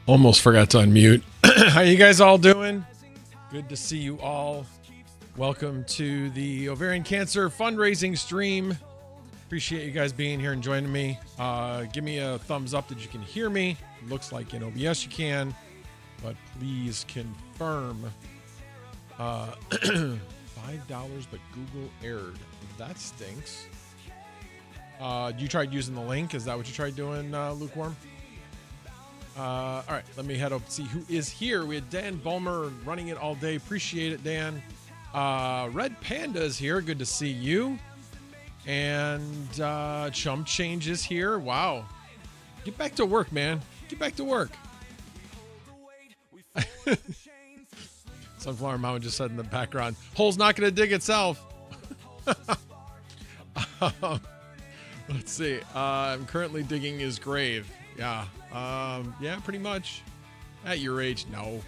Almost forgot to unmute. How you guys all doing? Good to see you all. Welcome to the Ovarian Cancer fundraising stream. Appreciate you guys being here and joining me. Give me a thumbs up that you can hear me. Looks like in OBS you can, but please confirm. $5, but Google errored. That stinks. You tried using the link? Is that what you tried doing, Lukewarm? All right, let me head up and see who is here. We had Dan Bulmer running it all day. Appreciate it, Dan. Red Panda is here. Good to see you. And Chump Change is here. Wow. Get back to work, man. Get back to work. Sunflower Mountain just said in the background, hole's not going to dig itself. Let's see. I'm currently digging his grave. Yeah. Yeah, pretty much. At your age, no.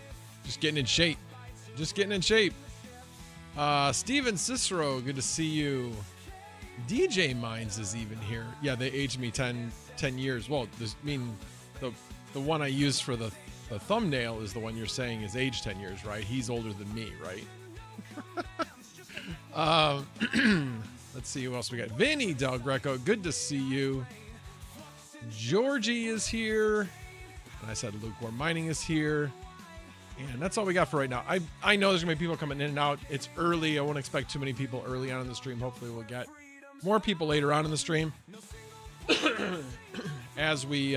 Just getting in shape. Just getting in shape. Steven Cicero, good to see you. DJ Minds is even here. Yeah, they aged me 10 years. Well, the one I used for the thumbnail is the one you're saying is aged 10 years, right? He's older than me, right? Let's see who else we got. Vinny Del Greco, good to see you. Georgie is here. And I said Lukewarm Mining is here. And that's all we got for right now. I know there's going to be people coming in and out. It's early. I won't expect too many people early on in the stream. Hopefully we'll get more people later on in the stream. As we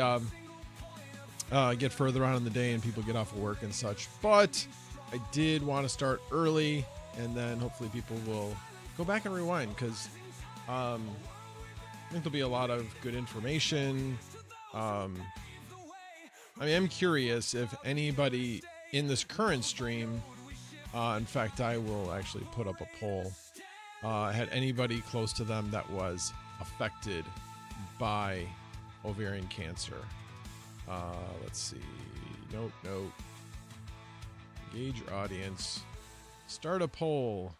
get further on in the day and people get off of work and such. But I did want to start early. And then hopefully people will go back and rewind. Because I think there'll be a lot of good information. I am curious if anybody in this current stream, in fact, I will actually put up a poll, had anybody close to them that was affected by ovarian cancer. Let's see. Nope. Engage your audience. Start a poll.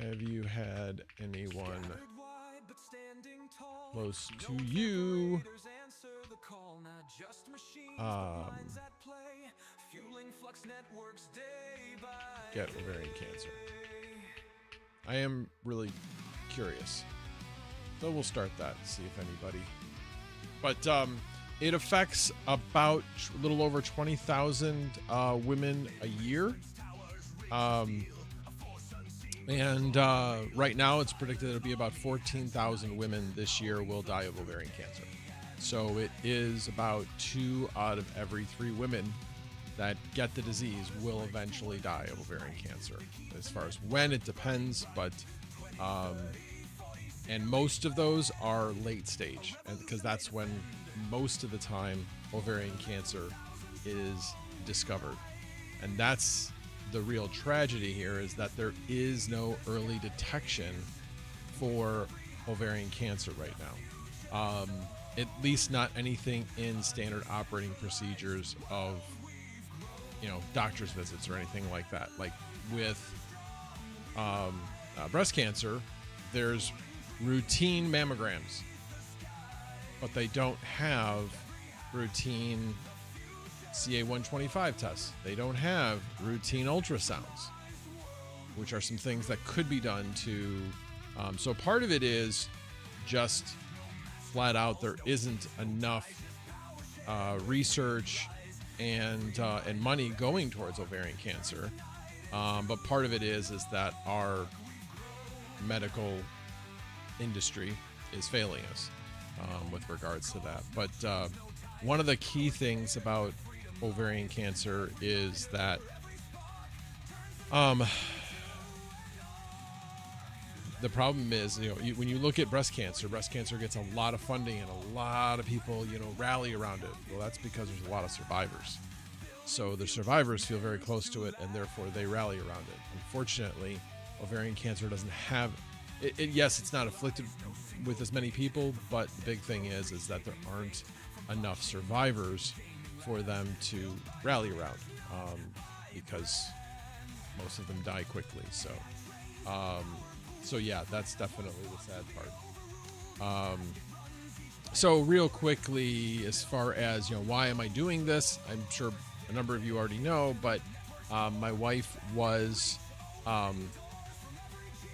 Have you had anyone close to you get ovarian cancer? I am really curious. So we'll start that and see if anybody. But it affects about a little over 20,000 women a year. And right now it's predicted it'll be about 14,000 women this year will die of ovarian cancer. So it is about 2 out of every 3 women that get the disease will eventually die of ovarian cancer. As far as when, it depends, but and most of those are late stage, and because that's when most of the time ovarian cancer is discovered. And that's the real tragedy here, is that there is no early detection for ovarian cancer right now. At least not anything in standard operating procedures of, doctor's visits or anything like that. Like with breast cancer, there's routine mammograms, but they don't have routine CA-125 tests. They don't have routine ultrasounds, which are some things that could be done to. So part of it is just flat out there isn't enough research and money going towards ovarian cancer. But part of it is that our medical industry is failing us with regards to that. But one of the key things about ovarian cancer is that the problem is, when you look at breast cancer gets a lot of funding and a lot of people, rally around it. Well, that's because there's a lot of survivors. So the survivors feel very close to it, and therefore they rally around it. Unfortunately, ovarian cancer doesn't have it. Yes, it's not afflicted with as many people, but the big thing is that there aren't enough survivors for them to rally around, because most of them die quickly. So yeah, that's definitely the sad part. So real quickly, as far as, why am I doing this? I'm sure a number of you already know, but my wife was,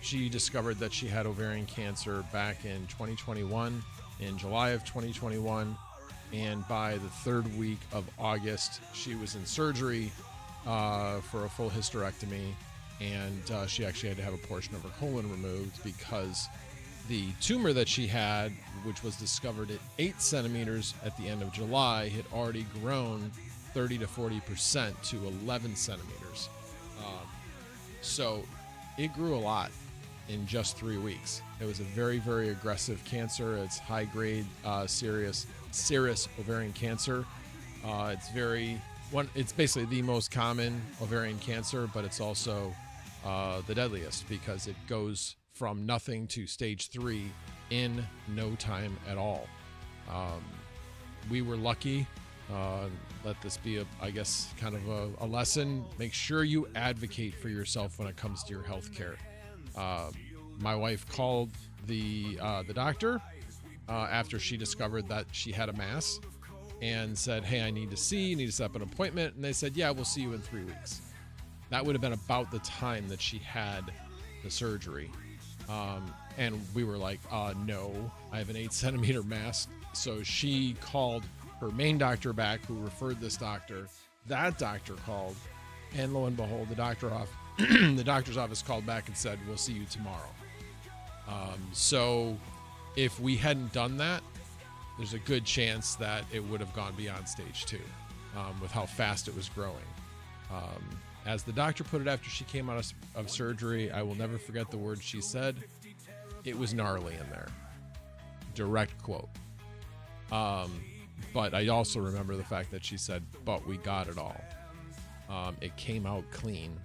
she discovered that she had ovarian cancer back in 2021, in July of 2021. And by the third week of August, she was in surgery for a full hysterectomy. And she actually had to have a portion of her colon removed because the tumor that she had, which was discovered at 8 centimeters at the end of July, had already grown 30 to 40% to 11 centimeters. So it grew a lot in just 3 weeks. It was a very, very aggressive cancer. It's high grade, serous ovarian cancer. It's basically the most common ovarian cancer, but it's also the deadliest because it goes from nothing to stage 3 in no time at all. We were lucky. Let this be kind of a lesson. Make sure you advocate for yourself when it comes to your health care. My wife called the doctor after she discovered that she had a mass and said, hey, I need to set up an appointment. And they said, yeah, we'll see you in 3 weeks. That would have been about the time that she had the surgery. And we were like, no, I have an 8 centimeter mass. So she called her main doctor back, who referred this doctor. That doctor called, and lo and behold, the doctor's office called back and said, we'll see you tomorrow. So if we hadn't done that, there's a good chance that it would have gone beyond stage 2 with how fast it was growing. As the doctor put it after she came out of surgery, I will never forget the words she said. It was gnarly in there. Direct quote. But I also remember the fact that she said, but we got it all. It came out clean.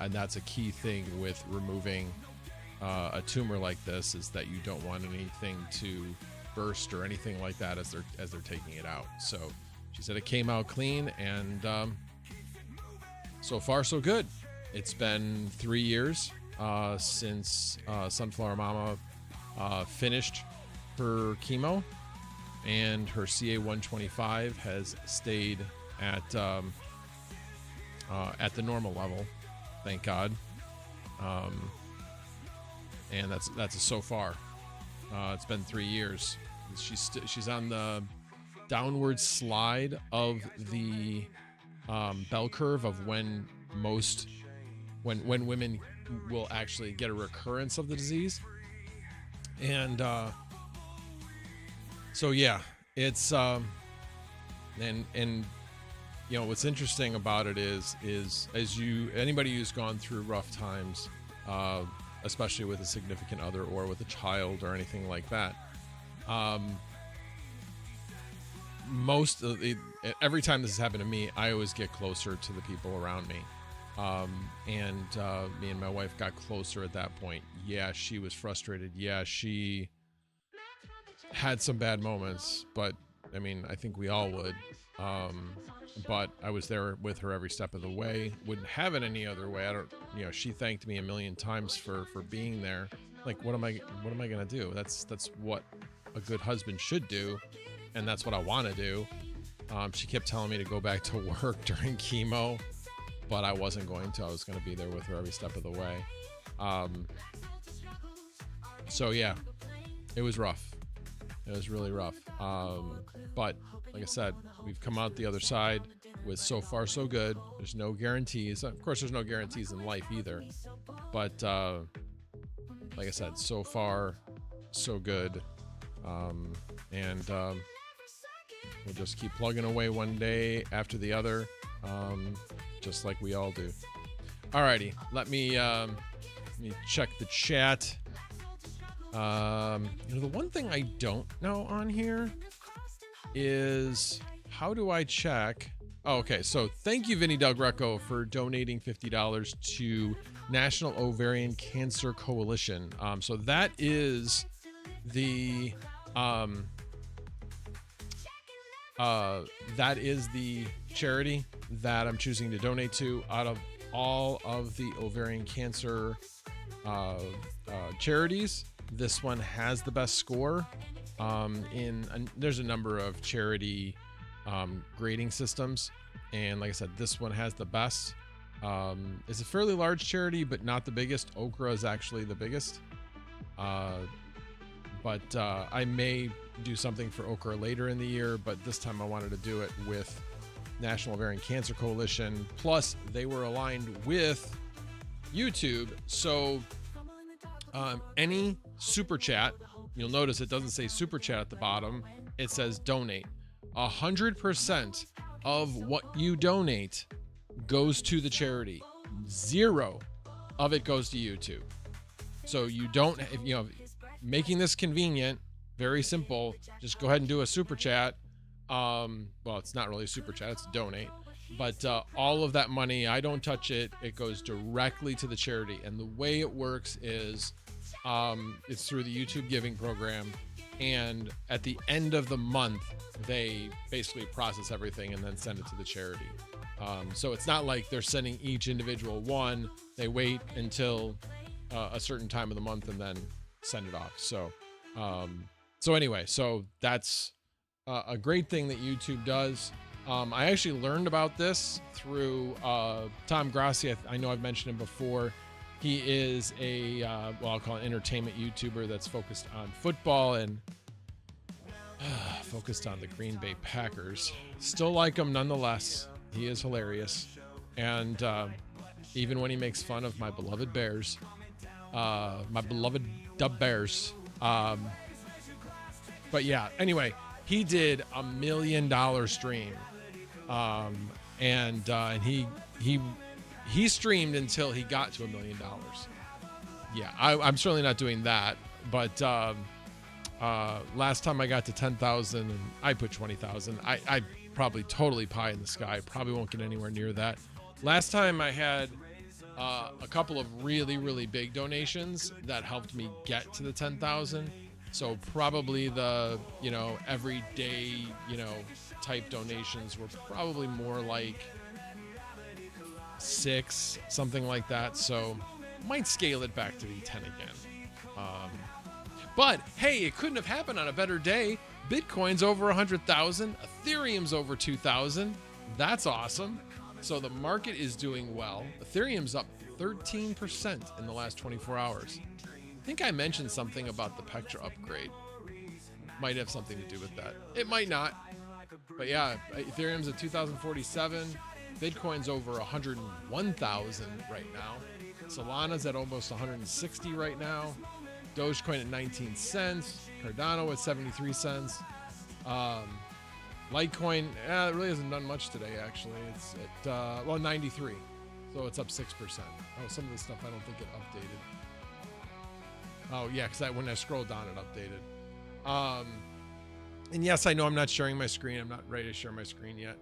And that's a key thing with removing a tumor like this, is that you don't want anything to burst or anything like that as they're taking it out. So she said it came out clean, and so far so good. It's been 3 years since Sunflower Mama finished her chemo, and her CA-125 has stayed at the normal level, thank God. And that's so far. It's been 3 years. She's on the downward slide of the bell curve of when women will actually get a recurrence of the disease. And so yeah, it's and what's interesting about it is anybody who's gone through rough times, especially with a significant other or with a child or anything like that, most of the, every time this has happened to me, I always get closer to the people around me. And me and my wife got closer at that point. Yeah, she was frustrated. Yeah, she had some bad moments, but I mean, I think we all would. But I was there with her every step of the way. Wouldn't have it any other way. I don't, you know, she thanked me a million times for being there. Like, what am I gonna do? That's what a good husband should do, and that's what I want to do. She kept telling me to go back to work during chemo, but I wasn't going to. I was going to be there with her every step of the way. So yeah, it was rough. It was really rough. But like I said, we've come out the other side with so far so good. There's no guarantees. Of course, there's no guarantees in life either. But like I said, so far so good. And we'll just keep plugging away one day after the other, just like we all do. Alrighty, let me check the chat. You know, the one thing I don't know on here is how do I check? Oh, okay, so thank you, Vinny Del Greco, for donating $50 to National Ovarian Cancer Coalition. So that is the charity that I'm choosing to donate to out of all of the ovarian cancer charities. This one has the best score. There's a number of charity grading systems, and like I said, this one has the best. It's a fairly large charity, but not the biggest. Okra is actually the biggest. But I may do something for Okra later in the year, but this time I wanted to do it with National Ovarian Cancer Coalition. Plus, they were aligned with YouTube. So any super chat, you'll notice it doesn't say super chat at the bottom. It says donate. 100% of what you donate goes to the charity. 0 of it goes to YouTube. So you don't, you know, making this convenient, very simple. Just go ahead and do a super chat. Well, it's not really a super chat, it's a donate. But all of that money, I don't touch it. It goes directly to the charity. And the way it works is it's through the YouTube giving program. And at the end of the month, they basically process everything and then send it to the charity. So it's not like they're sending each individual one. They wait until a certain time of the month and then send it off. So anyway, so that's a great thing that YouTube does. I actually learned about this through Tom Grassi. I know I've mentioned him before. He is a, well, I'll call it an entertainment YouTuber that's focused on football and focused on the Green Bay Packers. Still like him nonetheless. He is hilarious. And even when he makes fun of my beloved Bears, my beloved Dub Bears. But yeah, anyway, he did $1 million stream. And he streamed until he got to $1 million. Yeah, I'm certainly not doing that. But last time I got to 10,000 and I put 20,000. I probably totally pie in the sky. Probably won't get anywhere near that. Last time I had a couple of really, really big donations that helped me get to the 10,000. So probably the, you know, everyday, you know, type donations were probably more like 6, something like that. So might scale it back to be 10 again. But hey, it couldn't have happened on a better day. Bitcoin's over 100,000. Ethereum's over 2,000. That's awesome. So the market is doing well. Ethereum's up 13% in the last 24 hours. I think I mentioned something about the Pectra upgrade. Might have something to do with that. It might not. But yeah, Ethereum's at 2,047. Bitcoin's over 101,000 right now. Solana's at almost 160 right now. Dogecoin at 19 cents. Cardano at 73 cents. Litecoin, it really hasn't done much today, actually. It's at, 93. So it's up 6%. Oh, some of this stuff I don't think it updated. Oh, yeah, because when I scrolled down, it updated. And yes, I know I'm not sharing my screen. I'm not ready to share my screen yet.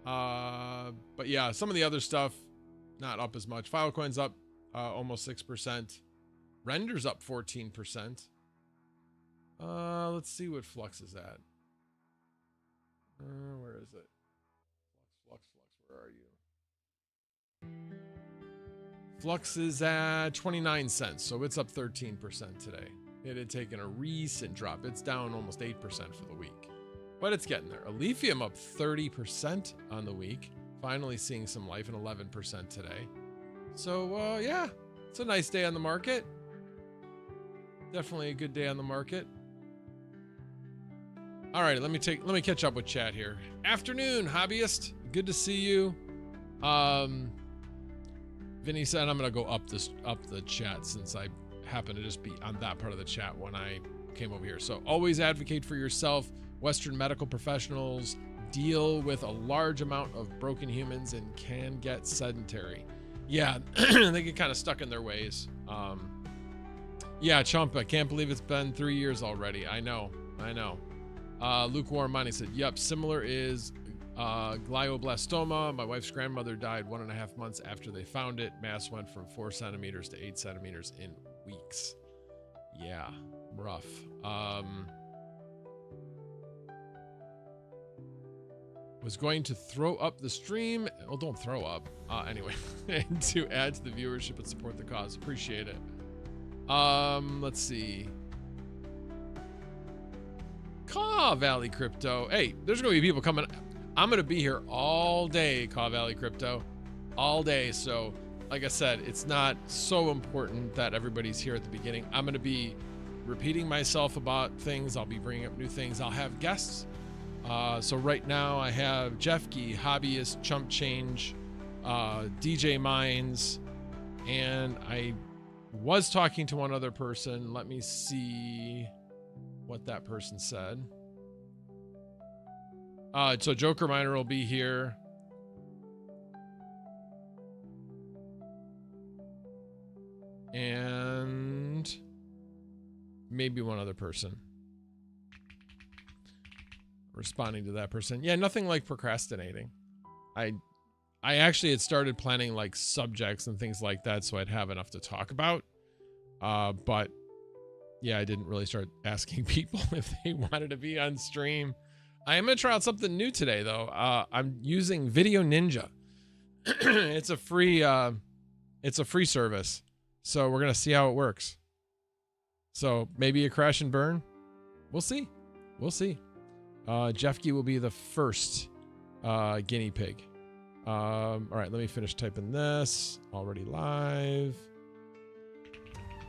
But yeah, some of the other stuff, not up as much. Filecoin's up almost 6%. Render's up 14%. Let's see what Flux is at. Where is it? Flux, where are you? Flux is at 29 cents, so it's up 13% today. It had taken a recent drop. It's down almost 8% for the week, but it's getting there. Alephium up 30% on the week. Finally seeing some life, and 11% today. So yeah, it's a nice day on the market. Definitely a good day on the market. All right, let me catch up with chat here. Afternoon, hobbyist. Good to see you. Vinny said I'm gonna go up the chat since I happen to just be on that part of the chat when I came over here. So always advocate for yourself. Western medical professionals deal with a large amount of broken humans and can get sedentary. Yeah, they get kind of stuck in their ways. Yeah, Chump, I can't believe it's been 3 years already. I know. Lukewarm Money said, yep, similar is glioblastoma. My wife's grandmother died 1.5 months after they found it. Mass went from 4 centimeters to 8 centimeters in weeks. Yeah, rough. Was going to throw up the stream. Well, don't throw up. Anyway, and to add to the viewership and support the cause. Appreciate it. Let's see. Caw Valley Crypto. Hey, there's going to be people coming. I'm going to be here all day, Caw Valley Crypto. All day. So, like I said, it's not so important that everybody's here at the beginning. I'm going to be repeating myself about things. I'll be bringing up new things. I'll have guests. So right now I have Jeff Gee, Hobbyist, Chump Change, DJ Mines, and I was talking to one other person. Let me see what that person said. So Joker Miner will be here. And maybe one other person. Responding to that person. Yeah, nothing like procrastinating. I actually had started planning like subjects and things like that so I'd have enough to talk about. But yeah, I didn't really start asking people if they wanted to be on stream. I am going to try out something new today though. I'm using Video Ninja. It's a free service. So we're going to see how it works. So maybe a crash and burn. We'll see. We'll see. Jeff Gee will be the first guinea pig. All right, let me finish typing this. Already live.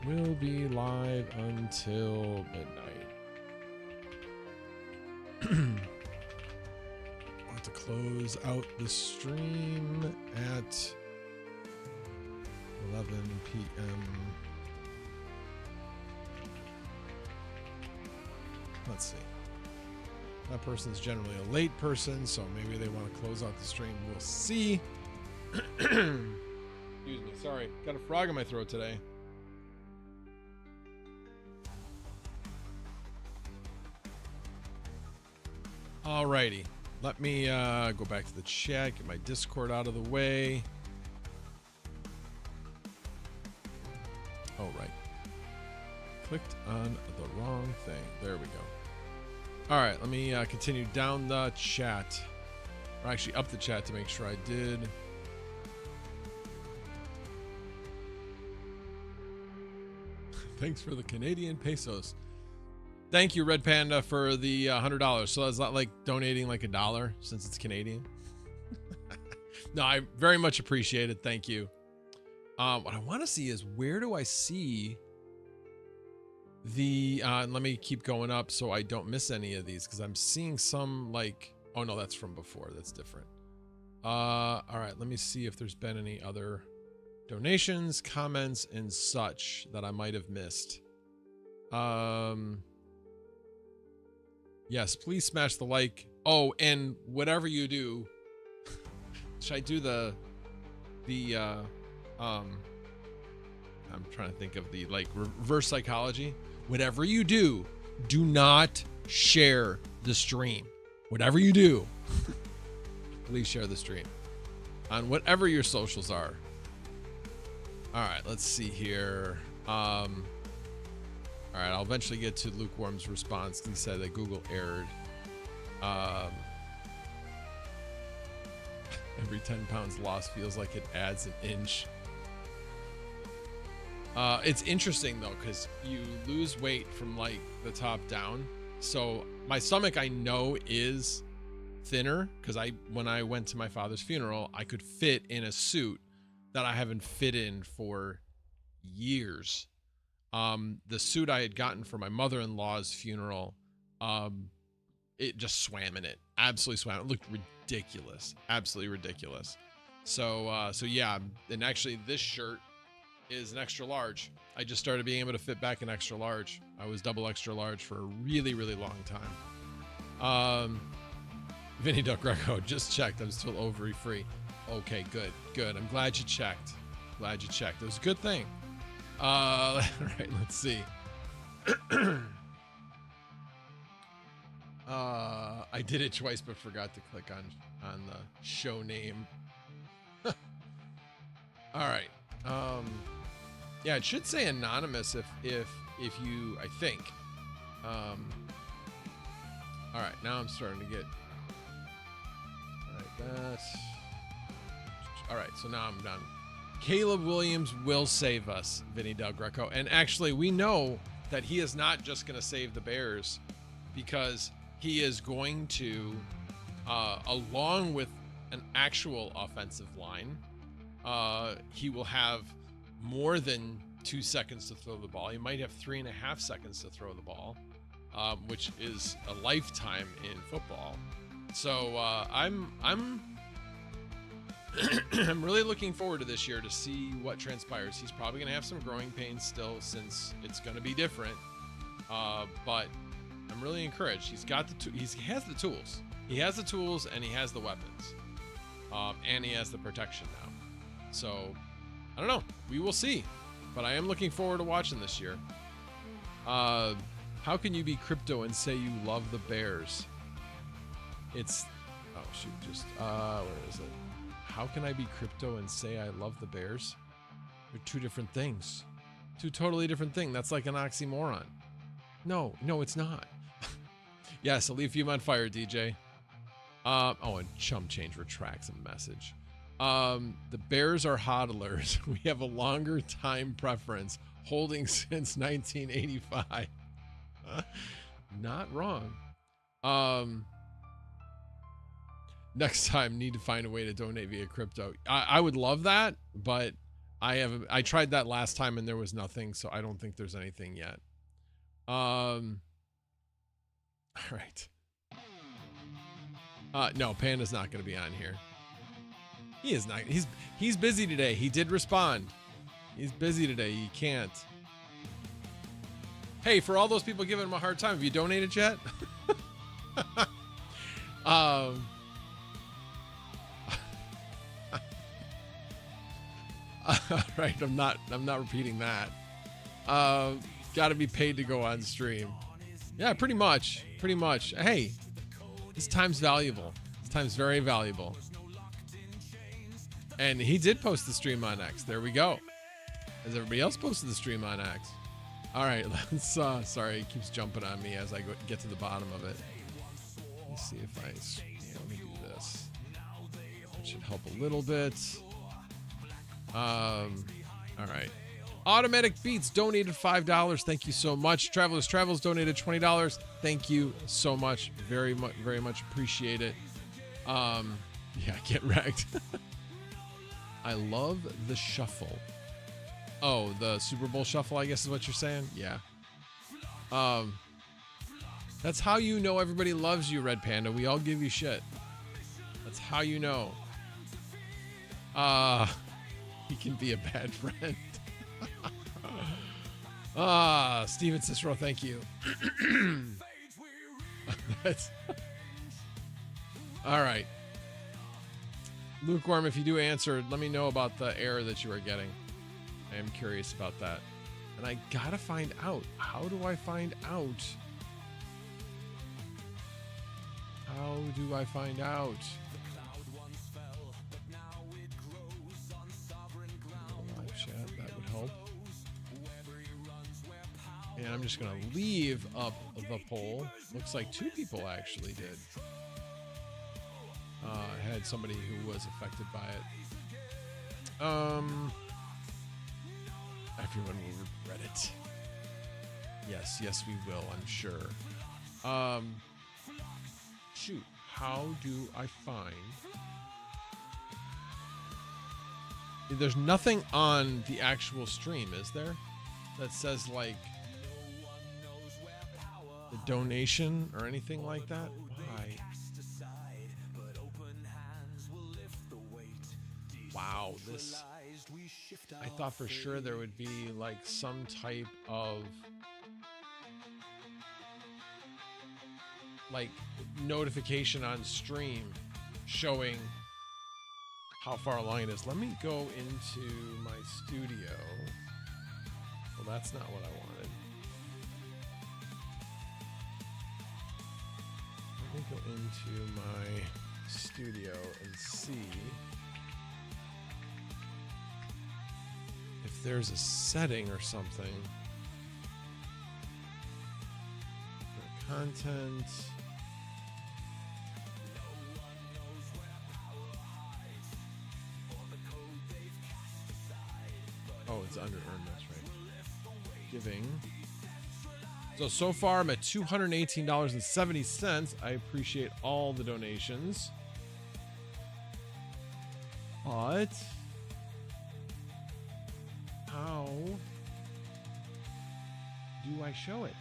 Will be live until midnight. I'll have to close out the stream at 11 p.m. Let's see. That person's generally a late person, so maybe they want to close out the stream. We'll see. Excuse me. Sorry. Got a frog in my throat today. Alrighty. Let me go back to the chat, get my Discord out of the way. Oh, right. Clicked on the wrong thing. There we go. All right, let me continue down the chat. Or actually up the chat to make sure I did. Thanks for the Canadian pesos. Thank you, Red Panda, for the $100. So that's not like donating like $1 since it's Canadian. No, I very much appreciate it. Thank you. What I want to see is where do I see the let me keep going up so I don't miss any of these because I'm seeing some like, oh no, that's from before. That's different. All right, let me see if there's been any other donations, comments, and such that I might have missed. Yes, please smash the like. Oh, and whatever you do, should I do the I'm trying to think of the like reverse psychology. Whatever you do, do not share the stream. Whatever you do, please share the stream on whatever your socials are. All right, let's see here. All right, I'll eventually get to Lukewarm's response. He said that Google erred. Every 10 pounds lost feels like it adds an inch. It's interesting though, because you lose weight from like the top down. So my stomach, I know, is thinner because when I went to my father's funeral, I could fit in a suit that I haven't fit in for years. The suit I had gotten for my mother-in-law's funeral, it just swam in it. Absolutely swam. It looked ridiculous. Absolutely ridiculous. So yeah, and actually this shirt is an extra large. I just started being able to fit back an extra large. I was double extra large for a really, really long time. Vinny Del Greco, just checked. I'm still ovary free. Okay, good. I'm glad you checked. Glad you checked. It was a good thing. All right, let's see. I did it twice, but forgot to click on the show name. All right. Yeah, it should say anonymous if you, I think. All right, now I'm starting to get like that. All right, so now I'm done. Caleb Williams will save us, Vinny Del Greco. And actually, we know that he is not just going to save the Bears, because he is going to, along with an actual offensive line, he will have more than 2 seconds to throw the ball. He might have 3.5 seconds to throw the ball, which is a lifetime in football. So I'm I'm really looking forward to this year to see what transpires. He's probably going to have some growing pains still, since it's going to be different. But I'm really encouraged. He's got he has the tools. He has the tools, and he has the weapons, and he has the protection now. So I don't know. We will see. But I am looking forward to watching this year. How can you be crypto and say you love the Bears? It's... Oh, shoot. Just... where is it? How can I be crypto and say I love the Bears? They're two different things. Two totally different things. That's like an oxymoron. No, it's not. Yes, I'll leave you on fire, DJ. Oh, and Chum Change retracts a message. The Bears are hodlers. We have a longer time preference, holding since 1985. Not wrong. Next time, need to find a way to donate via crypto. I would love that, but I tried that last time and there was nothing, so I don't think there's anything yet. All right. No, Panda's not going to be on here. He is not. He's busy today. He did respond. He's busy today. He can't. Hey, for all those people giving him a hard time, have you donated yet? All right, I'm not repeating that. Got to be paid to go on stream. Yeah, pretty much. Hey, this time's valuable. This time's very valuable. And he did post the stream on X. There we go. As everybody else posted the stream on X. All right, let's. Sorry, it keeps jumping on me as I get to the bottom of it. Let's see if let me do this. That should help a little bit. All right. Automatic Beats donated $5. Thank you so much. Travelers Travels donated $20. Thank you so much. Very much appreciate it. Yeah, get wrecked. I love the shuffle. Oh, the Super Bowl shuffle, I guess is what you're saying? Yeah. That's how you know everybody loves you, Red Panda. We all give you shit. That's how you know. He can be a bad friend. Steven Cicero, thank you. All right. Lukewarm, if you do answer, let me know about the error that you are getting. I am curious about that. And I gotta find out. How do I find out How do I find out? Live chat, that would help. And I'm just going to leave up the poll. Looks like 2 people actually did. Had somebody who was affected by it. Everyone will regret it. Yes, we will, I'm sure. Shoot, how do I find... There's nothing on the actual stream, is there? That says, like, the donation or anything like that? Why? Wow, this... I thought for sure there would be, like, some type of... like, notification on stream showing how far along it is. Let me go into my studio. Well, that's not what I wanted. Let me go into my studio and see if there's a setting or something. Content. Oh, it's under earn, that's right. Giving. So far I'm at $218.70. I appreciate all the donations. But how do I show it?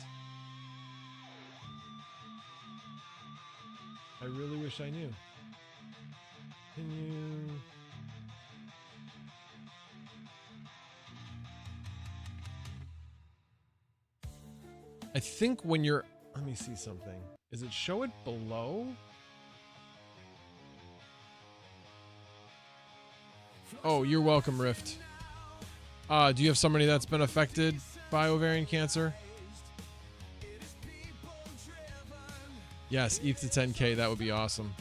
I really wish I knew. Can you... I think when you're... Let me see something. Is it show it below? Oh, you're welcome, Rift. Do you have somebody that's been affected by ovarian cancer? Yes, ETH to 10K. That would be awesome.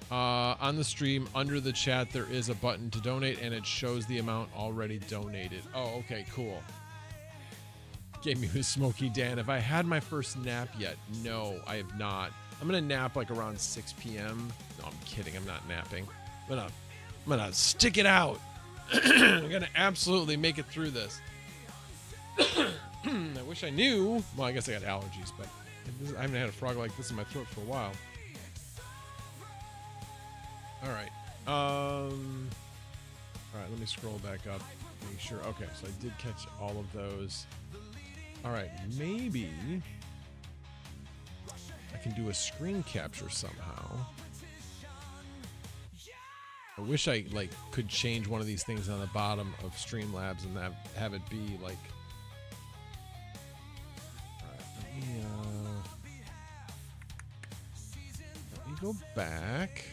On the stream, under the chat, there is a button to donate, and it shows the amount already donated. Oh, okay, cool. Gave me a Smoky Dan. Have I had my first nap yet? No, I have not. I'm gonna nap like around 6 p.m. No, I'm kidding. I'm not napping. I'm gonna stick it out. I'm gonna absolutely make it through this. I wish I knew. Well, I guess I got allergies, but I haven't had a frog like this in my throat for a while. All right. All right. Let me scroll back up. Make sure. Okay, so I did catch all of those. All right, maybe I can do a screen capture somehow. I wish I could change one of these things on the bottom of Streamlabs and have it be like. All right, let me go back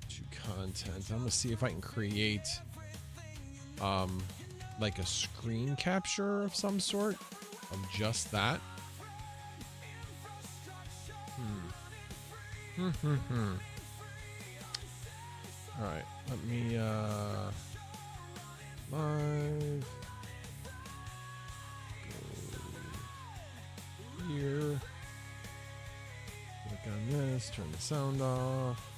to content. I'm gonna see if I can create like a screen capture of some sort. Of just that. All right, let me live go here. Click on this, turn the sound off.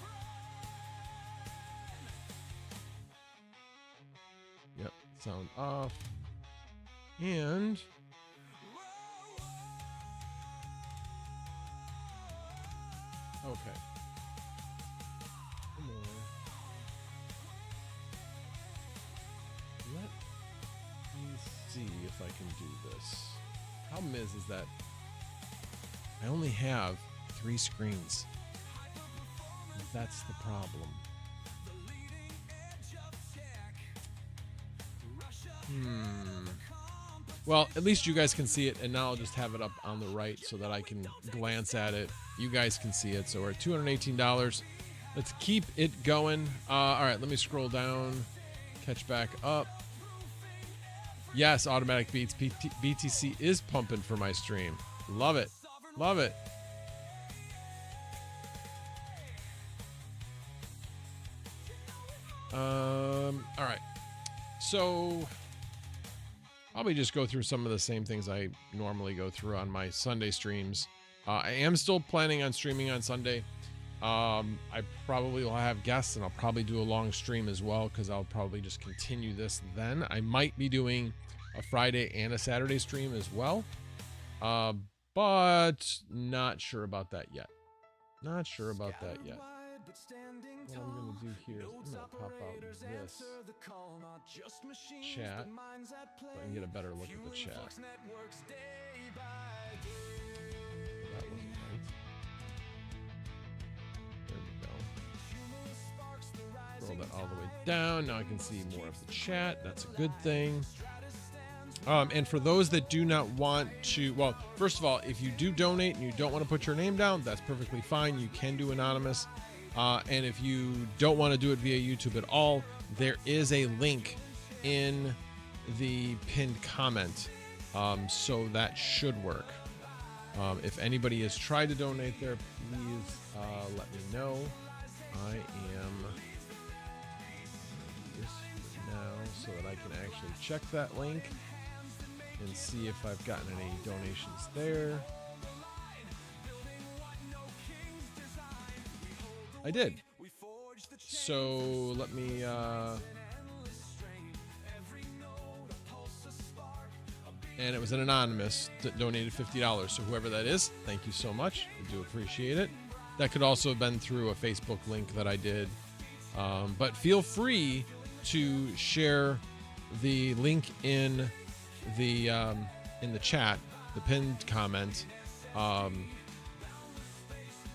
Yep, sound off. And okay. Come on. Let me see if I can do this. Problem is that I only have 3 screens. That's the problem. Well, at least you guys can see it, and now I'll just have it up on the right so that I can glance at it. You guys can see it. So we're at $218. Let's keep it going. All right, let me scroll down, catch back up. Yes, Automatic Beats. BTC is pumping for my stream. Love it. Love it. All right. So probably just go through some of the same things I normally go through on my Sunday streams. I am still planning on streaming on Sunday. I probably will have guests, and I'll probably do a long stream as well, because I'll probably just continue this then. I might be doing a Friday and a Saturday stream as well, but not sure about that yet. Not sure about that yet. What I'm going to do here is I'm going to pop out this chat so I can get a better look at the chat. That wasn't right. There we go. Scroll that all the way down. Now I can see more of the chat. That's a good thing. And for those that do not want to, well, first of all, if you do donate and you don't want to put your name down, that's perfectly fine. You can do anonymous. And if you don't want to do it via YouTube at all, there is a link in the pinned comment. So that should work. If anybody has tried to donate there, please let me know. I am doing this now so that I can actually check that link and see if I've gotten any donations there. I did. So let me and it was an anonymous that donated $50. So whoever that is, thank you so much. I do appreciate it. That could also have been through a Facebook link that I did. But feel free to share the link in the chat, the pinned comment.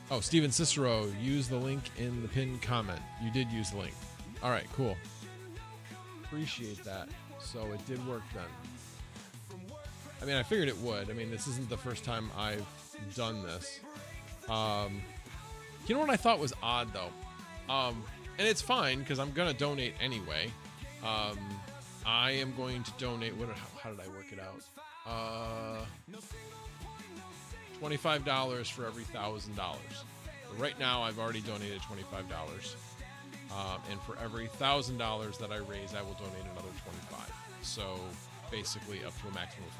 Oh, Steven Cicero, use the link in the pinned comment. You did use the link. All right, cool. Appreciate that. So it did work then. I mean, I figured it would. I mean, this isn't the first time I've done this. You know what I thought was odd, though? And it's fine, because I'm going to donate anyway. I am going to donate... How did I work it out? $25 for every $1,000. Right now, I've already donated $25. And for every $1,000 that I raise, I will donate another $25. So basically up to a maximum of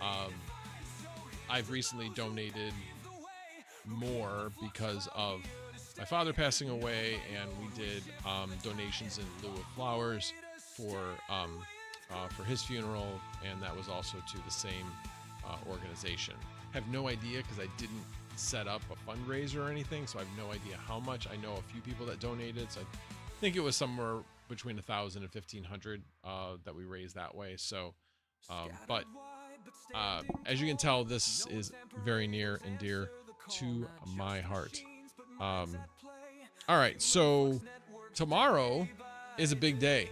$525. I've recently donated more because of my father passing away, and we did donations in lieu of flowers for his funeral, and that was also to the same organization. Have no idea, because I didn't set up a fundraiser or anything, so I have no idea how much. I know a few people that donated, so I think it was somewhere between 1,000 and 1,500 that we raised that way. So, but as you can tell, this is very near and dear to my heart. All right, so tomorrow is a big day.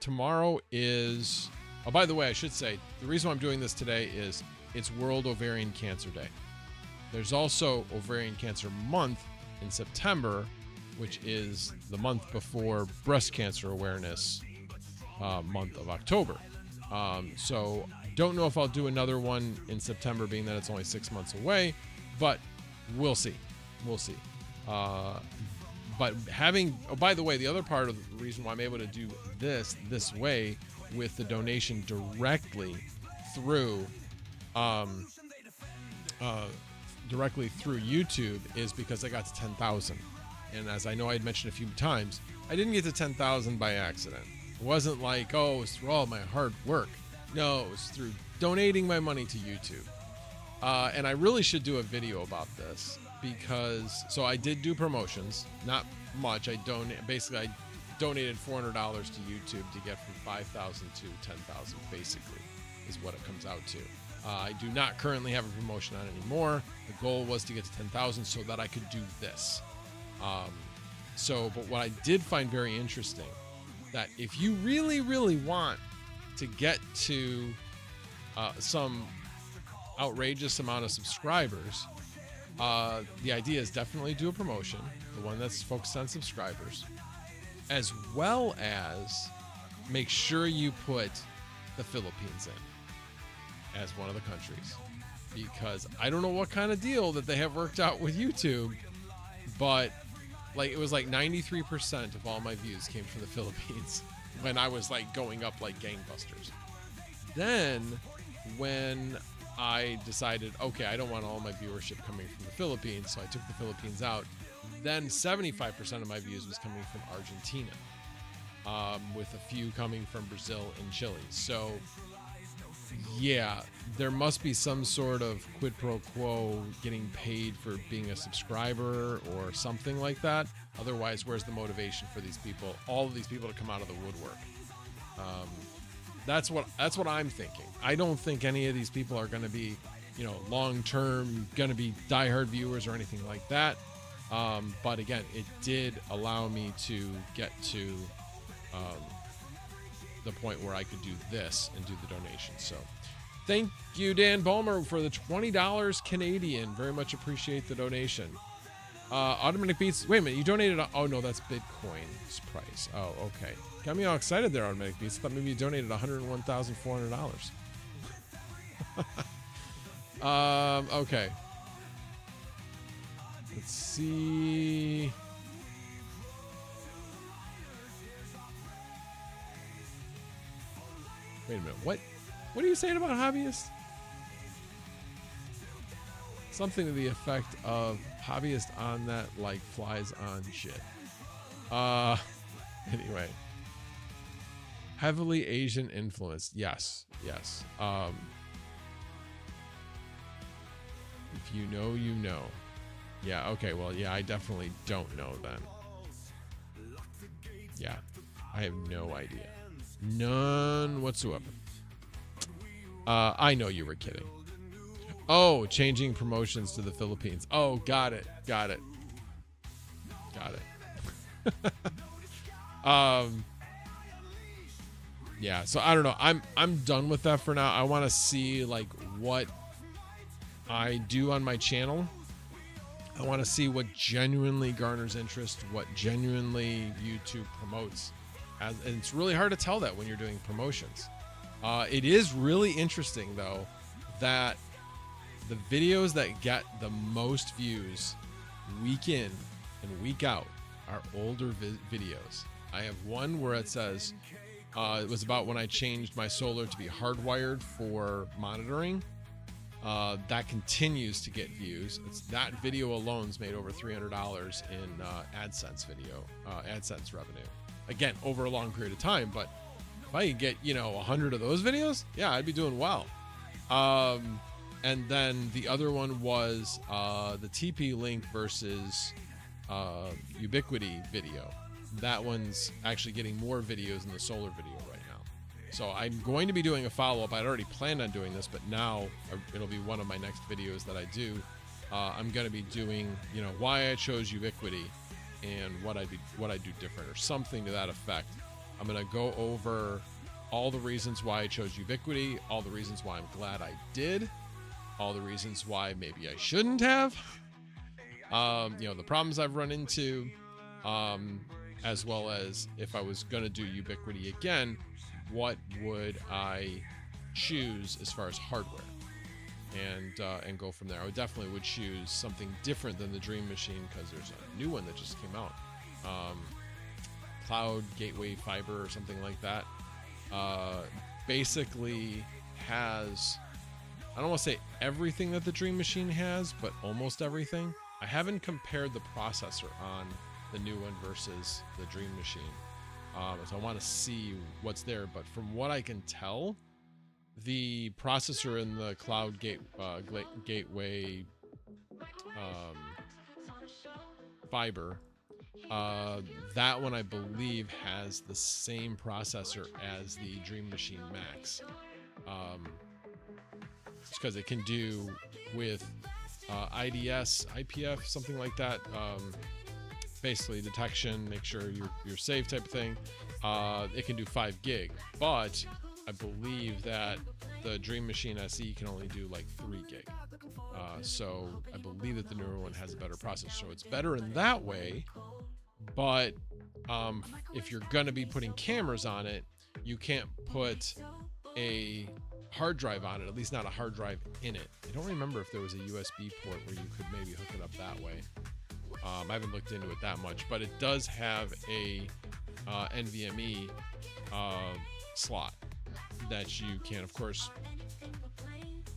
Tomorrow is... Oh, by the way, I should say, the reason why I'm doing this today is it's World Ovarian Cancer Day. There's also Ovarian Cancer Month in September, which is the month before Breast Cancer Awareness month of October. So don't know if I'll do another one in September, being that it's only 6 months away, but we'll see. We'll see. But having... Oh, by the way, the other part of the reason why I'm able to do this way with the donation directly through YouTube is because I got to 10,000. And as I know I had mentioned a few times, I didn't get to 10,000 by accident. It wasn't like, oh, it was through all my hard work. No, it was through donating my money to YouTube. And I really should do a video about this, because so I did do promotions, not much. I donated $400 to YouTube to get from 5,000 to 10,000, basically, is what it comes out to. I do not currently have a promotion on anymore. The goal was to get to 10,000 so that I could do this. But what I did find very interesting, that if you really, really want to get to some outrageous amount of subscribers, the idea is definitely do a promotion, the one that's focused on subscribers, as well as make sure you put the Philippines in as one of the countries, because I don't know what kind of deal that they have worked out with YouTube, but Like it was like 93% of all my views came from the Philippines when I was like going up like gangbusters. Then when I decided, okay, I don't want all my viewership coming from the Philippines, so I took the Philippines out. Then 75% of my views was coming from Argentina, with a few coming from Brazil and Chile. So yeah, there must be some sort of quid pro quo getting paid for being a subscriber or something like that. Otherwise, where's the motivation for these people, all of these people, to come out of the woodwork? That's what I'm thinking. I don't think any of these people are going to be, long term going to be diehard viewers or anything like that. But again, it did allow me to get to the point where I could do this and do the donation. So thank you, Dan Balmer, for the $20 Canadian. Very much appreciate the donation. Automatic Beats. Wait a minute, you donated. Oh no, that's Bitcoin's price. Oh, okay. Got me all excited there, Automatic Beats. I thought maybe you donated $101,400. Okay. Let's see. Wait a minute. What are you saying about hobbyists? Something to the effect of hobbyist on that like flies on shit. Anyway. Heavily Asian influenced. Yes. If you know, you know. Yeah, okay, well, yeah, I definitely don't know then. Yeah, I have no idea. None whatsoever. I know you were kidding. Oh, changing promotions to the Philippines. Oh, got it. Yeah, so I don't know. I'm done with that for now. I want to see like what I do on my channel. I want to see what genuinely garners interest, what genuinely YouTube promotes. And it's really hard to tell that when you're doing promotions. It is really interesting, though, that the videos that get the most views week in and week out are older videos. I have one where it says, it was about when I changed my solar to be hardwired for monitoring. That continues to get views. That video alone's made over $300 in AdSense revenue. Again, over a long period of time, but if I could get 100 of those videos, yeah, I'd be doing well. And then the other one was the TP-Link versus Ubiquiti video. That one's actually getting more videos than the solar video right now. So I'm going to be doing a follow-up. I'd already planned on doing this, but now it'll be one of my next videos that I do. I'm going to be doing, why I chose Ubiquiti and what I do different, or something to that effect. I'm going to go over all the reasons why I chose Ubiquiti, all the reasons why I'm glad I did, all the reasons why maybe I shouldn't have, the problems I've run into, as well as if I was going to do Ubiquiti again, what would I choose as far as hardware, and go from there. I definitely would choose something different than the Dream Machine, because there's a new one that just came out, Cloud Gateway Fiber or something like that. Basically has, I don't want to say everything that the Dream Machine has, but almost everything. I haven't compared the processor on the new one versus the Dream Machine, so I want to see what's there. But from what I can tell, the processor in the Cloud Gateway Fiber, that one I believe has the same processor as the Dream Machine Max. It's because it can do with IDS, IPF, something like that. Basically detection, make sure you're safe type of thing. It can do 5 gig, but I believe that the Dream Machine SE can only do like 3 gig. So I believe that the newer one has a better processor, so it's better in that way. But if you're gonna be putting cameras on it, you can't put a hard drive on it, at least not a hard drive in it. I don't remember if there was a USB port where you could maybe hook it up that way. I haven't looked into it that much, but it does have a NVMe slot that you can, of course,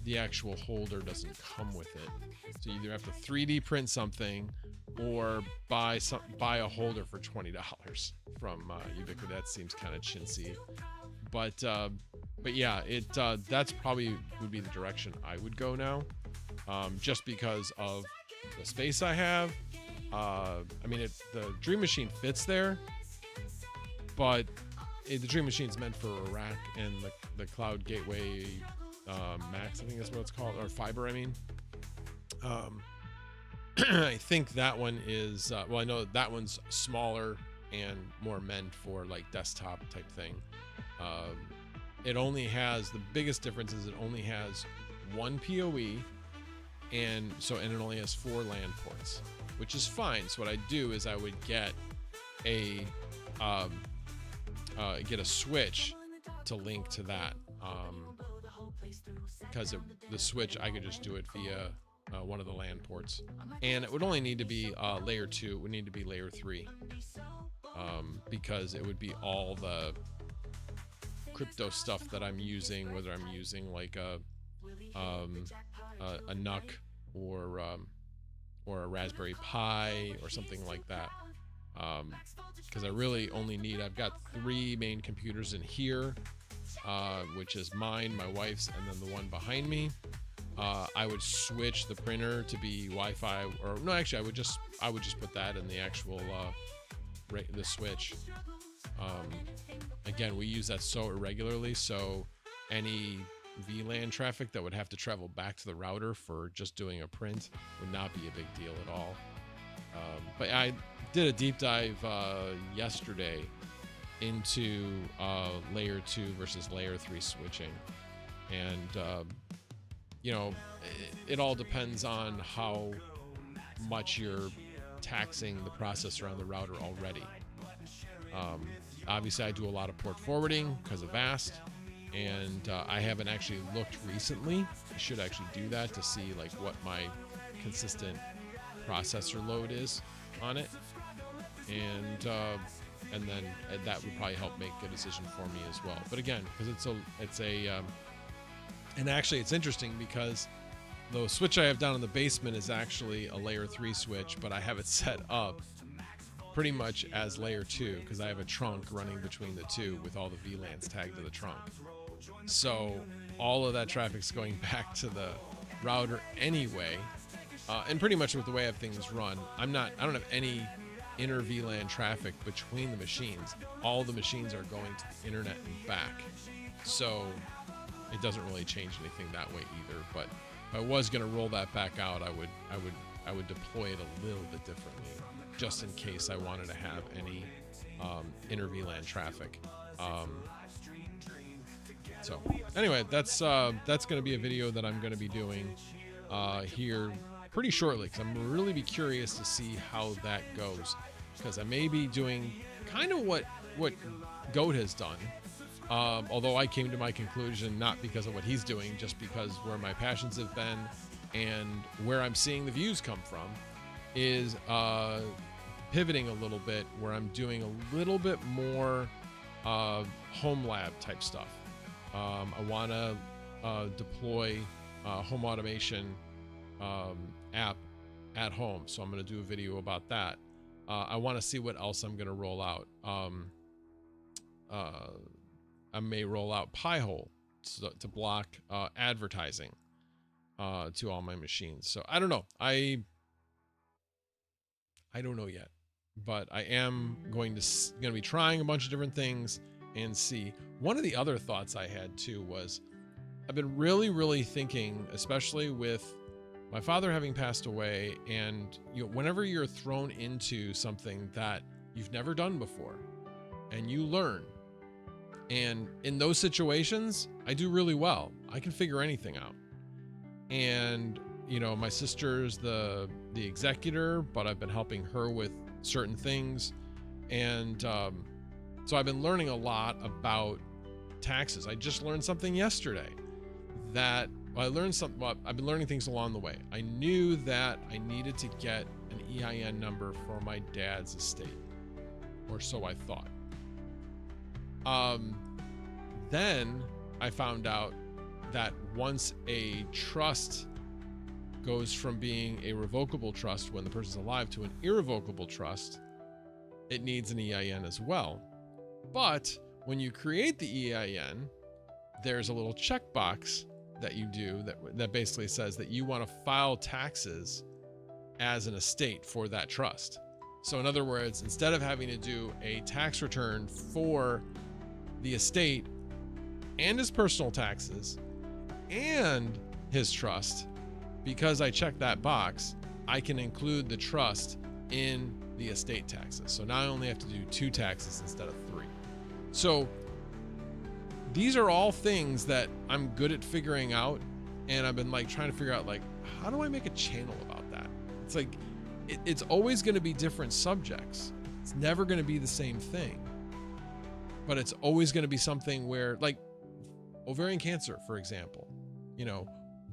the actual holder doesn't come with it. So you either have to 3D print something or buy a holder for $20 from Ubiquiti. That seems kind of chintzy, but yeah, that's probably would be the direction I would go now, just because of the space I have. I mean, the Dream Machine fits there, but the Dream Machine is meant for a rack, and the Cloud Gateway Max, I think that's what it's called, or Fiber, I mean. I think that one is, well, I know that one's smaller and more meant for like desktop type thing. It only has, the biggest difference is it only has one PoE, and it only has 4 LAN ports, which is fine. So what I do is I would get a switch to link to that, because the switch, I could just do it via one of the LAN ports, and it would only need to be layer 2. It would need to be layer 3, because it would be all the crypto stuff that I'm using, whether I'm using like a NUC or a Raspberry Pi or something like that, because I really only need, I've got 3 main computers in here, which is mine, my wife's, and then the one behind me. I would switch the printer to be Wi-Fi, or no, actually I would just put that in the actual the switch. Again, we use that so irregularly, so any VLAN traffic that would have to travel back to the router for just doing a print would not be a big deal at all. But I did a deep dive yesterday into layer 2 versus layer 3 switching, and you know, it all depends on how much you're taxing the processor on the router already. Obviously, I do a lot of port forwarding because of VAST, and I haven't actually looked recently. I should actually do that to see like what my consistent processor load is on it, and then that would probably help make a decision for me as well. But again, because and actually it's interesting because the switch I have down in the basement is actually a layer 3 switch, but I have it set up pretty much as layer 2 because I have a trunk running between the two with all the VLANs tagged to the trunk. So all of that traffic's going back to the router anyway, and pretty much with the way I have things run, I don't have any inner VLAN traffic between the machines. All the machines are going to the internet and back, so it doesn't really change anything that way either. But if I was going to roll that back out, I would deploy it a little bit differently, just in case I wanted to have any inner VLAN traffic. So anyway, that's going to be a video that I'm going to be doing here pretty shortly, because I'm really be curious to see how that goes, because I may be doing kind of what Goat has done, although I came to my conclusion not because of what he's doing, just because where my passions have been and where I'm seeing the views come from is pivoting a little bit, where I'm doing a little bit more home lab type stuff. I want to deploy home automation app at home, so I'm going to do a video about that. I want to see what else I'm going to roll out. I may roll out Pi-hole to block advertising to all my machines. So I don't know. I don't know yet, but I am going to be trying a bunch of different things and see. One of the other thoughts I had too was I've been really thinking, especially with my father having passed away, and whenever you're thrown into something that you've never done before and you learn, and in those situations I do really well. I can figure anything out. And my sister's the executor, but I've been helping her with certain things, and so I've been learning a lot about taxes. I just learned something yesterday that Well, I learned something. Well, I've been learning things along the way. I knew that I needed to get an EIN number for my dad's estate, or so I thought. Then I found out that once a trust goes from being a revocable trust when the person's alive to an irrevocable trust, it needs an EIN as well. But when you create the EIN, there's a little checkbox that you do that basically says that you want to file taxes as an estate for that trust. So in other words, instead of having to do a tax return for the estate and his personal taxes and his trust, because I checked that box, I can include the trust in the estate taxes. So now I only have to do 2 taxes instead of 3. So these are all things that I'm good at figuring out, and I've been like trying to figure out, like, how do I make a channel about that? It's like it's always going to be different subjects. It's never going to be the same thing, but it's always going to be something where, like ovarian cancer, for example, you know,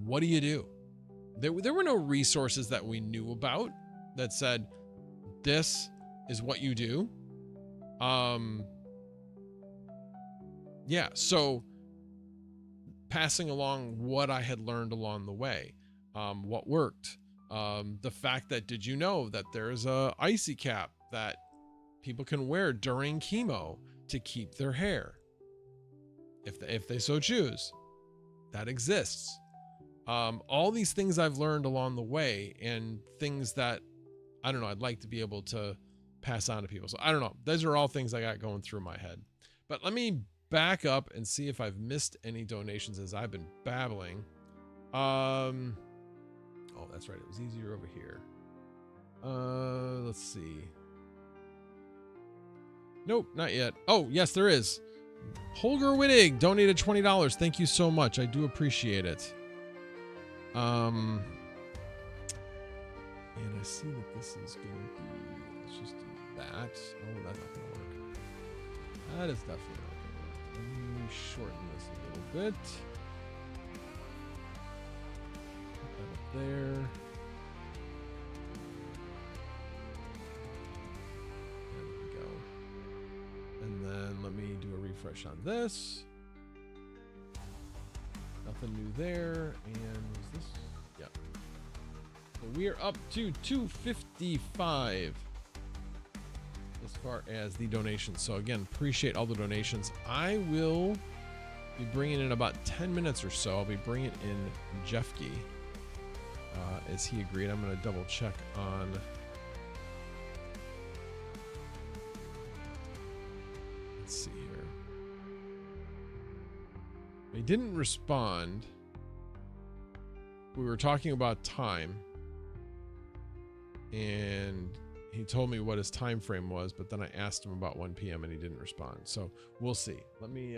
what do you do? There were no resources that we knew about that said this is what you do. Yeah, so passing along what I had learned along the way, what worked, the fact that, did you know that there's a icy cap that people can wear during chemo to keep their hair, if they so choose? That exists. All these things I've learned along the way, and things that, I don't know, I'd like to be able to pass on to people. So I don't know. Those are all things I got going through my head. But let me back up and see if I've missed any donations as I've been babbling. Oh, that's right. It was easier over here. Let's see. Nope, not yet. Oh, yes, there is. Holger Wittig donated $20. Thank you so much. I do appreciate it. And I see that this is going to be, let's just do that. Oh, that's not going to work. That is definitely not going to work. Let me shorten this a little bit. Put that up there. There we go. And then let me do a refresh on this. Nothing new there. And was this? Yep. So we are up to 255 as far as the donations. So again, appreciate all the donations. I will be bringing in about 10 minutes or so. I'll be bringing in Jeffkey. As he agreed, I'm going to double check on. Let's see here. He didn't respond. We were talking about time, and he told me what his time frame was, but then I asked him about 1 p.m. and he didn't respond. So we'll see. Let me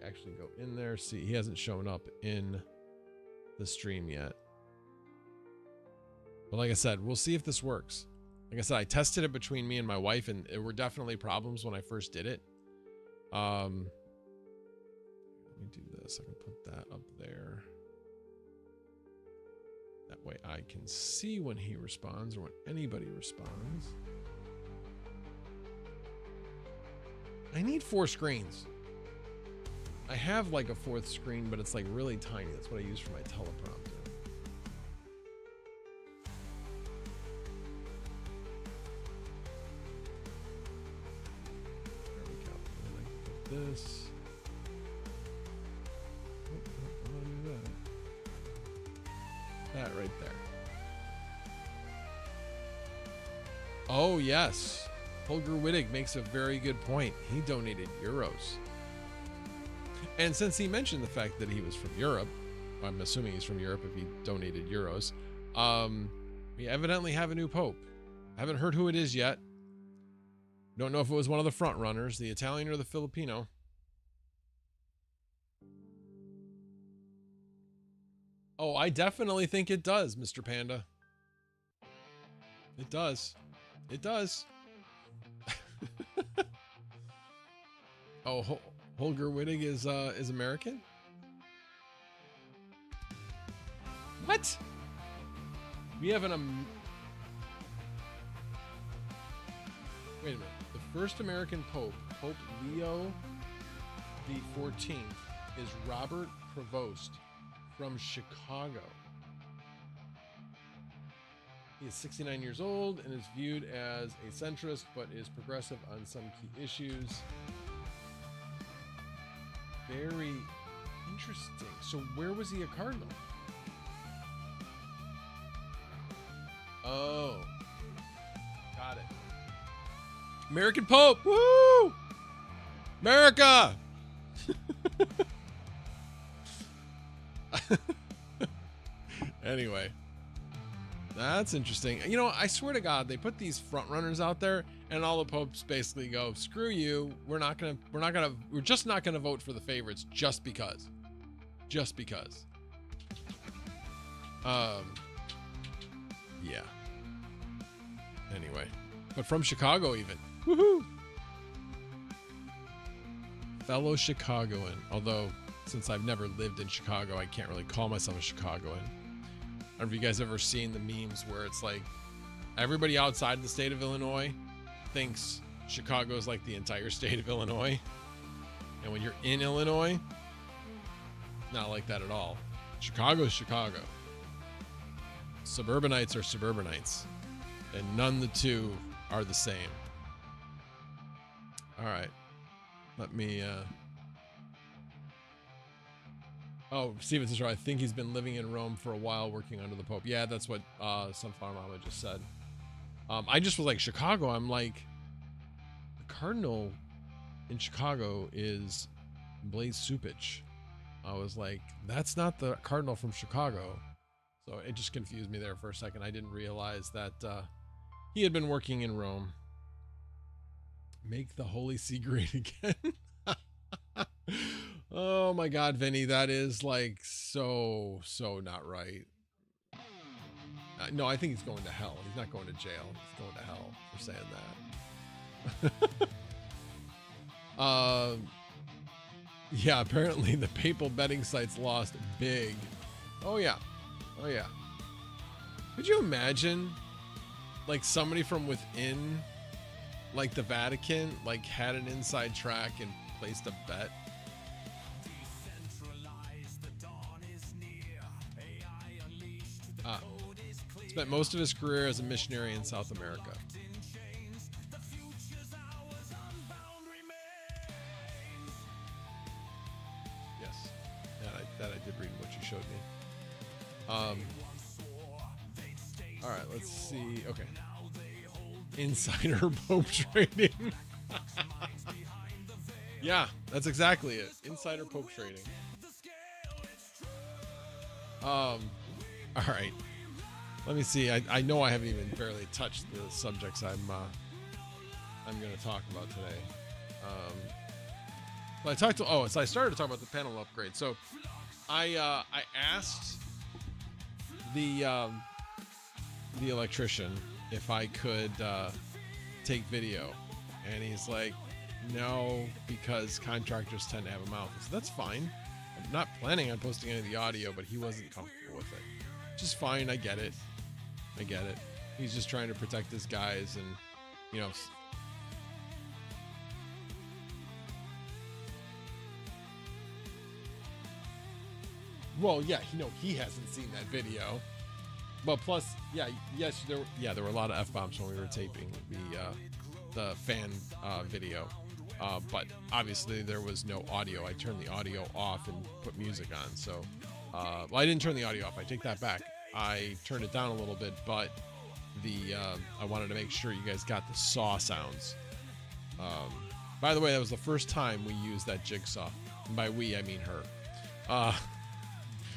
actually go in there. See, he hasn't shown up in the stream yet. But like I said, we'll see if this works. Like I said, I tested it between me and my wife, and there were definitely problems when I first did it. Let me do this. I can put that up there. That way I can see when he responds or when anybody responds. I need 4 screens. I have like a 4th screen, but it's like really tiny. That's what I use for my teleprompter. There we go. And I can put this. That right there. Oh yes, Holger Wittig makes a very good point. He donated euros, and since he mentioned the fact that he was from Europe, I'm assuming he's from Europe if he donated euros. We evidently have a new pope. I haven't heard who it is yet. Don't know if it was one of the front runners, the Italian or the Filipino. Oh, I definitely think it does, Mr. Panda. It does. It does. Oh, Holger Wittig is American? We have wait a minute. The first American Pope, Pope Leo the 14th, is Robert Prevost from Chicago. He is 69 years old and is viewed as a centrist, but is progressive on some key issues. Very interesting. So where was he a cardinal? Oh, got it. American Pope. Woo! America! Anyway, that's interesting. You know, I swear to God, they put these front runners out there, and all the popes basically go, "Screw you. We're just not gonna vote for the favorites just because." Yeah. Anyway, but from Chicago even. Woohoo! Fellow Chicagoan. Although, since I've never lived in Chicago, I can't really call myself a Chicagoan. I don't know if you guys ever seen the memes where it's like everybody outside the state of Illinois thinks Chicago is like the entire state of Illinois. And when you're in Illinois, not like that at all. Chicago's Chicago. Suburbanites are suburbanites. And none the two are the same. All right. Let me... Oh, Steven says, I think he's been living in Rome for a while working under the Pope. Yeah, that's what Sunflower Mama just said. I just was like, Chicago. I'm like, the cardinal in Chicago is Blaise Supich. I was like, that's not the cardinal from Chicago. So it just confused me there for a second. I didn't realize that he had been working in Rome. Make the Holy See great again. Oh my God, Vinny, that is like so not right. No, I think he's going to hell. He's not going to jail. He's going to hell for saying that. Yeah, apparently the papal betting sites lost big. Oh yeah. Could you imagine like somebody from within like the Vatican like had an inside track and placed a bet? Spent most of his career as a missionary in South America. Yes, that I did read what you showed me. All right, let's see. Okay, insider Pope trading. Yeah, that's exactly it. Insider Pope trading. All right. Let me see. I know I haven't even barely touched the subjects I'm going to talk about today. I started to talk about the panel upgrade. So I asked the electrician if I could take video, and he's like, no, because contractors tend to have a mouth. So that's fine. I'm not planning on posting any of the audio, but he wasn't comfortable with it. Which is fine. I get it. He's just trying to protect his guys, and you know. Well, yeah, he hasn't seen that video. But plus, there were a lot of F-bombs when we were taping the fan video. But obviously there was no audio. I turned the audio off and put music on. So, well, I didn't turn the audio off. I take that back. I turned it down a little bit, but I wanted to make sure you guys got the saw sounds. By the way, that was the first time we used that jigsaw. And by we, I mean her.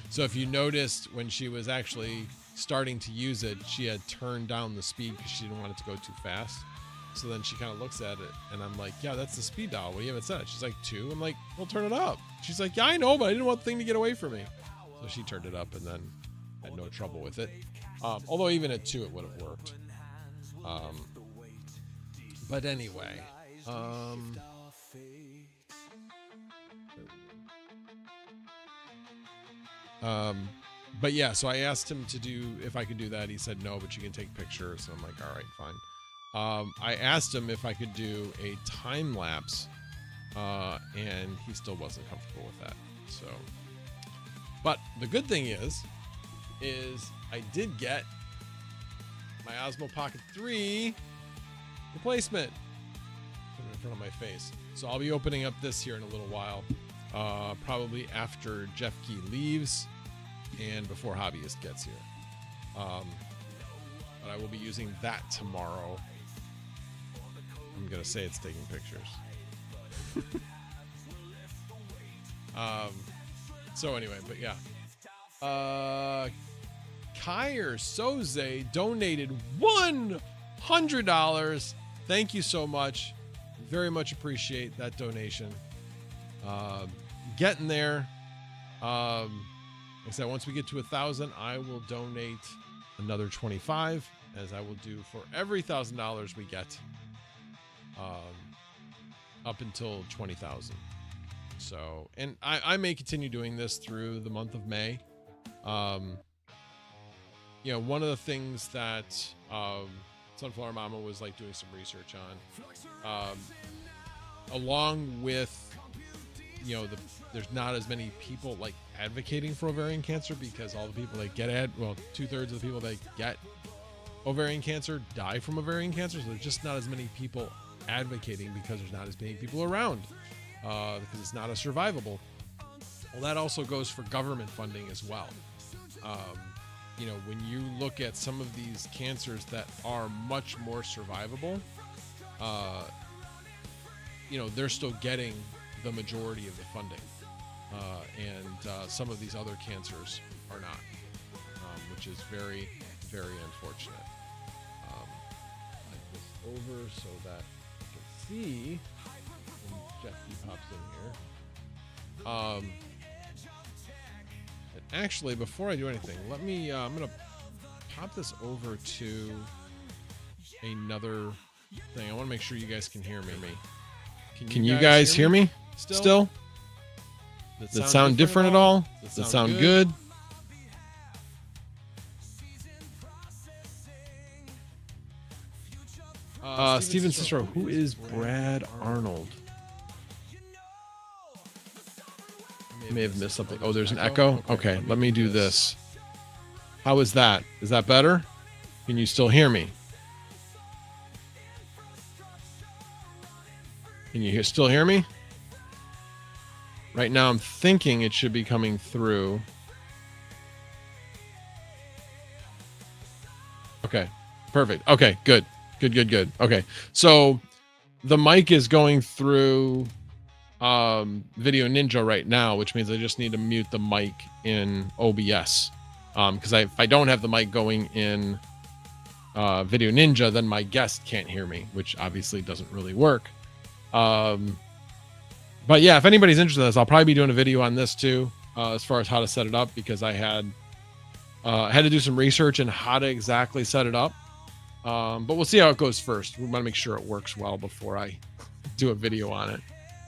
So if you noticed when she was actually starting to use it, she had turned down the speed because she didn't want it to go too fast. So then she kind of looks at it, and I'm like, yeah, that's the speed dial. What do you have it set? She's like, 2. I'm like, well, turn it up. She's like, yeah, I know, but I didn't want the thing to get away from me. So she turned it up, and then had no trouble with it. Although even at 2, it would have worked. But anyway, But yeah, so I asked him to do, if I could do that. He said no, but you can take pictures. So I'm like, all right, fine. I asked him if I could do a time lapse, and he still wasn't comfortable with that. So, but the good thing is I did get my Osmo Pocket 3 replacement. Put it in front of my face. So I'll be opening up this here in a little while, probably after Jeff Key leaves and before Hobbyist gets here. But I will be using that tomorrow. I'm gonna say it's taking pictures. So anyway, but yeah. Kyer Soze donated $100. Thank you so much. Very much appreciate that donation. Getting there. Like I said, once we get to 1,000, I will donate another 25, as I will do for every $1,000 we get, up until 20,000. So, and I may continue doing this through the month of May. You know, one of the things that Sunflower Mama was like doing some research on, along with, you know, there's not as many people like advocating for ovarian cancer, because all the people that get 2/3 of the people that get ovarian cancer die from ovarian cancer. So there's just not as many people advocating, because there's not as many people around, because it's not as survivable. Well, that also goes for government funding as well. You know, when you look at some of these cancers that are much more survivable, you know, they're still getting the majority of the funding, and some of these other cancers are not, which is very, very unfortunate. Like this over so that you can see when Jeffy pops in here. And actually, before I do anything, let me, I'm going to pop this over to another thing. I want to make sure you guys can hear me. Can you guys hear me still? Does it sound different at all? Does it sound good? Steven Cicero, who is Brad Arnold? I may have missed something. Oh, there's an echo? Okay, let me do this. How is that? Is that better? Can you still hear me? Can you still hear me? Right now I'm thinking it should be coming through. Okay, perfect. Okay, good. Good. Okay, so the mic is going through Video Ninja right now, which means I just need to mute the mic in OBS. Because if I don't have the mic going in Video Ninja, then my guest can't hear me, which obviously doesn't really work. But yeah, if anybody's interested in this, I'll probably be doing a video on this too, as far as how to set it up, because I had to do some research on how to exactly set it up. But we'll see how it goes first. We want to make sure it works well before I do a video on it.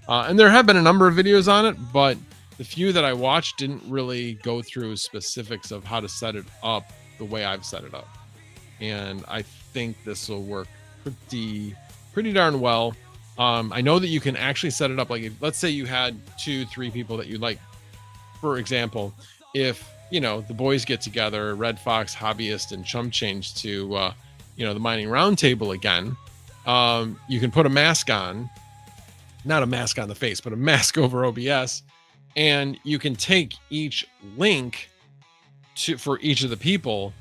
And there have been a number of videos on it, but the few that I watched didn't really go through specifics of how to set it up the way I've set it up. And I think this will work pretty darn well. I know that you can actually set it up, like, if, let's say you had 2-3 people that you like, for example, if, you know, the boys get together, Red Fox, Hobbyist, and Chump Change to, you know, the Mining Roundtable again, you can put a mask on, not a mask on the face, but a mask over OBS, and you can take each link for each of the people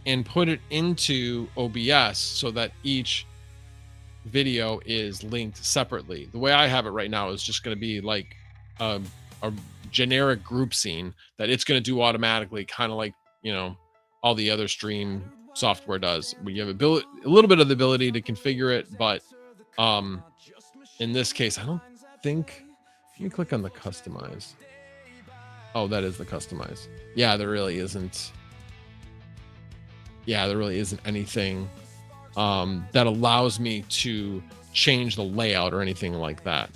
and put it into OBS so that each video is linked separately. The way I have it right now is just going to be like a generic group scene that it's going to do automatically, kind of like, you know, all the other stream software does. We have a little bit of the ability to configure it, but in this case, I don't think. Let me click on the customize. Oh, that is the customize. Yeah, there really isn't. Yeah, there really isn't anything that allows me to change the layout or anything like that.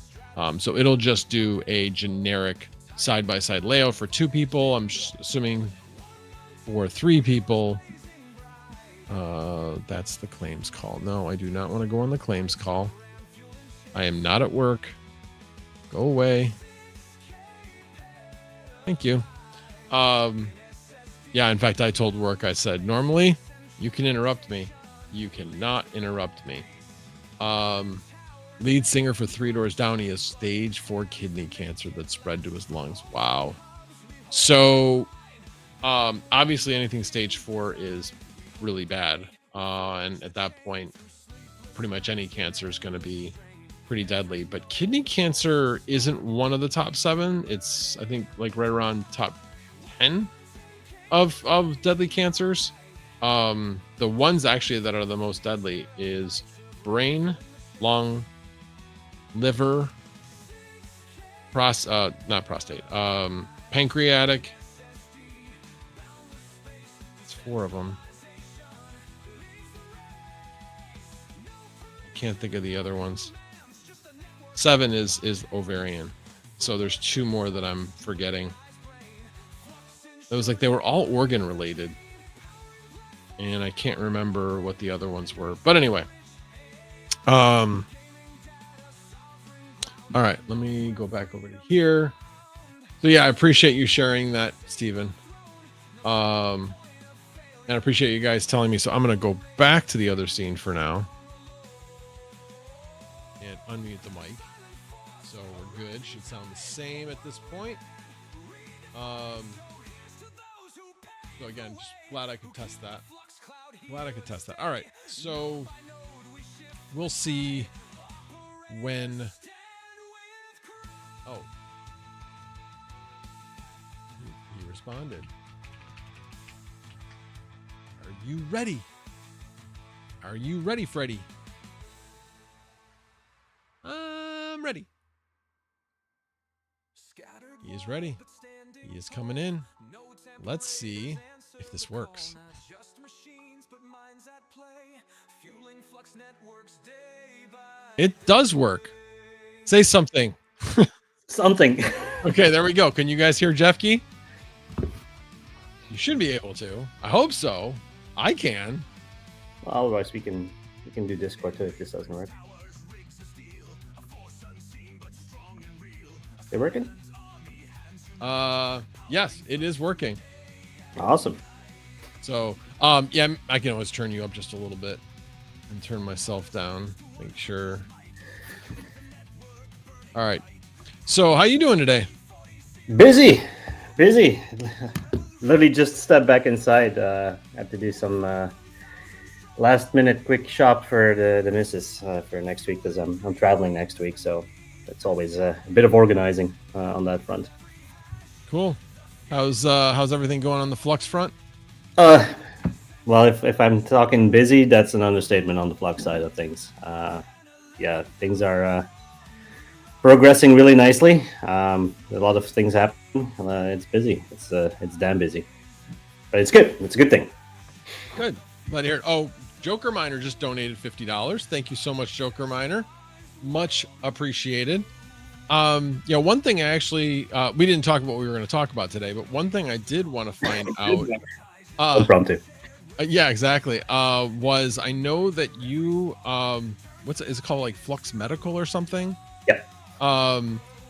So it'll just do a generic side-by-side layout for 2 people. I'm just assuming for 3 people. That's the claims call. No, I do not want to go on the claims call. I am not at work. Go away. Thank you. Yeah, in fact, I told work, I said, normally you can interrupt me. You cannot interrupt me. Lead singer for Three Doors Down, he has stage 4 kidney cancer that spread to his lungs. Wow. So, obviously anything stage 4 is really bad. And at that point, pretty much any cancer is going to be pretty deadly. But kidney cancer isn't one of the top 7. It's, I think, like right around top 10 of deadly cancers. The ones actually that are the most deadly is brain, lung, liver, not prostate, pancreatic. It's 4 of them. Can't think of the other ones. 7 is ovarian. So there's 2 more that I'm forgetting. It was like they were all organ related. And I can't remember what the other ones were. But anyway. All right, let me go back over to here. So yeah, I appreciate you sharing that, Stephen. And I appreciate you guys telling me. So I'm going to go back to the other scene for now. And unmute the mic. So we're good. Should sound the same at this point. So again, just glad I could test that. All right. So we'll see when. Oh. He responded. Are you ready? Are you ready, Freddie? I'm ready. He is ready. He is coming in. Let's see if this works. It does work. Say something. Something. Okay, there we go. Can you guys hear Jeff Key? You should be able to. I hope so. I can. Well, otherwise, we can do Discord too if this doesn't work. They working? Yes, it is working. Awesome. So, yeah, I can always turn you up just a little bit and turn myself down. Make sure. All right. So, how you doing today? Busy. Literally just stepped back inside. Had to do some last-minute quick shop for the missus for next week because I'm traveling next week. So it's always a bit of organizing on that front. Cool. How's everything going on the Flux front? Well, if I'm talking busy, that's an understatement on the Flux side of things. Yeah, things are progressing really nicely. A lot of things happen. It's busy. It's damn busy, but it's good. It's a good thing. Good. Glad to hear it. Oh, Joker Miner just donated $50. Thank you so much, Joker Miner. Much appreciated. Yeah, one thing I actually we didn't talk about what we were going to talk about today, but one thing I did want to find out. Yeah, exactly. Was I know that you is it called, like Flux Medical or something? Yeah.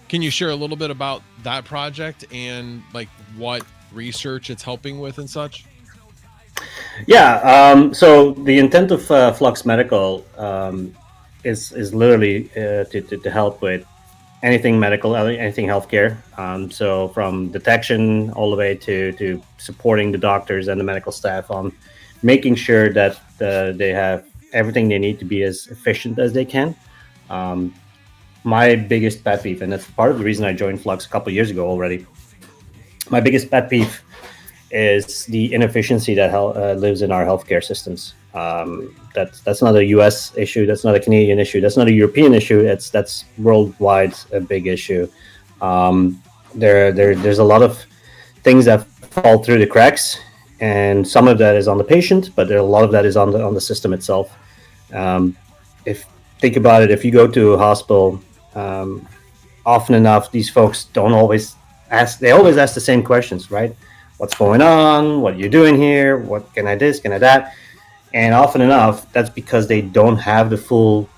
Can you share a little bit about that project and like what research it's helping with and such? Yeah. So the intent of Flux Medical is literally to help with anything medical, anything healthcare. So from detection all the way to supporting the doctors and the medical staff on making sure that they have everything they need to be as efficient as they can. My biggest pet peeve, and that's part of the reason I joined Flux a couple of years ago already. My biggest pet peeve is the inefficiency that lives in our healthcare systems. That's not a U.S. issue. That's not a Canadian issue. That's not a European issue. That's worldwide a big issue. There's a lot of things that fall through the cracks, and some of that is on the patient, but a lot of that is on the system itself. Think about it. If you go to a hospital, often enough, these folks don't always ask. They always ask the same questions, right? what's going on, what you're doing here, what can I this, can I that. And often enough, that's because they don't have the full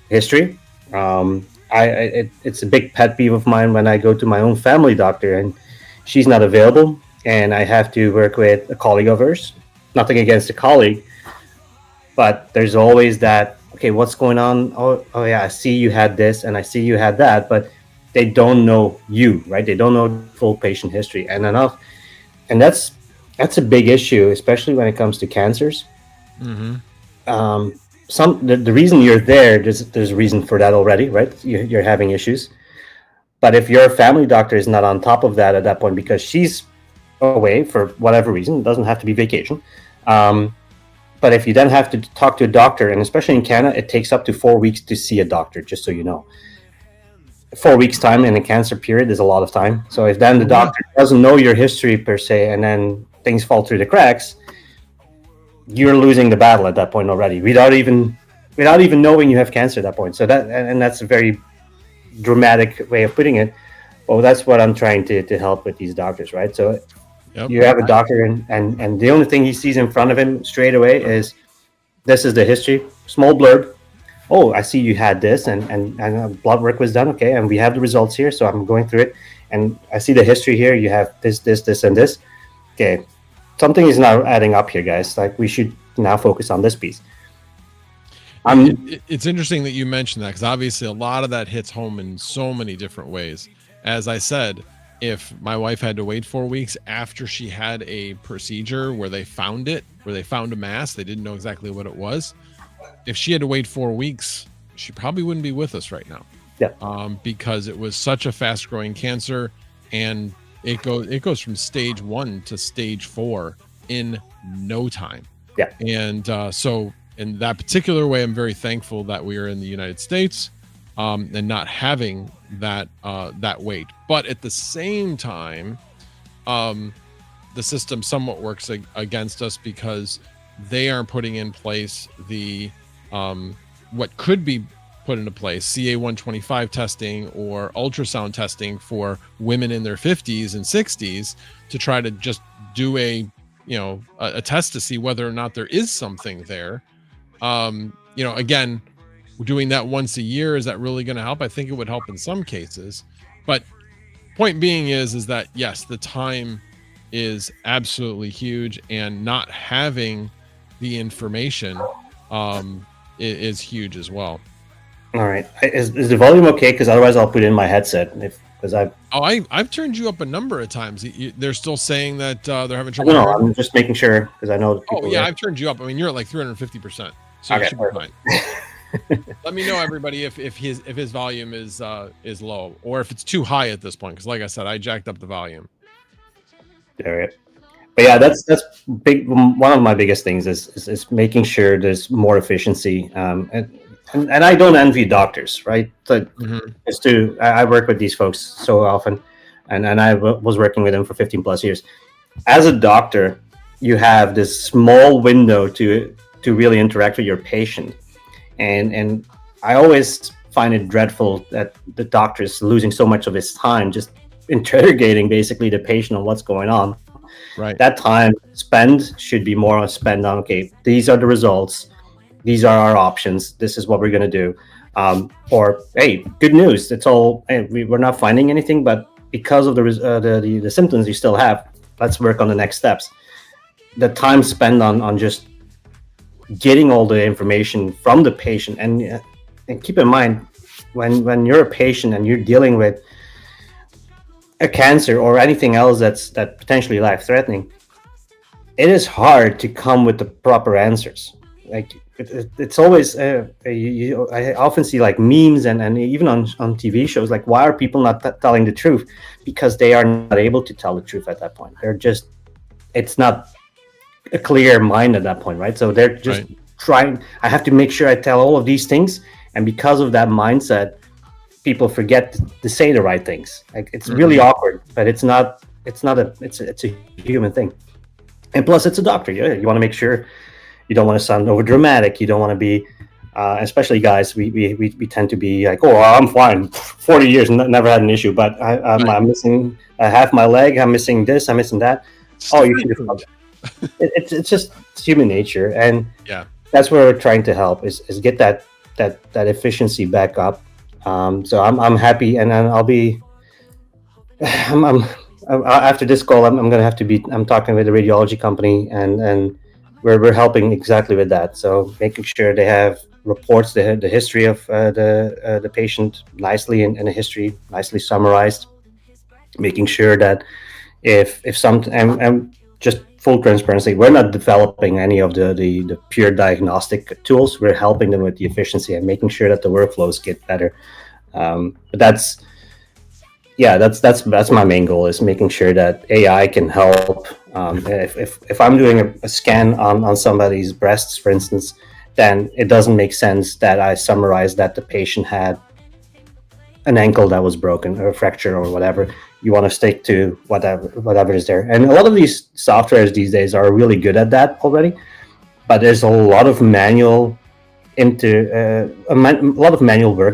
history. It's a big pet peeve of mine when I go to my own family doctor and she's not available, and I have to work with a colleague of hers. Nothing against the colleague, but there's always that, okay, what's going on? Oh yeah, I see you had this and I see you had that, but they don't know you, right? They don't know full patient history and enough. And that's a big issue, especially when it comes to cancers. Mm-hmm. The reason you're there's a reason for that already, right? You're having issues. But if your family doctor is not on top of that at that point because she's away for whatever reason, it doesn't have to be vacation. But if you then have to talk to a doctor, and especially in Canada, it takes up to 4 weeks to see a doctor, just so you know. 4 weeks time in a cancer period is a lot of time. So if then the doctor doesn't know your history per se, and then things fall through the cracks, you're losing the battle at that point already, without even knowing you have cancer at that point. So that's a very dramatic way of putting it. Well, that's what I'm trying to help with these doctors, right? So you have a doctor, and the only thing he sees in front of him straight away is, this is the history, small blurb. Oh, I see you had this, and blood work was done. Okay, and we have the results here, so I'm going through it, and I see the history here. You have this, and this. Okay, something is not adding up here, guys. Like, we should now focus on this piece. It's interesting that you mentioned that, because obviously a lot of that hits home in so many different ways. As I said, if my wife had to wait 4 weeks after she had a procedure where they found a mass, they didn't know exactly what it was. If she had to wait 4 weeks, she probably wouldn't be with us right now. Yeah. Because it was such a fast growing cancer, and it goes from stage 1 to stage 4 in no time. Yeah. And so in that particular way, I'm very thankful that we are in the United States, and not having that wait. But at the same time, the system somewhat works against us, because they aren't putting in place the what could be put into place, CA-125 testing or ultrasound testing for women in their 50s and 60s, to try to just do a test to see whether or not there is something there. Again, doing that once a year, is that really going to help? I think it would help in some cases, but point being is that yes, the time is absolutely huge, and not having the information is huge as well. All right, is the volume okay? Because otherwise I'll put in my headset. I've turned you up a number of times. They're still saying that they're having trouble. No, I'm just making sure, because I know. I've turned you up. I mean, you're at like 350%, so okay, you should be fine. Let me know, everybody, if his volume is low, or if it's too high at this point, because like I said, I jacked up the volume. All right. But yeah, that's big. One of my biggest things is making sure there's more efficiency. And I don't envy doctors, right? So I work with these folks so often, and I was working with them for 15 plus years. As a doctor, you have this small window to really interact with your patient, and I always find it dreadful that the doctor is losing so much of his time just interrogating basically the patient on what's going on. Right. That time should be more spent on, okay, these are the results, these are our options, this is what we're going to do. Or, hey, good news, it's all, hey, we're not finding anything, but because of the symptoms you still have, let's work on the next steps. The time spent on just getting all the information from the patient, and keep in mind, when you're a patient and you're dealing with a cancer or anything else that's potentially life-threatening, it is hard to come with the proper answers. Like it's always I often see like memes and even on TV shows, like, why are people not telling the truth? Because they are not able to tell the truth at that point. It's not a clear mind at that point, right? So they're just trying, I have to make sure I tell all of these things, and because of that mindset, people forget to say the right things. Like, it's really awkward, but it's a human thing. And plus, it's a doctor. You want to make sure you don't want to sound over dramatic. You don't want to be, especially guys, we tend to be like, oh, I'm fine. 40 years, never had an issue. But I'm missing half my leg. I'm missing this. I'm missing that. Oh, you should have. It's just human nature, and that's where we're trying to help is get that efficiency back up. So I'm happy, and then I'll be. After this call, I'm going to have to be. I'm talking with the radiology company, and we're helping exactly with that. So making sure they have reports, the history of the patient nicely in a history, nicely summarized. Making sure that if some and just full transparency, we're not developing any of the pure diagnostic tools. We're helping them with the efficiency and making sure that the workflows get better. But that's my main goal, is making sure that AI can help. If I'm doing a scan on somebody's breasts, for instance, then it doesn't make sense that I summarize that the patient had an ankle that was broken or a fracture or whatever. You want to stick to whatever is there. And a lot of these softwares these days are really good at that already, but there's a lot of manual work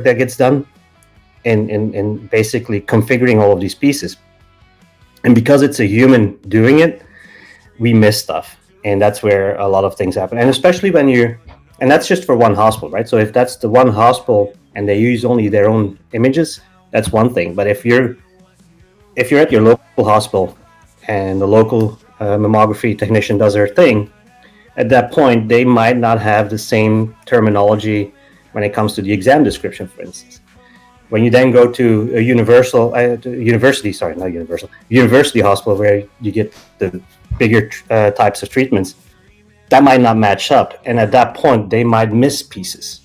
that gets done in basically configuring all of these pieces. And because it's a human doing it, we miss stuff. And that's where a lot of things happen. And especially and that's just for one hospital, right? So if that's the one hospital and they use only their own images, that's one thing. But if you're at your local hospital and the local mammography technician does their thing, at that point, they might not have the same terminology when it comes to the exam description, for instance. When you then go to a university hospital where you get the bigger types of treatments, that might not match up. And at that point, they might miss pieces.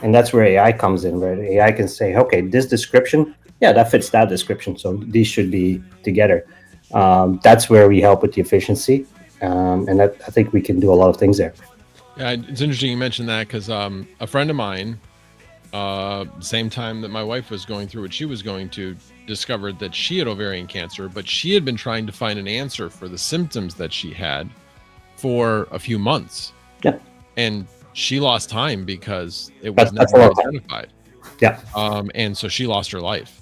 And that's where AI comes in, where AI can say, okay, this description, that fits that description. So these should be together. That's where we help with the efficiency. And I think we can do a lot of things there. Yeah, it's interesting you mentioned that, because a friend of mine, same time that my wife was going through what she was going to, discovered that she had ovarian cancer, but she had been trying to find an answer for the symptoms that she had for a few months. Yeah. And she lost time because it was never identified. Yeah. And so she lost her life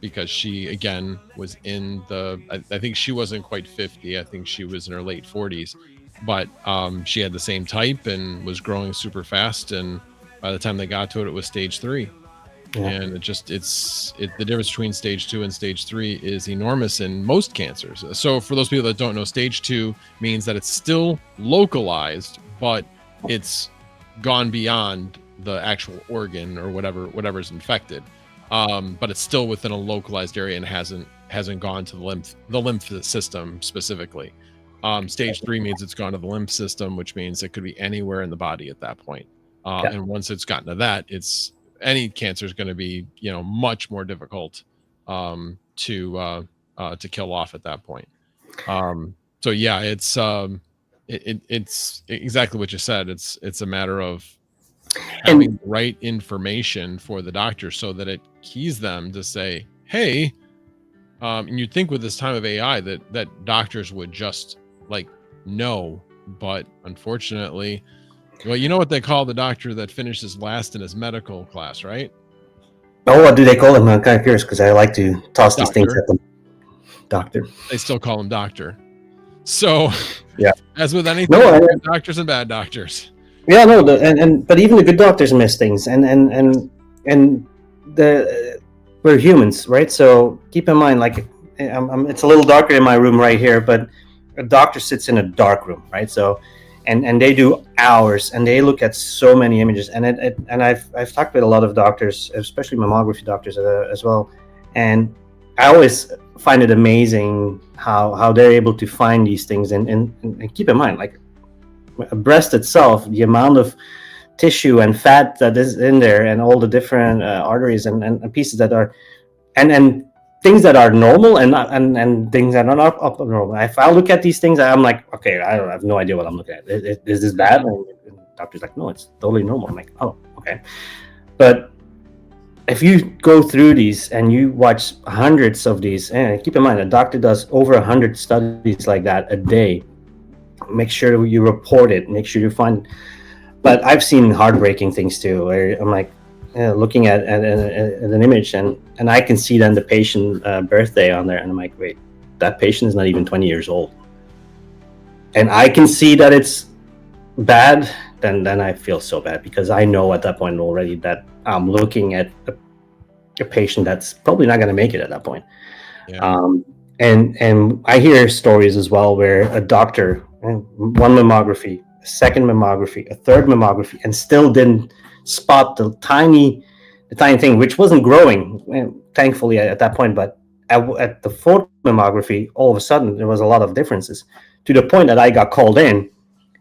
because she, again, was in I think she wasn't quite 50. I think she was in her late 40s, but she had the same type and was growing super fast. And by the time they got to it, it was stage 3. Yeah. And the difference between stage 2 and stage 3 is enormous in most cancers. So for those people that don't know, stage 2 means that it's still localized, but it's gone beyond the actual organ or whatever's infected. But it's still within a localized area and hasn't gone to the lymph system specifically. Stage 3 means it's gone to the lymph system, which means it could be anywhere in the body at that point. And once it's gotten to that, any cancer is going to be, much more difficult to kill off at that point. So yeah, it's exactly what you said. It's a matter of having the right information for the doctor so that it keys them to say, hey, and you'd think with this time of AI that doctors would just know, but unfortunately, well, you know what they call the doctor that finishes last in his medical class, right? Oh, what do they call him? I'm kind of curious because I like to toss these things at them. Doctor. They still call him doctor. So, yeah, as with anything, good doctors and bad doctors. Yeah, no, but even the good doctors miss things, and we're humans, right? So keep in mind, it's a little darker in my room right here, but a doctor sits in a dark room, right? So. And they do hours, and they look at so many images. And I've talked with a lot of doctors, especially mammography doctors as well. And I always find it amazing how they're able to find these things. And keep in mind, a breast itself, the amount of tissue and fat that is in there, and all the different arteries and pieces that are, and things that are normal and things that are not abnormal. If I look at these things, I'm like, okay, I have no idea what I'm looking at. Is this bad? And the doctor's like, no, it's totally normal. I'm like, oh, okay. But if you go through these and you watch hundreds of these, and keep in mind, a doctor does over 100 studies like that a day. Make sure you report it. Make sure you find. But I've seen heartbreaking things too, where I'm like, looking at an image, and I can see then the patient birthday on there, and I'm like, wait, that patient is not even 20 years old, and I can see that it's bad. Then I feel so bad, because I know at that point already that I'm looking at a patient that's probably not going to make it at that point. Yeah. And I hear stories as well where a doctor, one mammography, a second mammography, a third mammography, and still didn't spot the tiny thing, which wasn't growing, thankfully, at that point. But at the fourth mammography, all of a sudden there was a lot of differences, to the point that I got called in.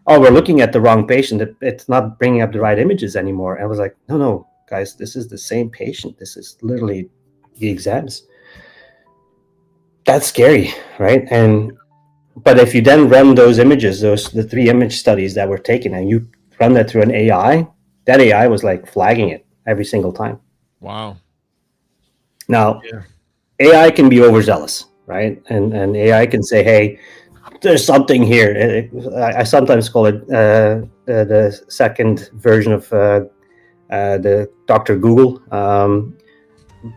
Oh, we're looking at the wrong patient. It's not bringing up the right images anymore. I was like, no, guys, this is the same patient. This is literally the exams. That's scary, right? But if you then run those images, the 3 image studies that were taken, and you run that through an AI, that AI was like flagging it every single time. Wow. Now, Yeah. AI can be overzealous, right? And AI can say, hey, there's something here. I sometimes call it the second version of the Dr. Google.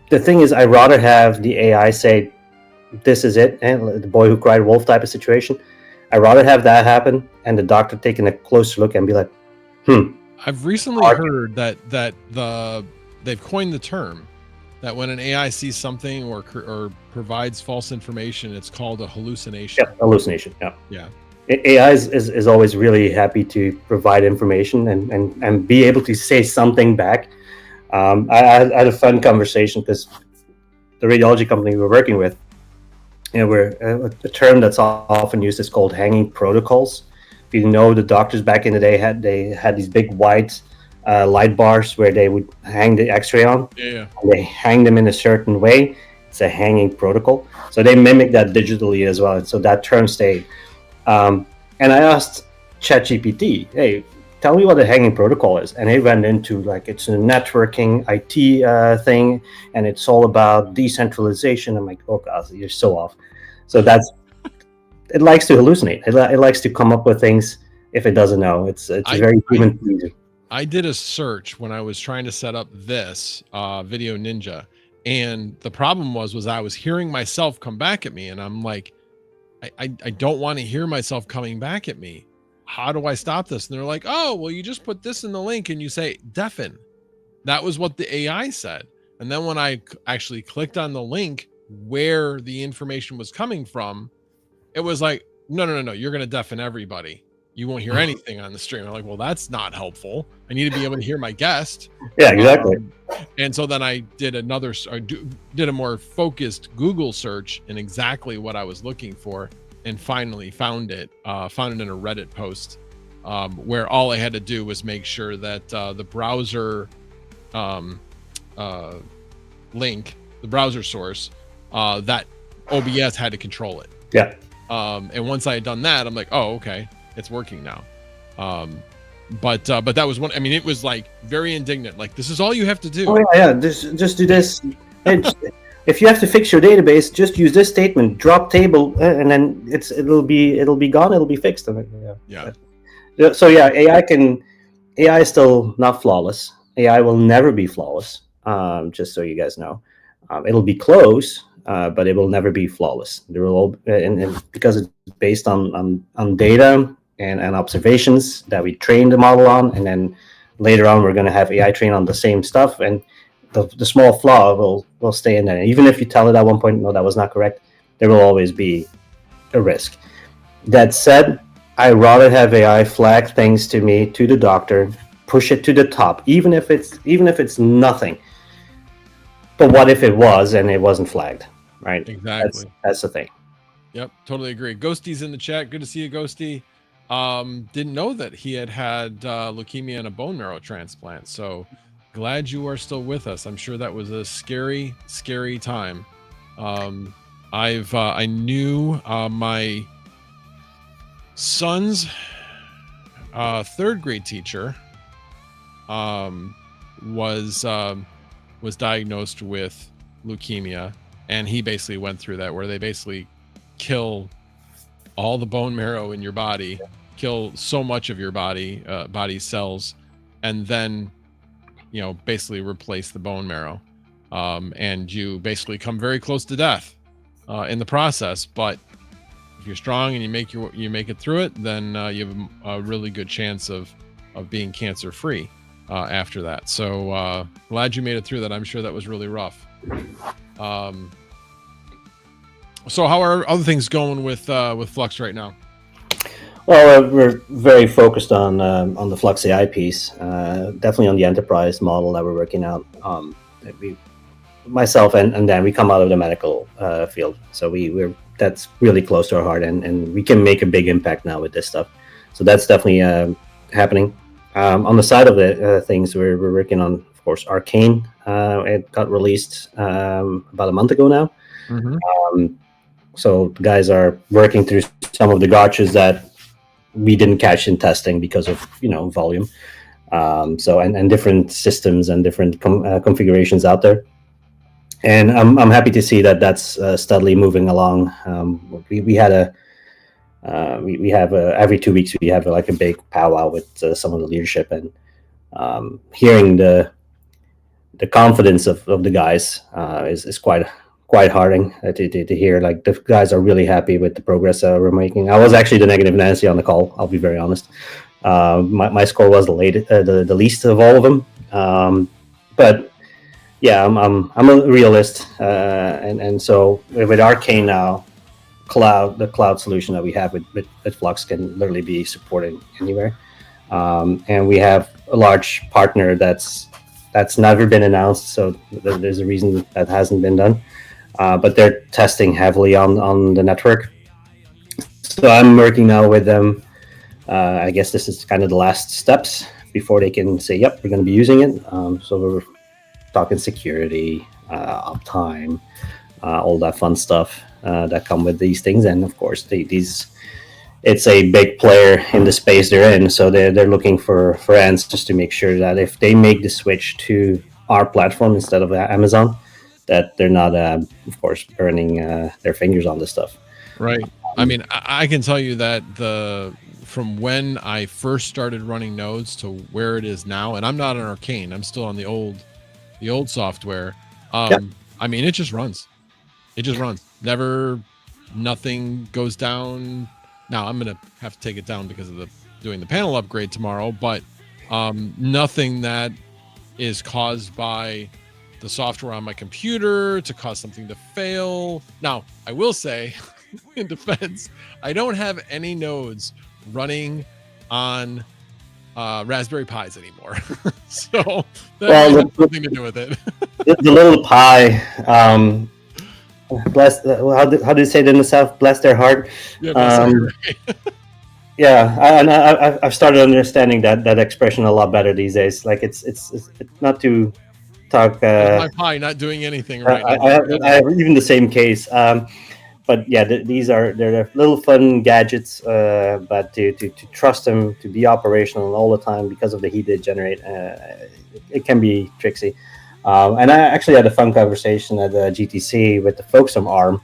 The thing is, I'd rather have the AI say, this is it, and the boy who cried wolf type of situation. I'd rather have that happen, and the doctor taking a closer look and be like, I've recently heard that they've coined the term that when an AI sees something or provides false information, it's called a hallucination. Yeah, hallucination. Yeah. AI is always really happy to provide information and be able to say something back. I had a fun conversation, because the radiology company we're working with, a term that's often used is called hanging protocols. If you know, the doctors back in the day had these big white light bars where they would hang the X-ray on. Yeah. And they hang them in a certain way. It's a hanging protocol. So they mimic that digitally as well. And so that term stayed. And I asked ChatGPT, hey, tell me what a hanging protocol is. And it went into like, it's a networking IT thing, and it's all about decentralization. I'm like, oh God, you're so off. So it likes to hallucinate. It likes to come up with things if it doesn't know. It's very human. I did a search when I was trying to set up this Video Ninja, and the problem was I was hearing myself come back at me, and I'm like, I don't want to hear myself coming back at me. How do I stop this? And they're like, oh, well, you just put this in the link and you say deafen. That was what the AI said. And then when I actually clicked on the link where the information was coming from, it was like, no, you're going to deafen everybody. You won't hear anything on the stream. I'm like, well, that's not helpful. I need to be able to hear my guest. Yeah, exactly. And so then I did did a more focused Google search in exactly what I was looking for, and finally found it in a Reddit post, where all I had to do was make sure that the browser link, the browser source, that OBS had to control it. Yeah. And once I had done that, I'm like, oh, okay, it's working now. But that was one. I mean, it was like very indignant. Like, this is all you have to do. Oh yeah. Just do this. If you have to fix your database, just use this statement: drop table, and then it'll be gone. It'll be fixed. Yeah. So yeah, AI is still not flawless. AI will never be flawless. Just so you guys know, it'll be close, but it will never be flawless. There will, and because it's based on data and observations that we train the model on, and then later on we're going to have AI train on the same stuff, and the small flaw will stay in there. Even if you tell it at one point, no, that was not correct, there will always be a risk. That said, I rather have AI flag things to me, to the doctor, push it to the top, even if it's nothing. But what if it was and it wasn't flagged, right? Exactly. That's the thing. Yep, totally agree. Ghosty's in the chat. Good to see you, Ghosty. Didn't know that he had leukemia and a bone marrow transplant. So glad you are still with us. I'm sure that was a scary, scary time. I knew my son's third grade teacher was diagnosed with leukemia, and he basically went through that, where they basically kill all the bone marrow in your body, kill so much of your body cells, and then basically replace the bone marrow, and you basically come very close to death in the process. But if you're strong and you make it through it, then you have a really good chance of being cancer free after that. So glad you made it through that. I'm sure that was really rough. So how are other things going with Flux right now? Well, we're very focused on the Flux AI piece. Definitely on the enterprise model that we're working out. Myself and Dan, we come out of the medical field, so that's really close to our heart, and we can make a big impact now with this stuff. So that's definitely happening. On the side of it, things we're working on, of course, Arcane. It got released about a month ago now. Mm-hmm. So the guys are working through some of the gotchas that we didn't catch in testing because of volume. So and different systems and different configurations out there. And I'm happy to see that that's steadily moving along. We have every 2 weeks we have like a big powwow with some of the leadership, and hearing the confidence of the guys is quite heartening to hear. Like, the guys are really happy with the progress we're making. I was actually the negative Nancy on the call, I'll be very honest. My score was the least of all of them, but yeah, I'm a realist, and so with Arcane now, the cloud solution that we have with Flux can literally be supported anywhere, and we have a large partner that's never been announced, so there's a reason that hasn't been done, but they're testing heavily on the network. So I'm working now with them. I guess this is kind of the last steps before they can say, yep, we're going to be using it. So we're talking security, uptime, all that fun stuff that come with these things. And of course, it's a big player in the space they're in, so they're looking for answers to make sure that if they make the switch to our platform instead of Amazon, that they're not, of course, burning their fingers on this stuff. Right. I mean, I can tell you that from when I first started running nodes to where it is now, and I'm not on Arcane, I'm still on the old software. Yep. I mean, it just runs. It just runs. Nothing goes down. Now I'm gonna have to take it down because of doing the panel upgrade tomorrow, but nothing that is caused by the software on my computer to cause something to fail. Now, I will say, in defense, I don't have any nodes running on Raspberry Pis anymore. So that has nothing to do with it. The little Pi, bless, how do you say it in the South? Bless their heart. Yeah, yeah, and I've started understanding that expression a lot better these days. Like, it's not to talk. My Pi not doing anything right now. I have even the same case. But yeah, they're little fun gadgets, but to trust them to be operational all the time because of the heat they generate, it can be tricksy. And I actually had a fun conversation at the GTC with the folks from ARM,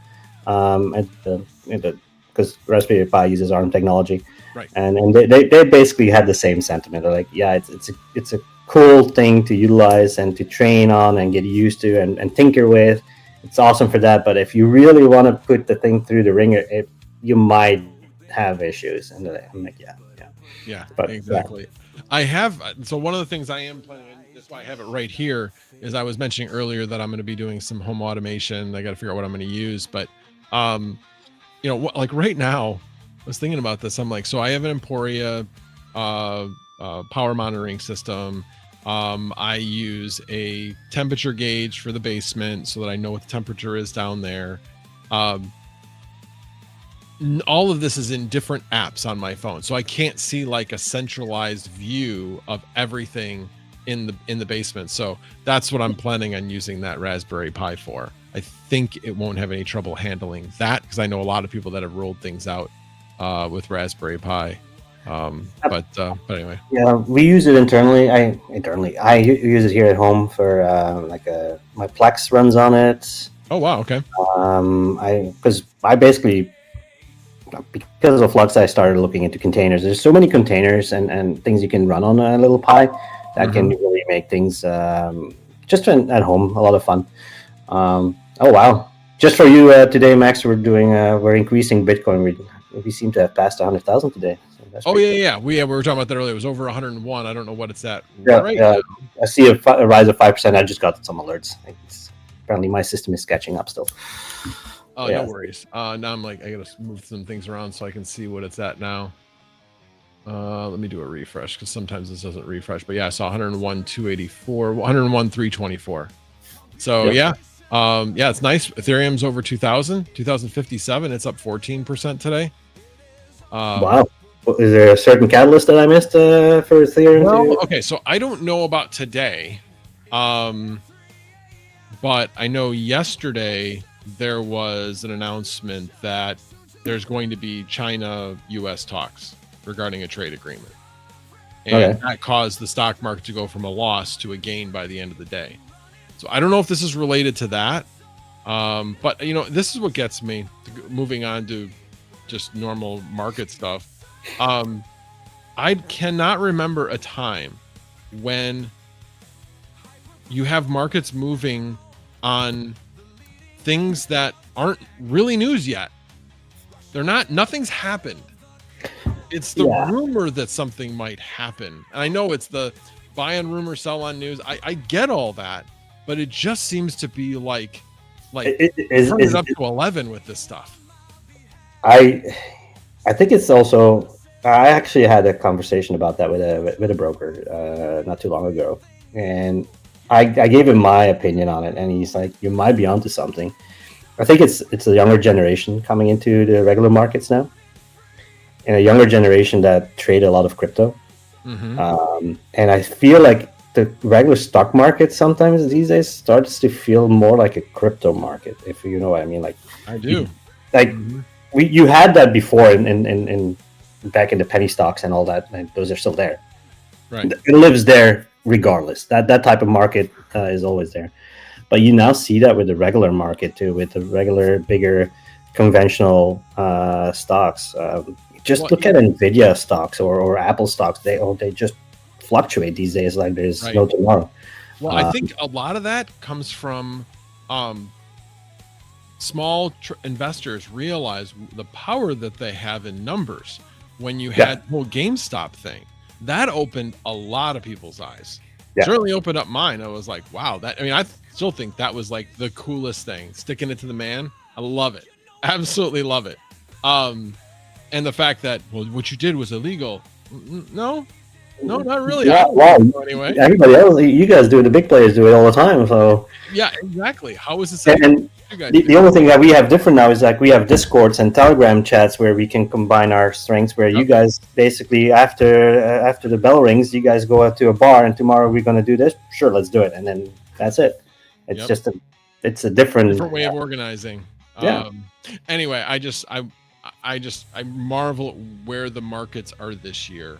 because Raspberry Pi uses ARM technology, right? And they basically had the same sentiment. They're like, yeah, it's a cool thing to utilize and to train on and get used to and tinker with. It's awesome for that, but if you really want to put the thing through the ringer, you might have issues. And I'm like, yeah, but, exactly. Yeah. I have, so one of the things I am planning, that's why I have it right here, is I was mentioning earlier that I'm going to be doing some home automation. I got to figure out what I'm going to use, but like right now, I was thinking about this. I'm like, so I have an Emporia power monitoring system. I use a temperature gauge for the basement so that I know what the temperature is down there. All of this is in different apps on my phone, so I can't see like a centralized view of everything in the basement. So that's what I'm planning on using that Raspberry Pi for. I think it won't have any trouble handling that, because I know a lot of people that have rolled things out with Raspberry Pi. But anyway, yeah, we use it internally. I use it here at home for my Plex runs on it. Oh wow, okay. Because of Flux, I started looking into containers. There's so many containers and things you can run on a little Pi that can really make things just at home a lot of fun. Oh wow! Just for you today, Max, we're increasing Bitcoin. We seem to have passed 100,000 today. So that's yeah. We were talking about that earlier. It was over 101. I don't know what it's at now. now. I see a rise of 5%. I just got some alerts. Apparently, my system is catching up still. Oh, no worries. Now I'm like, I gotta move some things around so I can see what it's at now. Let me do a refresh because sometimes this doesn't refresh. But yeah, I saw 101,284, 101,324. So yeah, it's nice. Ethereum's over 2,000, 2,057. It's up 14% today. Wow. Is there a certain catalyst that I missed for Ethereum? Well, okay, so I don't know about today, but I know yesterday there was an announcement that there's going to be China-US talks regarding a trade agreement. And that caused the stock market to go from a loss to a gain by the end of the day. So I don't know if this is related to that. But, this is what gets me moving on to just normal market stuff. I cannot remember a time when you have markets moving on things that aren't really news yet. Nothing's happened. It's the rumor that something might happen. And I know it's the buy on rumor, sell on news. I get all that, but it just seems to be like turn it up to 11 with this stuff. I think it's also, I actually had a conversation about that with a broker not too long ago, and I gave him my opinion on it, and he's like, you might be onto something. I think it's a younger generation coming into the regular markets now, and a younger generation that trade a lot of crypto. And I feel like the regular stock market sometimes these days starts to feel more like a crypto market, if you know what I mean. Like I do. You had that before in back in the penny stocks and all that, and those are still there. Right. It lives there regardless. That type of market is always there. But you now see that with the regular market too, with the regular, bigger, conventional stocks. Look at Nvidia stocks or Apple stocks. They just fluctuate these days like there's no tomorrow. Well, I think a lot of that comes from small investors realize the power that they have in numbers. When you had the whole GameStop thing, that opened a lot of people's eyes. Certainly opened up mine. I was like, wow, I still think that was like the coolest thing, sticking it to the man. I love it. Absolutely love it. And the fact that, well, what you did was illegal. No, not really. Anyway, everybody else, you guys do it. The big players do it all the time. So yeah, exactly. How is this? And the only thing that we have different now is like we have Discords and Telegram chats where we can combine our strengths. Where you guys basically after the bell rings, you guys go out to a bar, and tomorrow we're going to do this. Sure, let's do it, and then that's it. It's just a different way of organizing. Anyway, I marvel at where the markets are this year,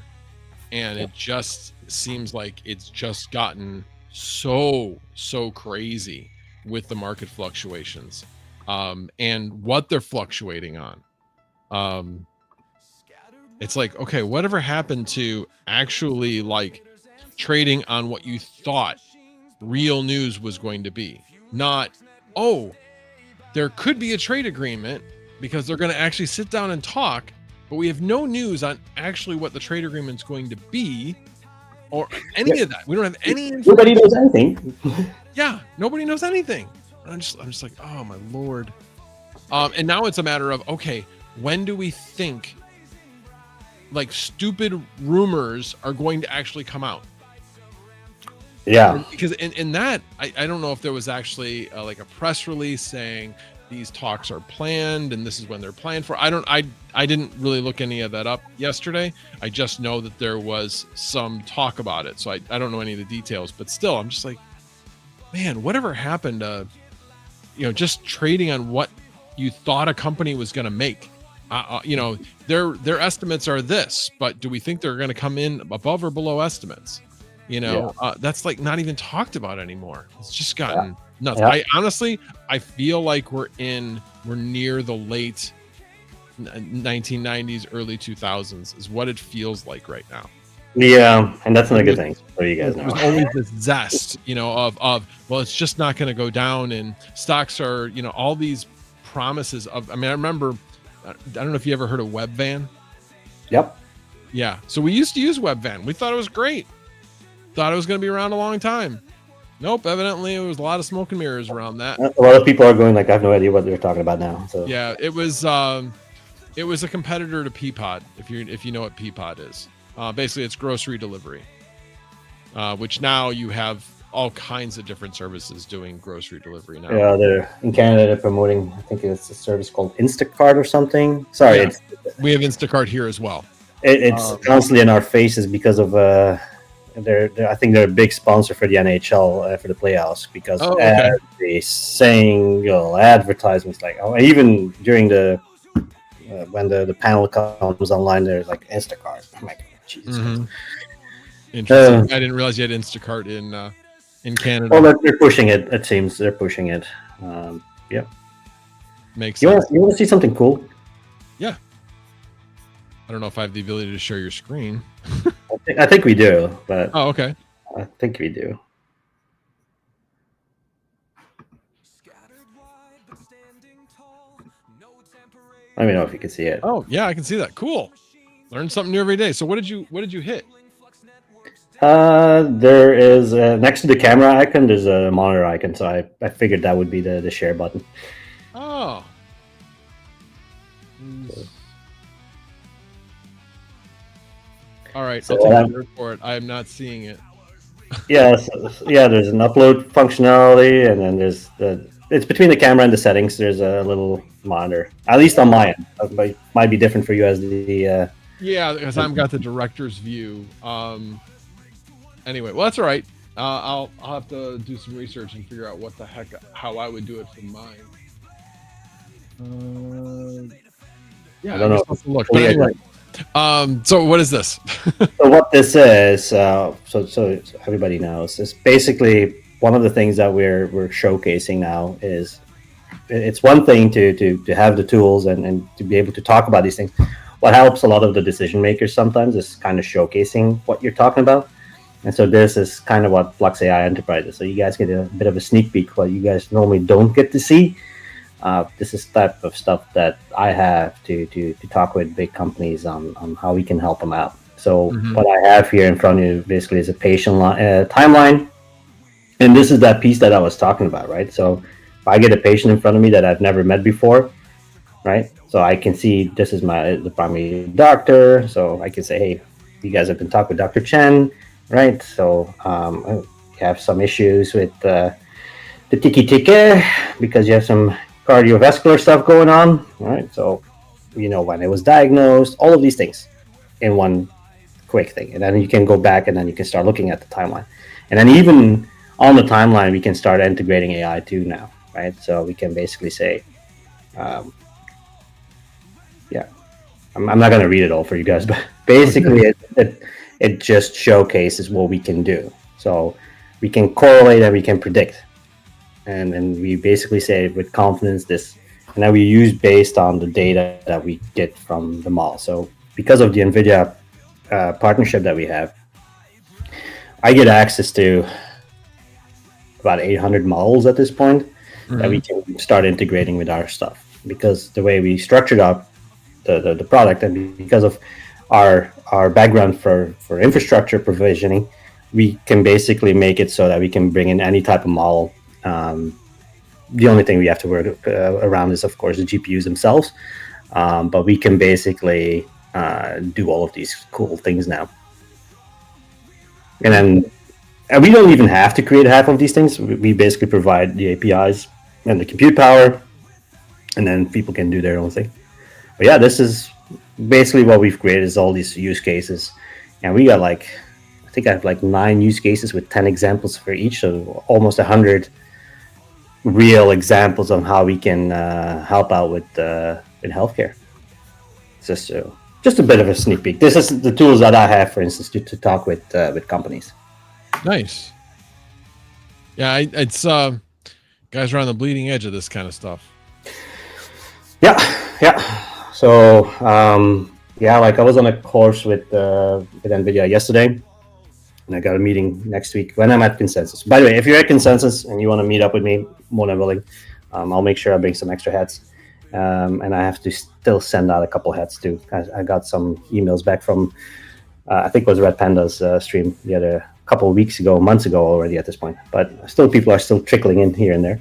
and it just seems like it's just gotten so crazy with the market fluctuations and what they're fluctuating on. It's like, okay, whatever happened to actually like trading on what you thought real news was going to be? Not, oh, there could be a trade agreement because they're going to actually sit down and talk, but we have no news on actually what the trade agreement's going to be or any of that. We don't have any information. Nobody knows anything. Yeah, nobody knows anything. I'm just like, oh my Lord. And now it's a matter of, okay, when do we think like stupid rumors are going to actually come out? Yeah. Because in that, I don't know if there was actually like a press release saying these talks are planned and this is when they're planned for. I didn't really look any of that up yesterday. I just know that there was some talk about it. So I don't know any of the details, but still, I'm just like, man, whatever happened to, just trading on what you thought a company was going to make? Their estimates are this, but do we think they're going to come in above or below estimates? That's like not even talked about anymore. It's just gotten nuts. I honestly feel like we're near the late 1990s, early 2000s is what it feels like right now. Yeah, and that's not a good thing for you guys now. There's always this zest, of well, it's just not going to go down, and stocks are, all these promises of. I mean, I remember, I don't know if you ever heard of Webvan. Yep. Yeah, so we used to use Webvan. We thought it was great. Thought it was going to be around a long time. Nope. Evidently, there was a lot of smoke and mirrors around that. A lot of people are going like, I have no idea what they're talking about now. So yeah, it was a competitor to Peapod. If you know what Peapod is, basically it's grocery delivery, which now you have all kinds of different services doing grocery delivery now. Yeah, they're in Canada. They're promoting. I think it's a service called Instacart or something. Sorry, yeah, we have Instacart here as well. It's constantly in our faces because of I think they're a big sponsor for the NHL for the playoffs because every single advertisements, like even during the when the panel comes online, there's like Instacart. I'm like, Jesus. Mm-hmm. Interesting. I didn't realize you had Instacart in Canada. Well, they're pushing it. It seems they're pushing it. Yeah. Makes sense. You want to see something cool? Yeah. I don't know if I have the ability to share your screen. I think we do, but okay. I think we do. Let me know if you can see it. Oh yeah, I can see that. Cool. Learn something new every day. So what did you hit? There is next to the camera icon, there's a monitor icon. So I figured that would be the share button. Oh. All right, so I'll take your word for it. I am not seeing it. Yeah, there's an upload functionality, and then there's it's between the camera and the settings. There's a little monitor, at least on my end. It might be different for you as the. Yeah, because I've got the director's view. Anyway, well, that's all right. I'll have to do some research and figure out what the heck, how I would do it from mine. Yeah, I don't know. Look, but anyway. So what is this? So what this is, so everybody knows, is basically one of the things that we're showcasing now. Is it's one thing to have the tools and to be able to talk about these things. What helps a lot of the decision makers sometimes is kind of showcasing what you're talking about. And so this is kind of what Flux AI Enterprise is. So you guys get a bit of a sneak peek what you guys normally don't get to see. This is type of stuff that I have to talk with big companies on how we can help them out. So what I have here in front of you basically is a patient timeline. And this is that piece that I was talking about, right? So if I get a patient in front of me that I've never met before, right? So I can see this is the primary doctor. So I can say, hey, you guys have been talking with Dr. Chen, right? So you have some issues with the tiki-tiki because you have some cardiovascular stuff going on, right? So, when it was diagnosed, all of these things in one quick thing. And then you can go back and then you can start looking at the timeline. And then even on the timeline, we can start integrating AI too now, right? So we can basically say, I'm not going to read it all for you guys, but basically it just showcases what we can do. So we can correlate and we can predict. And then we basically say with confidence this, and then we use based on the data that we get from the model. So because of the NVIDIA partnership that we have, I get access to about 800 models at this point that we can start integrating with our stuff. Because the way we structured up the product, and because of our background for infrastructure provisioning, we can basically make it so that we can bring in any type of model. The only thing we have to work around is, of course, the GPUs themselves. But we can basically do all of these cool things now. And we don't even have to create half of these things. We basically provide the APIs and the compute power, and then people can do their own thing. But yeah, this is basically what we've created is all these use cases. And we got I think I have 9 use cases with 10 examples for each, so almost 100 real examples on how we can help out with healthcare. Just a bit of a sneak peek. This is the tools that I have, for instance, to talk with companies. Nice. Yeah, it's guys are on the bleeding edge of this kind of stuff. Yeah. So Yeah, like I was on a course with NVIDIA yesterday, and I got a meeting next week when I'm at Consensus. By the way, if you're at Consensus and you want to meet up with me, more than willing. I'll make sure I bring some extra hats. And I have to still send out a couple hats too. I got some emails back from, I think it was Red Panda's stream the other couple of weeks ago, months ago already at this point. But still, people are still trickling in here and there.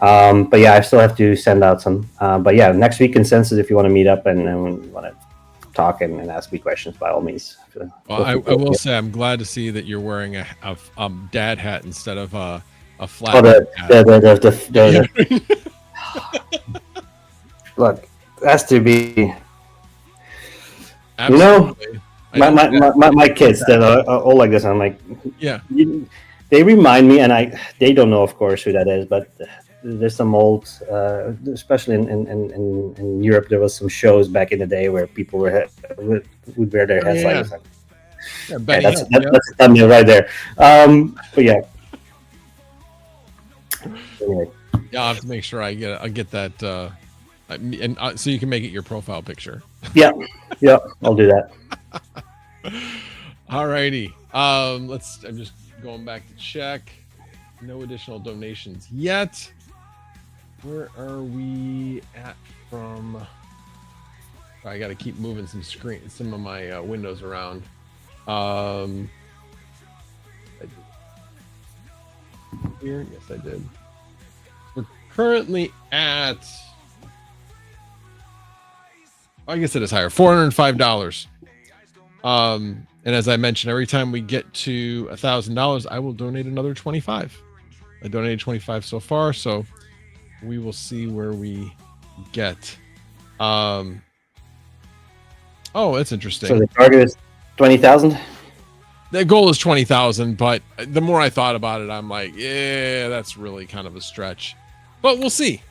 But yeah, I still have to send out some. But yeah, next week Consensus, if you want to meet up and want to talk and ask me questions, by all means. Well, I will say I'm glad to see that you're wearing a dad hat instead of a flat. Oh, hat. Look, it has to be. Absolutely. You know, my kids that are all like this. I'm like, yeah. They remind me, and they don't know, of course, who that is, but there's some old, especially in Europe, there was some shows back in the day where people would wear their hats like this. Yeah, that's a thumbnail right there. But yeah. Anyway. Yeah, I'll have to make sure I get that, so you can make it your profile picture. Yeah, I'll do that. All righty. I'm just going back to check. No additional donations yet. Where are we at from? I got to keep moving some of my windows around. Here, yes, I did. We're currently at, I guess it is higher, $405. And as I mentioned, every time we get to $1,000, I will donate another 25. I donated 25 so far, so we will see where we get. Oh, that's interesting. So the target is 20,000. The goal is 20,000, but the more I thought about it, I'm like, yeah, that's really kind of a stretch. But we'll see.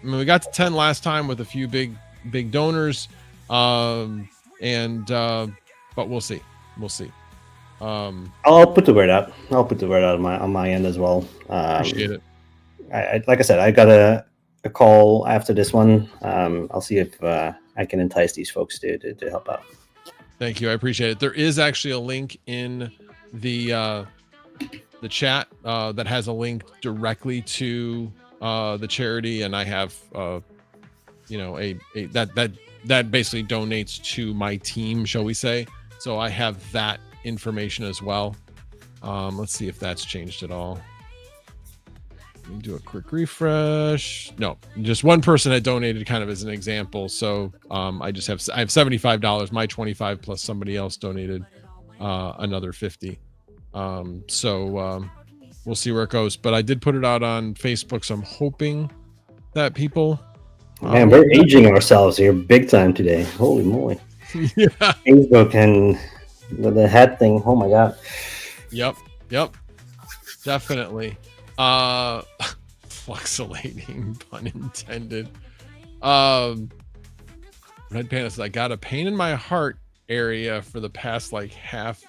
I mean, we got to 10 last time with a few big donors, but we'll see. We'll see. I'll put the word out. On my end as well. Appreciate it. Like I said, I got a call after this one. I'll see if I can entice these folks to help out. Thank you. I appreciate it. There is actually a link in the chat that has a link directly to the charity, and I have that basically donates to my team, shall we say. So I have that information as well. Let's see if that's changed at all. Let me do a quick refresh. No, just one person had donated kind of as an example. So I have $75, my 25 plus somebody else donated another 50. So we'll see where it goes. But I did put it out on Facebook, so I'm hoping that people. Man, we're aging ourselves here big time today. Holy moly. Yeah. Facebook and the hat thing. Oh my god. Yep. Definitely. Fluctuating, pun intended. Red Panda says, I got a pain in my heart area for the past like half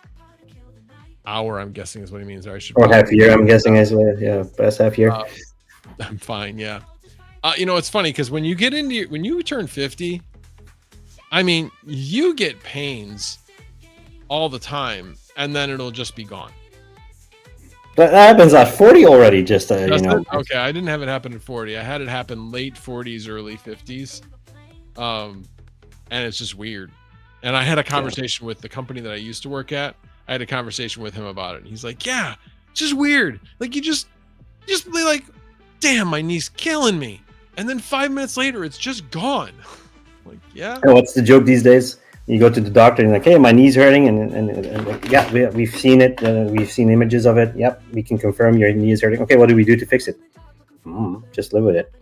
hour, I'm guessing is what he means. Or half year, I'm guessing as well. Yeah, past half year. I'm fine, yeah. It's funny because when you turn 50, I mean, you get pains all the time, and then it'll just be gone. That happens at 40 already, Okay, I didn't have it happen at 40. I had it happen late 40s, early 50s. And it's just weird. And I had a conversation with the company that I used to work at. I had a conversation with him about it. And he's like, yeah, it's just weird. Like, you just be like, damn, my knee's killing me. And then 5 minutes later, it's just gone. Like, yeah. What's the joke these days? You go to the doctor and like, hey, my knee's hurting, and like, yeah, we've seen it. We've seen images of it. Yep, we can confirm your knee is hurting. Okay, what do we do to fix it? Just live with it.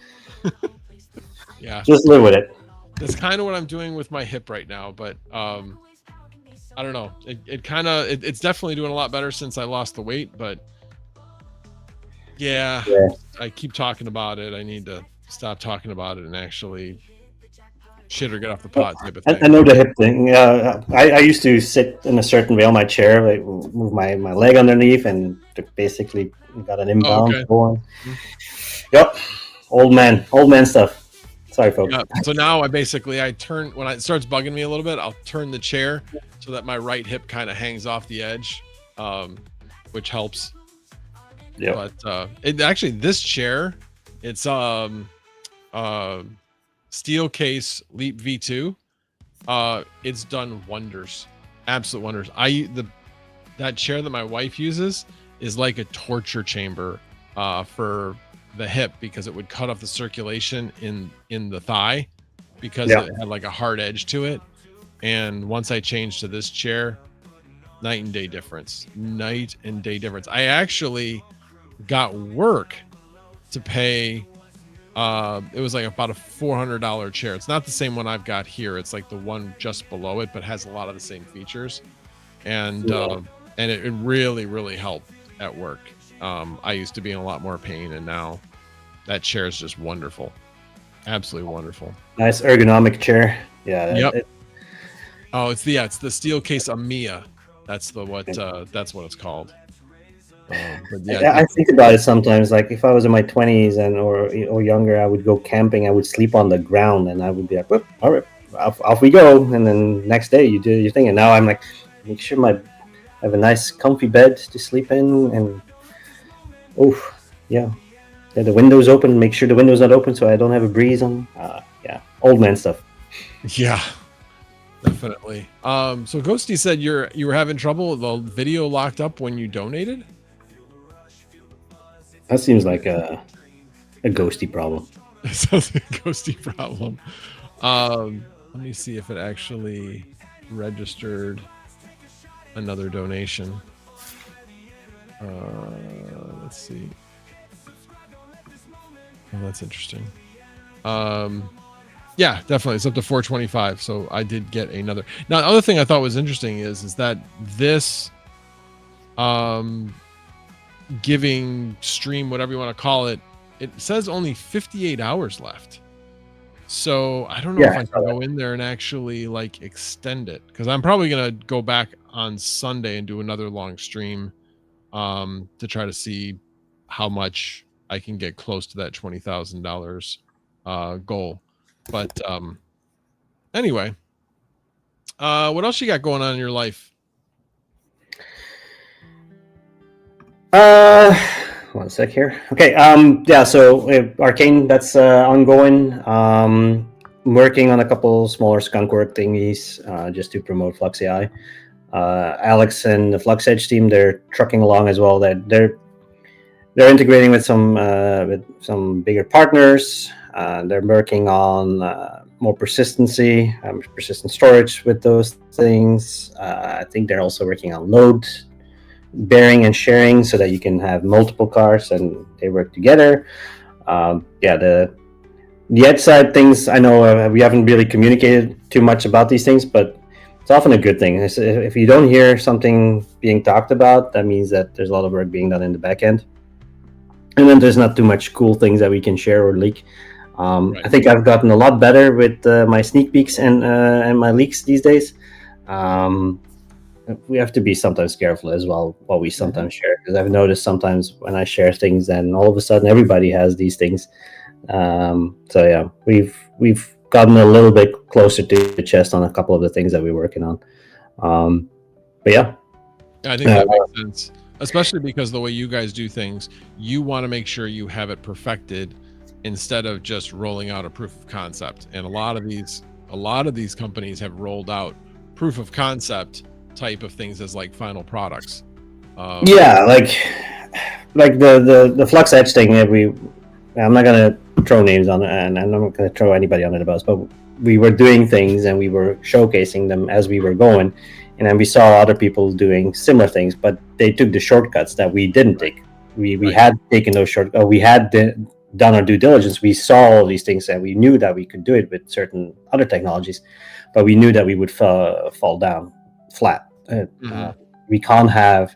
Yeah, just live with it. That's kind of what I'm doing with my hip right now, but I don't know. It's definitely doing a lot better since I lost the weight, but yeah, I keep talking about it. I need to stop talking about it and actually shit or get off the pot type of thing. I know the hip thing. I used to sit in a certain way on my chair, like move my leg underneath, and basically got an imbalance going. Mm-hmm. Yep, old man stuff. Sorry, folks. Yeah. So now I turn, when it starts bugging me a little bit, I'll turn the chair so that my right hip kind of hangs off the edge, which helps. Yeah. But this chair, it's steel case Leap V2. It's done wonders, absolute wonders. That chair that my wife uses is like a torture chamber for the hip, because it would cut off the circulation in the thigh, because it had like a hard edge to it. And once I changed to this chair, night and day difference. I actually got work to pay. It was like about a $400 chair. It's not the same one I've got here. It's like the one just below it, but has a lot of the same features. And it really, really helped at work. I used to be in a lot more pain, and now that chair is just wonderful. Absolutely wonderful. Nice ergonomic chair. Yeah. Yep. It's the steel case Amiya. That's what it's called. But yeah, I think about it sometimes. Like if I was in my 20s or younger, I would go camping. I would sleep on the ground, and I would be like, all right, off we go. And then next day you do your thing. And now I'm like, make sure I have a nice comfy bed to sleep in, and the windows open. Make sure the window's not open so I don't have a breeze on. Old man stuff. Yeah, definitely. So Ghosty said you were having trouble with the video locked up when you donated. That seems like a ghosty problem. That sounds like a ghosty problem. Let me see if it actually registered another donation. Let's see. Oh, that's interesting. Yeah, definitely. It's up to 425. So I did get another. Now, the other thing I thought was interesting is that this giving stream, whatever you want to call it, it says only 58 hours left. So I don't know if I can go in there and actually like extend it, because I'm probably going to go back on Sunday and do another long stream to try to see how much I can get close to that $20,000 goal. But anyway, what else you got going on in your life? One sec here. Okay. So Arcane, that's ongoing. I'm working on a couple smaller skunk work thingies just to promote Flux AI. Alex and the Flux Edge team, they're trucking along as well. That they're integrating with some bigger partners. They're working on more persistent storage with those things. I think they're also working on load bearing and sharing so that you can have multiple cars and they work together. The edge side things, I know we haven't really communicated too much about these things, but it's often a good thing. If you don't hear something being talked about, that means that there's a lot of work being done in the back end. And then there's not too much cool things that we can share or leak. Right. I think I've gotten a lot better with my sneak peeks and my leaks these days. We have to be sometimes careful as well what we sometimes share, because I've noticed sometimes when I share things, then all of a sudden everybody has these things. We've gotten a little bit closer to the chest on a couple of the things that we're working on. I think that makes sense, especially because the way you guys do things, you want to make sure you have it perfected instead of just rolling out a proof of concept. And a lot of these companies have rolled out proof of concept type of things as like final products. Like the Flux Edge thing. I'm not gonna throw names on it, and I'm not gonna throw anybody under the bus, but we were doing things and we were showcasing them as we were going, and then we saw other people doing similar things, but they took the shortcuts that we didn't take. We had taken those shortcuts. We had done our due diligence. We saw all these things and we knew that we could do it with certain other technologies, but we knew that we would fall down flat. We can't have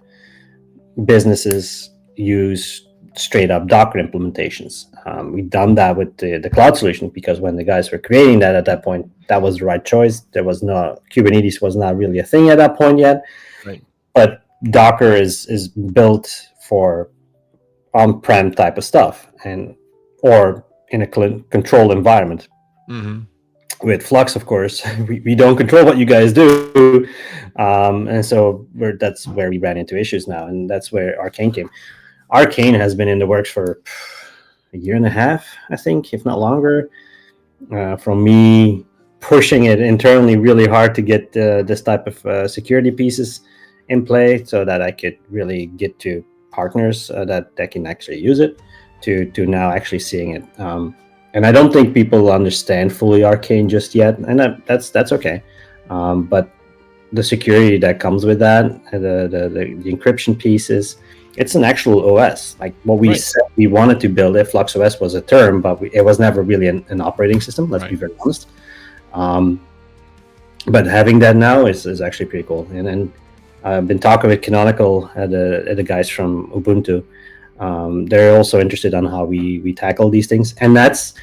businesses use straight up Docker implementations. We've done that with the cloud solution, because when the guys were creating that at that point, that was the right choice. Kubernetes was not really a thing at that point yet. Right. But Docker is built for on-prem type of stuff or in a controlled environment. Mm-hmm. With Flux, of course, we don't control what you guys do, and so that's where we ran into issues now, and that's where Arcane came. Arcane has been in the works for a year and a half, I think, if not longer. From me pushing it internally really hard to get this type of security pieces in play, so that I could really get to partners that can actually use it, to now actually seeing it. And I don't think people understand fully Arcane just yet, and that's okay. But the security that comes with that, the encryption pieces, it's an actual OS. Like what we said we wanted to build, it Flux OS was a term, but it was never really an operating system. Let's be very honest. But having that now is actually pretty cool. And then I've been talking with Canonical, the guys from Ubuntu. They're also interested on how we tackle these things, and that's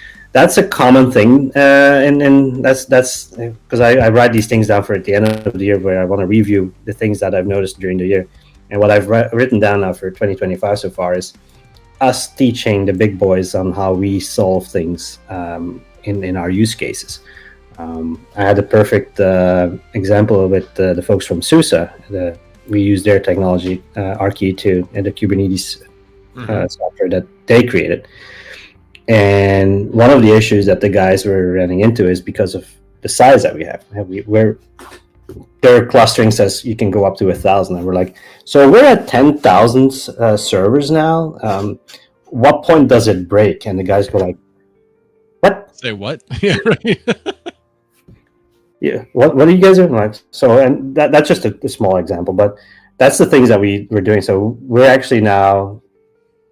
a common thing. And that's because I write these things down for at the end of the year, where I want to review the things that I've noticed during the year. And what I've written down now for 2025 so far is us teaching the big boys on how we solve things in our use cases. I had a perfect example with the folks from SUSE. We use their technology, RKE2, and the Kubernetes software that they created. And one of the issues that the guys were running into is because of the size that we have. Their clustering says you can go up to 1,000, and we're like, so we're at 10,000 servers now. What point does it break? And the guys go like, what? Say what? Yeah, right. Yeah. What are you guys doing? Like, so, and that's just a small example, but that's the things that we're doing. So we're actually now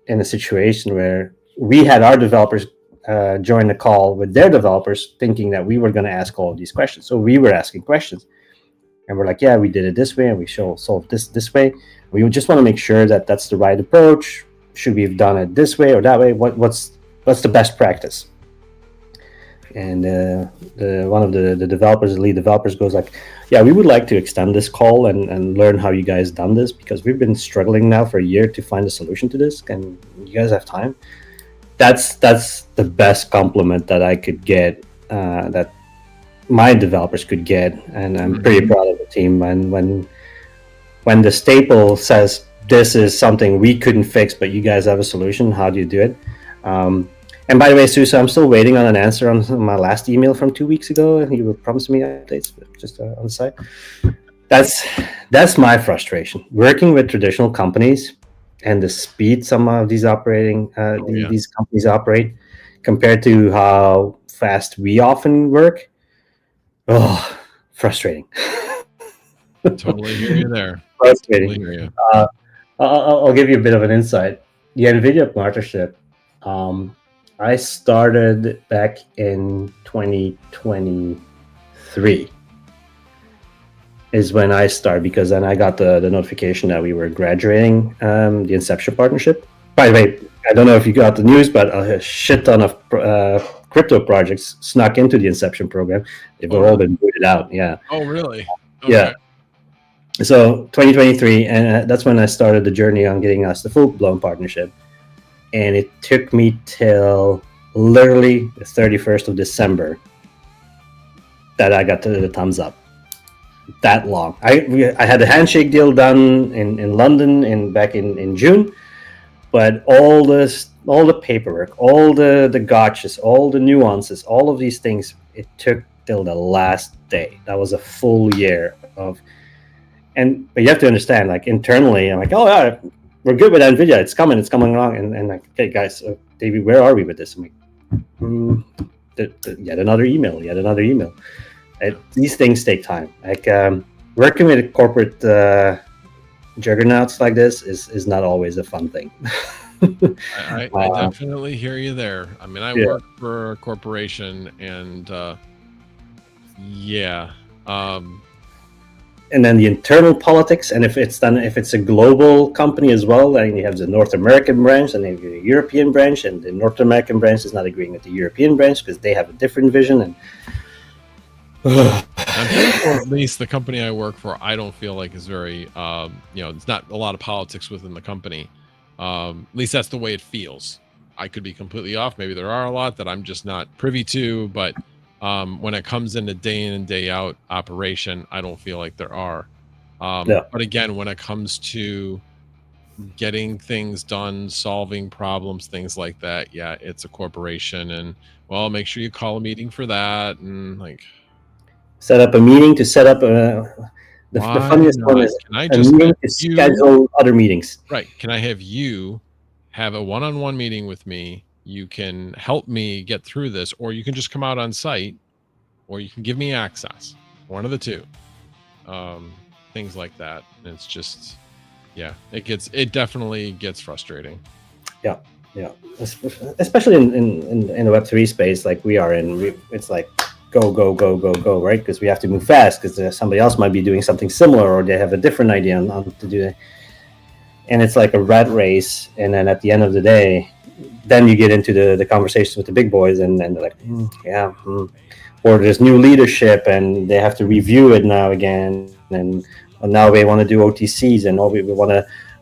in a situation where we had our developers join the call with their developers, thinking that we were going to ask all of these questions. So we were asking questions, and we're like, yeah, we did it this way, and we solved this way. We just want to make sure that that's the right approach. Should we have done it this way or that way? What's the best practice? And one of the developers, the lead developers, goes like, yeah, we would like to extend this call and learn how you guys done this, because we've been struggling now for a year to find a solution to this. And you guys have time? That's the best compliment that I could get, that my developers could get, and I'm pretty proud of the team. And when the staple says this is something we couldn't fix, but you guys have a solution, how do you do it? And by the way, SUSE, I'm still waiting on an answer on my last email from 2 weeks ago. You were promising me updates, just on the side. That's my frustration. Working with traditional companies and the speed some of these these companies operate compared to how fast we often work. Oh, frustrating. Totally hear you there. Frustrating. Totally hear you. I'll give you a bit of an insight. The NVIDIA partnership, I started back in 2023 is when I started, because then I got the notification that we were graduating the Inception partnership. By the way, I don't know if you got the news, but a shit ton of crypto projects snuck into the Inception program. They've all been booted out. Yeah. Oh, really? Okay. Yeah. So 2023, and that's when I started the journey on getting us the full-blown partnership. And it took me till literally the 31st of December that I got the thumbs up. That long. I had a handshake deal done in London back in June, but all the paperwork, all the gotchas, all the nuances, all of these things, it took till the last day. That was a full year of, but you have to understand, like internally, I'm like, oh yeah, we're good with NVIDIA. It's coming along. And like, okay, guys, Davey, where are we with this? I'm like, yet another email. These things take time. Like working with corporate juggernauts like this is not always a fun thing. I definitely hear you there. I mean, I work for a corporation, and and then the internal politics, and if it's a global company as well, then you have the North American branch and then the European branch, and the North American branch is not agreeing with the European branch because they have a different vision. And or at least the company I work for, I don't feel like is very, it's not a lot of politics within the company. At least that's the way it feels. I could be completely off. Maybe there are a lot that I'm just not privy to, but When it comes into day in and day out operation, I don't feel like there are. Yeah. But again, when it comes to getting things done, solving problems, things like that, yeah, it's a corporation, and well, make sure you call a meeting for that, and like Set up a meeting to set up the why funniest one not? is Can I a just meeting have to you schedule other meetings. right? Can I have you have a one-on-one meeting with me? You can help me get through this, or you can just come out on site, or you can give me access. One of the two. Things like that. And it's just, yeah, it definitely gets frustrating. Yeah, especially in the Web3 space like we are in. It's like go, right? Because we have to move fast because somebody else might be doing something similar, or they have a different idea on to do it. And it's like a rat race. And then at the end of the day, then you get into the conversations with the big boys, and they're like, or there's new leadership, and they have to review it now again, and now they want to do OTCs, and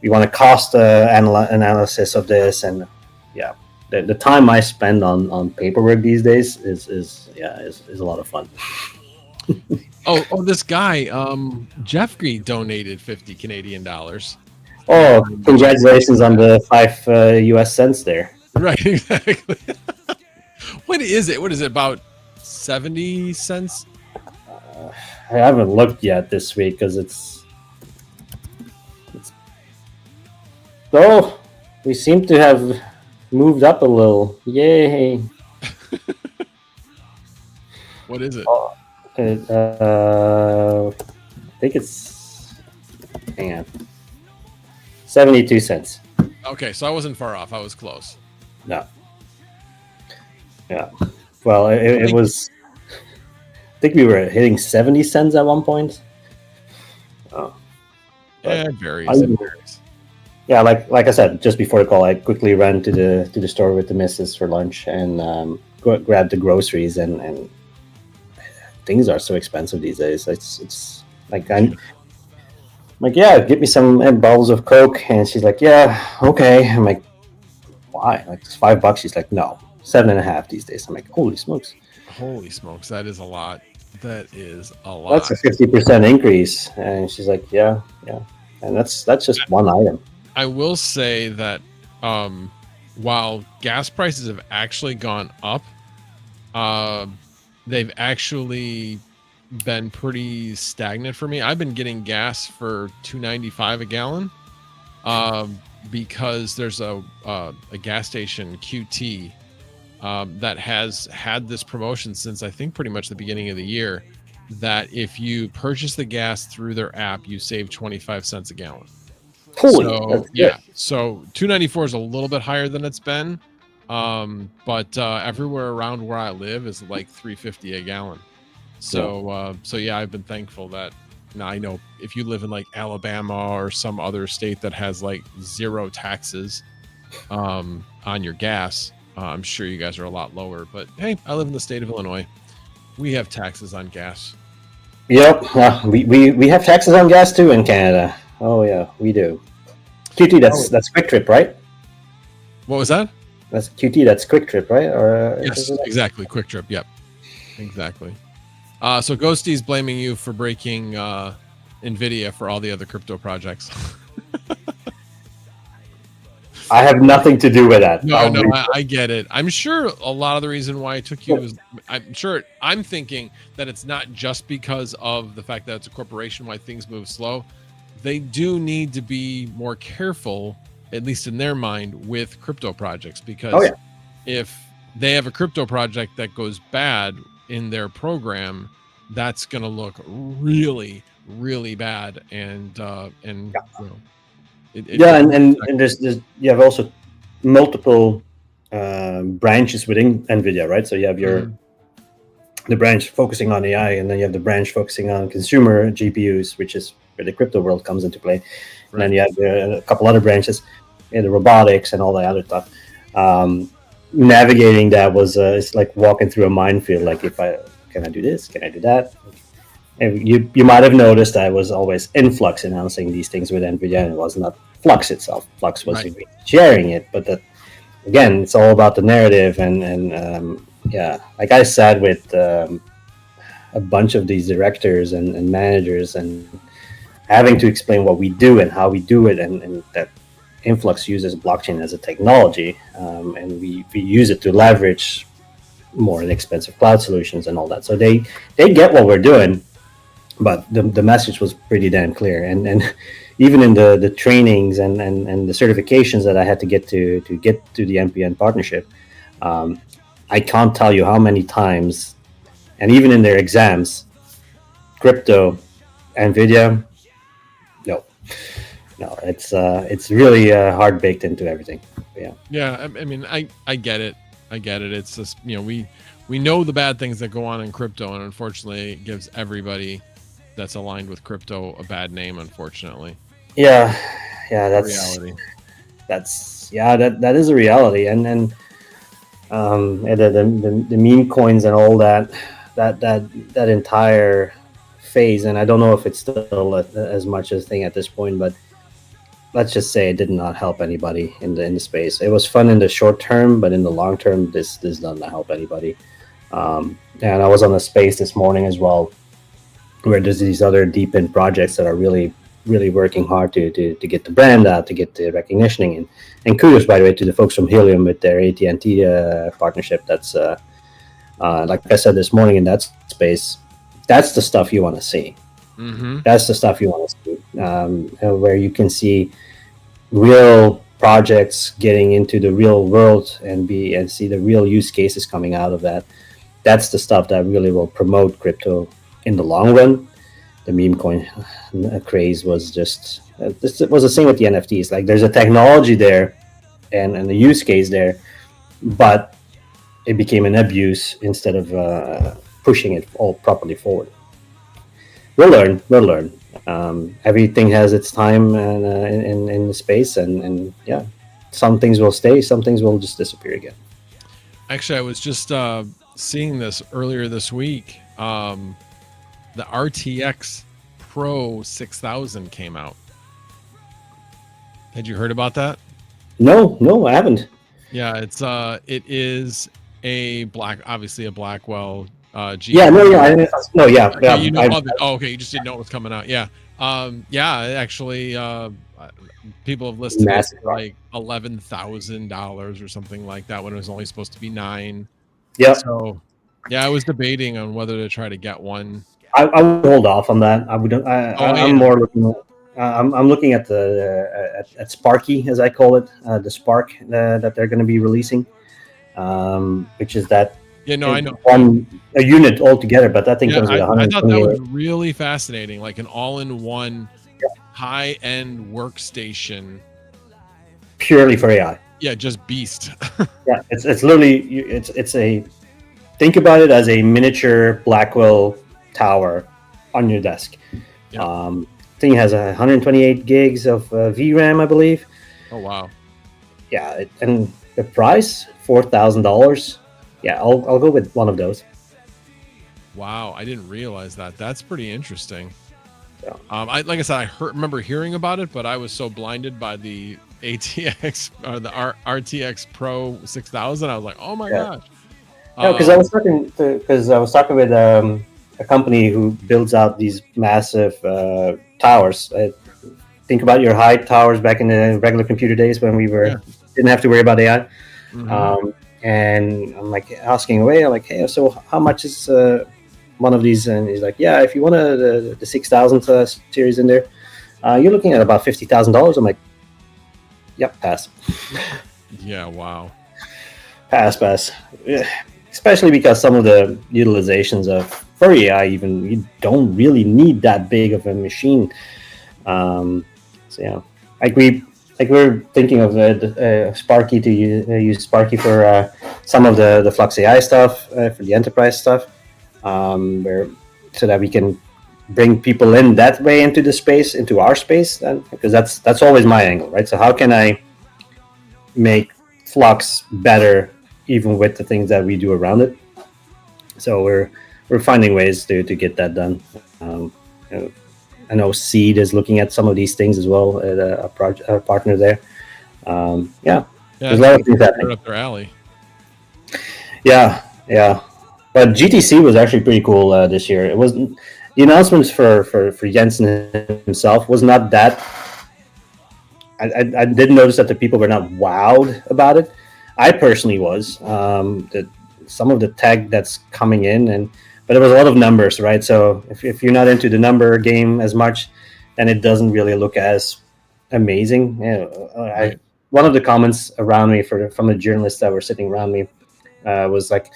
we want to cost analysis of this, and yeah, the time I spend on paperwork these days is a lot of fun. oh, this guy, Jeff Green donated 50 Canadian dollars. Oh, congratulations on the 5 US cents there. Right, exactly. What is it? About 70 cents? I haven't looked yet this week because it's we seem to have moved up a little. Yay! What is it? I think it's, hang on, 72 cents. Okay, so I wasn't far off. I was close. No. Yeah. Well, it was. I think we were hitting 70 cents at one point. Oh. It varies. It varies. Yeah, like I said, just before the call, I quickly ran to the store with the missus for lunch and grabbed the groceries, and things are so expensive these days. It's like I'm like, yeah, get me some bottles of Coke, and she's like, yeah, okay. I'm like, why? Like, it's $5. She's like, no, 7.5 these days. I'm like, holy smokes. Holy smokes, that is a lot. That is a lot. That's a 50% increase. And she's like, yeah. And that's just one item. I will say that while gas prices have actually gone up, they've actually been pretty stagnant for me. I've been getting gas for $2.95 a gallon because there's a gas station, QT, that has had this promotion since I think pretty much the beginning of the year, that if you purchase the gas through their app, you save 25 cents a gallon. So $2.94 is a little bit higher than it's been, but everywhere around where I live is like $3.50 a gallon. So yeah, I've been thankful that. Now I know if you live in like Alabama or some other state that has like zero taxes on your gas, I'm sure you guys are a lot lower. But hey, I live in the state of Illinois. We have taxes on gas. Yep, we have taxes on gas too in Canada. Oh yeah, we do. QT, that's Quick Trip, right? What was that? That's QT. That's Quick Trip, right? Or yes, exactly. Quick Trip. Yep, exactly. So Ghosty's blaming you for breaking NVIDIA for all the other crypto projects. I have nothing to do with that. No, I get it. I'm sure a lot of the reason why it took you is, I'm thinking that it's not just because of the fact that it's a corporation why things move slow. They do need to be more careful, at least in their mind, with crypto projects, because if they have a crypto project that goes bad in their program, that's going to look really, really bad. And and there's you have also multiple branches within NVIDIA, right? So you have the branch focusing on AI, and then you have the branch focusing on consumer GPUs, which is where the crypto world comes into play. Right. And then you have a couple other branches in the robotics and all that other stuff. Navigating that was it's like walking through a minefield. Like, can I do this? Can I do that? And you might have noticed I was always in Flux announcing these things with NVIDIA, and it was not Flux itself. Flux was sharing it, but again, it's all about the narrative and yeah, like I sat with a bunch of these directors and managers, and having to explain what we do and how we do it, and that Influx uses blockchain as a technology, and we use it to leverage more inexpensive cloud solutions and all that. So they get what we're doing, but the message was pretty damn clear. And even in the trainings and the certifications that I had to get to get to the NPN partnership, I can't tell you how many times, and even in their exams, crypto, NVIDIA, no, it's really hard baked into everything. Yeah. Yeah, I mean, I get it. I get it. It's just, we know the bad things that go on in crypto, and unfortunately, it gives everybody that's aligned with crypto a bad name. Unfortunately. Yeah, that's reality. That is a reality, and then the meme coins and all that entire phase, and I don't know if it's still as much a thing at this point, but let's just say it did not help anybody in the space. It was fun in the short term, but in the long term, this doesn't help anybody. And I was on a space this morning as well, where there's these other deep in projects that are really working hard to get the brand out, to get the recognition. And kudos, by the way, to the folks from Helium with their AT&T partnership. That's like I said this morning in that space, that's the stuff you want to see. Mm-hmm. That's the stuff you want to see, where you can see real projects getting into the real world and see the real use cases coming out of that. That's the stuff that really will promote crypto in the long run. The meme coin craze was just it was the same with the NFTs. Like, there's a technology there and the use case there, but it became an abuse instead of pushing it all properly forward. We'll learn. Everything has its time in the space, and yeah, some things will stay, some things will just disappear again. Actually, I was just seeing this earlier this week. The RTX Pro 6000 came out. Had you heard about that? No, I haven't. Yeah, it is obviously a Blackwell. GPU. Yeah, yeah. Okay, you know of it. Oh, okay, you just didn't know it was coming out. Yeah, actually, people have listed it like $11,000 or something like that when it was only supposed to be $9,000. Yeah. So, yeah, I was debating on whether to try to get one. I would hold off on that. I'm more looking. I'm looking at at Sparky, as I call it, the Spark that they're going to be releasing, which is that. Yeah, no, I know. A unit altogether, but that thing comes with 128. I thought that was really fascinating, like an all-in-one high-end workstation. Purely for AI. Yeah, just beast. Yeah, it's literally, think about it as a miniature Blackwell tower on your desk. Yeah. Thing has 128 gigs of VRAM, I believe. Oh, wow. Yeah, and the price, $4,000. Yeah, I'll go with one of those. Wow, I didn't realize that. That's pretty interesting. Yeah. Like I said, I remember hearing about it, but I was so blinded by the ATX or the RTX Pro 6000. I was like, oh my gosh. No, because I was talking with a company who builds out these massive towers. Think about your high towers back in the regular computer days when we didn't have to worry about AI. Mm-hmm. And I'm like asking away, I'm like, hey, so how much is one of these? And he's like, yeah, if you want the 6000 series in there, you're looking at about $50,000. I'm like, yep, pass. Yeah, wow. Pass. Yeah. Especially because some of the utilizations for AI, even you don't really need that big of a machine. So yeah, we're thinking of Sparky to use Sparky for some of the Flux AI stuff, for the enterprise stuff, so that we can bring people in that way into the space, into our space, because that's always my angle, right? So how can I make Flux better, even with the things that we do around it? So we're finding ways to get that done. I know Seed is looking at some of these things as well, a partner there. There's a lot of things happening. Right up their alley. Yeah, Yeah, but GTC was actually pretty cool this year. It wasn't the announcements for Jensen himself was not that. I did notice that the people were not wowed about it. I personally was. Some of the tech that's coming in, but there was a lot of numbers, right? So if you're not into the number game as much, then it doesn't really look as amazing. Right. One of the comments around me from the journalists that were sitting around me was like,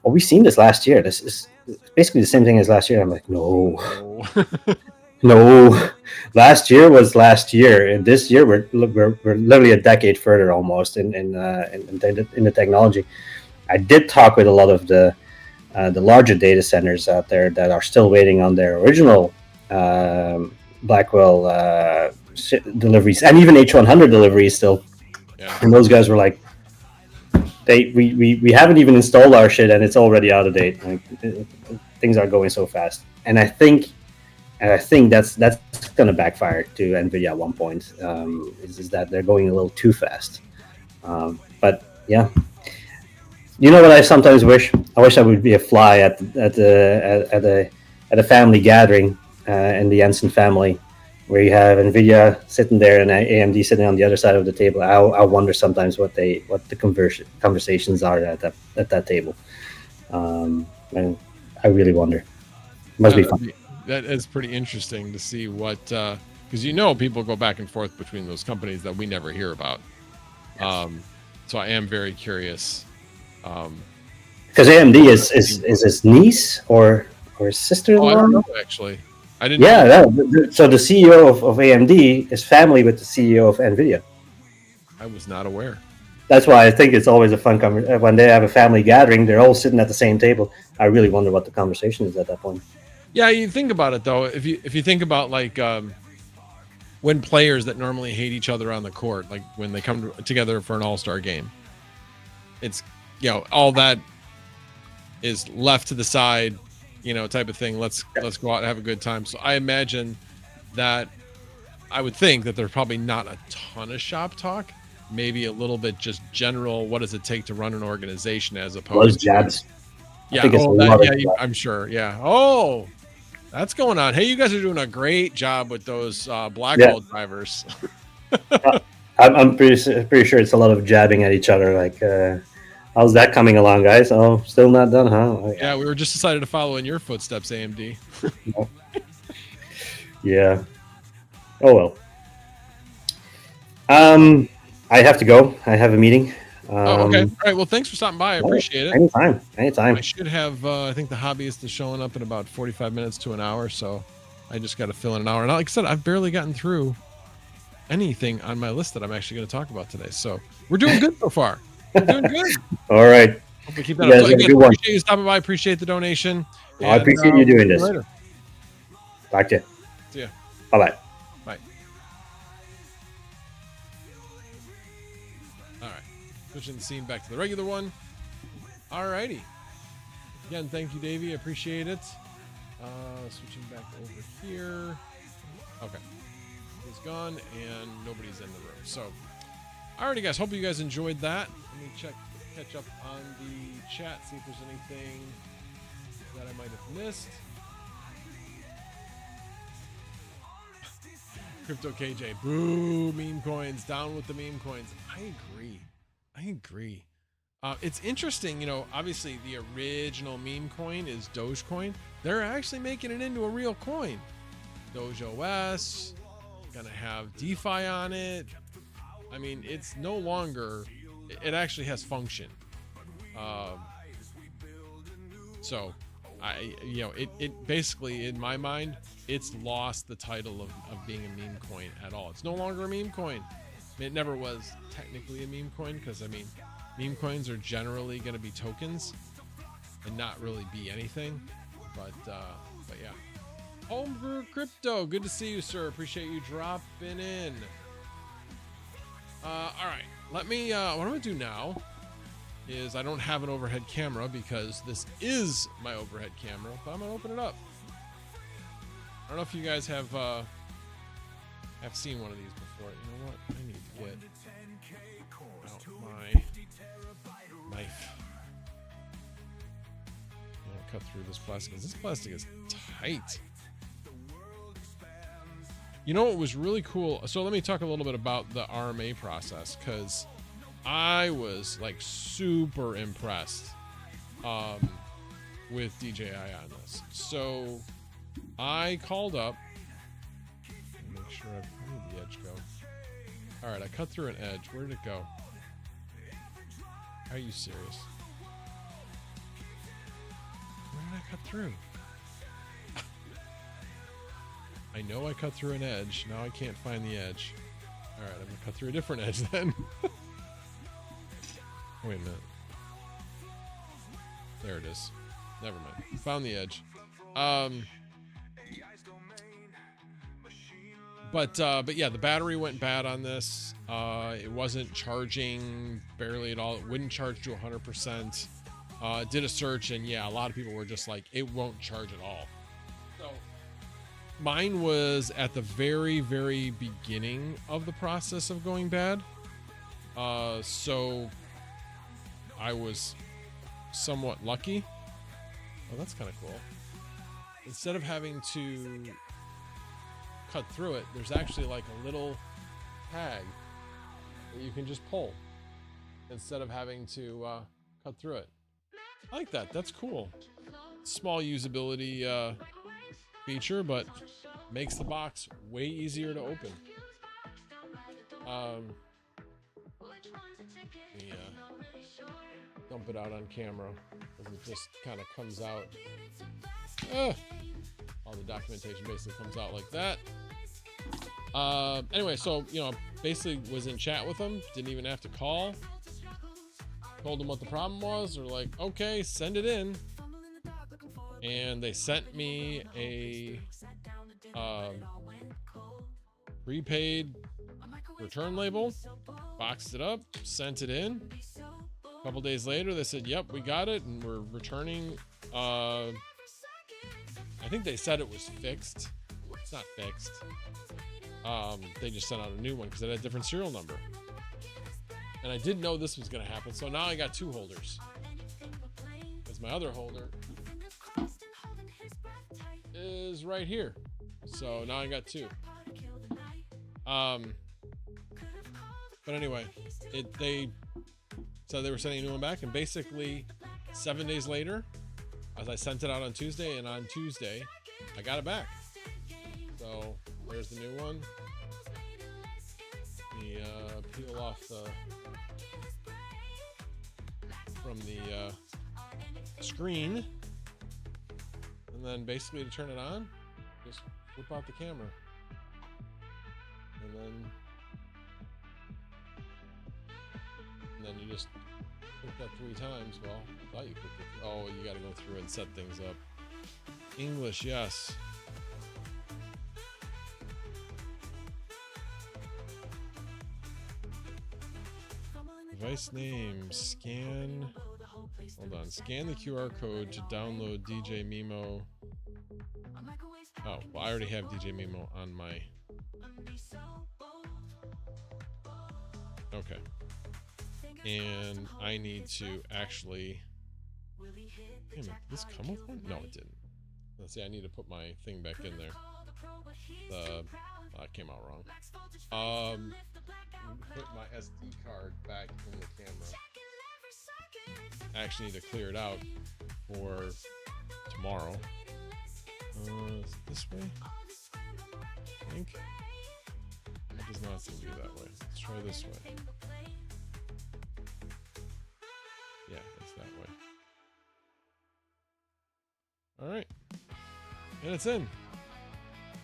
"Well, we've seen this last year. This is basically the same thing as last year." I'm like, "No, Oh. no, last year was last year, and this year we're literally a decade further almost in the technology." I did talk with a lot of the larger data centers out there that are still waiting on their original Blackwell deliveries, and even H100 deliveries still. Yeah. And those guys were like, we haven't even installed our shit, and it's already out of date. Like, things are going so fast, and I think that's going to backfire to Nvidia at one point. Is that they're going a little too fast. But yeah, you know what I sometimes wish? I wish I would be a fly at a family gathering in the Jensen family, where you have Nvidia sitting there and AMD sitting on the other side of the table. I wonder sometimes what the conversations are at that table, and I really wonder. Must be fun. That is pretty interesting to see what, because people go back and forth between those companies that we never hear about. So I am very curious. Because AMD is his niece or his sister-in-law? I don't know, actually. I didn't. Yeah, so the CEO of AMD is family with the CEO of Nvidia. I was not aware. That's why I think it's always a fun conversation. When they have a family gathering, they're all sitting at the same table. I really wonder what the conversation is at that point. Yeah, you think about it though. If you think about like when players that normally hate each other on the court, like when they come together for an all-star game, it's all that is left to the side, type of thing. Let's go out and have a good time. So I imagine that I would think that there's probably not a ton of shop talk, maybe a little bit just general. What does it take to run an organization as opposed to jabs? Yeah, I'm sure. Yeah. Oh, that's going on. Hey, you guys are doing a great job with those Blackwell drivers. I'm pretty sure it's a lot of jabbing at each other. Like, how's that coming along, guys? Oh, still not done, huh? Oh, yeah, we were just decided to follow in your footsteps, AMD. Yeah. Oh well. I have to go. I have a meeting. Okay. All right. Well, thanks for stopping by. I appreciate it. Anytime. I should have, I think the hobbyist is showing up in about 45 minutes to an hour. So I just got to fill in an hour. And like I said, I've barely gotten through anything on my list that I'm actually going to talk about today. So we're doing good so far. We're doing good. All right. Hopefully keep that up. So again, appreciate you stopping by. Appreciate the donation. I appreciate you doing this. Later. Talk to you. See ya. Bye-bye. Bye. All right. Switching the scene back to the regular one. All righty. Again, thank you, Davey. I appreciate it. Switching back over here. Okay. He's gone and nobody's in the room. So, alrighty, guys. Hope you guys enjoyed that. Let me catch up on the chat, see if there's anything that I might have missed. Crypto KJ, boo, meme coins, down with the meme coins. I agree. It's interesting, obviously the original meme coin is Dogecoin. They're actually making it into a real coin. Doge OS, gonna have DeFi on it. I mean, it's no longer, it actually has function. So it basically, in my mind, it's lost the title of being a meme coin at all. It's no longer a meme coin. It never was technically a meme coin because, I mean, meme coins are generally going to be tokens and not really be anything. But yeah. Homebrew Crypto, good to see you, sir. Appreciate you dropping in. All right, let me, what I'm going to do now is I don't have an overhead camera because this is my overhead camera, but I'm going to open it up. I don't know if you guys have seen one of these before. You know what? I need to get out my knife. cut through this plastic. This plastic is tight. You know what was really cool? So let me talk a little bit about the RMA process, because I was like super impressed with DJI on this. So I called up, make sure where did the edge go? All right, I cut through an edge. Where did it go? Are you serious? Where did I cut through? I know I cut through an edge. Now I can't find the edge. All right, I'm gonna cut through a different edge then. Wait a minute. There it is. Never mind. Found the edge. But yeah, the battery went bad on this. It wasn't charging barely at all. It wouldn't charge to 100%. Did a search, and yeah, a lot of people were just like, it won't charge at all. So mine was at the very, very beginning of the process of going bad. So I was somewhat lucky. Oh, that's kind of cool. Instead of having to cut through it, there's actually like a little tag that you can just pull instead of having to cut through it. I like that. That's cool. Small usability feature, but makes the box way easier to open. Yeah. Dump it out on camera because it just kind of comes out. All the documentation basically comes out like that. Anyway, so basically was in chat with them. Didn't even have to call. Told them what the problem was. They're like, okay, send it in. And they sent me a prepaid return label, boxed it up, sent it in. A couple days later, they said, yep, we got it, and we're returning. I think they said it was fixed. It's not fixed. They just sent out a new one because it had a different serial number. And I didn't know this was going to happen, so now I got two holders. Because my other holder is right here. So now I got two. But anyway, they said they were sending a new one back, and basically 7 days later, as I sent it out on Tuesday, and on Tuesday, I got it back. So there's the new one. Let me peel off from the screen, and then basically to turn it on, just flip out the camera, and then you just click that 3 times. Well, I thought you clicked it. Oh, you got to go through and set things up. English, yes. Device name, scan. Hold on, scan the QR code to download DJ Mimo. Oh, well, I already have DJ Mimo on my. Okay. And I need to actually. Hey, did this come with one? No, it didn't. Let's see, I need to put my thing back in there. It came out wrong. Put my SD card back in the camera. I actually need to clear it out for tomorrow. Is it this way? I think. It does not seem to be that way. Let's try this way. Yeah, it's that way. Alright. And it's in.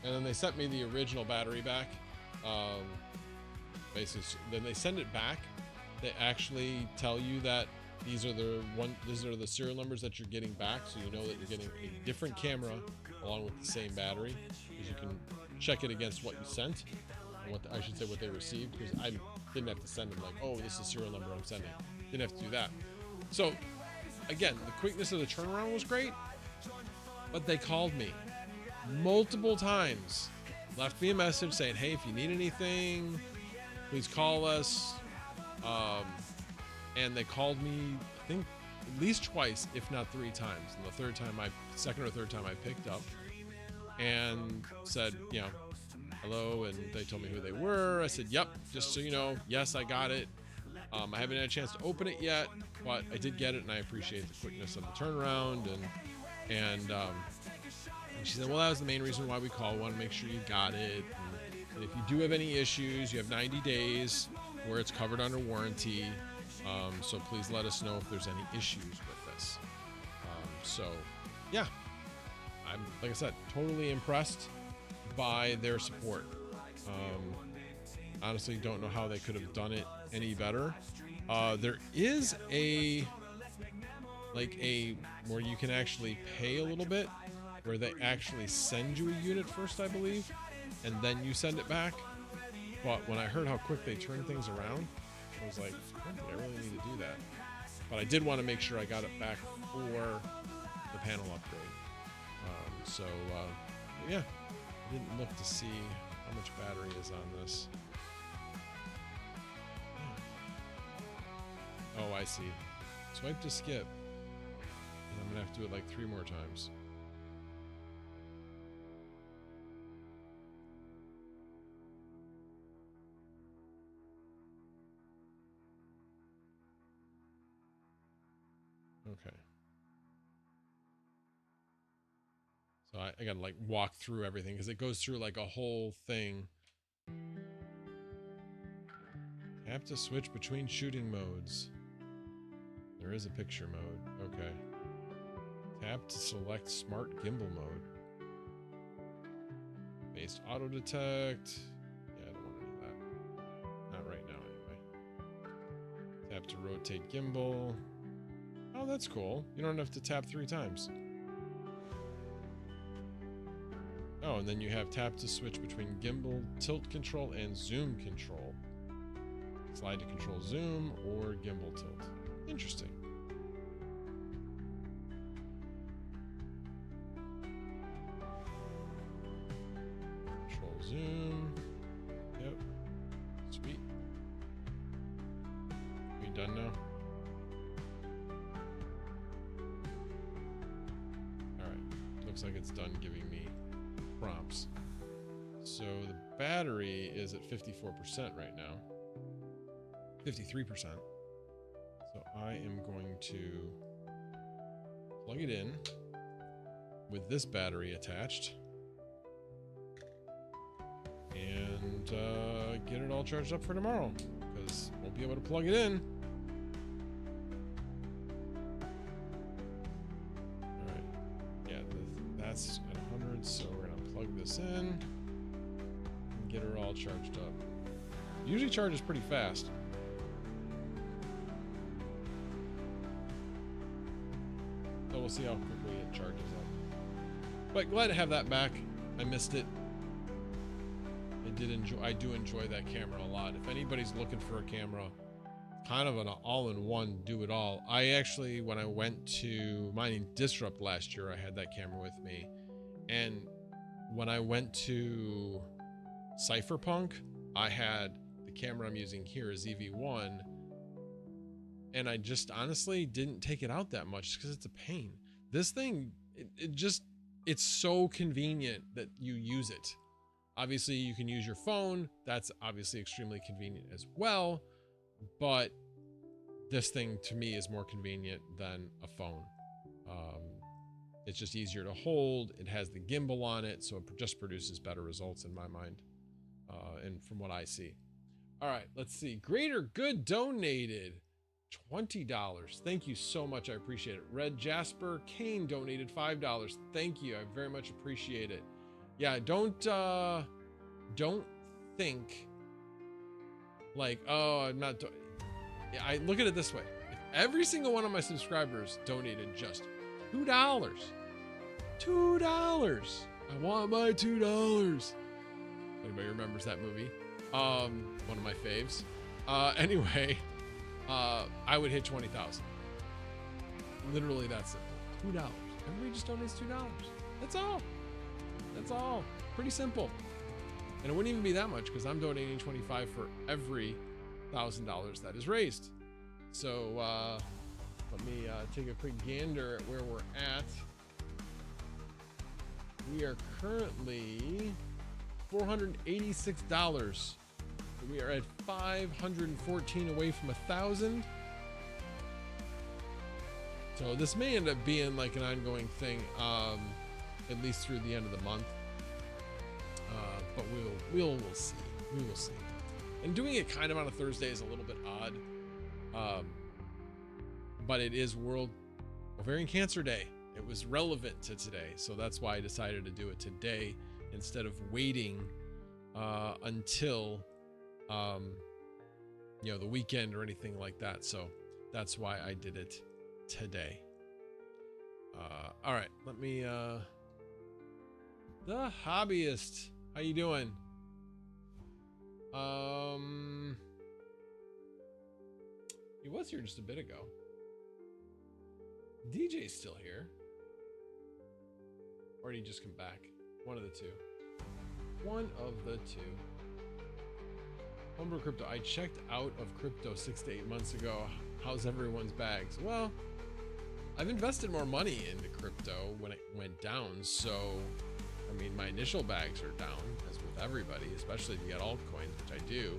And then they sent me the original battery back. Basically, then they send it back. They actually tell you that these are the serial numbers that you're getting back, so you know that you're getting a different camera along with the same battery, because you can check it against what you sent, and what I should say what they received, because I didn't have to send them like, oh, this is the serial number I'm sending. Didn't have to do that. So again, the quickness of the turnaround was great, but they called me multiple times, left me a message saying, hey, if you need anything, please call us. And they called me, I think at least twice, if not 3 times. And the second or third time I picked up and said, you know, hello, and they told me who they were. I said, yep, just so you know, yes, I got it. I haven't had a chance to open it yet, but I did get it, and I appreciate the quickness of the turnaround. And she said, well, that was the main reason why we called. We want to make sure you got it. And if you do have any issues, you have 90 days where it's covered under warranty. So please let us know if there's any issues with this. So yeah, I'm, like I said, totally impressed by their support. Honestly, don't know how they could have done it any better. There is a where you can actually pay a little bit, where they actually send you a unit first, I believe, and then you send it back. But when I heard how quick they turn things around, I was like, oh, do I really need to do that? But I did want to make sure I got it back for the panel upgrade. Yeah, I didn't look to see how much battery is on this. Oh, I see. Swipe to skip. And I'm gonna have to do it like 3 more times. Okay. So I gotta like walk through everything because it goes through like a whole thing. Tap to switch between shooting modes. There is a picture mode. Okay. Tap to select smart gimbal mode. Based auto detect. Yeah, I don't want any of that. Not right now anyway. Tap to rotate gimbal. Oh, that's cool. You don't have to tap 3 times. Oh, and then you have tap to switch between gimbal tilt control and zoom control. Slide to control zoom or gimbal tilt. Interesting. Control zoom. Yep. Sweet. We done now? Alright. Looks like it's done giving me prompts. So the battery is at 54% right now. 53%. So I am going to plug it in with this battery attached and get it all charged up for tomorrow because won't be able to plug it in. All right, yeah, that's at 100, so we're gonna plug this in and get her all charged up. Usually charges pretty fast. So we'll see how quickly it charges up. But glad to have that back. I missed it. I do enjoy that camera a lot. If anybody's looking for a camera, kind of an all-in-one do-it-all. I actually, when I went to Mining Disrupt last year, I had that camera with me. And when I went to Cypherpunk, I had the camera I'm using here, a ZV-1, and I just honestly didn't take it out that much because it's a pain. This thing, it's so convenient that you use it. Obviously, you can use your phone. That's obviously extremely convenient as well. But this thing, to me, is more convenient than a phone. It's just easier to hold. It has the gimbal on it, so it just produces better results in my mind, and from what I see. All right, let's see. Greater Good donated $20. Thank you so much. I appreciate it. Red Jasper Kane donated $5. Thank you. I very much appreciate it. Yeah, don't think like, oh, I'm not. I look at it this way. If every single one of my subscribers donated just $2, I want my $2. Anybody remembers that movie? One of my faves. Anyway, I would hit 20,000. Literally that simple. $2. Everybody just donates $2. That's all. That's all. Pretty simple. And it wouldn't even be that much because I'm donating $25 for every $1,000 that is raised. So Let me take a quick gander at where we're at. We are currently $486. We are at 514 away from 1,000. So this may end up being like an ongoing thing, at least through the end of the month. But we'll see. We will see. And doing it kind of on a Thursday is a little bit odd. But it is World Ovarian Cancer Day. It was relevant to today, so that's why I decided to do it today instead of waiting until the weekend or anything like that. So that's why I did it today. All right, let me the hobbyist, how you doing? He was here just a bit ago. DJ's still here. Or did he just come back? One of the two. One of the two. Homebrew Crypto. I checked out of crypto 6 to 8 months ago. How's everyone's bags? Well, I've invested more money into crypto when it went down. So, I mean, my initial bags are down, as with everybody, especially if you get altcoins, which I do.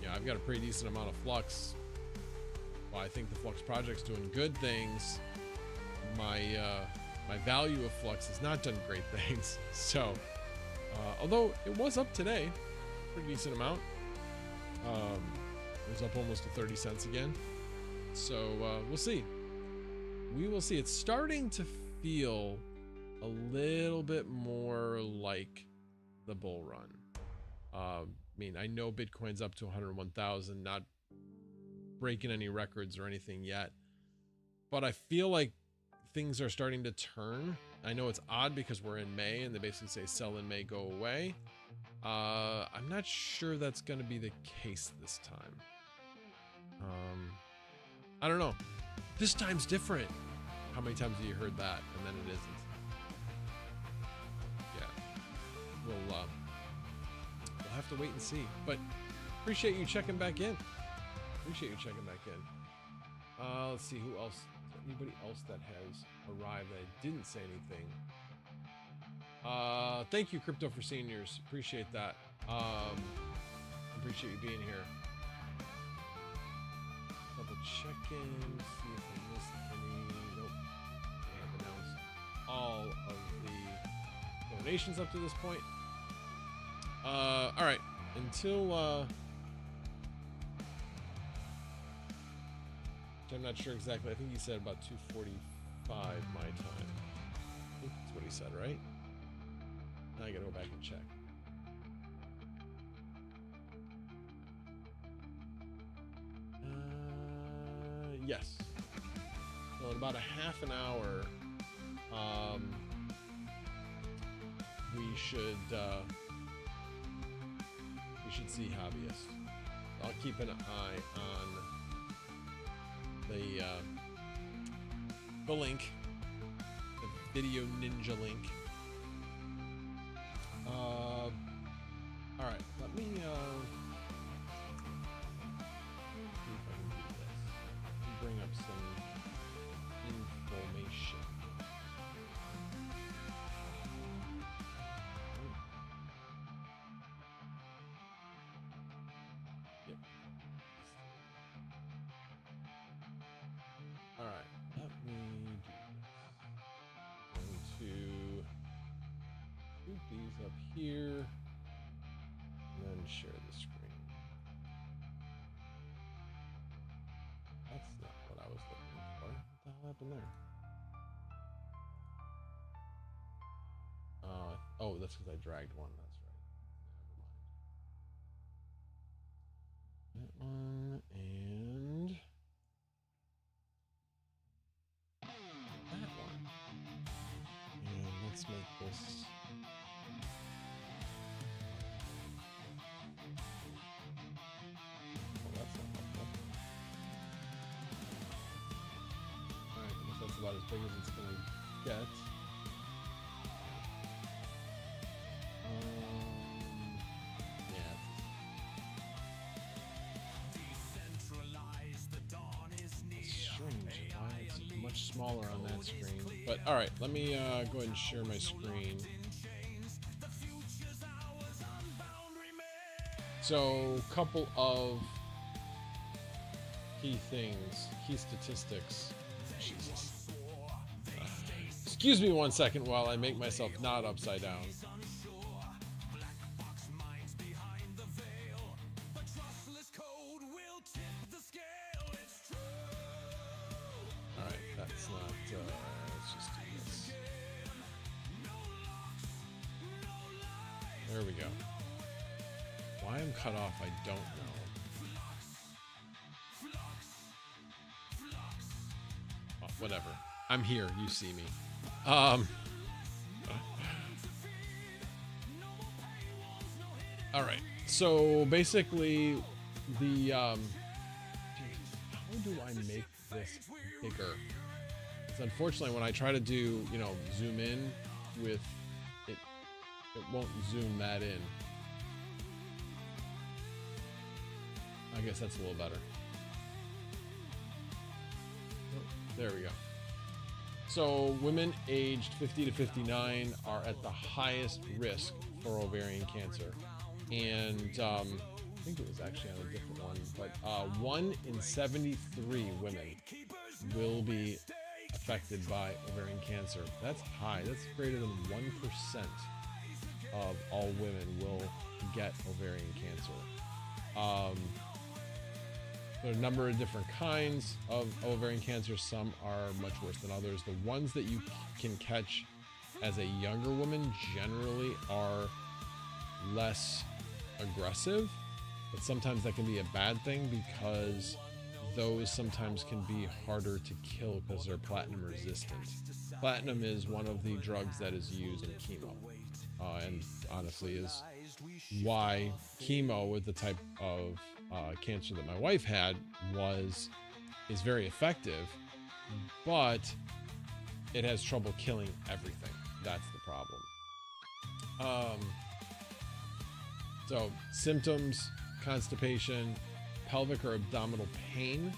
I've got a pretty decent amount of Flux. Well, I think the Flux project's doing good things. My value of Flux has not done great things. So, although it was up today, pretty decent amount. It was up almost to 30 cents again. So we'll see. We will see. It's starting to feel a little bit more like the bull run. I mean, I know Bitcoin's up to 101,000, not breaking any records or anything yet, but I feel like things are starting to turn. I know it's odd because we're in May and they basically say sell in May, go away. I'm not sure that's going to be the case this time. I don't know. This time's different. How many times have you heard that and then it isn't? Yeah. We'll have to wait and see. But appreciate you checking back in. Let's see who else. Is there anybody else that has arrived that I didn't say anything? Thank you, Crypto for Seniors. Appreciate that. Appreciate you being here. Double checking, see if I missed any. Nope. I have announced all of the donations up to this point. All right. Until I'm not sure exactly. I think he said about 2:45 my time. I think that's what he said, right? Now I gotta go back and check. Yes. So in about a half an hour, we should see Hobbyist. I'll keep an eye on the link, the Video Ninja link. All right, let me see if I can do this. Bring up some information. Yep. All right, let me do this. I'm going to shoot these up here and then share the screen. That's not what I was looking for. What the hell happened there? Oh, that's because I dragged one. That's right. Never mind. That one and that one. And let's make this. Oh, that's not helpful. Alright, I guess that's about as big as it's going to get. Yeah. that screen. But all right, let me go ahead and share my screen. So, couple of key things, key statistics. Jesus. Excuse me 1 second while I make myself not upside down. Alright, that's not, let's just do this. There we go. Why I'm cut off, I don't know. Oh, whatever. I'm here. You see me. All right. So basically, the how do I make this bigger? Because unfortunately, when I try to do, you know, zoom in with it, it won't zoom that in. I guess that's a little better. Oh, there we go. So women aged 50 to 59 are at the highest risk for ovarian cancer. And I think it was actually on a different one, but 1 in 73 women will be affected by ovarian cancer. That's high. That's greater than 1% of all women will get ovarian cancer. There are a number of different kinds of ovarian cancer. Some are much worse than others. The ones that you can catch as a younger woman generally are less aggressive, but sometimes that can be a bad thing because those sometimes can be harder to kill because they're platinum resistant. Platinum is one of the drugs that is used in chemo, and honestly is why chemo with the type of cancer that my wife had is very effective, but it has trouble killing everything. That's the problem. So symptoms: constipation, pelvic or abdominal pain,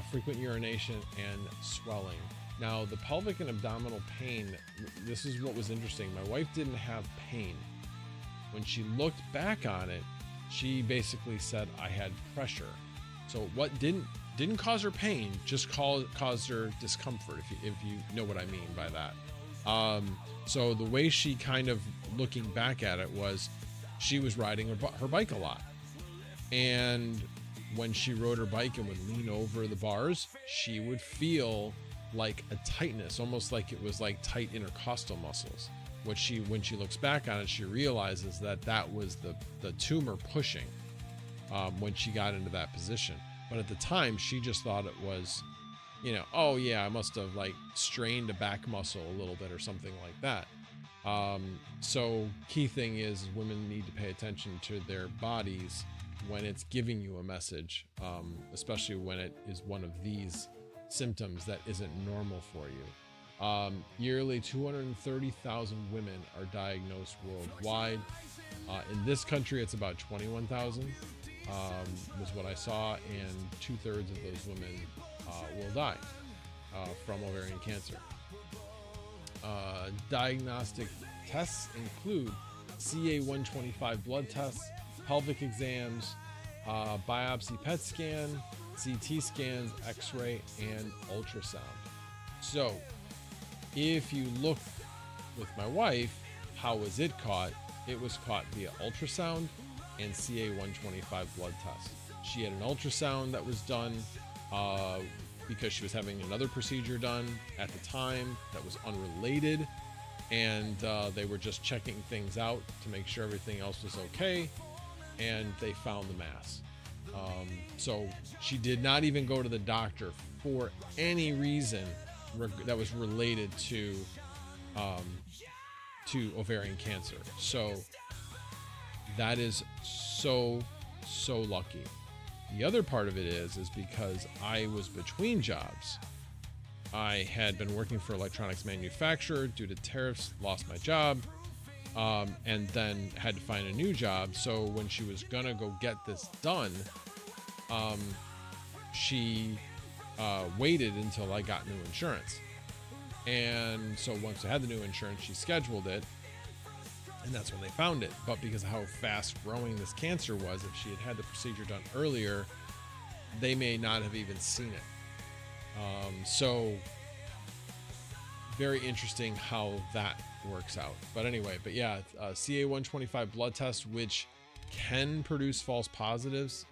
frequent urination, and swelling. Now, the pelvic and abdominal pain, this is what was interesting. My wife didn't have pain. When she looked back on it, she basically said I had pressure. So what didn't cause her pain, just caused her discomfort, if you know what I mean by that. So the way she kind of looking back at it was she was riding her bike a lot. And when she rode her bike and would lean over the bars, she would feel like a tightness, almost like it was like tight intercostal muscles. When she looks back on it, she realizes that was the tumor pushing when she got into that position. But at the time, she just thought it was, you know, oh yeah, I must have like strained a back muscle a little bit or something like that. So key thing is women need to pay attention to their bodies when it's giving you a message, especially when it is one of these symptoms that isn't normal for you. Yearly 230,000 women are diagnosed worldwide. In this country, it's about 21,000 was what I saw, and 2/3 of those women will die from ovarian cancer. Diagnostic tests include CA-125 blood tests, pelvic exams, biopsy PET scan, CT scans, X-ray, and ultrasound. So if you look with my wife, how was it caught? It was caught via ultrasound and CA-125 blood test. She had an ultrasound that was done because she was having another procedure done at the time that was unrelated, and they were just checking things out to make sure everything else was okay, and they found the mass. So she did not even go to the doctor for any reason that was related to ovarian cancer. So that is so lucky. The other part of it is because I was between jobs. I had been working for an electronics manufacturer. Due to tariffs, lost my job, and then had to find a new job. So when she was gonna go get this done, she waited until I got new insurance. And so once I had the new insurance, she scheduled it, and that's when they found it. But because of how fast growing this cancer was, if she had had the procedure done earlier, they may not have even seen it. So very interesting how that works out. But anyway, but yeah, CA125 blood test, which can produce false positives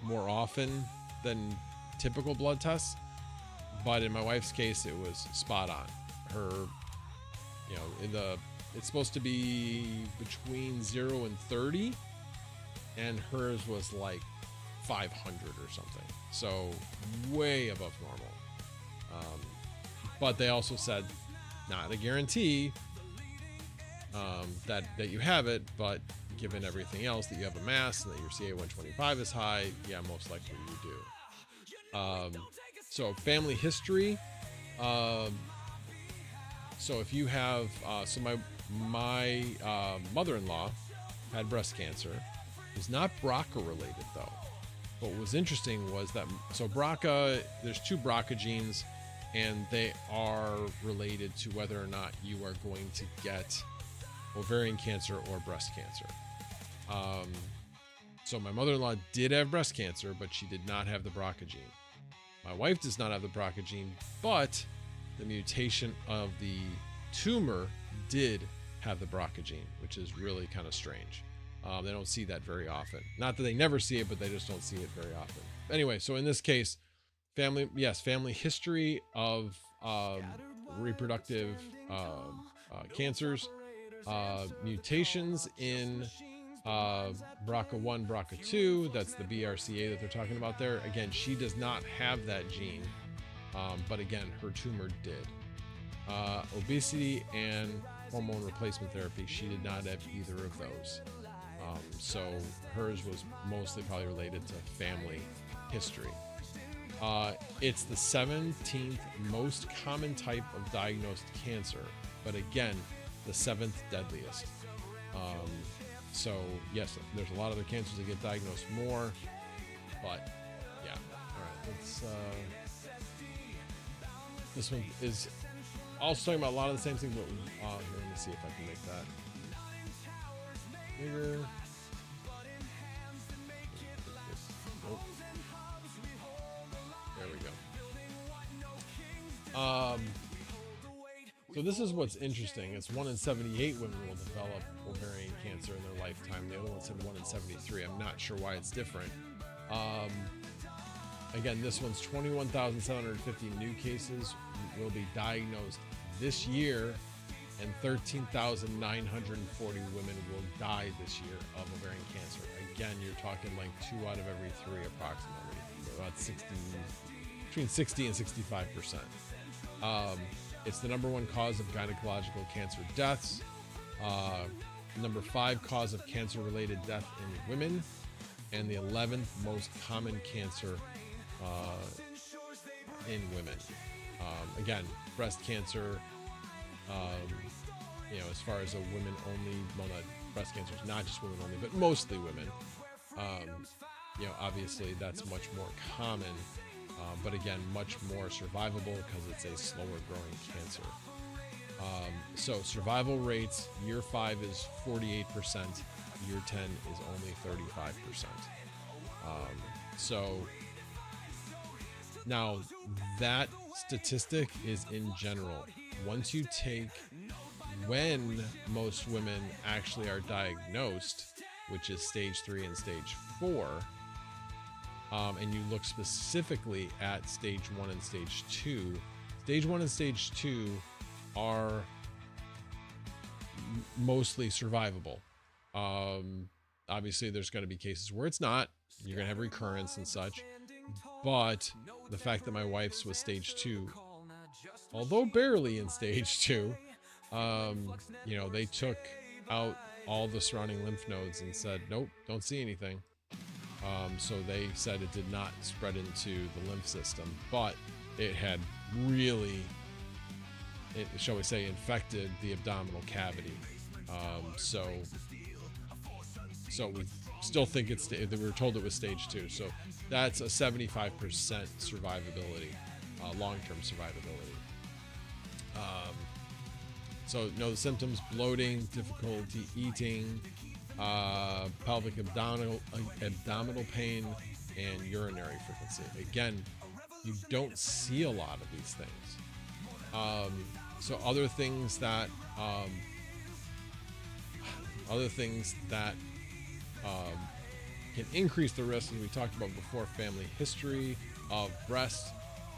more often than typical blood tests. But in my wife's case, it was spot on. Her, you know, it's supposed to be between 0 and 30, and hers was like 500 or something. So way above normal. But they also said, not a guarantee that you have it, but given everything else, that you have a mass and that your CA125 is high, yeah, most likely you do. So family history. So if you have, so my mother-in-law had breast cancer. It was not BRCA related though. What was interesting was that, so BRCA, there's 2 BRCA genes, and they are related to whether or not you are going to get ovarian cancer or breast cancer. So my mother-in-law did have breast cancer, but she did not have the BRCA gene. My wife does not have the BRCA gene, but the mutation of the tumor did have the BRCA gene, which is really kind of strange. They don't see that very often. Not that they never see it, but they just don't see it very often. Anyway, so in this case, family history of reproductive cancers, mutations in BRCA1, BRCA2, that's the BRCA that they're talking about there. Again, she does not have that gene, but again, her tumor did. Obesity and hormone replacement therapy, she did not have either of those. So hers was mostly probably related to family history. It's the 17th most common type of diagnosed cancer, but again, the 7th deadliest. So yes, there's a lot of other cancers that get diagnosed more, but yeah. All right, let's. This one is also talking about a lot of the same thing, but let me see if I can make that bigger. Nope. There we go. So this is what's interesting. It's 1 in 78 women will develop ovarian cancer in their lifetime. The other one said 1 in 73. I'm not sure why it's different. Again, this one's 21,750 new cases will be diagnosed this year, and 13,940 women will die this year of ovarian cancer. Again, you're talking like 2 out of every 3 approximately, about 60, between 60 and 65%. It's the #1 cause of gynecological cancer deaths. Number 5 cause of cancer-related death in women, and the 11th most common cancer in women. Again, breast cancer. You know, as far as a women only, well, not breast cancer is not just women only, but mostly women. You know, obviously that's much more common. But again, much more survivable because it's a slower growing cancer. So survival rates, year 5 is 48%, year 10 is only 35%. So now that statistic is in general. Once you take when most women actually are diagnosed, which is stage 3 and stage 4, and you look specifically at stage 1 and stage 2, stage 1 and stage 2 are mostly survivable. Obviously, there's going to be cases where it's not. You're going to have recurrence and such. But the fact that my wife's was stage 2, although barely in stage 2, you know, they took out all the surrounding lymph nodes and said, nope, don't see anything. So they said it did not spread into the lymph system, but it had really, shall we say, infected the abdominal cavity. So we still think it's, we were told it was stage 2. So that's a 75% survivability, long-term survivability. So know the symptoms: bloating, difficulty eating, pelvic abdominal pain, and urinary frequency. Again, you don't see a lot of these things. So other things that can increase the risk, as we talked about before: family history of breast,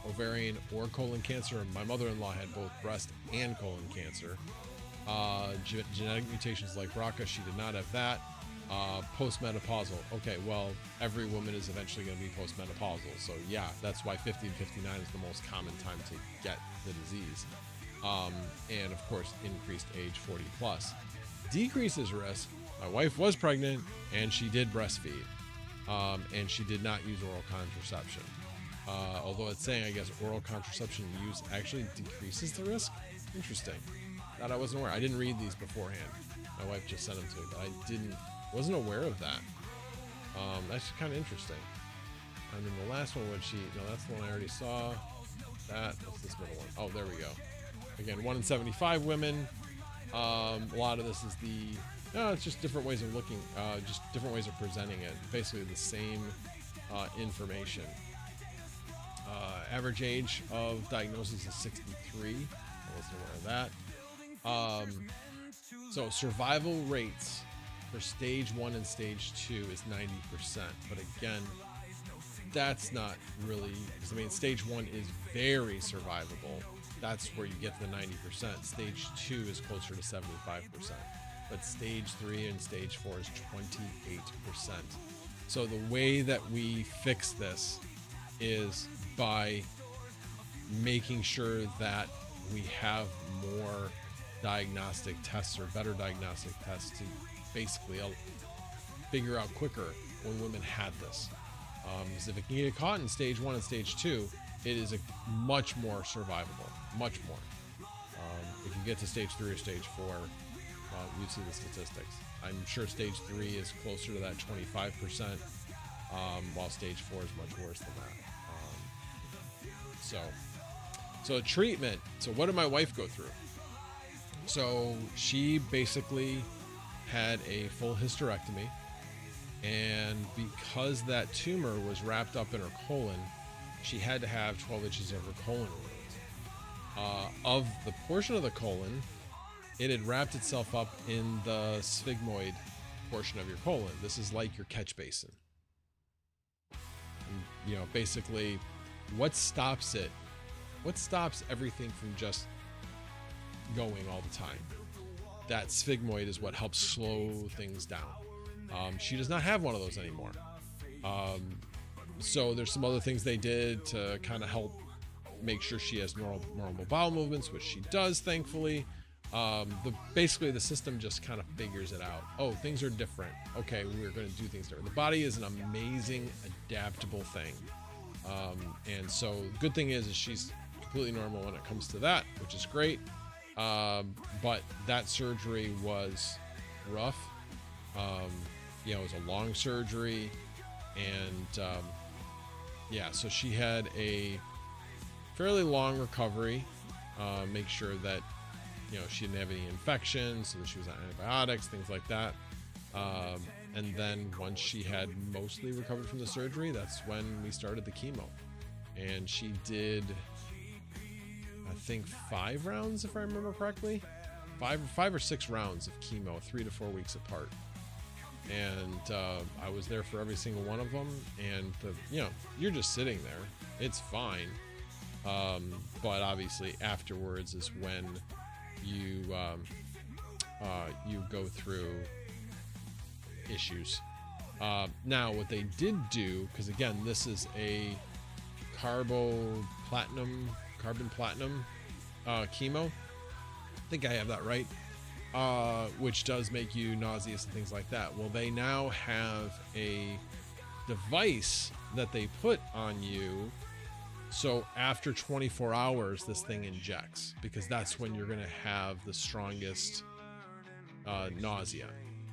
ovarian, or colon cancer. My mother-in-law had both breast and colon cancer. Genetic mutations like BRCA, she did not have that. Postmenopausal. Okay, well, every woman is eventually going to be postmenopausal, so yeah, that's why 50 and 59 is the most common time to get the disease. And of course, increased age 40 plus decreases risk. My wife was pregnant and she did breastfeed, and she did not use oral contraception. Although it's saying, I guess, oral contraception use actually decreases the risk. Interesting. That I wasn't aware. I didn't read these beforehand. My wife just sent them to me, but I wasn't aware of that. That's kind of interesting. And then the last one, that's the one I already saw. What's this middle one? Oh, there we go. Again, 1 in 75 women. A lot of this is it's just different ways of looking, just different ways of presenting it. Basically the same information. Average age of diagnosis is 63. I wasn't aware of that. So survival rates for stage 1 and stage 2 is 90%. But again, that's not really, because I mean, stage 1 is very survivable. That's where you get to the 90%. Stage 2 is closer to 75%. But stage 3 and stage 4 is 28%. So the way that we fix this is by making sure that we have more diagnostic tests, or better diagnostic tests, to basically figure out quicker when women had this. Because if it can get caught in stage 1 and stage 2, it is much more survivable, much more. If you get to stage 3 or stage 4, you see the statistics. I'm sure stage 3 is closer to that 25%, while stage 4 is much worse than that. So treatment. So what did my wife go through? So she basically had a full hysterectomy, and because that tumor was wrapped up in her colon, she had to have 12 inches of her colon removed. Of the portion of the colon, it had wrapped itself up in the sphygmoid portion of your colon. This is like your catch basin. And, basically, what stops it? What stops everything from just going all the time? That sphygmoid is what helps slow things down. She does not have one of those anymore. So there's some other things they did to kind of help make sure she has normal bowel movements, which she does, thankfully. Basically the system just kind of figures it out. Oh, things are different. Okay, we're going to do things different. The body is an amazing, adaptable thing. And so the good thing is she's completely normal when it comes to that, which is great. But that surgery was rough. It was a long surgery, and so she had a fairly long recovery. Make sure that she didn't have any infections, so that she was on antibiotics, things like that. And then once she had mostly recovered from the surgery, that's when we started the chemo. And she did, I think, 5 rounds, if I remember correctly. 5 or 6 rounds of chemo, 3 to 4 weeks apart. And I was there for every single one of them. And you're just sitting there. It's fine. But obviously afterwards is when you go through issues. Now what they did do, because again, this is a carbon platinum chemo. I think I have that right. Which does make you nauseous and things like that. Well, they now have a device that they put on you, so after 24 hours this thing injects, because that's when you're going to have the strongest nausea.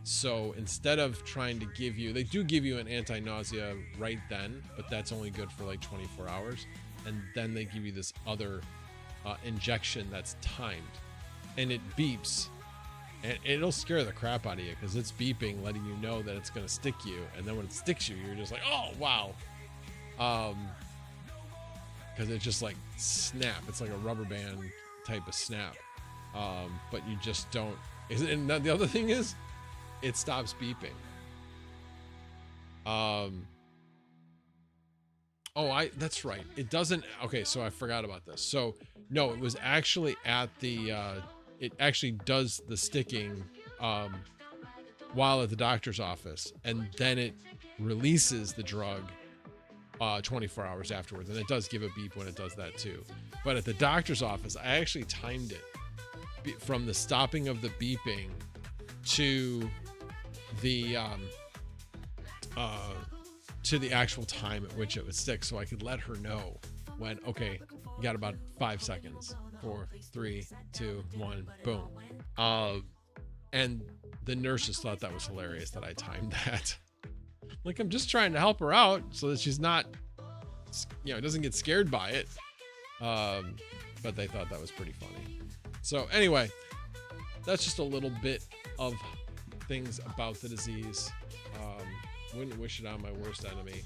So instead of trying to give you, they do give you an anti-nausea right then, but that's only good for like 24 hours. And then they give you this other injection that's timed. and it beeps, and it'll scare the crap out of you because it's beeping, letting you know that it's going to stick you. And then when it sticks you, you're just like, oh, wow. Because it's just like snap. It's like a rubber band type of snap. But you just don't. And the other thing is, it stops beeping. That's right. It doesn't. Okay, so I forgot about this. So no, it was actually at the. It actually does the sticking while at the doctor's office, and then it releases the drug 24 hours afterwards, and it does give a beep when it does that too. But at the doctor's office, I actually timed it from the stopping of the beeping to the actual time at which it would stick, so I could let her know when, okay, you got about 5 seconds. 4, 3, 2, 1, boom. And the nurses thought that was hilarious that I timed that. Like, I'm just trying to help her out so that she's not, doesn't get scared by it. But they thought that was pretty funny. So anyway, that's just a little bit of things about the disease. Wouldn't wish it on my worst enemy.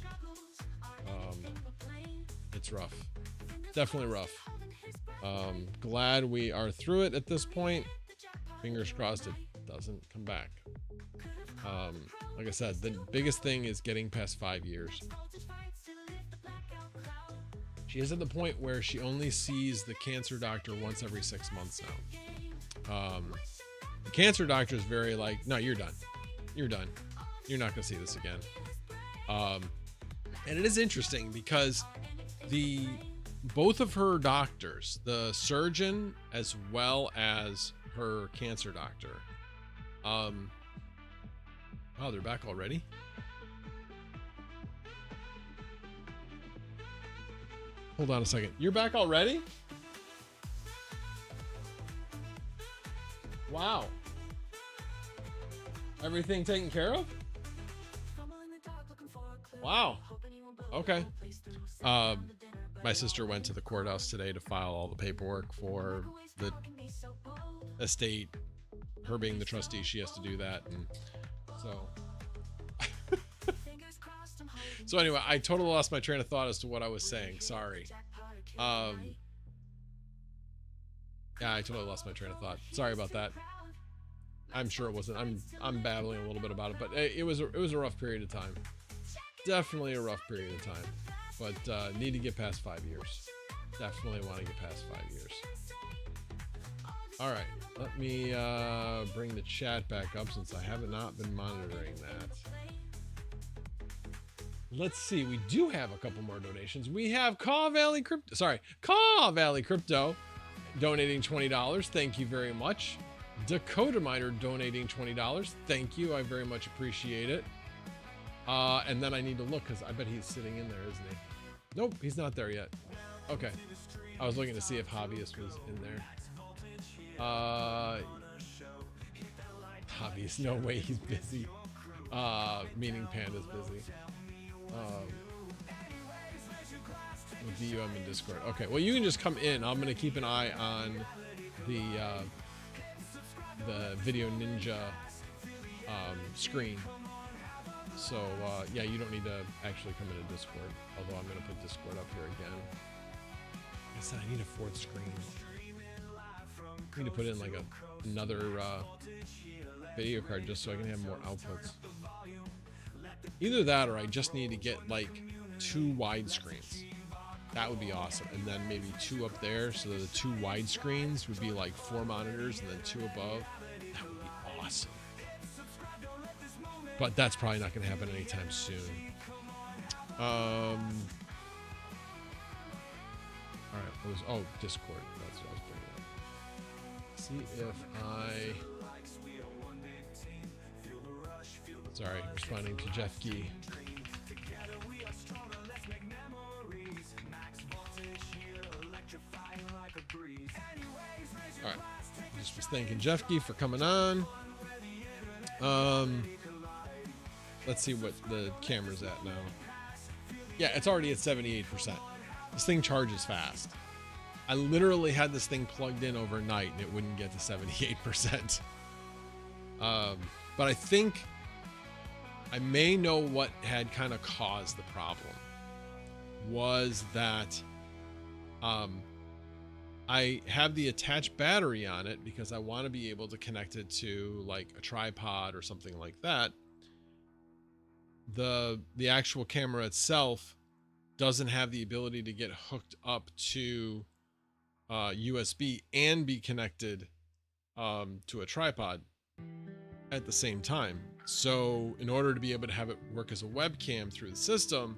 It's rough. Definitely rough. Glad we are through it at this point. Fingers crossed it doesn't come back. Like I said, the biggest thing is getting past 5 years. She is at the point where she only sees the cancer doctor once every 6 months now. The cancer doctor is very like, no, you're done. You're done. You're not going to see this again. And it is interesting because both of her doctors, the surgeon as well as her cancer doctor, wow, they're back already? Hold on a second. You're back already? Wow. Everything taken care of? Wow. Okay. My sister went to the courthouse today to file all the paperwork for the estate. Her being the trustee, she has to do that. And so... So anyway, I totally lost my train of thought as to what I was saying. Sorry. Yeah, I totally lost my train of thought. Sorry about that. I'm sure it wasn't. I'm babbling a little bit about it, but it was a rough period of time. Definitely a rough period of time. But need to get past 5 years. Definitely want to get past 5 years. All right, let me bring the chat back up since I have not been monitoring that. Let's see. We do have a couple more donations. We have Caw Valley Crypto donating $20. Thank you very much. Dakota Miner donating $20. Thank you. I very much appreciate it. And then I need to look because I bet he's sitting in there, isn't he? Nope, he's not there yet. Okay. I was looking to see if Hobbyist was in there. Hobbyist, no way he's busy. Meaning Panda's busy. With you, I'm in Discord. Okay, well, you can just come in. I'm gonna keep an eye on the Video Ninja screen. So yeah, you don't need to actually come into Discord. Although I'm gonna put Discord up here again. I said I need a fourth screen. I need to put in like another video card just so I can have more outputs. Either that or I just need to get like 2 wide screens. That would be awesome. And then maybe 2 up there so that the 2 wide screens would be like 4 monitors and then 2 above. That would be awesome. But that's probably not going to happen anytime soon. All right. Discord. That's what I was bringing up. See if Sorry, responding to Jeff Gee. All right, just was thanking Jeff Gee for coming on. Let's see what the camera's at now. Yeah, it's already at 78%. This thing charges fast. I literally had this thing plugged in overnight and it wouldn't get to 78%. But I think I may know what had kind of caused the problem. Was that I have the attached battery on it because I want to be able to connect it to like a tripod or something like that. The actual camera itself doesn't have the ability to get hooked up to USB and be connected to a tripod at the same time. So in order to be able to have it work as a webcam through the system,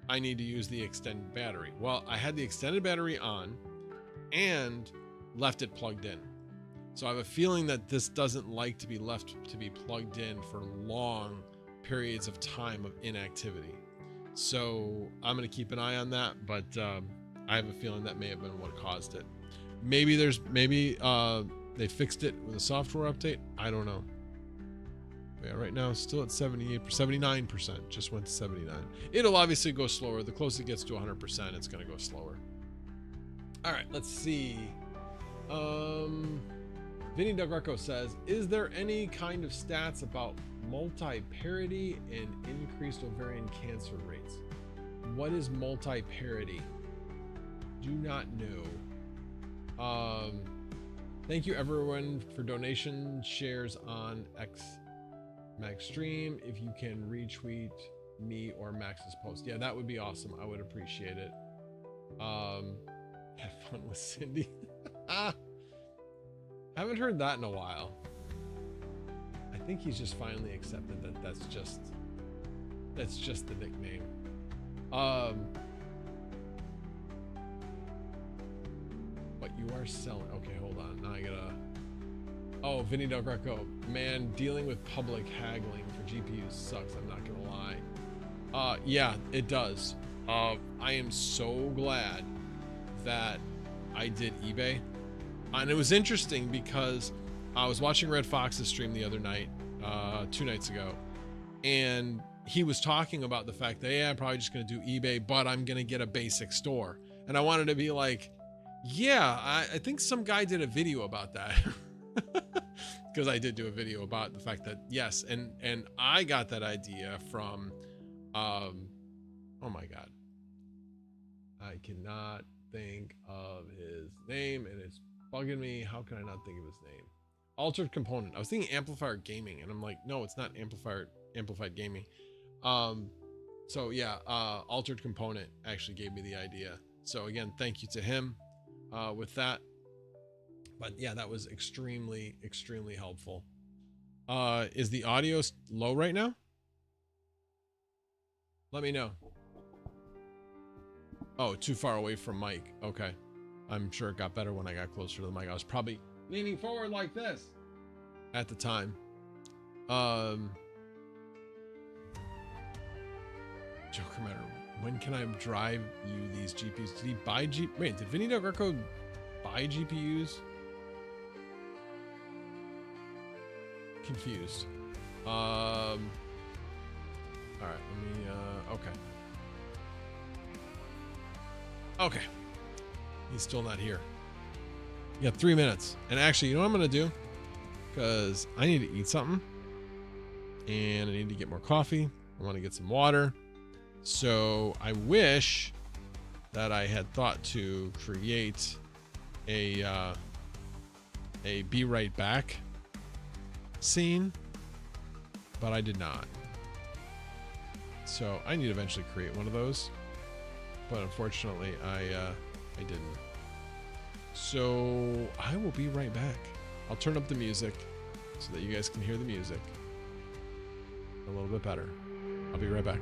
I need to use the extended battery. Well, I had the extended battery on and left it plugged in. So I have a feeling that this doesn't like to be left to be plugged in for long periods of time of inactivity. So I'm going to keep an eye on that, but I have a feeling that may have been what caused it. Maybe they fixed it with a software update. I don't know. Yeah, right now still at 78, 79%. Just went to 79. It'll obviously go slower. The closer it gets to 100%, it's going to go slower. All right, let's see. Vinny Del Greco says, is there any kind of stats about multi-parity and increased ovarian cancer rates? What is multi-parity? Do not know. Thank you everyone for donation shares on Max Stream. If you can retweet me or Max's post, yeah, that would be awesome. I would appreciate it. Have fun with Cindy. Haven't heard that in a while. I think he's just finally accepted that that's just the nickname. What you are selling? Okay, hold on. Now I gotta. Oh, Vinny Del Greco, man, dealing with public haggling for GPUs sucks. I'm not gonna lie. Yeah, it does. I am so glad that I did eBay. And it was interesting because I was watching Red Fox's stream the other night, 2 nights ago, and he was talking about the fact that, yeah, I'm probably just going to do eBay, but I'm going to get a basic store. And I wanted to be like, yeah, I think some guy did a video about that. Because I did do a video about the fact that, yes, and I got that idea from, oh my God. I cannot think of his name, and it's bugging me. How can I not think of his name? Altered Component. I was thinking Amplifier Gaming, and I'm like, no, it's not Amplified Gaming. So yeah, Altered Component actually gave me the idea. So again, thank you to him with that. But yeah, that was extremely, extremely helpful. Is the audio low right now? Let me know. Oh, too far away from mic. Okay. I'm sure it got better when I got closer to the mic. I was probably leaning forward like this at the time. Joker Matter, when can I drive you these GPUs? Did he buy Wait, did Vinny Del Greco buy GPUs? Confused. All right, let me, okay. Okay. He's still not here. You got 3 minutes. And actually, you know what I'm going to do? Because I need to eat something. And I need to get more coffee. I want to get some water. So I wish that I had thought to create a be right back scene. But I did not. So I need to eventually create one of those. But unfortunately, I didn't. So I will be right back. I'll turn up the music so that you guys can hear the music a little bit better. I'll be right back.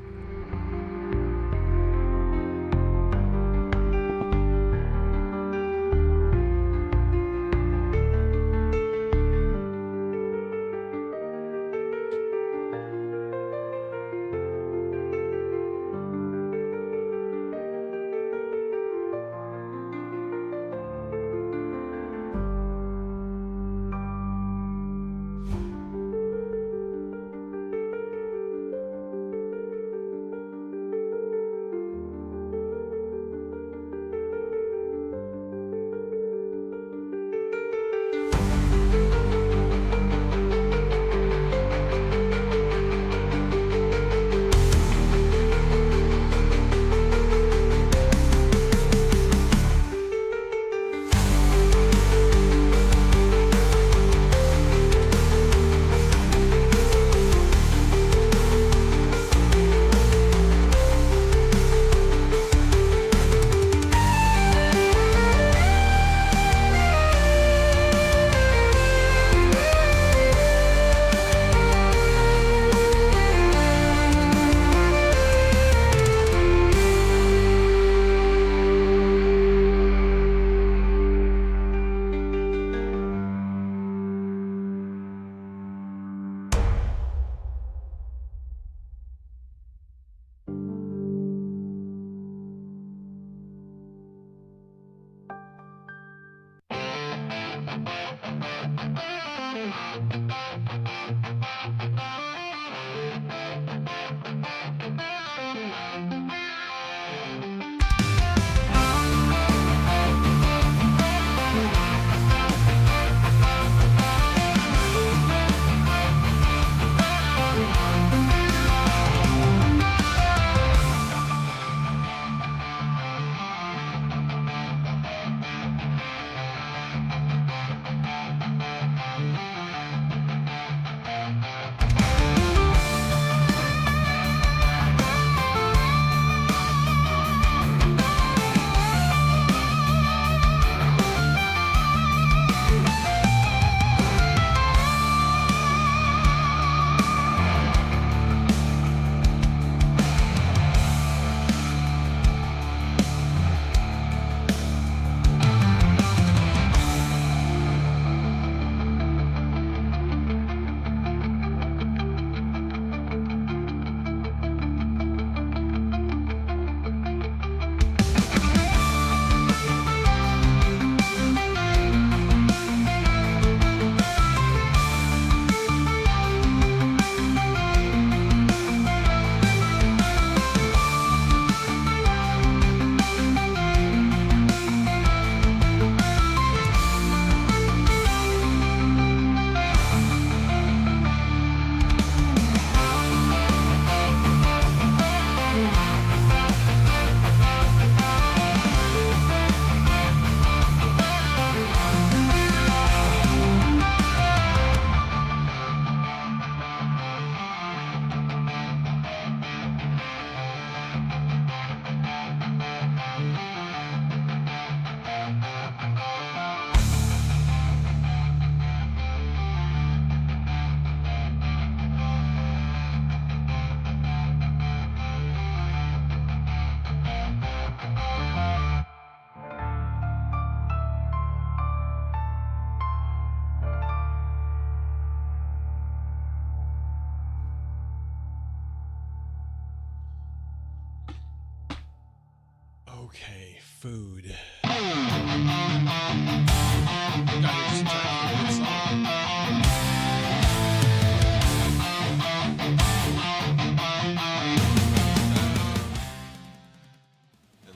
Okay, food. And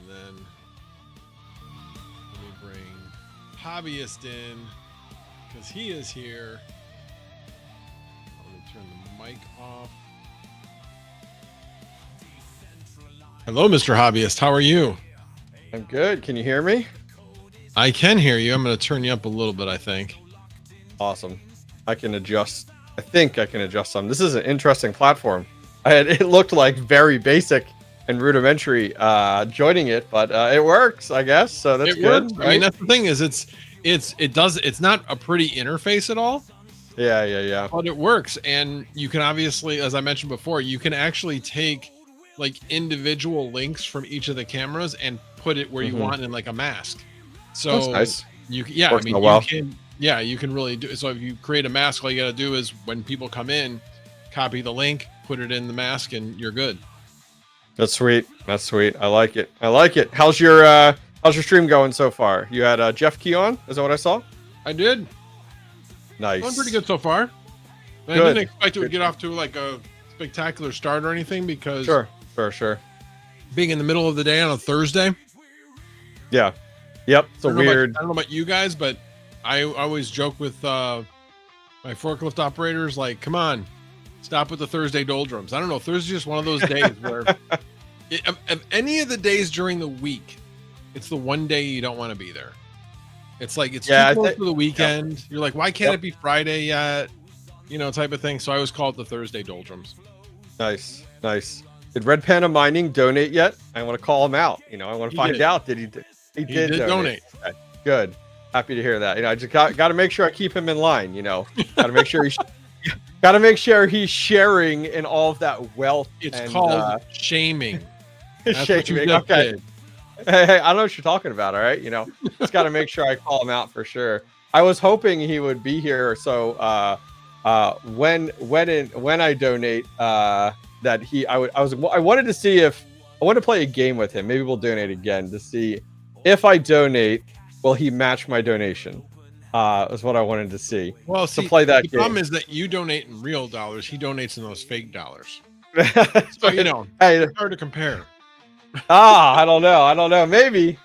then let me bring Hobbyist in because he is here. Let me turn the mic off. Hello, Mr. Hobbyist. How are you? I'm good. Can you hear me? I can hear you. I'm going to turn you up a little bit, I think. Awesome. I can adjust. I think I can adjust some. This is an interesting platform. It looked like very basic and rudimentary joining it, but it works, I guess. So that's good. Works. Right? I mean, that's the thing is it's not a pretty interface at all. Yeah. But it works. And you can obviously, as I mentioned before, you can actually take like individual links from each of the cameras and put it where you want in like a mask. So that's nice. You can really do it. So if you create a mask, all you got to do is when people come in, copy the link, put it in the mask, and you're good. That's sweet. That's sweet. I like it. How's your stream going so far? You had Jeff Key on? Is that what I saw? I did. Nice. Going pretty good so far. I didn't expect it would get off to like a spectacular start or anything because Sure. Being in the middle of the day on a Thursday. Yeah. Yep. It's weird. I don't know about you guys, but I always joke with my forklift operators, like, come on, stop with the Thursday doldrums. I don't know. Thursday's just one of those days where of any of the days during the week, it's the one day you don't want to be there. It's like, it's too close to the weekend. Yep. You're like, why can't it be Friday yet? You know, type of thing. So I always call it the Thursday doldrums. Nice. Did Red Panda Mining donate yet? I want to call him out. You know, I want to find out. He did donate. Okay, good. Happy to hear that. You know, I just got to make sure I keep him in line. You know, got to make sure he's sharing in all of that wealth. It's called shaming. Shaming. Okay. Did. Hey, I don't know what you're talking about. All right. You know, just got to make sure I call him out for sure. I was hoping he would be here. So when I donate, I wanted to see if I want to play a game with him. Maybe we'll donate again to see if I donate, will he match my donation? Is what I wanted to see. Well, to play that the game. problem is that you donate in real dollars. He donates in those fake dollars. So, Hey, it's hard to compare. I don't know. Maybe.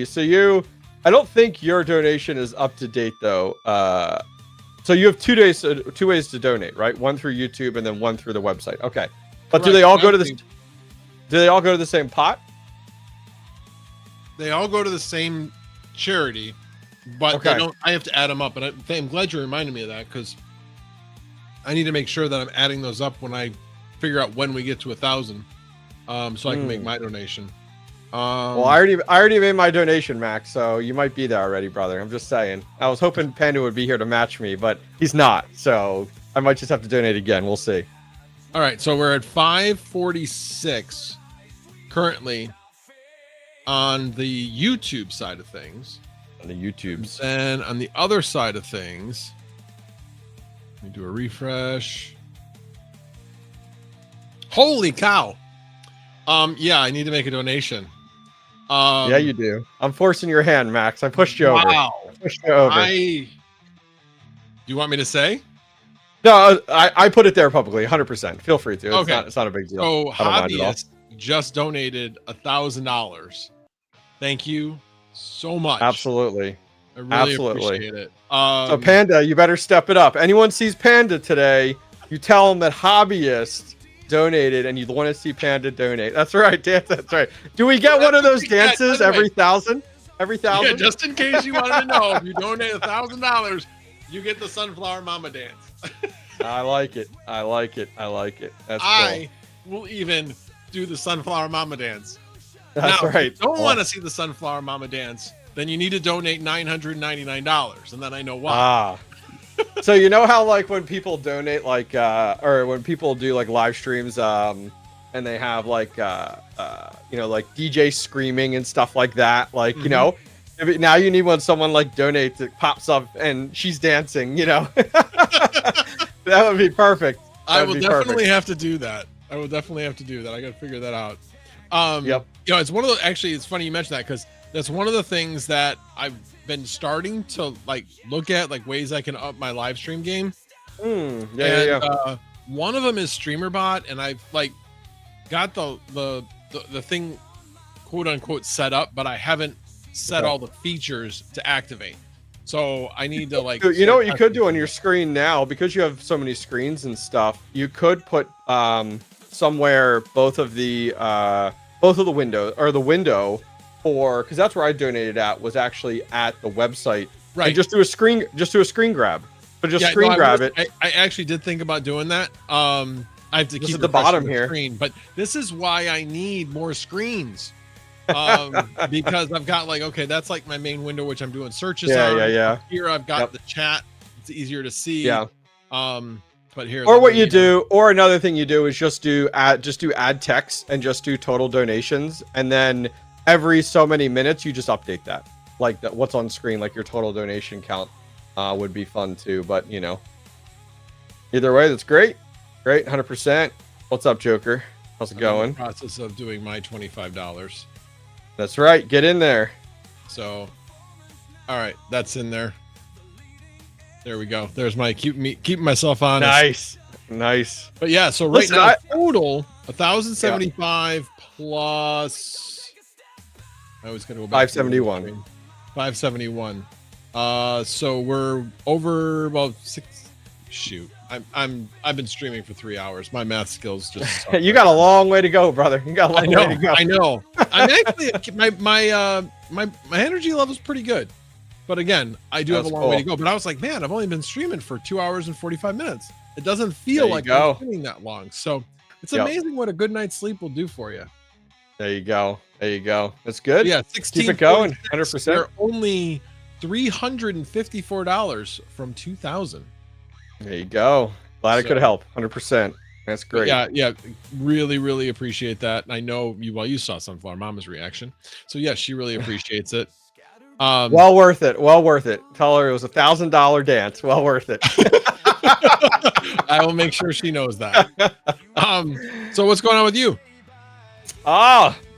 So I don't think your donation is up to date though. So you have 2 days, 2 ways to donate, right? One through YouTube and then one through the website. Okay. But Correct. do they all go to the? Do they all go to the same pot? They all go to the same charity, but they don't. I have to add them up, and I'm glad you reminded me of that because I need to make sure that I'm adding those up when I figure out when we get to 1,000, so I can make my donation. Well, I already made my donation, Max. So you might be there already, brother. I'm just saying. I was hoping Panda would be here to match me, but he's not. So I might just have to donate again. We'll see. All right, so we're at 546 currently on the YouTube side of things. On the YouTubes. And on the other side of things, let me do a refresh. Holy cow! Yeah, I need to make a donation. Yeah, you do. I'm forcing your hand, Max. I pushed you over. Wow. I pushed you over. Do you want me to say? No, I put it there publicly, 100%. Feel free to. Okay. It's not a big deal. So Hobbyist just donated $1,000. Thank you so much. Absolutely. I really appreciate it. So Panda, you better step it up. Anyone sees Panda today, you tell them that Hobbyist donated and you want to see Panda donate. That's right, dance. That's right. Do we get one of those dances every 1,000? Every 1,000? Yeah, just in case you wanted to know, if you donate $1,000, you get the Sunflower Mama dance. I like it. That's I will even do the Sunflower Mama dance. That's now, right. If you don't want to see the Sunflower Mama dance, then you need to donate $999, and then I know why. So you know how like when people donate like or when people do like live streams and they have like like DJ screaming and stuff like that, like now you need when someone like donates, it pops up and she's dancing, that would be perfect. I will definitely have to do that. I got to figure that out. Yep. It's one of the, actually, it's funny you mentioned that because that's one of the things that I've been starting to like look at, like ways I can up my live stream game. Yeah. One of them is StreamerBot, and I've like got the thing quote unquote set up, but I haven't set all the features to activate. So I need to like. You know what you could do on your screen now, because you have so many screens and stuff. You could put somewhere both of the windows, or the window for, because that's where I donated at, was actually at the website. Right. And just do a screen grab. But grab it. I actually did think about doing that. I have to keep at the bottom here. Screen, but this is why I need more screens. Because I've got like, okay, that's like my main window, which I'm doing searches on. Yeah. Here I've got the chat. It's easier to see. Yeah. But here. Or what you do, or another thing you do is just do add text and just do total donations, and then every so many minutes you just update that, like that what's on screen, like your total donation count. Would be fun too, but either way, that's great. 100%. What's up, Joker? How's it going? In the process of doing my $25. That's right. Get in there. So, all right, that's in there. There we go. There's my keeping myself honest. Nice. But yeah, so right now total 1,075 plus. I was gonna go back. 571. 571. So we're over about 6. Shoot, I've been streaming for 3 hours. My math skills just. You got a long way to go, brother. You got a long way to go. I know. I'm actually my energy level's pretty good, but again, I do have a long way to go. But I was like, man, I've only been streaming for 2 hours and 45 minutes. It doesn't feel like I'm streaming that long. So it's amazing what a good night's sleep will do for you. There you go. That's good. Yeah, 16. Keep it going. 100%. They're only $354 from 2,000. There you go. Glad I could help. 100%. That's great. Yeah. Really, really appreciate that. I know you saw Sunflower Mama's reaction. So yeah, she really appreciates it. Well worth it. Tell her it was $1,000 dance. Well worth it. I will make sure she knows that. So what's going on with you?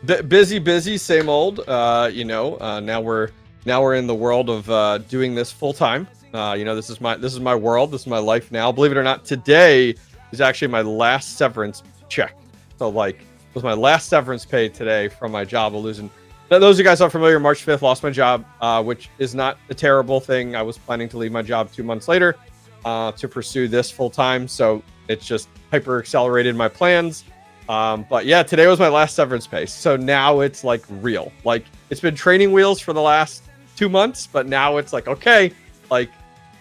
Busy, same old. Now we're now we're in the world of doing this full time. This is my world. This is my life now. Believe it or not, today is actually my last severance check. So like, it was my last severance pay today from my job of losing. Now, those of you guys not familiar, March 5th, lost my job, which is not a terrible thing. I was planning to leave my job 2 months later to pursue this full time. So it's just hyper accelerated my plans. But yeah, today was my last severance pay. So now it's like real. Like, it's been training wheels for the last 2 months, but now it's like, okay, like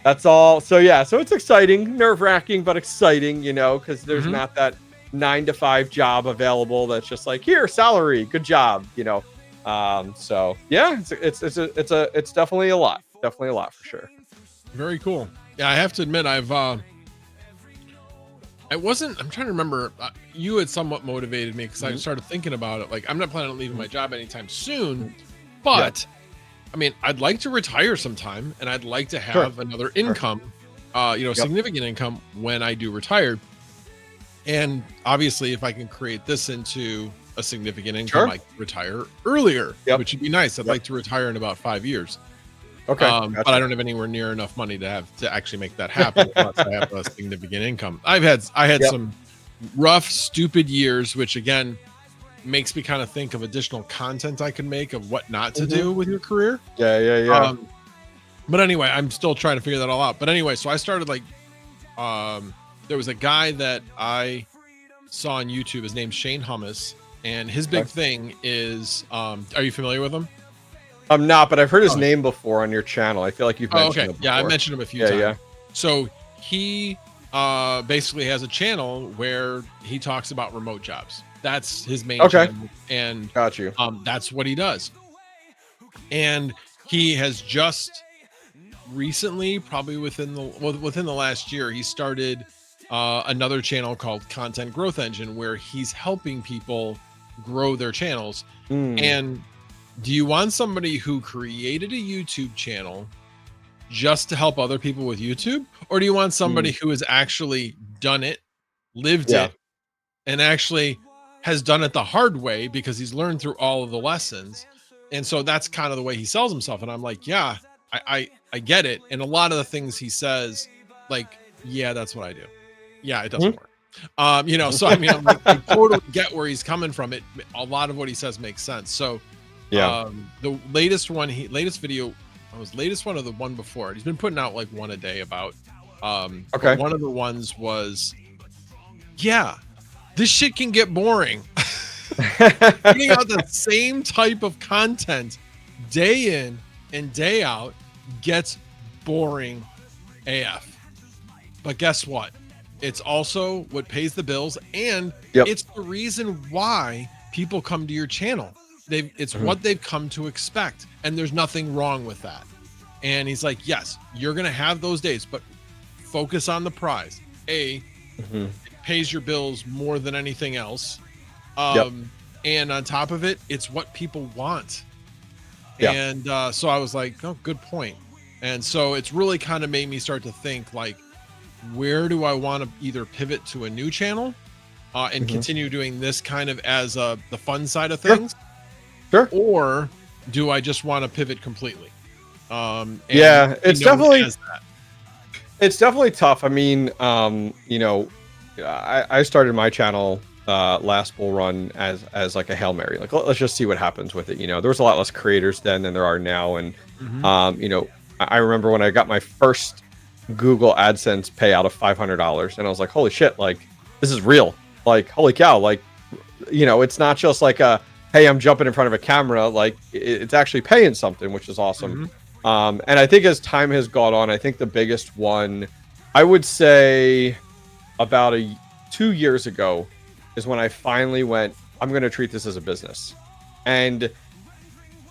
that's all. So yeah, so it's exciting, nerve wracking, but exciting, because there's not that 9-to-5 job available that's just like, here, salary, good job, So yeah, it's definitely a lot for sure. Very cool. Yeah, I have to admit, I'm trying to remember, you had somewhat motivated me because I started thinking about it. Like, I'm not planning on leaving my job anytime soon, but I mean, I'd like to retire sometime, and I'd like to have another income, significant income when I do retire. And obviously, if I can create this into a significant income, I can retire earlier, which would be nice. I'd like to retire in about 5 years. Okay. But I don't have anywhere near enough money to actually make that happen unless I have a significant income. I had some rough, stupid years, which again makes me kind of think of additional content I can make of what not to do with your career. Yeah. But anyway, I'm still trying to figure that all out. But anyway, so I started there was a guy that I saw on YouTube. His name's Shane Hummus, and his big thing is, are you familiar with him? I'm not, but I've heard his name before on your channel. I feel like you've mentioned him before. Yeah, I mentioned him a few times. Yeah. So he basically has a channel where he talks about remote jobs. That's his main channel, and got you. That's what he does. And he has just recently, probably within the last year, he started another channel called Content Growth Engine, where he's helping people grow their channels. And do you want somebody who created a YouTube channel just to help other people with YouTube? Or do you want somebody who has actually done it, lived it, and actually has done it the hard way because he's learned through all of the lessons? And so that's kind of the way he sells himself. And I'm like, yeah, I get it. And a lot of the things he says, like, yeah, that's what I do. Yeah, it doesn't work. So I mean, I'm like, I totally get where he's coming from. A lot of what he says makes sense. So the latest video, latest one or the one before it, he's been putting out like one a day about, one of the ones was, this shit can get boring. Putting out the same type of content day in and day out gets boring AF. But guess what? It's also what pays the bills, and it's the reason why people come to your channel. It's what they've come to expect, and there's nothing wrong with that. And he's like, yes, you're going to have those days, but focus on the prize. It pays your bills more than anything else. And on top of it, it's what people want. And so I was like, oh, good point. And so it's really kind of made me start to think, like, where do I want to either pivot to a new channel and continue doing this kind of as the fun side of things? Sure. Or do I just want to pivot completely? It's definitely tough. I mean, I started my channel last bull run as like a Hail Mary. Like, let's just see what happens with it. There was a lot less creators then than there are now. And, I remember when I got my first Google AdSense payout of $500, and I was like, holy shit, like, this is real. Like, holy cow. Like, it's not just like hey, I'm jumping in front of a camera. Like, it's actually paying something, which is awesome. And I think as time has gone on, I think the biggest one, I would say about 2 years ago, is when I finally went, I'm going to treat this as a business. And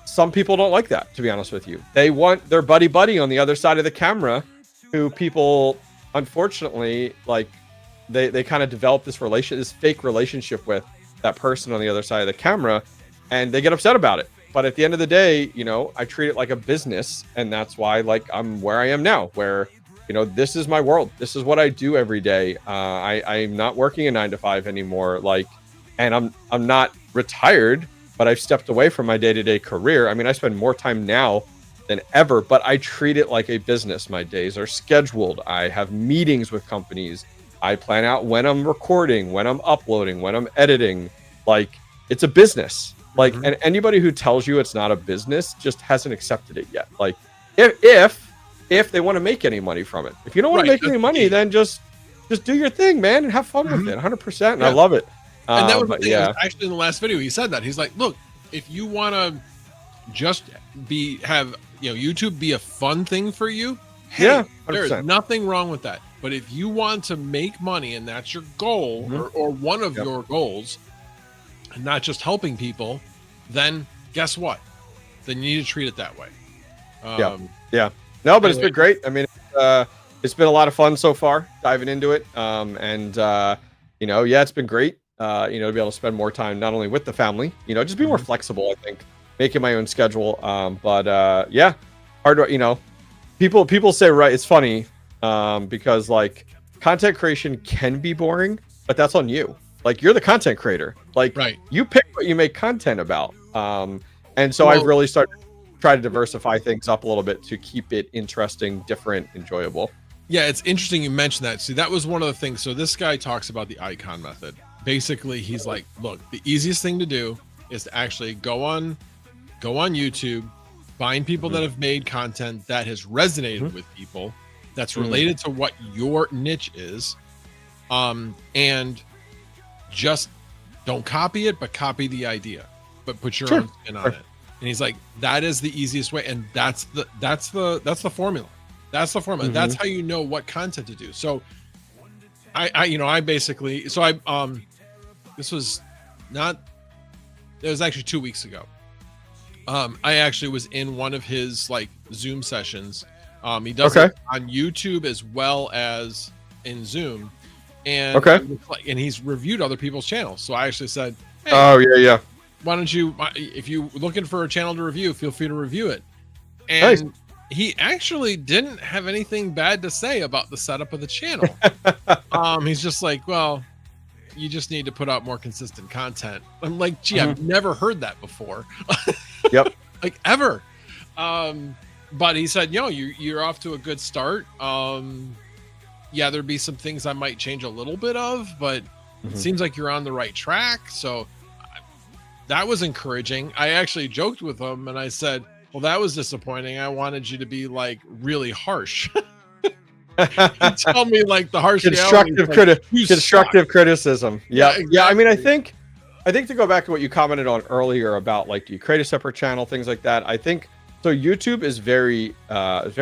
some people don't like that, to be honest with you. They want their buddy on the other side of the camera, who people, unfortunately, like, they kind of develop this fake relationship with that person on the other side of the camera, and they get upset about it. But at the end of the day, I treat it like a business, and that's why, like, I'm where I am now, where, this is my world. This is what I do every day. I'm not working a 9-to-5 anymore. Like, and I'm not retired, but I've stepped away from my day-to-day career. I mean, I spend more time now than ever, but I treat it like a business. My days are scheduled. I have meetings with companies. I plan out when I'm recording, when I'm uploading, when I'm editing. Like, it's a business. Like, and anybody who tells you it's not a business just hasn't accepted it yet. Like, if they want to make any money from it. If you don't want to make any money, then just do your thing, man, and have fun with it. 100%. And I love it. And that was the thing. Actually, in the last video, he said that. He's like, look, if you want to just have YouTube be a fun thing for you, hey, there's nothing wrong with that. But if you want to make money and that's your goal, or one of your goals, and not just helping people, then guess what? Then you need to treat it that way. No, but it's been great. I mean, it's been a lot of fun so far diving into it. It's been great. To be able to spend more time not only with the family, just be more flexible. I think making my own schedule. Hard to, people say, right. It's funny because like content creation can be boring, but that's on you. Like, you're the content creator. Like, you pick what you make content about. And so I've really started to try to diversify things up a little bit to keep it interesting, different, enjoyable. Yeah, it's interesting you mentioned that. See, that was one of the things. So this guy talks about the icon method. Basically, he's like, look, the easiest thing to do is to actually go on YouTube, find people that have made content that has resonated with people, that's related to what your niche is, and just don't copy it, but copy the idea, but put your own spin on it. And he's like, that is the easiest way, and that's the formula. That's the formula. That's how you know what content to do. So it was actually 2 weeks ago. I actually was in one of his like Zoom sessions. He does it on YouTube as well as in Zoom. And and he's reviewed other people's channels. So I actually said, hey, why don't you, if you're looking for a channel to review, feel free to review it. And he actually didn't have anything bad to say about the setup of the channel. He's just like, well, you just need to put out more consistent content. I'm like, gee, I've never heard that before. Like, ever. But he said, you're off to a good start. There'd be some things I might change a little bit of, but it seems like you're on the right track. So that was encouraging. I actually joked with him and I said, well, that was disappointing. I wanted you to be like really harsh. Tell me like the harsh constructive criticism. Exactly. I mean, I think to go back to what you commented on earlier about like, do you create a separate channel, things like that. I think so. YouTube is very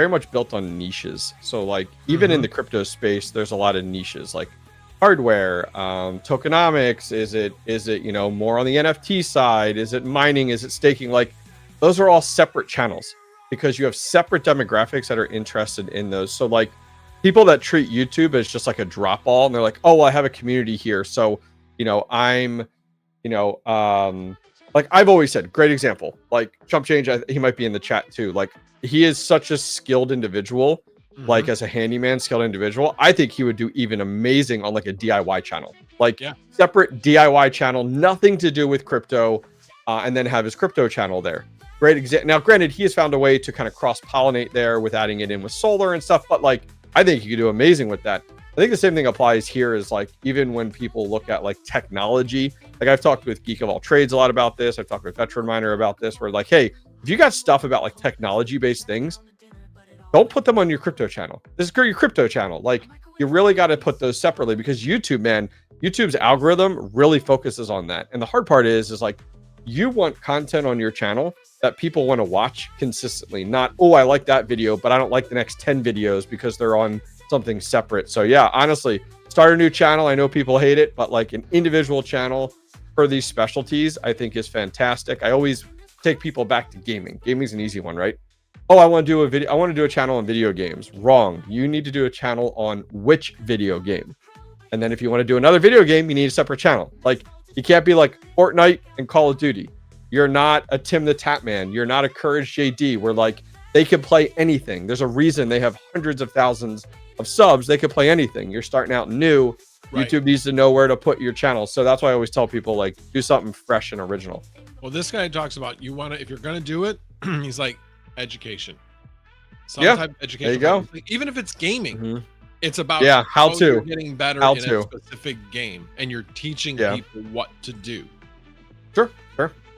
much built on niches. So like even in the crypto space, there's a lot of niches like hardware, tokenomics. Is it more on the NFT side? Is it mining? Is it staking? Like, those are all separate channels because you have separate demographics that are interested in those. So like people that treat YouTube as just like a drop ball and they're like, oh, well, I have a community here. So, I'm, like I've always said, great example, like Chump Change, he might be in the chat too. Like, he is such a skilled individual, like as a handyman skilled individual. I think he would do even amazing on like a DIY channel, like separate DIY channel, nothing to do with crypto, and then have his crypto channel there. Great example. Now, granted, he has found a way to kind of cross-pollinate there with adding it in with solar and stuff, but like, I think you could do amazing with that. I think the same thing applies here is like, even when people look at like technology, like I've talked with Geek of All Trades a lot about this. I've talked with Veteran Miner about this, where like, hey, if you got stuff about like technology-based things, don't put them on your crypto channel. This is your crypto channel. Like, you really got to put those separately because YouTube's algorithm really focuses on that. And the hard part is like, you want content on your channel that people want to watch consistently, not, oh, I like that video, but I don't like the next 10 videos because they're on something separate. So yeah, honestly, start a new channel. I know people hate it, but like an individual channel for these specialties, I think is fantastic. I always take people back to gaming. Gaming's an easy one, right? Oh, I want to do a video. I want to do a channel on video games. Wrong. You need to do a channel on which video game. And then if you want to do another video game, you need a separate channel. Like, you can't be like Fortnite and Call of Duty. You're not a Tim the Tap Man. You're not a Courage JD, where like they can play anything. There's a reason they have hundreds of thousands of subs. They could play anything. You're starting out new. YouTube needs to know where to put your channel. So that's why I always tell people, like, do something fresh and original. Well, this guy talks about, if you're going to do it, he's like, education. Some Yeah, type of education. there you go. Like, even if it's gaming, it's about how you're getting better in to. a specific game, and you're teaching people what to do. Sure.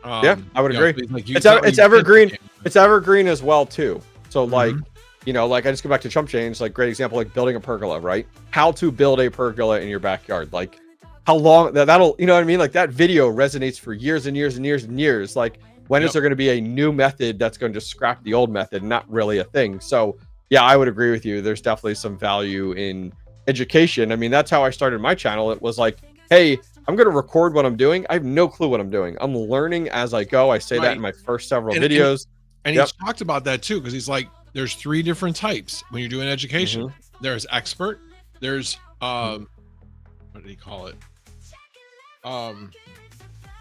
Yeah, I would agree. So like, it's evergreen. It's evergreen as well too. So like, like I just go back to chump change, like great example, like building a pergola, right? How to build a pergola in your backyard. Like how long that'll, you know what I mean? Like that video resonates for years and years and years and years. Like when is there going to be a new method that's going to just scrap the old method? Not really a thing. So yeah, I would agree with you. There's definitely some value in education. I mean, that's how I started my channel. It was like, hey, I'm going to record what I'm doing. I have no clue what I'm doing. I'm learning as I go. I say that in my first several videos. And he's talked about that too, because he's like, there's 3 different types when you're doing education. There's expert. There's, what did he call it?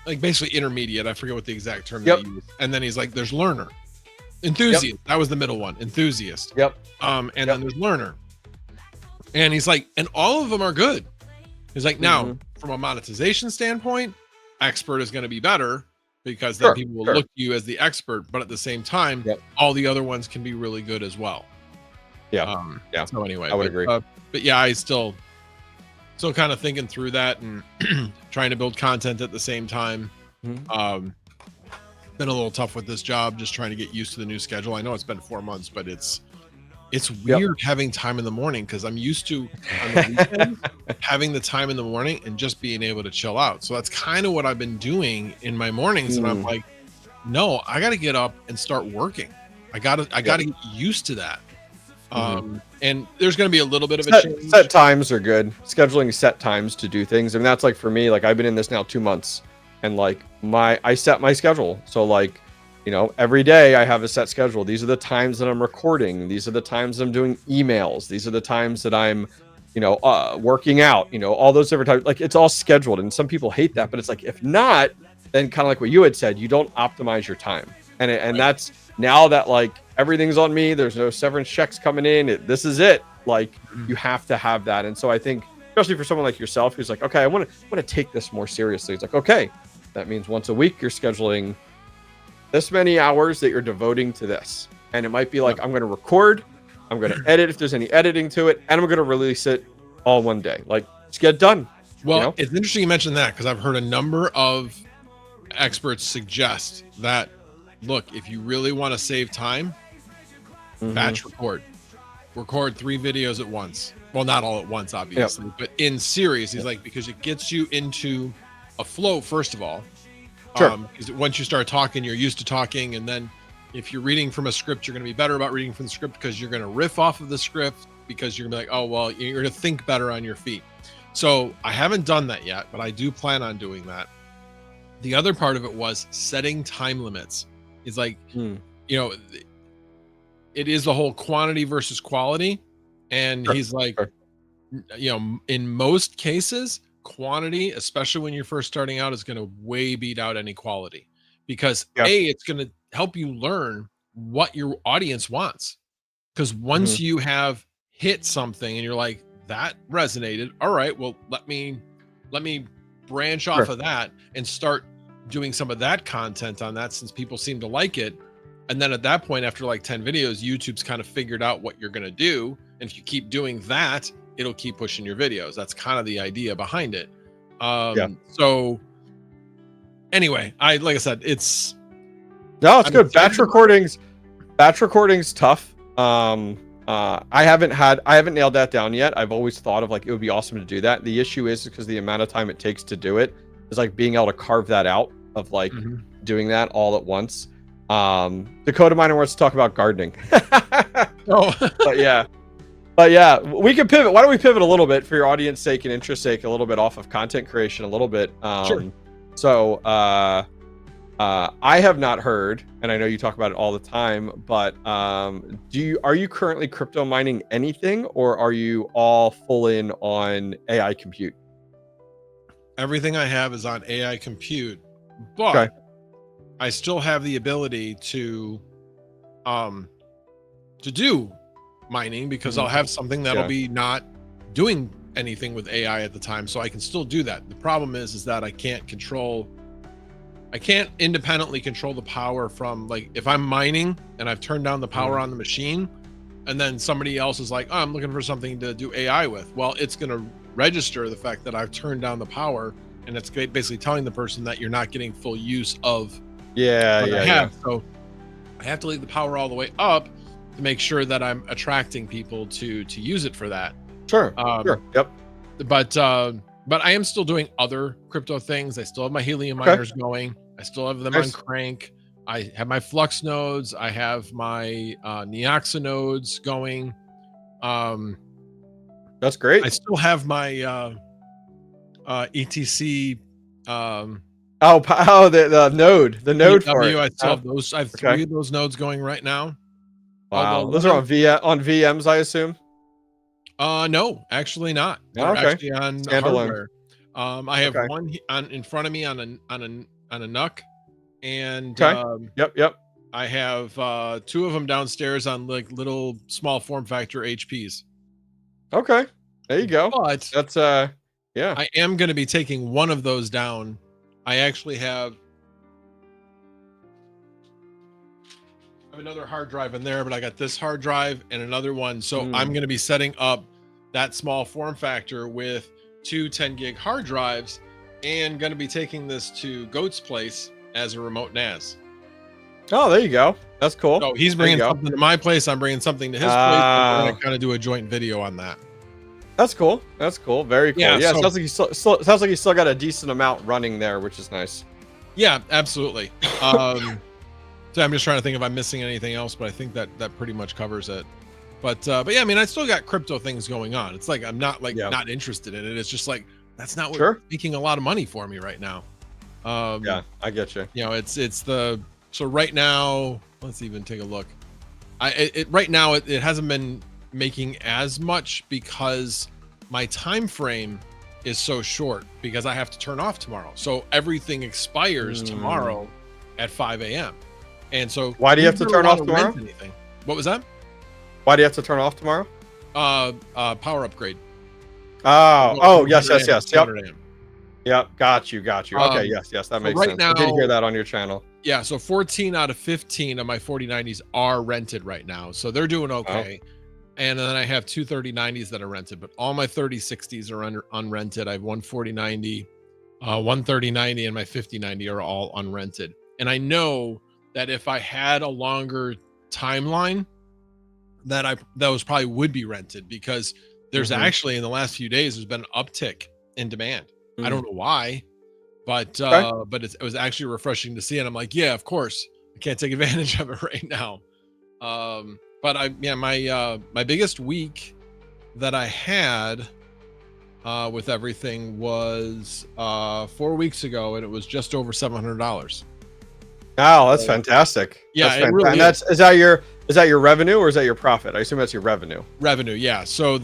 Like basically intermediate. I forget what the exact term they use. And then he's like, there's learner. Enthusiast. That was the middle one. Enthusiast. And then there's learner. And he's like, and all of them are good. He's like, now from a monetization standpoint, expert is going to be better because then people will look at you as the expert, but at the same time, all the other ones can be really good as well. So anyway, I would agree. But yeah, I still kind of thinking through that and trying to build content at the same time. Been a little tough with this job, just trying to get used to the new schedule. I know it's been 4 months, but it's weird having time in the morning, because I'm used to on the weekend having the time in the morning and just being able to chill out. So that's kind of what I've been doing in my mornings. And I'm like, no, I got to get up and start working. I got to get used to that. And there's going to be a little bit of a change. Set times are good. Scheduling set times to do things. I mean, that's like for me, like I've been in this now 2 months, and like I set my schedule. So like, every day I have a set schedule. These are the times that I'm recording. These are the times I'm doing emails. These are the times that I'm, working out, all those different times. Like it's all scheduled. And some people hate that, but it's like, if not, then kind of like what you had said, you don't optimize your time. And that's now that like everything's on me, there's no severance checks coming in. This is it. Like you have to have that. And so I think, especially for someone like yourself, who's like, okay, I want to take this more seriously. It's like, okay, that means once a week you're scheduling this many hours that you're devoting to this. And it might be like, I'm going to record, I'm going to edit if there's any editing to it, and I'm going to release it all one day. Like, just get it done. Well, it's interesting you mentioned that, because I've heard a number of experts suggest that, look, if you really want to save time, batch record 3 videos at once. Well, not all at once, obviously, but in series. He's like, because it gets you into a flow, first of all. Because once you start talking, you're used to talking, and then if you're reading from a script, you're going to be better about reading from the script, because you're going to riff off of the script, because you're going to be like, oh, well, you're going to think better on your feet. So I haven't done that yet, but I do plan on doing that. The other part of it was setting time limits. It's like, it is the whole quantity versus quality. And he's like, in most cases, quantity, especially when you're first starting out, is going to way beat out any quality, because it's going to help you learn what your audience wants. Because once you have hit something and you're like, that resonated, all right, well, let me branch off of that and start doing some of that content on that, since people seem to like it. And then at that point, after like 10 videos, YouTube's kind of figured out what you're going to do, and if you keep doing that, it'll keep pushing your videos. That's kind of the idea behind it. So anyway, like I said, it's good. Batch recording's tough. I haven't nailed that down yet. I've always thought of like, it would be awesome to do that. The issue is because the amount of time it takes to do it is like being able to carve that out of like doing that all at once. Dakota Miner wants to talk about gardening. But yeah, we can pivot. Why don't we pivot a little bit for your audience sake and interest sake, a little bit off of content creation, a little bit. So I have not heard, and I know you talk about it all the time, but are you currently crypto mining anything, or are you all full in on AI compute? Everything I have is on AI compute, but I still have the ability to do mining, because I'll have something that'll be not doing anything with AI at the time, so I can still do that. The problem is that I can't control I can't independently control the power from, like, if I'm mining and I've turned down the power on the machine, and then somebody else is like, oh, I'm looking for something to do AI with. Well, it's going to register the fact that I've turned down the power, and it's basically telling the person that you're not getting full use of what I have. So I have to leave the power all the way up to make sure that I'm attracting people to use it for that. Sure. Yep. But I am still doing other crypto things. I still have my helium miners going. I still have them on crank. I have my Flux nodes. I have my Neoxa nodes going. That's great. I still have my ETC. The node for it. I still have those. I have 3 of those nodes going right now. Wow, those are on VMs, I assume. No, actually not. They're actually on hardware. I have one in front of me on a NUC, and yep. I have 2 of them downstairs on like little small form factor HPs. Okay, there you go. But that's yeah. I am going to be taking one of those down. I actually have another hard drive in there, but I got this hard drive and another one. So I'm going to be setting up that small form factor with 2 10-gig hard drives, and going to be taking this to Goat's place as a remote NAS. Oh, there you go. That's cool. So he's bringing something to my place. I'm bringing something to his place. And we're going to kind of do a joint video on that. That's cool. That's cool. Very cool. Yeah, so, sounds like you still got a decent amount running there, which is nice. Yeah, absolutely. So I'm just trying to think if I'm missing anything else, but I think that pretty much covers it. But yeah, I mean, I still got crypto things going on. It's like I'm not not interested in it. It's just like that's not what's making a lot of money for me right now. Yeah, I get you. You know, it's the so right now. Let's even take a look. Right now it hasn't been making as much because my time frame is so short because I have to turn off tomorrow. So everything expires tomorrow at 5 a.m. And so why do you have to turn off tomorrow? What was that? Why do you have to turn off tomorrow? Power upgrade. Oh, yes. Yep. Yep. Got you. Okay. Yes. That makes sense. Now, I did hear that on your channel. Yeah. So 14 out of 15 of my 4090s are rented right now. So they're doing okay. Oh. And then I have 2 3090s that are rented, but all my 3060s are unrented. I have one 4090, one 3090, and my 5090 are all unrented. And I know that if I had a longer timeline, those probably would be rented because there's actually in the last few days there's been an uptick in demand. I don't know why, but it was actually refreshing to see, and I'm like, yeah, of course, I can't take advantage of it right now. But my biggest week that I had with everything was 4 weeks ago, and it was just over $700. Oh, that's fantastic. Yeah, that's fantastic. Really and is that your revenue or is that your profit? I assume that's your revenue. Revenue, yeah. So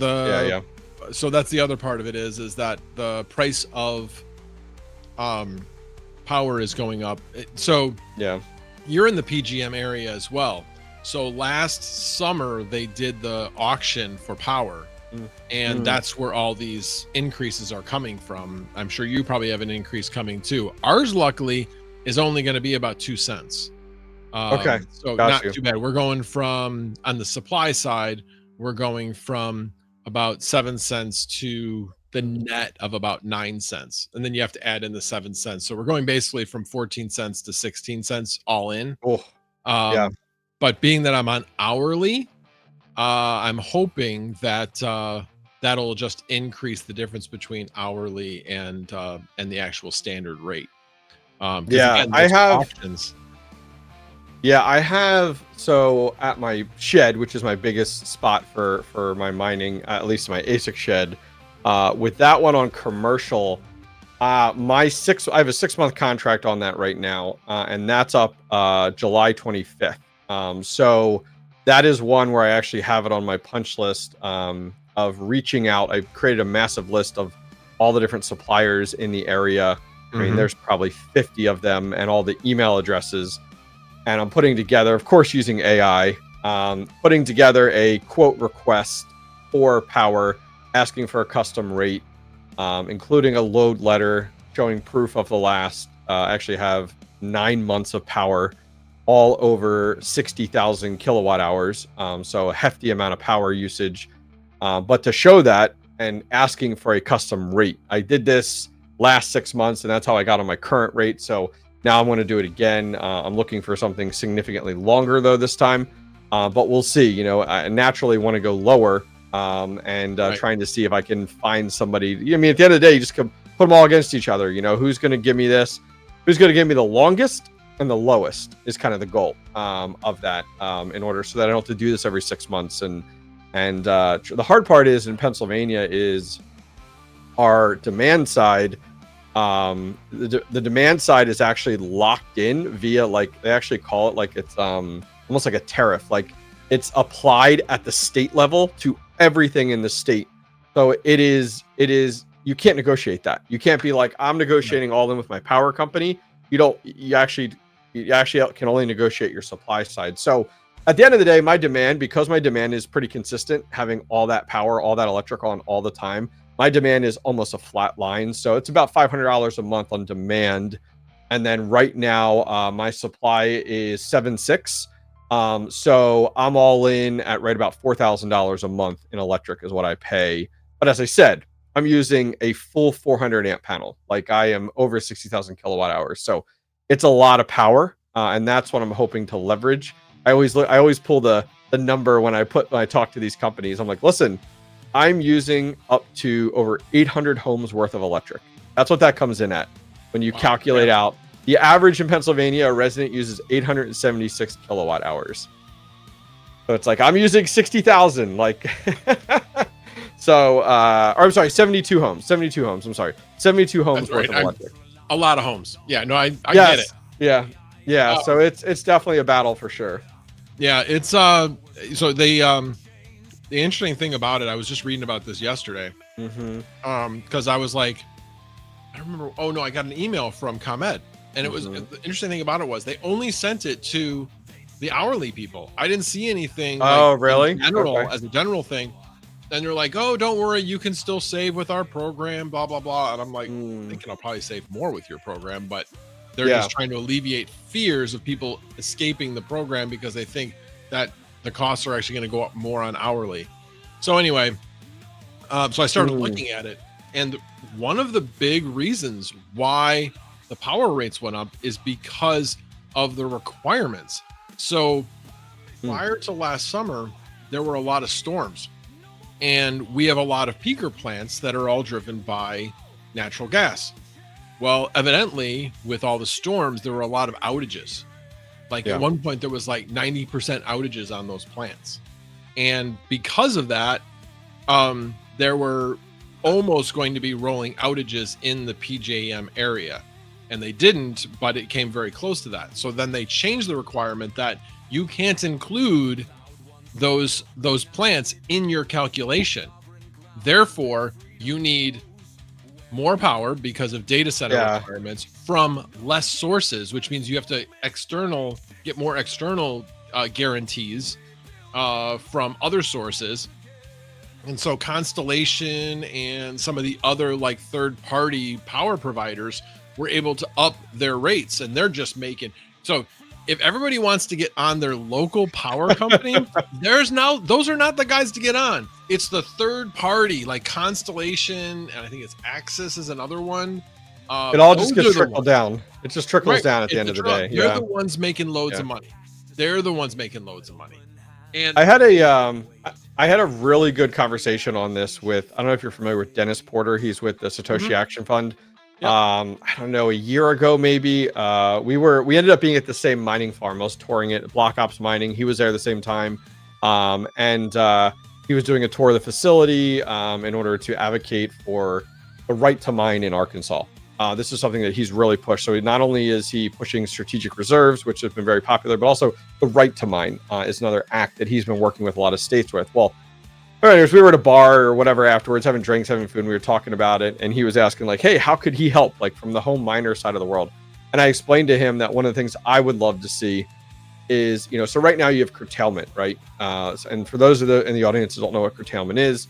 so that's the other part of it is that the price of power is going up. So yeah, you're in the PGM area as well. So last summer they did the auction for power, and that's where all these increases are coming from. I'm sure you probably have an increase coming too. Ours, luckily, is only going to be about 2 cents. Okay, so not too bad. We're going from, on the supply side, we're going from about 7 cents to the net of about 9 cents, and then you have to add in the 7 cents. So we're going basically from 14 cents to 16 cents all in. Yeah. But being that I'm on hourly, I'm hoping that that'll just increase the difference between hourly and the actual standard rate. Again, I have options. Yeah, I have. So at my shed, which is my biggest spot for my mining, at least my ASIC shed, with that one on commercial, I have a 6-month contract on that right now, and that's up July 25th. So that is one where I actually have it on my punch list of reaching out. I've created a massive list of all the different suppliers in the area. I mean, there's probably 50 of them and all the email addresses. And I'm putting together, of course, using AI, putting together a quote request for power, asking for a custom rate, including a load letter showing proof of the last. Actually have 9 months of power, all over 60,000 kilowatt hours. So a hefty amount of power usage. But to show that and asking for a custom rate, I did this last 6 months, and that's how I got on my current rate. So now I'm going to do it again. I'm looking for something significantly longer though this time, but we'll see. You know, I naturally want to go lower, and trying to see if I can find somebody. I mean, at the end of the day, you just put them all against each other. You know, who's going to give me this? Who's going to give me the longest and the lowest is kind of the goal of that, in order so that I don't have to do this every 6 months. And the hard part is in Pennsylvania is our demand side. The demand side is actually locked in via, like, they actually call it like it's almost like a tariff, like it's applied at the state level to everything in the state. So it is you can't negotiate that. You can't be like, I'm negotiating all in with my power company. You actually can only negotiate your supply side. So at the end of the day, because my demand is pretty consistent, having all that power, all that electric on all the time, my demand is almost a flat line. So it's about $500 a month on demand. And then right now, my supply is 7.6. So I'm all in at right about $4,000 a month in electric is what I pay. But as I said, I'm using a full 400 amp panel. Like, I am over 60,000 kilowatt hours. So it's a lot of power. And that's what I'm hoping to leverage. I always pull the number when I talk to these companies. I'm like, listen, I'm using up to over 800 homes worth of electric. That's what that comes in at. When you calculate out the average in Pennsylvania, a resident uses 876 kilowatt hours. So it's like, I'm using 60,000, like, so, or I'm sorry, 72 homes. I'm sorry. 72 homes worth of electric. A lot of homes. Yeah, no, I get it. Yeah. So it's definitely a battle for sure. Yeah, it's so the interesting thing about it, I was just reading about this yesterday. Because I was like, I don't remember. Oh no, I got an email from ComEd, and it was the interesting thing about it was they only sent it to the hourly people. I didn't see anything. Oh, really? As a general thing. And they're like, oh, don't worry, you can still save with our program, blah blah blah. And I'm like, thinking I'll probably save more with your program, but they're just trying to alleviate fears of people escaping the program because they think that the costs are actually going to go up more on hourly. So anyway, so I started looking at it, and one of the big reasons why the power rates went up is because of the requirements. So prior to last summer, there were a lot of storms, and we have a lot of peaker plants that are all driven by natural gas. Well, evidently, with all the storms, there were a lot of outages. Like at one point, there was like 90% outages on those plants. And because of that, there were almost going to be rolling outages in the PJM area. And they didn't, but it came very close to that. So then they changed the requirement that you can't include those plants in your calculation. Therefore, you need more power because of data center requirements from less sources, which means you have to get more external guarantees from other sources. And so Constellation and some of the other like third-party power providers were able to up their rates, and they're just making so. If everybody wants to get on their local power company, those are not the guys to get on. It's the third party like Constellation, and I think it's Axis is another one. It all just gets trickled down. It just trickles down at the end of the day. They're the ones making loads of money. They're the ones making loads of money. And I had a really good conversation on this with, I don't know if you're familiar with Dennis Porter. He's with the Satoshi Action Fund. Yep. I don't know, a year ago maybe. We ended up being at the same mining farm. I was touring it, Block Ops Mining. He was there at the same time, and he was doing a tour of the facility in order to advocate for the right to mine in Arkansas. This is something that he's really pushed. So not only is he pushing strategic reserves, which have been very popular, but also the right to mine is another act that he's been working with a lot of states with. Well, anyways, we were at a bar or whatever afterwards, having drinks, having food, and we were talking about it. And he was asking like, hey, how could he help like from the home miner side of the world? And I explained to him that one of the things I would love to see is, so right now you have curtailment, right? And for those in the audience who don't know what curtailment is,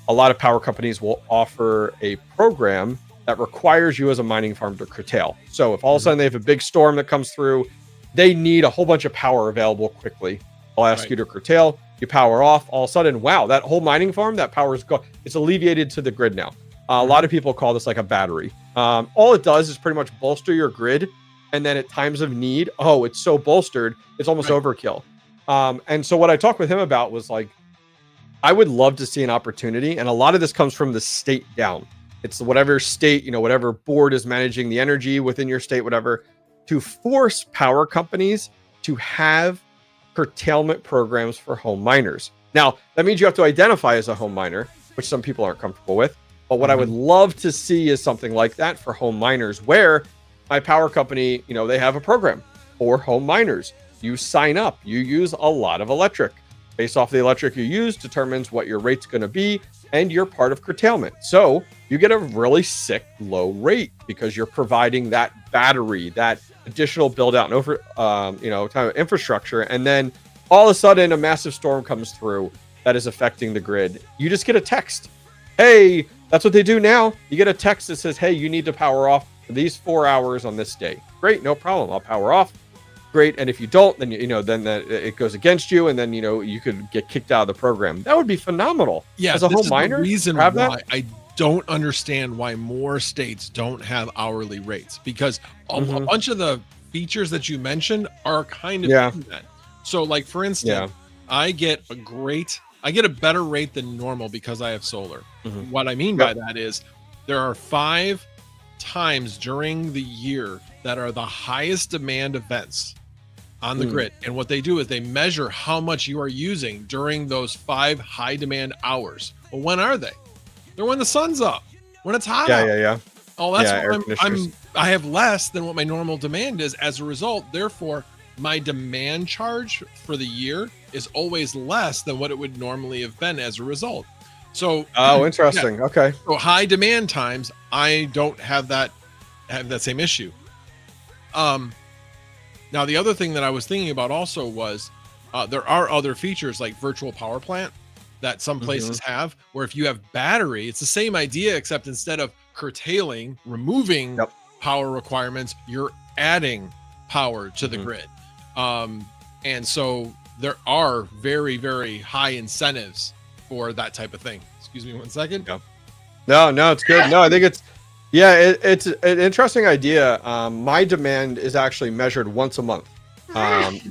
a lot of power companies will offer a program that requires you as a mining farm to curtail. So if all of a sudden they have a big storm that comes through, they need a whole bunch of power available quickly. I'll ask you to curtail, you power off, all of a sudden, wow, that whole mining farm, that power is gone. It's alleviated to the grid now. A lot of people call this like a battery. All it does is pretty much bolster your grid. And then at times of need, oh, it's so bolstered, it's almost overkill. And so what I talked with him about was like, I would love to see an opportunity. And a lot of this comes from the state down. It's whatever state, you know, whatever board is managing the energy within your state, whatever, to force power companies to have curtailment programs for home miners. Now, that means you have to identify as a home miner, which some people aren't comfortable with. But what I would love to see is something like that for home miners, where my power company, you know, they have a program for home miners. You sign up, you use a lot of electric. Based off the electric you use determines what your rate's going to be, and you're part of curtailment. So you get a really sick low rate because you're providing that battery, that additional build out and over, kind of infrastructure. And then all of a sudden a massive storm comes through that is affecting the grid. You just get a text. Hey, that's what they do now. You get a text that says, hey, you need to power off for these 4 hours on this day. Great, no problem. I'll power off. Great. And if you don't, then, then it goes against you. And then, you could get kicked out of the program. That would be phenomenal. Yeah. As a home miner, the reason why I don't understand why more states don't have hourly rates, because a bunch of the features that you mentioned are kind of in that. So like, for instance, I get a better rate than normal because I have solar. What I mean by that is there are 5 times during the year that are the highest demand events on the grid. And what they do is they measure how much you are using during those 5 high demand hours. Well, when are they? They're when the sun's up, when it's hot out. Oh, that's why I have less than what my normal demand is as a result. Therefore, my demand charge for the year is always less than what it would normally have been as a result. So, interesting. Yeah. Okay. So high demand times, I don't have that same issue. Now the other thing that I was thinking about also was there are other features like virtual power plant that some places have, where if you have battery, it's the same idea, except instead of curtailing, removing power requirements, you're adding power to the grid. And so there are very, very high incentives for that type of thing. Excuse me 1 second. No, it's good. No, I think it's an interesting idea. My demand is actually measured once a month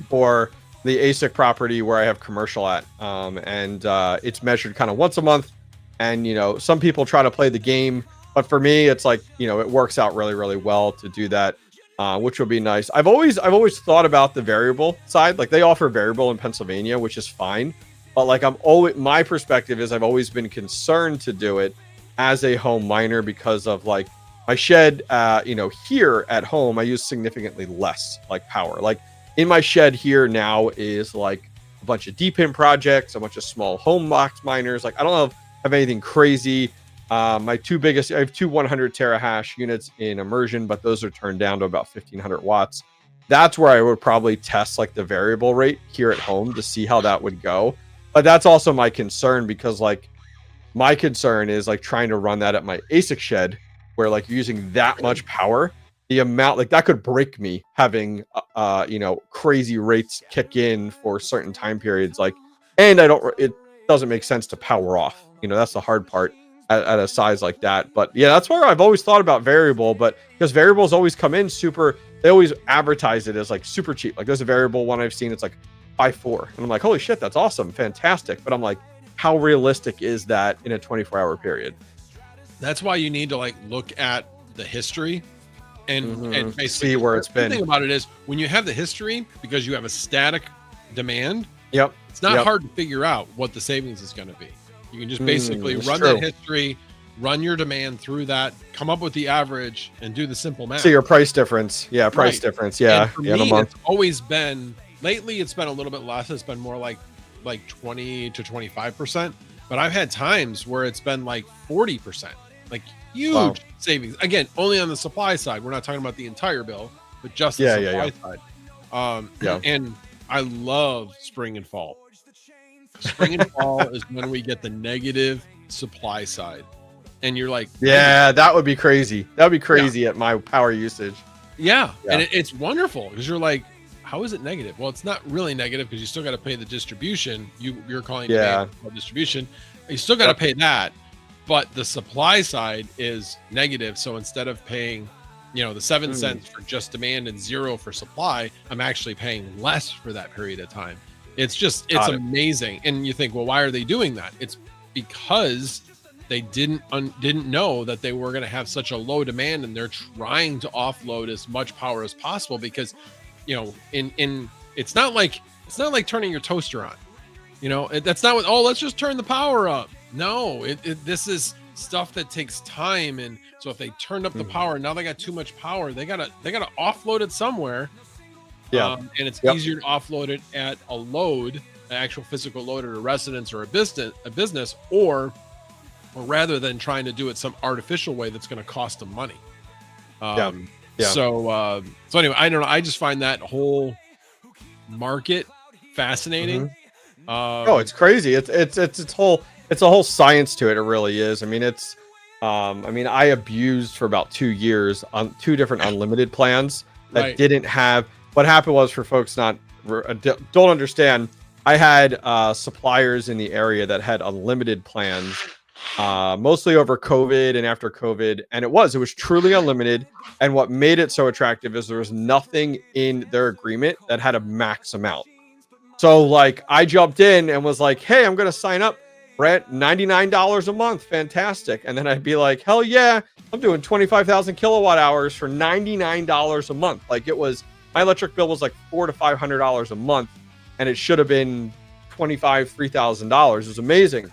for the ASIC property where I have commercial at. And it's measured kind of once a month. And, some people try to play the game, but for me, it's like, it works out really, really well to do that, which would be nice. I've always thought about the variable side. Like they offer variable in Pennsylvania, which is fine. But like my perspective is I've always been concerned to do it as a home miner because of like my shed, here at home, I use significantly less like power. Like in my shed here now is like a bunch of DPIN projects, a bunch of small home box miners. Like I don't have anything crazy. I have 2 100 terahash units in immersion, but those are turned down to about 1500 watts. That's where I would probably test like the variable rate here at home to see how that would go. But that's also my concern, because like my concern is like trying to run that at my ASIC shed where like you're using that much power. The amount like that could break me having crazy rates kick in for certain time periods. Like, and it doesn't make sense to power off. That's the hard part at a size like that. But yeah, that's where I've always thought about variable, but because variables always come in they always advertise it as like super cheap. Like there's a variable one I've seen, it's like 5.4, and I'm like, holy shit, that's awesome, fantastic. But I'm like, how realistic is that in a 24-hour period? That's why you need to like look at the history and basically see where it's been. The thing about it is when you have the history, because you have a static demand, it's not hard to figure out what the savings is going to be. You can just basically run that history, run your demand through that, come up with the average, and do the simple math. So your price difference. Yeah, price difference. Yeah. And for me, it's always been, lately it's been a little bit less. It's been more like 20 to 25%. But I've had times where it's been like 40%, like huge savings. Again, only on the supply side. We're not talking about the entire bill, but just the supply side. And I love spring and fall. Spring and fall is when we get the negative supply side. and you're like, yeah, that would be crazy. That would be crazy at my power usage. Yeah. And it's wonderful because you're like, how is it negative? Well, it's not really negative because you still got to pay the distribution. You're calling demand distribution. You still got to pay that, but the supply side is negative. So instead of paying, the 7 cents for just demand and 0 for supply, I'm actually paying less for that period of time. It's amazing. And you think, well, why are they doing that? It's because they didn't know that they were going to have such a low demand, and they're trying to offload as much power as possible because, it's not like turning your toaster on, that's not what, let's just turn the power up. No, this is stuff that takes time. And so if they turned up the power, now they got too much power, they gotta offload it somewhere. And it's easier to offload it at a load, an actual physical load at a residence or a business, or rather than trying to do it some artificial way that's going to cost them money. So anyway, I don't know. I just find that whole market fascinating. It's crazy. It's a whole science to it. It really is. I mean, I abused for about 2 years on 2 different unlimited plans that didn't have. What happened was, for folks don't understand, I had suppliers in the area that had unlimited plans, mostly over COVID and after COVID. And it was truly unlimited. And what made it so attractive is there was nothing in their agreement that had a max amount. So like I jumped in and was like, hey, I'm going to sign up, rent $99 a month. Fantastic. And then I'd be like, hell yeah, I'm doing 25,000 kilowatt hours for $99 a month. Like my electric bill was like $400 to $500 a month, and it should have been $3,000. It was amazing.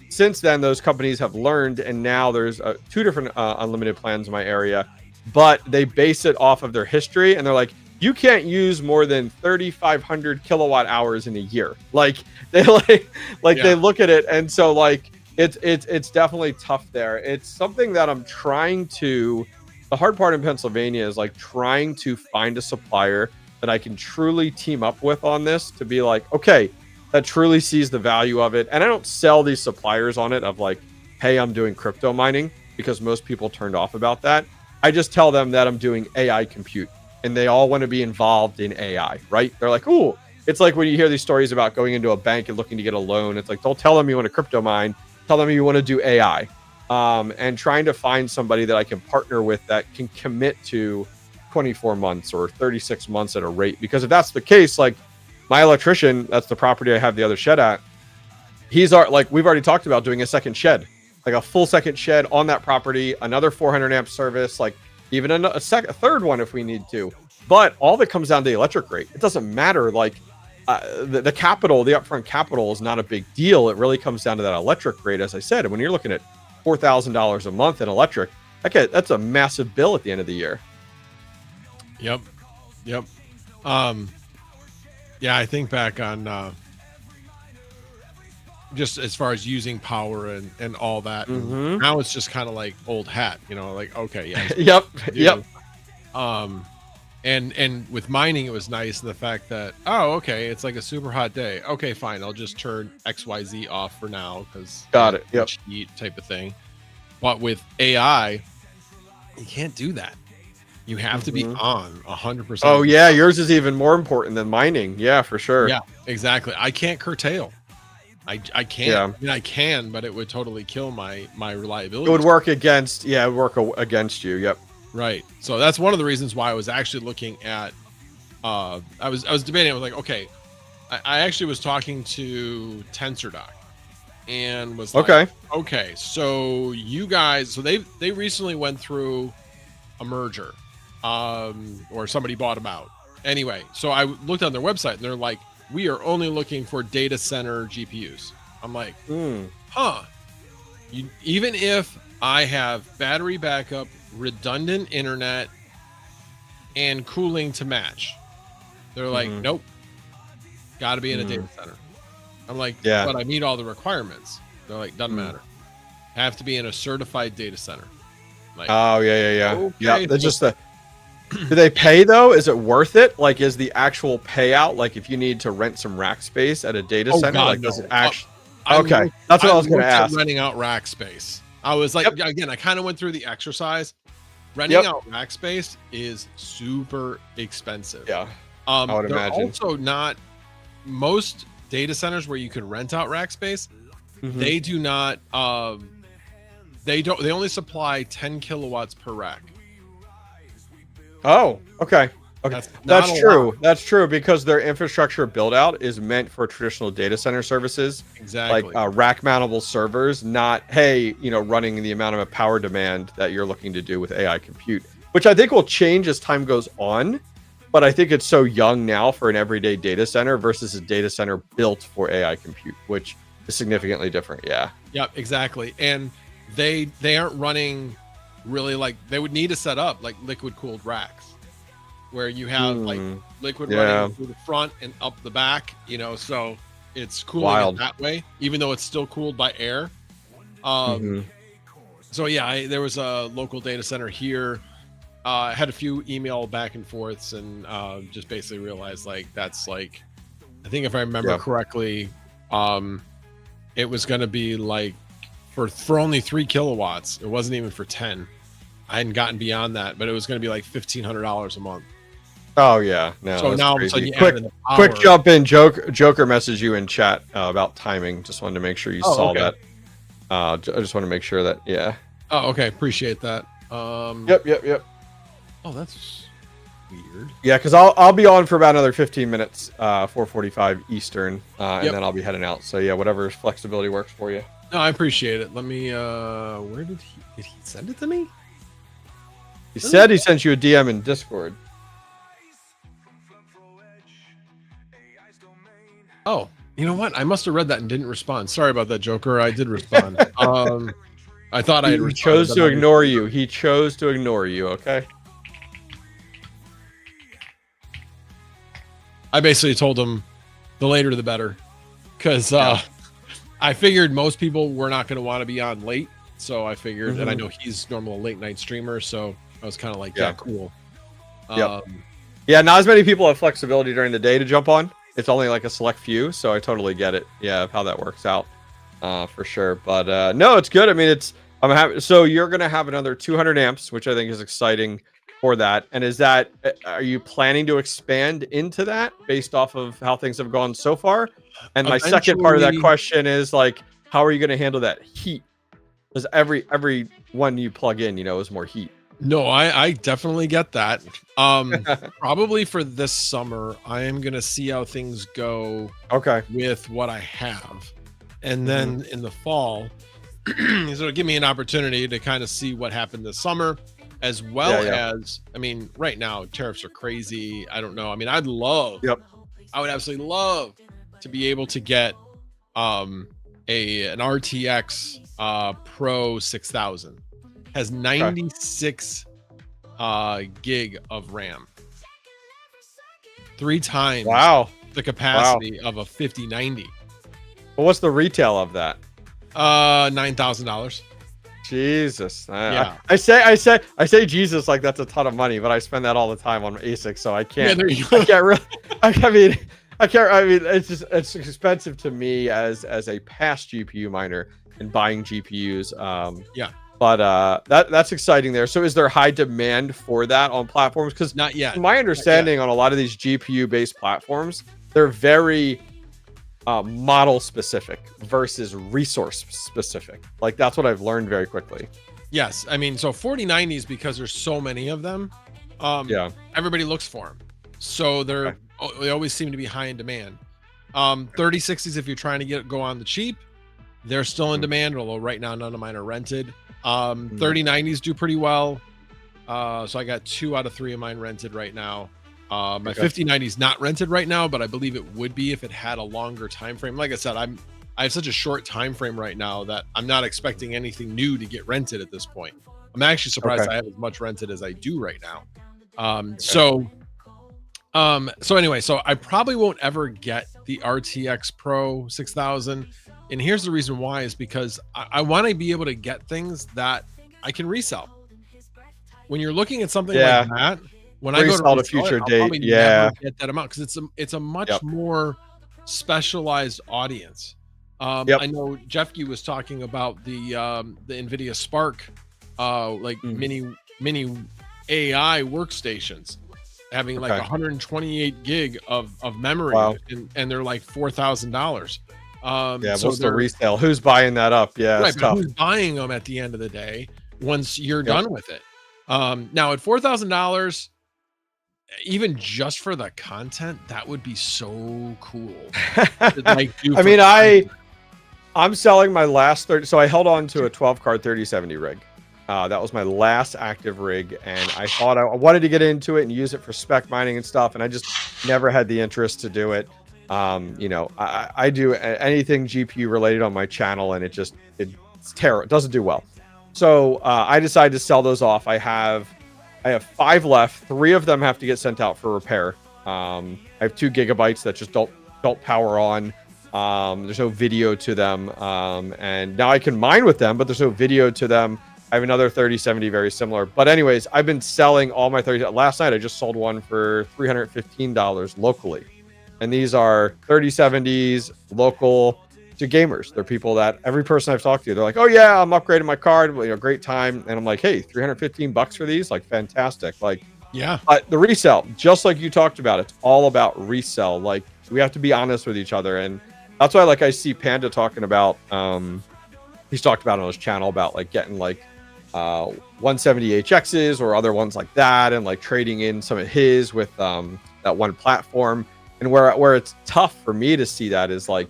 Since then, those companies have learned, and now there's 2 different unlimited plans in my area, but they base it off of their history, and they're like, you can't use more than 3,500 kilowatt hours in a year. Like they they look at it, and so like it's definitely tough there. It's something that I'm trying to. The hard part in Pennsylvania is like trying to find a supplier that I can truly team up with on this, to be like, okay, that truly sees the value of it. And I don't sell these suppliers on it of like, hey, I'm doing crypto mining, because most people turned off about that. I just tell them that I'm doing AI compute, and they all want to be involved in AI, right? They're like, ooh, it's like when you hear these stories about going into a bank and looking to get a loan. It's like, don't tell them you want to crypto mine, tell them you want to do AI. And trying to find somebody that I can partner with that can commit to 24 months or 36 months at a rate. Because if that's the case, like my electrician, that's the property I have the other shed at, we've already talked about doing a second shed, like a full second shed on that property, another 400 amp service, like even a third one if we need to. But all that comes down to the electric rate. It doesn't matter. Like the upfront capital is not a big deal. It really comes down to that electric rate, as I said. And when you're looking at $4,000 a month in electric, that's a massive bill at the end of the year. Yep. I think back on just as far as using power and all that. And now it's just kind of like old hat, like, okay, yeah. Yep. And with mining, it was nice in the fact that, okay, it's like a super hot day. Okay, fine. I'll just turn XYZ off for now because got it. Yep. Heat type of thing. But with AI, you can't do that. You have to be on 100%. Oh yeah, yours is even more important than mining. Yeah, for sure. Yeah, exactly. I can't curtail. I can't. Yeah. I mean, I can, but it would totally kill my reliability. It would work against. Yeah, it would work against you. Yep. Right. So that's one of the reasons why I was actually looking at. I was debating. I was like, okay, I actually was talking to TensorDoc, and was like, okay, so you guys, so they recently went through a merger, or somebody bought them out. Anyway, so I looked on their website, and they're like, we are only looking for data center GPUs. I'm like, even if I have battery backup, redundant internet, and cooling to match, they're like, nope, got to be in a data center. I'm like, but I meet all the requirements. They're like, doesn't matter. Have to be in a certified data center. Like, oh yeah. Okay. Yeah, that's just the. Do they pay though? Is it worth it? Like, is the actual payout, like if you need to rent some rack space at a data center? God, like, no. does it actually? Okay, that's what I was going to ask. Renting out rack space. I was like, again, I kind of went through the exercise. Renting out rack space is super expensive. Yeah, I would imagine. Also, not most data centers where you can rent out rack space. They do not. They only supply 10 kilowatts per rack. Oh, okay. Okay, that's true. That's true because their infrastructure build out is meant for traditional data center services, exactly, like rack mountable servers. Not running the amount of power demand that you're looking to do with AI compute, which I think will change as time goes on. But I think it's so young now for an everyday data center versus a data center built for AI compute, which is significantly different. Yeah. Yep. Exactly. And they aren't running really like they would need to set up like liquid cooled racks, where you have like liquid running through the front and up the back, so it's cooling that way, even though it's still cooled by air. So yeah, there was a local data center here. I had a few email back and forths and just basically realized like that's like, I think if I remember correctly, it was going to be like for only 3 kilowatts. It wasn't even for 10. I hadn't gotten beyond that, but it was going to be like $1,500 a month. Oh yeah, no. So now all of a sudden you quick jump in. Joker messaged you in chat about timing. Just wanted to make sure you saw that. I just want to make sure that Oh, okay. Appreciate that. Yep. Oh, that's weird. Yeah, because I'll be on for about another 15 minutes, 4:45 Eastern, and then I'll be heading out. So yeah, whatever flexibility works for you. No, I appreciate it. Let me. Where did he send it to me? He said he sent you a DM in Discord. Oh, you know what? I must have read that and didn't respond. Sorry about that, Joker. I did respond. I thought I had responded. He chose to ignore you. He chose to ignore you. Okay. I basically told him the later the better, because I figured most people were not going to want to be on late. So I figured, and I know he's normal late night streamer, so I was kind of like, yeah, cool. Yeah, not as many people have flexibility during the day to jump on. It's only like a select few, so I totally get it. Yeah, of how that works out, for sure. But no, it's good. I mean, I'm happy. So you're gonna have another 200 amps, which I think is exciting for that. And are you planning to expand into that based off of how things have gone so far? And my second part of that question is like, how are you going to handle that heat? Because every one you plug in, is more heat. No, I definitely get that. Probably for this summer, I am going to see how things go. Okay. With what I have. And then in the fall, it'll give me an opportunity to kind of see what happened this summer, as well as, I mean, right now tariffs are crazy. I don't know. I mean, I would absolutely love to be able to get an RTX Pro 6000. Has 96 gig of RAM. 3 times the capacity of a 5090. Well, what's the retail of that? $9,000. Jesus. I say Jesus like that's a ton of money, but I spend that all the time on ASIC, so I can't. I mean, it's expensive to me as a past GPU miner and buying GPUs. But that's exciting there. So is there high demand for that on platforms? Because not yet. My understanding on a lot of these GPU based platforms, they're very model specific versus resource specific. Like that's what I've learned very quickly. Yes, I mean, so 4090s, because there's so many of them, everybody looks for them, so they always seem to be high in demand. 3060s, if you're trying to go on the cheap, they're still in demand, although right now none of mine are rented. 3090s do pretty well, so I got 2 out of 3 of mine rented right now. My 5090 is not rented right now, but I believe it would be if it had a longer time frame. Like I said, I have such a short time frame right now that I'm not expecting anything new to get rented at this point. I'm actually surprised I have as much rented as I do right now. So anyway, so I probably won't ever get the RTX Pro 6000. And here's the reason why, is because I want to be able to get things that I can resell. When you're looking at something like that, when I go to a future date, I'll never get that amount, because it's a much more specialized audience. I know Jeffkey was talking about the NVIDIA Spark, mini AI workstations having like 128 gig of memory, and they're like $4,000. So what's the resale? Who's buying that up? Yeah, right, it's but tough. who's buying them at the end of the day once you're done with it? Now at $4,000, even just for the content, that would be so cool. I'm selling my last 30. So I held on to a 12 card 3070 rig. That was my last active rig, and I thought I wanted to get into it and use it for spec mining and stuff, and I just never had the interest to do it. I do anything GPU related on my channel, and it's terrible. It doesn't do well. So I decided to sell those off. I have 5 left. 3 of them have to get sent out for repair. I have 2 gigabytes that just don't power on. There's no video to them, and now I can mine with them, but there's no video to them. I have another 3070 very similar. But anyways, I've been selling all my 30. Last night I just sold one for $315 locally. And these are 3070s local to gamers. They're people that every person I've talked to, they're like, "Oh yeah, I'm upgrading my card. Great time." And I'm like, "Hey, $315 for these? Like fantastic." Like, yeah. The resell, just like you talked about, it's all about resell. Like we have to be honest with each other, and that's why I see Panda talking about he's talked about on his channel about like getting like 170 HXs or other ones like that, and like trading in some of his with that one platform. And where it's tough for me to see that is like,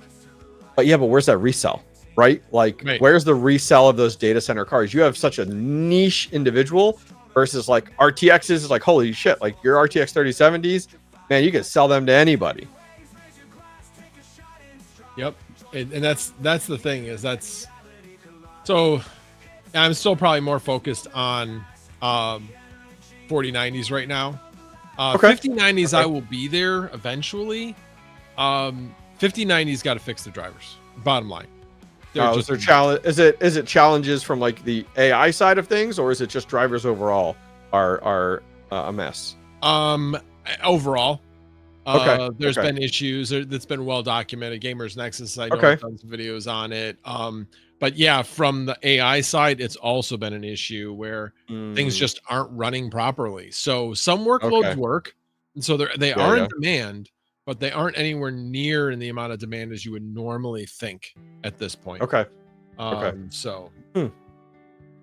but where's that resell, right? Like, where's the resell of those data center cards? You have such a niche individual versus like RTXs is like, holy shit, like your RTX 3070s, man, you can sell them to anybody. Yep. And that's the thing is so I'm still probably more focused on 4090s right now. 5090s, I will be there eventually. 5090s got to fix the drivers. Bottom line. Is there challenge? Is it challenges from like the AI side of things, or is it just drivers overall are a mess? Overall. There's been issues that's been well documented. Gamers Nexus, I know I've done some videos on it. But yeah, from the AI side, it's also been an issue where things just aren't running properly. So some workloads work, and so they are in demand, but they aren't anywhere near in the amount of demand as you would normally think at this point. So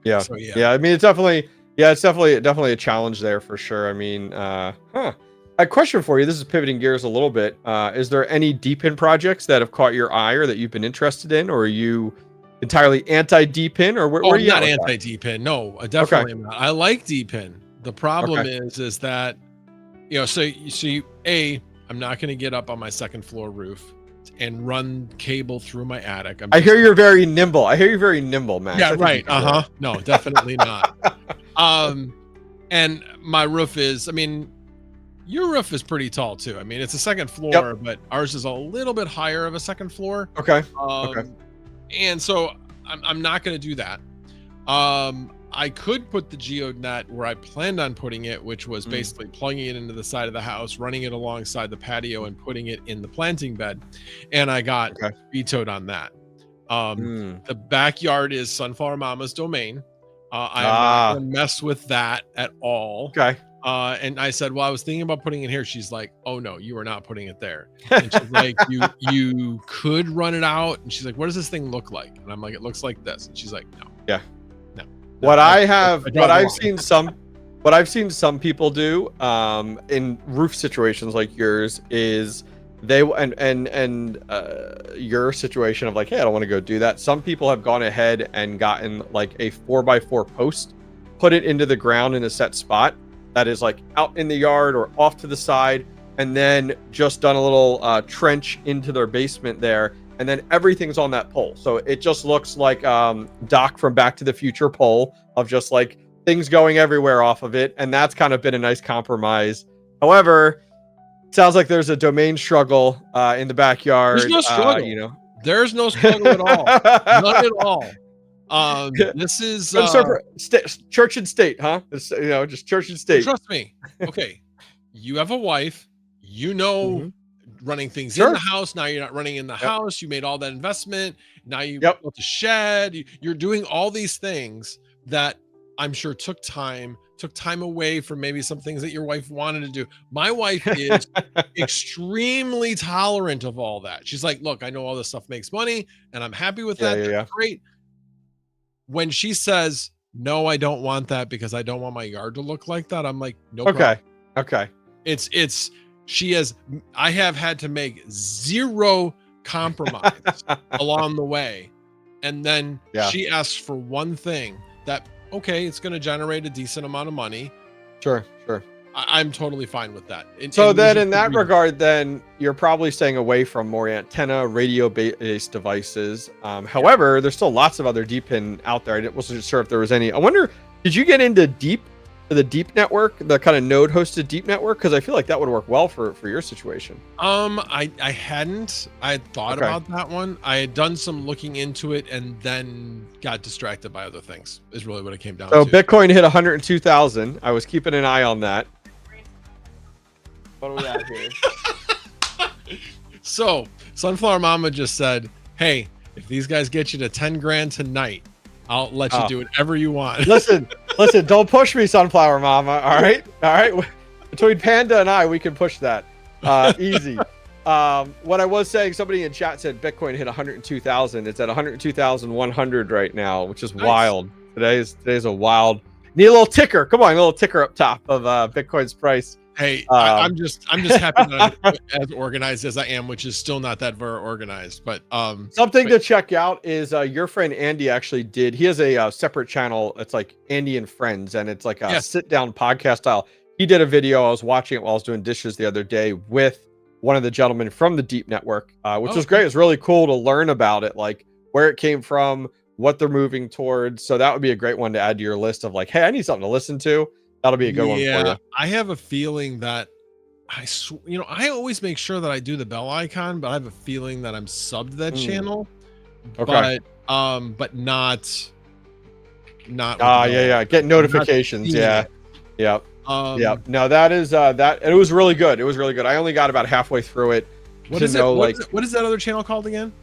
yeah. I mean, it's definitely a challenge there for sure. I mean, a question for you. This is pivoting gears a little bit. Is there any DPIN projects that have caught your eye or that you've been interested in, or are you entirely anti-DPIN, or where are you not anti-DPIN? No, definitely not. I like DPIN. The problem is that, I'm not going to get up on my second floor roof and run cable through my attic. I hear you're very nimble. Max. Yeah, right. No, definitely not. And my roof is, your roof is pretty tall too. It's a second floor, but ours is a little bit higher of a second floor. And so I'm not going to do that. I could put the GeoNet where I planned on putting it, which was basically plugging it into the side of the house, running it alongside the patio, and putting it in the planting bed. And I got vetoed on that. The backyard is Sunflower Mama's domain. I'm not going to mess with that at all. And I said, well, I was thinking about putting it here. She's like, oh no, you are not putting it there. And she's like, you could run it out. And she's like, what does this thing look like? And I'm like, it looks like this. And she's like, no. What I've seen some people do in roof situations like yours is your situation of like, hey, I don't want to go do that. Some people have gone ahead and gotten like a 4x4 post, put it into the ground in a set spot that is like out in the yard or off to the side, and then just done a little trench into their basement there, and then everything's on that pole. So it just looks like Doc from Back to the Future pole of just like things going everywhere off of it, and that's kind of been a nice compromise. However, it sounds like there's a domain struggle in the backyard. There's no struggle. There's no struggle at all. None at all. This is church and state, huh? It's, just church and state. Trust me. Okay, you have a wife. running things in the house. Now you're not running in the house. You made all that investment. Now you built a shed. You're doing all these things that I'm sure took time away from maybe some things that your wife wanted to do. My wife is extremely tolerant of all that. She's like, look, I know all this stuff makes money and I'm happy with that. That's great. When she says, no, I don't want that because I don't want my yard to look like that, I'm like, no problem. Okay. I have had to make zero compromise along the way. And then she asks for one thing that, okay, it's going to generate a decent amount of money. Sure. I'm totally fine with that. So then in that regard, then you're probably staying away from more antenna radio-based devices. However, there's still lots of other deep pin out there. I wasn't sure if there was any. I wonder, did you get into the deep network, the kind of node hosted deep network? Because I feel like that would work well for your situation. I hadn't. I had thought about that one. I had done some looking into it and then got distracted by other things, is really what it came down to. So Bitcoin hit 102,000. I was keeping an eye on that. What do we have here? So Sunflower Mama just said, hey, if these guys get you to 10 grand tonight, I'll let you do whatever you want. listen, don't push me, Sunflower Mama. All right. Between Panda and I, we can push that. Easy. What I was saying, somebody in chat said Bitcoin hit 102,000. It's at 102,100 right now, which is wild. Today's a wild. Need a little ticker. Come on, a little ticker up top of Bitcoin's price. Hey, I'm just happy that I'm as organized as I am, which is still not that very organized. But something to check out is your friend Andy actually did. He has a separate channel. It's like Andy and Friends, and it's like a sit down podcast style. He did a video. I was watching it while I was doing dishes the other day with one of the gentlemen from the Deep Network, which was great. It was really cool to learn about it, like where it came from, what they're moving towards. So that would be a great one to add to your list of like, hey, I need something to listen to. That'll be a good one for you. I have a feeling that I always make sure that I do the bell icon, but I have a feeling that I'm subbed to that channel. Okay. But not. Get notifications. Yep. No, that is that. It was really good. I only got about halfway through it. What is that other channel called again?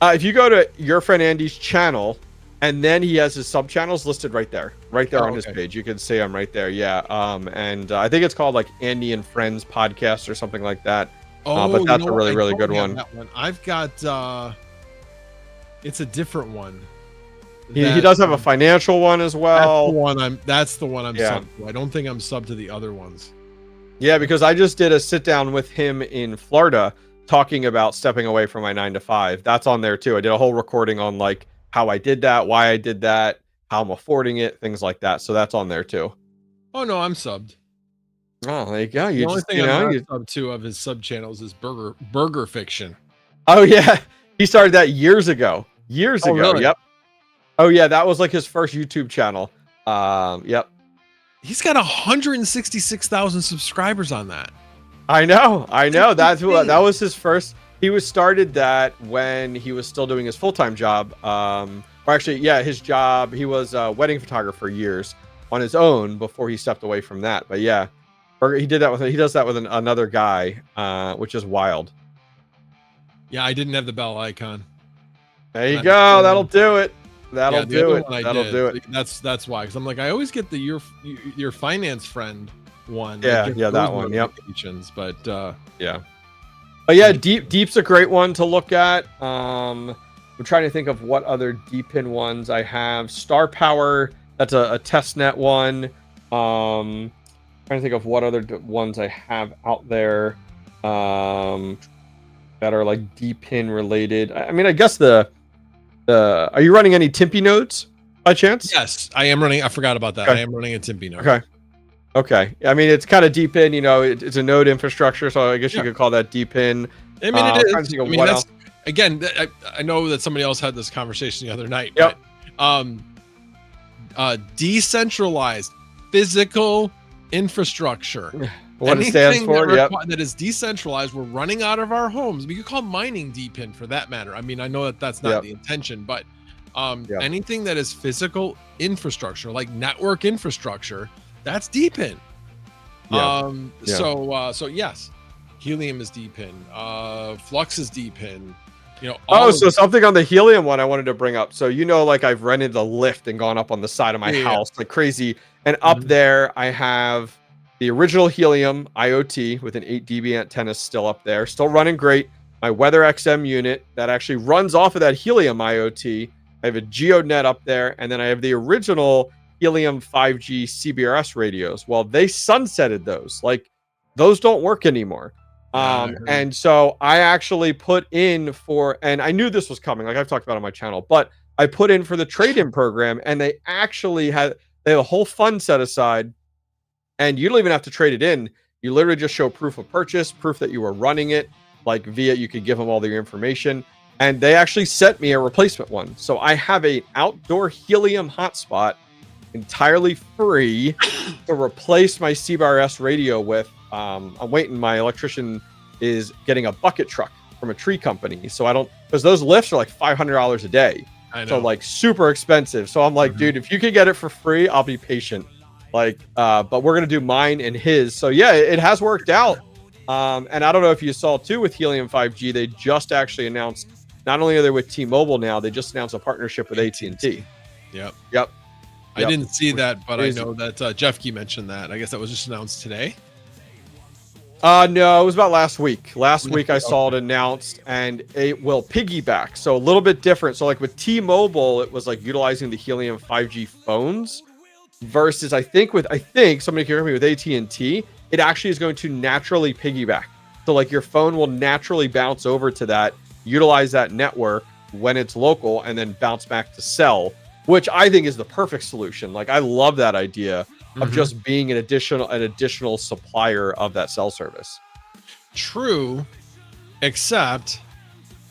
If you go to your friend Andy's channel, and then he has his sub channels listed right there on his page. You can see them right there. Yeah. And I think it's called like Andy and Friends podcast or something like that. But that's a really, really good one. That one. I've got, it's a different one. He does have a financial one as well. That's the one I'm subbed to. I don't think I'm subbed to the other ones. Yeah, because I just did a sit down with him in Florida talking about stepping away from my 9-to-5. That's on there too. I did a whole recording on like how I did that, why I did that, how I'm affording it, things like that. So that's on there too. Oh no, I'm subbed. Oh, there you go. The only thing I'm not subbed to of his sub channels is Burger Fiction. Oh yeah, he started that years ago. Really? Yep. Oh yeah, that was like his first YouTube channel. Yep. He's got 166,000 subscribers on that. I know. That was his first. He started that when he was still doing his full-time job. His job. He was a wedding photographer for years on his own before he stepped away from that. But yeah, he does that with another guy, which is wild. Yeah, I didn't have the bell icon. There you go. That'll do it. That'll do it. That's why. Because I'm like, I always get the your finance friend one. Yeah, that one. Yep. But yeah. But yeah, Deep's a great one to look at. I'm trying to think of what other deep pin ones I have. Star Power, that's a testnet one. Trying to think of what other ones I have out there that are like deep pin related. I mean, I guess are you running any Timpi nodes by chance? Yes, I am running. I forgot about that. Okay. I am running a Timpi node. Okay. I mean, it's kind of deep in, it's a node infrastructure, so I guess you could call that deep in. I mean, it is. I mean, that's, again, I know that somebody else had this conversation the other night. Yep. But, decentralized physical infrastructure. What it stands for, that is decentralized. We're running out of our homes. We could call mining deep in for that matter. I mean, I know that that's not the intention, but anything that is physical infrastructure, like network infrastructure, that's deep in. So yes. Helium is D-pin. Flux is D-pin. You know. Oh, so something on the helium one I wanted to bring up. So, you know, like I've rented a lift and gone up on the side of my house like crazy. And up there, I have the original helium IoT with an 8 dB antenna still up there, still running great. My Weather XM unit that actually runs off of that helium IoT. I have a GeoNet up there, and then I have the original helium 5G CBRS radios. Well, they sunsetted those. Like, those don't work anymore. And so I actually put in for, and I knew this was coming, like I've talked about on my channel, but I put in for the trade-in program, and they actually had a whole fund set aside, and you don't even have to trade it in. You literally just show proof of purchase, proof that you were running it, like via, you could give them all your information, and they actually sent me a replacement one. So I have an outdoor helium hotspot entirely free to replace my CBRS radio with. I'm waiting. My electrician is getting a bucket truck from a tree company. So I don't, because those lifts are like $500 a day. I know. So like super expensive. So I'm like, dude, if you can get it for free, I'll be patient. Like, but we're going to do mine and his. So yeah, it has worked out. And I don't know if you saw too with Helium 5G, they just actually announced, not only are they with T-Mobile now, they just announced a partnership with AT&T. Yep. I didn't see that, but I know that Jeff Key mentioned that. I guess that was just announced today. No, it was about last week. Last week I saw it announced, and it will piggyback. So a little bit different. So like with T-Mobile, it was like utilizing the Helium 5G phones versus I think somebody can hear me with AT&T, it actually is going to naturally piggyback. So like your phone will naturally bounce over to that, utilize that network when it's local, and then bounce back to cell, which I think is the perfect solution. Like I love that idea of just being an additional supplier of that cell service. True, except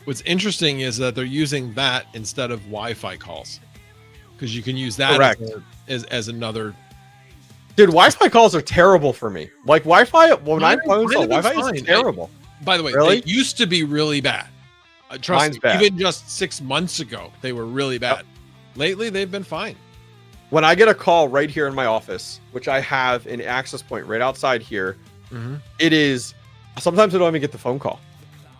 what's interesting is that they're using that instead of Wi-Fi calls, because you can use that as another. Dude, Wi-Fi calls are terrible for me. Like Wi-Fi, when I phone call, Wi-Fi is terrible. By the way, they used to be really bad. Trust me, bad. Even just 6 months ago, they were really bad. Lately, they've been fine. When I get a call right here in my office, which I have an access point right outside here, it is, sometimes I don't even get the phone call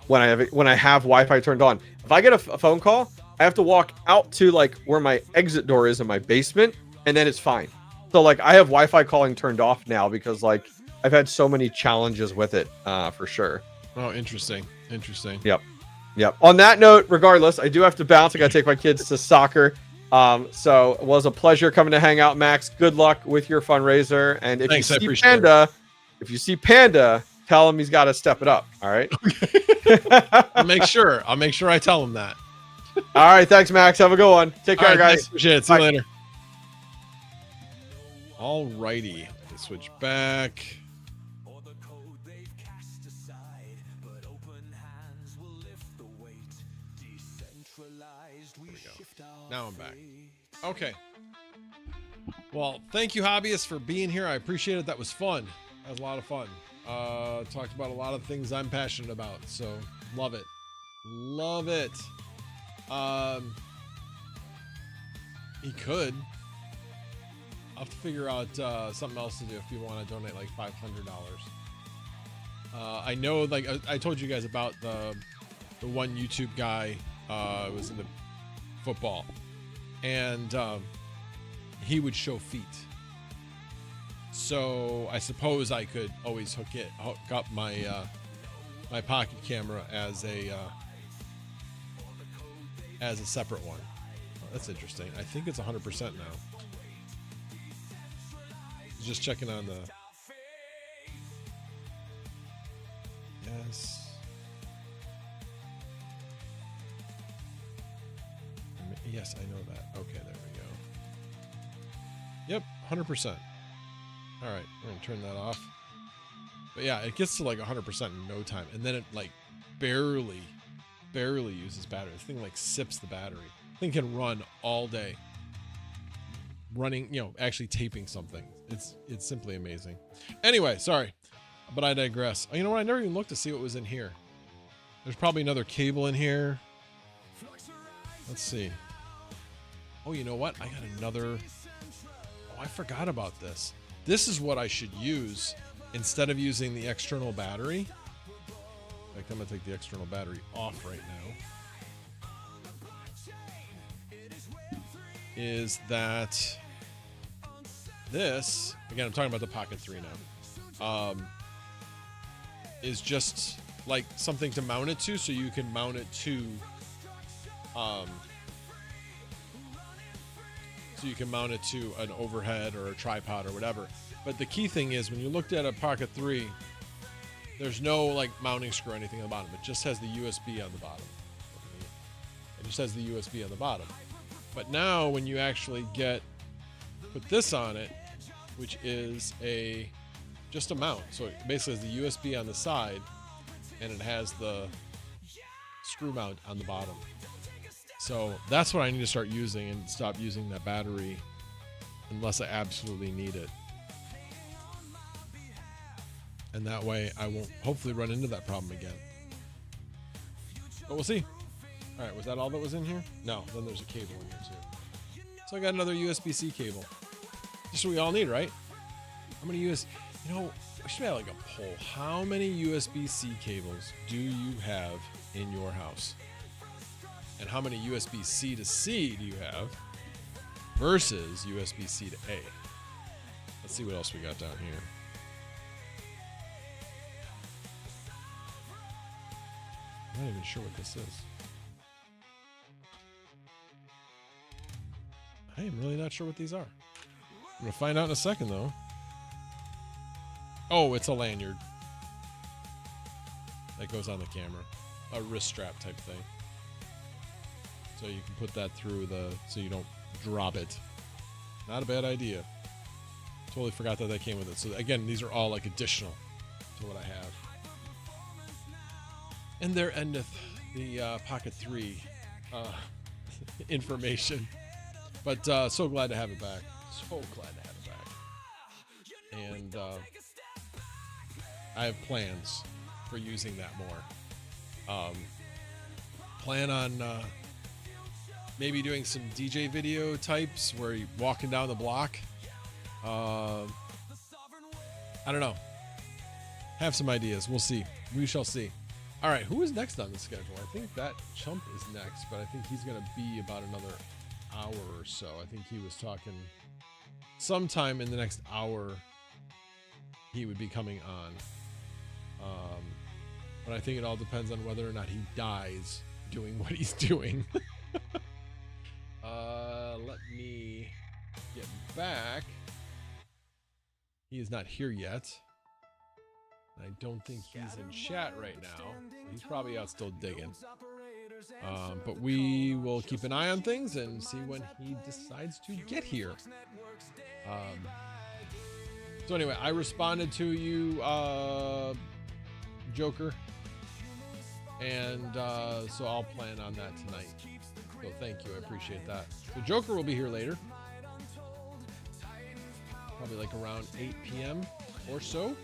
when I have Wi-Fi turned on. If I get a phone call, I have to walk out to like where my exit door is in my basement, and then it's fine. So like I have Wi-Fi calling turned off now because like I've had so many challenges with it, for sure. Oh, interesting. Yep. On that note, regardless, I do have to bounce. I got to take my kids to soccer. So it was a pleasure coming to hang out, Max. Good luck with your fundraiser. And if you see Panda, tell him he's got to step it up. All right. I'll make sure I tell him that. All right. Thanks, Max. Have a good one. Take care, guys. Thanks. Appreciate it. See you later. All righty. Let's switch back. Now I'm back. Okay. Well, thank you, hobbyists, for being here. I appreciate it. That was fun. That was a lot of fun. Talked about a lot of things I'm passionate about. So love it. He could. I'll have to figure out something else to do if you want to donate like $500. I know, like I told you guys about the one YouTube guy was in the football, and he would show feet. So I suppose I could always hook up my my pocket camera as a separate one. Oh, that's interesting. I think it's 100% now. Just checking on the. Yes. Yes, I know that. Okay, there we go. Yep, 100%. All right, we're gonna turn that off. But yeah, it gets to like 100% in no time, and then it like barely uses battery. This thing like sips the battery. This thing can run all day. Running, actually taping something. It's simply amazing. Anyway, sorry, but I digress. Oh, you know what? I never even looked to see what was in here. There's probably another cable in here. Let's see. Oh, you know what? I got another. Oh, I forgot about this. This is what I should use instead of using the external battery. fact, I'm gonna take the external battery off right now. Is that this, again, I'm talking about the Pocket 3 now, is just like something to mount it to, so you can mount it to an overhead or a tripod or whatever. But the key thing is, when you looked at a Pocket 3, there's no like mounting screw or anything on the bottom. It just has the USB on the bottom. It just has the USB on the bottom. But now when you actually put this on it, which is just a mount. So it basically has the USB on the side, and it has the screw mount on the bottom. So that's what I need to start using and stop using that battery unless I absolutely need it. And that way I won't hopefully run into that problem again. But we'll see. All right, was that all that was in here? No, then there's a cable in here too. So I got another USB-C cable. Just what we all need, right? How many you know, I should have like a poll. How many USB-C cables do you have in your house? And how many USB-C to C do you have versus USB-C to A? Let's see what else we got down here. I'm not even sure what this is. I am really not sure what these are. I'm going to find out in a second, though. Oh, it's a lanyard that goes on the camera. A wrist strap type thing. So you can put that through so you don't drop it. Not a bad idea. Totally forgot that came with it. So again, these are all like additional to what I have. And there endeth the Pocket 3 information. But so glad to have it back. So glad to have it back. And I have plans for using that more. Plan on maybe doing some DJ video types where you're walking down the block. I don't know. Have some ideas. We'll see. We shall see. All right, who is next on the schedule? I think that Chump is next, but I think he's going to be about another hour or so. I think he was talking sometime in the next hour he would be coming on. But I think it all depends on whether or not he dies doing what he's doing. Let me get back. He is not here yet. I don't think he's in chat right now. He's probably out still digging. But we will keep an eye on things and see when he decides to get here. So anyway, I responded to you, Joker. And so I'll plan on that tonight. So thank you. I appreciate that. So Joker will be here later. Probably like around 8 p.m. or so.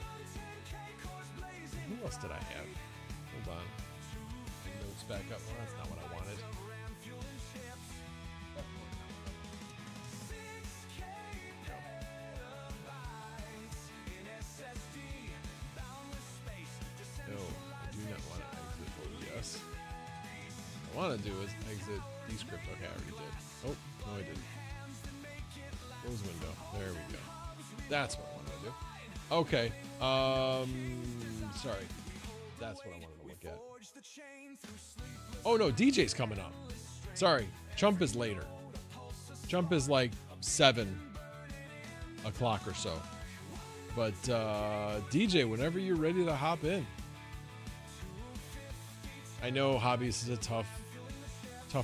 Who else did I have? Hold on. My notes back up. Oh, that's not what I wanted. No, I do not want to exit OBS. What I want to do is exit Descript. Okay, I already did. Oh, no, I didn't. Close window. There we go. That's what I wanted to do. Okay. Sorry. That's what I wanted to look at. Oh no, DJ's coming up. Sorry. Chump is later. Chump is like 7 o'clock or so. But DJ, whenever you're ready to hop in. I know Hobbies is a tough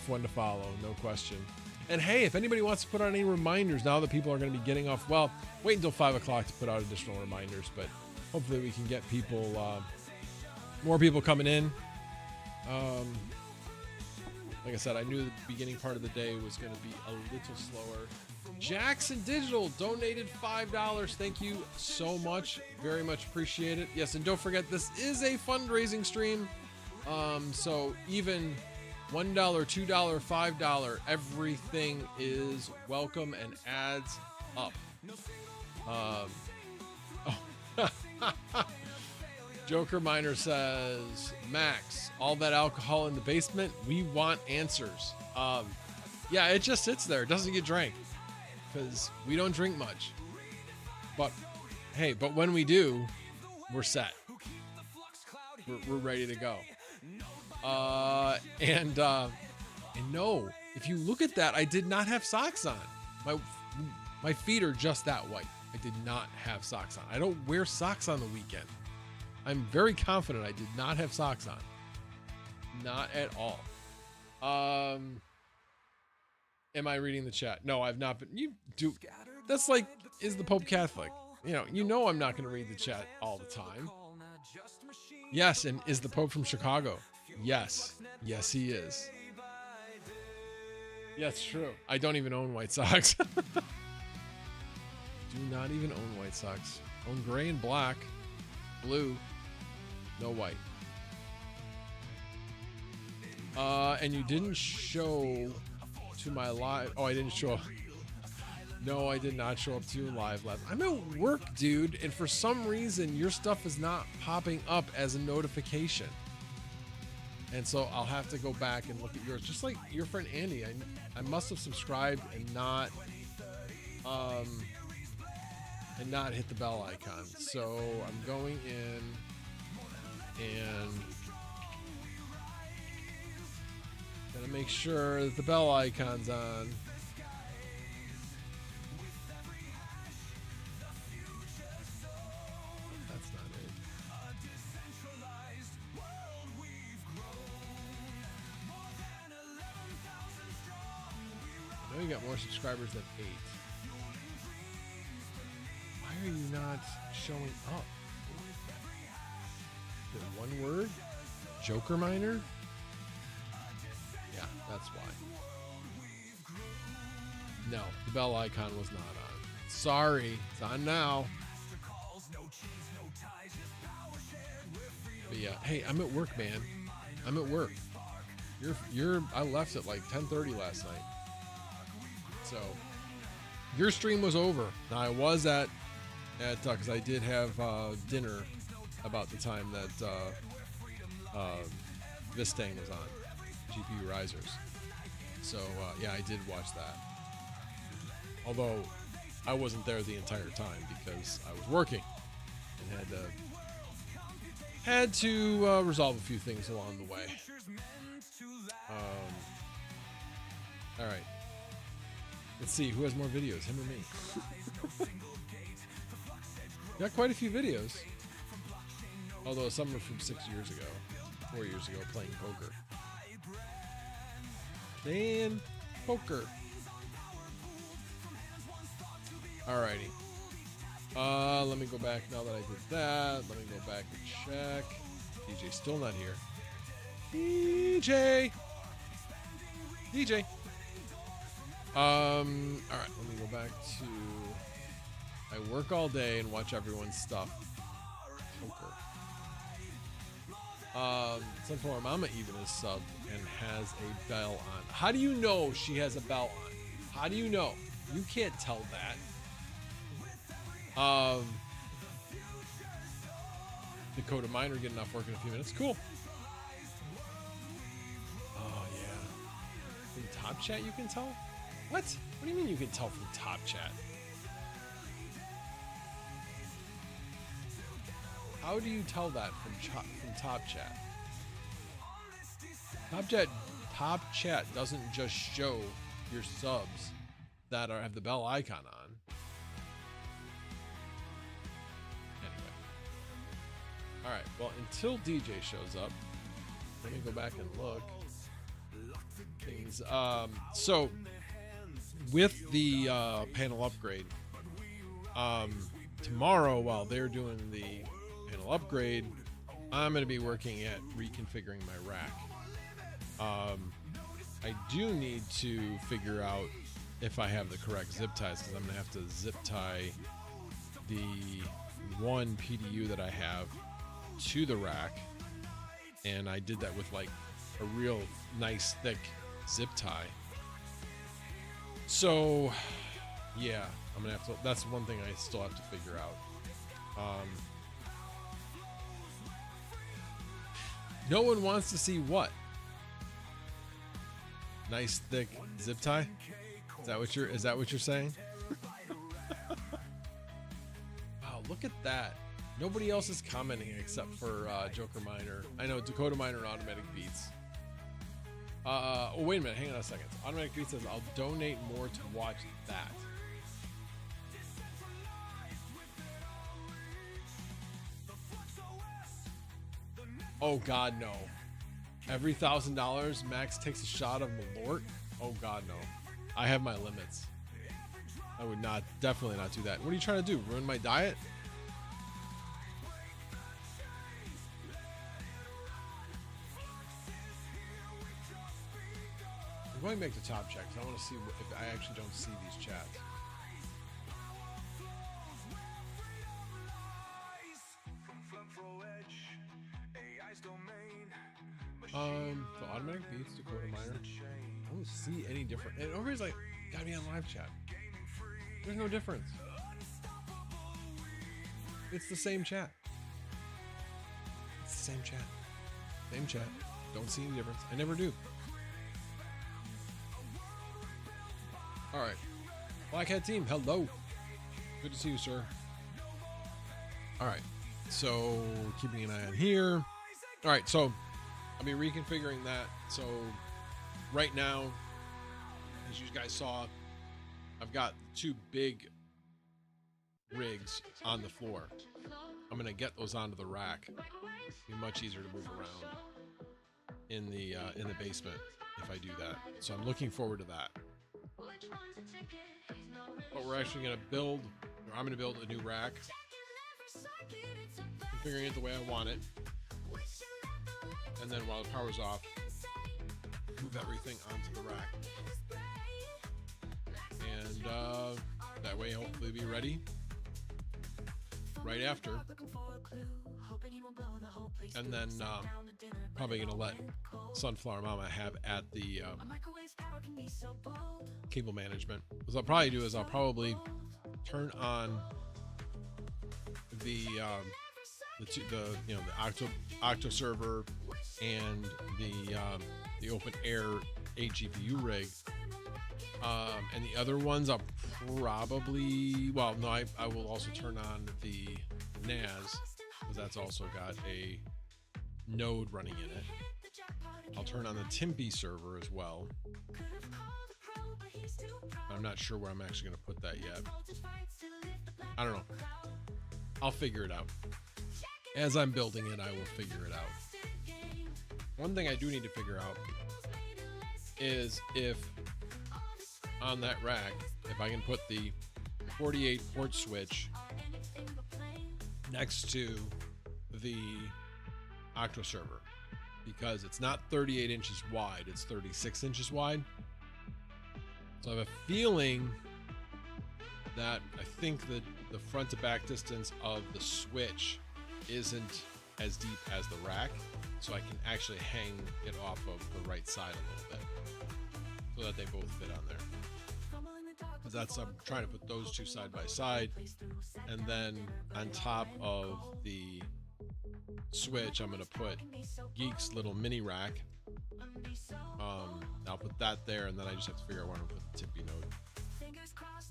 one to follow, no question. And hey, if anybody wants to put out any reminders now that people are going to be getting off, well, wait until 5 o'clock to put out additional reminders, but hopefully we can get people, more people coming in. Like I said, I knew the beginning part of the day was going to be a little slower. Jackson Digital donated $5. Thank you so much. Very much appreciate it. Yes, and don't forget, this is a fundraising stream. So even $1, $2, $5, everything is welcome and adds up. Joker Miner says, Max, all that alcohol in the basement, we want answers. Yeah, it just sits there. It doesn't get drank because we don't drink much. But hey, but when we do, we're set. We're ready to go. And no, if you look at that, I did not have socks on. My feet are just that white. I did not have socks on. I don't wear socks on the weekend. I'm very confident I did not have socks on. Not at all. Am I reading the chat? No, I've not been. You do. That's like, is the Pope Catholic? You know I'm not going to read the chat all the time. Yes, and is the Pope from Chicago? Yes. Yes, he is. Yeah, it's true. I don't even own white socks. Do not even own white socks. Own gray and black. Blue. No white. And you didn't show to my live. Oh, I didn't show up. No, I did not show up to your live. I'm at work, dude, and for some reason your stuff is not popping up as a notification. And so I'll have to go back and look at yours. Just like your friend Andy, I must have subscribed and not hit the bell icon. So I'm going in and gotta make sure that the bell icon's on. That's not it. I know you got more subscribers than 8. Why are you not showing up? Is it one word? Joker Miner? Yeah, that's why. No, the bell icon was not on. Sorry, it's on now. But yeah, hey, I'm at work, man. I'm at work. I left at like 10:30 last night. So your stream was over. Now I was at because I did have dinner about the time that Vistang was on GPU Risers. So yeah, I did watch that. Although I wasn't there the entire time because I was working and had to resolve a few things along the way. All right. Let's see who has more videos, him or me. Got quite a few videos. Although some are from 6 years ago, 4 years ago, playing poker. Playing poker. Alrighty. Let me go back now that I did that. Let me go back and check. DJ's still not here. DJ. Alright, let me go back to I work all day and watch everyone's stuff. Poker. Sunflower Mama even is subbed and has a bell on. How do you know she has a bell on? How do you know? You can't tell that. Dakota Miner getting off work in a few minutes. Cool. Oh yeah. From Top Chat you can tell? What? What do you mean you can tell from Top Chat? How do you tell that from Top Chat? Top Chat doesn't just show your subs that have the bell icon on. Anyway. Alright, well, until DJ shows up, let me go back and look. Things. So, with the panel upgrade, tomorrow while they're doing the panel upgrade, I'm going to be working at reconfiguring my rack. I do need to figure out if I have the correct zip ties, because I'm going to have to zip tie the one PDU that I have to the rack, and I did that with like a real nice thick zip tie. So yeah, I'm gonna have to, that's one thing I still have to figure out. No one wants to see what? Nice thick zip tie? Is that what you're saying? Wow, look at that. Nobody else is commenting except for Joker Miner. I know Dakota Miner and Automatic Beats. Oh, wait a minute. Hang on a second. Automatic Beats says, I'll donate more to watch that. Oh, God, no. Every $1,000, Max takes a shot of Malort? Oh, God, no. I have my limits. I would definitely not do that. What are you trying to do? Ruin my diet? I'm going to make the top check because I want to see if I actually don't see these chats. So Automatic Beats, Dakota Miner. I don't see any different. And everybody's like, gotta be on live chat. There's no difference. It's the same chat. It's the same chat. Same chat. Don't see any difference. I never do. All right. Black Hat Team, hello. Good to see you, sir. All right. So keeping an eye on here. All right. So I'll be reconfiguring that. So right now, as you guys saw, I've got 2 big rigs on the floor. I'm going to get those onto the rack. It'll be much easier to move around in the basement if I do that. So I'm looking forward to that. But we're actually going to build, or I'm going to build a new rack. Configuring it the way I want it. And then while the power's off, move everything onto the rack. And that way hopefully be ready right after. And then probably going to let Sunflower Mama have at the cable management. What I'll probably do is I'll probably turn on the Octo server and the open air 8 GPU rig, and the other ones I'll probably, well, no, I will also turn on the NAS because that's also got a node running in it. I'll turn on the Tempe server as well. I'm not sure where I'm actually going to put that yet. I don't know. I'll figure it out. As I'm building it, I will figure it out. One thing I do need to figure out is if on that rack, if I can put the 48 port switch next to the Octo server, because it's not 38 inches wide, it's 36 inches wide. So I have a feeling that I think that the front to back distance of the switch isn't as deep as the rack, so I can actually hang it off of the right side a little bit so that they both fit on there. Because that's, I'm trying to put those two side by side, and then on top of the switch I'm going to put Geek's little mini rack. I'll put that there, and then I just have to figure out where I'm going to put the Tempe node.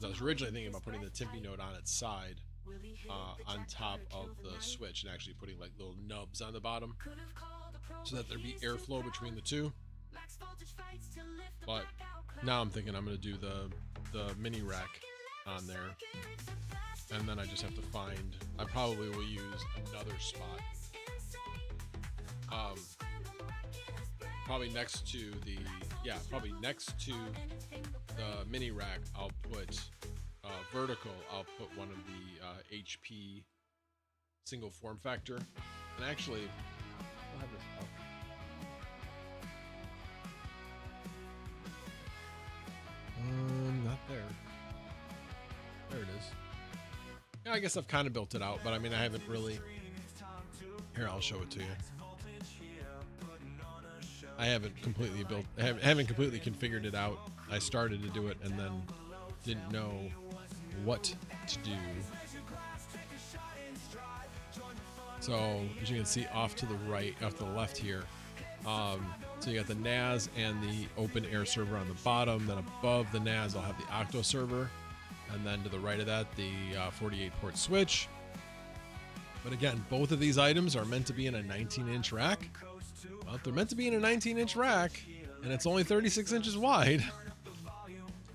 So I was originally thinking about putting the Tempe node on its side, on top of the switch, and actually putting like little nubs on the bottom so that there'd be airflow between the two. But now I'm thinking I'm going to do the mini rack on there, and then I just have to find, I probably will use another spot, probably next to the mini rack. I'll put vertical, I'll put one of the HP single form factor, and actually I'll have this up. Not there. There it is. Yeah, I guess I've kind of built it out, but I mean, I haven't really. Here, I'll show it to you. I haven't completely built, haven't completely configured it out. I started to do it and then didn't know what to do. So as you can see off to the right, off to the left here. So you got the NAS and the open air server on the bottom. Then above the NAS, I'll have the Octo server. And then to the right of that, the 48 port switch. But again, both of these items are meant to be in a 19-inch rack. Well, if they're meant to be in a 19-inch rack and it's only 36 inches wide,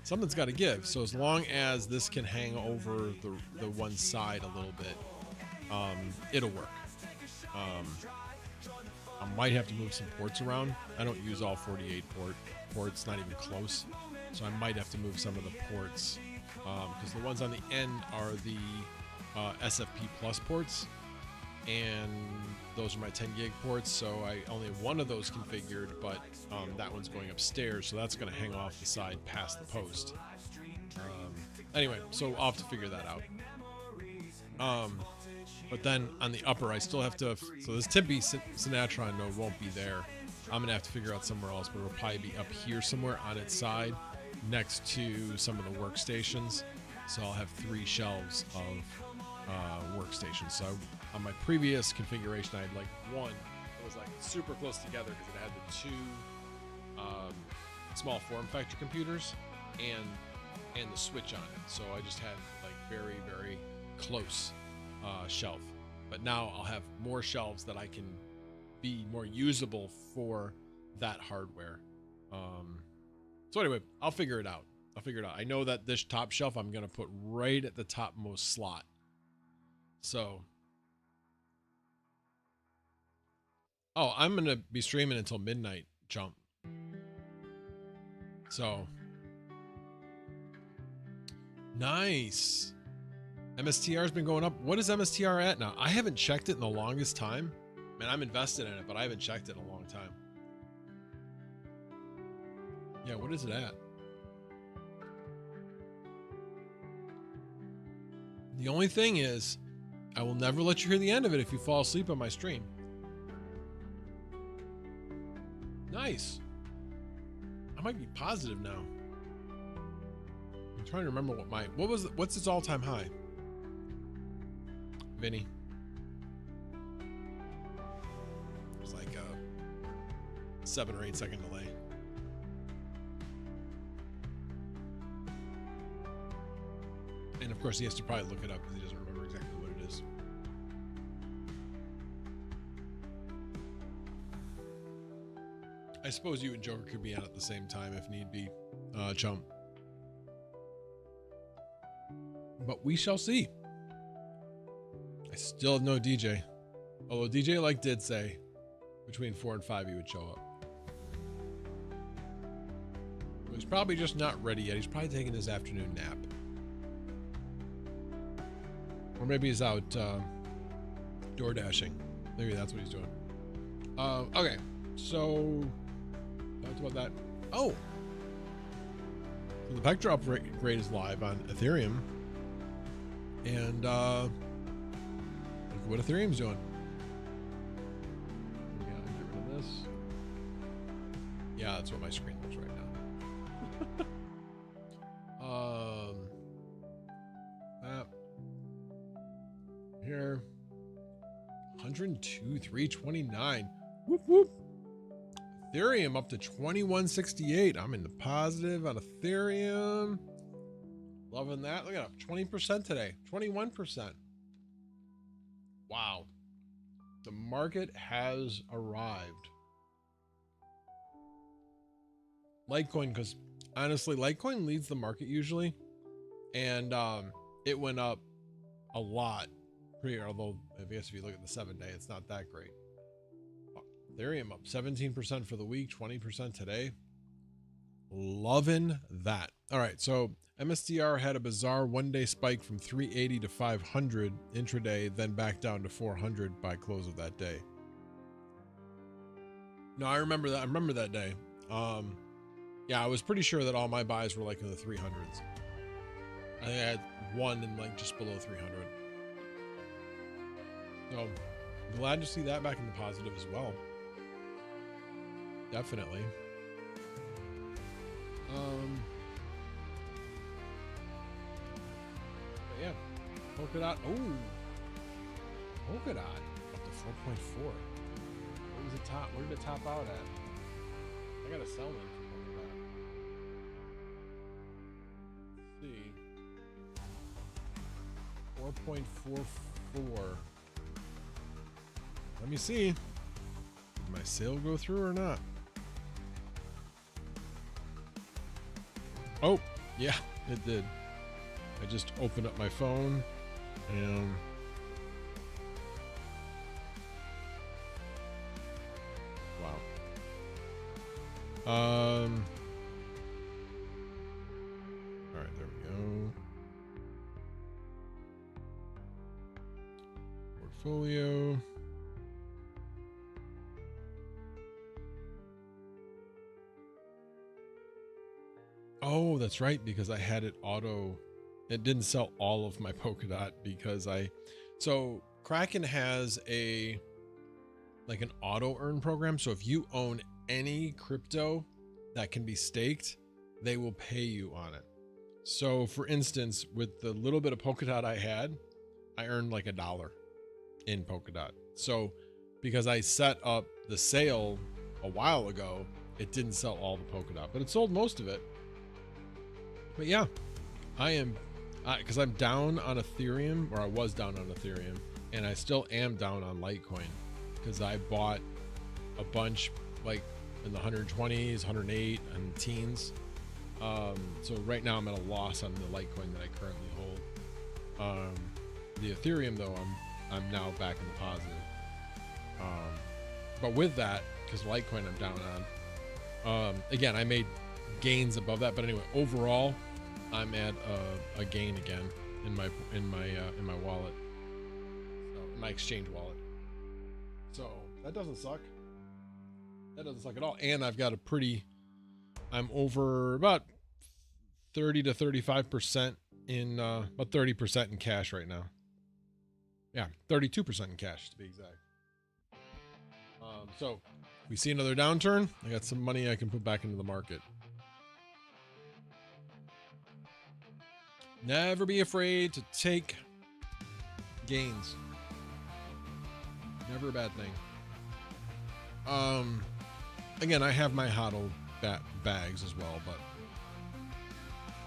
something's got to give. So as long as this can hang over the one side a little bit, it'll work. I might have to move some ports around. I don't use all 48 ports, not even close. So I might have to move some of the ports because the ones on the end are the SFP plus ports, and those are my 10 gig ports. So I only have one of those configured, but that one's going upstairs, so that's going to hang off the side past the post. Anyway, so I'll have to figure that out. But then on the upper, I still have to, so this Tippy Sinatron node won't be there. I'm going to have to figure out somewhere else, but it'll probably be up here somewhere on its side next to some of the workstations. So I'll have 3 shelves of workstations. So on my previous configuration, I had like one that was like super close together because it had the 2 small form factor computers and the switch on it. So I just had like very, very close shelf. But now I'll have more shelves that I can be more usable for that hardware. So anyway, I'll figure it out. I know that this top shelf I'm going to put right at the topmost slot. So, I'm going to be streaming until midnight, Jump. So, nice. MSTR has been going up. What is MSTR at now? I haven't checked it in the longest time. Man, I'm invested in it, but I haven't checked it in a long time. Yeah, what is it at? The only thing is, I will never let you hear the end of it if you fall asleep on my stream. Nice. I might be positive now. I'm trying to remember what's its all-time high? Vinny. It's like a 7 or 8 second delay. And of course he has to probably look it up because he doesn't remember exactly what it is. I suppose you and Joker could be on at the same time if need be, Chum. But we shall see. I still have no DJ. Although DJ like did say between 4 and 5 he would show up. But he's probably just not ready yet. He's probably taking his afternoon nap. Or maybe he's out door dashing. Maybe that's what he's doing. Okay, so talked about that. Oh, so the Vector upgrade is live on Ethereum, and look at what Ethereum's doing. Yeah, get rid of this. Yeah, that's what my screen looks right now. That. Here, 102,329. Whoop whoop. Ethereum up to 2168. I'm in the positive on Ethereum. Loving that. Look at it, 20% today. 21%. Wow. The market has arrived. Litecoin, because honestly, Litecoin leads the market usually, and it went up a lot. Although I guess if you look at the 7-day, it's not that great. Ethereum up 17% for the week, 20% today. Loving that. All right, so MSTR had a bizarre 1-day spike from 380 to 500 intraday, then back down to 400 by close of that day. No, I remember that. I remember that day. Yeah, I was pretty sure that all my buys were like in the 300s. I think I had one in like just below 300. So glad to see that back in the positive as well. Definitely. But yeah, Polkadot. Oh, Polkadot 4.4. What was the top? Where did it top out at? I gotta sell them for that. Let's see. 4.44. Let me see. Did my sale go through or not? Oh, yeah, it did. I just opened up my phone and wow. All right, there we go. Portfolio. Oh, that's right, because I had it auto. It didn't sell all of my Polkadot because so Kraken has an auto earn program. So if you own any crypto that can be staked, they will pay you on it. So for instance, with the little bit of Polkadot I had, I earned like $1 in Polkadot. So because I set up the sale a while ago, it didn't sell all the Polkadot, but it sold most of it. But yeah, I am, because I'm down on Ethereum, or I was down on Ethereum, and I still am down on Litecoin because I bought a bunch like in the 120s, 108, and teens. So right now I'm at a loss on the Litecoin that I currently hold. The Ethereum though, I'm now back in the positive. But with that, because Litecoin I'm down on, again I made gains above that, but anyway, overall I'm at a gain again in my wallet, so in my exchange wallet. So that doesn't suck. That doesn't suck at all. And I've got I'm over about 30 to 35% in about 30% in cash right now. Yeah, 32% in cash to be exact. So we see another downturn. I got some money I can put back into the market. Never be afraid to take gains. Never a bad thing. Again, I have my HODL bags as well, but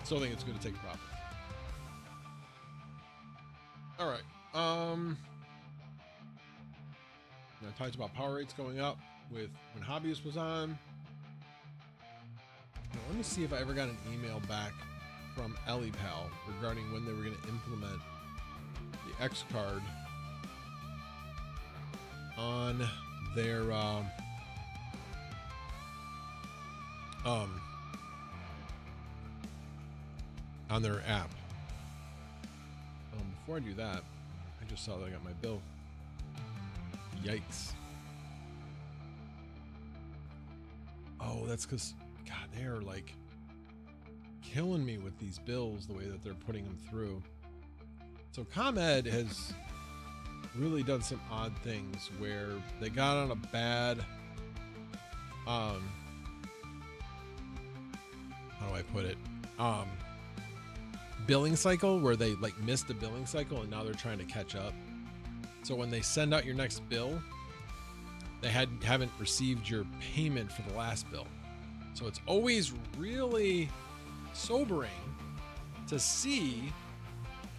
still think it's good to take a profit. All right. I talked about power rates going up with when Hobbyist was on. Now, let me see if I ever got an email back from EliPal regarding when they were going to implement the X card on their app. Before I do that, I just saw that I got my bill. Yikes. Oh, that's because, God, they're like killing me with these bills, the way that they're putting them through. So ComEd has really done some odd things where they got on a bad, how do I put it? Billing cycle where they like missed the billing cycle and now they're trying to catch up. So when they send out your next bill, they haven't received your payment for the last bill. So it's always really sobering to see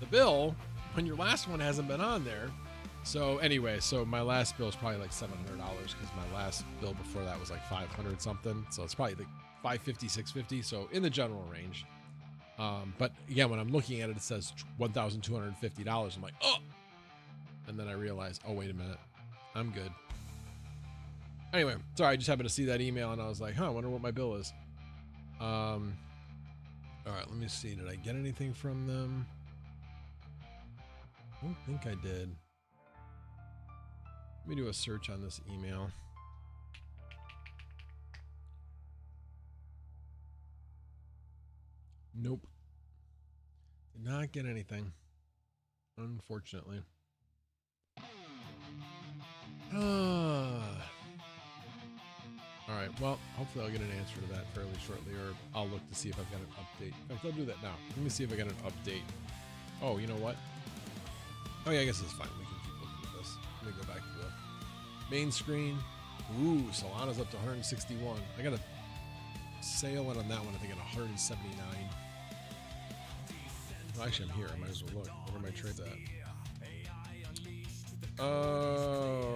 the bill when your last one hasn't been on there. So anyway, so my last bill is probably like $700 because my last bill before that was like 500 something. So it's probably like 550, 650. So in the general range. But again, when I'm looking at it, it says $1,250. I'm like, oh, and then I realized, oh, wait a minute, I'm good. Anyway, sorry, I just happened to see that email and I was like, huh, I wonder what my bill is. All right, let me see. Did I get anything from them? I don't think I did. Let me do a search on this email. Nope. Did not get anything, unfortunately. All right, well, hopefully I'll get an answer to that fairly shortly, or I'll look to see if I've got an update. In fact, I'll do that now. Let me see if I got an update. Oh, you know what? Oh yeah, I guess it's fine. We can keep looking at this. Let me go back to the main screen. Ooh, Solana's up to 161. I got a sale on that one, I think at 179. Well, actually, I'm here. I might as well look. What are my trades at?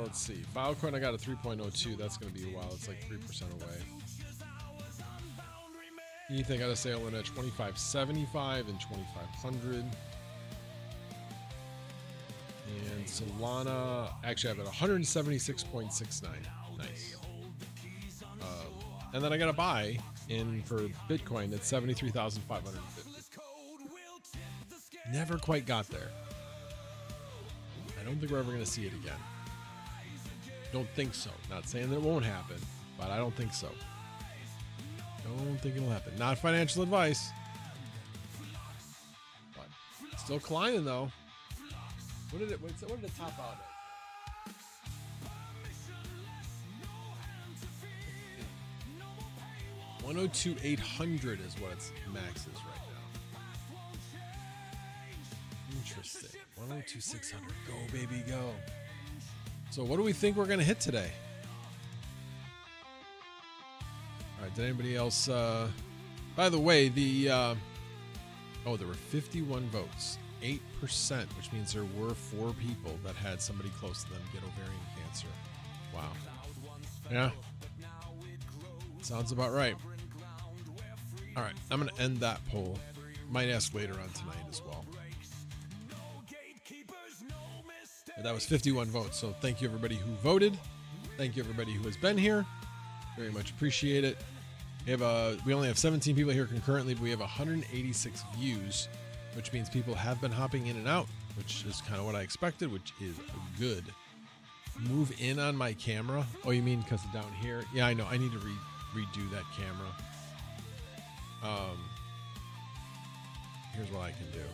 Let's see. Filecoin, I got a 3.02. That's going to be a while. It's like 3% away. ETH, I got a sale in at 2575 and 2500. And Solana, actually, I have it 176.69. Nice. And then I got a buy in for Bitcoin at 73,550. Never quite got there. I don't think we're ever going to see it again. Don't think so. Not saying that it won't happen, but I don't think so. Don't think it'll happen. Not financial advice. But still climbing though. What did it top out at? 102,800 is what its max is right now. Interesting. 102,600. Go, baby, go. So what do we think we're going to hit today? All right, did anybody else... by the way, the... oh, there were 51 votes. 8%, which means there were 4 people that had somebody close to them get ovarian cancer. Wow. Yeah. Sounds about right. All right, I'm going to end that poll. Might ask later on tonight as well. But that was 51 votes, so thank you everybody who voted. Thank you everybody who has been here. Very much appreciate it. We only have 17 people here concurrently, but we have 186 views, which means people have been hopping in and out, which is kind of what I expected, which is good. Move in on my camera. Oh, you mean because down here? Yeah, I know. I need to redo that camera. Here's what I can do.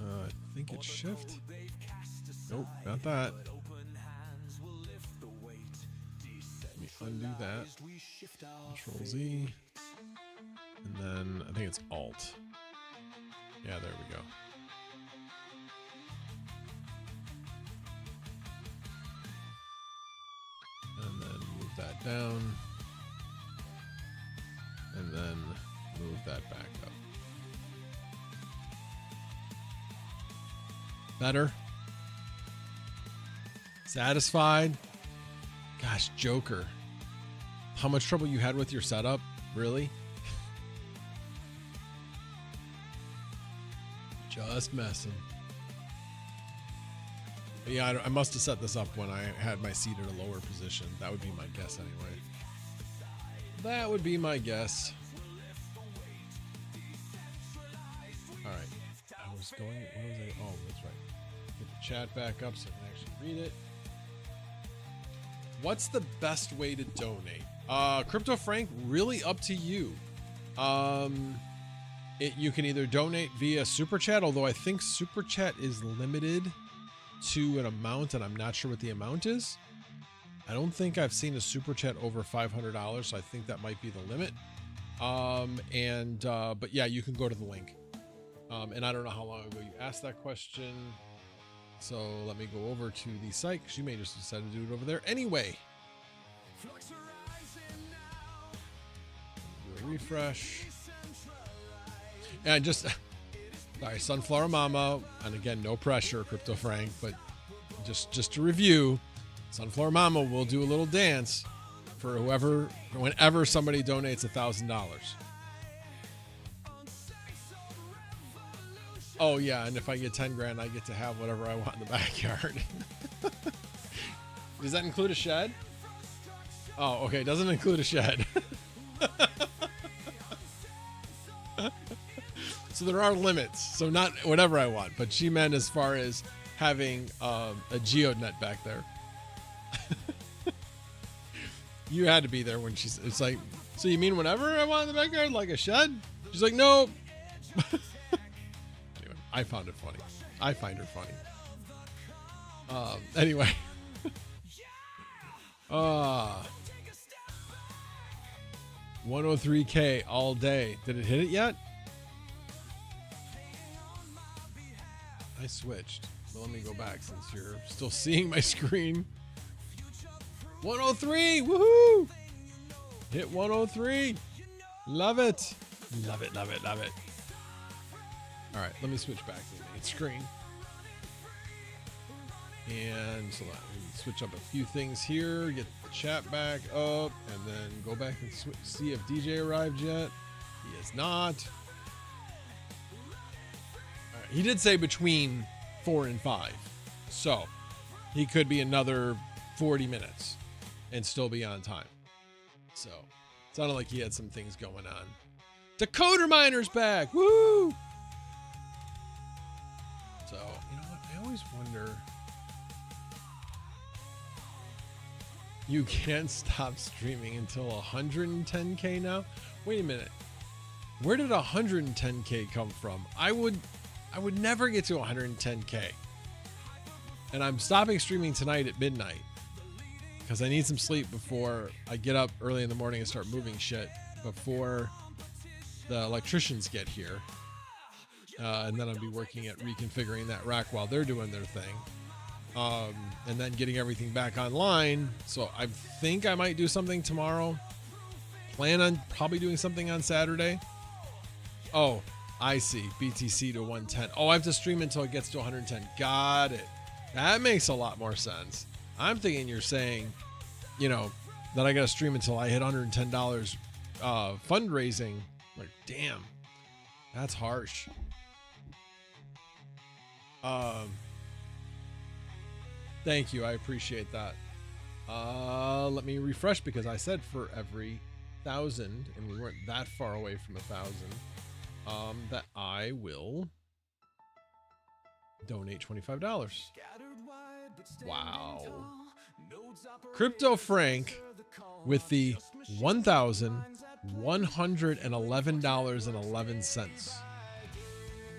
I think it's shift. Nope, not that. Let me undo that. Control Z. And then I think it's Alt. Yeah, there we go. And then move that down. And then move that back up. Better? Satisfied? Gosh, Joker. How much trouble you had with your setup? Really? Just messing. But yeah, I must have set this up when I had my seat at a lower position. That would be my guess anyway. That would be my guess. All right. What was I? Oh, that's right. Get the chat back up so I can actually read it. What's the best way to donate? Crypto Frank, really up to you. You can either donate via Super Chat, although I think Super Chat is limited to an amount, and I'm not sure what the amount is. I don't think I've seen a Super Chat over $500, so I think that might be the limit. But yeah, you can go to the link. And I don't know how long ago you asked that question. So let me go over to the site, because you may just decide to do it over there anyway. Do a refresh. And just, sorry, Sunflower Mama, and again, no pressure, Crypto Frank, but just to review, Sunflower Mama will do a little dance for whenever somebody donates $1,000. Oh yeah, and if I get 10 grand, I get to have whatever I want in the backyard. Does that include a shed? Oh, okay, it doesn't include a shed. So there are limits. So not whatever I want, but she meant as far as having a GeoNet back there. You had to be there when it's like, so you mean whenever I want in the backyard, like a shed? She's like, nope. Anyway, I found it funny. I find her funny. Anyway. 103K all day. Did it hit it yet? I switched. So let me go back since you're still seeing my screen. 103, woohoo! Hit 103. Love it. Love it, love it, love it. All right, let me switch back to the main screen. And so let me switch up a few things here, get the chat back up, and then go back and see if DJ arrived yet. He is not. All right, he did say between 4 and 5. So he could be another 40 minutes and still be on time. So it sounded like he had some things going on. Decoder Miner's back. Woo! So, you know what? I always wonder. You can't stop streaming until 110K now? Wait a minute. Where did 110K come from? I would never get to 110K. And I'm stopping streaming tonight at midnight because I need some sleep before I get up early in the morning and start moving shit before the electricians get here. And then I'll be working at reconfiguring that rack while they're doing their thing. And then getting everything back online. So I think I might do something tomorrow. Plan on probably doing something on Saturday. Oh, I see. BTC to 110. Oh, I have to stream until it gets to 110. Got it. That makes a lot more sense. I'm thinking you're saying, you know, that I got to stream until I hit $110 fundraising. Like, damn, that's harsh. Thank you. I appreciate that. Let me refresh because I said for every 1,000, and we weren't that far away from 1,000, that I will donate $25. Wow. Crypto Frank with the $1,111.11.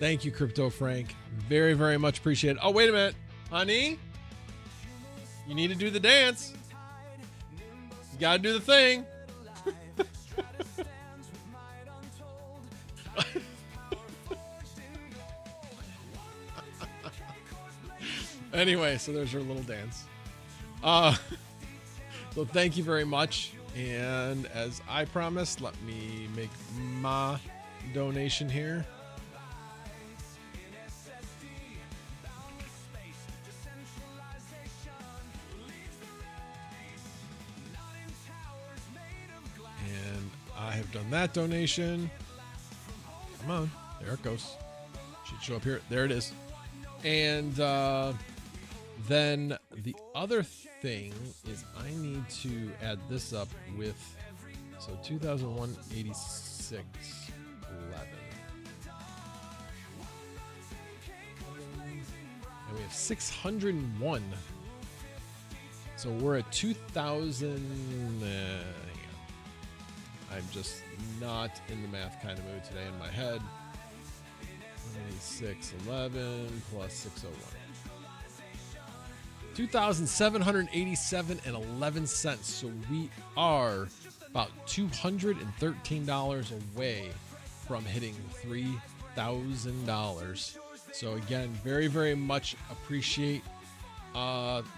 Thank you, Crypto Frank. Very, very much appreciated. Oh, wait a minute, honey. You need to do the dance. You gotta do the thing. Anyway, so there's her little dance. So thank you very much. And as I promised, let me make my donation here. And I have done that donation. Come on, there it goes. Should show up here. There it is. And then the other thing is I need to add this up with, so 2001 8611. And we have 601. So we're at 2000. I'm just not in the math kind of mood today in my head. 611 plus 601. 2,787.11. So we are about $213 away from hitting $3,000. So again, very, very much appreciate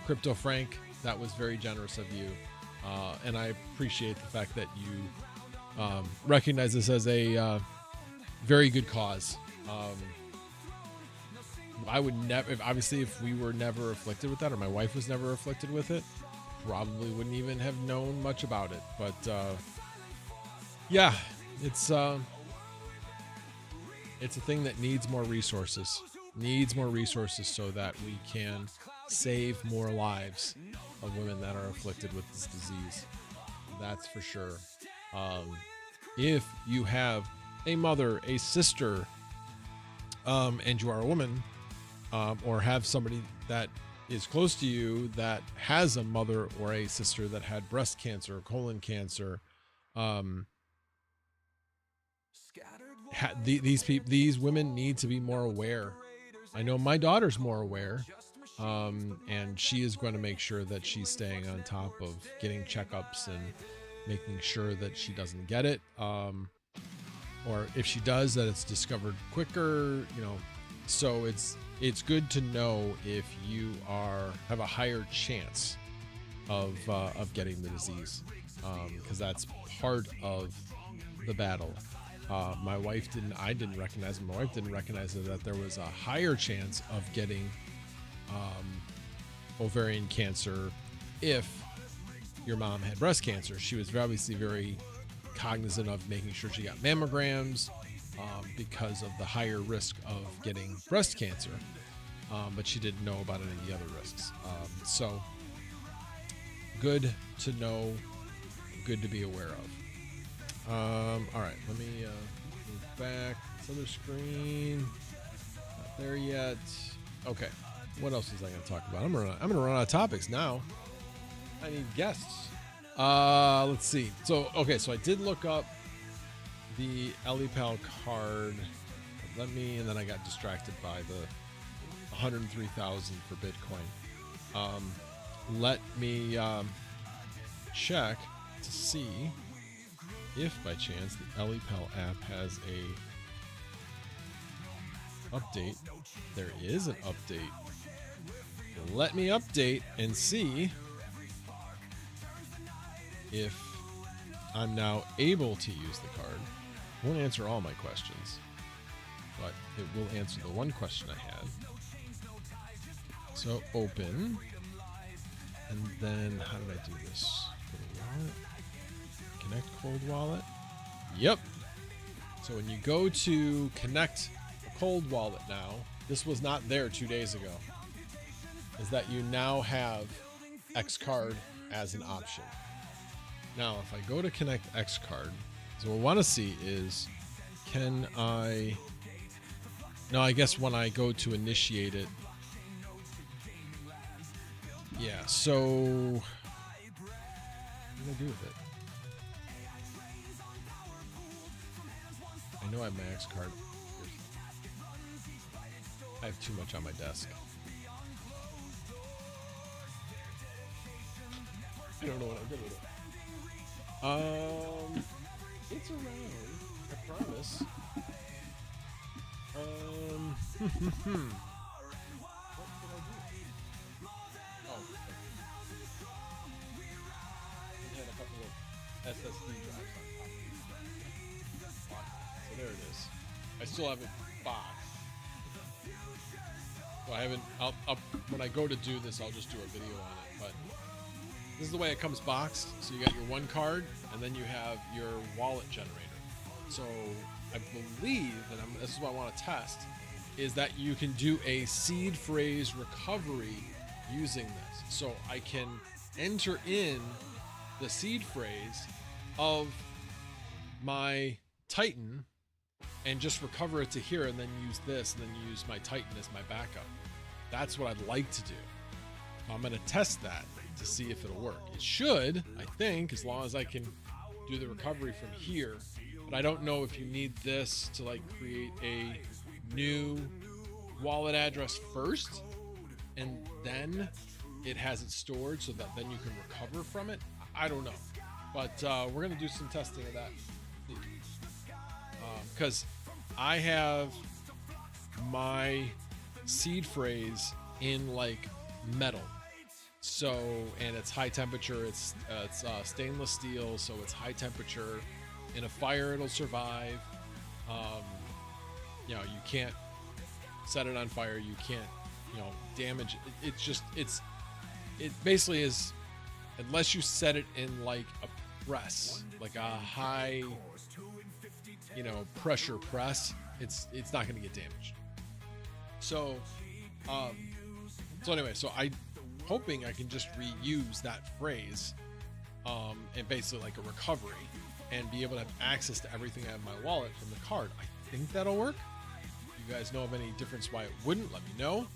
Crypto Frank. That was very generous of you. And I appreciate the fact that you recognize this as a very good cause. I would never, obviously, if we were never afflicted with that, or my wife was never afflicted with it, probably wouldn't even have known much about it. But yeah, it's a thing that needs more resources. So that we can save more lives of women that are afflicted with this disease. That's for sure. If you have a mother, a sister, and you are a woman, or have somebody that is close to you that has a mother or a sister that had breast cancer or colon cancer, these women need to be more aware. I know my daughter's more aware, and she is going to make sure that she's staying on top of getting checkups and making sure that she doesn't get it, or if she does, that it's discovered quicker, you know. So it's it's good to know if you have a higher chance of getting the disease, because that's part of the battle. My wife I didn't recognize it. My wife didn't recognize that there was a higher chance of getting ovarian cancer if your mom had breast cancer. She was obviously very cognizant of making sure she got mammograms because of the higher risk of getting breast cancer, but she didn't know about any of the other risks. So good to know, good to be aware of. All right, let me move back. This other screen, not there yet. Okay, what else was I going to talk about? I'm gonna run out of topics now. I need guests. Let's see. So I did look up the EliPal card. And then I got distracted by the 103,000 for Bitcoin. Let me check to see if by chance the EliPal app has a update. There is an update. Let me update and see if I'm now able to use the card. It won't answer all my questions, but it will answer the one question I had. So open, and then how did I do this? Go to wallet, connect cold wallet. Yep. So when you go to connect a cold wallet now, this was not there 2 days ago, is that you now have Xcard as an option. Now, if I go to connect Xcard, so what I want to see is, I guess when I go to initiate it, yeah, so what do I do with it? I know I have my Xcard. I have too much on my desk. I don't know what I did with it. It's around, I promise. What did I do? Oh, okay. It had a couple of SSD drives on top. So there it is. I still have it boxed. So I haven't, I'll when I go to do this, I'll just do a video on it, but this is the way it comes boxed. So you got your one card, and then you have your wallet generator. So I believe that this is what I want to test, is that you can do a seed phrase recovery using this. So I can enter in the seed phrase of my Titan and just recover it to here, and then use this, and then use my Titan as my backup. That's what I'd like to do. I'm going to test that to see if it'll work. It should, I think, as long as I can do the recovery from here. But I don't know if you need this to like create a new wallet address first, and then it has it stored so that then you can recover from it. I don't know, but we're gonna do some testing of that, because I have my seed phrase in like metal. So, and it's high temperature, it's stainless steel, so it's high temperature. In a fire, it'll survive. You can't set it on fire. You can't, damage it. It basically is, unless you set it in like a press, like a high, pressure press, it's not going to get damaged. So, anyway, so I'm hoping I can just reuse that phrase, and basically like a recovery, and be able to have access to everything I have in my wallet from the card. I think that'll work. If you guys know of any difference why it wouldn't, let me know.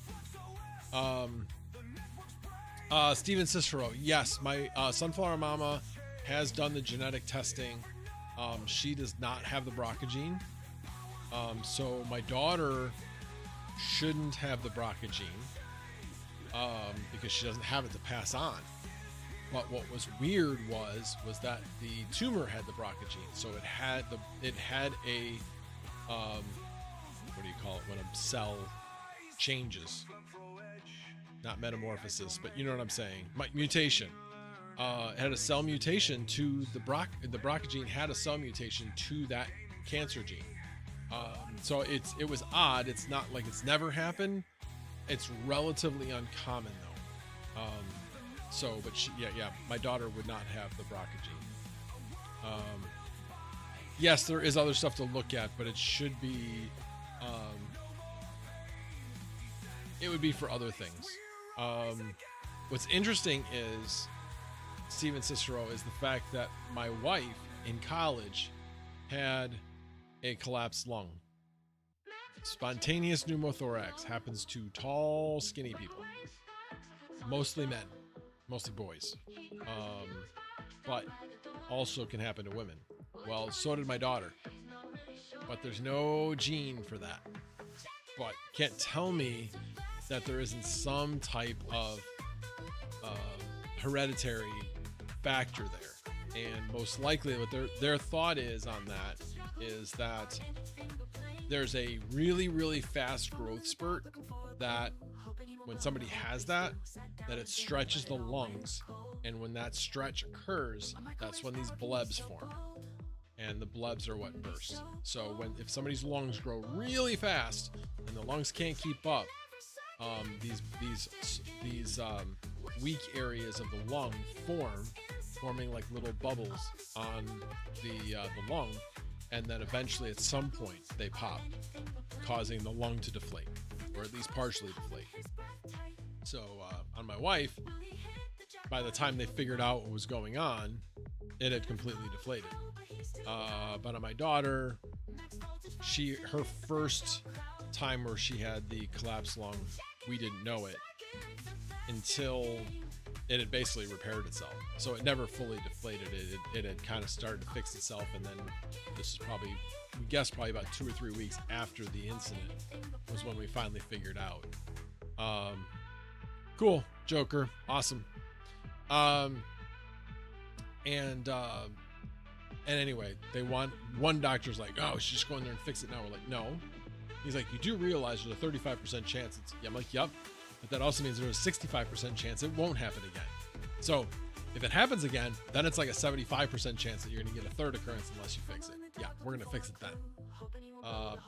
Steven Cicero, yes, my Sunflower Mama has done the genetic testing. She does not have the BRCA gene. So my daughter shouldn't have the BRCA gene, because she doesn't have it to pass on. But what was weird was that the tumor had the BRCA gene, so it had a what do you call it when a cell changes, not metamorphosis, but you know what I'm saying. Mutation. It had a cell mutation to the BRCA gene had a cell mutation to that cancer gene. So it was odd. It's not like it's never happened. It's relatively uncommon though. But my daughter would not have the BRCA gene. Yes, there is other stuff to look at, but it should be, it would be for other things. What's interesting is, Steven Cicero, is the fact that my wife in college had a collapsed lung. Spontaneous pneumothorax happens to tall, skinny people, mostly men, mostly boys, but also can happen to women. Well, so did my daughter, but there's no gene for that. But can't tell me that there isn't some type of hereditary factor there. And most likely what their thought is on that is that there's a really, really fast growth spurt that when somebody has that it stretches the lungs. And when that stretch occurs, that's when these blebs form. And the blebs are what burst. So if somebody's lungs grow really fast and the lungs can't keep up, these weak areas of the lung forming like little bubbles on the lung, and then eventually at some point they pop, causing the lung to deflate, or at least partially deflate. So on my wife, by the time they figured out what was going on, it had completely deflated. But on my daughter, her first time where she had the collapsed lung, we didn't know it until it had basically repaired itself. So it never fully deflated. It had kind of started to fix itself, and then this is probably about 2 or 3 weeks after the incident was when we finally figured out. Cool, Joker, awesome. And anyway, one doctor's like, oh, she's just going there and fix it now. We're like, no. He's like, you do realize there's a 35% chance I'm like, yep. But that also means there's a 65% chance it won't happen again. So if it happens again, then it's like a 75% chance that you're going to get a third occurrence unless you fix it. Yeah, we're going to fix it then.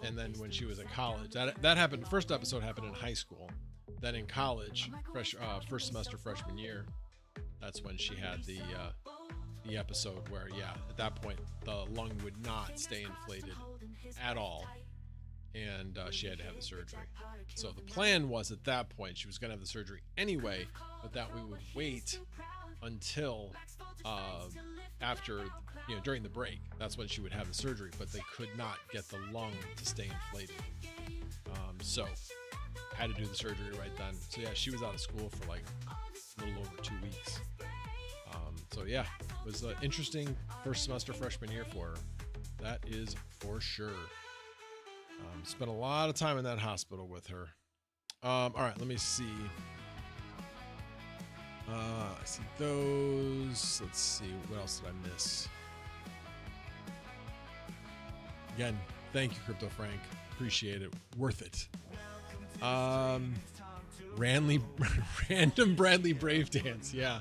And then when she was in college, that happened. First episode happened in high school. Then in college, first semester freshman year, that's when she had the episode where, at that point, the lung would not stay inflated at all. And she had to have the surgery. So the plan was at that point, she was going to have the surgery anyway, but that we would wait until after, during the break. That's when she would have the surgery, but they could not get the lung to stay inflated. So had to do the surgery right then. So yeah, she was out of school for like a little over 2 weeks. So yeah, it was an interesting first semester freshman year for her. That is for sure. Spent a lot of time in that hospital with her. All right, let me see. I see those. Let's see. What else did I miss? Again, thank you, Crypto Frank. Appreciate it. Worth it. Random Bradley Brave Dance. Yeah.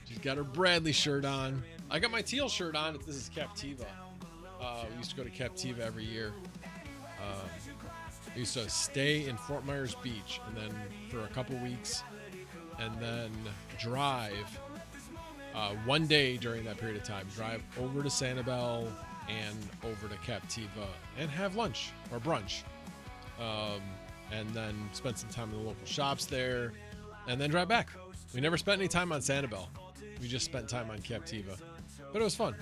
She's got her Bradley shirt on. I got my teal shirt on. This is Captiva. We used to go to Captiva every year. I used to stay in Fort Myers Beach and then for a couple weeks and then drive one day during that period of time, drive over to Sanibel and over to Captiva and have lunch or brunch. And then spend some time in the local shops there and then drive back. We never spent any time on Sanibel. We just spent time on Captiva, but it was fun.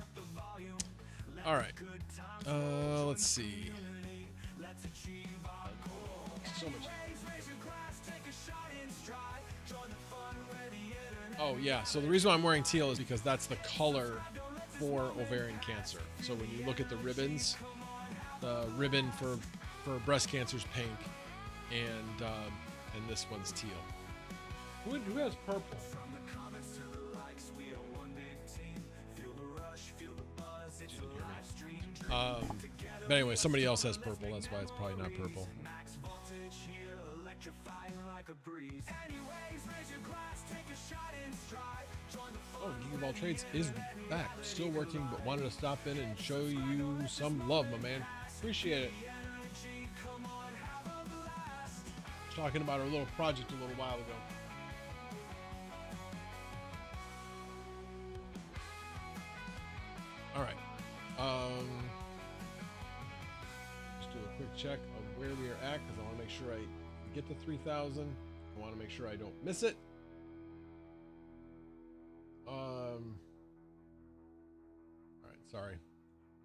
All right. Let's see. So much. Oh yeah, so the reason why I'm wearing teal is because that's the color for ovarian cancer. So when you look at the ribbons, the ribbon for breast cancer is pink, and this one's teal. Who has purple? But anyway, somebody else has purple. That's why it's probably not purple. Oh, Geek of All Trades is back, still working, but wanted to stop in and show you some love, my man. Appreciate it. Talking about our little project a little while ago. All right. Just do a quick check of where we are at because I want to make sure I get to 3,000. I want to make sure I don't miss it. All right, sorry. I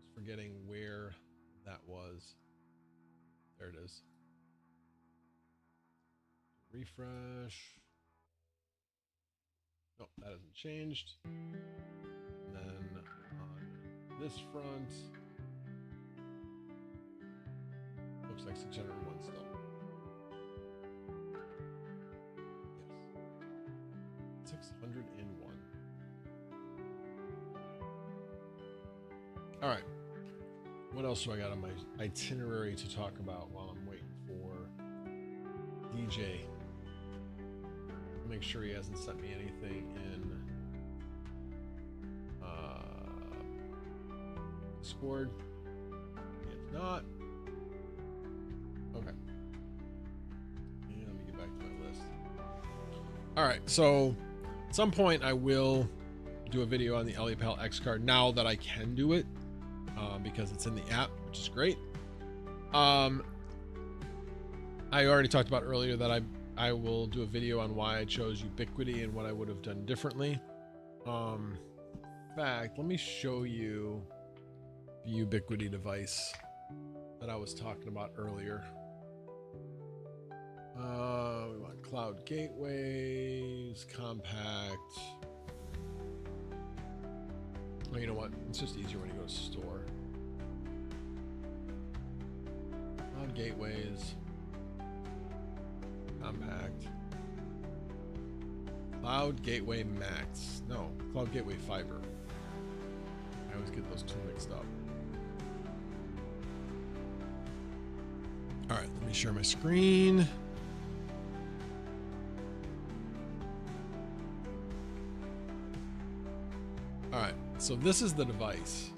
was forgetting where that was. There it is. Refresh. Nope, that hasn't changed. And then on this front, looks like 601 still. Yes. 601. All right. What else do I got on my itinerary to talk about while I'm waiting for DJ? Make sure he hasn't sent me anything in Discord. If not, okay. And let me get back to my list. All right, so at some point I will do a video on the LEPAL X card now that I can do it because it's in the app, which is great. I already talked about earlier that I will do a video on why I chose Ubiquiti and what I would have done differently. In fact, let me show you the Ubiquiti device that I was talking about earlier. We want cloud gateways, compact. Oh, you know what? It's just easier when you go to store. Cloud gateways. Compact. Cloud Gateway Max. No, Cloud Gateway Fiber. I always get those two mixed up. All right, let me share my screen. All right, so this is the device.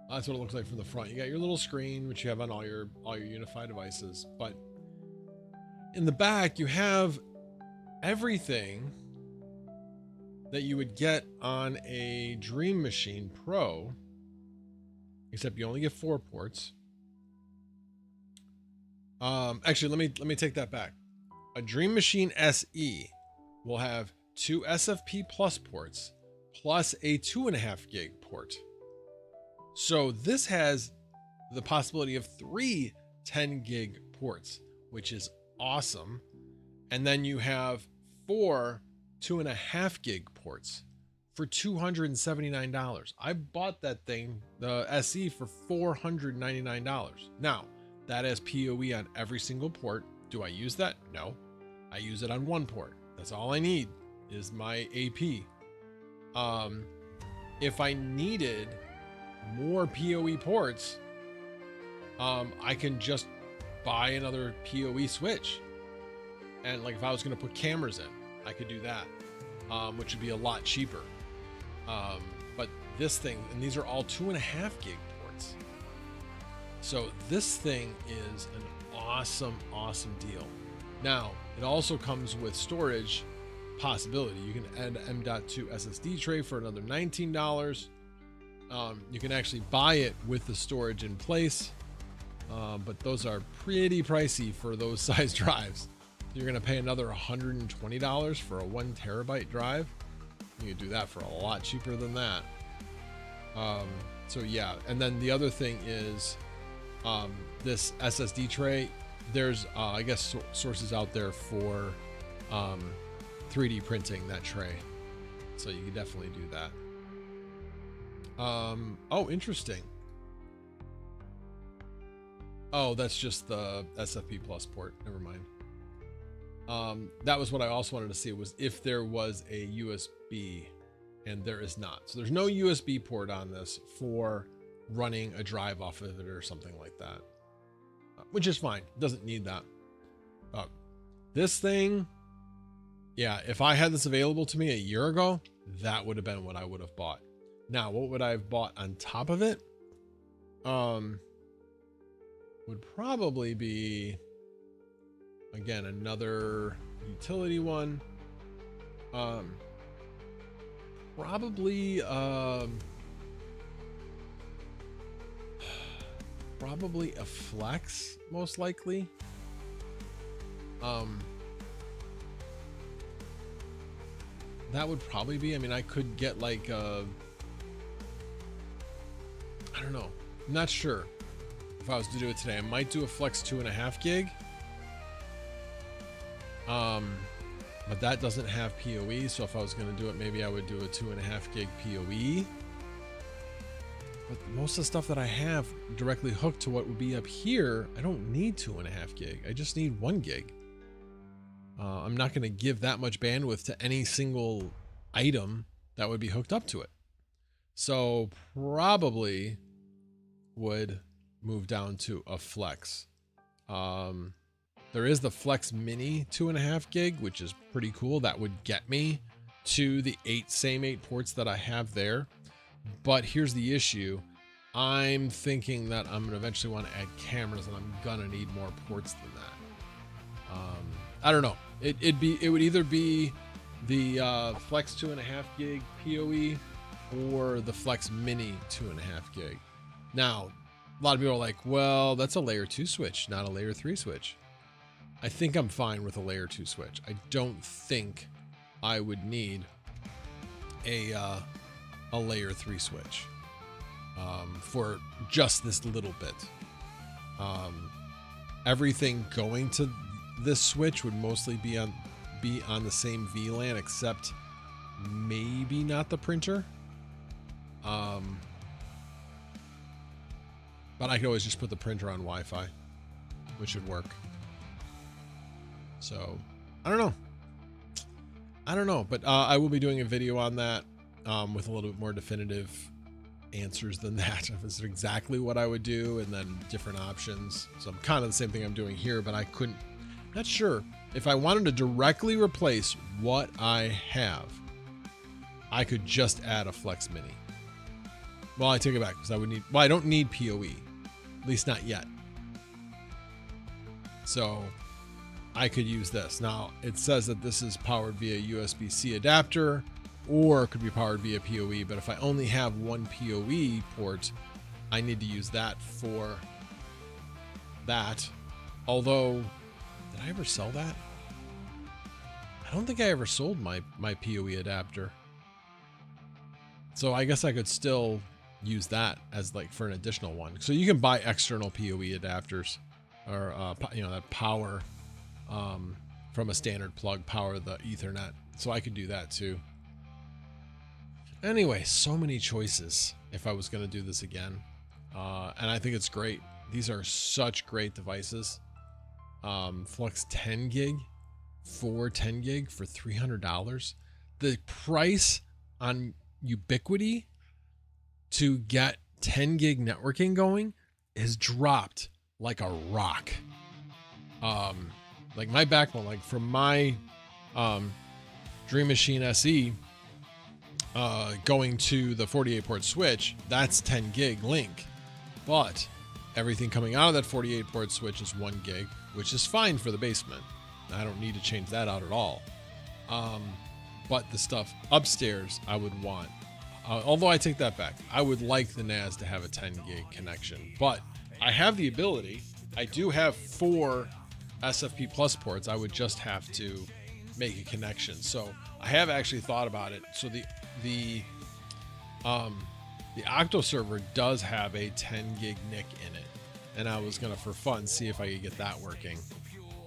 That's what it looks like from the front. You got your little screen, which you have on all your UniFi devices, but in the back you have everything that you would get on a Dream Machine Pro, except you only get 4 ports. Actually, let me take that back. A Dream Machine SE will have 2 SFP plus ports plus a 2.5 gig port. So this has the possibility of 3 10 gig ports, which is awesome. And then you have 4 2.5 gig ports for $279. I bought that thing, the SE, for $499. Now, that has PoE on every single port. Do I use that? No. I use it on 1 port. That's all I need is my AP. If I needed more PoE ports, I can just buy another PoE switch. And like if I was going to put cameras in, I could do that, which would be a lot cheaper. But this thing, and these are all 2.5 gig ports. So this thing is an awesome, awesome deal. Now, it also comes with storage possibility. You can add an M.2 SSD tray for another $19. You can actually buy it with the storage in place, but those are pretty pricey for those size drives. You're going to pay another $120 for a 1 terabyte drive. You can do that for a lot cheaper than that. So yeah, and then the other thing is this SSD tray. There's I guess sources out there for 3D printing that tray, so you can definitely do that. Oh, interesting. Oh, that's just the SFP plus port. Never mind. That was what I also wanted to see, was if there was a USB, and there is not. So there's no USB port on this for running a drive off of it or something like that. which is fine. Doesn't need that. This thing, yeah, if I had this available to me a year ago, that would have been what I would have bought. Now, what would I have bought on top of it? Would probably be, again, another utility one. Probably a flex, most likely. That would probably be, I mean, I could get like I don't know. I'm not sure if I was to do it today. I might do a flex 2.5 gig. But that doesn't have PoE, so if I was going to do it, maybe I would do a 2.5 gig PoE. But most of the stuff that I have directly hooked to what would be up here, I don't need 2.5 gig. I just need 1 gig. I'm not going to give that much bandwidth to any single item that would be hooked up to it. So probably would move down to a flex. There is the Flex Mini 2.5 gig, which is pretty cool. That would get me to the same eight ports that I have there. But here's the issue. I'm thinking that I'm gonna eventually want to add cameras, and I'm gonna need more ports than that. I don't know. It would either be the Flex 2.5 gig PoE or the Flex Mini 2.5 gig. Now, a lot of people are like, well, that's a layer 2 switch, not a layer 3 switch. I think I'm fine with a layer 2 switch. I don't think I would need a layer 3 switch for just this little bit. Everything going to this switch would mostly be on the same VLAN, except maybe not the printer. But I could always just put the printer on Wi-Fi, which would work. So I don't know, but I will be doing a video on that with a little bit more definitive answers than that. This is exactly what I would do, and then different options. So I'm kind of the same thing I'm doing here, but I couldn't, not sure if I wanted to directly replace what I have, I could just add a Flex Mini. Well, I take it back, because I don't need PoE, at least not yet. So I could use this. Now, it says that this is powered via USB-C adapter, or it could be powered via PoE, but if I only have one PoE port, I need to use that for that. Although, did I ever sell that? I don't think I ever sold my PoE adapter. So I guess I could still use that as like for an additional one. So you can buy external PoE adapters, or that power from a standard plug, power the Ethernet. So I could do that too. Anyway, so many choices if I was going to do this again. And I think it's great. These are such great devices. Flux 10 gig for 10 gig for $300. The price on Ubiquity to get 10 gig networking going is dropped like a rock. Like my backbone, like from my Dream Machine SE going to the 48 port switch, that's 10 gig link. But everything coming out of that 48 port switch is 1 gig, which is fine for the basement. I don't need to change that out at all. But the stuff upstairs I would want. Although I take that back. I would like the NAS to have a 10 gig connection. But I have the ability. I do have 4 SFP Plus ports. I would just have to make a connection. So I have actually thought about it. So the Octo server does have a 10 gig NIC in it. And I was going to, for fun, see if I could get that working.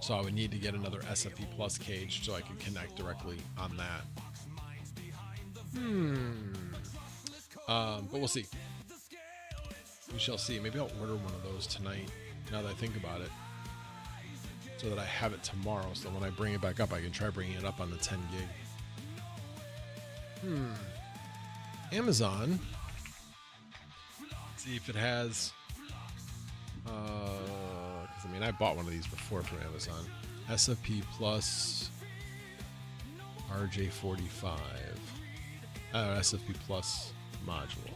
So I would need to get another SFP Plus cage so I could connect directly on that. But we'll see. We shall see. Maybe I'll order one of those tonight, now that I think about it, so that I have it tomorrow, so when I bring it back up, I can try bringing it up on the 10 gig. Amazon. Let's see if it has, because mean, I bought one of these before from Amazon. SFP Plus RJ45. SFP Plus module.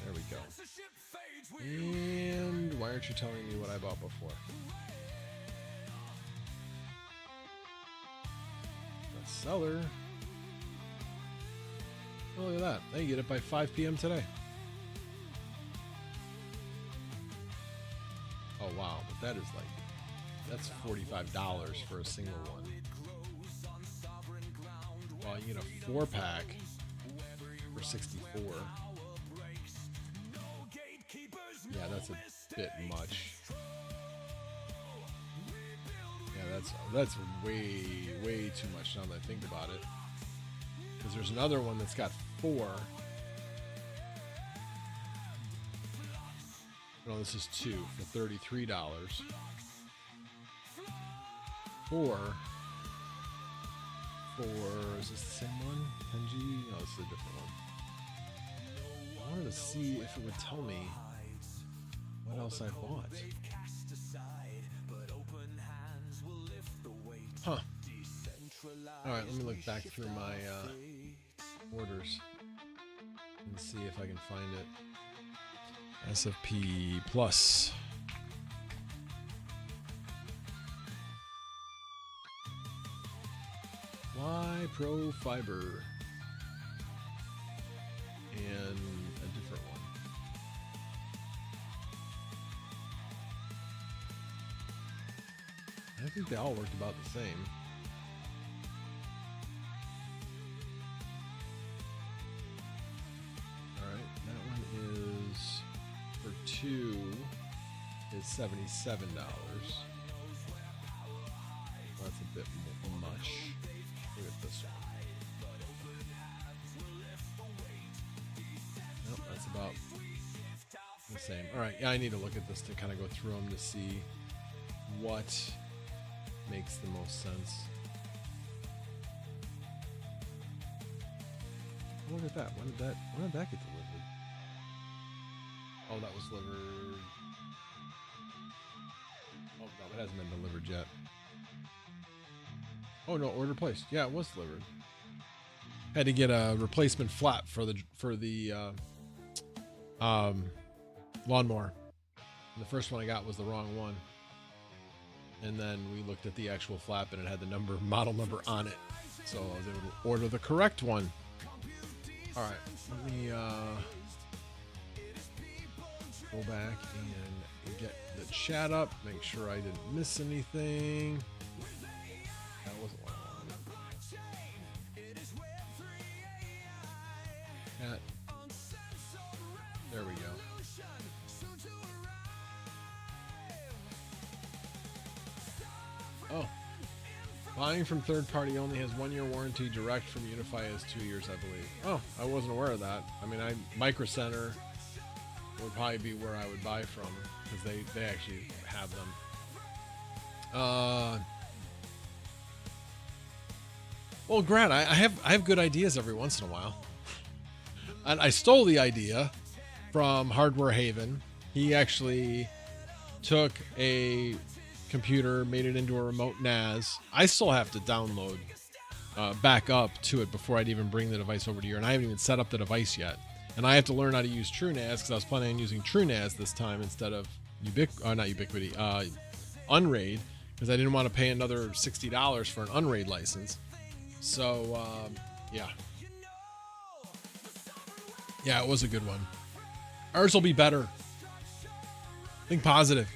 There we go. And why aren't you telling me what I bought before? Bestseller. Oh, look at that. They get it by 5 p.m. today. Oh, wow. But that is like, that's $45 for a single one. Well, you get a 4-pack for $64. Yeah, that's a bit much. Yeah, that's way too much now that I think about it. Because there's another one that's got 4. No, this is 2 for $33. 4 for, is this the same one? 10G? No, this is a different one. I wanted to see if it would tell me what else I bought. Huh. Alright, let me look back through my orders and see if I can find it. SFP Plus. Y Pro Fiber. And a different one. I think they all worked about the same. Alright, that one is for 2 is $77. That's a bit much. Look at this one. Nope, that's about the same. Alright, yeah, I need to look at this to kind of go through them to see what makes the most sense. Oh, look at that. When did that get delivered? Oh, that was delivered. Oh no, it hasn't been delivered yet. Oh no, order placed. Yeah, it was delivered. Had to get a replacement flap for the lawnmower. And the first one I got was the wrong one. And then we looked at the actual flap and it had the model number on it. So I was able to order the correct one. All right, let me go back and get the chat up, make sure I didn't miss anything. That wasn't what I wanted. Chat. There we go. Oh, buying from third party only has 1-year warranty. Direct from Unify has 2 years, I believe. Oh, I wasn't aware of that. I mean, Micro Center would probably be where I would buy from because they actually have them. Well, Grant, I have good ideas every once in a while, and I stole the idea from Hardware Haven. He actually took a computer, made it into a remote NAS. I still have to download back up to it before I'd even bring the device over to you, and I haven't even set up the device yet. And I have to learn how to use TrueNAS because I was planning on using TrueNAS this time instead of Unraid, because I didn't want to pay another $60 for an Unraid license. So yeah, it was a good one. Ours will be better. Think positive.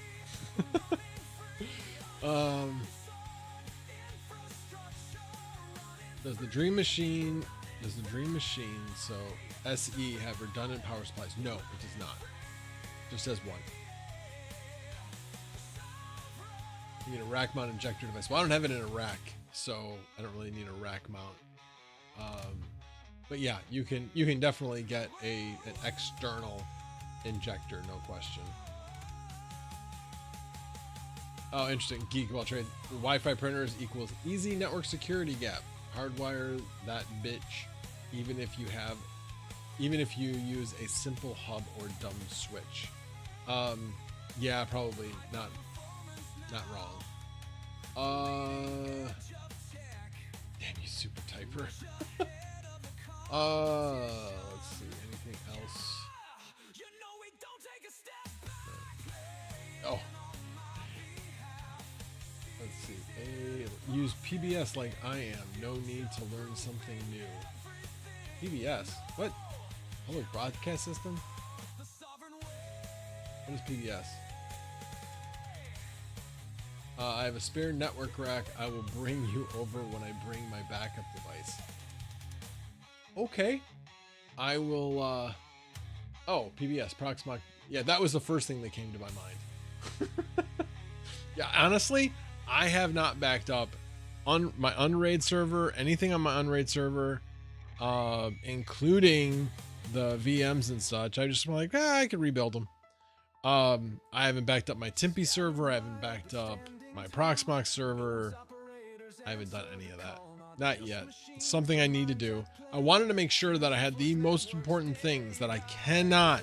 Does the Dream Machine, so SE, have redundant power supplies? No, it does not. It just says one. You need a rack mount injector device. Well, I don't have it in a rack, so I don't really need a rack mount. But yeah, you can definitely get an external injector, no question. Oh, interesting. Geek while trade. Wi-Fi printers equals easy network security gap. Hardwire that bitch, even if you use a simple hub or dumb switch. Yeah, probably not wrong. Damn you, super typer. Let's see, anything else? Oh. Let's see. Use PBS like I am. No need to learn something new. PBS? What? Public broadcast system? What is PBS? I have a spare network rack. I will bring you over when I bring my backup device. Okay. I will, oh, PBS, Proxmox. Yeah, that was the first thing that came to my mind. Yeah, honestly, I have not backed up on my Unraid server, anything on my Unraid server, including the VMs and such. I just like, I could rebuild them. I haven't backed up my Tempe server. I haven't backed up my Proxmox server. I haven't done any of that. Not yet. It's something I need to do. I wanted to make sure that I had the most important things that I cannot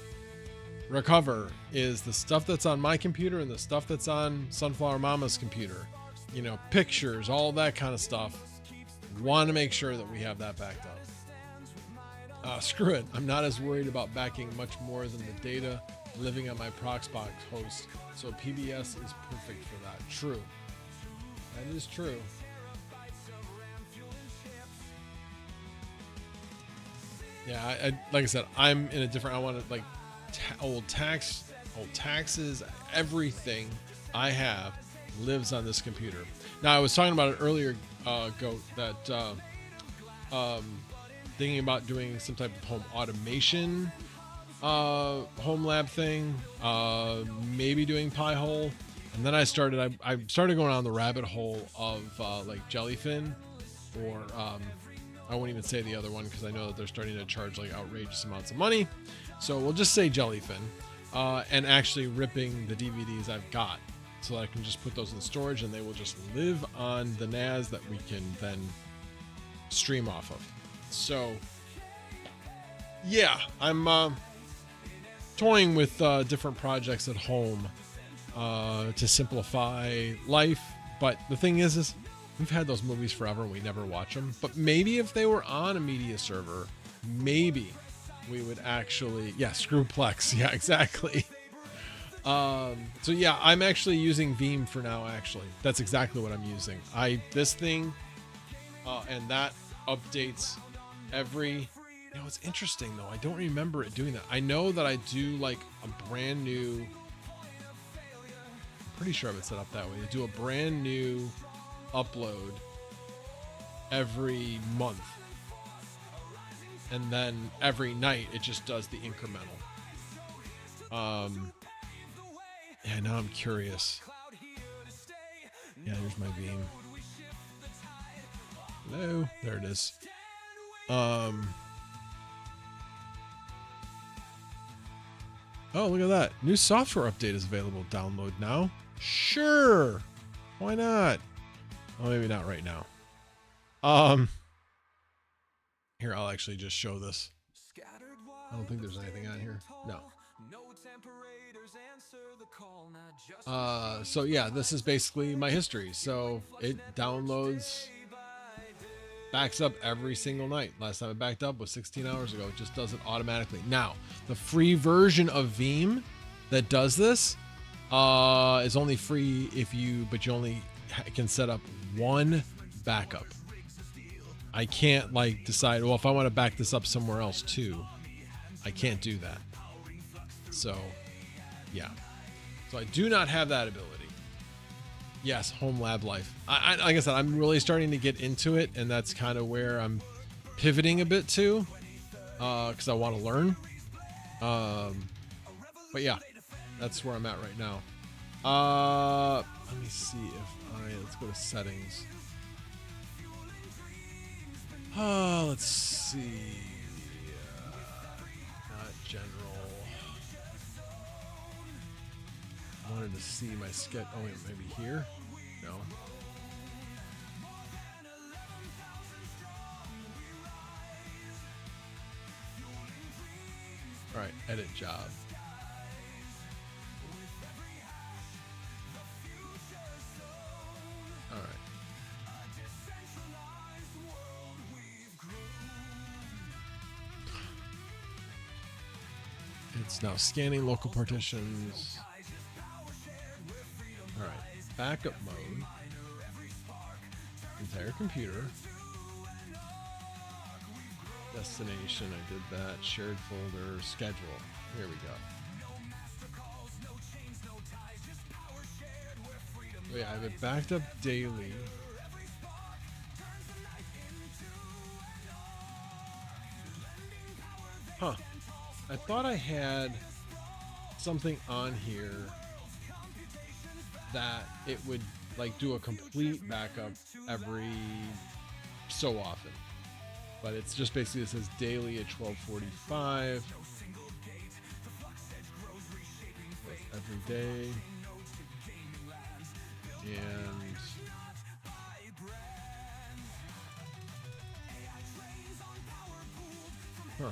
recover is the stuff that's on my computer and the stuff that's on Sunflower Mama's computer. You know, pictures, all that kind of stuff. Want to make sure that we have that backed up. Screw it. I'm not as worried about backing much more than the data living on my Proxmox host. So PBS is perfect for that. True. That is true. Yeah, I like I said, I'm in a different, I want to like old taxes, everything I have lives on this computer. Now I was talking about it earlier, Goat, that thinking about doing some type of home automation, home lab thing, maybe doing Pi-hole. And then I started going on the rabbit hole of like Jellyfin, or I won't even say the other one because I know that they're starting to charge like outrageous amounts of money. So we'll just say Jellyfin, and actually ripping the DVDs I've got so that I can just put those in storage and they will just live on the NAS that we can then stream off of. So yeah, I'm toying with different projects at home to simplify life. But the thing is we've had those movies forever and we never watch them. But maybe if they were on a media server, maybe we would actually, yeah, screw Plex. Yeah, exactly. So yeah, I'm actually using Veeam for now. Actually, that's exactly what I'm using. This thing, and that updates every. You know, it's interesting though. I don't remember it doing that. I know that I do like a brand new. I'm pretty sure I have it set up that way. To do a brand new upload every month, and then every night it just does the incremental. Yeah, now I'm curious. Yeah, here's my Veeam. Hello, there it is. Oh, look at that. New software update is available. Download now. Sure. Why not? Well, maybe not right now. Here, I'll actually just show this. I don't think there's anything on here. No. So yeah, this is basically my history. So it downloads, backs up every single night. Last time it backed up was 16 hours ago. It just does it automatically. Now, the free version of Veeam that does this is only free but you only can set up one backup. I can't like decide, well, if I want to back this up somewhere else too, I can't do that. So yeah, so I do not have that ability. Yes, home lab life. I like I said, I'm really starting to get into it, and that's kind of where I'm pivoting a bit to, because I want to learn. But yeah, that's where I'm at right now. Let me see if let's go to settings. Let's see. Not general. I wanted to see my sketch. Oh, wait, maybe here? No. All right, edit job. It's now scanning local partitions. All right, backup mode. Entire computer. Destination, I did that. Shared folder, schedule. Here we go. Oh yeah, I have it backed up daily. Huh. I thought I had something on here that it would like do a complete backup every so often. But it's just basically, it says daily at 12:45. Every day. And huh.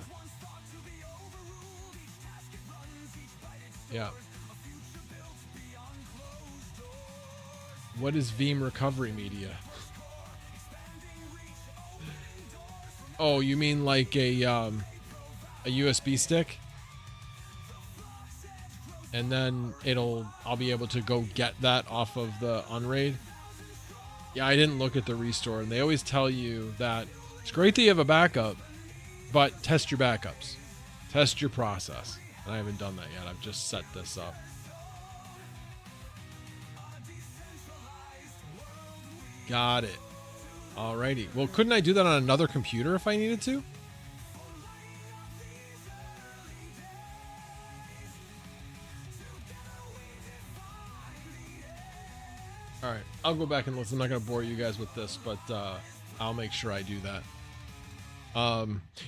Yeah. What is Veeam recovery media? Oh, you mean like a USB stick? And then I'll be able to go get that off of the Unraid. Yeah, I didn't look at the restore, and they always tell you that it's great that you have a backup, but test your backups. Test your process. And I haven't done that yet. I've just set this up. Got it. Alrighty. Well, couldn't I do that on another computer if I needed to? All right, I'll go back and listen. I'm not going to bore you guys with this, but I'll make sure I do that.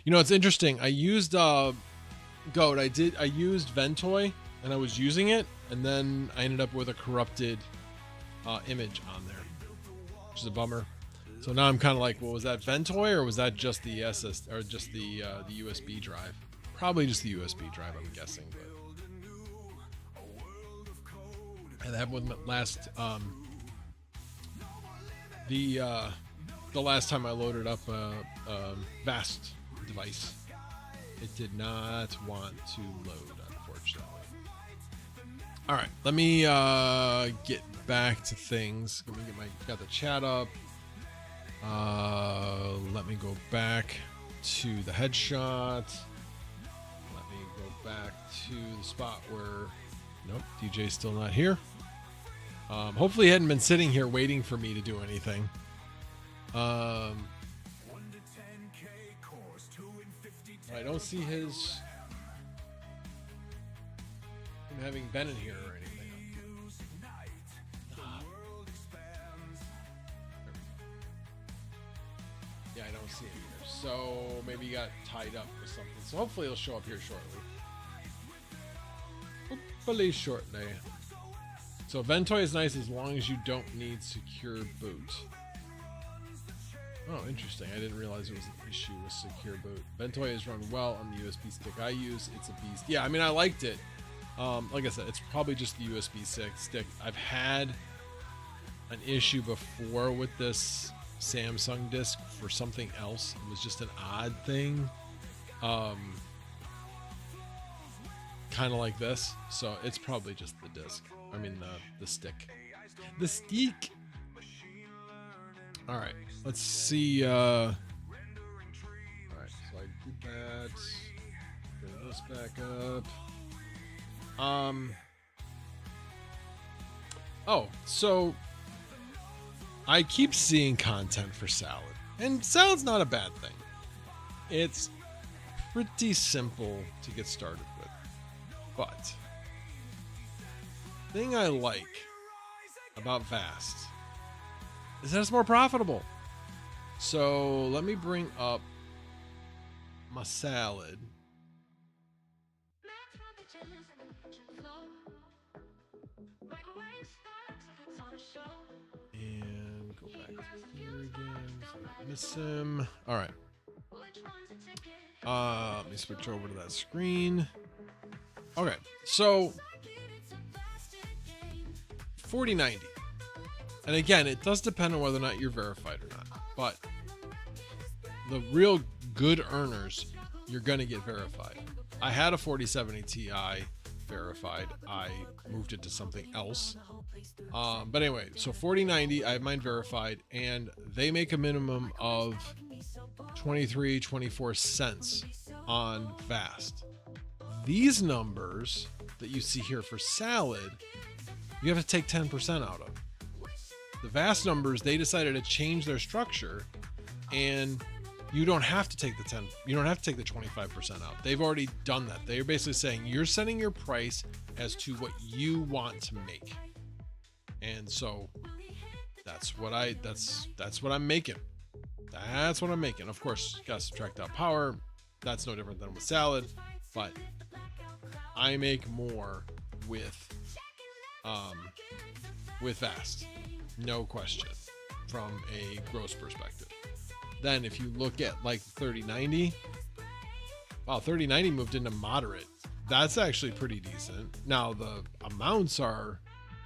You know, it's interesting. I used Goat. I used Ventoy, and I was using it, and then I ended up with a corrupted image on there, which is a bummer. So now I'm kind of like, well, was that Ventoy or was that just the SS or just the USB drive? Probably just the USB drive, I'm guessing. But and that happened with last the last time I loaded up a Vast device. It did not want to load, unfortunately. All right, let me get back to things. Let me got the chat up. Let me go back to the headshot. Let me go back to the spot where, nope, DJ's still not here. Hopefully he hadn't been sitting here waiting for me to do anything. I don't see him having been in here or anything. Yeah, I don't see him either. So maybe he got tied up with something. So hopefully he'll show up here shortly. Hopefully shortly. So Ventoy is nice as long as you don't need secure boot. Oh, interesting. I didn't realize there was an issue with secure boot. Ventoy is run well on the USB stick I use. It's a beast. Yeah, I mean, I liked it. Like I said, it's probably just the USB stick. I've had an issue before with this Samsung disc for something else. It was just an odd thing. Kind of like this. So it's probably just the disc. I mean, the stick. The stick. All right, let's see. All right, so I did that. Bring this back up. Oh, so I keep seeing content for salad, and salad's not a bad thing. It's pretty simple to get started with, but the thing I like about Vast is that it's more profitable. So let me bring up my salad. And go back to here again. So I miss him. All right. Let me switch over to that screen. Okay, so 4090. And again, it does depend on whether or not you're verified or not. But the real good earners, you're going to get verified. I had a 4070 Ti verified. I moved it to something else. But anyway, so 4090, I have mine verified, and they make a minimum of 24 cents on Vast. These numbers that you see here for Salad, you have to take 10% out of. The Vast numbers, they decided to change their structure, and you don't have to take the 25% out. They've already done that. They're basically saying you're setting your price as to what you want to make. And so that's what I'm making. That's what I'm making. Of course, you gotta subtract out power. That's no different than with Salad, but I make more with Vast, no question, from a gross perspective. Then if you look at like 3090, wow, 3090 moved into moderate. That's actually pretty decent. Now the amounts are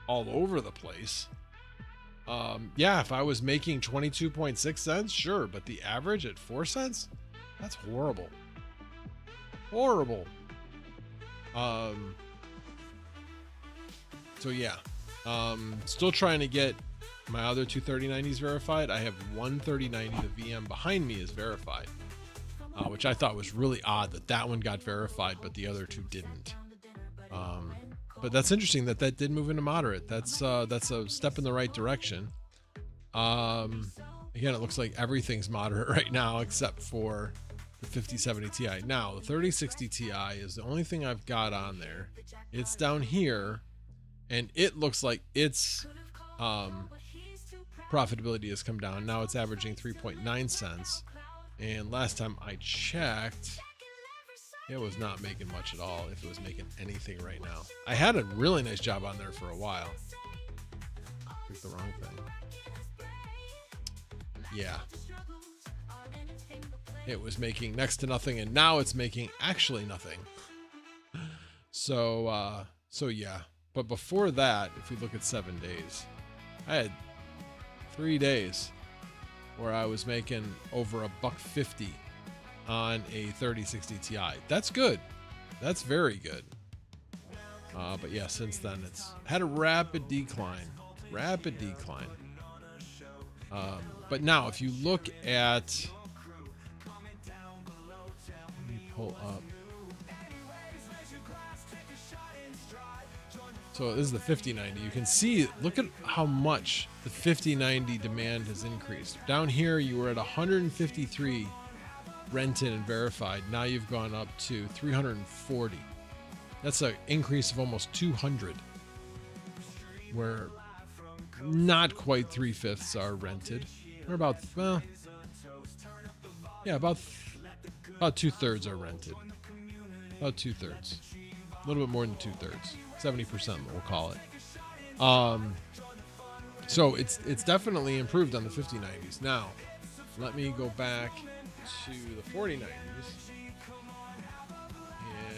all over the place. Yeah, if I was making 22.6 cents, sure, but the average at 4 cents, that's horrible. Horrible. So yeah, still trying to get my other two 3090s verified. I have one 3090, the VM behind me is verified, which I thought was really odd that one got verified, but the other two didn't. But that's interesting that did move into moderate. That's a step in the right direction. Again, it looks like everything's moderate right now except for the 5070 Ti. Now, the 3060 Ti is the only thing I've got on there. It's down here, and it looks like its profitability has come down. Now it's averaging 3.9 cents. And last time I checked, it was not making much at all, if it was making anything right now. I had a really nice job on there for a while. Clicked the wrong thing. Yeah. It was making next to nothing, and now it's making actually nothing. So yeah. But before that, if we look at 7 days, I had 3 days where I was making over $1.50 on a 3060 Ti. That's good. That's very good. But yeah, since then it's had a rapid decline. But now if you look at, let me pull up. So this is the 5090. You can see, look at how much the 5090 demand has increased. Down here, you were at 153 rented and verified. Now you've gone up to 340. That's an increase of almost 200. Where not quite 3/5 are rented. We're about, well, yeah, about 2/3 are rented. About 2/3. A little bit more than 2/3. 70%, we'll call it. So it's definitely improved on the 5090s. Now, let me go back to the 4090s.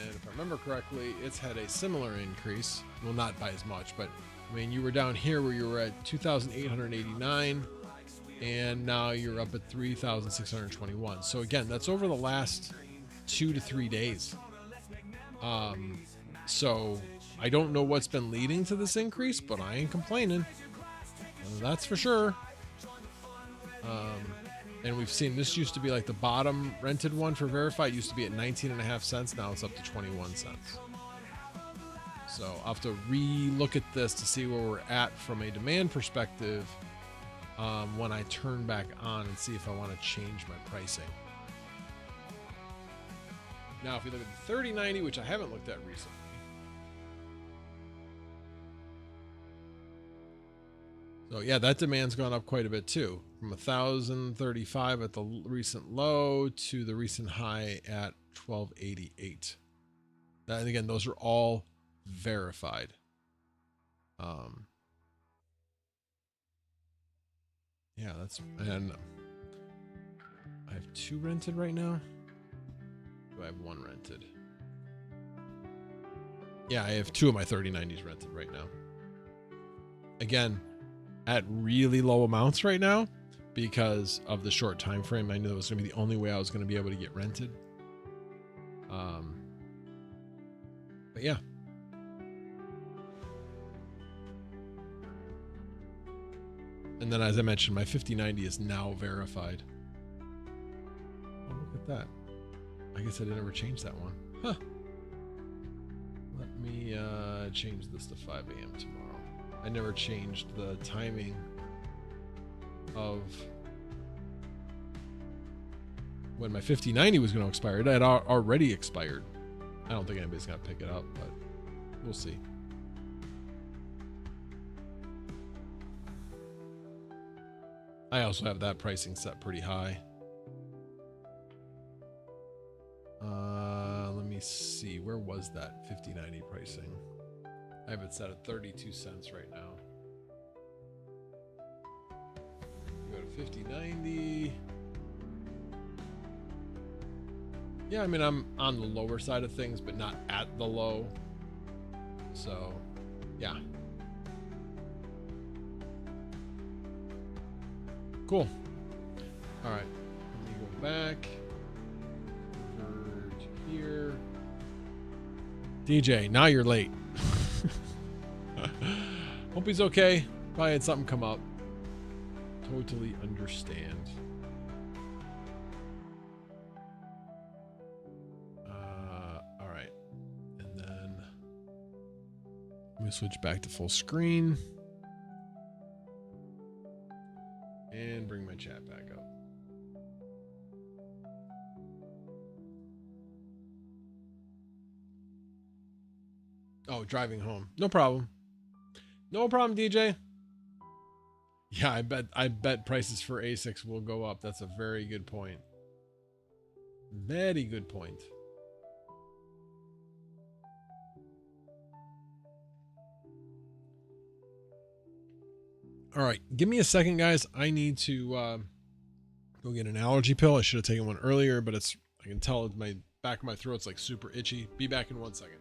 And if I remember correctly, it's had a similar increase. Well, not by as much, but I mean, you were down here where you were at 2,889, and now you're up at 3,621. So again, that's over the last 2 to 3 days. So I don't know what's been leading to this increase, but I ain't complaining. That's for sure. And we've seen this used to be like the bottom rented one for verified. It used to be at 19.5 cents. Now it's up to 21 cents. So I'll have to re-look at this to see where we're at from a demand perspective when I turn back on and see if I want to change my pricing. Now, if you look at the 3090, which I haven't looked at recently, so yeah, that demand's gone up quite a bit too, from 1,035 at the recent low to the recent high at 1,288. And again, those are all verified. Yeah, and I have 2 rented right now. Do I have 1 rented? Yeah, I have 2 of my 3090s rented right now. Again, at really low amounts right now because of the short time frame. I knew it was going to be the only way I was going to be able to get rented. But yeah. And then, as I mentioned, my 5090 is now verified. Oh, look at that. I guess I didn't ever change that one. Huh. Let me change this to 5 a.m. tomorrow. I never changed the timing of when my 5090 was going to expire. It had already expired. I don't think anybody's going to pick it up, but we'll see. I also have that pricing set pretty high. Let me see. Where was that 5090 pricing? I have it set at 32 cents right now. Go to 5090. Yeah, I mean, I'm on the lower side of things, but not at the low. So, yeah. Cool. All right. Let me go back over to here. DJ, now you're late. Hope he's okay. Probably had something come up. Totally understand. All right. And then let me switch back to full screen. And bring my chat back up. Oh, driving home. No problem. No problem, DJ. Yeah, I bet prices for ASICs will go up. That's a very good point. Very good point. All right, give me a second, guys. I need to go get an allergy pill. I should have taken one earlier, but I can tell my back of my throat's like super itchy. Be back in 1 second.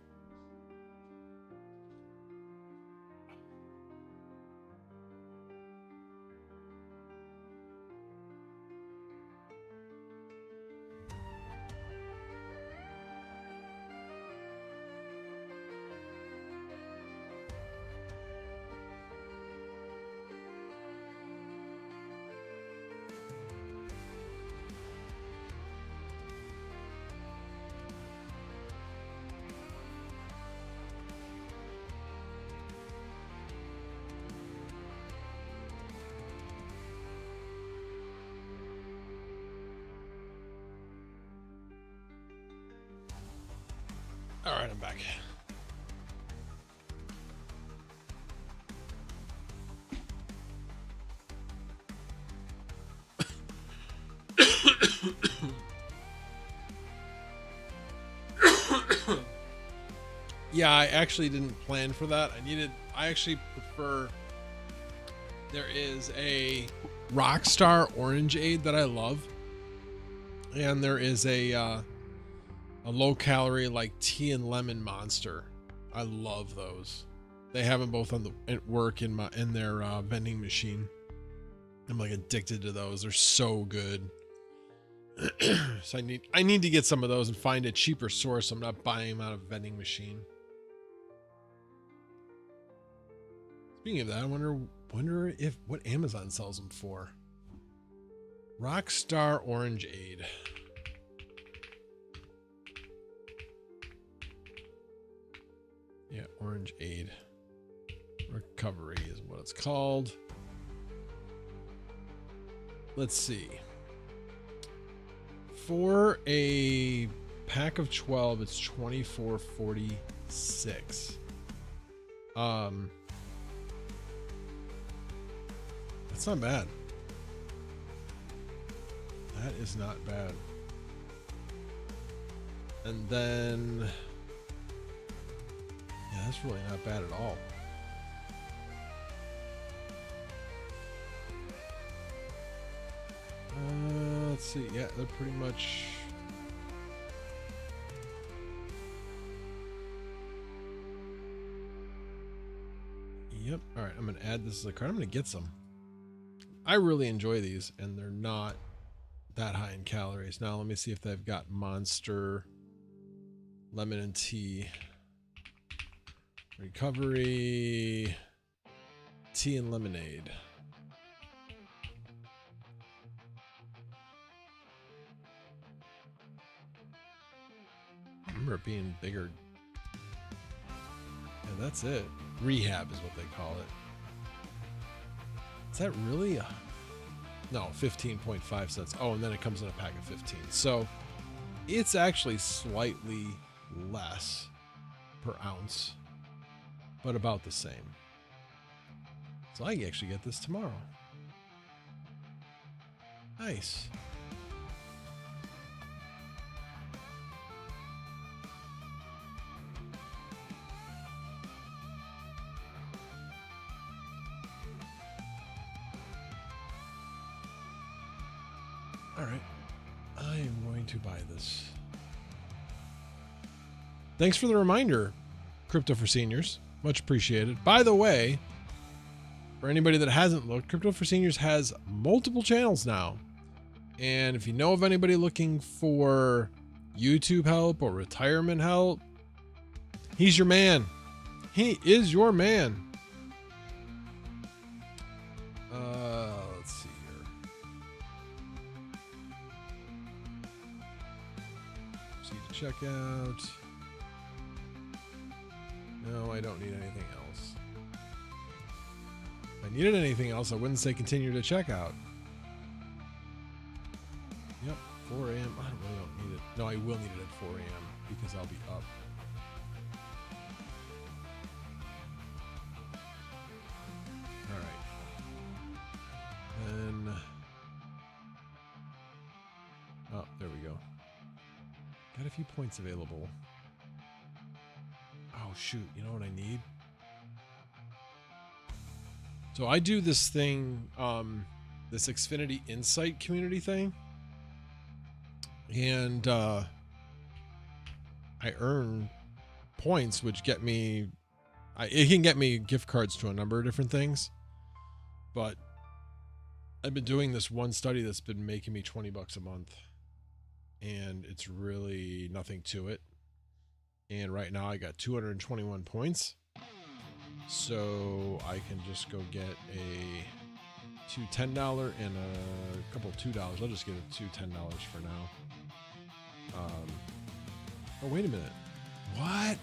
All right, I'm back. Yeah, I actually didn't plan for that. I actually prefer, there is a Rockstar Orangeade that I love. And there is a low calorie like tea and lemon Monster. I love those. They have them both at work in their vending machine. I'm like addicted to those. They're so good. So I need to get some of those and find a cheaper source. I'm not buying them out of a vending machine. Speaking of that, I wonder if what Amazon sells them for. Rockstar Orangeade. Yeah, Orangeade. Recovery is what it's called. Let's see. For a pack of 12, it's $24.46. That's not bad. That is not bad. And then, yeah, that's really not bad at all. Let's see. Yeah, they're pretty much. Yep. All right. I'm going to add this as a card. I'm going to get some. I really enjoy these, and they're not that high in calories. Now, let me see if they've got Monster, lemon and tea. Recovery. Tea and lemonade. I remember it being bigger. And that's it. Rehab is what they call it. Is that really no, 15.5 cents. Oh, and then it comes in a pack of 15. So it's actually slightly less per ounce, but about the same. So I can actually get this tomorrow. Nice. All right, I am going to buy this. Thanks for the reminder, Crypto for Seniors. Much appreciated. By the way, for anybody that hasn't looked, Crypto for Seniors has multiple channels now. And if you know of anybody looking for YouTube help or retirement help, he's your man. He is your man. Let's see here. Proceed to checkout. No, I don't need anything else. If I needed anything else, I wouldn't say continue to checkout. Yep, 4 a.m. I really don't need it. No, I will need it at 4 a.m. because I'll be up. All right. Then, oh, there we go. Got a few points available. Oh, shoot. You know what I need? So I do this thing, this Xfinity Insight community thing. And I earn points, which get me, it can get me gift cards to a number of different things. But I've been doing this one study that's been making me $20 a month. And it's really nothing to it. And right now I got 221 points. So I can just go get two $10 and a couple $2. I'll just get two $10 for now. Oh, wait a minute. What?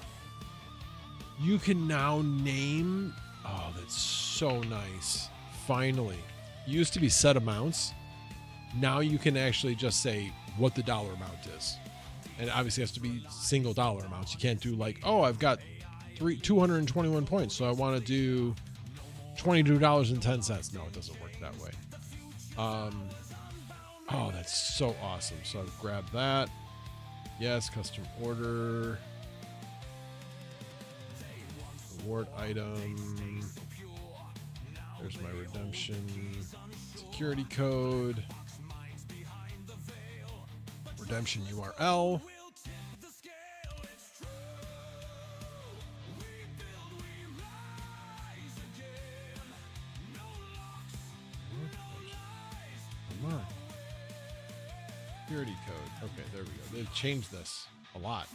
You can now name. Oh, that's so nice. Finally. It used to be set amounts. Now you can actually just say what the dollar amount is. And obviously it has to be single dollar amounts. You can't do like, oh, I've got 221 points, so I want to do $22.10. No, it doesn't work that way. Oh, that's so awesome. So I've grabbed that. Yes, custom order. Reward item. There's my redemption. Security code. Redemption URL. Come on. Security code. Okay, there we go. They've changed this a lot.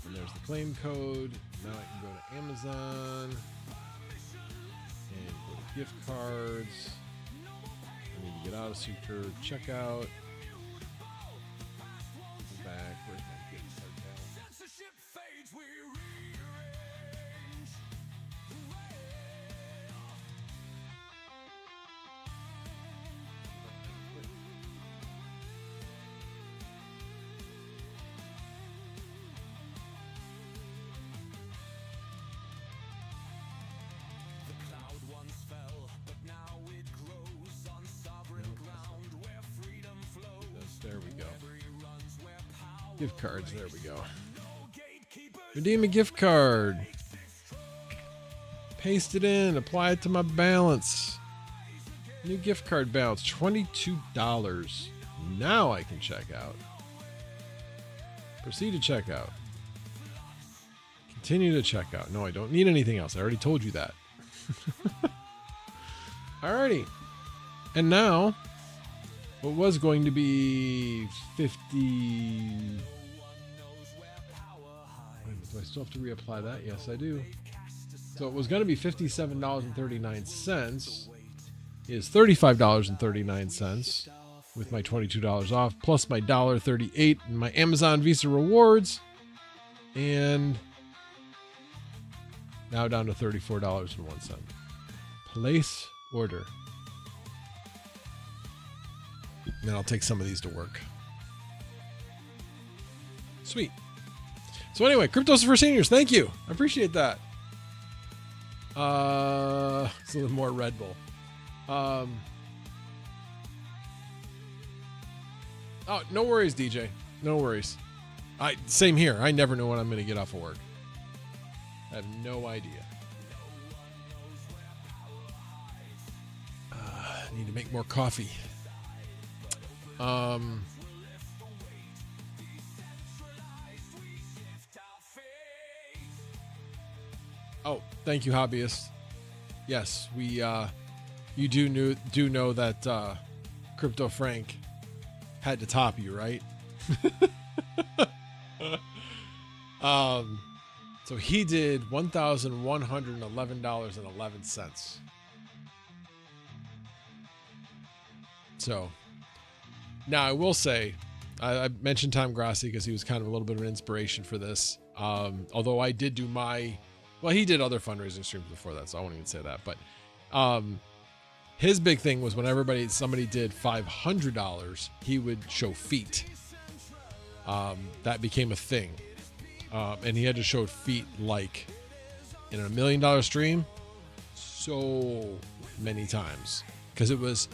And there's the claim code. Now I can go to Amazon and go to gift cards. I need to get out of secure checkout. Back. Where's my gift card balance? There we go. Gift cards. There we go. Redeem a gift card. Paste it in. Apply it to my balance. New gift card balance. $22. Now I can check out. Proceed to checkout. Continue to check out. No, I don't need anything else. I already told you that. Alrighty. And now, what was going to be 50... Do I still have to reapply that? Yes, I do. So it was going to be $57.39. Is $35.39 with my $22 off, plus my $1.38 in my Amazon Visa rewards. And now down to $34.01. Place order. And I'll take some of these to work. Sweet. So anyway, Cryptos for Seniors, thank you. I appreciate that. It's a little more Red Bull. Oh, no worries, DJ. No worries. Same here. I never know when I'm going to get off of work. I have no idea. I need to make more coffee. Oh, thank you, hobbyist. Yes, we you do know that Crypto Frank had to top you, right? So he did $1,111.11. So now I will say, I mentioned Tom Grassi because he was kind of a little bit of an inspiration for this. Although I did do he did other fundraising streams before that, so I won't even say that. But his big thing was when somebody did $500, he would show feet. That became a thing. And he had to show feet like in a $1 million stream so many times because it was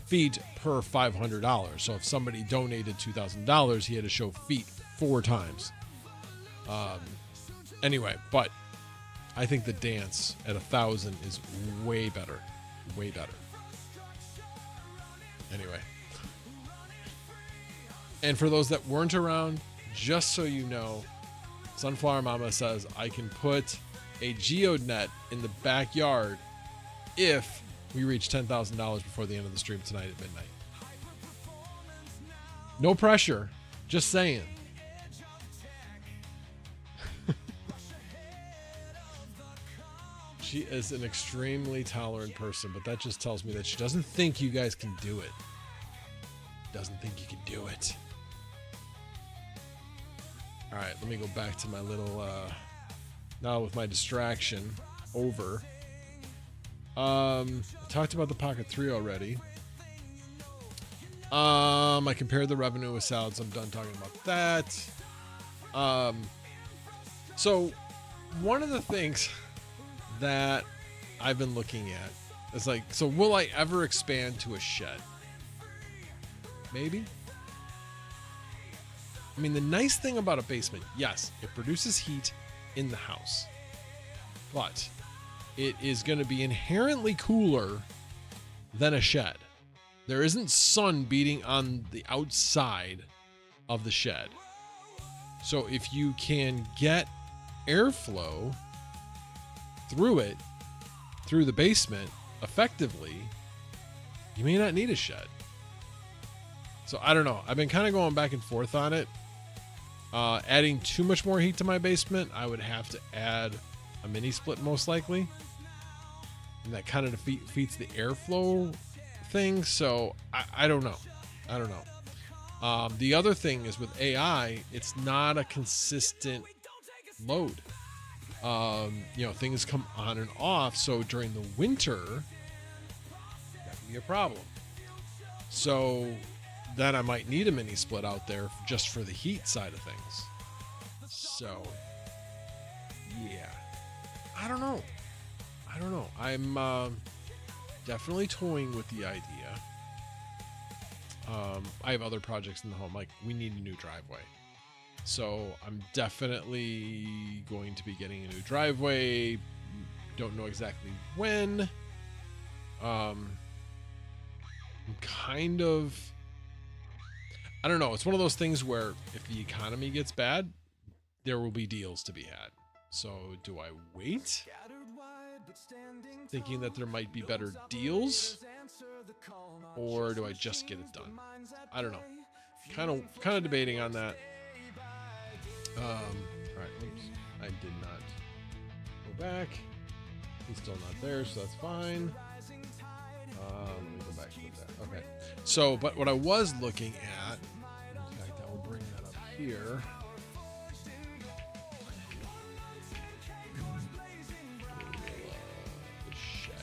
feet per $500. So if somebody donated $2,000, he had to show feet 4 times. Anyway, but I think the dance at 1,000 is way better. Way better. Anyway. And for those that weren't around, just so you know, Sunflower Mama says I can put a geode net in the backyard if we reach $10,000 before the end of the stream tonight at midnight. No pressure. Just saying. She is an extremely tolerant person, but that just tells me that she doesn't think you guys can do it. Doesn't think you can do it. All right, let me go back to my little, now with my distraction over. I talked about the Pocket 3 already. I compared the revenue with salads. I'm done talking about that. So one of the things that I've been looking at is like, so will I ever expand to a shed? Maybe. I mean, the nice thing about a basement, yes, it produces heat in the house, but it is going to be inherently cooler than a shed. There isn't sun beating on the outside of the shed. So if you can get airflow through it, through the basement effectively, you may not need a shed. So I don't know. I've been kind of going back and forth on it. Adding too much more heat to my basement, I would have to add a mini split most likely. And that kind of defeats the airflow thing. So I don't know. I don't know. The other thing is with AI, it's not a consistent load. Things come on and off. So during the winter, that can be a problem. So then I might need a mini split out there just for the heat side of things. So, yeah. I don't know. I'm definitely toying with the idea. I have other projects in the home. Like, we need a new driveway. So I'm definitely going to be getting a new driveway. Don't know exactly when. I'm kind of... I don't know. It's one of those things where if the economy gets bad, there will be deals to be had. So do I wait? Thinking that there might be better deals? Or do I just get it done? I don't know. Kind of debating on that. All right. Oops. I did not go back. He's still not there, so that's fine. Let me go back to that. Okay. So, but what I was looking at, in fact, I will bring that up here. The shed.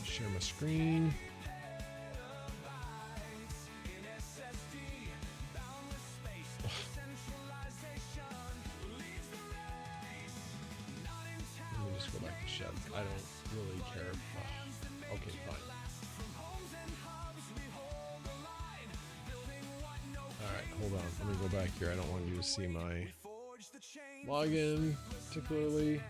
Share my screen. I don't really care. Oh, okay, fine. Alright, hold on. Let me go back here. I don't want you to see my login particularly.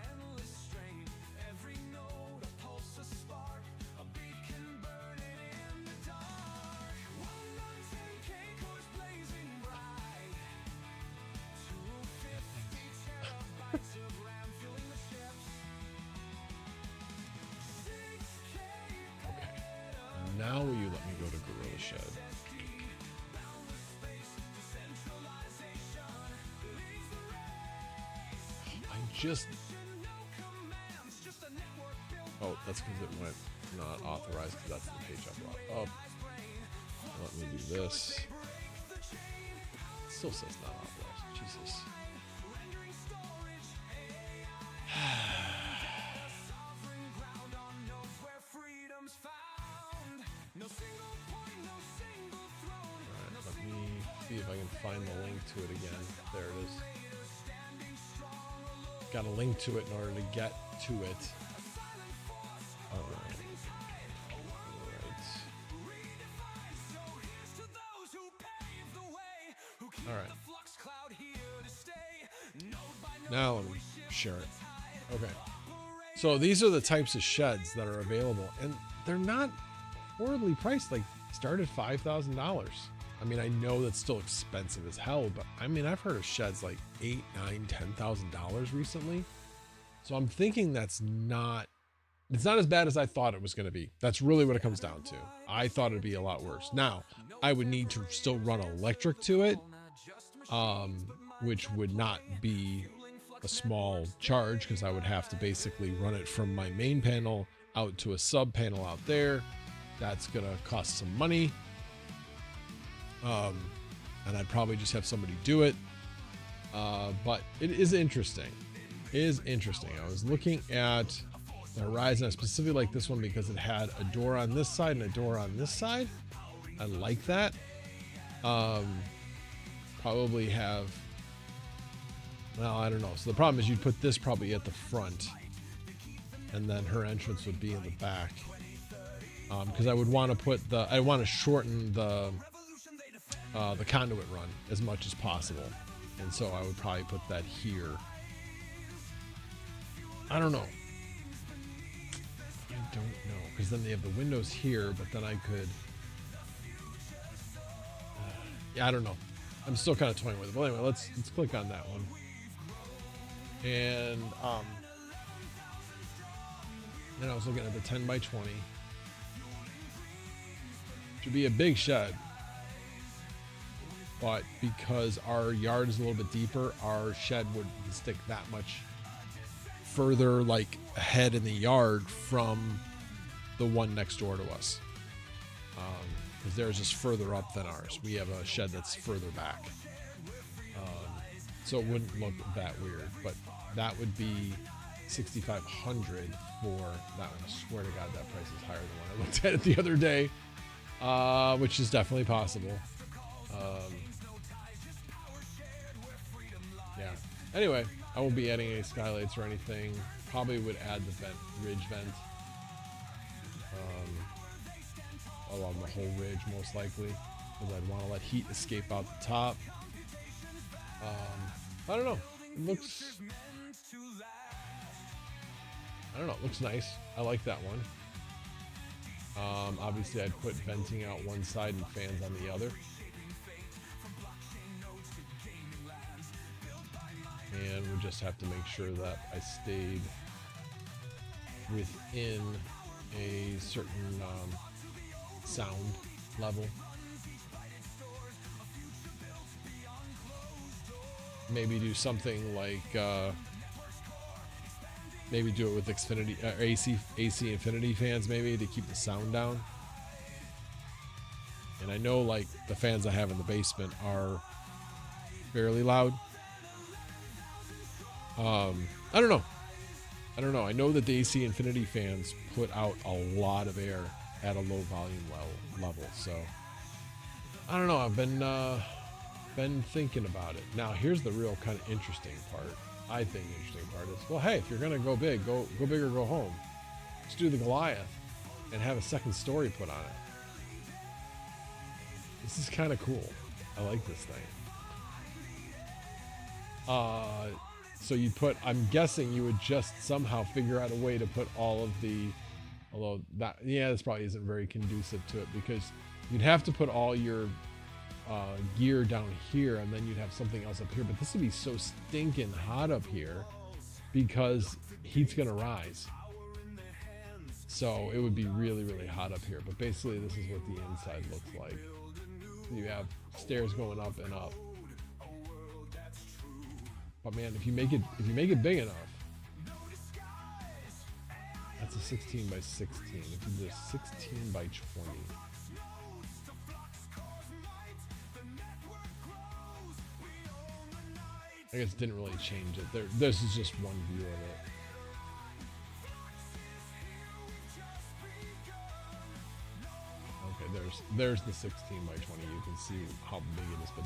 Now will you let me go to Gorilla Shed? I just... Oh, that's because it went not authorized, because that's the page I brought up. Let me do this. It still says not authorized. Jesus. See if I can find the link to it again. There it is. Got a link to it in order to get to it. Alright. Alright. Now let me share it. Okay. So these are the types of sheds that are available, and they're not horribly priced. Like, start at $5,000. I mean, I know that's still expensive as hell, but I mean, I've heard of sheds like $8,000, $9,000, $10,000 recently. So I'm thinking it's not as bad as I thought it was going to be. That's really what it comes down to. I thought it'd be a lot worse. Now, I would need to still run electric to it, which would not be a small charge, because I would have to basically run it from my main panel out to a sub panel out there. That's going to cost some money. And I'd probably just have somebody do it. But it is interesting. It is interesting. I was looking at the Ryzen. I specifically like this one because it had a door on this side and a door on this side. I like that. Probably have, well, I don't know. So the problem is you'd put this probably at the front, and then her entrance would be in the back. Because I would want to I want to shorten the conduit run as much as possible, and so I would probably put that here. I don't know, because then they have the windows here, but then I could yeah, I don't know. I'm still kind of toying with it, but anyway, let's click on that one. And then I was looking at the 10 by 20. Should be a big shed, but because our yard is a little bit deeper, our shed would stick that much further, like, ahead in the yard from the one next door to us, because theirs is further up than ours. We have a shed that's further back, so it wouldn't look that weird, but that would be $6,500 for that one. I swear to God, that price is higher than when I looked at it the other day, which is definitely possible. Yeah. Anyway, I won't be adding any skylights or anything. Probably would add the ridge vent along the whole ridge, most likely, because I'd want to let heat escape out the top. I don't know. It looks, I don't know. It looks nice. I like that one. Obviously, I'd put venting out one side and fans on the other. And we just have to make sure that I stayed within a certain sound level. maybe do something like maybe do it with Xfinity AC Infinity fans, maybe, to keep the sound down. And I know, like, the fans I have in the basement are fairly loud. I don't know. I know that the AC Infinity fans put out a lot of air at a low volume level. So I don't know. I've been thinking about it. Now, here's the real kind of interesting part. I think the interesting part is, well, hey, if you're gonna go big, go big or go home. Let's do the Goliath and have a second story put on it. This is kind of cool. I like this thing. So you put, I'm guessing you would just somehow figure out a way to put all of the, although that, yeah, this probably isn't very conducive to it, because you'd have to put all your gear down here, and then you'd have something else up here. But this would be so stinking hot up here because heat's gonna rise. So it would be really, really hot up here. But basically this is what the inside looks like. You have stairs going up and up. But man, if you make it big enough, that's a 16 by 16. If you do 16 by 20. I guess it didn't really change it. This is just one view of it. Okay, there's the 16 by 20. You can see how big it is, but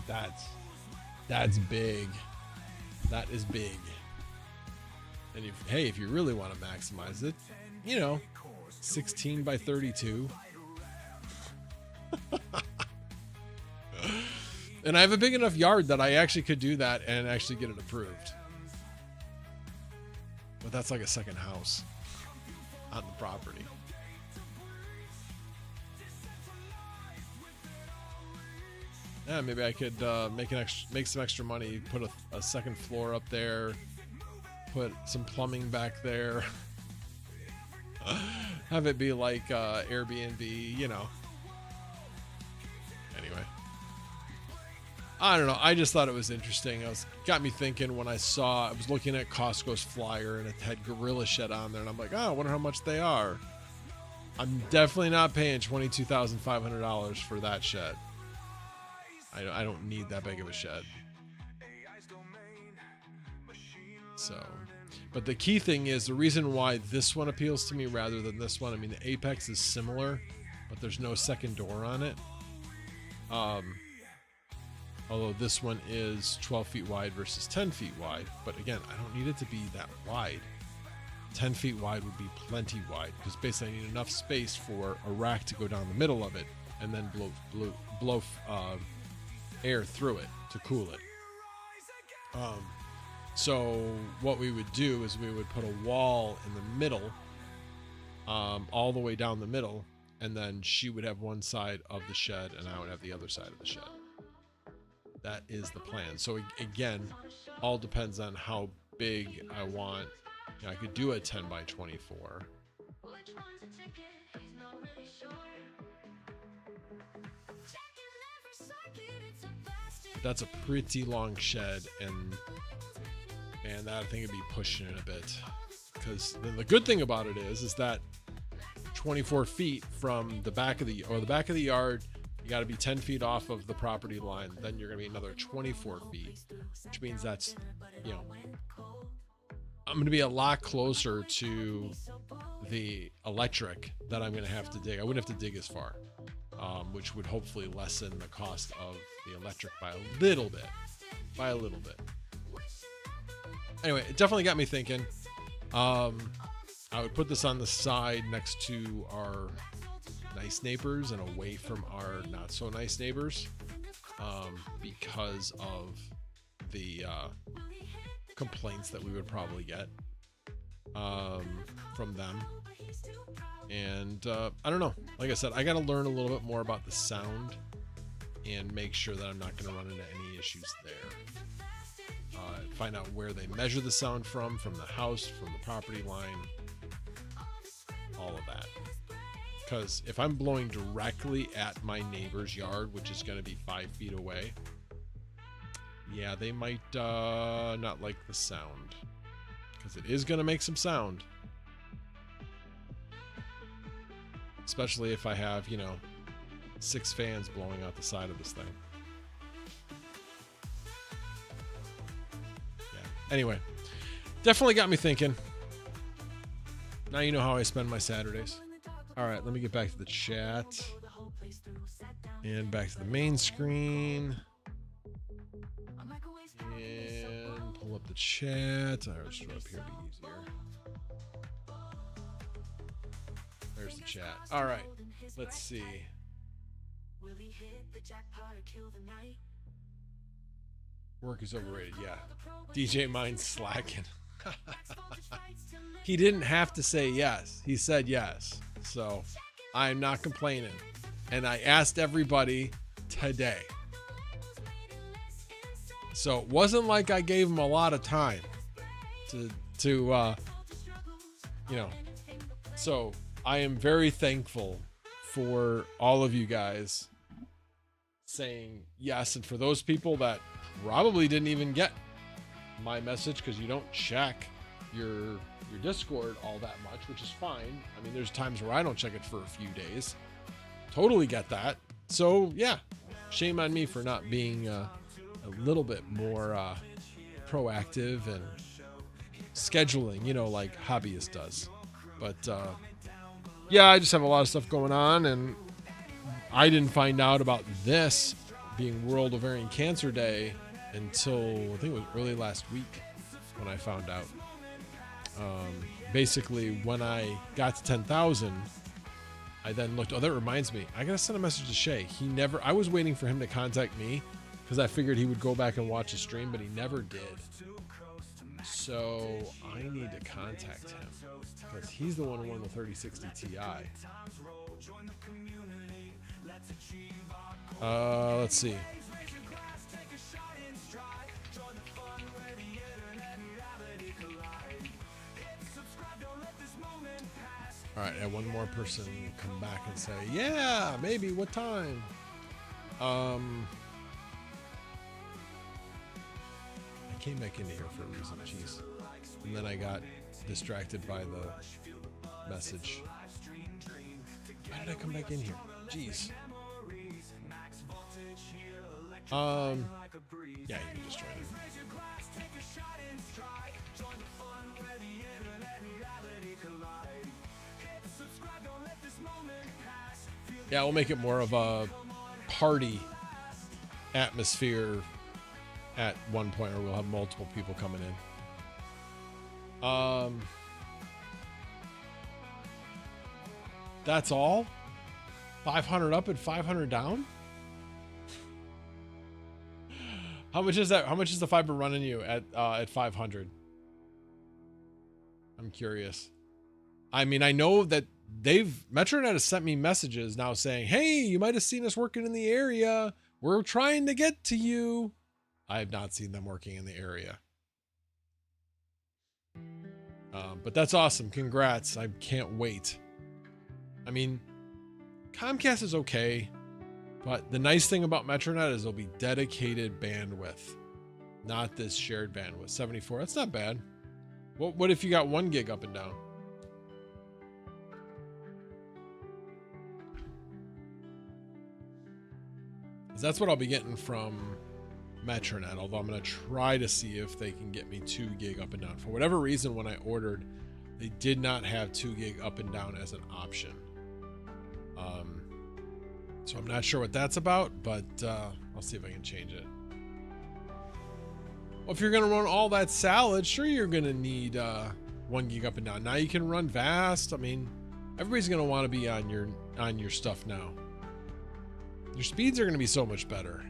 that's big. That is big. And if you really want to maximize it, 16 by 32. And I have a big enough yard that I actually could do that and actually get it approved. But that's like a second house on the property. Yeah, maybe I could make some extra money, put a second floor up there, put some plumbing back there, have it be like Airbnb, Anyway, I don't know. I just thought it was interesting. Got me thinking when I was looking at Costco's flyer and it had Gorilla Shed on there, and I'm like, oh, I wonder how much they are. I'm definitely not paying $22,500 for that shed. I don't need that big of a shed. So, but the key thing is the reason why this one appeals to me rather than this one. I mean, the Apex is similar, but there's no second door on it. Although this one is 12 feet wide versus 10 feet wide. But again, I don't need it to be that wide. 10 feet wide would be plenty wide, because basically I need enough space for a rack to go down the middle of it and then blow air through it to cool it. So what we would do is we would put a wall in the middle, all the way down the middle, and then she would have one side of the shed and I would have the other side of the shed. That is the plan. So again, all depends on how big I want. I could do a 10 by 24. That's a pretty long shed, and that thing would be pushing it a bit. Because the good thing about it is that 24 feet from the back of the yard, you got to be 10 feet off of the property line. Then you're going to be another 24 feet, which means that's, I'm going to be a lot closer to the electric that I'm going to have to dig. I wouldn't have to dig as far, which would hopefully lessen the cost of the electric by a little bit. Anyway, it definitely got me thinking. I would put this on the side next to our nice neighbors and away from our not so nice neighbors, because of the complaints that we would probably get from them. And I don't know. Like I said, I got to learn a little bit more about the sound and make sure that I'm not going to run into any issues there. Find out where they measure the sound from the house, from the property line, all of that. Because if I'm blowing directly at my neighbor's yard, which is going to be 5 feet away, Yeah, they might not like the sound, because it is going to make some sound. Especially if I have, you know, 6 fans blowing out the side of this thing. Yeah. Anyway, definitely got me thinking. Now you know how I spend my Saturdays. All right, let me get back to the chat. And back to the main screen. And pull up the chat. I'll just throw it up here to be easier. There's the chat. All right, let's see. Work is overrated. Yeah. DJ Mind's slacking. He didn't have to say yes. He said yes. So I'm not complaining. And I asked everybody today. So it wasn't like I gave him a lot of time to you know. So I am very thankful for all of you guys saying yes. And for those people that probably didn't even get my message because you don't check your Discord all that much, which is fine. I mean, there's times where I don't check it for a few days. Totally get that. So yeah, shame on me for not being a little bit more proactive and scheduling, you know, like Hobbyist does. But yeah, I just have a lot of stuff going on, and I didn't find out about this being World Ovarian Cancer Day until I think it was early last week when I found out. Basically, when I got to 10,000, I then looked. Oh, that reminds me. I gotta send a message to Shay. I was waiting for him to contact me because I figured he would go back and watch the stream, but he never did. So I need to contact him because he's the one who won the 3060 Ti. Let's see. All right, I had one more person come back and say, yeah, maybe, what time? I came back into here for a reason, jeez. And then I got distracted by the message. Why did I come back in here? Jeez. Yeah, you can just join it. Yeah, we'll make it more of a party atmosphere at one point, or we'll have multiple people coming in. That's all? 500 up and 500 down? How much is that? How much is the fiber running you at 500? I'm curious. I mean, I know that Metronet has sent me messages now saying, hey, you might have seen us working in the area. We're trying to get to you. I have not seen them working in the area. But that's awesome. Congrats. I can't wait. I mean, Comcast is okay, but the nice thing about Metronet is there'll be dedicated bandwidth, not this shared bandwidth. 74, that's not bad. What if you got 1 gig up and down? That's what I'll be getting from Metronet, although I'm going to try to see if they can get me 2 gig up and down. For whatever reason, when I ordered, they did not have 2 gig up and down as an option. So I'm not sure what that's about, but I'll see if I can change it. Well, if you're going to run all that salad, sure, you're going to need 1 gig up and down. Now you can run vast. I mean, everybody's going to want to be on your stuff now. Your speeds are going to be so much better.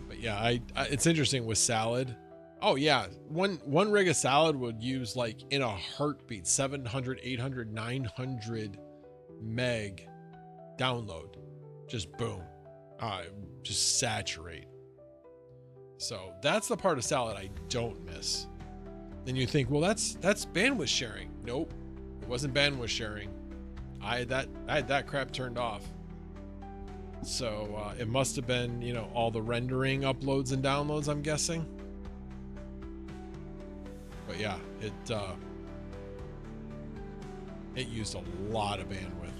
But yeah, it's interesting with salad. Oh yeah, one rig of salad would use, like, in a heartbeat, 700, 800, 900 meg download. Just boom. Just saturate. So that's the part of salad I don't miss. Then you think, well, that's bandwidth sharing. Nope, it wasn't bandwidth sharing. I had that crap turned off. So it must have been, you know, all the rendering uploads and downloads, I'm guessing. But yeah, it used a lot of bandwidth.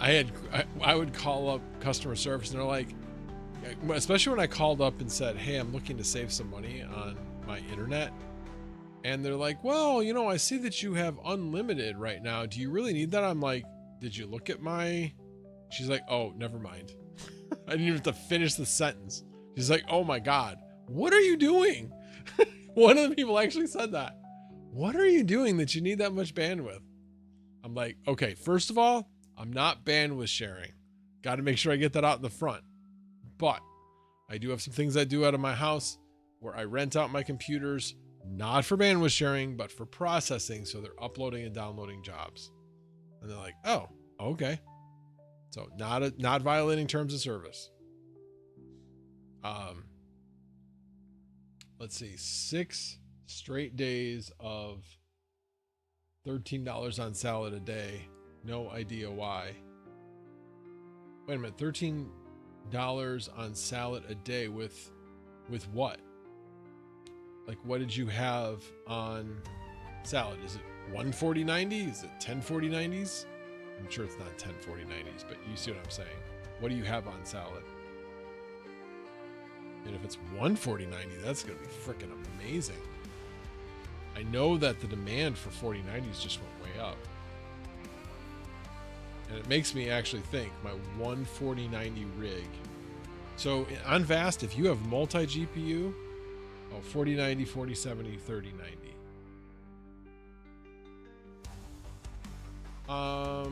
I would call up customer service and they're like, especially when I called up and said, hey, I'm looking to save some money on my internet. And they're like, well, you know, I see that you have unlimited right now. Do you really need that? I'm like, did you look at my... She's like, oh, never mind. I didn't even have to finish the sentence. She's like, oh my God, what are you doing? One of the people actually said that. What are you doing that you need that much bandwidth? I'm like, okay, first of all, I'm not bandwidth sharing. Got to make sure I get that out in the front. But I do have some things I do out of my house where I rent out my computers, not for bandwidth sharing, but for processing. So they're uploading and downloading jobs. And they're like, oh, okay. So not violating terms of service. Let's see, 6 straight days of $13 on salad a day. No idea why. Wait a minute, $13 on salad a day with what? Like, what did you have on salad? Is it 140.90? Is it 1040.90s? I'm sure it's not 1040.90s, but you see what I'm saying. What do you have on salad? And if it's 140.90, that's going to be freaking amazing. I know that the demand for 4090s just went way up. And it makes me actually think my 14090 rig. So on Vast, if you have multi-GPU, 4090, 4070, 3090. I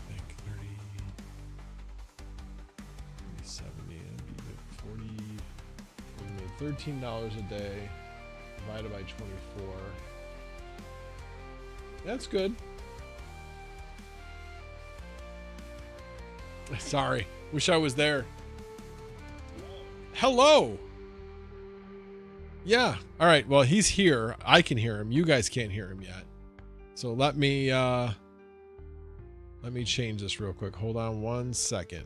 think 3070 and be $13 a day divided by 24. That's good. Sorry, wish I was there. Hello. Yeah. All right. Well, he's here. I can hear him. You guys can't hear him yet. So let me change this real quick. Hold on 1 second.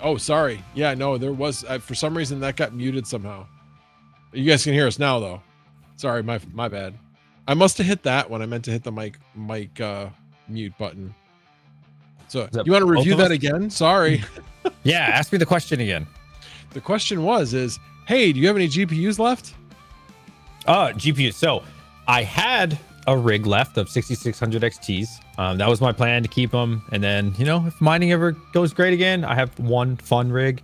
Oh, sorry. Yeah, no, there was for some reason that got muted somehow. You guys can hear us now, though. Sorry, my bad. I must have hit that when I meant to hit the mic mute button. So you want to review that again? Sorry. Yeah, ask me the question again. The question is, hey, do you have any GPUs left? GPUs. So I had a rig left of 6600 XTs. That was my plan to keep them. And then, you know, if mining ever goes great again, I have one fun rig.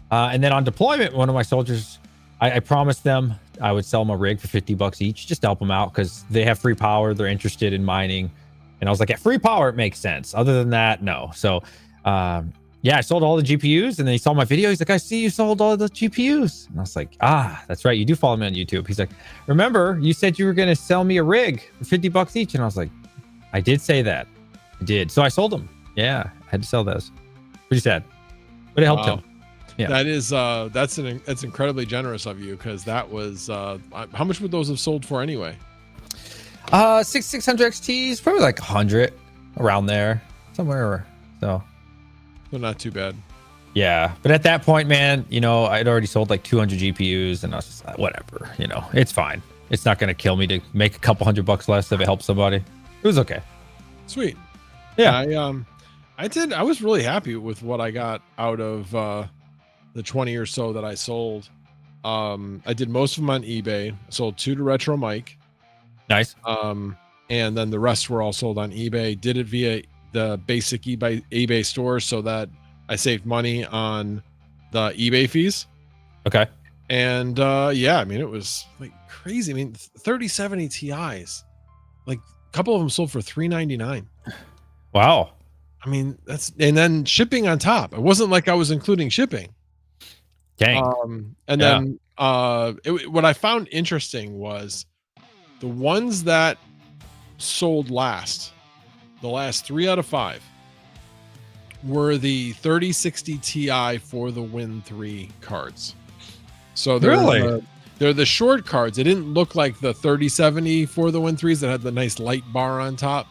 And then on deployment, one of my soldiers, I promised them I would sell them a rig for $50 each, just to help them out because they have free power. They're interested in mining. And I was like, at free power, it makes sense. Other than that, no. So, yeah, I sold all the GPUs, and then he saw my video. He's like, I see you sold all the GPUs. And I was like, that's right. You do follow me on YouTube. He's like, remember, you said you were going to sell me a rig for $50 each. And I was like, I did say that. I did. So I sold them. Yeah, I had to sell those. Pretty sad, but it helped him. Yeah, that is that's incredibly generous of you, because that was how much would those have sold for anyway? 600 XTs, probably like 100 around there somewhere. So not too bad. Yeah, but at that point, man, you know, I'd already sold like 200 GPUs, and I was just like, whatever, you know, it's fine. It's not going to kill me to make a couple $100 less if it helps somebody. It was okay. Sweet. Yeah. I was really happy with what I got out of the 20 or so that I sold. I did most of them on eBay. I sold 2 to Retro Mike. Nice. And then the rest were all sold on eBay. Did it via the basic eBay store, so that I saved money on the eBay fees. Okay. And yeah, I mean, it was like crazy. I mean, 3070 Ti's, like a couple of them sold for $399. Wow. I mean, and then shipping on top. It wasn't like I was including shipping. Dang. Then what I found interesting was the ones that sold last, the last 3 out of 5, were the 3060 Ti for the Win 3 cards. So they're the short cards. It didn't look like the 3070 for the Win 3s that had the nice light bar on top.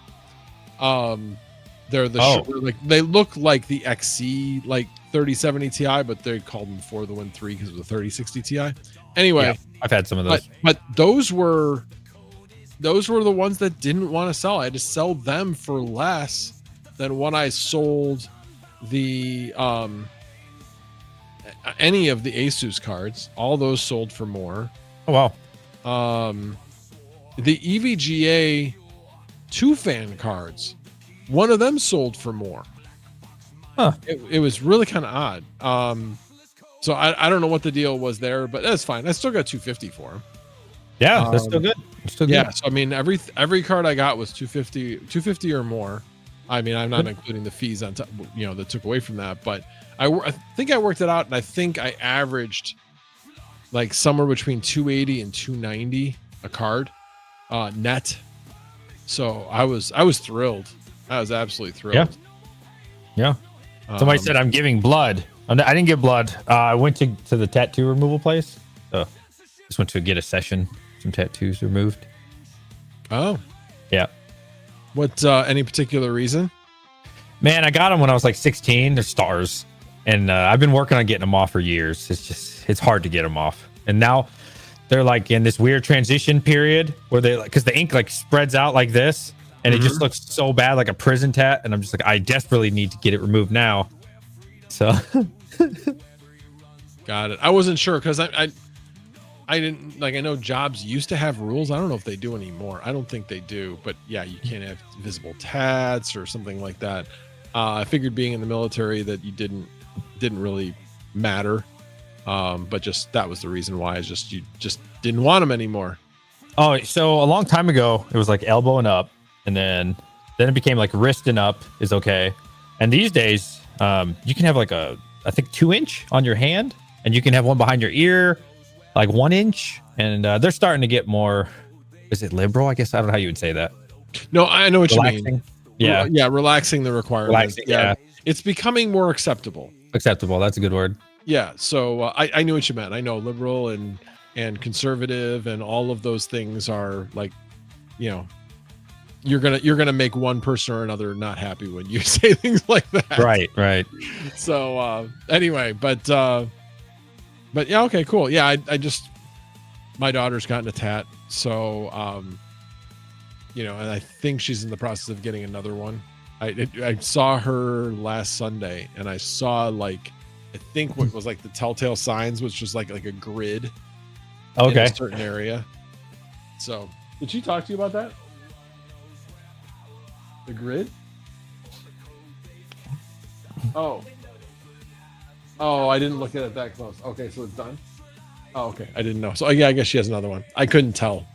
They're the they look like the XC, like 3070 Ti, but they called them for the Win 3 because of the 3060 Ti. Anyway, yeah, I've had some of those. But those were the ones that didn't want to sell. I had to sell them for less than when I sold the any of the Asus cards. All those sold for more. Oh wow. The EVGA 2-fan cards, one of them sold for more. Huh. It was really kind of odd. So I don't know what the deal was there, but that's fine. I still got $250 for them. Yeah, that's still good. Yeah, so I mean, every card I got was $250 or more. I mean, I'm not including the fees on top, you know, that took away from that, but I think I worked it out, and I think I averaged like somewhere between $280 and $290 a card net. So I was thrilled. I was absolutely thrilled. Yeah. Somebody said I'm giving blood. I didn't give blood. I went to the tattoo removal place. Just went to get a session, some tattoos removed. Oh, yeah. What? Any particular reason? Man, I got them when I was like 16. They're stars, and I've been working on getting them off for years. It's hard to get them off, and now they're like in this weird transition period where they, because the ink like spreads out like this, and it just looks so bad, like a prison tat. And I'm just like, I desperately need to get it removed now. So, got it. I wasn't sure because I didn't, like, I know jobs used to have rules. I don't know if they do anymore. I don't think they do, but yeah, you can't have visible tats or something like that. I figured being in the military that you didn't really matter. But just, that was the reason why, is just, you just didn't want them anymore. Oh, so a long time ago, it was like elbow and up, and then it became like wrist and up is okay. And these days, you can have like I think 2-inch on your hand, and you can have one behind your ear, like 1 inch. And they're starting to get more, is it liberal? I guess I don't know how you would say that. No, I know what relaxing. You mean. Yeah. Yeah. Relaxing the requirements. Relaxing, yeah. It's becoming more acceptable. Acceptable. That's a good word. Yeah. So I knew what you meant. I know liberal and conservative and all of those things are like, you know, you're gonna make one person or another not happy when you say things like that. Right. So anyway, but yeah, okay, cool. Yeah, I just, my daughter's gotten a tat, so you know, and I think she's in the process of getting another one. I saw her last Sunday, and I saw like, I think what was like the telltale signs, which was like a grid. Okay. In a certain area. So, did she talk to you about that? The grid? Oh, I didn't look at it that close. Okay, so it's done. Oh, okay. I didn't know. So yeah, I guess she has another one. I couldn't tell.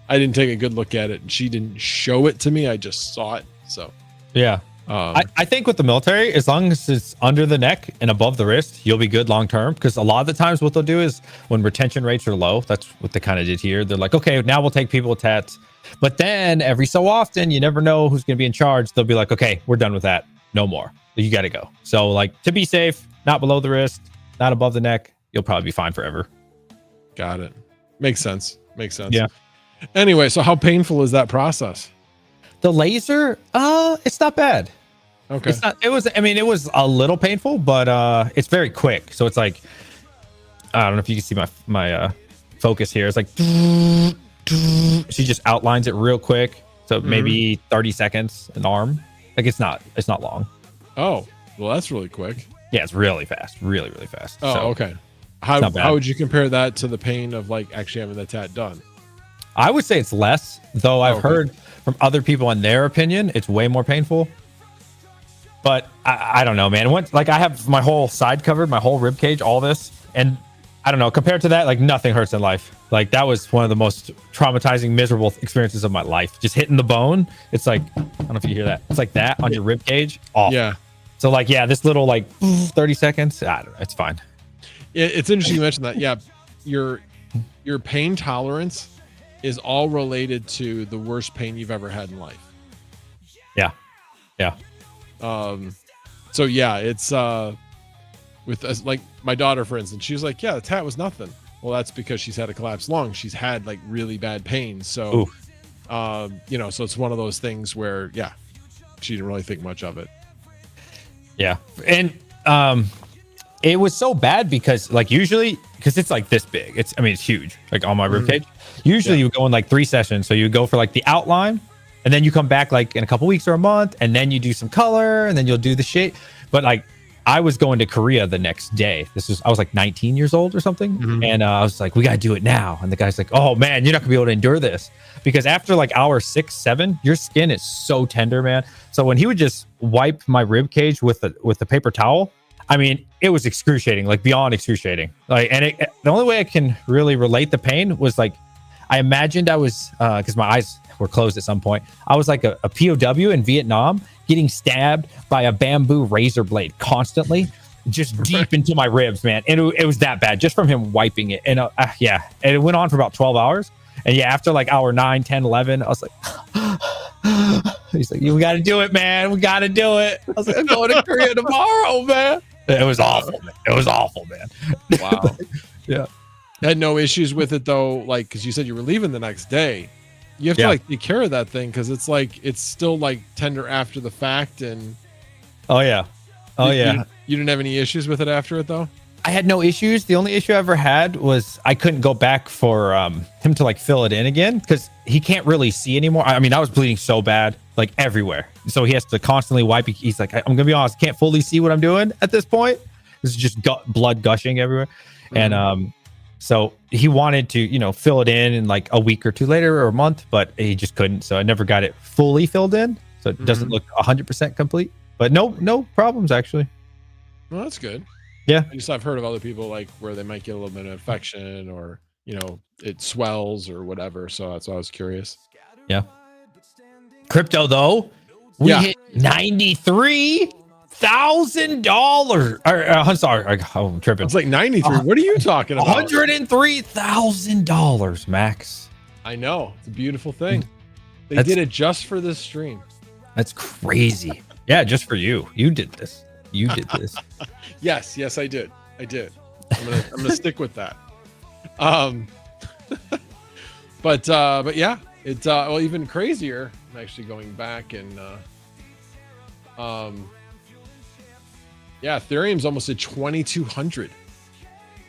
I didn't take a good look at it, and she didn't show it to me. I just saw it. So yeah. I think with the military, as long as it's under the neck and above the wrist, you'll be good long term. Because a lot of the times, what they'll do is when retention rates are low, that's what they kind of did here. They're like, okay, now we'll take people with tats. But then every so often, you never know who's going to be in charge. They'll be like, okay, we're done with that. No more. You got to go. So, like, to be safe, not below the wrist, not above the neck, you'll probably be fine forever. Got it. Makes sense. Makes sense. Yeah. Anyway, so how painful is that process? The laser, it's not bad. Okay. It's not. It was. I mean, it was a little painful, but it's very quick. So it's like, I don't know if you can see my focus here. It's like she just outlines it real quick. So maybe 30 seconds an arm. Like it's not long. Oh, well, that's really quick. Yeah, it's really fast. Really, really fast. Oh, so, okay. How would you compare that to the pain of like actually having the tat done? I would say it's less, though I've heard from other people in their opinion, it's way more painful. But I don't know, man. Once, like I have my whole side covered, my whole rib cage, all this, and I don't know, compared to that, like nothing hurts in life. Like that was one of the most traumatizing, miserable experiences of my life. Just hitting the bone. It's like, I don't know if you hear that. It's like that on your rib cage. Awful. Yeah. So like, yeah, this little like 30 seconds, I don't know, it's fine. It's interesting you mentioned that. Yeah. Your pain tolerance is all related to the worst pain you've ever had in life. Yeah. Yeah. So yeah, it's with like my daughter, for instance, she was like, yeah, the tat was nothing. Well, that's because she's had a collapsed lung. She's had like really bad pain. So, you know, so it's one of those things where, yeah, she didn't really think much of it. Yeah. And, it was so bad because like usually, because it's like this big, it's huge, like on my rib cage. Usually you go in like 3 sessions. So you go for like the outline and then you come back like in a couple weeks or a month and then you do some color and then you'll do the shit. But like I was going to Korea the next day. I was like 19 years old or something. And I was like, we got to do it now. And the guy's like, oh man, you're not gonna be able to endure this because after like hour 6, 7, your skin is so tender, man. So when he would just wipe my rib cage with the paper towel, I mean, it was excruciating, like beyond excruciating. Like, and the only way I can really relate the pain was like, I imagined I was, because my eyes were closed at some point. I was like a POW in Vietnam getting stabbed by a bamboo razor blade constantly, just deep into my ribs, man. And it was that bad just from him wiping it. And yeah, and it went on for about 12 hours. And yeah, after like hour 9, 10, 11, I was like, he's like, we got to do it, man. We got to do it. I was like, I'm going to Korea tomorrow, man. It was awful, man. It was awful, man. Wow. Yeah. Had no issues with it though, like because you said you were leaving the next day. You have to like take care of that thing because it's like it's still like tender after the fact. And you didn't have any issues with it after it though? I had no issues. The only issue I ever had was I couldn't go back for him to like fill it in again because he can't really see anymore. I mean, I was bleeding so bad, like everywhere. So he has to constantly wipe. He's like, I'm gonna be honest, can't fully see what I'm doing at this point. This is just blood gushing everywhere. And so he wanted to, you know, fill it in like a week or two later or a month, but he just couldn't. So I never got it fully filled in. So it doesn't look 100% complete, but no problems actually. Well, that's good. Yeah. I've heard of other people like where they might get a little bit of infection or, you know, it swells or whatever. So that's why I was curious. Yeah. Crypto though, we hit $93,000. I'm sorry, I'm tripping. It's like 93. What are you talking about? $103,000, Max. I know. It's a beautiful thing. They did it just for this stream. That's crazy. Yeah, just for you. You did this. You did this. Yes, I did. I'm gonna stick with that. But yeah, it's well even crazier. I'm actually going back and yeah, Ethereum's almost at 2,200.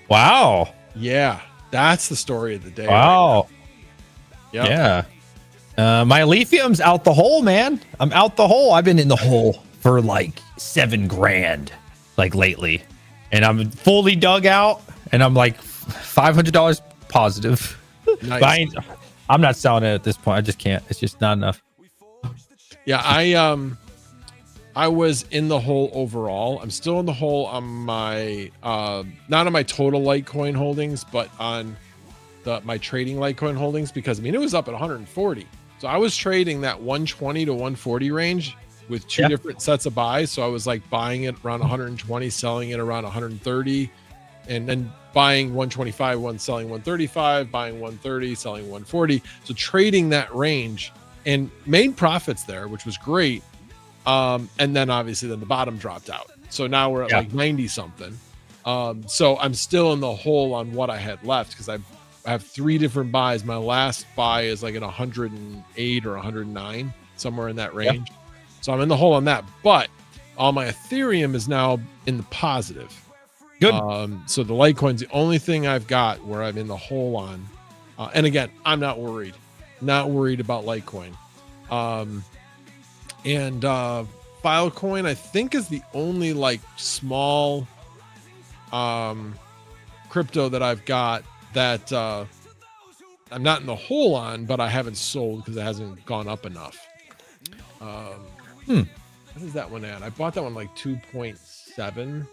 Wow. Yeah, that's the story of the day. Wow. Right. Yeah. My lithium's out the hole, man. I'm out the hole. I've been in the hole for like $7,000 like lately, and I'm fully dug out, and I'm like $500 positive. Nice. I'm not selling it at this point. I just can't. It's just not enough. Yeah, I was in the hole overall. I'm still in the hole on my not on my total Litecoin holdings, but on my trading Litecoin holdings, because I mean it was up at 140. So I was trading that 120 to 140 range with two different sets of buys. So I was like buying it around 120, selling it around 130, and then buying 125, selling 135, buying 130, selling 140. So trading that range and made profits there, which was great. And then obviously then the bottom dropped out. So now we're at like 90 something. So I'm still in the hole on what I had left, because I have 3 different buys. My last buy is like at 108 or 109, somewhere in that range. So I'm in the hole on that, but all my Ethereum is now in the positive. Good. So the Litecoin's the only thing I've got where I'm in the hole on. And again, I'm not worried about Litecoin. And Filecoin, I think, is the only like small crypto that I've got that I'm not in the hole on, but I haven't sold because it hasn't gone up enough. What is that one at? I bought that one like 2.7, and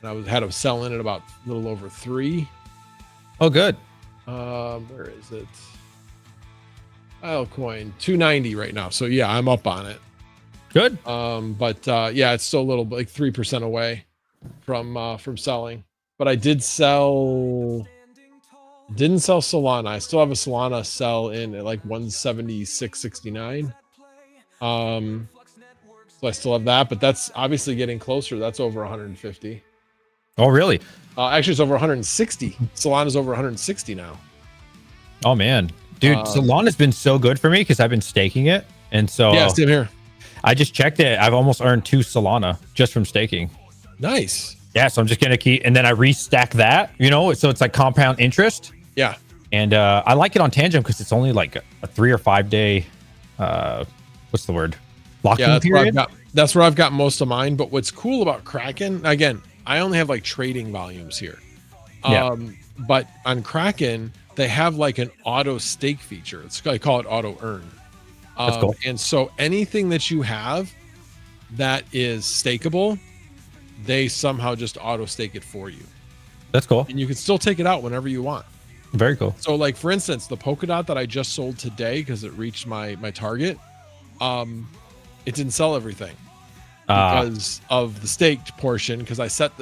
I had to sell in at about a little over 3. Oh, good. Where is it? Filecoin 290 right now. So yeah, I'm up on it. Good. But yeah, it's still a little like 3% away from selling. But I didn't sell Solana. I still have a Solana sell in at like 176.69. So I still have that, but that's obviously getting closer. That's over 150. Oh, really? Actually, it's over 160. Solana's over 160 now. Oh man, dude, Solana's been so good for me because I've been staking it, and so yeah, same here. I just checked it. I've almost earned 2 Solana just from staking. Nice. Yeah, so I'm just gonna keep, and then I restack that. You know, so it's like compound interest. Yeah. And I like it on Tangent because it's only like a 3 or 5 day. What's the word? Locking period. That's where I've got most of mine. But what's cool about Kraken, again, I only have like trading volumes here. But on Kraken, they have like an auto stake feature. I call it auto earn. That's cool. And so anything that you have that is stakeable, they somehow just auto stake it for you. That's cool. And you can still take it out whenever you want. Very cool. So like, for instance, the Polkadot that I just sold today, because it reached my target, it didn't sell everything because of the staked portion, because I set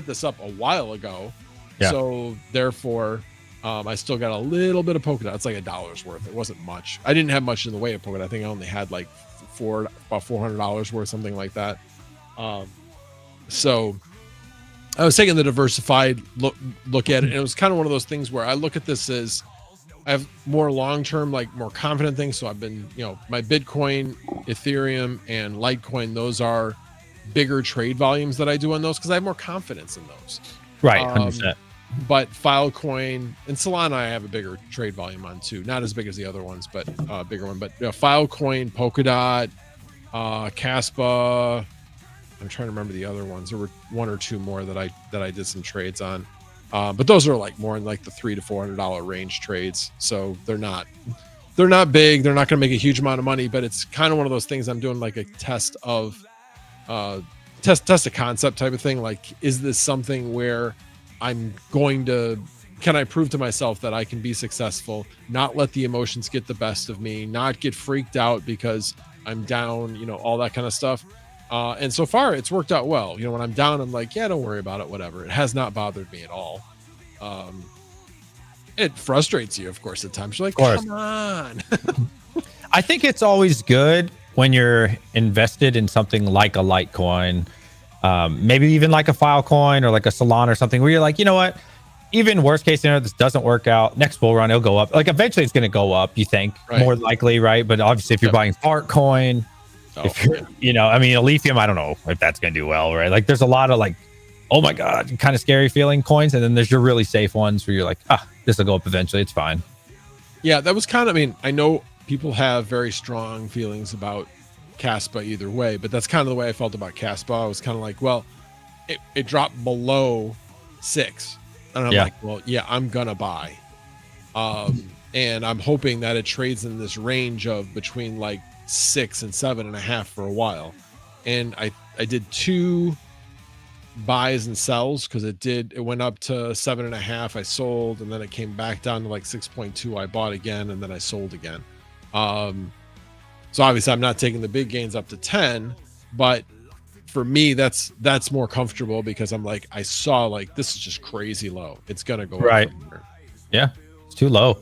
this up a while ago. So therefore I still got a little bit of Polkadot. It's like $1 worth. It wasn't much. I didn't have much in the way of Polkadot. I think I only had like about $400 worth, something like that. So I was taking the diversified look at it, and it was kind of one of those things where I look at this as I have more long-term, like more confident things. So I've been, my Bitcoin, Ethereum, and Litecoin, those are bigger trade volumes that I do on those because I have more confidence in those. Right, 100%. But Filecoin and Solana, I have a bigger trade volume on too. Not as big as the other ones, but bigger one. But Filecoin, Polkadot, Kaspa. I'm trying to remember the other ones. There were 1 or 2 more that I did some trades on. But those are like more in like the $300 to $400 range trades. So they're not big. They're not going to make a huge amount of money, but it's kind of one of those things I'm doing like a test a concept type of thing. Like, is this something where can I prove to myself that I can be successful, not let the emotions get the best of me, not get freaked out because I'm down, all that kind of stuff. And so far it's worked out well. When I'm down, I'm like, yeah, don't worry about it. Whatever. It has not bothered me at all. It frustrates you, of course, at times. You're like, come on. I think it's always good when you're invested in something like a Litecoin, maybe even like a Filecoin or like a Solana or something, where you're like, you know what, even worst case scenario, this doesn't work out, next bull run, it'll go up. Like eventually it's going to go up, you think, more likely, right? But obviously if you're buying Fartcoin, if you're, Lithium, I don't know if that's going to do well, right? Like there's a lot of like, oh my God, kind of scary feeling coins. And then there's your really safe ones where you're like, this will go up eventually. It's fine. Yeah, that was kind of, I know people have very strong feelings about Kaspa either way, but that's kind of the way I felt about Kaspa. I was kind of like, well, it dropped below 6. And I'm like, well, yeah, I'm going to buy. And I'm hoping that it trades in this range of between like 6 and 7.5 for a while. and I did 2 buys and sells because it went up to 7.5. I sold, and then it came back down to like 6.2. I bought again, and then I sold again. So obviously I'm not taking the big gains up to 10, but for me that's more comfortable because I'm like, I saw like this is just crazy low. It's gonna go right. up from here. Yeah, it's too low.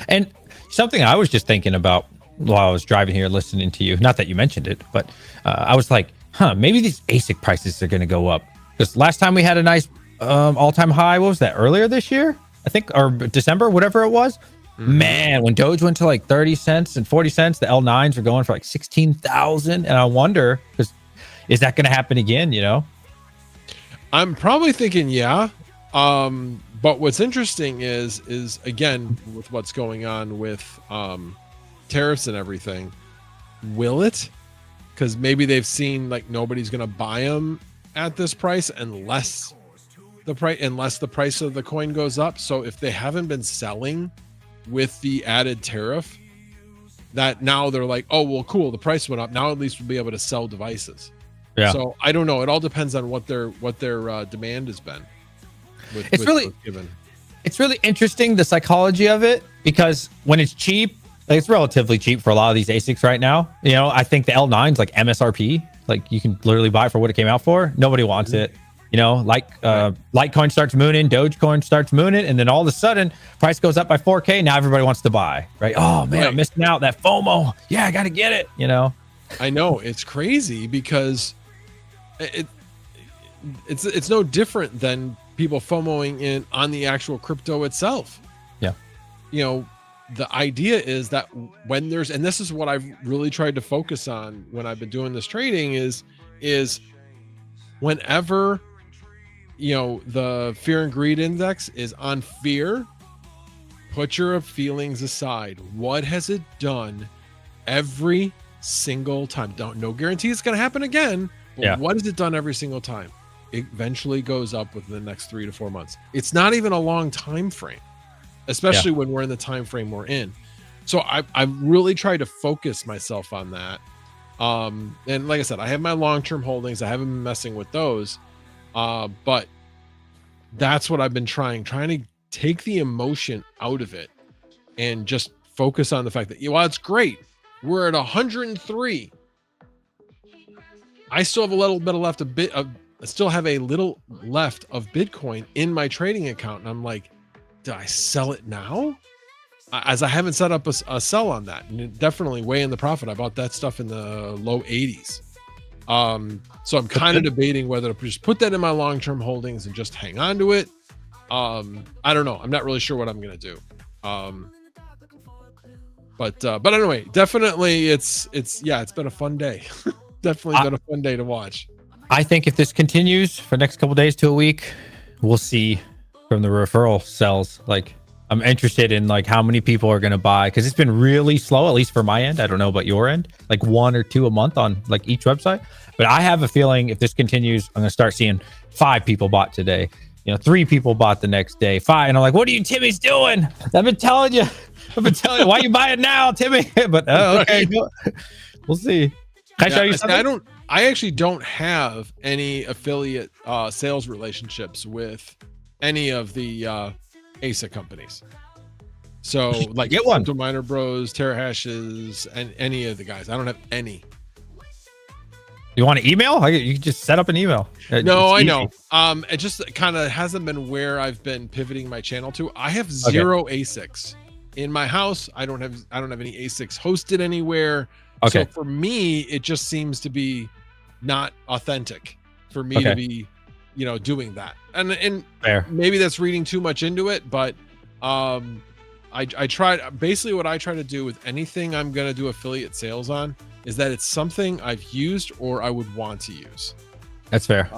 And something I was just thinking about while I was driving here listening to you, not that you mentioned it, but I was like, maybe these ASIC prices are going to go up. Because last time we had a nice all-time high, what was that, earlier this year? I think, or December, whatever it was. Man, when Doge went to like 30 cents and 40 cents, the L9s were going for like 16,000. And I wonder, because is that going to happen again, you know? I'm probably thinking, yeah. But what's interesting is again, with what's going on with tariffs and everything, will it? Because maybe they've seen like nobody's going to buy them at this price unless the price of the coin goes up. So if they haven't been selling with the added tariff, that now they're like, oh well, cool, the price went up, now at least we'll be able to sell devices. Yeah. So I don't know, it all depends on what their demand has been. It's really interesting, the psychology of it, because when it's cheap, like it's relatively cheap for a lot of these ASICs right now. You know, I think the L9's like MSRP, like you can literally buy it for what it came out for. Nobody wants it. You know, like Litecoin starts mooning, Dogecoin starts mooning, and then all of a sudden price goes up by 4K. Now everybody wants to buy, right? Oh man, I'm missing out, that FOMO. Yeah, I got to get it. You know, I know it's crazy because it's no different than people FOMOing in on the actual crypto itself. Yeah. You know, the idea is that when there's, and this is what I've really tried to focus on when I've been doing this trading is whenever, you know, the fear and greed index is on fear, put your feelings aside. What has it done every single time? No guarantee it's going to happen again. But what has it done every single time? It eventually goes up within the next 3 to 4 months. It's not even a long time frame, especially when we're in the time frame we're in. So I've really tried to focus myself on that. And like I said, I have my long-term holdings. I haven't been messing with those. But that's what I've been trying to take the emotion out of it and just focus on the fact that, well, it's great. We're at 103. I still have a little bit left I still have a little left of Bitcoin in my trading account. And I'm like, did I sell it now? As I haven't set up a sell on that, and definitely way in the profit. I bought that stuff in the low 80s. So I'm kind of debating whether to just put that in my long-term holdings and just hang on to it. I don't know. I'm not really sure what I'm going to do. But anyway, definitely it's been a fun day. Definitely been a fun day to watch. I think if this continues for the next couple days to a week, we'll see from the referral sales. Like, I'm interested in like how many people are going to buy, because it's been really slow, at least for my end. I don't know about your end, like 1 or 2 a month on like each website. But I have a feeling if this continues, I'm going to start seeing 5 people bought today. You know, 3 people bought the next day, 5. And I'm like, what are you Timmy's doing? I've been telling you, why you buy it now, Timmy? But okay, we'll see. Can I show you something? I actually don't have any affiliate sales relationships with any of the ASIC companies. So like get one. Miner Bros, Terahashes, and any of the guys. I don't have any. You want an email? You can just set up an email. No, I know. It just kind of hasn't been where I've been pivoting my channel to. I have 0 ASICs in my house. I don't have any ASICs hosted anywhere. Okay. So for me, it just seems to be not authentic for me to be, you know, doing that. And fair. Maybe that's reading too much into it, but I tried, basically what I try to do with anything I'm going to do affiliate sales on is that it's something I've used or I would want to use. That's fair.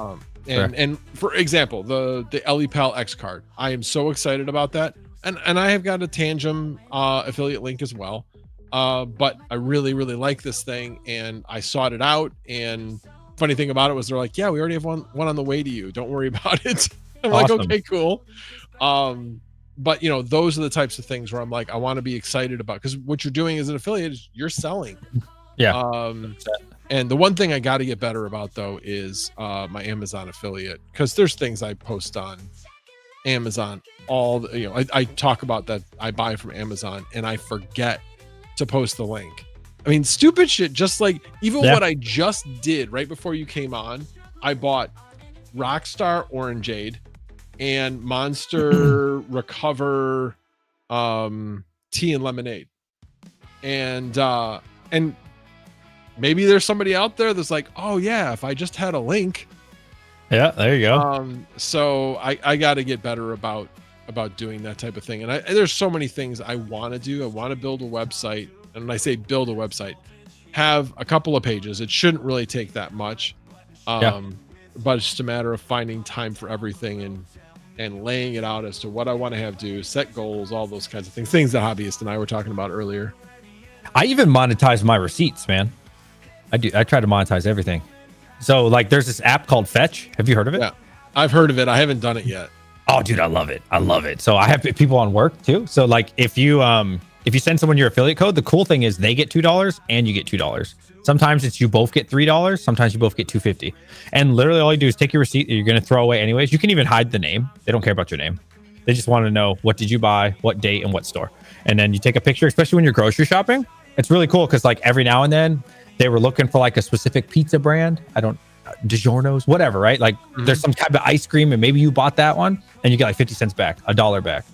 And for example, the LEPAL X card, I am so excited about that. And I have got a Tangem affiliate link as well. But I really, really like this thing, and I sought it out. And funny thing about it was they're like, yeah, we already have one on the way to you. Don't worry about it. I'm like, okay, cool. But you know, those are the types of things where I'm like, I want to be excited about, because what you're doing as an affiliate is you're selling. Yeah. And the one thing I got to get better about though is my Amazon affiliate, because there's things I post on Amazon I talk about that I buy from Amazon and I forget to post the link. I mean, stupid shit, just like even what I just did right before you came on, I bought Rockstar Orangeade and Monster Recover tea and lemonade. And maybe there's somebody out there that's like, oh yeah, if I just had a link. Yeah, there you go. So I got to get better about doing that type of thing. And there's so many things I want to do. I want to build a website. And when I say build a website, have a couple of pages. It shouldn't really take that much. But it's just a matter of finding time for everything and laying it out as to what I want to have do, set goals, all those kinds of things that Hobbyist and I were talking about earlier. I even monetize my receipts, man. I try to monetize everything. So like there's this app called Fetch. Have you heard of it? Yeah, I've heard of it. I haven't done it yet. Oh, dude, I love it. I love it. So I have people on work too. So like if you send someone your affiliate code, the cool thing is they get $2 and you get $2. Sometimes it's you both get $3. Sometimes you both get $2.50. And literally all you do is take your receipt that you're going to throw away anyways. You can even hide the name. They don't care about your name. They just want to know what did you buy, what date, and what store. And then you take a picture, especially when you're grocery shopping. It's really cool because like every now and then they were looking for like a specific pizza brand. DiGiorno's, whatever, right? Like there's some type of ice cream and maybe you bought that one and you get like 50 cents back, $1 back,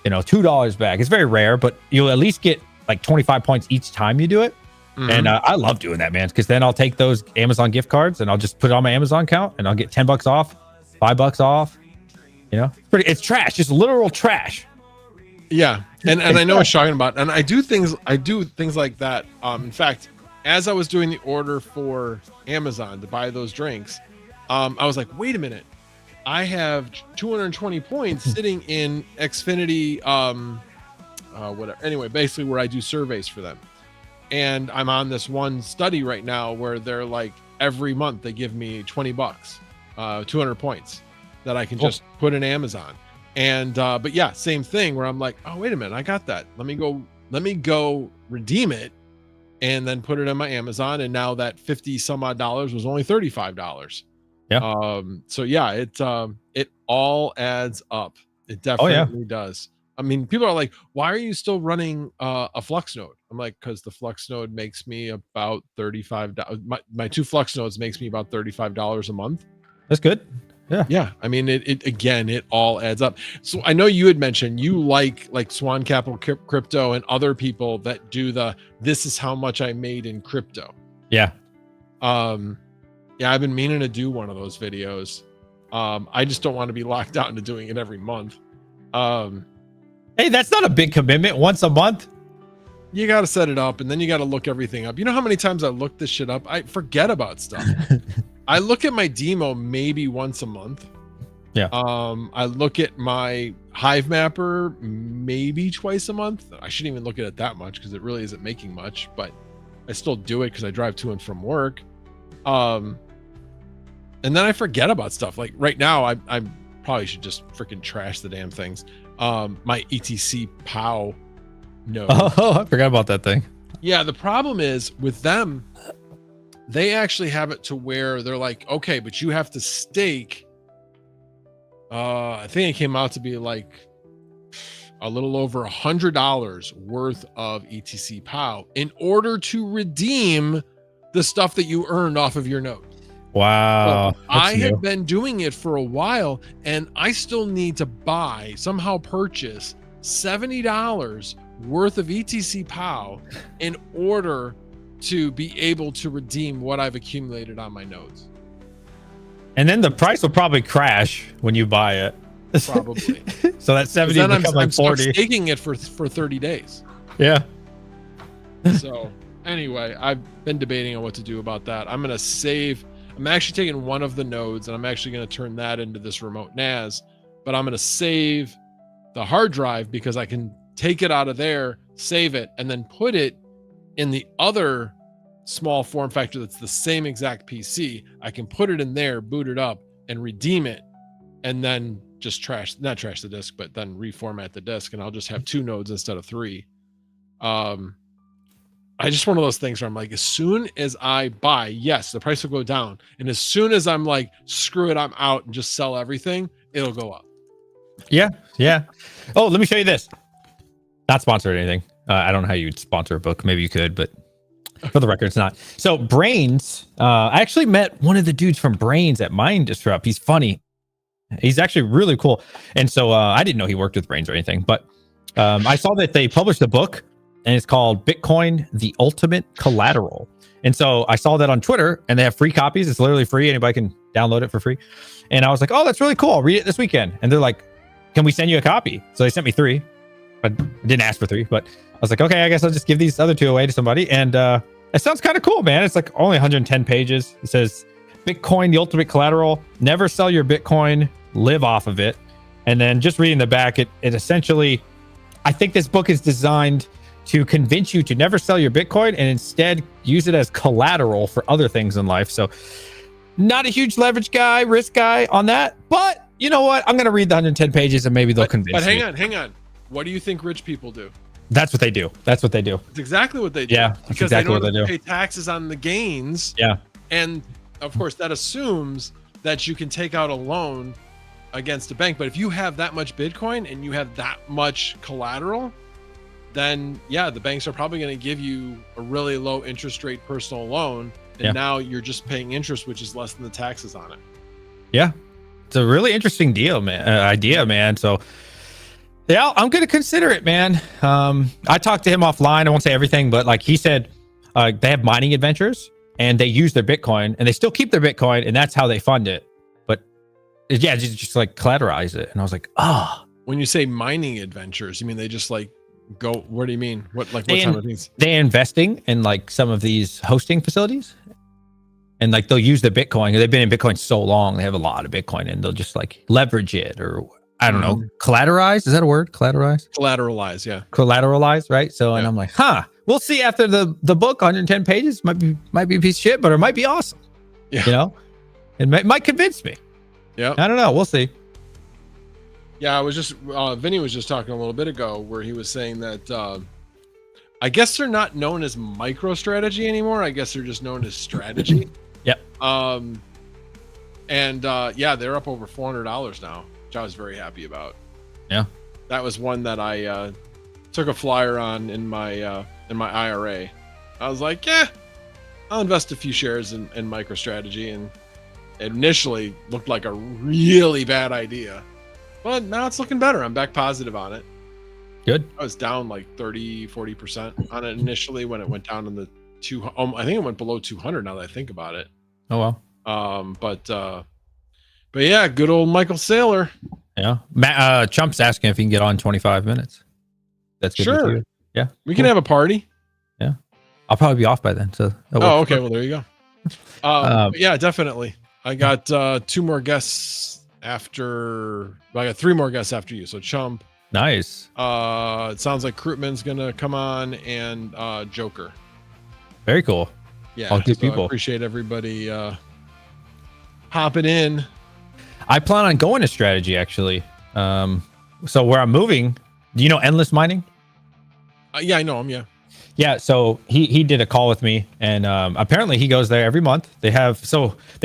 $2 back. It's very rare, but you'll at least get like 25 points each time you do it. And I love doing that, man, because then I'll take those Amazon gift cards and I'll just put it on my Amazon account and I'll get $10 off, $5 off. It's trash, just literal trash. Yeah, and I know what you're talking about, and I do things like that. In fact, as I was doing the order for Amazon to buy those drinks, I was like, wait a minute, I have 220 points sitting in Xfinity, whatever. Anyway, basically where I do surveys for them. And I'm on this one study right now where they're like, every month they give me $20, 200 points that I can just put in Amazon. And, but yeah, same thing where I'm like, oh, wait a minute, I got that. Let me go redeem it and then put it in my Amazon. And now that 50 some odd dollars was only $35. Yeah. So yeah, it all adds up. It definitely does. I mean, people are like, why are you still running a Flux node? I'm like, because the Flux node makes me about $35. My two Flux nodes makes me about $35 a month. That's good. Yeah. Yeah. I mean, it all adds up. So I know you had mentioned you like Swan Capital Crypto and other people that do this is how much I made in crypto. Yeah. Yeah, I've been meaning to do one of those videos. I just don't want to be locked out into doing it every month. Hey, that's not a big commitment. Once a month. You got to set it up and then you got to look everything up. You know how many times I look this shit up? I forget about stuff. I look at my demo maybe once a month. Yeah. I look at my Hive Mapper maybe twice a month. I shouldn't even look at it that much because it really isn't making much, but I still do it because I drive to and from work. And then I forget about stuff. Like right now, I probably should just freaking trash the damn things. My ETC POW node. Oh, I forgot about that thing. Yeah, the problem is with them, they actually have it to where they're like, okay, but you have to stake. I think it came out to be like a little over $100 worth of ETC POW in order to redeem the stuff that you earned off of your node. Wow. So I have been doing it for a while and I still need to somehow purchase $70 worth of ETC POW in order to be able to redeem what I've accumulated on my nodes. And then the price will probably crash when you buy it. Probably. So that 70 will become like 40. I'm staking it for 30 days. Yeah. So anyway, I've been debating on what to do about that. I'm going to save. I'm actually taking one of the nodes and I'm actually going to turn that into this remote NAS, but I'm going to save the hard drive because I can take it out of there, save it, and then put it in the other small form factor that's the same exact PC. I can put it in there, boot it up, and redeem it, and then just not trash the disk, but then reformat the disk, and I'll just have 2 nodes instead of 3. I just one of those things where I'm like, as soon as I buy, yes, the price will go down. And as soon as I'm like, screw it, I'm out and just sell everything, it'll go up. Yeah. Yeah. Oh, let me show you this. Not sponsored or anything. I don't know how you'd sponsor a book. Maybe you could, but for the record, it's not. So Brains, I actually met one of the dudes from Brains at Mind Disrupt. He's funny. He's actually really cool. And so I didn't know he worked with Brains or anything, but I saw that they published a book and it's called Bitcoin, the Ultimate Collateral. And so I saw that on Twitter and they have free copies. It's literally free. Anybody can download it for free. And I was like, oh, that's really cool. I'll read it this weekend. And they're like, can we send you a copy? So they sent me 3. I didn't ask for 3, but I was like, okay, I guess I'll just give these other 2 away to somebody. And it sounds kind of cool, man. It's like only 110 pages. It says Bitcoin, the ultimate collateral, never sell your Bitcoin, live off of it. And then just reading the back, it essentially, I think this book is designed to convince you to never sell your Bitcoin and instead use it as collateral for other things in life. So not a huge leverage guy, risk guy on that, but you know what? I'm going to read the 110 pages and maybe they'll convince me. But hang on. What do you think rich people do? That's what they do. That's exactly what they do. Yeah, because exactly they don't have to pay taxes on the gains. Yeah. And of course, that assumes that you can take out a loan against a bank. But if you have that much Bitcoin and you have that much collateral, then yeah, the banks are probably going to give you a really low interest rate personal loan. And now you're just paying interest, which is less than the taxes on it. Yeah. It's a really interesting idea, man. So yeah, I'm going to consider it, man. I talked to him offline. I won't say everything, but like he said, they have mining adventures and they use their Bitcoin and they still keep their Bitcoin and that's how they fund it. But yeah, just like collateralize it. And I was like, when you say mining adventures, you mean they just like go, what do you mean? What type of things? They're investing in like some of these hosting facilities and like they'll use the Bitcoin. They've been in Bitcoin so long. They have a lot of Bitcoin and they'll just like leverage it or I don't know, collateralize. Is that a word? Collateralize. Yeah. Collateralize. Right. So, and I'm like, we'll see after the book, 110 pages might be a piece of shit, but it might be awesome. Yeah. You know, it might convince me. Yeah. I don't know. We'll see. Yeah. I was just, Vinny was just talking a little bit ago where he was saying that, I guess they're not known as MicroStrategy anymore. I guess they're just known as strategy. Yep. Yeah, they're up over $400 now, which I was very happy about. Yeah. That was one that I took a flyer on in my IRA. I was like, yeah, I'll invest a few shares in MicroStrategy, and it initially looked like a really bad idea, but now it's looking better. I'm back positive on it. Good. I was down like 30-40% on it initially when it went down in the I think it went below 200 now that I think about it. Oh well. But yeah, good old Michael Saylor. Yeah. Chump's asking if he can get on 25 minutes. That's good. Sure. Yeah. We can have a party. Yeah. I'll probably be off by then. So. Oh, okay. Well, there you go. Yeah, definitely. I got 2 more guests after. Well, I got 3 more guests after you. So Chump. Nice. It sounds like Krutman's gonna come on and Joker. Very cool. Yeah. All good so people. I appreciate everybody hopping in. I plan on going to strategy actually. So where I'm moving, do you know Endless Mining? Yeah, I know him. Yeah. Yeah, so he did a call with me, and apparently he goes there every month. They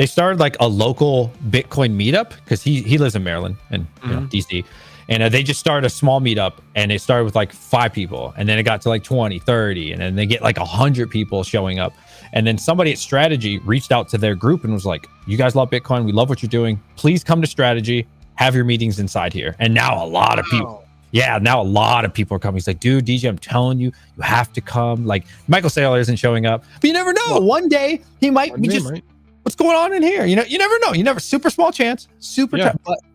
started like a local Bitcoin meetup because he lives in Maryland and DC, and they just started a small meetup, and it started with like 5 people, and then it got to like 20, 30, and then they get like 100 people showing up, and then somebody at Strategy reached out to their group and was like, "You guys love Bitcoin, we love what you're doing. Please come to Strategy, have your meetings inside here." And now a lot of people. Yeah, now a lot of people are coming. He's like, dude, DJ, I'm telling you, you have to come. Like, Michael Saylor isn't showing up, but you never know. Well, one day he might be just, what's going on in here? You know, you never know. You never, super small chance,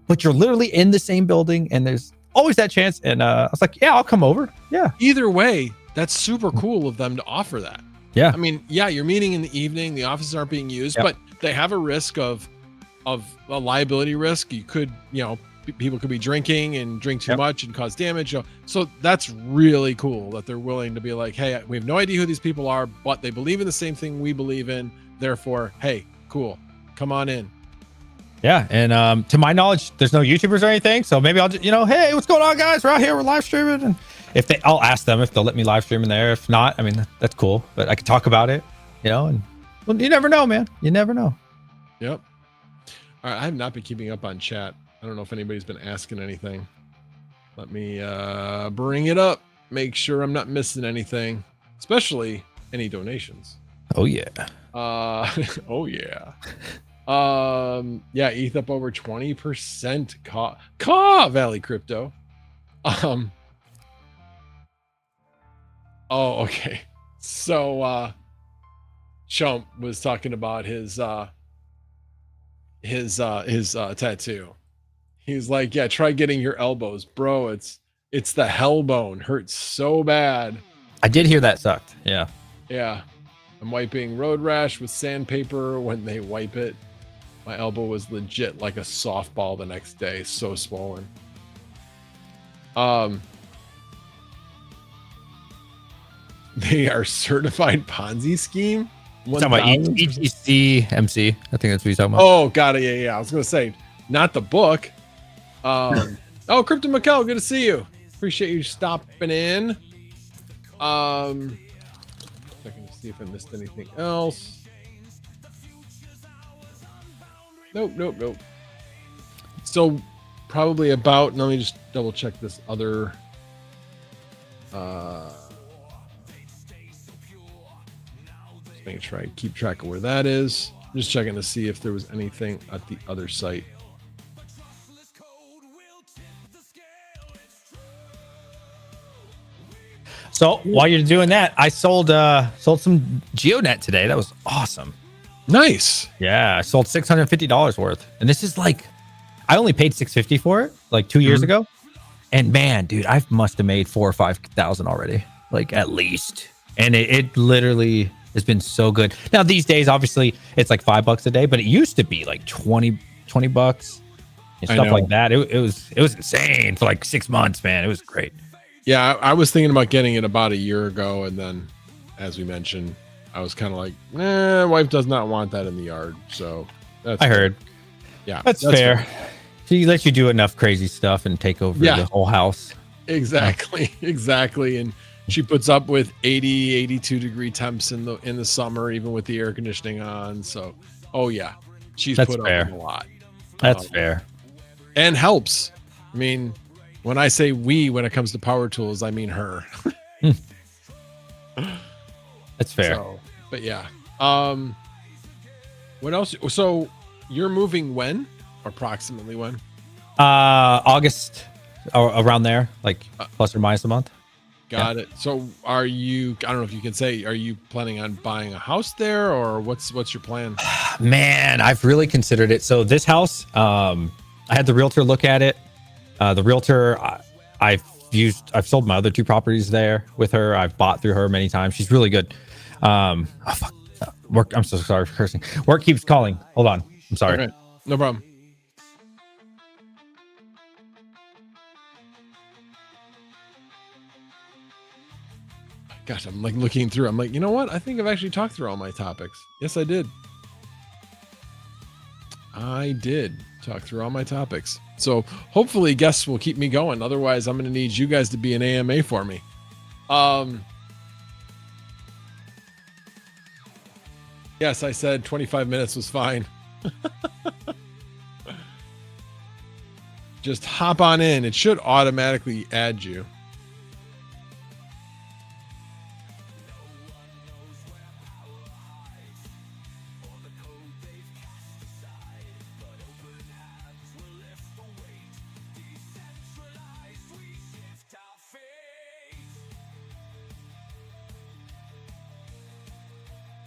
but you're literally in the same building, and there's always that chance. And I was like, yeah, I'll come over. Yeah. Either way, that's super cool of them to offer that. Yeah. I mean, yeah, you're meeting in the evening. The offices aren't being used, but they have a risk of a liability risk. You could, people could be drinking and drink too much and cause damage. So that's really cool that they're willing to be like, hey, we have no idea who these people are, but they believe in the same thing we believe in. Therefore, hey, cool, come on in. Yeah. And to my knowledge, there's no YouTubers or anything. So maybe I'll just, hey, what's going on, guys? We're out here, we're live streaming. And I'll ask them if they'll let me live stream in there. If not, I mean, that's cool, but I can talk about it, and well, you never know, man. You never know. Yep. All right. I have not been keeping up on chat. I don't know if anybody's been asking anything. Let me bring it up. Make sure I'm not missing anything, especially any donations. Oh yeah. Oh yeah. Yeah, ETH up over 20%. Valley Crypto. Oh, okay. So Chump was talking about his tattoo. He's like, yeah, try getting your elbows, bro. It's the hell bone. Hurts so bad. I did hear that sucked. Yeah. Yeah. I'm wiping road rash with sandpaper when they wipe it. My elbow was legit like a softball the next day. So swollen. They are certified Ponzi scheme. Talking about ETC MC. I think that's what he's talking about. Oh, got it. Yeah. I was going to say, not the book. Oh, Crypto Mikkel, good to see you. Appreciate you stopping in. Checking to see if I missed anything else. Nope. Still probably about, let me just double check this other just making sure I keep track of where that is. I'm just checking to see if there was anything at the other site. So while you're doing that, I sold some GeoNet today. That was awesome. Nice. Yeah, I sold $650 worth, and this is like, I only paid $650 for it like 2 years ago, and man, dude, I must have made 4,000 or 5,000 already, like at least. And it literally has been so good. Now these days, obviously, it's like $5 a day, but it used to be like 20 bucks and stuff like that. It was insane for like 6 months, man. It was great. Yeah, I was thinking about getting it about a year ago, and then, as we mentioned, I was kind of like, wife does not want that in the yard. So I heard. Yeah, that's fair. She lets you do enough crazy stuff and take over the whole house. Exactly. And she puts up with 80, 82 degree temps in the summer, even with the air conditioning on. So, she's put up with a lot. That's fair. And helps. I mean, when I say we, when it comes to power tools, I mean her. That's fair. So, but yeah. What else? So you're moving when? Approximately when? August, or around there, like plus or minus a month. Got it. So are you, I don't know if you can say, are you planning on buying a house there, or what's your plan? Man, I've really considered it. So this house, I had the realtor look at it. The realtor, I've sold my other 2 properties there with her. I've bought through her many times. She's really good. Fuck. Work. I'm so sorry for cursing. Work keeps calling. Hold on. I'm sorry. Right. No problem. Gosh, I'm like looking through. I'm like, you know what? I think I've actually talked through all my topics. Yes, I did. I did talk through all my topics. So hopefully guests will keep me going. Otherwise, I'm going to need you guys to be an AMA for me. Yes, I said 25 minutes was fine. Just hop on in. It should automatically add you.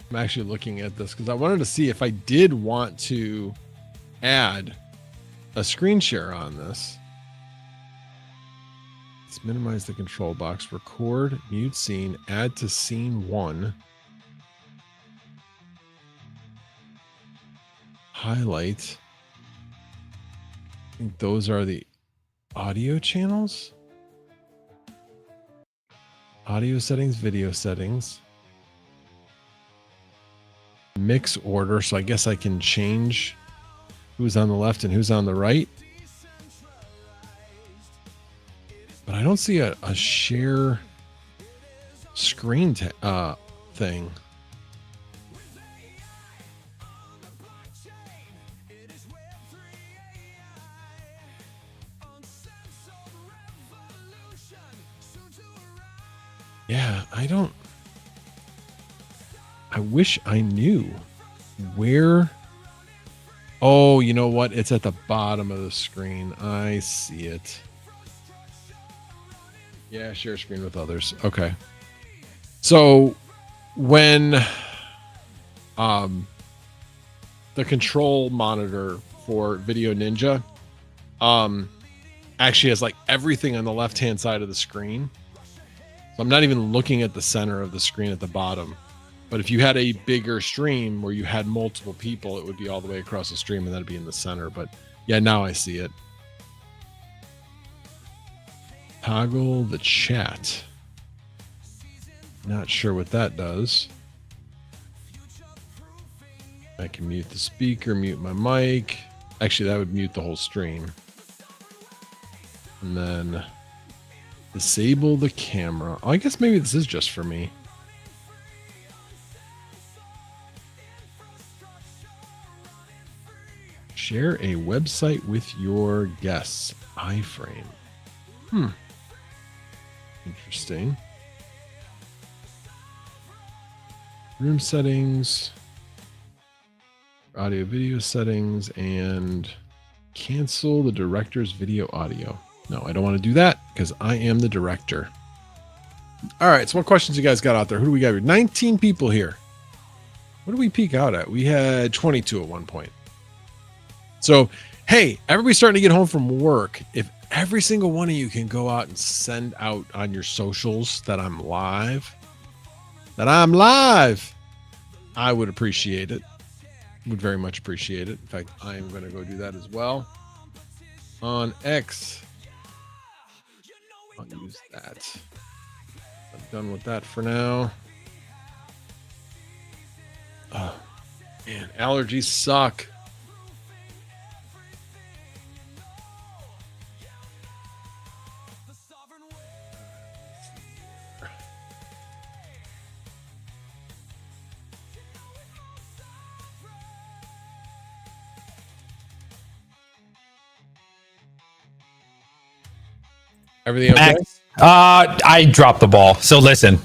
I'm actually looking at this because I wanted to see if I did want to add a screen share on this. Let's minimize the control box, record, mute scene, add to scene 1. Highlight. I think those are the audio channels. Audio settings, video settings. Mix order, so I guess I can change who's on the left and who's on the right. but I don't see a share screen thing. Yeah, I wish I knew where. Oh, you know what? It's at the bottom of the screen. I see it. Yeah, share screen with others. Okay. So when the control monitor for Video Ninja actually has like everything on the left-hand side of the screen. So I'm not even looking at the center of the screen at the bottom. But if you had a bigger stream where you had multiple people, it would be all the way across the stream and that'd be in the center. But yeah, now I see it. Toggle the chat. Not sure what that does. I can mute the speaker, mute my mic. Actually, that would mute the whole stream. And then disable the camera. Oh, I guess maybe this is just for me. Share a website with your guests. iFrame. Interesting. Room settings. Audio video settings. And cancel the director's video audio. No, I don't want to do that because I am the director. All right. So what questions you guys got out there? Who do we got here? 19 people here. What did we peak out at? We had 22 at one point. So, hey, everybody's starting to get home from work. If every single one of you can go out and send out on your socials that I'm live, I would appreciate it. Would very much appreciate it. In fact, I am going to go do that as well. On X, I'll use that. I'm done with that for now. Oh, man, allergies suck. Everything okay? I dropped the ball. So listen,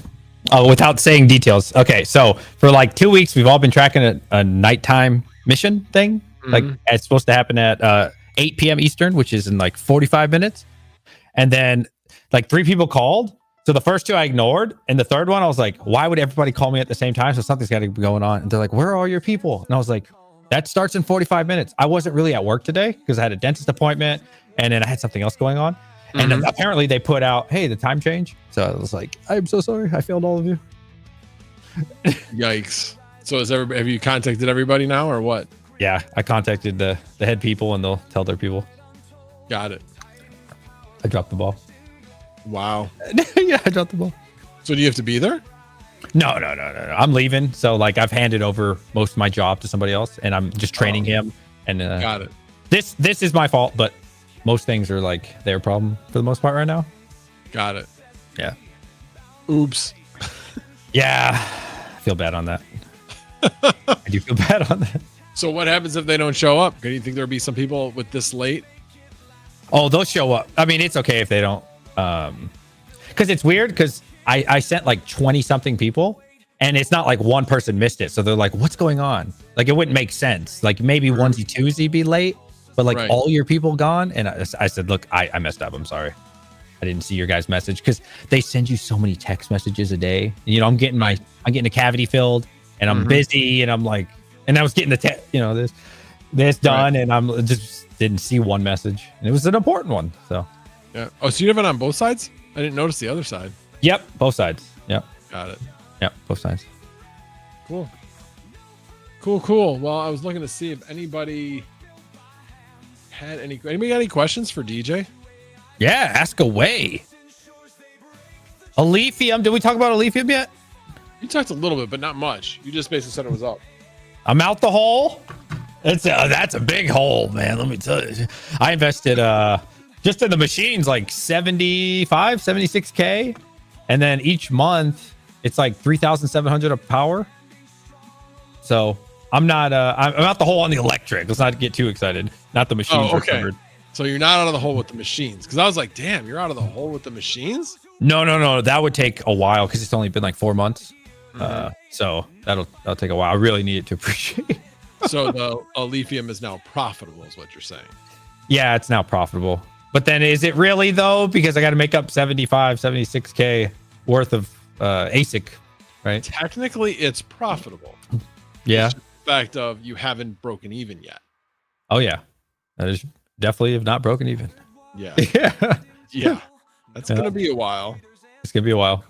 without saying details. Okay, so for like 2 weeks, we've all been tracking a nighttime mission thing. Mm-hmm. Like it's supposed to happen at 8 p.m. Eastern, which is in like 45 minutes. And then like 3 people called. So the first 2 I ignored. And the third one, I was like, why would everybody call me at the same time? So something's got to be going on. And they're like, where are all your people? And I was like, that starts in 45 minutes. I wasn't really at work today because I had a dentist appointment and then I had something else going on. And then apparently they put out, hey, the time change. So I was like, I'm so sorry. I failed all of you. Yikes. So have you contacted everybody now or what? Yeah, I contacted the head people and they'll tell their people. Got it. I dropped the ball. Wow. Yeah, I dropped the ball. So do you have to be there? No. I'm leaving. So like I've handed over most of my job to somebody else and I'm just training him. And got it. This is my fault, but most things are like their problem for the most part right now. Got it. Yeah. Oops. Yeah. I feel bad on that. I do feel bad on that. So what happens if they don't show up? Do you think there'll be some people with this late? Oh, they'll show up. I mean, it's okay if they don't. Because it's weird because I sent like 20 something people and it's not like one person missed it. So they're like, what's going on? Like it wouldn't make sense. Like maybe onesie twosie be late. But like all your people gone. And I said, look, I messed up. I'm sorry. I didn't see your guys' message because they send you so many text messages a day. And, you know, I'm getting a cavity filled and I'm busy and I'm like, and I was getting this done and I'm just didn't see one message and it was an important one. So, yeah. Oh, so you have it on both sides? I didn't notice the other side. Yep. Both sides. Yep. Got it. Yep. Both sides. Cool. Well, I was looking to see if anybody got any questions for DJ? Yeah, ask away. Alephium. Did we talk about Alephium yet? You talked a little bit, but not much. You just basically said it was up. I'm out the hole. That's a big hole, man. Let me tell you. I invested just in the machines, like 75, 76K. And then each month it's like 3,700 of power. So I'm not out the hole on the electric. Let's not get too excited. Not the machines. Oh, okay. So you're not out of the hole with the machines. Cause I was like, damn, you're out of the hole with the machines? No. That would take a while because it's only been like 4 months. So that'll take a while. I really need it to appreciate. So the lithium is now profitable is what you're saying. Yeah, it's now profitable. But then is it really though? Because I got to make up 75, 76K worth of ASIC, right? Technically it's profitable. Yeah. It's just the fact of you haven't broken even yet. Oh yeah. That is definitely have not broken even. Yeah. Yeah. Yeah. That's going to be a while. It's going to be a while.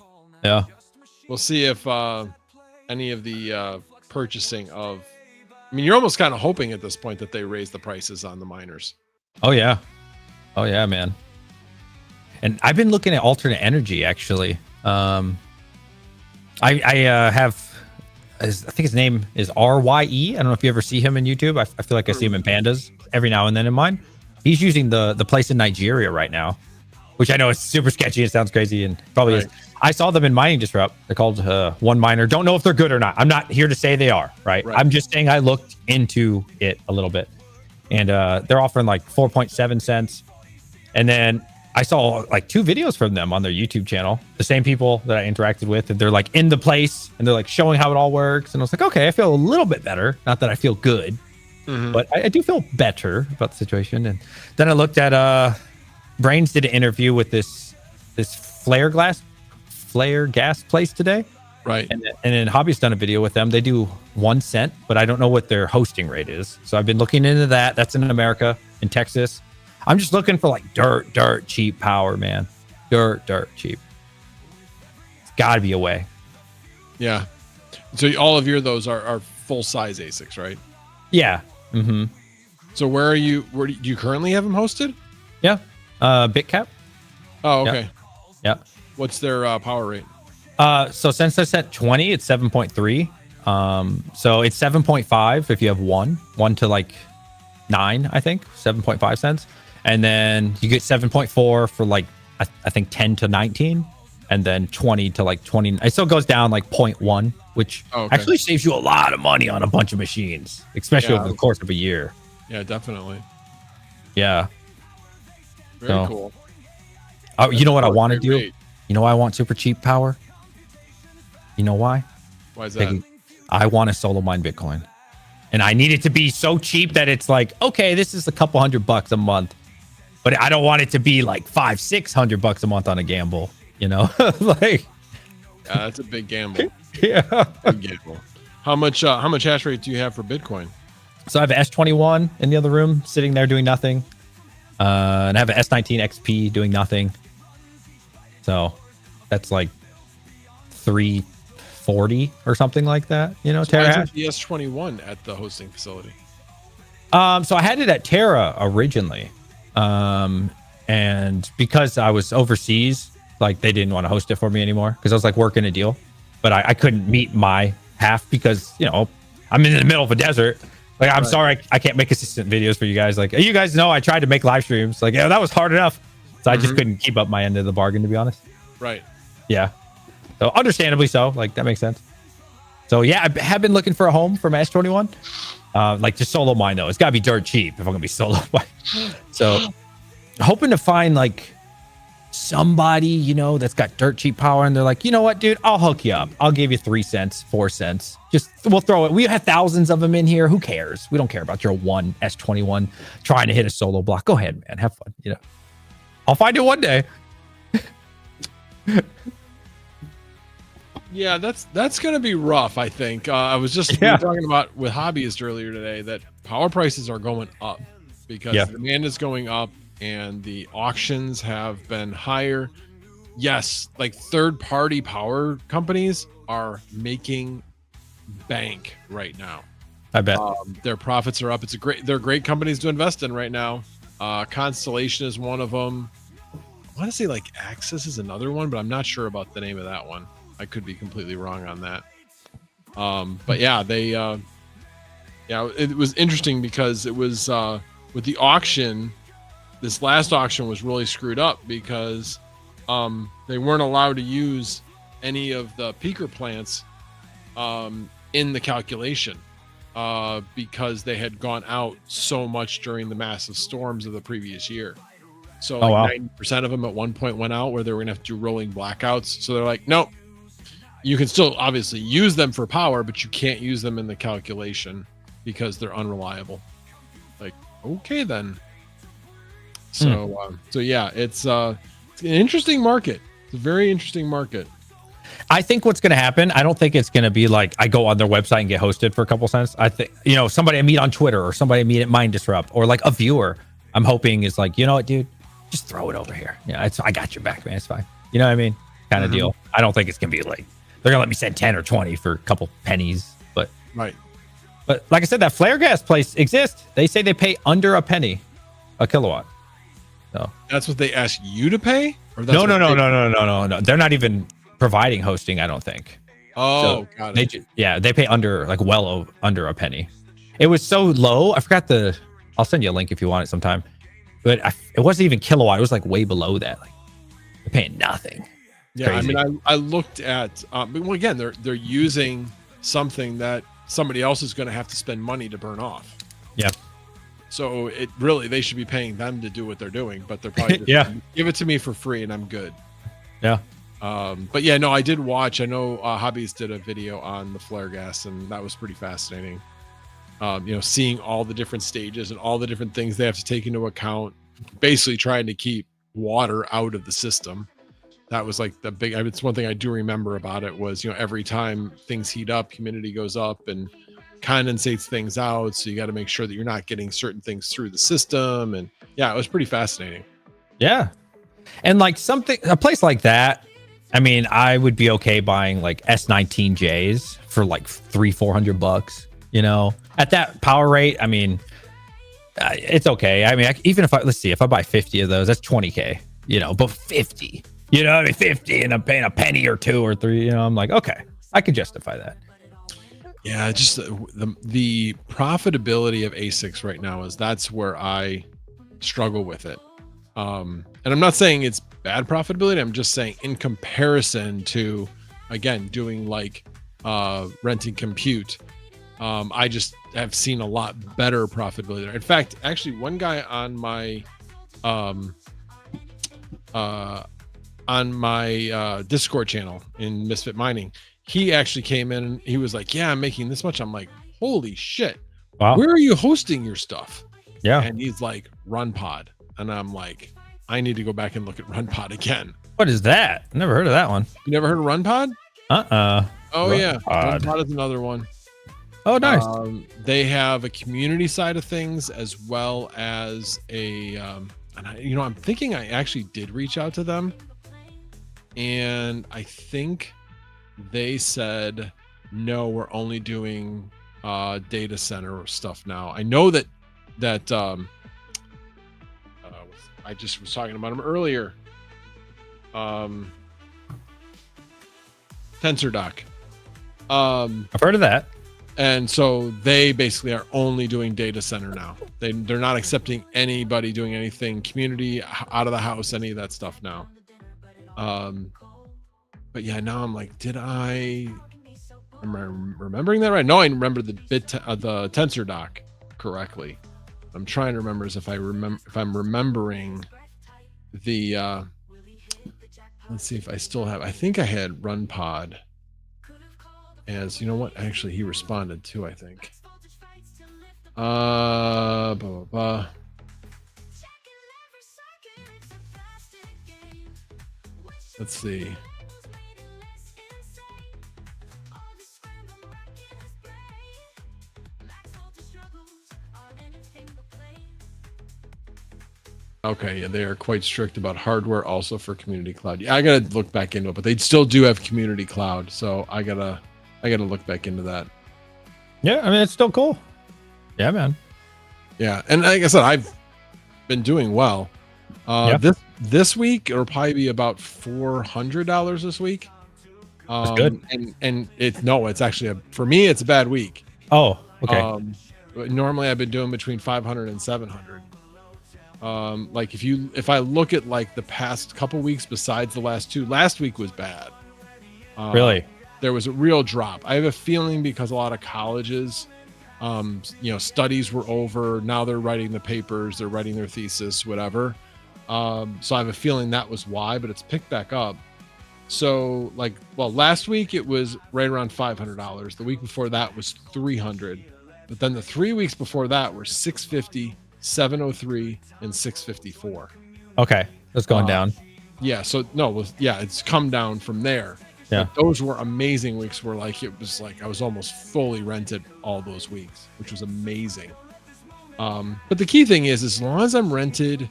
Yeah. We'll see if any of the purchasing of, I mean, you're almost kind of hoping at this point that they raise the prices on the miners. Oh yeah. Oh yeah, man. And I've been looking at alternate energy actually. I have, I think his name is RYE. I don't know if you ever see him in YouTube. I feel like I see him in pandas every now and then in mine. He's using the place in Nigeria right now, which I know is super sketchy. It sounds crazy and probably is. I saw them in Mining Disrupt. They're called One Miner. Don't know if they're good or not. I'm not here to say they are, right? I'm just saying I looked into it a little bit. And they're offering like 4.7 cents. And then I saw like 2 videos from them on their YouTube channel. The same people that I interacted with. And they're like in the place and they're like showing how it all works. And I was like, okay, I feel a little bit better. Not that I feel good, but I do feel better about the situation. And then I looked at Brains did an interview with this flare gas place today. Right. And then Hobby's done a video with them. They do 1 cent, but I don't know what their hosting rate is. So I've been looking into that. That's in America, in Texas. I'm just looking for like dirt cheap power, man. Dirt cheap. It's got to be a way. Yeah. So all of those are full size ASICs, right? Yeah. Mm-hmm. So where do you currently have them hosted? Yeah. BitCap. Oh, okay. Yeah. What's their power rate? So since I set 20, it's 7.3. So it's 7.5 if you have one to like 9, I think 7.5 cents. And then you get 7.4 for like, I think 10 to 19 and then 20 to like 20. It still goes down like 0.1, which actually saves you a lot of money on a bunch of machines, especially over the course of a year. Yeah, definitely. Yeah. Very cool. Oh, you know what I want to do? You know why I want super cheap power? You know why? Why is that? I want to solo mine Bitcoin. And I need it to be so cheap that it's like, okay, this is a couple $100 a month. But I don't want it to be like $500-600 a month on a gamble, you know? Like, yeah, that's a big gamble. Yeah. Big gamble. How much hash rate do you have for Bitcoin? So I have an S21 in the other room sitting there doing nothing. And I have an S19 XP doing nothing. So that's like 340 or something like that, you know, so terahash. The S21 at the hosting facility. So I had it at Terra originally. And because I was overseas, like they didn't want to host it for me anymore because I was like working a deal, but I couldn't meet my half because, you know, I'm in the middle of a desert. Like, I'm sorry, I can't make consistent videos for you guys. Like, you guys know I tried to make live streams. Like, yeah, that was hard enough. So I just couldn't keep up my end of the bargain, to be honest. Right. Yeah. So understandably so. Like, that makes sense. So yeah, I have been looking for a home for my S21. Like just solo mine though. It's gotta be dirt cheap if I'm gonna be solo mine. So hoping to find like somebody, you know, that's got dirt cheap power and they're like, you know what, dude, I'll hook you up. I'll give you 3 cents, 4 cents. Just we'll throw it. We have thousands of them in here. Who cares? We don't care about your one S21 trying to hit a solo block. Go ahead, man. Have fun. You know, I'll find it one day. Yeah, that's gonna be rough. I think I was just we were talking about with hobbyists earlier today that power prices are going up because demand is going up and the auctions have been higher. Yes, like third-party power companies are making bank right now. I bet their profits are up. They're great companies to invest in right now. Constellation is one of them. I want to say like Axis is another one, but I'm not sure about the name of that one. I could be completely wrong on that. But yeah, it was interesting because it was with the auction, this last auction was really screwed up because they weren't allowed to use any of the peaker plants in the calculation because they had gone out so much during the massive storms of the previous year. So like 90% of them at one point went out where they were gonna have to do rolling blackouts. So they're like, nope, you can still obviously use them for power, but you can't use them in the calculation because they're unreliable. Like, okay then. So so yeah, it's an interesting market. It's a very interesting market. I think what's going to happen, I don't think it's going to be like I go on their website and get hosted for a couple cents. I think, you know, somebody I meet on Twitter or somebody I meet at Mind Disrupt or like a viewer, I'm hoping is like, you know what, dude, just throw it over here. Yeah, I got your back, man. It's fine. You know what I mean? Kind of deal. I don't think it's going to be like, they're going to let me send 10 or 20 for a couple pennies. But right. But like I said, that flare gas place exists. They say they pay under a penny a kilowatt. So that's what they ask you to pay? Or that's no. They're not even providing hosting, I don't think. Oh, so got it. They pay under, like under a penny. It was so low. I forgot I'll send you a link if you want it sometime. But it wasn't even kilowatt. It was like way below that. Like they're paying nothing. Yeah, crazy. I mean, I looked at, well, again, they're using something that somebody else is going to have to spend money to burn off. Yeah. So they should be paying them to do what they're doing, but they're probably just give it to me for free and I'm good. Yeah. But yeah, no, I did watch. I know Hobbies did a video on the flare gas, and that was pretty fascinating. You know, seeing all the different stages and all the different things they have to take into account, basically trying to keep water out of the system. That was like the big. It's one thing I do remember about it was, you know, every time things heat up, humidity goes up and condensates things out. So you got to make sure that you're not getting certain things through the system. And yeah, it was pretty fascinating. Yeah. And like a place like that, I mean, I would be okay buying like S19Js for like $300-400, you know, at that power rate. I mean, it's okay. I mean, even if if I buy 50 of those, that's 20K, you know, but 50, you know, I mean, 50 and I'm paying a penny or 2 or 3, you know, I'm like, okay, I can justify that. Yeah, just the profitability of ASICs right now that's where I struggle with it. And I'm not saying it's bad profitability. I'm just saying in comparison to, again, doing like renting compute, I just have seen a lot better profitability there. In fact, actually, one guy on my Discord channel in Misfit Mining, he actually came in and he was like, yeah, I'm making this much. I'm like, holy shit. Wow. Where are you hosting your stuff? Yeah. And he's like, RunPod. And I'm like, I need to go back and look at RunPod again. What is that? Never heard of that one. You never heard of RunPod? Oh, RunPod. Yeah. RunPod is another one. Oh, nice. They have a community side of things as well as a, and I'm thinking I actually did reach out to them. And I think they said, no, we're only doing data center stuff now. I know that I just was talking about them earlier. TensorDoc. I've heard of that. And so they basically are only doing data center now. They're not accepting anybody doing anything community, out of the house, any of that stuff now. But yeah, now I'm like, did I remembering that right? No, I remember the TensorDoc correctly. I'm trying to remember if I'm remembering the let's see if I still have. I think I had RunPod as, you know what? Actually, he responded too, I think. Blah, blah, blah. Let's see. Okay, yeah, they are quite strict about hardware also for community cloud. Yeah, I gotta look back into it, but they still do have community cloud, so I gotta look back into that. Yeah, I mean, it's still cool. Yeah, man. Yeah, and like I said, I've been doing well. This week it'll probably be about $400 this week. That's good. And it's actually for me it's a bad week. Oh, okay. But normally I've been doing between 500 and 700. Like if I look at like the past couple weeks besides the last two, last week was bad. Really? There was a real drop. I have a feeling because a lot of colleges, studies were over. Now they're writing the papers, they're writing their thesis, whatever. So I have a feeling that was why, but it's picked back up. So last week it was right around $500. The week before that was $300. But then the 3 weeks before that were $650, $703, and $654. Okay. That's going down. Yeah. So it's come down from there. Yeah. But those were amazing weeks where it was like I was almost fully rented all those weeks, which was amazing. But the key thing is, as long as I'm rented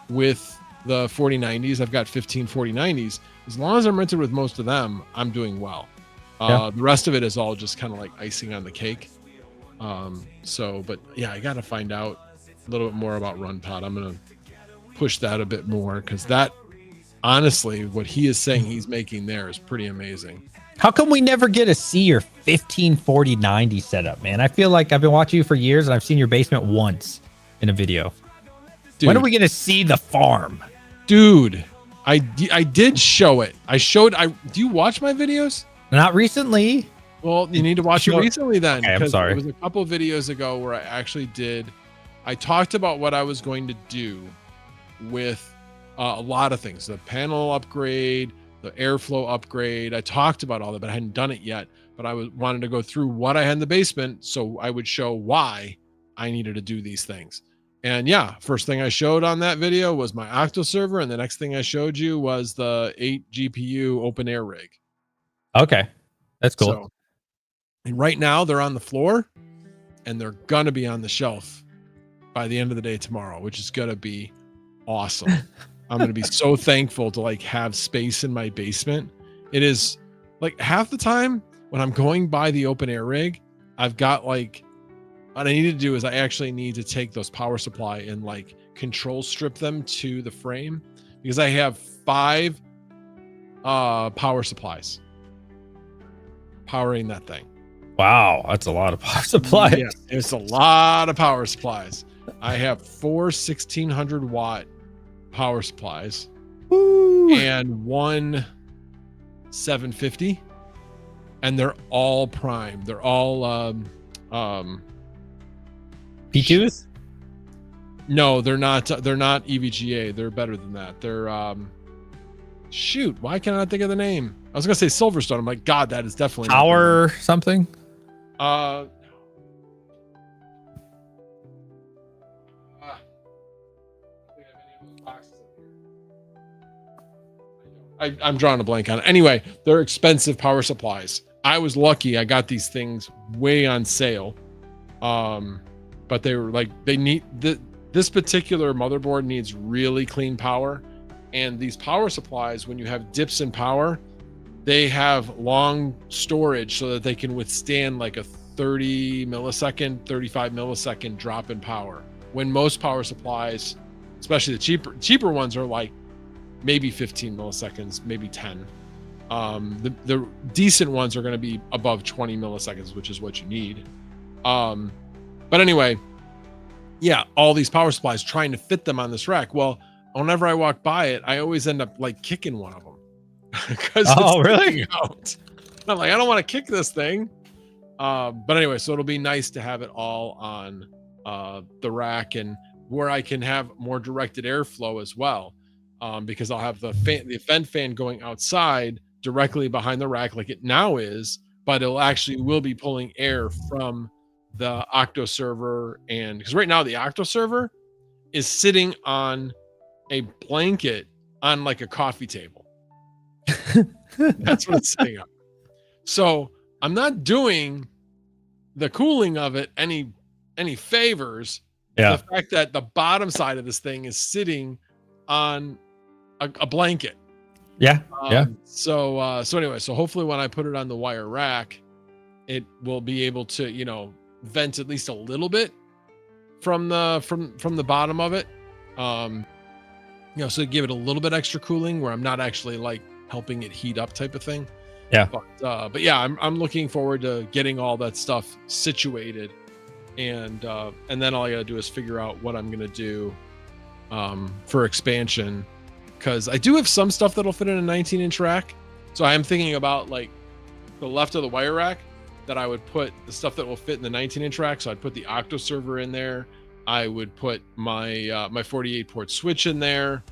with the 4090s, I've got 15 4090s. As long as I'm rented with most of them, I'm doing well. The rest of it is all just kind of like icing on the cake. But I got to find out a little bit more about RunPod. I'm going to push that a bit more because that, honestly, what he is saying he's making there is pretty amazing. How come we never get to see your 15 4090 setup, man? I feel like I've been watching you for years and I've seen your basement once in a video. Dude, when are we going to see the farm? Dude, I did show it. Do you watch my videos? Not recently. Well, you need to watch it recently then. Okay, I'm sorry. It was a couple of videos ago where I talked about what I was going to do with a lot of things, the panel upgrade, the airflow upgrade. I talked about all that, but I hadn't done it yet. But I wanted to go through what I had in the basement so I would show why I needed to do these things. And first thing I showed on that video was my Octo server, and the next thing I showed you was the 8 GPU open air rig. Okay, that's cool. So, and right now they're on the floor, and they're gonna be on the shelf by the end of the day tomorrow, which is gonna be awesome. I'm going to be so thankful to have space in my basement. It is half the time when I'm going by the open air rig, I've got what I need to do is I actually need to take those power supply and control strip them to the frame because I have 5 power supplies powering that thing. Wow. That's a lot of power supplies. Yeah, it's a lot of power supplies. I have 4 1600 watt power supplies. Woo. And 1 750, and they're all prime. They're all P2s? No, they're not EVGA. They're better than that. They're why can't I think of the name? I was gonna say Silverstone. I'm like, God, that is definitely power something. I'm drawing a blank on it. Anyway, they're expensive power supplies. I was lucky. I got these things way on sale. But they were they need this particular motherboard needs really clean power. And these power supplies, when you have dips in power, they have long storage so that they can withstand a 30 millisecond, 35 millisecond drop in power. When most power supplies, especially the cheaper ones, are maybe 15 milliseconds, maybe 10. The decent ones are going to be above 20 milliseconds, which is what you need. But anyway, all these power supplies, trying to fit them on this rack. Well, whenever I walk by it, I always end up kicking one of them because really? Out. I'm I don't want to kick this thing. But anyway, so it'll be nice to have it all on the rack and where I can have more directed airflow as well. Because I'll have the vent fan going outside directly behind the rack like it now is, but it'll actually will be pulling air from the Octo server. And because right now the Octo server is sitting on a blanket on a coffee table. That's what it's sitting on. So I'm not doing the cooling of it any favors. The fact that the bottom side of this thing is sitting on a blanket. So anyway, so hopefully when I put it on the wire rack, it will be able to vent at least a little bit from the bottom of it. So give it a little bit extra cooling where I'm not actually helping it heat up type of thing. But I'm looking forward to getting all that stuff situated, and then all I gotta do is figure out what I'm gonna do for expansion, because I do have some stuff that'll fit in a 19-inch rack. So I am thinking about like the left of the wire rack that I would put the stuff that will fit in the 19-inch rack. So I'd put the Octo server in there. I would put my my 48 port switch in there.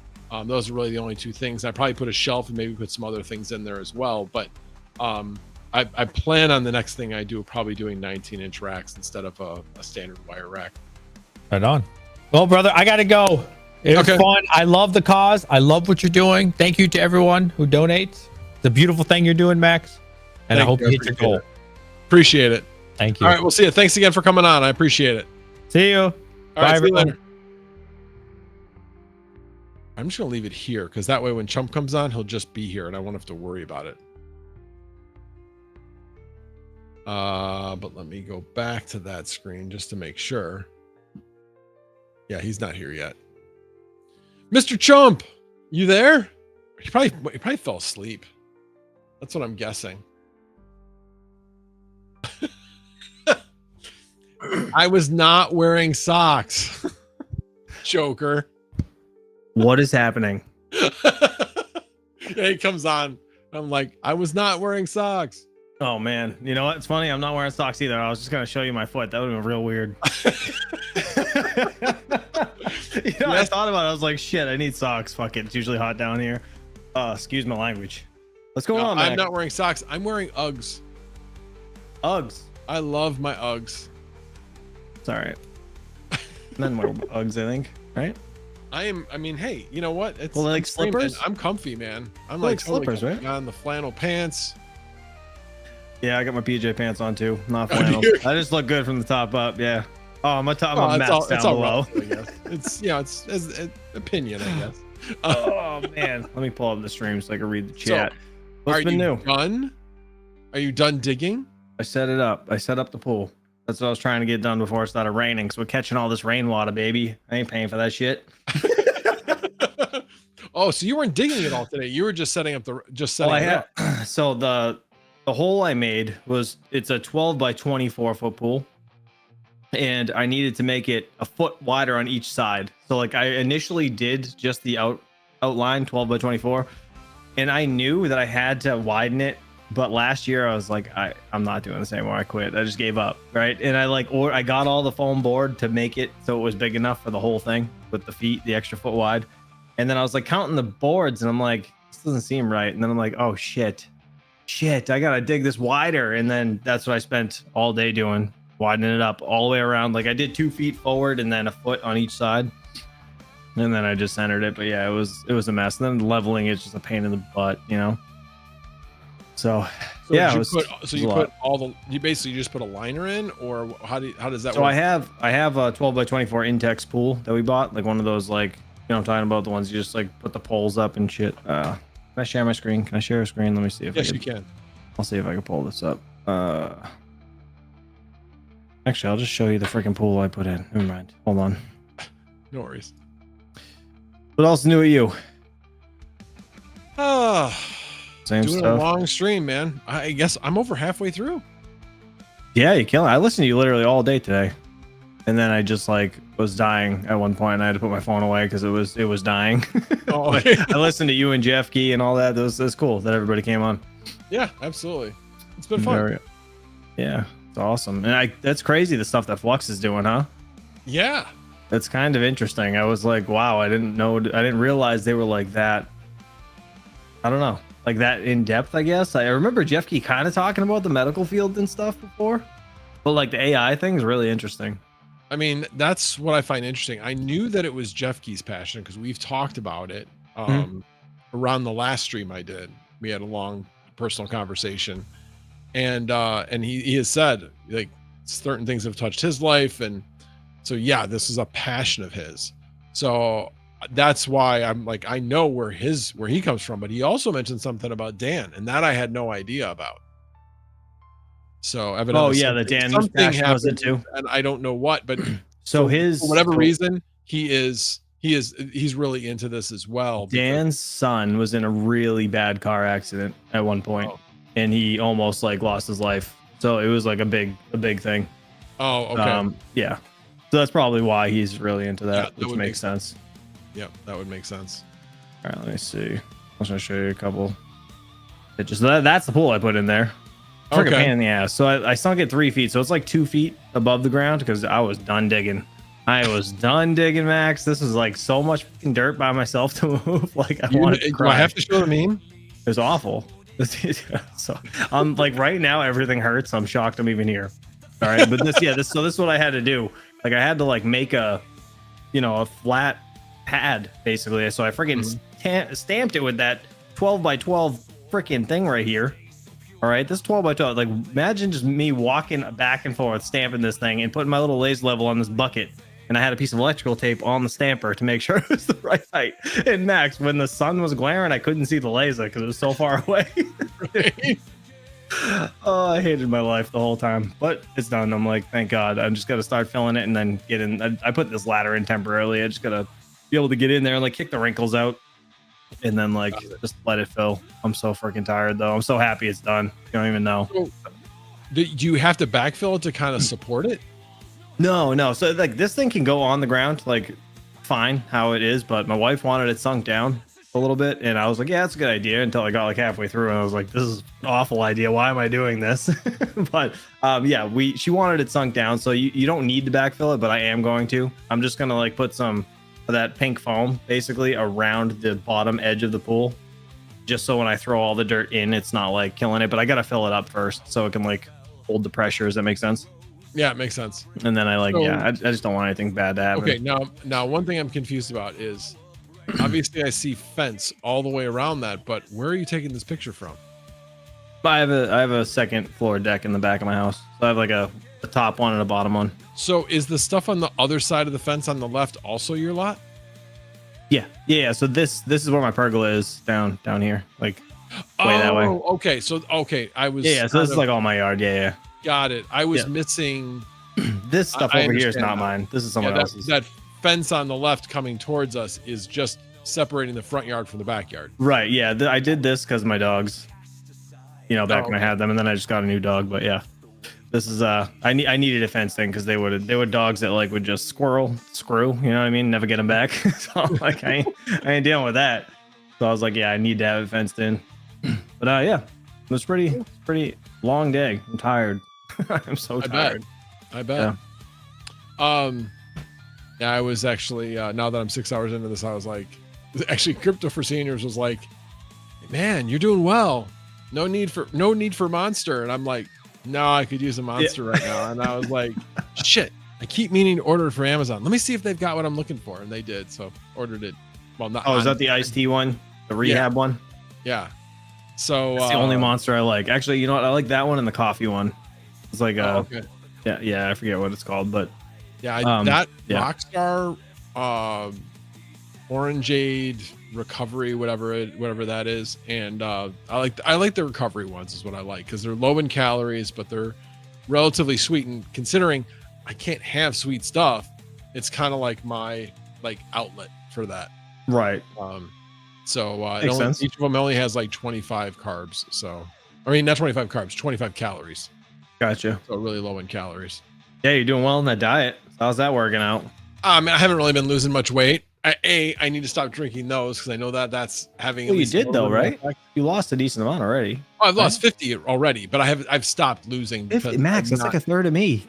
Those are really the only two things. I probably put a shelf and maybe put some other things in there as well. But I plan on the next thing I do probably doing 19-inch racks instead of a standard wire rack. Right on. Well, brother, I gotta go. It was fun. I love the cause. I love what you're doing. Thank you to everyone who donates. It's a beautiful thing you're doing, Max. And I hope you hit your goal. Appreciate it. Thank you. All right, we'll see you. Thanks again for coming on. I appreciate it. See you. Bye, everyone. I'm just gonna leave it here because that way when Chump comes on, he'll just be here and I won't have to worry about it. But let me go back to that screen just to make sure. Yeah, he's not here yet. Mr. Chump, you there? He probably fell asleep. That's what I'm guessing. I was not wearing socks. Joker. What is happening? Yeah, he comes on. I'm like, I was not wearing socks. Oh man, you know what? It's funny. I'm not wearing socks either. I was just gonna show you my foot. That would have been real weird. I thought about it. I was like, shit, I need socks. Fuck it. It's usually hot down here. Excuse my language. What's going on, man? I'm not wearing socks. I'm wearing Uggs. Uggs. I love my Uggs. It's all right. Men wear Uggs, I think. Right? I mean, hey, you know what? It's like slippers. I'm comfy, man. I'm like totally slippers, right? on the flannel pants. Yeah, I got my PJ pants on too. Not flannels. I just look good from the top up. Yeah. Oh, my top. I'm down below. I guess. It's it's opinion, I guess. Oh man, let me pull up the stream so I can read the chat. So, What's been new? Done? Are you done digging? I set it up. I set up the pool. That's what I was trying to get done before it started raining. So we're catching all this rainwater, baby. I ain't paying for that shit. Oh, so you weren't digging it all today. You were just setting up up. So the hole I made it's a 12 by 24 foot pool. And I needed to make it a foot wider on each side. So like I initially did just the outline 12 by 24. And I knew that I had to widen it. But last year I was like, I'm not doing this anymore. I quit. I just gave up. Right. And I got all the foam board to make it so it was big enough for the whole thing with the feet, the extra foot wide. And then I was like counting the boards and I'm like, this doesn't seem right. And then I'm like, oh shit, I gotta dig this wider. And then that's what I spent all day doing, widening it up all the way around. Like I did 2 feet forward and then a foot on each side. And then I just centered it. But yeah, it was a mess. And then leveling it's just a pain in the butt, you know? So yeah, you basically just put a liner in, or how does that work? So I have a 12 by 24 Intex pool that we bought, like one of those, like, you know what I'm talking about, the ones you just like put the poles up and shit. Can I share my screen? Can I share a screen? Let me see if you can. I'll see if I can pull this up. Actually, I'll just show you the freaking pool I put in. Never mind. Hold on. No worries. What else is new at you? Same doing stuff. A long stream, man. I guess I'm over halfway through. Yeah, you're killing it. I listened to you literally all day today, and then I just like was dying at one point, and I had to put my phone away because it was dying. Oh, I listened to you and Jeff Key and all that. It was cool that everybody came on. Yeah, absolutely. It's been fun. Yeah, it's awesome, and that's crazy the stuff that Flux is doing, huh? Yeah, that's kind of interesting. I was like, wow, I didn't realize they were like that. I don't know. Like that in depth, I guess. I remember Jeff Key kind of talking about the medical field and stuff before, but like the AI thing is really interesting. I mean, that's what I find interesting. I knew that it was Jeff Key's passion because we've talked about it around the last stream I did. We had a long personal conversation, and he has said like certain things have touched his life, and so yeah, this is a passion of his. So that's why I'm like, I know where he comes from, but he also mentioned something about Dan, and that I had no idea about. So evidently, the Dan was passionate too, and I don't know what, but so for whatever reason, he's really into this as well. Dan's son was in a really bad car accident at one point, and he almost like lost his life. So it was like a big thing. Oh, okay. Yeah. So that's probably why he's really into that, which makes sense. Yep, that would make sense. All right, let me see. I was gonna show you a couple pictures. That's the pool I put in there. Freaking Okay. pain in the ass. So I sunk it 3 feet, so it's like 2 feet above the ground because I was done digging. I was done digging, Max. This was like so much fucking dirt by myself to move. Like I wanted to Do cry. I have to show the meme? It was awful. So I'm like right now everything hurts. I'm shocked I'm even here. All right, but this is what I had to do. Like I had to like make a flat pad basically. So I freaking stamped it with that 12 by 12 freaking thing right here. All right, this 12 by 12. Like imagine just me walking back and forth, stamping this thing and putting my little laser level on this bucket. And I had a piece of electrical tape on the stamper to make sure it was the right height. And Max, when the sun was glaring, I couldn't see the laser because it was so far away. Oh, I hated my life the whole time, but it's done. I'm like, thank God. I'm just gonna start filling it and then get in. I put this ladder in temporarily. I just gotta be able to get in there and like kick the wrinkles out, and then like just let it fill. I'm so freaking tired though. I'm so happy it's done. You don't even know. So, do you have to backfill it to kind of support it? No. So like this thing can go on the ground like fine how it is, but my wife wanted it sunk down a little bit, and I was like, yeah, that's a good idea until I got like halfway through, and I was like, this is an awful idea. Why am I doing this? But she wanted it sunk down, so you don't need to backfill it, but I am going to. I'm just gonna like put some of that pink foam basically around the bottom edge of the pool, just so when I throw all the dirt in, it's not like killing it. But I gotta fill it up first so it can like hold the pressure. Does that make sense? Yeah, it makes sense. And then I just don't want anything bad to happen. Okay, now one thing I'm confused about is obviously I see fence all the way around that, but where are you taking this picture from? I have a second floor deck in the back of my house. So I have like a top one and a bottom one. So is the stuff on the other side of the fence on the left also your lot? Yeah. So this is where my pergola is down here, like way that way. Okay. So I was So this is like all my yard. Yeah. Got it. I was missing This stuff over here is not mine. This is someone else's. That fence on the left coming towards us is just separating the front yard from the backyard. Right. Yeah. I did this because my dogs, back when I had them, and then I just got a new dog. But yeah, this is I needed a fence thing because they were dogs that like would just screw. You know what I mean? Never get them back. So like I ain't dealing with that. So I was like, yeah, I need to have it fenced in. But yeah, it was pretty long day. I'm tired. I'm so tired. I bet. Yeah, I was actually now that I'm 6 hours into this, I was like, actually, Crypto for Seniors was like, man, you're doing well. No need for Monster, and I'm like, no, I could use a Monster right now, and I was like, shit, I keep meaning to order it from Amazon. Let me see if they've got what I'm looking for, and they did, so ordered it. Well, not. Oh, is that the iced tea one, the rehab one? Yeah. So that's the only Monster I like. Actually, you know what? I like that one and the coffee one. It's like okay. Yeah, I forget what it's called, but yeah, Rockstar Orangeade Recovery, whatever that is, and I like the recovery ones is what I like because they're low in calories, but they're relatively sweet. And considering I can't have sweet stuff, it's kind of like my outlet for that. Right. So Makes sense. Each of them only has like 25 carbs. So I mean, not 25 carbs, 25 calories. Gotcha. So really low in calories. Yeah, you're doing well in that diet. How's that working out? I haven't really been losing much weight. I need to stop drinking those because I know that's having. Well, you did though, right? You lost a decent amount already. Oh, I've lost 50 already, but I've stopped losing. 50, Max, that's like a third of me.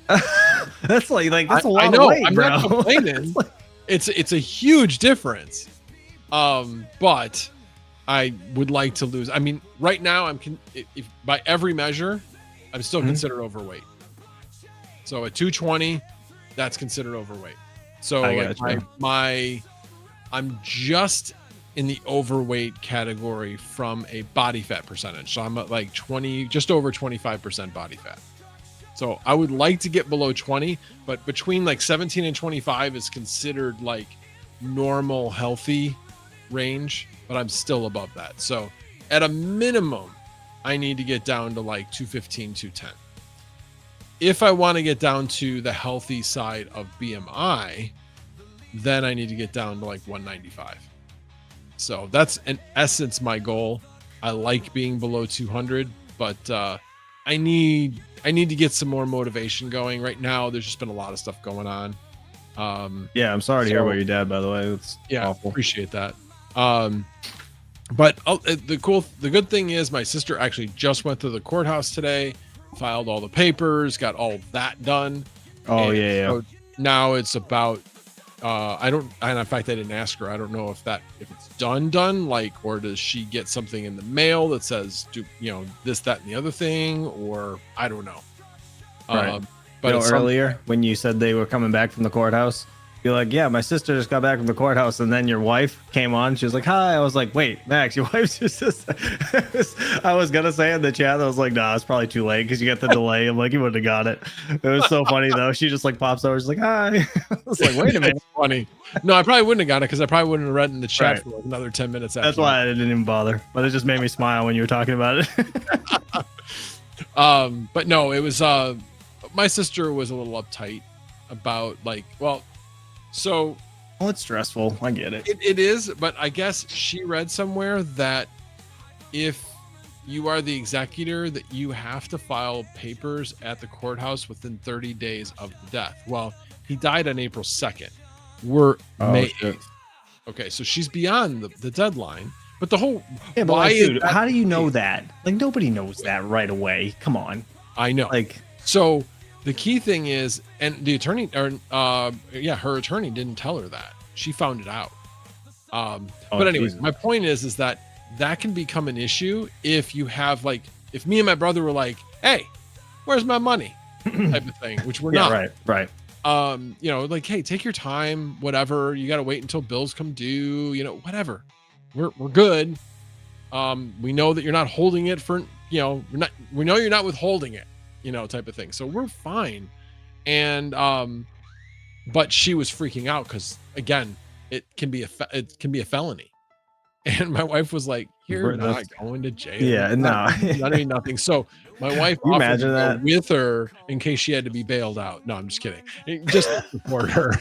That's like that's a lot I know, of weight, I'm bro. not complaining. It's a huge difference. But I would like to lose. I mean, right now if by every measure, I'm still considered overweight. So at 220, that's considered overweight. So I'm just in the overweight category from a body fat percentage. So I'm at like just over 25% body fat. So I would like to get below 20, but between like 17 and 25 is considered like normal, healthy range, but I'm still above that. So at a minimum, I need to get down to like 215, 210. If I want to get down to the healthy side of BMI, then I need to get down to like 195. So that's in essence my goal. I like being below 200, but I need to get some more motivation going. Right now, there's just been a lot of stuff going on. Yeah, I'm sorry to hear about your dad, by the way. It's awful. Appreciate that. But the good thing is my sister actually just went to the courthouse today, filed all the papers, got all that done. Oh, and yeah. So now it's about, and in fact, I didn't ask her. I don't know if it's done, like, or does she get something in the mail that says, this, that, and the other thing, or I don't know. Right. But earlier when you said they were coming back from the courthouse, you're like, yeah, my sister just got back from the courthouse, and then your wife came on. She was like, hi. I was like, wait, Max, your wife's your sister. I was gonna say in the chat, I was like, nah, it's probably too late because you got the delay. I'm like, you wouldn't have got it. It was so funny though. She just like pops over. She's like, hi. I was like, wait a minute. Funny. No, I probably wouldn't have got it because I probably wouldn't have read in the chat for like another 10 minutes. That's why I didn't even bother. But it just made me smile when you were talking about it. But no, it was my sister was a little uptight about so. Well, it's stressful. I get it. It is, but I guess she read somewhere that if you are the executor, that you have to file papers at the courthouse within 30 days of the death. Well, he died on April 2nd. We're May 8th. Okay, so she's beyond the deadline. But the whole how do you know that? Like, nobody knows that right away. Come on. I know. Like, so the key thing is, and the attorney, her attorney didn't tell her that. She found it out. But anyways, Jesus. My point is that can become an issue if you have if me and my brother were like, hey, where's my money? Type of thing, which we're not. Right. Hey, take your time, whatever. You got to wait until bills come due, whatever. We're good. We know that you're not holding it for, we know you're not withholding it, type of thing. So we're fine. And, but she was freaking out because again, it can be a felony. And my wife was like, you're not going to jail. Yeah, no. Nothing. So my wife offered to go with her in case she had to be bailed out. No, I'm just kidding. Just to support her.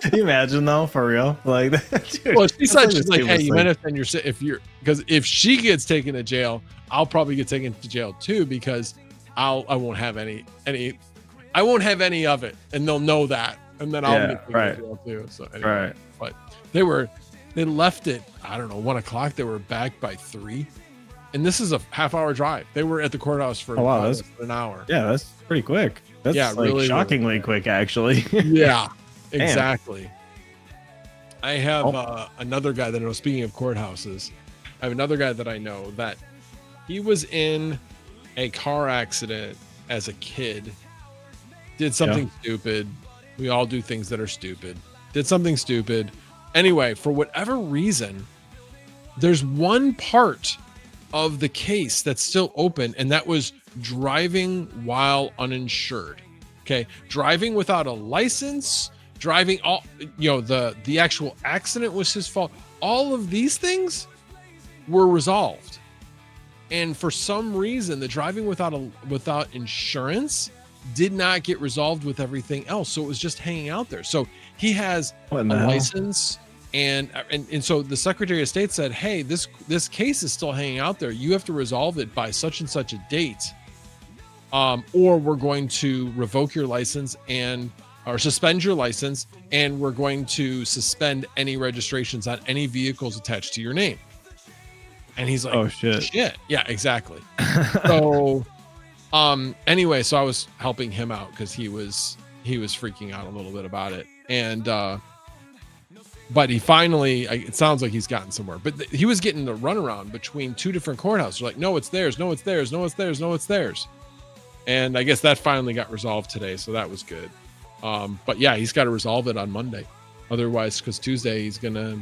Can you imagine though, for real? Like, dude, well, she's like, hey, you might offend because if she gets taken to jail, I'll probably get taken to jail too, because I won't have any of it, and they'll know that, and then I'll get taken to jail too. So anyway, but they left it, I don't know, 1 o'clock. They were back by 3. And this is a half-hour drive. They were at the courthouse for that's an hour. Yeah, that's pretty quick. That's really shockingly quick, actually. Yeah, exactly. I have another guy that I know, speaking of courthouses, I have another guy that I know that he was in a car accident as a kid, did something stupid. We all do things that are stupid. Did something stupid. Anyway, for whatever reason, there's one part of the case that's still open, and that was driving while uninsured. Okay, driving without a license, driving the actual accident was his fault. All of these things were resolved, and for some reason, the driving without insurance did not get resolved with everything else. So it was just hanging out there. So he has a license, and so the Secretary of State said, hey, this case is still hanging out there. You have to resolve it by such and such a date, or we're going to revoke your license or suspend your license, and we're going to suspend any registrations on any vehicles attached to your name. And he's like, oh shit. Yeah, exactly. So anyway, so I was helping him out because he was freaking out a little bit about it. And but he finally, it sounds like he's gotten somewhere, but he was getting the runaround between 2 different courthouses. Like, no, it's theirs. No, it's theirs. No, it's theirs. No, it's theirs. And I guess that finally got resolved today. So that was good. But yeah, he's got to resolve it on Monday. Otherwise, because Tuesday he's going to,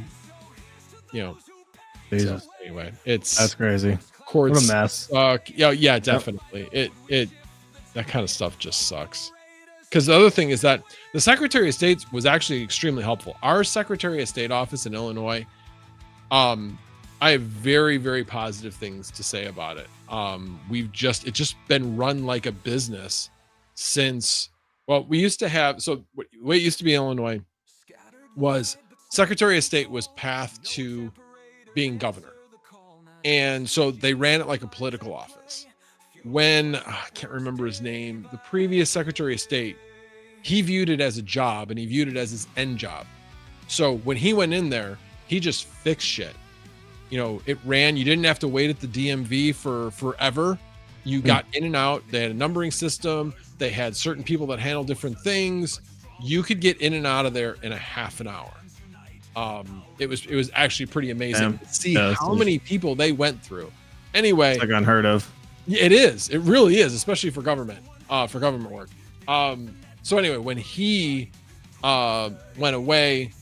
Jesus. So anyway, that's crazy. Courts, what a mess. Yeah, definitely. It that kind of stuff just sucks. Because the other thing is that the Secretary of State was actually extremely helpful. Our Secretary of State office in Illinois, I have very, very positive things to say about it. It's just been run like a business since, we used to have, so what it used to be in Illinois was Secretary of State was path to being governor. And so they ran it like a political office. When I can't remember his name, the previous Secretary of State, he viewed it as a job and he viewed it as his end job. So when he went in there, he just fixed shit. You know, it ran. You didn't have to wait at the DMV for forever. You got in and out. They had a numbering system. They had certain people that handle different things. You could get in and out of there in a half an hour. It was actually pretty amazing to see how many people they went through. Anyway, it's like unheard of. It is. It really is, especially for government work. So anyway, when he went away,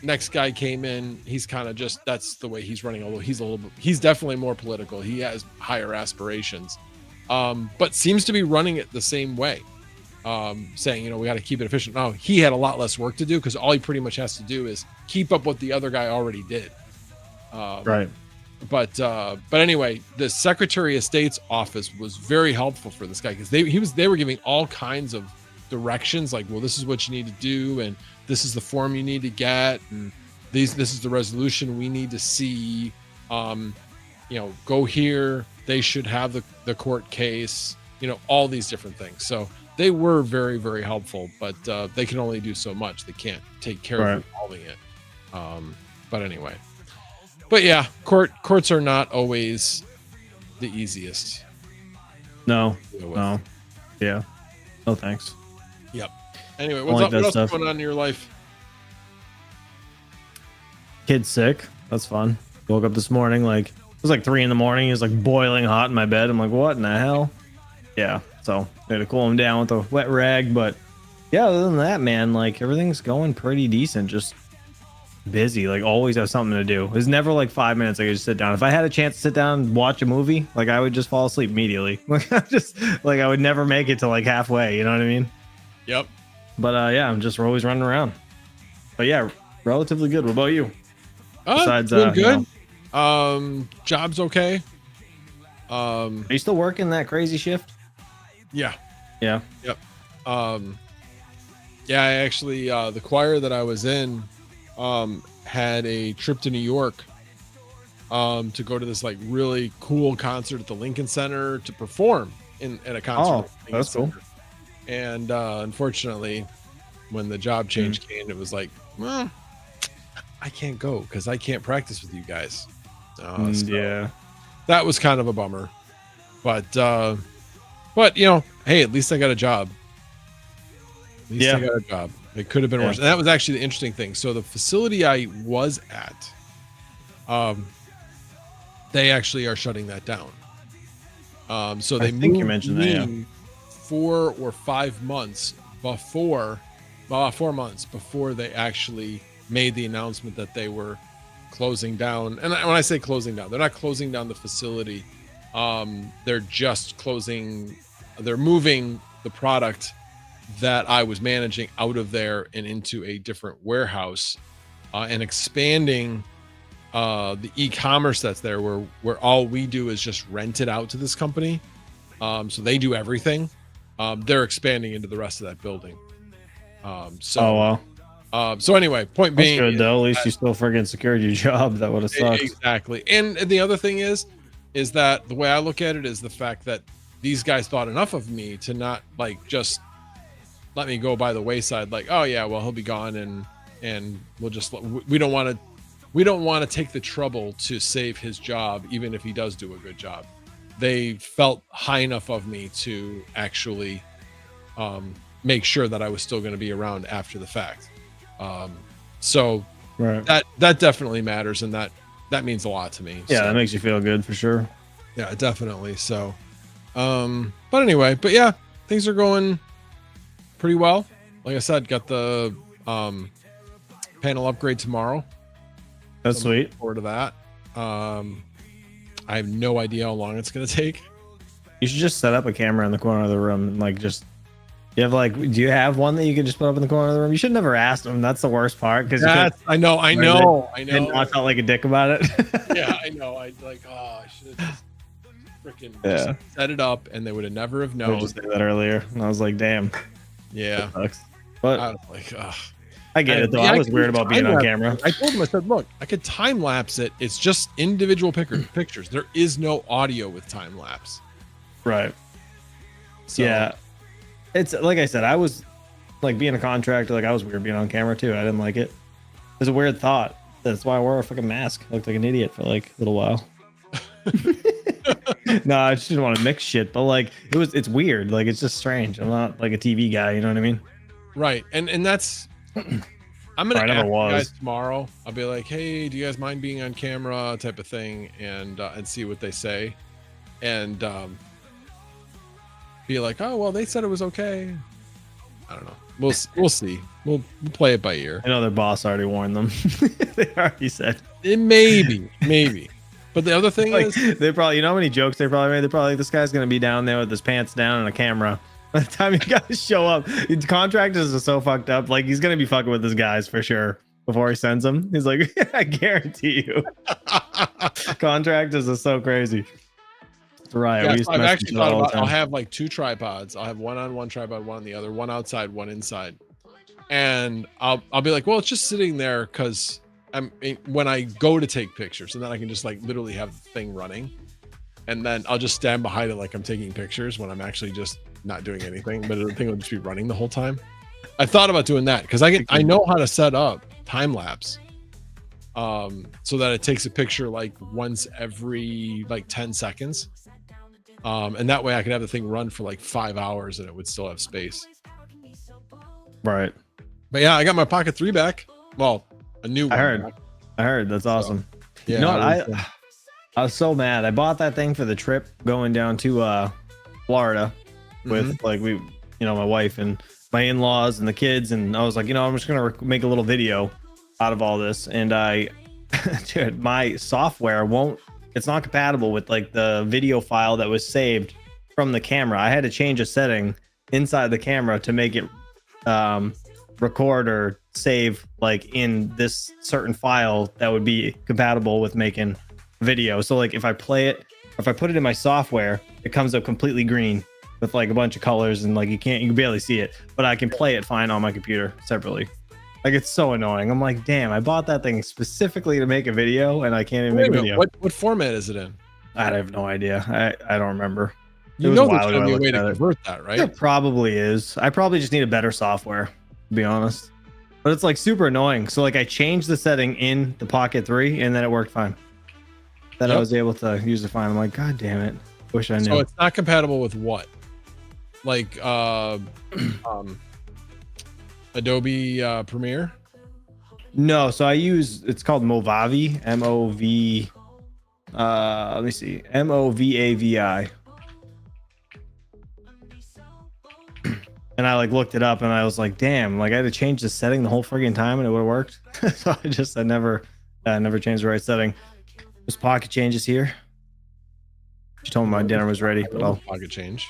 next guy came in. He's kind of just, that's the way he's running. Although he's definitely more political. He has higher aspirations, but seems to be running it the same way. Saying, you know, we got to keep it efficient. Now he had a lot less work to do because all he pretty much has to do is keep up what the other guy already did. Right. But anyway, the Secretary of State's office was very helpful for this guy because they were giving all kinds of directions, like, well, this is what you need to do, and this is the form you need to get, and this is the resolution we need to see. You know, go here. They should have the court case. You know, all these different things. So they were very, very helpful, but they can only do so much. They can't take care of resolving it. But anyway. But yeah, courts are not always the easiest. No. Yeah. No thanks. Yep. Anyway, what else is going on in your life? Kid's sick. That's fun. Woke up this morning, like, it was like 3 a.m. He was like boiling hot in my bed. I'm like, what in the hell? Yeah. So I had to cool him down with a wet rag. But yeah, other than that, man, like, everything's going pretty decent. Just busy, like, always have something to do. It's never like 5 minutes I could just sit down. If I had a chance to sit down and watch a movie, like, I would just fall asleep immediately. Like, I would never make it to like halfway, you know what I mean? Yep. But yeah, we're always running around. But yeah, relatively good. What about you? Besides doing good. You know, Job's okay. are you still working that crazy shift? Yeah. Yep. Yeah, I actually the choir that I was in had a trip to New York to go to this like really cool concert at the Lincoln Center to perform in a concert. Oh, that's cool. And unfortunately, when the job change came, it was like, well, I can't go because I can't practice with you guys. So yeah, that was kind of a bummer. But you know, hey, at least I got a job. At least I got a job. It could have been worse. And that was actually the interesting thing. So the facility I was at, they actually are shutting that down. So they think you mentioned that 4 or 5 months before, 4 months before they actually made the announcement that they were closing down. And when I say closing down, they're not closing down the facility. They're just they're moving the product that I was managing out of there and into a different warehouse, and expanding the e-commerce that's there, where all we do is just rent it out to this company. So they do everything. They're expanding into the rest of that building. So anyway, point that's being, good though. At least you still friggin' secured your job. That would have sucked. Exactly. And the other thing is that the way I look at it is the fact that these guys thought enough of me to not like just let me go by the wayside. Like, oh yeah, well, he'll be gone, and we'll just, we don't want to take the trouble to save his job, even if he does do a good job. They felt high enough of me to actually make sure that I was still going to be around after the fact. So that definitely matters, and that means a lot to me. Yeah, so, that makes you feel good for sure. Yeah, definitely. So, but anyway, but yeah, things are going pretty well. Like I said, got the panel upgrade tomorrow. That's sweet. Looking forward to that. I have no idea how long it's going to take. You should just set up a camera in the corner of the room and like just. You have like, do you have one that you can just put up in the corner of the room? You should never ask them. That's the worst part. Because I know. And I felt like a dick about it. Yeah, I know. I like, I should have just freaking set it up, and they would have never have known. I just said that earlier, and I was like, damn. Yeah. But I was like, I get it though. I was weird about being on camera. I told him, I said, look, I could time lapse it. It's just individual pictures. There is no audio with time lapse. Right. So, yeah. It's like I said, I was Like being a contractor, like I was weird being on camera too. I didn't like it. It was a weird thought. That's why I wore a fucking mask. I looked like an idiot for like a little while. No, I just didn't want to mix shit, but like it's weird. Like it's just strange. I'm not like a TV guy, you know what I mean? Right. And that's I'm gonna I never ask you was. guys tomorrow. I'll be like, hey, do you guys mind being on camera type of thing, and see what they say. And be like, oh well, they said it was okay. I don't know. We'll see. We'll play it by ear. I know their boss already warned them. They already said It maybe. But the other thing like, is, they probably, you know how many jokes they probably made? They're probably like, this guy's gonna be down there with his pants down and a camera. By the time you guys show up, contractors are so fucked up. Like he's gonna be fucking with his guys for sure before he sends them. He's like, I guarantee you. Contractors are so crazy. It's a riot. yeah, We used to I've mess actually with each other thought all the about. I'll time. have like 2 tripods. I'll have one on one tripod, one on the other, one outside, one inside. And I'll be like, well, it's just sitting there because when I go to take pictures, and then I can just like literally have the thing running, and then I'll just stand behind it like I'm taking pictures when I'm actually just not doing anything, but the thing will just be running the whole time. I thought about doing that because I know how to set up time lapse, so that it takes a picture like once every like 10 seconds, and that way I could have the thing run for like 5 hours and it would still have space. Right. But yeah, I got my Pocket 3 back. Well, a new one. I heard. That's awesome. Yeah, You know what? I was so mad. I bought that thing for the trip going down to Florida with like my wife and my in-laws and the kids, and I was like, I'm just gonna make a little video out of all this. And dude, my software it's not compatible with like the video file that was saved from the camera. I had to change a setting inside the camera to make it record or save like in this certain file that would be compatible with making video. So like if I put it in my software, it comes up completely green with like a bunch of colors, and like you can barely see it, but I can play it fine on my computer separately. Like it's so annoying. I'm like, damn, I bought that thing specifically to make a video and I can't even make a video. What format is it in? I have no idea. I don't remember. You know there's gonna be a way to convert that, right? There probably is. I probably just need a better software, to be honest. But it's like super annoying. So like I changed the setting in the Pocket 3 and then it worked fine. Then I was able to use it fine. I'm like, God damn it. Wish I knew. So it's not compatible with what? Like Adobe Premiere? No, so it's called Movavi, M-O-V let me see. M-O-V-A-V-I. And I like looked it up and I was like, damn, like I had to change the setting the whole friggin' time and it would have worked. So I never changed the right setting. There's pocket changes here. She told me my dinner was ready, but pocket change.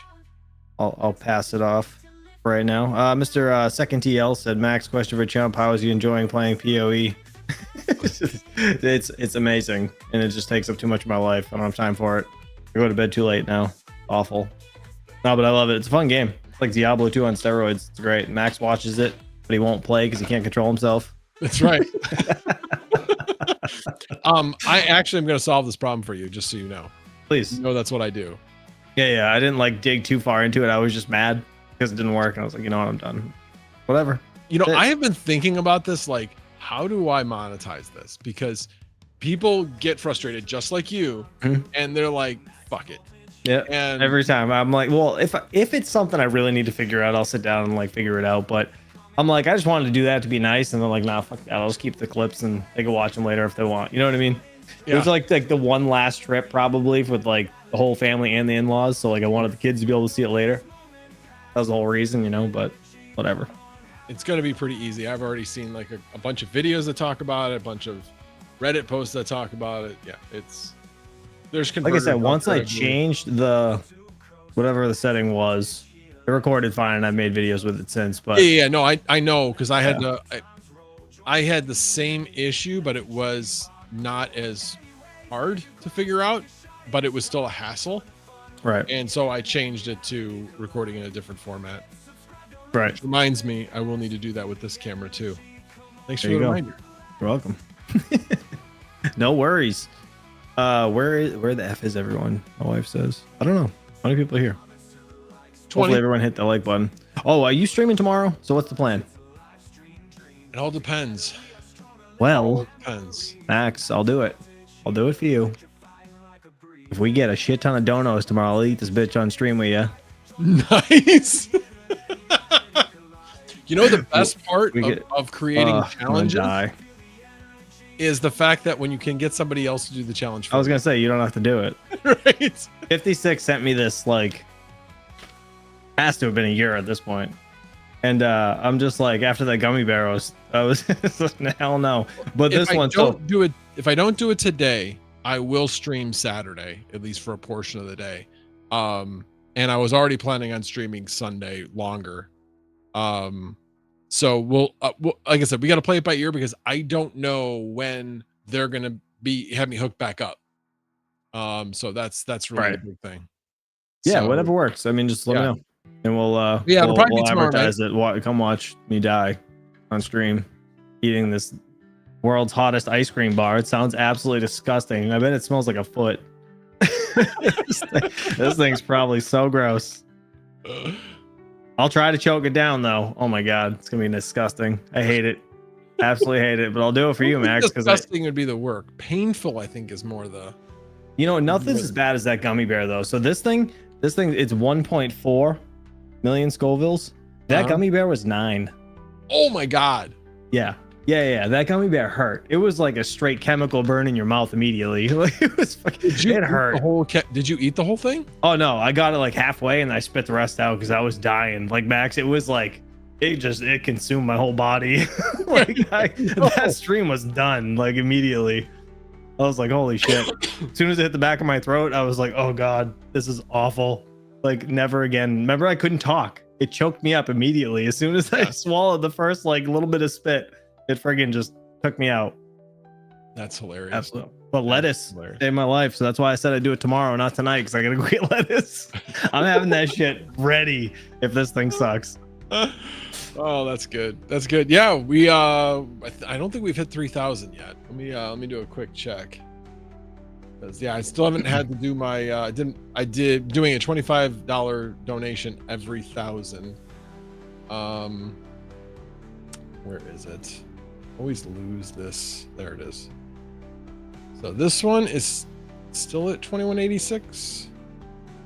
I'll pass it off right now. Mr. Second TL said, Max, question for Chump, how is he enjoying playing PoE? It's amazing, and it just takes up too much of my life. I don't have time for it. I go to bed too late now. Awful. No, but I love it. It's a fun game. It's like Diablo 2 on steroids. It's great. Max watches it, but he won't play because he can't control himself. That's right. I actually am going to solve this problem for you, just so you know. Please. You know that's what I do. Yeah. I didn't like dig too far into it. I was just mad because it didn't work, and I was like, you know what, I'm done. Whatever. I have been thinking about this, like, how do I monetize this? Because people get frustrated just like you, and they're like, fuck it. Yeah. And every time I'm like, well, if it's something I really need to figure out, I'll sit down and like figure it out. But I'm like, I just wanted to do that to be nice, and they're like, nah, fuck that. I'll just keep the clips and they can watch them later if they want. You know what I mean? Yeah. It was like the one last trip probably with like the whole family and the in-laws. So like I wanted the kids to be able to see it later. That was the whole reason, but whatever. It's going to be pretty easy. I've already seen like a bunch of videos that talk about it, a bunch of Reddit posts that talk about it. Yeah, there's like I said, once I changed the whatever the setting was, it recorded fine, and I've made videos with it since. But no, I know, because I had I had the same issue, but it was not as hard to figure out, but it was still a hassle. Right. And so I changed it to recording in a different format. Right. Which reminds me, I will need to do that with this camera too. Thanks for the reminder. You're welcome. No worries. Where the F is everyone? My wife says. I don't know. How many people are here? 20. Hopefully everyone hit the like button. Oh, are you streaming tomorrow? So what's the plan? It all depends. Well, Depends. Max, I'll do it. I'll do it for you. If we get a shit ton of donos tomorrow, I'll eat this bitch on stream with you. Nice. You know the best part of creating challenges is the fact that when you can get somebody else to do the challenge for I was gonna say you don't have to do it. right? 56 sent me this, like, has to have been a year at this point. And I'm just like, after that gummy bear, I was hell no. But this one, if I don't do it today, I will stream Saturday, at least for a portion of the day. And I was already planning on streaming Sunday longer. So we'll like I said, we got to play it by ear because I don't know when they're gonna have me hooked back up. So that's really a big thing. Yeah, So, whatever works. I mean, just let me know, and we'll it'll probably be tomorrow advertise it. Come watch me die on stream, eating this world's hottest ice cream bar. It sounds absolutely disgusting. I bet it smells like a foot. This thing's probably so gross. I'll try to choke it down though. Oh my god, it's gonna be disgusting. I hate it. Absolutely hate it. But I'll do it for you, Max. Disgusting would be the work. Painful, I think, is more the. You know, nothing's as bad as that gummy bear though. So this thing, it's 1.4 million Scovilles. That gummy bear was 9. Oh my god. Yeah. That gummy bear hurt. It was like a straight chemical burn in your mouth immediately. Like, it was fucking. It hurt. Did you eat the whole thing? Oh no, I got it like halfway and I spit the rest out because I was dying. Like Max, it was like it consumed my whole body. That stream was done like immediately. I was like, holy shit. As soon as it hit the back of my throat, I was like, oh god, this is awful. Like never again. Remember, I couldn't talk. It choked me up immediately. As soon as I swallowed the first like little bit of spit, it friggin' just took me out. That's hilarious. Absolutely. But lettuce saved my life, so that's why I said I'd do it tomorrow, not tonight, because I gotta go get lettuce. I'm having that shit ready if this thing sucks. Oh, that's good. That's good. Yeah, we I don't think we've hit 3,000 yet. Let me do a quick check. Yeah, I still haven't had to do my I did doing a $25 donation every 1,000. Where is it? Always lose this. There it is. So this one is still at 2186.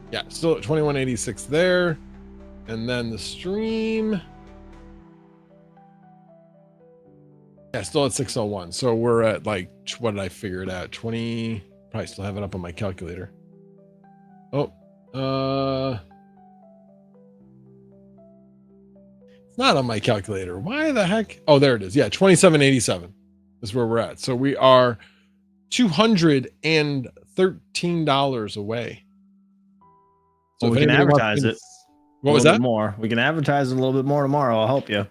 Yeah, still at 2186 there. And then the stream. Yeah, still at 601. So we're at like, what did I figure it at? 20. Probably still have it up on my calculator. Oh, it's not on my calculator. Why the heck? Oh, there it is. Yeah, 2787 is where we're at. So we are $213 away. So well, we can advertise it. What was that? More. We can advertise it a little bit more tomorrow. I'll help you.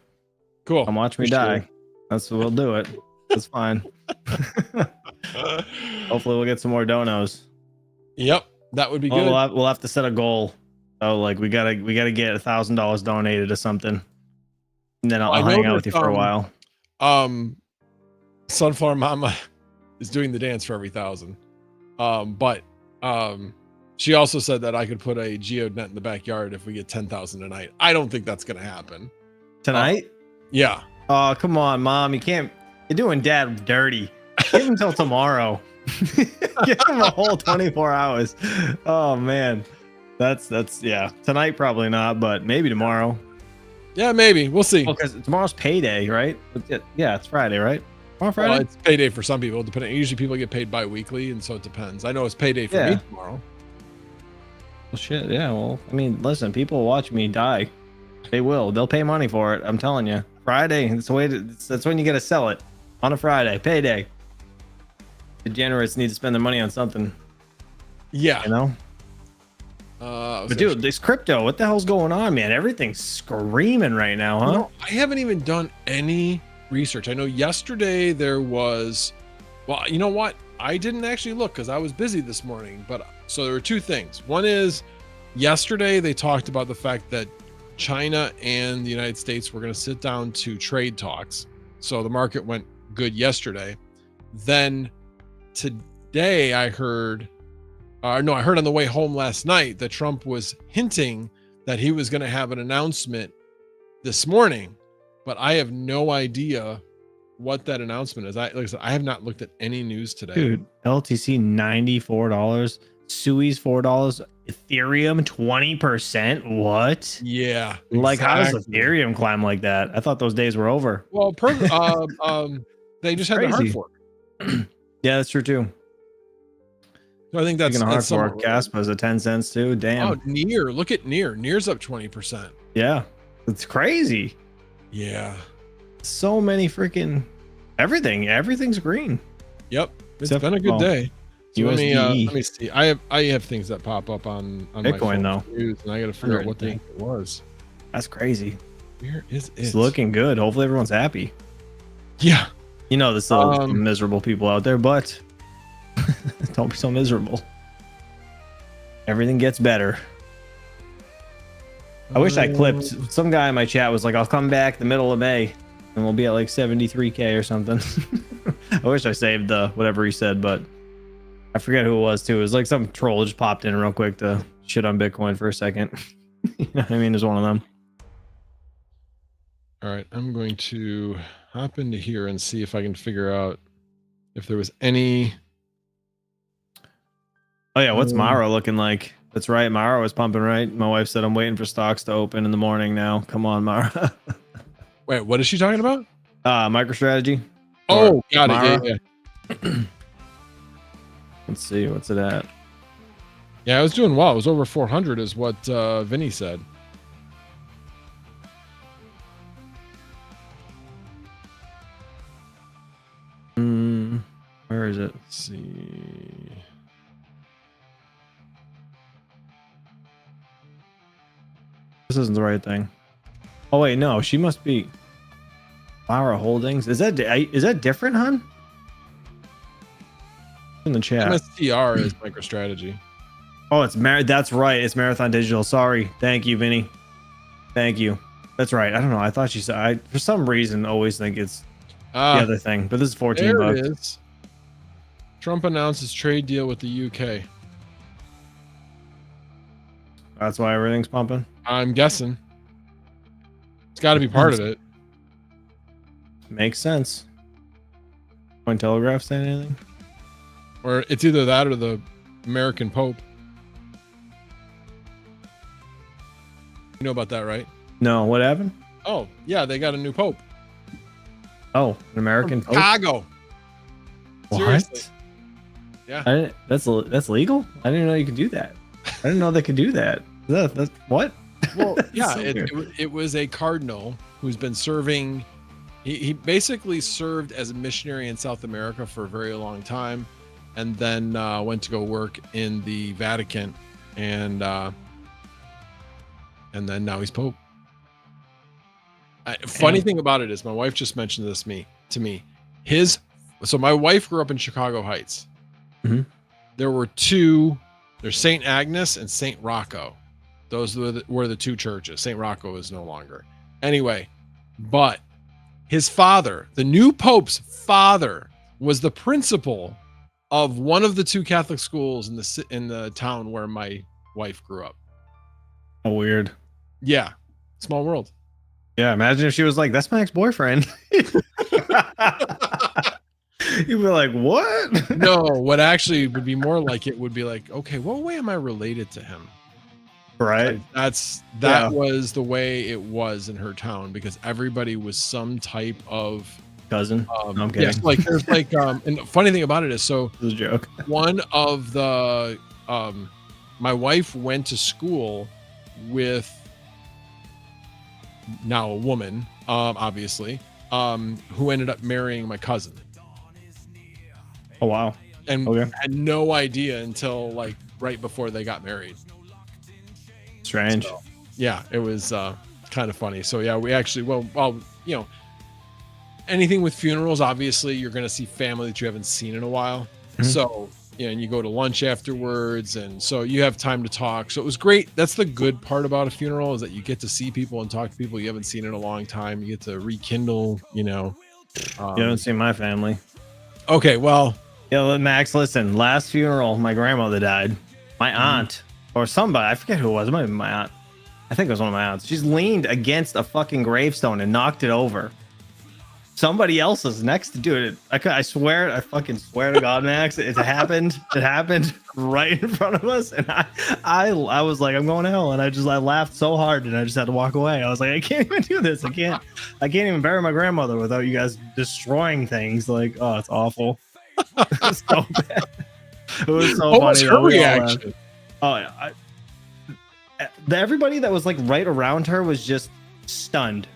Cool. Come watch me die. That's what we'll do it. That's fine. Hopefully we'll get some more donos. Yep, that would be good. We'll have to set a goal. So like we gotta get $1,000 donated to something, and then I'll hang out with you for a while. Sunflower Mama is doing the dance for every 1,000. But she also said that I could put a geode net in the backyard if we get 10,000 tonight. I don't think that's gonna happen tonight. Yeah. Oh come on, Mom. You can't. You're doing Dad dirty. Give him till tomorrow. Give him a whole 24 hours. Oh man, that's yeah. Tonight probably not, but maybe tomorrow. Yeah, maybe we'll see. Because tomorrow's payday, right? Yeah, it's Friday, right? Tomorrow Friday. Well, it's payday for some people. Depending, usually people get paid bi-weekly, and so it depends. I know it's payday for me tomorrow. Well, shit. Yeah. Well, I mean, listen, people will watch me die. They will. They'll pay money for it. I'm telling you. Friday. That's the way. That's when you got to sell it on a Friday, payday. Degenerates need to spend their money on something. Yeah. You know? But dude, this crypto, what the hell's going on, man? Everything's screaming right now, huh? You know, I haven't even done any research. I know yesterday there was, well, you know what? I didn't actually look because I was busy this morning. But so there were two things. One is yesterday they talked about the fact that China and the United States were going to sit down to trade talks. So the market went good yesterday. Then today I heard on the way home last night that Trump was hinting that he was going to have an announcement this morning, but I have no idea what that announcement is. Like I said, I have not looked at any news today. Dude, LTC $94, Sui's $4, Ethereum 20%. What? Yeah. Like, how does exactly. Ethereum climb like that? I thought those days were over. Well, they just had the hard Crazy. fork. Yeah, that's true too. So I think that's Speaking of hard that's somewhat fork, Gaspa's at 10 cents too. Damn. Oh, Near. Look at Near. Near's up 20%. Yeah, it's crazy. Yeah. So many freaking everything's green. Yep. It's Except- been a good well, day. So let USD. me see. I have things that pop up on my Bitcoin, phone though. news, and I got to figure out what the 100. heck it was. That's crazy. Where is it? It's looking good. Hopefully everyone's happy. Yeah. You know, there's still some miserable people out there, but don't be so miserable. Everything gets better. I wish I clipped. Some guy in my chat was like, I'll come back the middle of May and we'll be at like 73K or something. I wish I saved whatever he said, but I forget who it was too. It was like some troll just popped in real quick to shit on Bitcoin for a second. You know what I mean? There's one of them. All right. I'm going to hop into here and see if I can figure out if there was any. Oh yeah, what's Mara looking like? That's right, Mara was pumping, right? My wife said I'm waiting for stocks to open in the morning now. Come on, Mara. Wait, what is she talking about? MicroStrategy. Oh, got Mara. it. Yeah. Let's see, what's it at? Yeah, I was doing well. It was over 400 is what Vinny said. Where is it? Let's see. This isn't the right thing. Oh wait, no, she must be Mara Holdings. Is that different, hon? In the chat. MSTR is MicroStrategy. Oh, that's right. It's Marathon Digital. Sorry. Thank you, Vinny. Thank you. That's right. I don't know. I thought she said. I for some reason always think it's the other thing, but this is 14 there bucks. It is. Trump announces trade deal with the UK. That's why everything's pumping. I'm guessing. It's got to be part of it. Makes sense. Cointelegraph saying anything? Or it's either that or the American Pope. You know about that, right? No. What happened? Oh, yeah, they got a new Pope. Oh, an American Pope? Chicago. Seriously. What? Yeah. That's legal? I didn't know you could do that. I didn't know they could do that. That's what? Well, yeah, So it was a cardinal who's been serving. He basically served as a missionary in South America for a very long time, and then went to go work in the Vatican, and then now he's Pope. Funny thing about it is, my wife just mentioned this to me. So my wife grew up in Chicago Heights. Mhm. There were two. There's St. Agnes and St. Rocco. Those were the two churches. St. Rocco is no longer. Anyway, but his father, the new Pope's father, was the principal of one of the two Catholic schools in the town where my wife grew up. Oh, weird. Yeah, small world. Yeah, imagine if she was like, "That's my ex-boyfriend." You'd be like, "What?" No, what actually would be more like it would be like, okay, what way am I related to him? Right. That was the way it was in her town, because everybody was some type of Cousin. No, I'm kidding. yes, like there's like and the funny thing about it is, so This is a joke. one of the my wife went to school with now a woman, obviously, who ended up marrying my cousin. Oh wow. And Okay. had no idea until like right before they got married. Strange. So, yeah, it was kind of funny. So yeah, we actually, well, you know, anything with funerals, obviously you're going to see family that you haven't seen in a while. Mhm. So, you know, and you go to lunch afterwards, and so you have time to talk. So it was great. That's the good part about a funeral, is that you get to see people and talk to people you haven't seen in a long time. You get to rekindle, you know. You haven't seen my family. Okay, well, Yeah, Max, listen, last funeral, my grandmother died. My aunt, or somebody, I forget who it was, it might have been my aunt. I think it was one of my aunts. She's leaned against a fucking gravestone and knocked it over. Somebody else is next to do it. I swear, I fucking swear to God, Max, it happened. It happened right in front of us, and I was like, I'm going to hell, and I laughed so hard, and I just had to walk away. I was like, I can't even do this. I can't even bury my grandmother without you guys destroying things. Like, oh, it's awful. It was so bad. It was so what funny. was her reaction? Everybody that was like right around her was just stunned.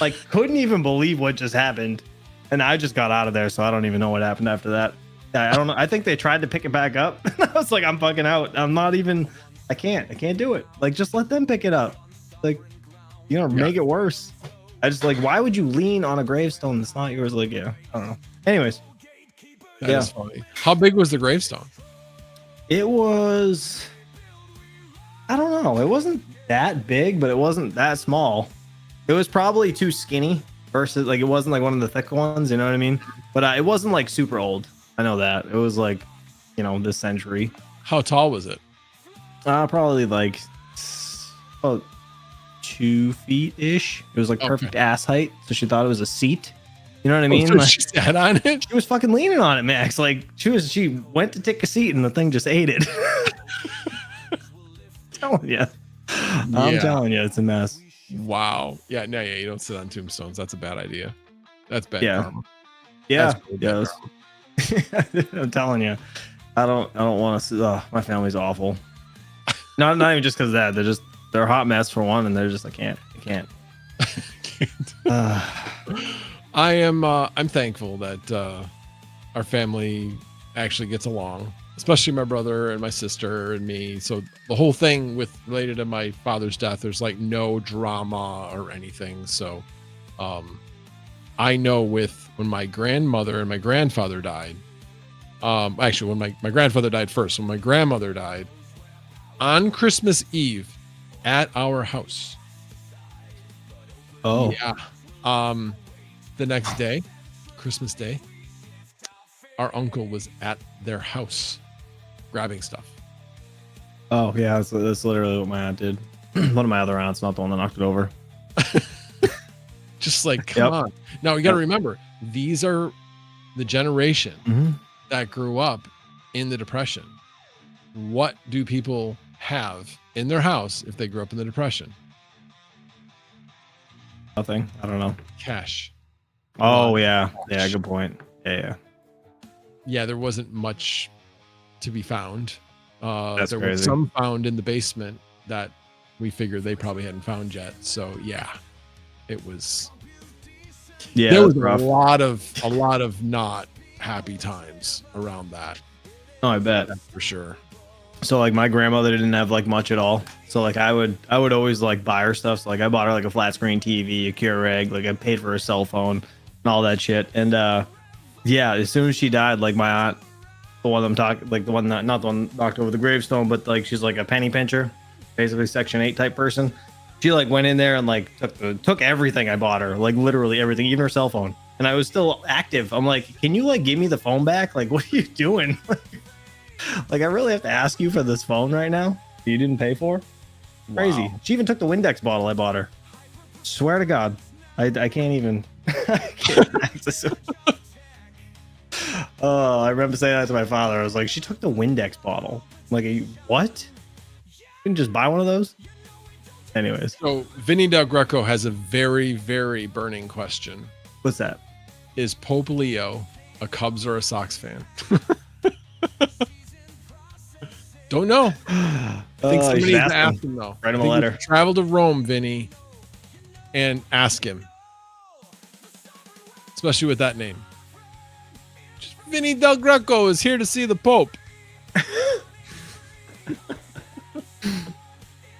Like, couldn't even believe what just happened. And I just got out of there, so I don't even know what happened after that. I don't know. I think they tried to pick it back up. I was like, I'm fucking out. I'm not even, I can't do it. Like, just let them pick it up. Like, make it worse. I just like, why would you lean on a gravestone that's not yours? Like, yeah, I don't know. Anyways. That's funny. How big was the gravestone? It was, I don't know. It wasn't that big, but it wasn't that small. It was probably too skinny versus like, it wasn't like one of the thick ones, you know what I mean? But it wasn't like super old. I know that. It was like, this century. How tall was it? Probably like 2 feet ish. It was like perfect ass height. So she thought it was a seat. You know what I mean? So she sat on it? She was fucking leaning on it, Max. Like she went to take a seat and the thing just ate it. I'm telling you, it's a mess. Wow. Yeah, you don't sit on tombstones. That's a bad idea. That's bad karma. Yeah. That's Yes. I'm telling you. I don't want to my family's awful. Not even just because of that. They're a hot mess for one, and they're just I can't. I'm thankful that our family actually gets along, especially my brother and my sister and me. So the whole thing related to my father's death, there's like no drama or anything. So I know when my grandmother and my grandfather died, actually when my grandfather died first, when my grandmother died on Christmas Eve at our house. Oh yeah. The next day, Christmas Day, our uncle was at their house grabbing stuff. Oh yeah, that's literally what my aunt did. One of my other aunts, not the one that knocked it over. Just like, come on. Now you got to remember, these are the generation that grew up in the Depression. What do people have in their house if they grew up in the Depression? Nothing. I don't know. Cash. Oh yeah. Yeah, good point. Yeah, there wasn't much to be found. That's there crazy. was some found in the basement that we figured they probably hadn't found yet. So it was. Yeah, there was rough. a lot of not happy times around that. Oh, I bet. That's for sure. So like my grandmother didn't have like much at all. So like I would always like buy her stuff. So like I bought her like a flat screen TV, a Keurig, like I paid for her cell phone and all that shit. And as soon as she died, like my aunt, the one I'm talking, like the one that not the one knocked over the gravestone, but like she's like a penny pincher, basically Section 8 type person. She like went in there and like took everything I bought her, like literally everything, even her cell phone. And I was still active. I'm like, can you like give me the phone back? Like, what are you doing? Like, I really have to ask you for this phone right now? You didn't pay for? Crazy. Wow. She even took the Windex bottle I bought her. Swear to God. I can't even. I can't access it. Oh, I remember saying that to my father. I was like, she took the Windex bottle. I'm like, what? You can just buy one of those? Anyways. So Vinny Del Greco has a very, very burning question. What's that? Is Pope Leo a Cubs or a Sox fan? Don't know. I think somebody needs to ask him though. Write him a letter. Travel to Rome, Vinny, and ask him. Especially with that name. Just Vinny Del Greco is here to see the Pope.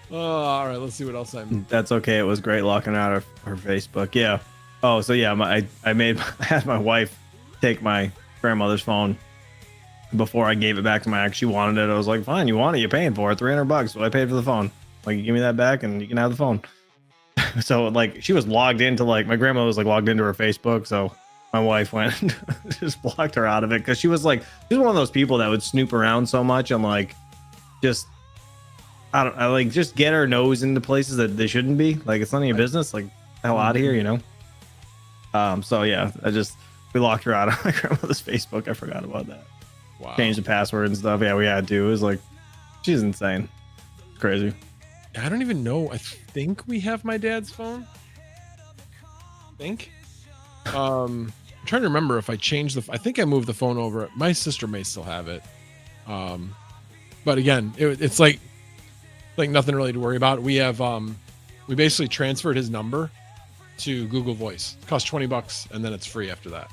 All right, let's see what else I'm. That's okay. It was great locking out her Facebook. Yeah. Oh, so yeah, I had my wife take my grandmother's phone before I gave it back to my ex. She wanted it. I was like, fine, you want it, you're paying for it, $300. So I paid for the phone. Like, you give me that back and you can have the phone. So like she was logged into like my grandma was like logged into her Facebook. So my wife went and just blocked her out of it because she was one of those people that would snoop around so much and like just I like just get our nose into places that they shouldn't be. Like, it's none of your business. Like, the hell out of here, you know? So yeah, we locked her out of my grandmother's Facebook. I forgot about that. Wow. Changed the password and stuff. Yeah, we had to. It was like, she's insane. Crazy. I don't even know. I think we have my dad's phone. I'm trying to remember if I changed I think I moved the phone over. My sister may still have it. But again, it's like nothing really to worry about. We have we basically transferred his number to Google Voice. It costs $20 and then it's free after that.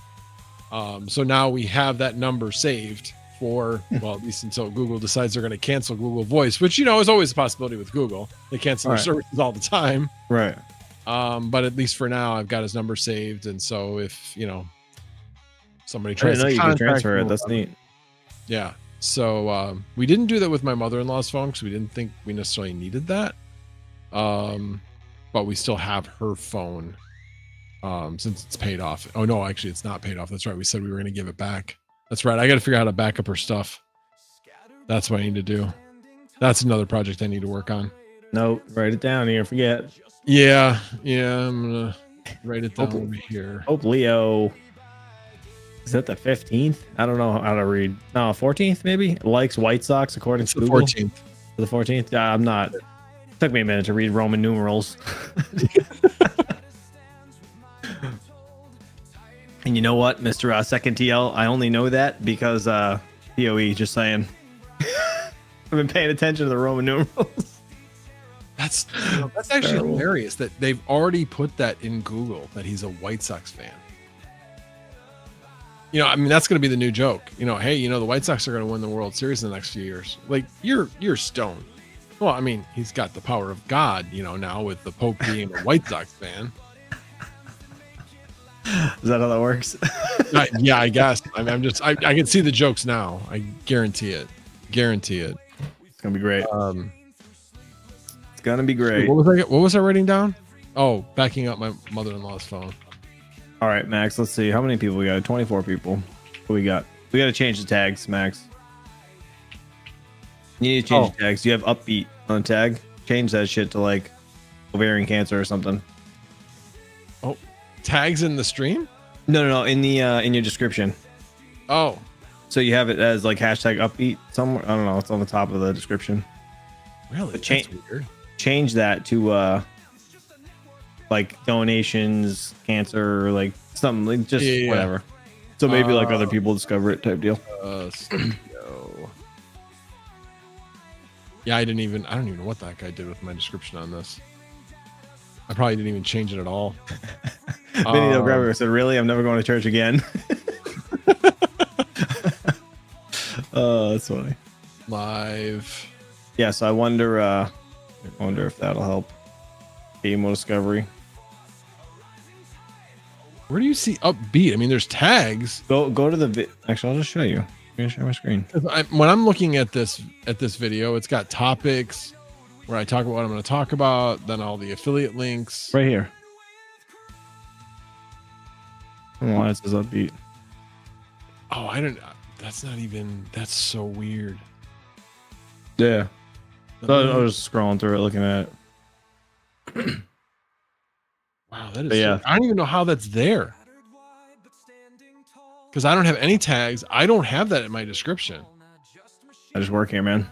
So now we have that number saved for, well, at least until Google decides they're going to cancel Google Voice, which, you know, is always a possibility with Google. They cancel their services all the time. Right. But at least for now, I've got his number saved. And so if, you know, somebody tries to you can transfer it. That's neat. Yeah. So we didn't do that with my mother-in-law's phone because we didn't think we necessarily needed that. But we still have her phone since it's paid off. Oh, no, actually, it's not paid off. That's right. We said we were going to give it back. That's right. I got to figure out how to back up her stuff. That's what I need to do. That's another project I need to work on. No, write it down here. Forget. Yeah. I'm going to write it down over here. Hope Leo. Is that the 15th? I don't know how to read. No, 14th maybe? Likes White Sox according to Google. 14th. The 14th? I'm not. It took me a minute to read Roman numerals. And you know what, Mr. Second TL? I only know that because POE, just saying. I've been paying attention to the Roman numerals. That's actually hilarious that they've already put that in Google that he's a White Sox fan. You know, I mean, that's going to be the new joke. You know, hey, you know, the White Sox are going to win the World Series in the next few years. Like, you're stoned. Well, I mean, he's got the power of God, you know, now with the Pope being a White Sox fan. Is that how that works? Yeah, I guess. I mean, I can see the jokes now. I guarantee it. It's gonna be great. It's gonna be great. What was I writing down? Oh, backing up my mother-in-law's phone. All right, Max. Let's see how many people we got. 24 people. What we got? We got to change the tags, Max. You need to change the tags. You have Uppbeat on the tag. Change that shit to like ovarian cancer or something. Oh, tags in the stream? No. In the in your description. Oh, so you have it as like hashtag Uppbeat somewhere. I don't know. It's on the top of the description. Really? That's weird. Change that to like donations, cancer, like something, like just whatever. So maybe like other people discover it type deal. Yeah, I don't even know what that guy did with my description on this. I probably didn't even change it at all. Benny Grabber said, "Really? I'm never going to church again." Oh, that's funny. Live. Yeah, so I wonder if that'll help. Emo discovery. Where do you see Uppbeat? I mean, there's tags. Go to the actually, I'll just show you. I'm gonna share my screen. When I'm looking at this video, it's got topics where I talk about what I'm going to talk about, then all the affiliate links. Right here. I don't know why it says Uppbeat. Oh, I don't. That's so weird. Yeah. So I was just scrolling through it, looking at it. Wow, that is. Yeah. I don't even know how that's there. Because I don't have any tags. I don't have that in my description. I just work here, man.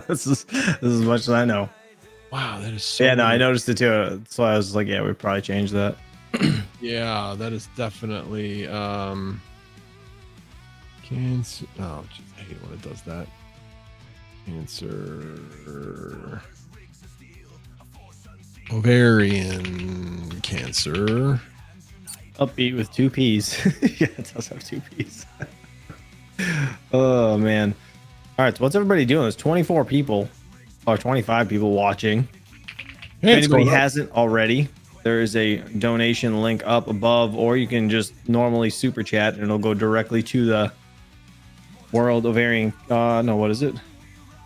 This is as much as I know. Wow, that is so. Yeah, no, I noticed it too. So I was like, yeah, we probably changed that. Yeah, that is definitely cancer. Oh, geez, I hate when it does that. Cancer. Ovarian cancer. Uppbeat with 2 P's. Yeah, it does have 2 P's. Oh man. All right, so what's everybody doing? There's 24 people or 25 people watching. Hey, if anybody hasn't already, there is a donation link up above, or you can just normally super chat and it'll go directly to the World Ovarian. No, what is it?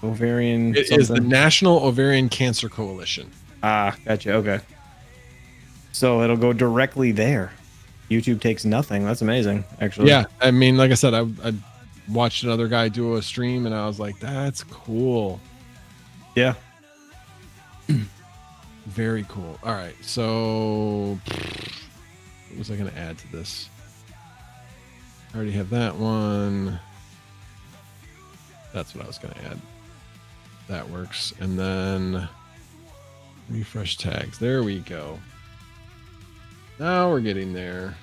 Ovarian. It is the National Ovarian Cancer Coalition. Ah, gotcha. Okay. So it'll go directly there. YouTube takes nothing. That's amazing, actually. Yeah, I mean, like I said, watched another guy do a stream, and I was like, that's cool. Yeah. Very cool. All right, so what was I going to add to this? I already have that one. That's what I was going to add. That works. And then refresh tags. There we go. Now we're getting there.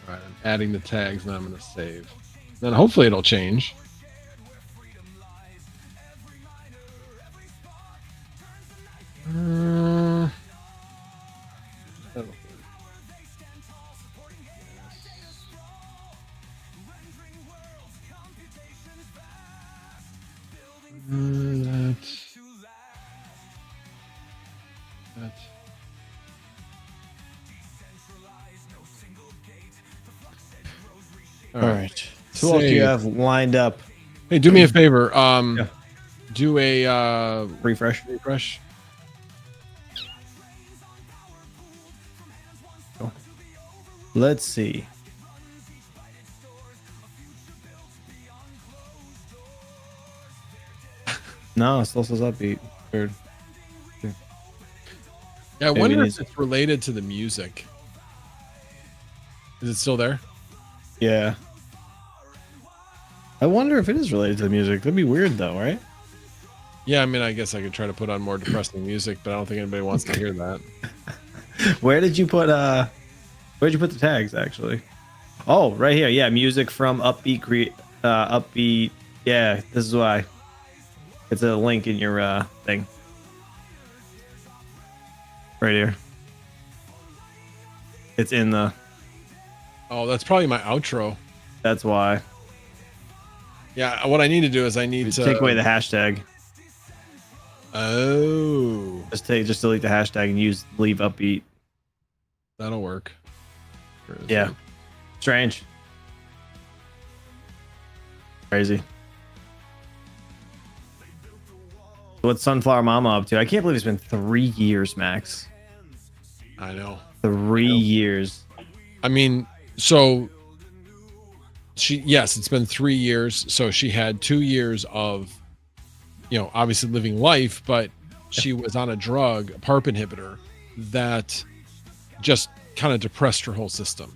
All right, I'm adding the tags, and I'm going to save. Then hopefully it'll change. All right. So what do you have lined up? Hey, do me a favor. Do a Refresh. refresh. Let's see. No, it still says Uppbeat. Weird. Yeah, I wonder if it's related to the music. Is it still there? Yeah. I wonder if it is related to the music. That'd be weird though, right? Yeah, I mean, I guess I could try to put on more depressing music, but I don't think anybody wants to hear that. Where did you put where'd you put the tags actually? Oh, right here. Yeah, music from Uppbeat Uppbeat. Yeah, this is why. It's a link in your thing. Right here. It's in the Oh, that's probably my outro. that's why. Yeah, what I need to do is I need to Take away the hashtag. Oh, Just delete the hashtag and leave Uppbeat. that'll work. Yeah. Strange. Crazy. What's Sunflower Mama up to? I can't believe it's been 3 years, Max. I know. 3 years. I mean, so yes, it's been 3 years. So she had 2 years of, obviously living life, but she was on a drug, a PARP inhibitor, that just kind of depressed her whole system.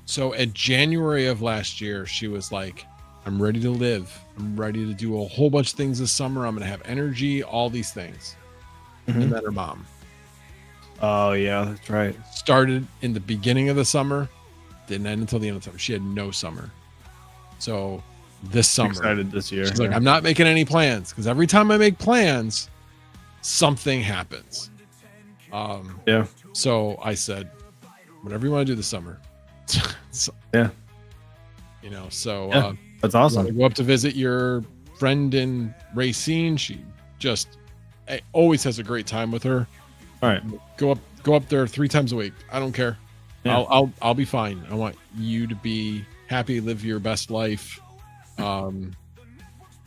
So at January of last year, she was like, I'm ready to live. I'm ready to do a whole bunch of things this summer. I'm going to have energy, all these things. Mm-hmm. And then her mom. Oh, yeah, that's right. Started in the beginning of the summer, didn't end until the end of the summer. She had no summer. So this summer, Excited this year. she's like, I'm not making any plans, because every time I make plans, something happens. Yeah. So I said, whatever you want to do this summer. So, Yeah. So That's awesome. go up to visit your friend in Racine. She just always has a great time with her. All right. Go up there 3 times a week. I don't care. Yeah. I'll be fine. I want you to be happy, live your best life.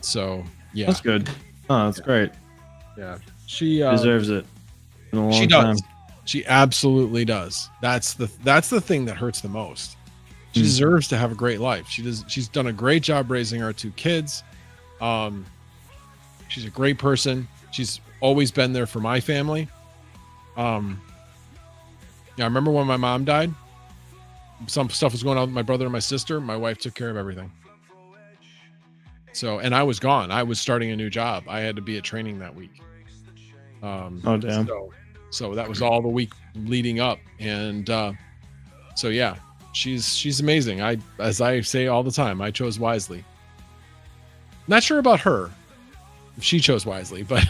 So yeah, That's good. Oh, that's great. yeah. She Deserves it. In a long she does. time. She absolutely does. That's the thing that hurts the most. She deserves to have a great life. She's done a great job raising our 2 kids. She's a great person. She's always been there for my family. Yeah, I remember when my mom died, some stuff was going on with my brother and my sister. My wife took care of everything. So, and I was gone. I was starting a new job. I had to be at training that week. Oh, damn. So that was all the week leading up. And so yeah, she's amazing. As I say all the time, I chose wisely. Not sure about her, if she chose wisely, but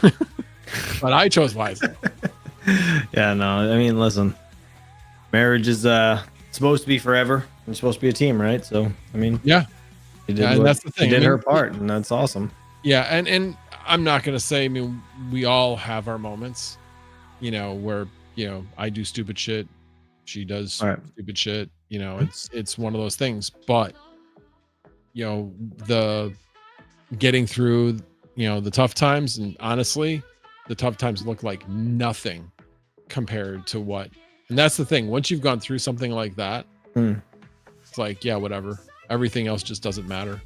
but I chose wisely. Yeah, no. I mean, listen, marriage is supposed to be forever. It's supposed to be a team, right? So, I mean, Yeah. she did, Yeah, and that's the thing. She I did mean, her part, and that's awesome. Yeah, and I'm not gonna say. I mean, we all have our moments, where I do stupid shit, she does All right. stupid shit. It's one of those things. But the getting through, the tough times. And honestly, the tough times look like nothing compared to and that's the thing. Once you've gone through something like that, it's like, yeah, whatever. Everything else just doesn't matter.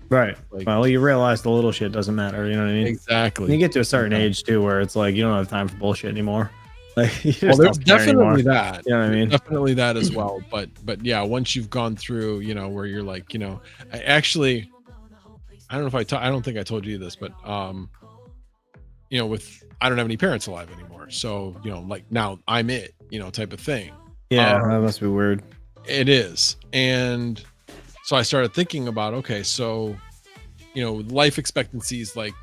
Right. Like, well, you realize the little shit doesn't matter. You know what I mean? Exactly. You get to a certain age too, where it's like you don't have time for bullshit anymore. Like, you just well, there's don't care definitely anymore. that. You know what I mean? Definitely that as well. But yeah, once you've gone through, where you're like, I don't know if I don't think I told you this, but with I don't have any parents alive anymore, so like now I'm it, type of thing. Yeah, that must be weird. It is. And so I started thinking about, okay, so life expectancy is like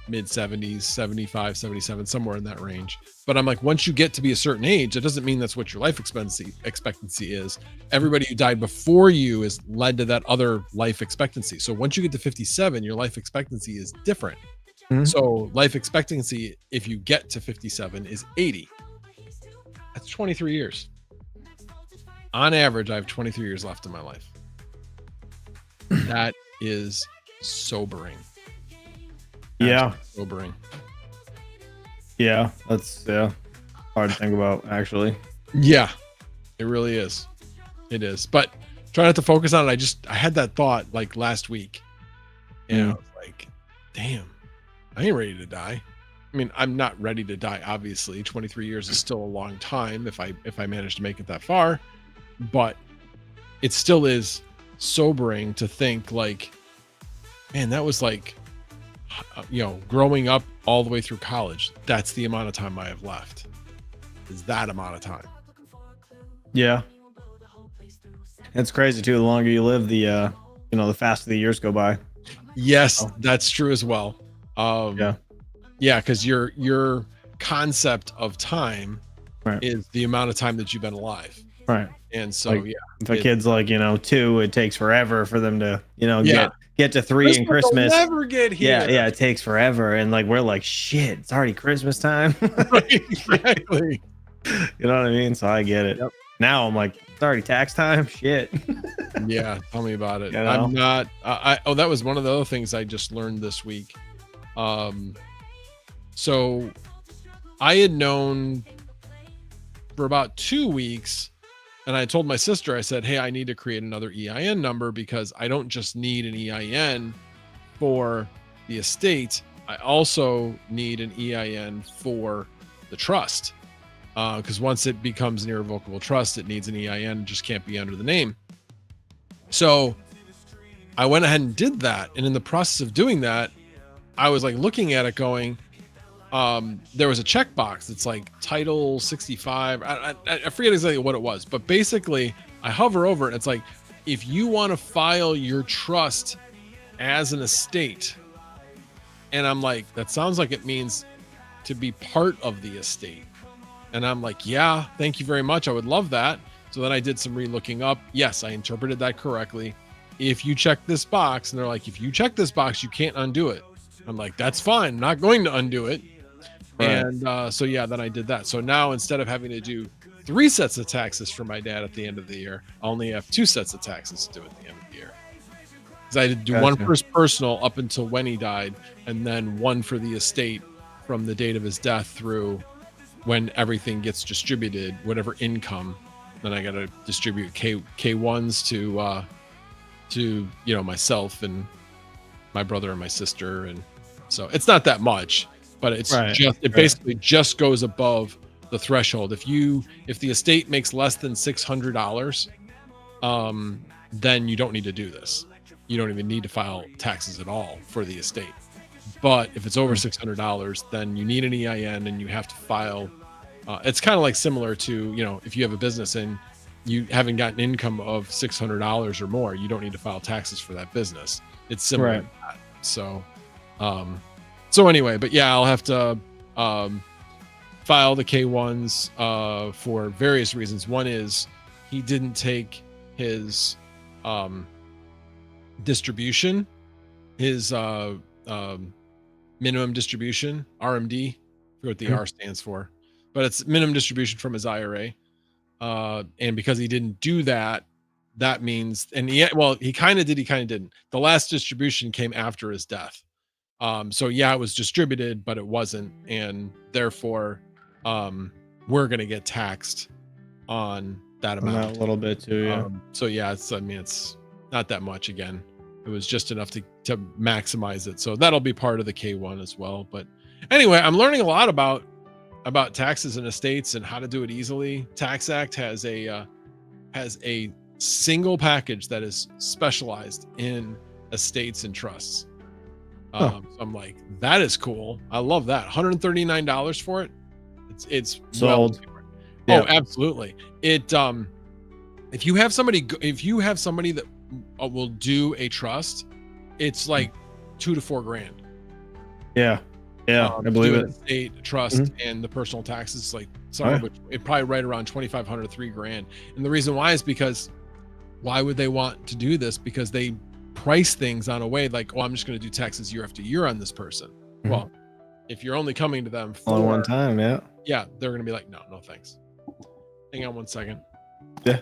mid 70s, 75, 77, somewhere in that range. But I'm like, once you get to be a certain age, it doesn't mean that's what your life expectancy is. Everybody who died before you is led to that other life expectancy. So once you get to 57, your life expectancy is different. So life expectancy, if you get to 57, is 80. That's 23 years. On average, I have 23 years left in my life. That is sobering. Yeah. Sobering. Yeah, that's hard to think about, actually. Yeah, it really is. It is. But try not to focus on it. I had that thought like last week. And I was like, damn, I ain't ready to die. I mean, I'm not ready to die, obviously. 23 years is still a long time if I manage to make it that far. But it still is sobering to think like, man, that was like, growing up all the way through college. That's the amount of time I have left. Is that amount of time? Yeah. It's crazy too. The longer you live, the faster the years go by. Yes, that's true as well. Yeah, because your concept of time is the amount of time that you've been alive. Right. And so, like, if a kid's like, 2, it takes forever for them to, get to 3 in Christmas. Never get here. Yeah, it takes forever. And like, we're like, shit, it's already Christmas time. Exactly. You know what I mean? So I get it. Yep. Now I'm like, it's already tax time. Shit. Yeah, tell me about it. I'm not. That was one of the other things I just learned this week. So I had known for about 2 weeks, and I told my sister, I said, hey, I need to create another EIN number because I don't just need an EIN for the estate. I also need an EIN for the trust. Because once it becomes an irrevocable trust, it needs an EIN. It just can't be under the name. So I went ahead and did that. And in the process of doing that, I was like looking at it going, there was a checkbox that's like title 65. I forget exactly what it was, but basically I hover over it. It's like, if you want to file your trust as an estate. And I'm like, that sounds like it means to be part of the estate. And I'm like, yeah, thank you very much. I would love that. So then I did some re-looking up. Yes, I interpreted that correctly. If you check this box, and they're like, if you check this box, you can't undo it. I'm like, that's fine. I'm not going to undo it. Right. And so, yeah, then I did that. So now instead of having to do 3 sets of taxes for my dad at the end of the year, I only have 2 sets of taxes to do at the end of the year. Because I did do one for his personal up until when he died, and then one for the estate from the date of his death through when everything gets distributed, whatever income. Then I got to distribute K1s to myself and my brother and my sister, and so it's not that much, but it's basically just goes above the threshold. If the estate makes less than $600, then you don't need to do this. You don't even need to file taxes at all for the estate. But if it's over $600, then you need an EIN and you have to file. It's kind of like similar to, if you have a business and you haven't gotten income of $600 or more, you don't need to file taxes for that business. It's similar to that. So anyway, but yeah, I'll have to file the K1s for various reasons. One is he didn't take his distribution, his minimum distribution, RMD, I forget what the R stands for, but it's minimum distribution from his IRA. And because he didn't do that, that means, and he kind of did, he kind of didn't. The last distribution came after his death. So yeah, it was distributed, but it wasn't. And therefore, we're going to get taxed on that amount. A little bit too, yeah. So yeah, it's not that much again. It was just enough to maximize it. So that'll be part of the K1 as well. But anyway, I'm learning a lot about taxes and estates and how to do it easily. Tax Act has a single package that is specialized in estates and trusts. So I'm like, that is cool. I love that. $139 for it. It's sold. Yeah. Oh, absolutely. It if you have somebody that will do a trust, it's like $2,000 to $4,000. Yeah. I believe it. Estate, trust, and the personal taxes, like some of which it probably right around $2,500 to $3,000. And the reason why is because why would they want to do this? Because they price things on a way like, oh, I'm just going to do taxes year after year on this person. Well, if you're only coming to them for one time, yeah, they're going to be like, no thanks. Hang on one second. Yeah.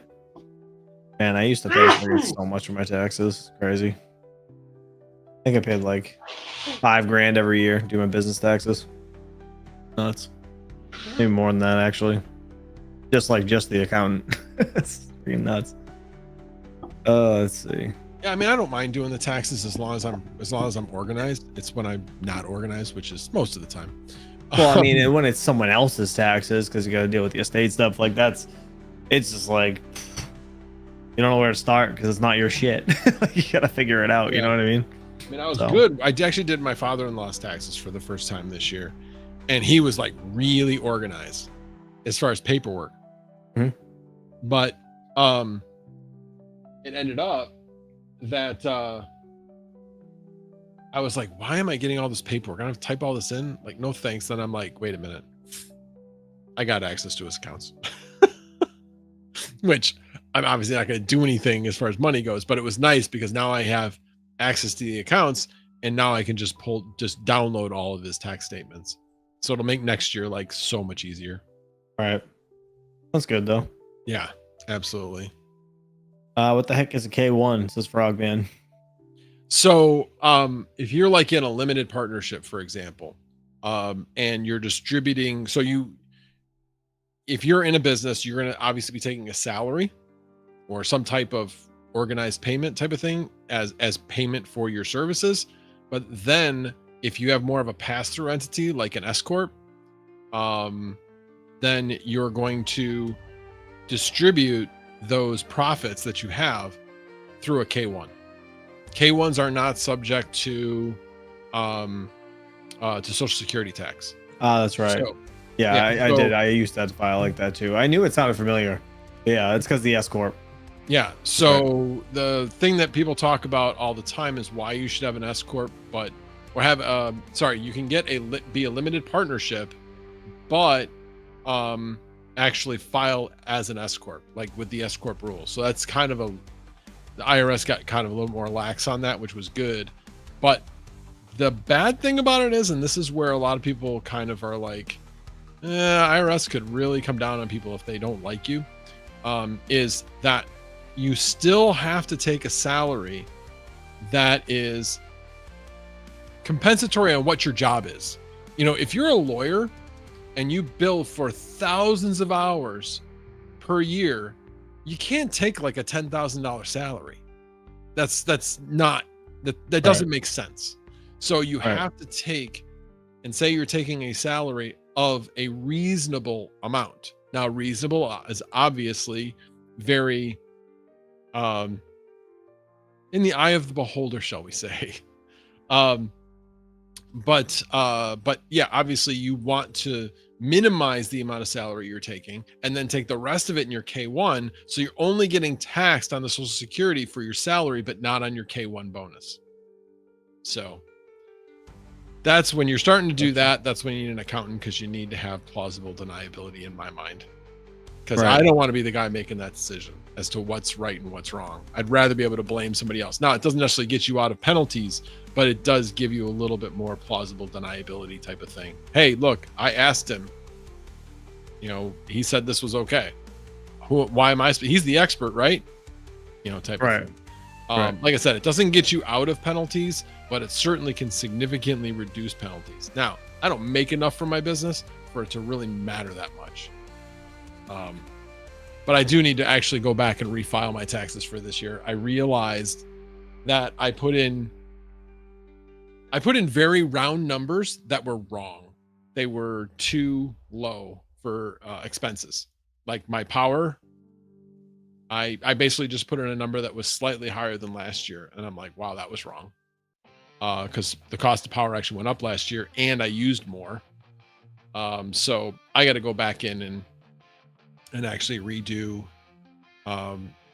Man, I used to pay so much for my taxes. Crazy. I think I paid like $5,000 every year doing my business taxes. Nuts. Maybe more than that, actually. Just the accountant. It's freaking nuts. Let's see. Yeah, I mean, I don't mind doing the taxes as long as I'm organized. It's when I'm not organized, which is most of the time. Well, I mean, when it's someone else's taxes, because you got to deal with the estate stuff, like it's just like you don't know where to start because it's not your shit. Like, you got to figure it out. Yeah. You know what I mean? I mean, I was good. I actually did my father-in-law's taxes for the first time this year, and he was like really organized as far as paperwork. But it ended up that I was like, why am I getting all this paperwork? I have to type all this in? Like, no thanks. Then I'm like, wait a minute. I got access to his accounts. Which I'm obviously not going to do anything as far as money goes, but it was nice because now I have access to the accounts and now I can just download all of his tax statements. So it'll make next year like so much easier. All right. That's good though. Yeah, absolutely. What the heck is a K1? Says Frogman. So if you're like in a limited partnership, for example, and you're distributing, if you're in a business, you're going to obviously be taking a salary or some type of organized payment type of thing as payment for your services. But then if you have more of a pass-through entity like an S Corp, then you're going to distribute those profits that you have through a K1. K1s are not subject to Social Security tax. That's right. So, I did. I used that file like that too. I knew it sounded familiar. Yeah, it's because the S Corp. Yeah. So the thing that people talk about all the time is why you should have an S Corp, you can be a limited partnership, but actually file as an S Corp, like with the S Corp rules. So that's kind of the IRS got kind of a little more lax on that, which was good. But the bad thing about it is, and this is where a lot of people kind of are like, IRS could really come down on people if they don't like you, is that you still have to take a salary that is compensatory on what your job is. You know, if you're a lawyer and you bill for thousands of hours per year, you can't take like a $10,000 salary. That doesn't make sense. So you have to take and say you're taking a salary of a reasonable amount. Now, reasonable is obviously very in the eye of the beholder, shall we say. But yeah, obviously you want to minimize the amount of salary you're taking and then take the rest of it in your K1. So you're only getting taxed on the Social Security for your salary, but not on your K1 bonus. So that's when you're starting to do that. That's when you need an accountant, because you need to have plausible deniability in my mind. Because I don't want to be the guy making that decision as to what's right and what's wrong. I'd rather be able to blame somebody else. Now, it doesn't necessarily get you out of penalties, but it does give you a little bit more plausible deniability type of thing. Hey, look, I asked him, he said this was okay. Why am I? He's the expert, right? type Right. of thing. Right. Like I said, it doesn't get you out of penalties, but it certainly can significantly reduce penalties. Now, I don't make enough for my business for it to really matter that much. But I do need to actually go back and refile my taxes for this year. I realized that I put in very round numbers that were wrong. They were too low for expenses. Like my power, I basically just put in a number that was slightly higher than last year. And I'm like, wow, that was wrong. Because the cost of power actually went up last year and I used more. So I got to go back in and actually redo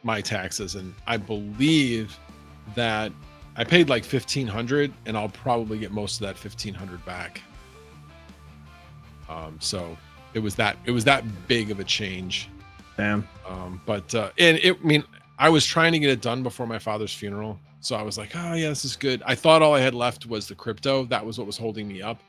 my taxes. And I believe that I paid like $1,500 and I'll probably get most of that $1,500 back. So it was that big of a change. Damn. I was trying to get it done before my father's funeral. So I was like, oh yeah, this is good. I thought all I had left was the crypto. That was what was holding me up.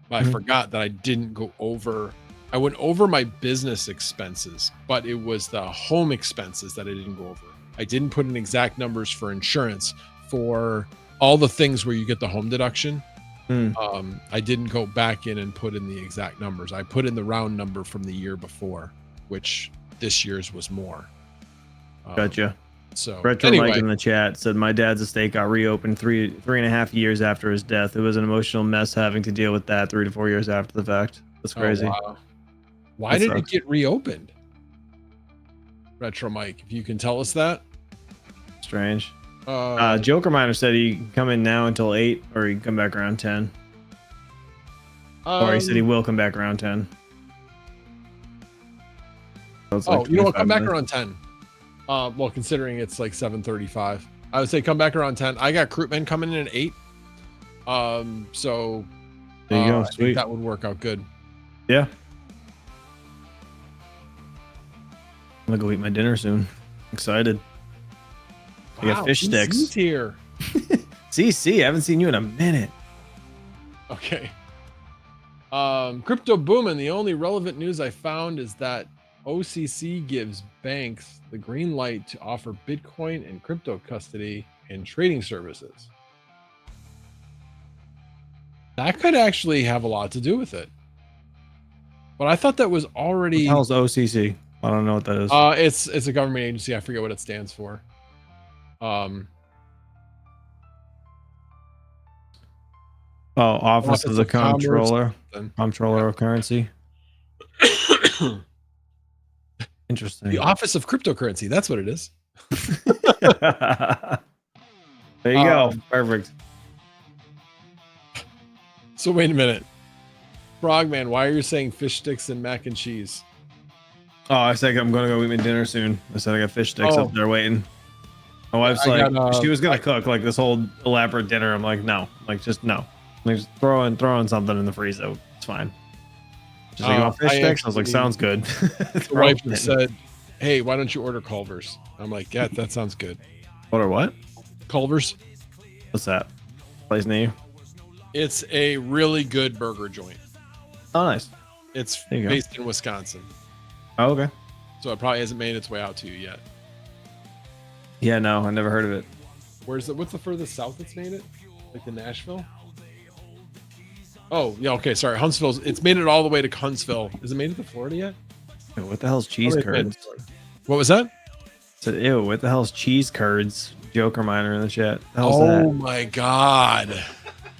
But I forgot that I didn't go over. I went over my business expenses, but it was the home expenses that I didn't go over. I didn't put in exact numbers for insurance for all the things where you get the home deduction. I didn't go back in and put in the exact numbers. I put in the round number from the year before, which this year's was more. Gotcha. So Retro anyway, Mike in the chat said my dad's estate got reopened three and a half years after his death. It was an emotional mess having to deal with that 3 to 4 years after the fact. That's crazy. Oh, wow. Why did it get reopened? Retro Mike, if you can tell us that. Strange. Joker Miner said he can come in now until 8, or he can come back around 10. Or he said he will come back around 10. So it's like you know what? Come back minutes. around 10. Well, considering it's like 7:35, I would say come back around 10. I got Krootman coming in at 8. So there you go. I think Sweet. that would work out good. Yeah. I'm gonna go eat my dinner soon. Excited. I got fish sticks. CC's here. CC, I haven't seen you in a minute. Okay. Crypto booming. The only relevant news I found is that OCC gives banks the green light to offer Bitcoin and crypto custody and trading services. That could actually have a lot to do with it. But I thought that was already. What the hell's OCC? I don't know what that is. It's a government agency. I forget what it stands for. Office of the Comptroller. Commerce. Comptroller of Currency. Interesting. The Office of Cryptocurrency. That's what it is. There you go. Perfect. So wait a minute. Frogman, why are you saying fish sticks and mac and cheese? Oh, I said I'm gonna go eat my dinner soon. I said I got fish sticks up there waiting. My wife's she was gonna cook like this whole elaborate dinner. I'm like, no, like just no. Like just throw in something in the freezer. It's fine. She's like, you want fish sticks? I was like, sounds good. The wife just said, hey, why don't you order Culver's? I'm like, yeah, that sounds good. Order what? Culver's. What's that? Place name? It's a really good burger joint. Oh, nice. It's There you go. based in Wisconsin. Oh, okay. So it probably hasn't made its way out to you yet. Yeah, no, I never heard of it. What's the furthest south it's made it? Like the Nashville? Oh, yeah, okay, sorry. Huntsville's, it's made it all the way to Huntsville. Is it made it to Florida yet? Ew, what the hell's cheese Oh, it's made it curds? to Florida. What was that? Said, ew, what the hell's cheese curds? Joker Miner in the chat. The hell's Oh that? my God.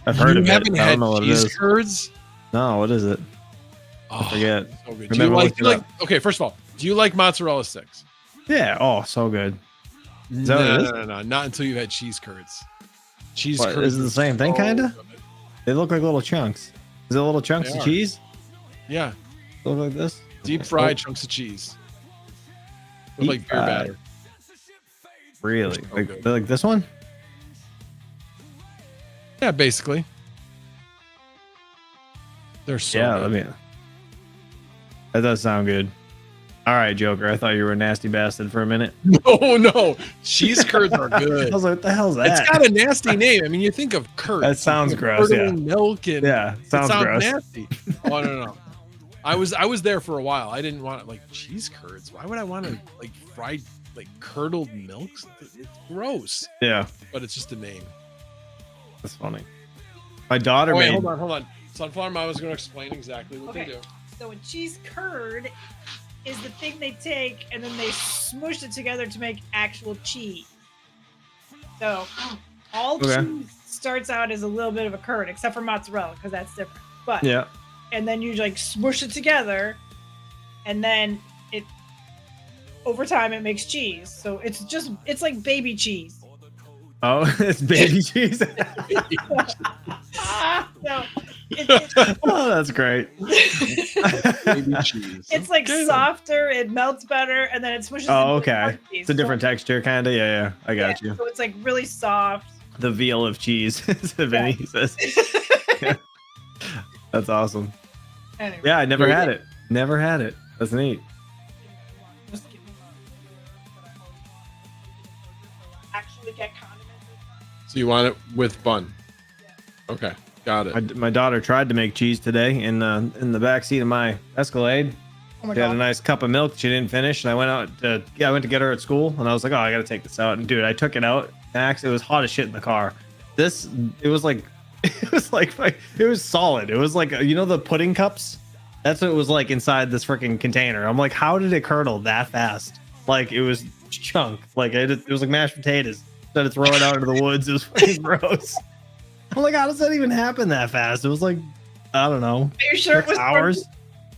I've heard of You it. haven't I had don't know what it cheese is. curds? No, what is it? Oh, I forget. so good. Remember looking it up. Okay, first of all, do you like mozzarella sticks? Yeah. Oh, so good. Is that No, what it is? no, not until you've had cheese curds. Cheese What, curds is it the same thing, so kinda? good. They look like little chunks. Is it little chunks They of are. cheese? Yeah, They look like this? deep fried chunks of cheese. Look Deep like beer fried. batter. Really? So Like, good. like this one? Yeah, basically. They're so Yeah, good. I mean, that does sound good. All right, Joker. I thought you were a nasty bastard for a minute. No. Cheese curds are I good. was like, what the hell's that? It's got a nasty name. I mean, you think of curds. That sounds you think gross, of yeah. curdling milk and Yeah, it sounds gross. nasty. Oh no. I was there for a while. I didn't want like cheese curds. Why would I want to like fried like curdled milk. It's gross. Yeah, But it's just a name. that's funny. My daughter Wait, made. hold on. Sunflower Mom was going to explain exactly what they do. So a cheese curd is the thing they take and then they smush it together to make actual cheese. So all cheese starts out as a little bit of a curd, except for mozzarella, because that's different. But Yeah. and then you like smush it together, and then it over time it makes cheese. So it's like baby cheese. Oh, it's baby cheese. No, Oh, that's great. Baby cheese. it's like softer, it melts better, and then it smushes. Oh, into okay. cheese. It's a different texture, kind of. Yeah, I got you. So it's like really soft. The veal of cheese, Vinny says. Yeah. That's awesome. Anyway, Yeah, I never had it. Never had it. That's neat. just give me actually get condiments. So you want it with bun? Okay, got it. My daughter tried to make cheese today in the back seat of my Escalade. Oh my She had a god. nice cup of milk she didn't finish, and I went to get her at school, and I was like, oh, I gotta take this out. And dude, I took it out. Max, it was hot as shit in the car. It was solid. It was like, you know, the pudding cups. That's what it was like inside this freaking container. I'm like, how did it curdle that fast? Like it was chunk. Like it was like mashed potatoes. Instead of throwing it out into the woods, it was fucking gross. I'm like, how does that even happen that fast? It was like, I don't know. Are you sure it was hours.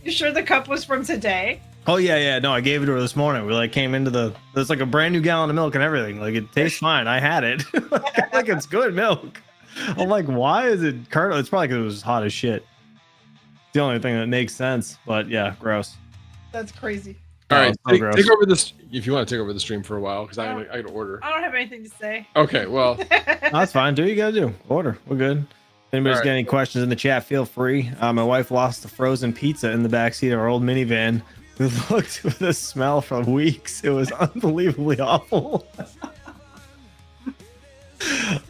You sure the cup was from today? Oh yeah. No, I gave it to her this morning. We like came into there's like a brand new gallon of milk and everything. Like it tastes fine. I had it. Like it's good milk. I'm like, why is it curdled? It's probably because it was hot as shit. It's the only thing that makes sense. But yeah, gross. That's crazy. All right, so gross. take over this if you want to take over the stream for a while because I gotta order. I don't have anything to say. Okay, well, That's fine. Do what you gotta do. Order. We're good. If anybody's All right. got any questions in the chat, feel free. My wife lost the frozen pizza in the backseat of our old minivan. We looked with the smell for weeks. It was unbelievably awful.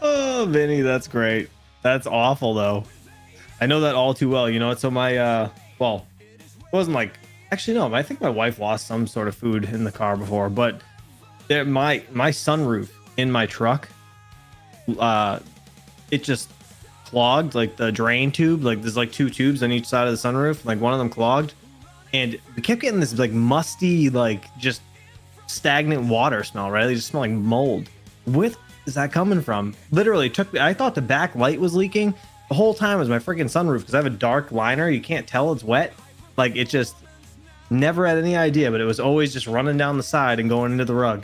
Oh, Vinny, that's great. That's awful, though. I know that all too well. You know, so my, well, it wasn't like, actually, no, I think my wife lost some sort of food in the car before, but my sunroof in my truck, it just clogged, like the drain tube, like there's like two tubes on each side of the sunroof, like one of them clogged, and we kept getting this like musty, like just stagnant water smell, right? They just smell like mold. Where is that coming from? Literally I thought the back light was leaking the whole time. It was my freaking sunroof because I have a dark liner. You can't tell it's wet. Like it just never had any idea, but it was always just running down the side and going into the rug.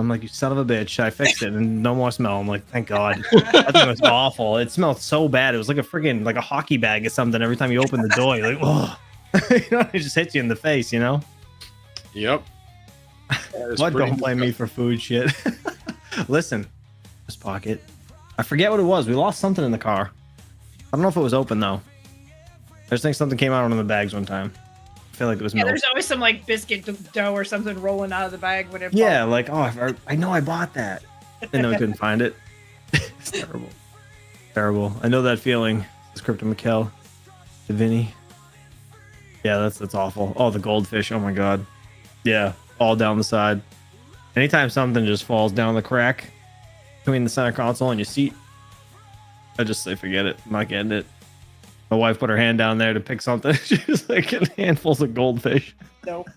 I'm like, you son of a bitch. I fixed it and no more smell. I'm like, thank God. That thing was awful. It smelled so bad. It was like a freaking, like a hockey bag or something. Every time you open the door, you're like, oh, you know, it just hits you in the face, you know? yep. What? Don't blame me for food shit. Listen, this pocket. I forget what it was. We lost something in the car. I don't know if it was open though. I just think something came out on the bags one time. I feel like it was milk. There's always some like biscuit dough or something rolling out of the bag when it Yeah, falls. like, oh, I know I bought that. And then we couldn't find it. It's terrible. Terrible. I know that feeling. It's Crypto Mikkel. The Vinny. Yeah, that's awful. Oh, the goldfish. Oh my God. Yeah, all down the side. Anytime something just falls down the crack between the center console and your seat, I just say forget it. I'm not getting it. My wife put her hand down there to pick something. She was like handfuls of goldfish. Nope.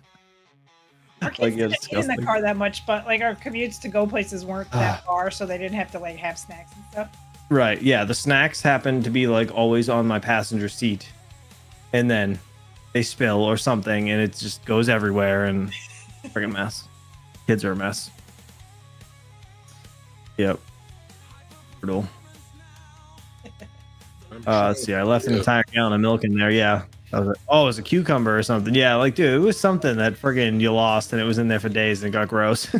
Our kids Like, yeah, didn't eat in the disgusting. car that much, but like our commutes to go places weren't that far, so they didn't have to like have snacks and stuff. Right. Yeah. The snacks happen to be like always on my passenger seat. And then they spill or something and it just goes everywhere and freaking mess. Kids are a mess. Yep. Brutal. Let's see. I left an entire gallon of milk in there. Yeah. I was like, oh, it was a cucumber or something. Yeah. Like, dude, it was something that friggin' you lost and it was in there for days and it got gross.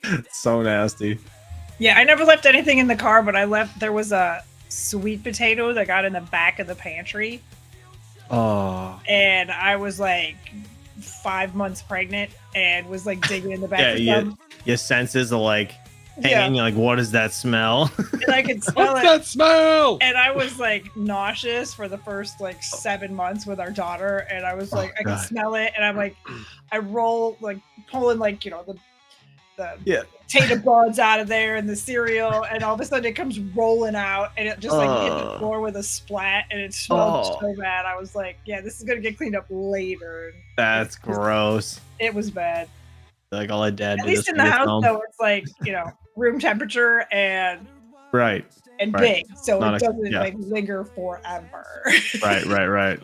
It's so nasty. Yeah, I never left anything in the car, but there was a sweet potato that got in the back of the pantry. Oh. And I was like 5 months pregnant and was like digging in the back Yeah. of Yeah. some. Your senses are like Yeah. hanging. You're like, what is that smell? And I could smell What's it. that smell? And I was like nauseous for the first like 7 months with our daughter. And I was like, I God. could smell it. And I'm like, I roll like pulling like, you know, the the potato buds out of there and the cereal, and all of a sudden it comes rolling out and it just like hit the floor with a splat and it smelled so bad. I was like, yeah, this is gonna get cleaned up later. That's gross. It was bad. Like all I did. At least in the house though, it's like, you know, room temperature and big, so it doesn't like linger forever. Right.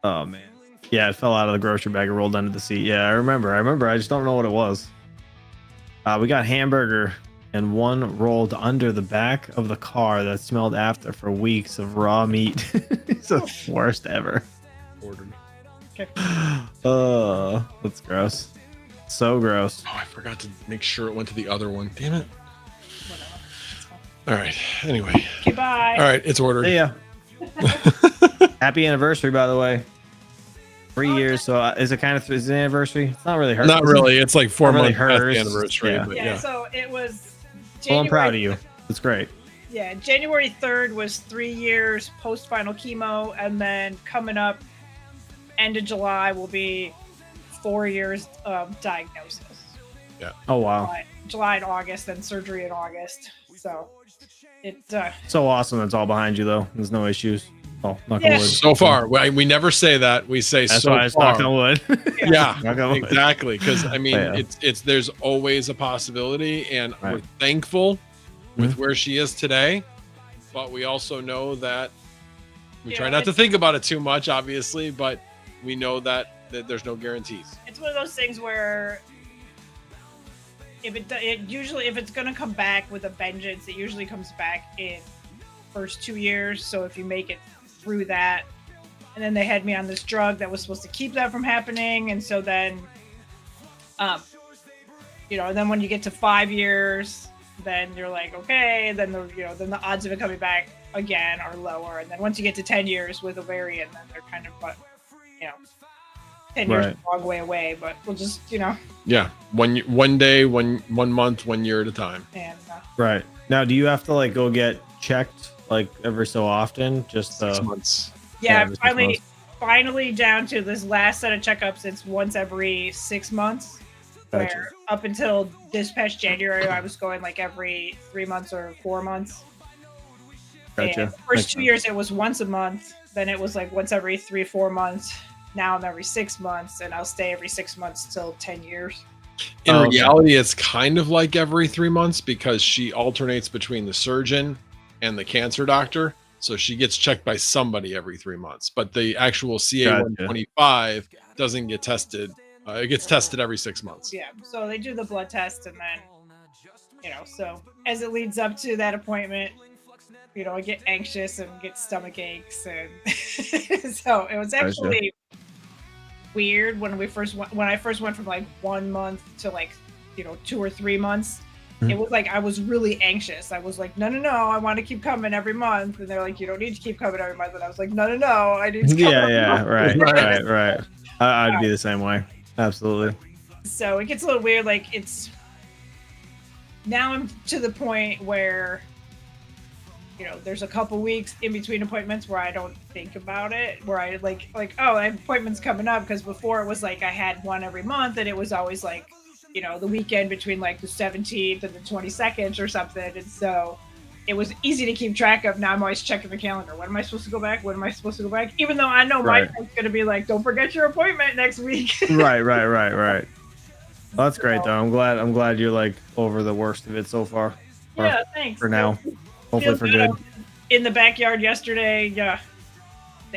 Oh man. Yeah, it fell out of the grocery bag and rolled under the seat. Yeah, I remember. I just don't know what it was. We got hamburger and one rolled under the back of the car that smelled after for weeks of raw meat. It's the worst ever. Ordered. Okay. That's gross. So gross. Oh, I forgot to make sure it went to the other one. Damn it. All right. Anyway. Okay, bye. All right, it's ordered. Yeah. Happy anniversary, by the way. 3 years. So is it kind of is it an anniversary? It's not really hers. Not really. It's like 4 months really past the anniversary. Yeah. But Yeah. So it was. Well, I'm proud of you. It's great. Yeah, January 3rd was 3 years post final chemo, and then coming up, end of July will be 4 years of diagnosis. Yeah. Oh wow. July and August, then surgery in August. So it's so awesome. That's all behind you though. There's no issues. Oh, knock on wood. So far, we never say that. We say that's so why it's far. knock on wood. Yeah, Knock on wood. exactly. Because I mean, it's there's always a possibility, and we're thankful with where she is today. But we also know that we try not to think about it too much, obviously. But we know that there's no guarantees. It's one of those things where if if it's going to come back with a vengeance, it usually comes back in first 2 years. So if you make it through that, and then they had me on this drug that was supposed to keep that from happening, and so then you know, and then when you get to 5 years, then you're like, okay, then then the odds of it coming back again are lower, and then once you get to 10 years with Ovarian, then they're kind of 10 years is a long way away, but we'll just one day, one month, 1 year at a time. And right now, do you have to like go get checked like every so often? Just 6 months. Yeah, finally down to this last set of checkups. It's once every 6 months. Gotcha. Where up until this past January, I was going like every 3 months or 4 months. Gotcha. And the first 2 years, it was once a month. Then it was like once every 3-4 months. Now I'm every 6 months, and I'll stay every 6 months till 10 years. In reality, it's kind of like every 3 months because she alternates between the surgeon and the cancer doctor. So she gets checked by somebody every 3 months. But the actual CA-125 doesn't get tested. It gets tested every 6 months. Yeah. So they do the blood test, and then, so as it leads up to that appointment, I get anxious and get stomach aches. And so it was actually weird when I first went from like 1 month to like 2 or 3 months. It was like I was really anxious. I was like, no, I want to keep coming every month, and they're like, you don't need to keep coming every month. And I was like, no, I need to come right. I'd be the same way. Absolutely. So it gets a little weird. Like now I'm to the point where there's a couple weeks in between appointments where I don't think about it, where I like, oh, I have appointments coming up, because before it was like I had one every month, and it was always like, the weekend between like the 17th and the 22nd or something. And so it was easy to keep track of. Now I'm always checking the calendar. When am I supposed to go back? When am I supposed to go back? Even though I know my friend's going to be like, don't forget your appointment next week. Right. Well, that's great though. I'm glad you're like over the worst of it so far. Yeah, thanks. For now. Hopefully for good. In the backyard yesterday, the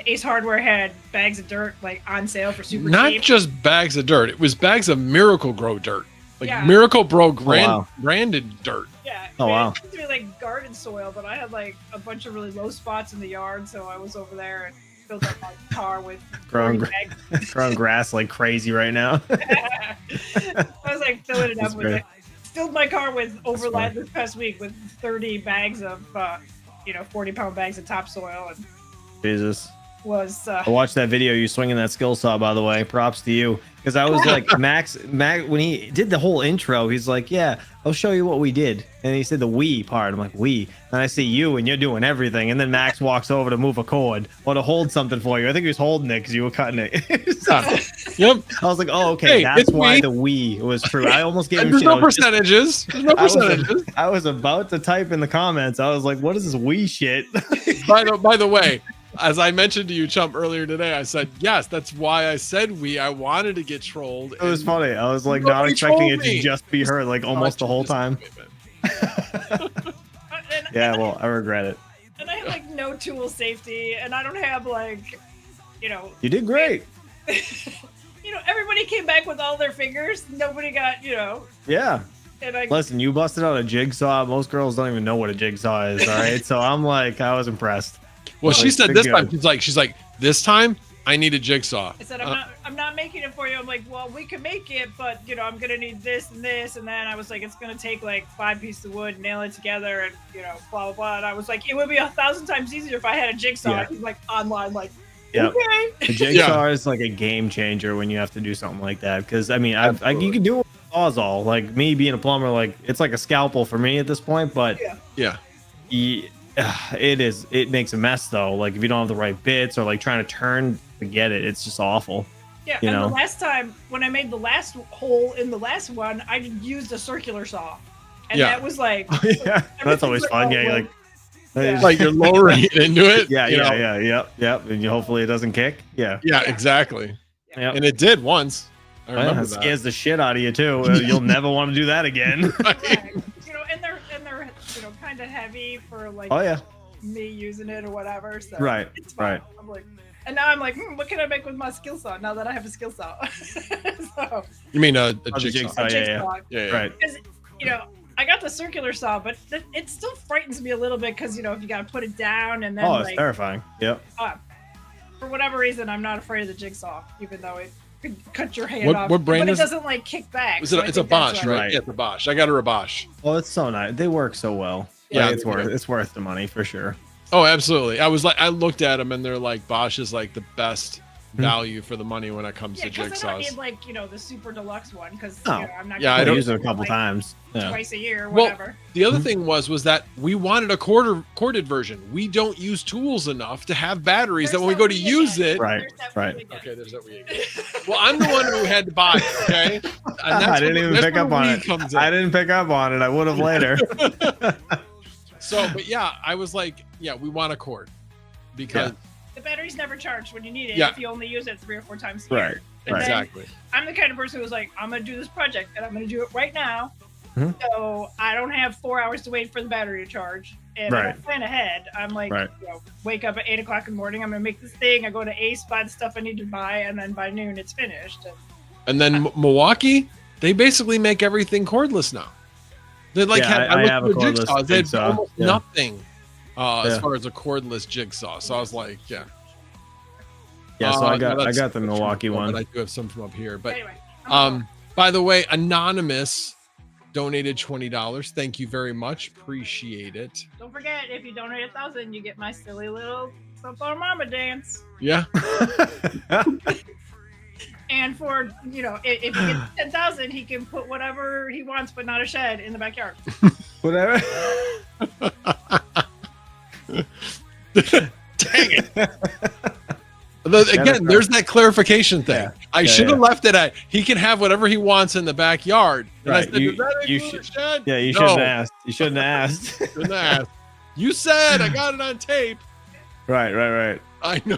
Ace Hardware had bags of dirt like on sale for super cheap. Not just bags of dirt. It was bags of Miracle Grow dirt. Like Miracle Grow branded dirt. Yeah. Oh, wow. It used to be like garden soil, but I had like a bunch of really low spots in the yard, so I was over there and filled up my car with growing grass like crazy right now. I was like filling it up with it. Filled my car with overlap this past week with 30 bags of 40-pound bags of topsoil. And Jesus. was I watched that video you swinging that skill saw, by the way. Props to you. Because I was like, Max, when he did the whole intro, he's like, yeah, I'll show you what we did. And he said the we part. I'm like, we. And I see you and you're doing everything. And then Max walks over to move a cord or to hold something for you. I think he was holding it because you were cutting it. So, Yep. I was like, oh, okay. Hey, That's it's why me. the we was true. I almost gave him There's shit. no percentages. There's no percentages. I was about to type in the comments. I was like, what is this we shit? By the way, as I mentioned to you, Chump, earlier today, I said, yes, that's why I said we. I wanted to get trolled. It was funny. I was like, Nobody not expecting it trolled me. to just be her like almost the whole time. Yeah, well, I regret it. And I have like no tool safety, and I don't have like, you know. You did great. You know, everybody came back with all their fingers. Nobody got, you know. Yeah. And I, Listen, you busted out a jigsaw. Most girls don't even know what a jigsaw is. All right. So I'm like, I was impressed. Well, she Like, said big this good. time, she's like, this time I need a jigsaw. I said, I'm not making it for you. I'm like, well, we can make it, but you know, I'm gonna need this and this, and then I was like, it's gonna take like 5 pieces of wood, nail it together, and you know, blah blah blah. And I was like, it would be 1,000 times easier if I had a jigsaw. Yeah. He's like online, like, Yep. okay. The jigsaw is like a game changer when you have to do something like that. Because I mean, you can do it with a sawzall. Like me being a plumber, like it's like a scalpel for me at this point. But Yeah. it makes a mess though. Like if you don't have the right bits or like trying to turn to get it, it's just awful. Yeah, You and know? the last time when I made the last hole in the last one, I used a circular saw, and Yeah. that was like, Yeah, that's always fun. Yeah, you're like, Yeah. Like you're lowering it into it. yeah, you know? yep. And hopefully it doesn't kick. Yeah, Yeah, exactly. yep. And it did once. I Yeah, remember it that. scares the shit out of you too. You'll never want to do that again. Right. You know, and they're you know kind of heavy for like Oh yeah, me using it or whatever. So Right, it's fine. right. I'm like, and now I'm like, what can I make with my skill saw now that I have a skill saw? So You mean a Oh, the jigsaw? jigsaw. Yeah, jigsaw. Yeah. right. Because you know, I got the circular saw, but it still frightens me a little bit because you know if you got to put it down and then Oh, it's like terrifying. Yep. For whatever reason, I'm not afraid of the jigsaw, even though it could cut your hand What- off. what brand but it is it? doesn't like kick back. It's so a, I it's a think that's Bosch, why- right? Yeah, it's a Bosch. I got a Bosch. Oh, it's so nice. They work so well. Yeah, Like, they do. it's worth the money for sure. Oh, absolutely. I looked at them and they're like Bosch is like the best value for the money when it comes Yeah, to because I don't jigsaws. need like you know the super deluxe one because Oh. you know, I'm not. Yeah, I gonna don't- use it a couple like, times. Yeah. twice a year, or Well, whatever. The other thing was that we wanted a corded version. We don't use tools enough to have batteries that when we go to use it. Right, There's that right. we again. Okay, there's that we again. Well, I'm the one who had to buy it. Okay, and I didn't even that's pick up where on we it. comes in. I didn't pick up on it. I would have later. So, but yeah, I was like, yeah, we want a cord because The battery's never charged when you need it. Yeah. If you only use it 3 or 4 times a year. Right. And then exactly. I'm the kind of person who's like, I'm gonna do this project and I'm gonna do it right now. Mhm. So I don't have 4 hours to wait for the battery to charge. And I Right. don't plan ahead. I'm like, Right. you know, wake up at 8 o'clock in the morning. I'm gonna make this thing. I go to Ace, buy the stuff I need to buy, and then by noon it's finished. And And then Milwaukee, they basically make everything cordless now. They like Yeah, I looked have at a the cordless jigsaws. They had jigsaw. almost Yeah. nothing as Yeah. far as a cordless jigsaw. So I was like, yeah. Yeah, so I no, got that's the Milwaukee one. But I do have some from up here. But anyway, I'm by the way, Anonymous donated $20. Thank you very much. Appreciate it. don't forget, if you donate 1,000, you get my silly little Sunflower Mama dance. Yeah. And for you know, if he gets 10,000, he can put whatever he wants, but not a shed in the backyard. Whatever. Dang it. Again, there's that clarification thing. Yeah. I Yeah, should have yeah. left it at he can have whatever he wants in the backyard. And I Right. said, You- does that you include a shed? Yeah, you No. shouldn't have asked. You shouldn't have asked. Shouldn't have asked. You said I got it on tape. Right. I know.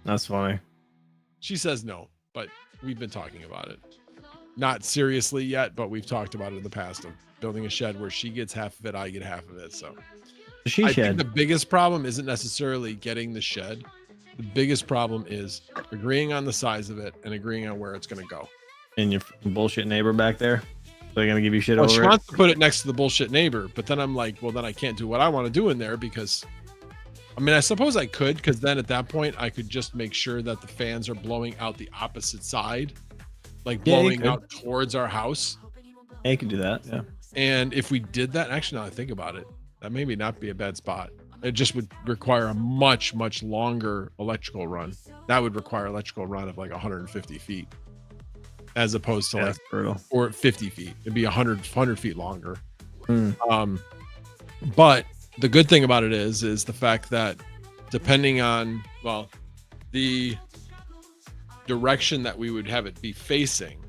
That's funny. She says no, but we've been talking about it. Not seriously yet, but we've talked about it in the past of building a shed where she gets half of it, I get half of it. So She I think shed. the biggest problem isn't necessarily getting the shed. The biggest problem is agreeing on the size of it and agreeing on where it's going to go. And your bullshit neighbor back there. They're gonna give you shit Well, she over it. wants to put it next to the bullshit neighbor, but then I'm like, well, then I can't do what I want to do in there because, I mean, I suppose I could, because then at that point I could just make sure that the fans are blowing out the opposite side, like Yeah, you blowing could. out towards our house. Yeah, you can do that. Yeah. And if we did that, actually, now I think about it, that maybe not be a bad spot. It just would require a much longer electrical run. That would require electrical run of like 150 feet, as opposed to like brutal. or 50 feet. It'd be 100 feet longer. But the good thing about it is the fact that depending on the direction that we would have it be facing,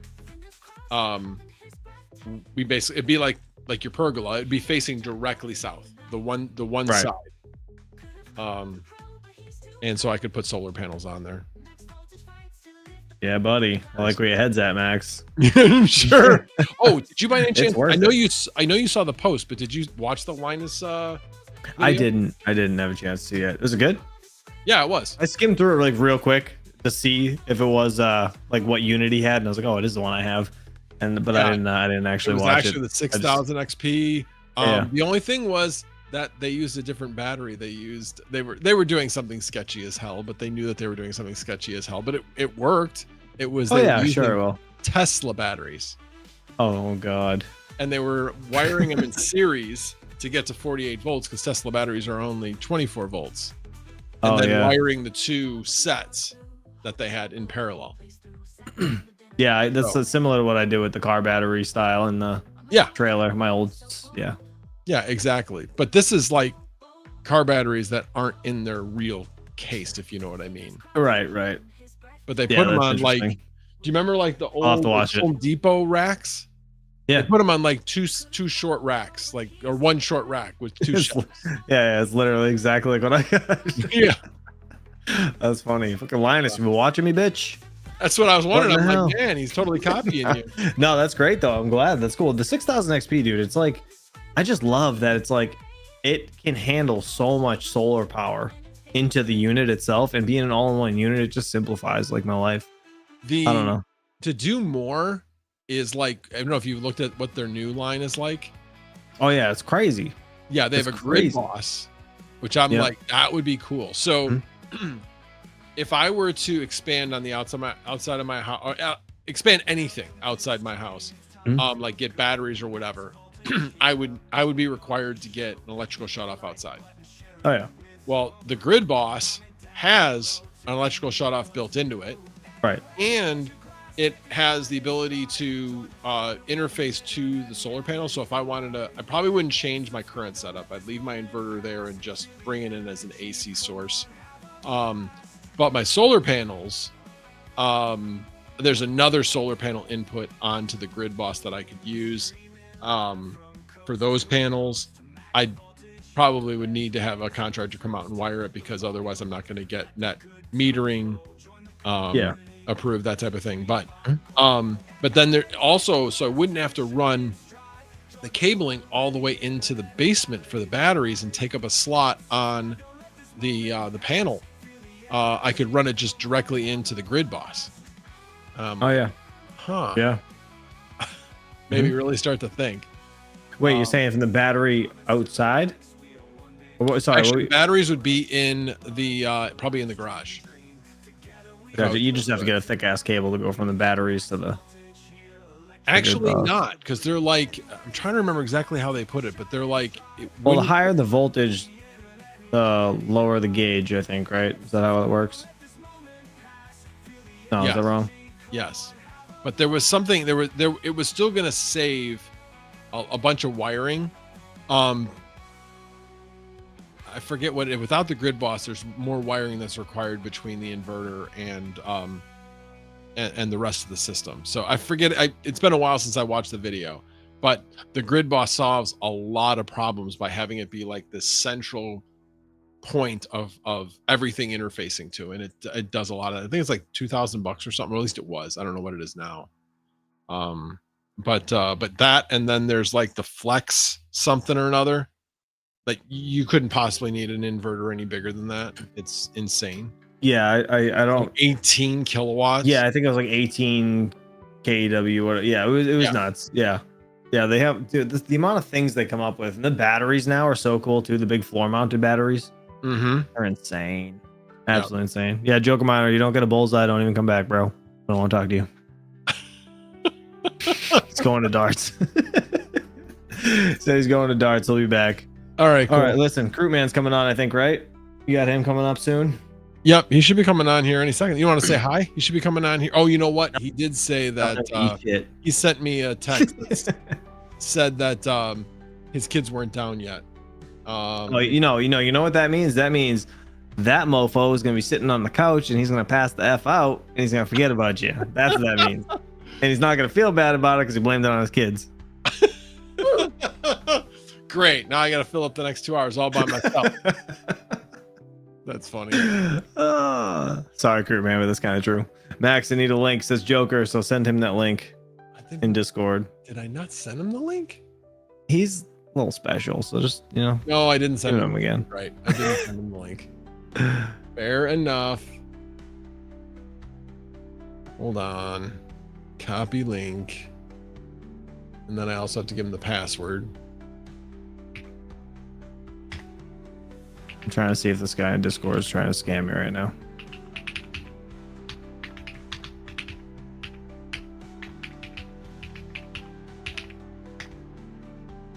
we basically, it'd be like your pergola. It'd be facing directly south, the one Right. side. And so I could put solar panels on there. Yeah, buddy. I like where your head's at, Max. Sure. Oh, did you by any chance? worth I know you saw the post, but did you watch the Linus? Video? I didn't have a chance to see it. Was it good? Yeah, it was. I skimmed through it like real quick to see if it was like what Unity had, and I was like, oh, it is the one I have. But yeah. I didn't actually watch it. It was actually the 6000 XP. The only thing was that they used a different battery. They were doing something sketchy as hell, but they knew that they were doing something sketchy as hell. But it worked. It was Tesla batteries. Oh god. And they were wiring them in series to get to 48 volts because Tesla batteries are only 24 volts. And wiring the two sets that they had in parallel. Yeah, that's similar to what I do with the car battery style in the trailer. My old Yeah, exactly. But this is like car batteries that aren't in their real case, if you know what I mean. Right. But they put them on like, do you remember like the old Home Depot racks? Yeah. They put them on like two short racks, like, or one short rack with two shelves. Yeah, it's literally exactly like what I got. Yeah. That's funny. Fucking Linus, you been watching me, bitch? That's what I was wondering. I'm like, man, he's totally copying you. No, that's great though. I'm glad. That's cool. The 6000 XP, dude, it's like, I just love that it's like it can handle so much solar power into the unit itself, and being an all-in-one unit, it just simplifies like my life. I don't know. To do more is like, I don't know if you've looked at what their new line is like. Oh yeah, it's crazy. Yeah, they have a grid boss, which I'm like, that would be cool. So if I were to expand on the outside of my house, or expand anything outside my house, like get batteries or whatever, I would be required to get an electrical shutoff outside. Oh yeah. Well, the grid boss has an electrical shutoff built into it. Right. And it has the ability to interface to the solar panel. So if I wanted to, I probably wouldn't change my current setup. I'd leave my inverter there and just bring it in as an AC source. But my solar panels, there's another solar panel input onto the grid boss that I could use. For those panels, I probably would need to have a contractor come out and wire it, because otherwise I'm not going to get net metering approved, that type of thing. But then there also, so I wouldn't have to run the cabling all the way into the basement for the batteries and take up a slot on the panel. I could run it just directly into the grid boss. Maybe really start to think. Wait, you're saying from the battery outside? Actually, batteries would be in the probably in the garage. Gotcha. You just have to get a thick ass cable to go from the batteries to the. Actually, not, because they're like, I'm trying to remember exactly how they put it, but they're like. Well, the higher the voltage, the lower the gauge, I think, right? Is that how it works? No, is that wrong? Yes, but there was something. It was still going to save a bunch of wiring. I forget what it, without the grid boss, there's more wiring that's required between the inverter and the rest of the system. So I forget, it's been a while since I watched the video, but the grid boss solves a lot of problems by having it be like this central point of everything interfacing to, and it does a lot of, I think it's like $2,000 or something, or at least it was. I don't know what it is now. But that, and then there's like the flex something or another. Like you couldn't possibly need an inverter any bigger than that. It's insane. Yeah, I don't. Like 18 kilowatts. Yeah, I think it was like 18 kW. What? Yeah, it was nuts. Yeah, they have, dude, the amount of things they come up with, and the batteries now are so cool too. The big floor mounted batteries are insane. Absolutely insane. Yeah, Joker Miner, you don't get a bullseye, don't even come back, bro. I don't want to talk to you. He's going to darts. Said he's going to darts. He'll be back. All right, cool. All right, listen, Crewman's coming on, I think, right? You got him coming up soon? Yep, he should be coming on here any second. You want to say hi? He should be coming on here. Oh, you know what? He did say that he sent me a text that said that his kids weren't down yet. You know what that means? That means that mofo is gonna be sitting on the couch and he's gonna pass the F out and he's gonna forget about you. That's what that means. And he's not gonna feel bad about it because he blamed it on his kids. Great. Now I got to fill up the next 2 hours all by myself. That's funny. Sorry, Crewman, but that's kind of true. Max, I need a link, says Joker, so send him that link in Discord. Did I not send him the link? He's a little special, so just, No, I didn't send him again. Right. I didn't send him the link. Fair enough. Hold on. Copy link. And then I also have to give him the password. I'm trying to see if this guy in Discord is trying to scam me right now.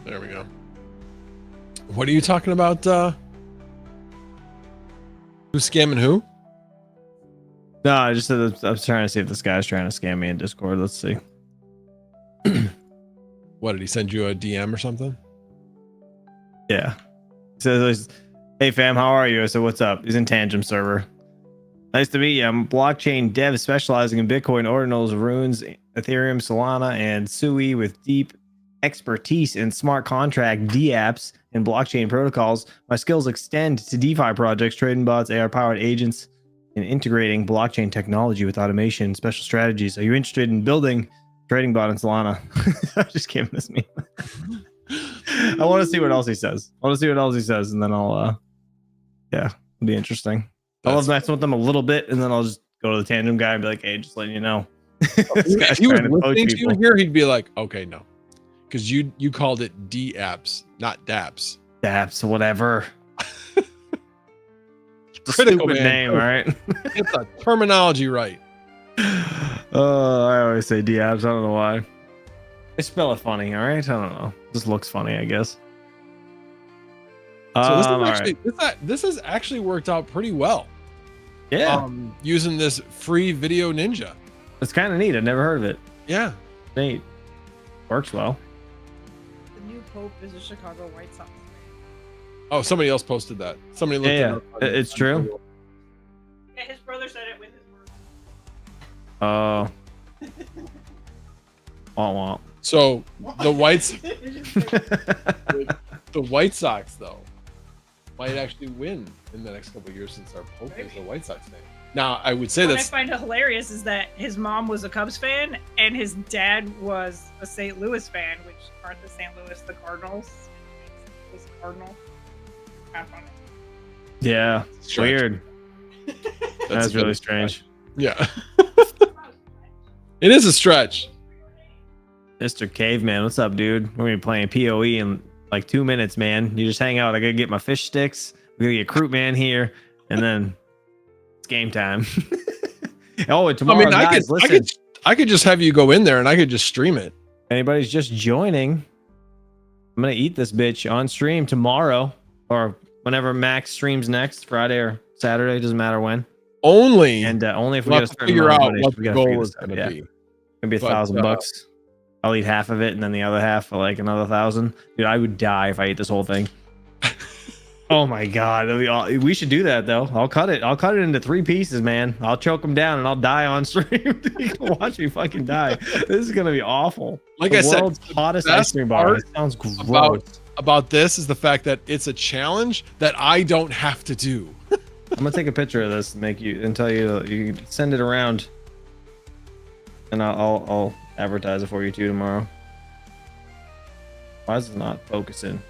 There we go. What are you talking about? Who's scamming who? No, I just said I was trying to see if this guy's trying to scam me in Discord. Let's see. What, did he send you a DM or something? Yeah. He says, hey fam, how are you? I said, what's up? He's in Tangent server. Nice to meet you. I'm a blockchain dev specializing in Bitcoin, ordinals, runes, Ethereum, Solana, and Sui with deep expertise in smart contract dApps and blockchain protocols. My skills extend to DeFi projects, trading bots, AR-powered agents, and integrating blockchain technology with automation, special strategies. Are you interested in building trading bot in Solana? I'm just kidding. This me. I want to see what else he says. And then I'll it'll be interesting. I'll mess with them a little bit, and then I'll just go to the tandem guy and be like, hey, just letting you know. If he was listening to you here, he'd be like, okay, no. Because you called it D-apps, not DApps. DApps, whatever. Critical name, all right? Get the terminology right. I always say D-apps. I don't know why. They spell it funny, all right? I don't know. This looks funny, I guess. So this has actually worked out pretty well. Yeah. Using this free Video Ninja. It's kind of neat. I've never heard of it. Yeah. Neat. Works well. The new Pope is a Chicago White Sox fan. Oh, somebody else posted that. Somebody looked Yeah, it's true. Yeah, his brother said it with his words. Oh. Womp. So the White Sox though might actually win in the next couple of years since our Pope is a White Sox fan. Now I would say what I find hilarious is that his mom was a Cubs fan and his dad was a St. Louis fan, which aren't the St. Louis the Cardinals. Was a Cardinal. Kind of funny. Yeah, weird. That's really strange. Yeah. It is a stretch. Mr. Caveman, what's up, dude? We're gonna be playing PoE in like 2 minutes, man. You just hang out. I gotta get my fish sticks. We're gonna get Crewman here, and then it's game time. Oh, and tomorrow, guys, I could just have you go in there and I could just stream it. Anybody's just joining, I'm gonna eat this bitch on stream tomorrow or whenever Max streams next, Friday or Saturday, doesn't matter when. Only if we we'll get a certain figure amount of out money, what we the gotta figure goal this is out. going to be. It's gonna be $1,000. I'll eat half of it, and then the other half for like another 1,000. Dude, I would die if I ate this whole thing. Oh my god, we should do that though. I'll cut it into 3 pieces, man. I'll choke them down and I'll die on stream. You can watch me fucking die. This is gonna be awful. Like the I said, world's hottest ice cream bar. It sounds gross. About this is the fact that it's a challenge that I don't have to do. I'm gonna take a picture of this and tell you you can send it around, and I'll advertise it for you too tomorrow. Why is it not focusing?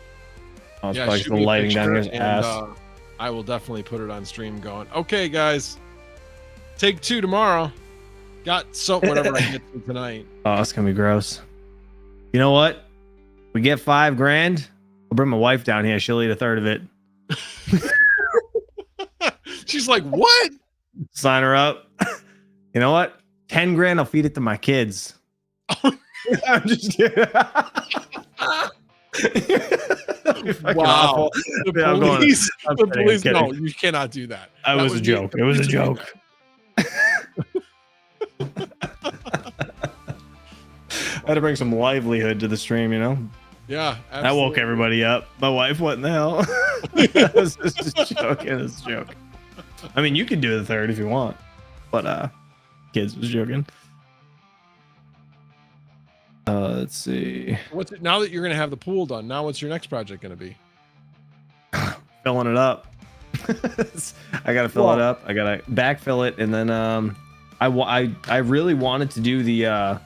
Oh, it's probably the lighting down here ass. I will definitely put it on stream going, okay, guys, take 2 tomorrow. Got whatever I get to tonight. Oh, it's going to be gross. You know what? We get $5,000. I'll bring my wife down here. She'll eat a third of it. She's like, what? Sign her up. You know what? $10,000. I'll feed it to my kids. I'm just kidding. Wow. The police, I'm the kidding, police, I'm no, kidding. you cannot do that. It That was a would be- joke. the It was a police would do joke. I had to bring some livelihood to the stream, you know. Yeah, I woke absolutely. everybody up. My wife, what in the hell? I was just joking. It's a joke. I mean, you can do the third if you want, but kids was joking. Let's see. What's it, now that you're gonna have the pool done? Now, what's your next project gonna be? Filling it up. I gotta fill it up. I gotta backfill it, and then I really wanted to do the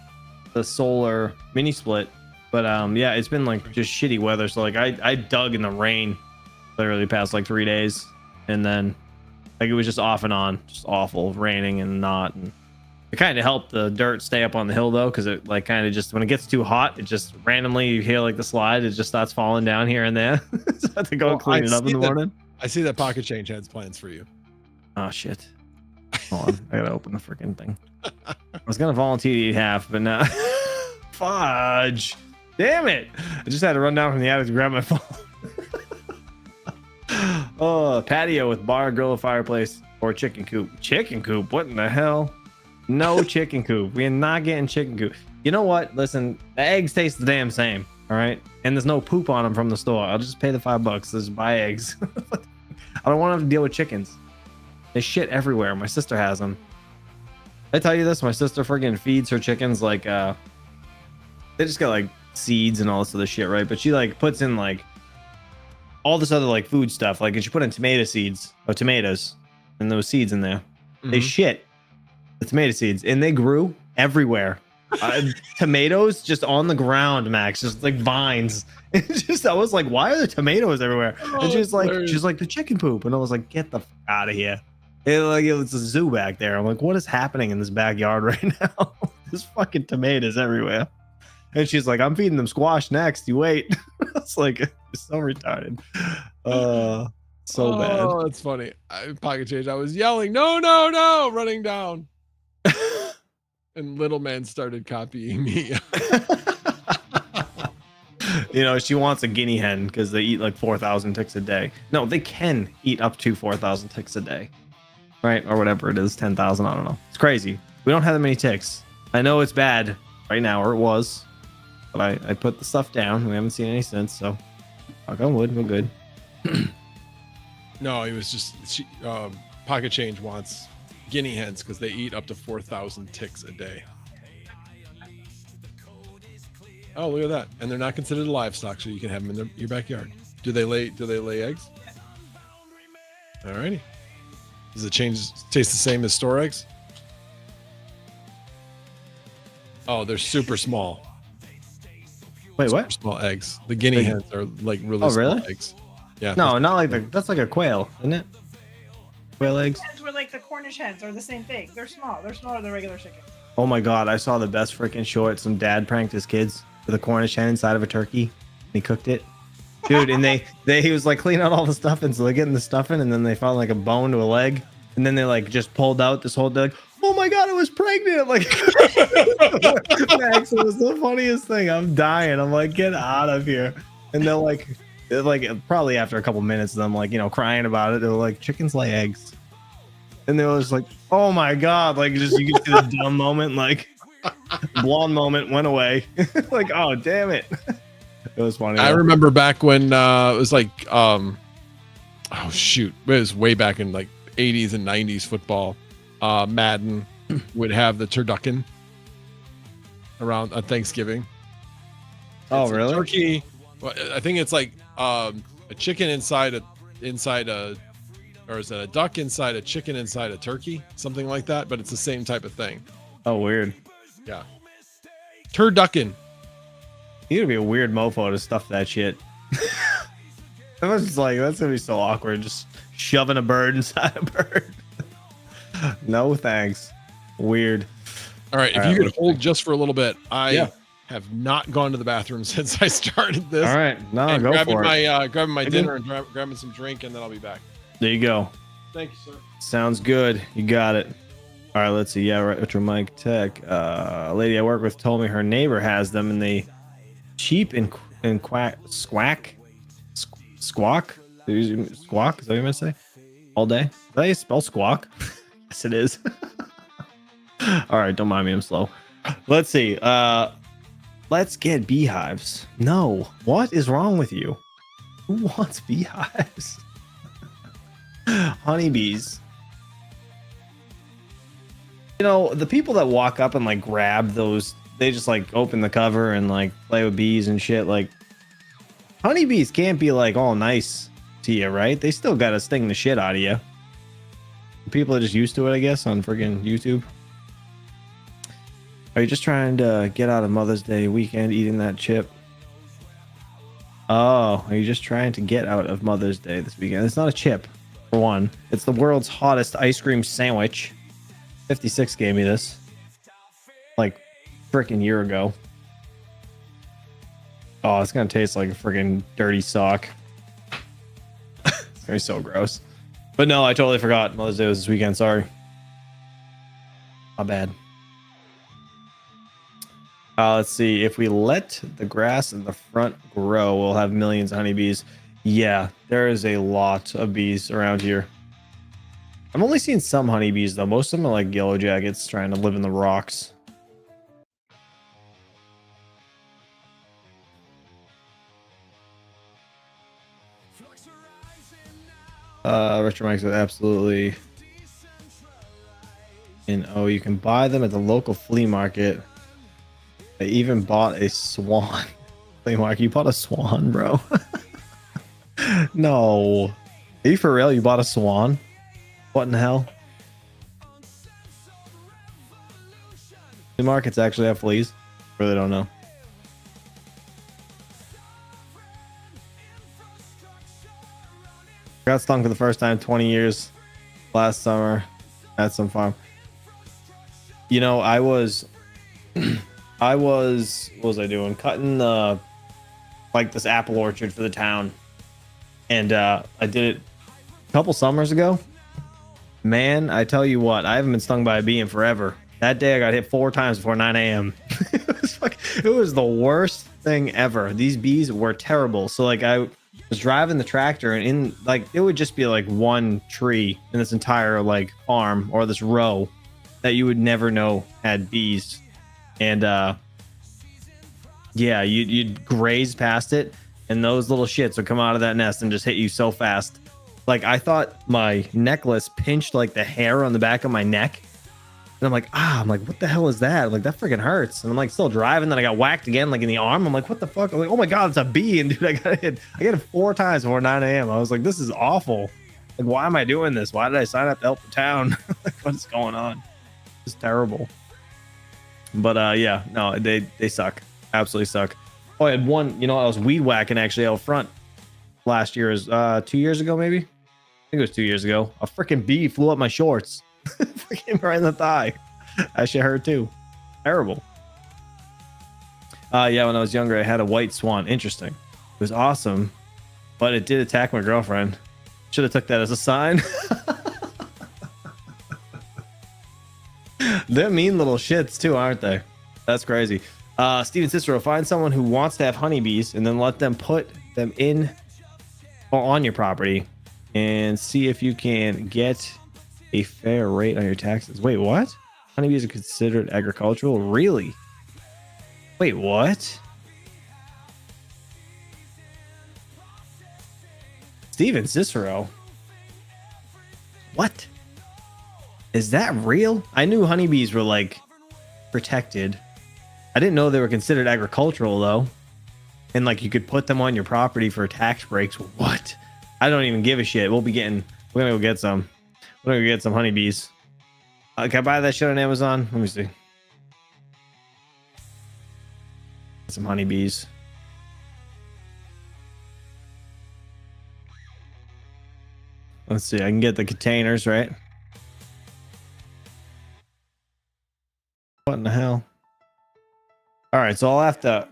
solar mini split, but yeah, it's been like just shitty weather. So like I dug in the rain literally past like 3 days, and then like it was just off and on, just awful, raining and not. And it kind of helped the dirt stay up on the hill though, because it like kind of just when it gets too hot, it just randomly you hear like the slide, it just starts falling down here and there. So I have to go clean it up in the morning. I see that Pocket Change has plans for you. Oh shit. Hold on. I gotta open the freaking thing. I was gonna volunteer to eat half, but now fudge. Damn it. I just had to run down from the attic to grab my phone. Oh, patio with bar, grill, fireplace, or chicken coop. Chicken coop? What in the hell? No chicken coop. We are not getting chicken coop. You know what? Listen, the eggs taste the damn same. All right. And there's no poop on them from the store. I'll just pay the $5. Just buy eggs. I don't want to have to deal with chickens. They shit everywhere. My sister has them. I tell you this, my sister friggin' feeds her chickens like they just got like seeds and all this other shit, right? But she like puts in like all this other like food stuff. Like, and she put in tomato seeds or tomatoes and those seeds in there. They shit the tomato seeds and they grew everywhere. Tomatoes just on the ground, Max, just like vines. I was like, why are there tomatoes everywhere? And she's like the chicken poop. And I was like, get the f out of here. It was a zoo back there. I'm like, what is happening in this backyard right now? There's fucking tomatoes everywhere. And she's like, I'm feeding them squash next. You wait. It's like, it's so retarded. So bad. Oh, that's funny. Pocket Change. I was yelling, no, running down. And little man started copying me. You know, she wants a guinea hen because they eat like 4,000 ticks a day. No, they can eat up to 4,000 ticks a day. Right? Or whatever it is, 10,000. I don't know. It's crazy. We don't have that many ticks. I know it's bad right now, or it was. But I put the stuff down. We haven't seen any since, so knock on wood, we're good. No, it was just Pocket Change wants guinea hens because they eat up to 4,000 ticks a day. Oh, look at that! And they're not considered livestock, so you can have them in your backyard. Do they lay eggs? Alrighty. Does it taste the same as store eggs? Oh, they're super small. Wait, Super what? small eggs. The guinea hens are like really small eggs. Yeah. No, not like that's like a quail, isn't it? Quail eggs. Hens were like the Cornish hens are the same thing. They're small. They're smaller than regular chickens. Oh my god, I saw the best freaking short. Some dad pranked his kids with a Cornish hen inside of a turkey. And he cooked it. Dude, and he was like cleaning out all the stuffing, so they're getting the stuffing, and then they found like a bone to a leg, and then they like just pulled out this whole like, oh my god, I was pregnant. Like Max, it was the funniest thing. I'm dying. I'm like, get out of here. And they're like probably after a couple minutes of them like, you know, crying about it, they were like, chickens lay eggs. And they were just like, oh my god, like just you could see the dumb moment, like blonde moment went away. Like, oh damn it. It was funny. I remember back when it was like oh shoot, it was way back in like 80s and 90s football. Madden would have the turducken around on Thanksgiving. Oh, It's a really? turkey. Well, I think it's like a chicken inside a, or is it a duck inside a chicken inside a turkey, something like that. But it's the same type of thing. Oh, weird. Yeah, turducken. You gotta be a weird mofo to stuff that shit. I was just like, that's gonna be so awkward, just shoving a bird inside a bird. No thanks. Weird. All right, if you could hold just for a little bit, I have not gone to the bathroom since I started this. All right, no, And go grabbing for it. grabbing my dinner and grabbing some drink, and then I'll be back. There you go. Thank you, sir. Sounds good. You got it. All right, let's see. Yeah, Retro Mike Tech. A lady I work with told me her neighbor has them, and they cheap and and squawk. Squawk? Squawk? Is that what you meant to say? All day? Is that how you spell squawk? Yes, it is. All right, don't mind me. I'm slow. Let's see. Let's get beehives. No. What is wrong with you? Who wants beehives? Honeybees. You know, the people that walk up and like grab those, they just like open the cover and like play with bees and shit. Like, honeybees can't be like all nice to you, right? They still gotta sting the shit out of you. People are just used to it, I guess, on freaking YouTube. Are you just trying to get out of Mother's Day weekend eating that chip? Oh, are you just trying to get out of Mother's Day this weekend? It's not a chip, for one. It's the world's hottest ice cream sandwich. 56 gave me this. Like, freaking year ago. Oh, it's gonna taste like a freaking dirty sock. It's gonna be so gross. But no, I totally forgot Mother's Day was this weekend. Sorry. My bad. Let's see. If we let the grass in the front grow, we'll have millions of honeybees. Yeah, there is a lot of bees around here. I've only seen some honeybees, though. Most of them are like yellow jackets trying to live in the rocks. Retro Mike said absolutely. And oh, you can buy them at the local flea market. I even bought a swan. Flea market, you bought a swan, bro? No. Are you for real? You bought a swan? What in the hell? Flea markets actually have fleas? Really don't know. Got stung for the first time in 20 years last summer at some farm. You know, I was what was I doing? Cutting the like this apple orchard for the town. And I did it a couple summers ago. Man, I tell you what, I haven't been stung by a bee in forever. That day I got hit 4 times before 9 a.m. It was the worst thing ever. These bees were terrible. So like I was driving the tractor and in like it would just be like one tree in this entire like farm or this row that you would never know had bees. And yeah, you'd graze past it and those little shits would come out of that nest and just hit you so fast. Like I thought my necklace pinched like the hair on the back of my neck. And I'm like, I'm like, what the hell is that? I'm like, that freaking hurts. And I'm like still driving. Then I got whacked again, like in the arm. I'm like, what the fuck? I'm like, oh my God, it's a bee. And dude, I got hit 4 times before 9 a.m. I was like, this is awful. Like, why am I doing this? Why did I sign up to help the town? Like, what's going on? It's terrible. But yeah, no, they suck. Absolutely suck. Oh, I had one, you know, I was weed whacking actually out front last year, 2 years ago, maybe. I think it was 2 years ago. A freaking bee flew up my shorts. Freaking right in the thigh. That shit hurt too. Terrible. Yeah, when I was younger, I had a white swan. Interesting. It was awesome, but it did attack my girlfriend. Should have took that as a sign. They're mean little shits too, aren't they? That's crazy. Steven Cicero, find someone who wants to have honeybees and then let them put them in or on your property and see if you can get a fair rate on your taxes. Wait, what? Honeybees are considered agricultural? Really? Wait, what? Steven Cicero? What? Is that real? I knew honeybees were like protected. I didn't know they were considered agricultural though. And like you could put them on your property for tax breaks. What? I don't even give a shit. We're gonna go get some. We're gonna go get some honeybees. Can I buy that shit on Amazon? Let me see. Some honeybees. Let's see. I can get the containers, right? What in the hell? All right, so I'll have to.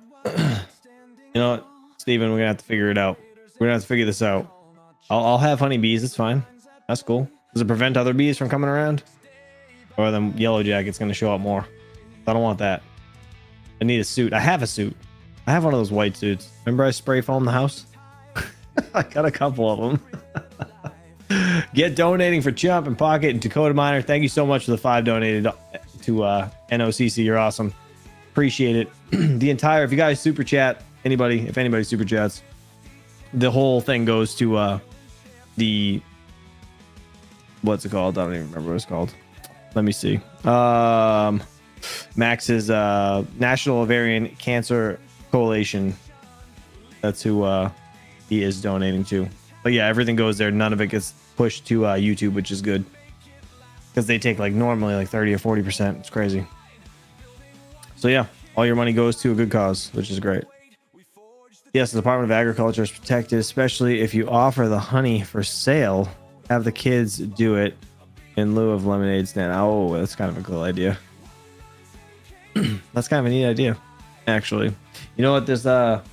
You know what, Steven, we're gonna have to figure it out. We're gonna have to figure this out. I'll have honeybees. It's fine. That's cool. Does it prevent other bees from coming around? Or are the yellow jackets gonna show up more? I don't want that. I need a suit. I have a suit. I have one of those white suits. Remember I spray foamed the house? I got a couple of them. Get donating for Chump and Pocket and Dakota Miner. Thank you so much for the 5 donated to NOCC. You're awesome. Appreciate it. The entire, if you guys super chat, if anybody super chats, the whole thing goes to the, what's it called? I don't even remember what it's called. Let me see. Max's National Ovarian Cancer Coalition. That's who he is donating to. But yeah, everything goes there. None of it gets pushed to YouTube, which is good, because they take like normally like 30 or 40%. It's crazy. So yeah, all your money goes to a good cause, which is great. Yes, the Department of Agriculture is protected, especially if you offer the honey for sale. Have the kids do it in lieu of lemonade stand. Oh, that's kind of a cool idea. That's kind of a neat idea, actually. You know what? There's what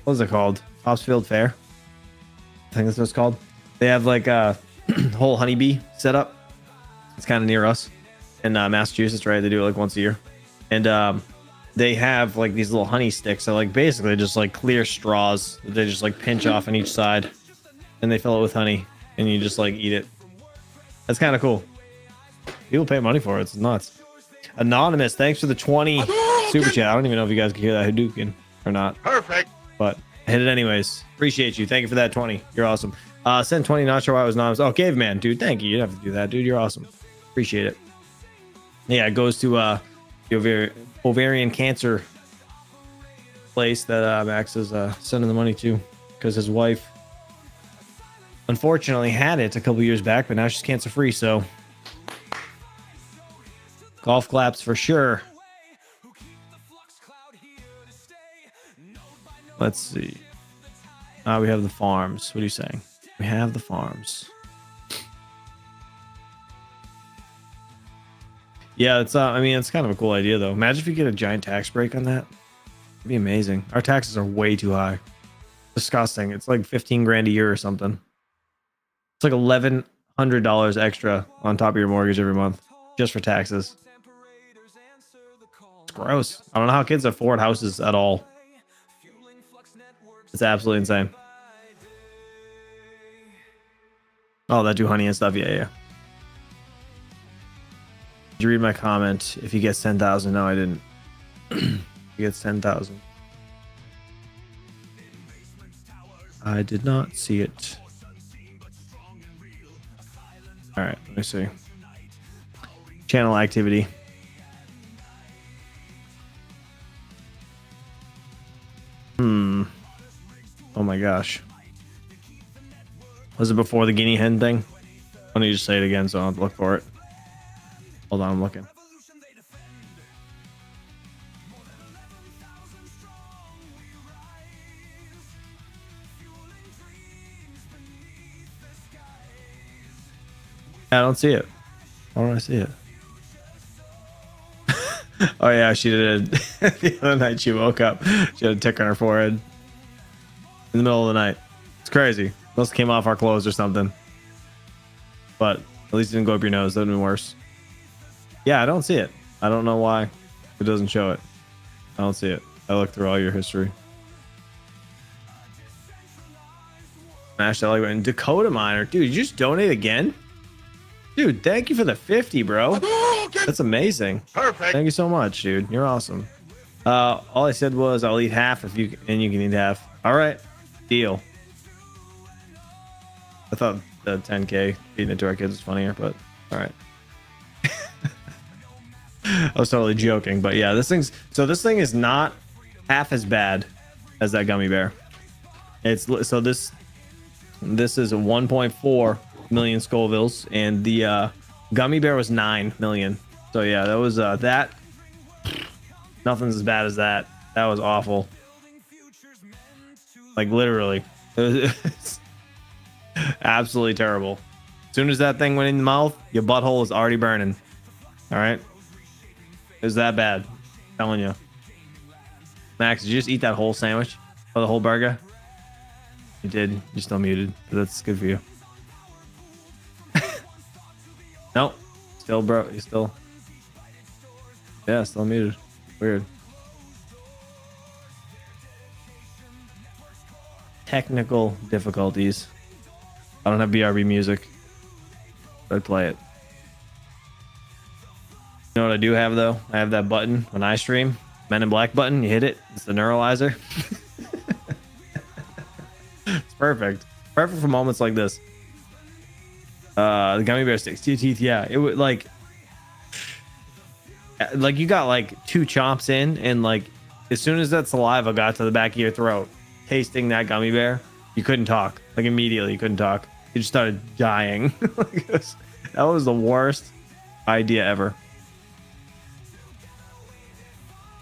is it called? Topsfield Fair. I think that's what it's called. They have like a whole honeybee set up. It's kind of near us in Massachusetts, right? They do it like once a year, and they have like these little honey sticks. So like basically just like clear straws that they just like pinch off on each side, and they fill it with honey, and you just like eat it. That's kind of cool. People pay money for it. It's nuts. Anonymous, thanks for the 20 super chat. I don't even know if you guys can hear that Hadouken or not. Perfect. But I hit it anyways. Appreciate you. Thank you for that 20. You're awesome. Send 20. Not sure why I was anonymous. Oh, Caveman, dude. Thank you. You don't have to do that, dude. You're awesome. Appreciate it. Yeah, it goes to the ovarian cancer place that Max is sending the money to, because his wife unfortunately had it a couple years back, but now she's cancer free. So golf claps for sure. Let's see. We have the farms. What are you saying? We have the farms. Yeah, it's I mean, it's kind of a cool idea though. Imagine if you get a giant tax break on that. It'd be amazing. Our taxes are way too high. Disgusting. It's like 15 grand a year or something. It's like $1,100 extra on top of your mortgage every month just for taxes. It's gross. I don't know how kids afford houses at all. It's absolutely insane. Oh, that do honey and stuff. Yeah, yeah. Did you read my comment? If he gets 10,000, no, I didn't. He gets 10,000. I did not see it. All right, let me see. Channel activity. Oh my gosh. Was it before the guinea hen thing? Let me just say it again so I don't have to look for it. Hold on, I'm looking. I don't see it. Why don't I see it? Oh yeah, she did it the other night. She woke up. She had a tick on her forehead in the middle of the night. It's crazy. Must have came off our clothes or something. But at least it didn't go up your nose. That would have been worse. Yeah, I don't see it. I don't know why it doesn't show it. I don't see it. I looked through all your history. Smash that like button. Dakota Miner. Dude, you just donate again? Dude, thank you for the 50, bro. That's amazing. Perfect. Thank you so much, dude. You're awesome. All I said was I'll eat half if you and you can eat half. All right. Deal. I thought the 10K feeding it to our kids was funnier, but all right. I was totally joking, but yeah, this thing is not half as bad as that gummy bear. It's so this is 1.4 million Scovilles, and the gummy bear was 9 million. So yeah, that was that. Nothing's as bad as that. That was awful. Like literally, it was absolutely terrible. As soon as that thing went in the mouth, your butthole is already burning. All right, it was that bad. I'm telling you. Max, did you just eat that whole sandwich or the whole burger? You did. You're still muted. That's good for you. Nope. Still, bro. You still. Yeah, still muted. Weird. technical difficulties. I don't have BRB music, but I play it. You know what I do have though? I have that button when I stream, Men in Black button. You hit it, it's the neuralizer. It's perfect for moments like this. The gummy bear sticks to your teeth. Yeah, it would like you got like 2 chomps in, and like as soon as that saliva got to the back of your throat, tasting that gummy bear, you couldn't talk. Like immediately, you couldn't talk. You just started dying. That was the worst idea ever.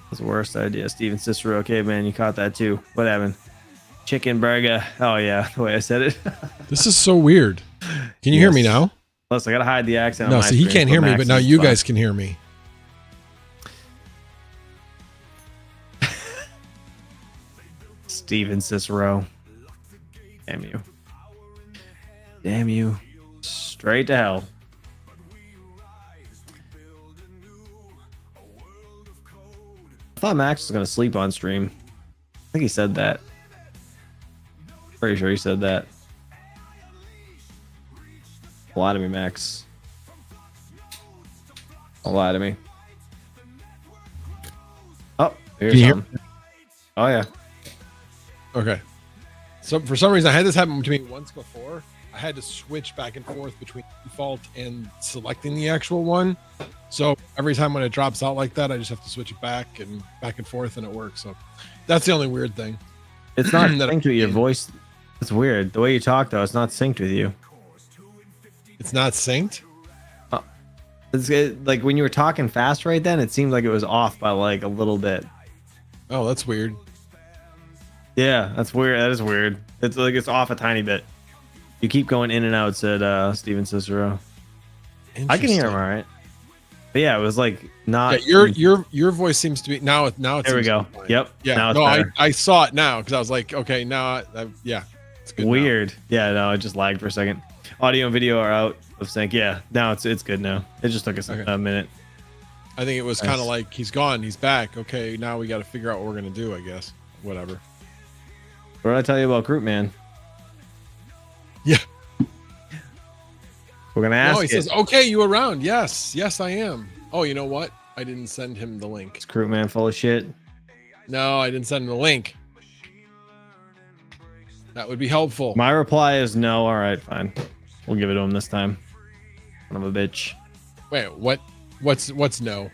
That's the worst idea. Steven Cicero. Okay, man, you caught that too. What happened? Chicken burger. Oh yeah, the way I said it. This is so weird. Can you hear me now? Plus, I gotta hide the accent. No, on my see, he screen, can't hear me, but now you guys can hear me. Steven Cicero. Damn you. Damn you. Straight to hell. I thought Max was gonna sleep on stream. I think he said that. Pretty sure he said that. Lie to me, Max. Don't lie to me. Oh, here's some. Oh yeah. Okay. So for some reason, I had this happen to me once before. I had to switch back and forth between default and selecting the actual one. So every time when it drops out like that, I just have to switch it back and forth, and it works. So that's the only weird thing. It's not synced with your voice. It's weird. The way you talk, though, it's not synced with you. It's not synced? Like when you were talking fast right then, it seemed like it was off by like a little bit. Oh, that's weird. Yeah, that's weird. That is weird. It's like it's off a tiny bit. You keep going in and out, said Steven Cicero. I can hear him all right. But yeah, it was like not. Yeah, your voice seems to be now. It's there we go. Yep. Yeah. Now it's no, better. I saw it now because I was like, okay, now yeah. It's good. Weird. Now. Yeah. No, it just lagged for a second. Audio and video are out of sync. Yeah. Now it's good now. It just took us a minute. I think it was kind of like he's gone, he's back. Okay, now we got to figure out what we're gonna do. I guess. Whatever. What did I tell you about Group Man? Yeah. We're gonna ask. No, he says, "Okay, you around?" Yes, I am. Oh, you know what? I didn't send him the link. Is Group Man full of shit? No, I didn't send him the link. That would be helpful. My reply is no. All right, fine. We'll give it to him this time. Son of a bitch. Wait, what? What's no?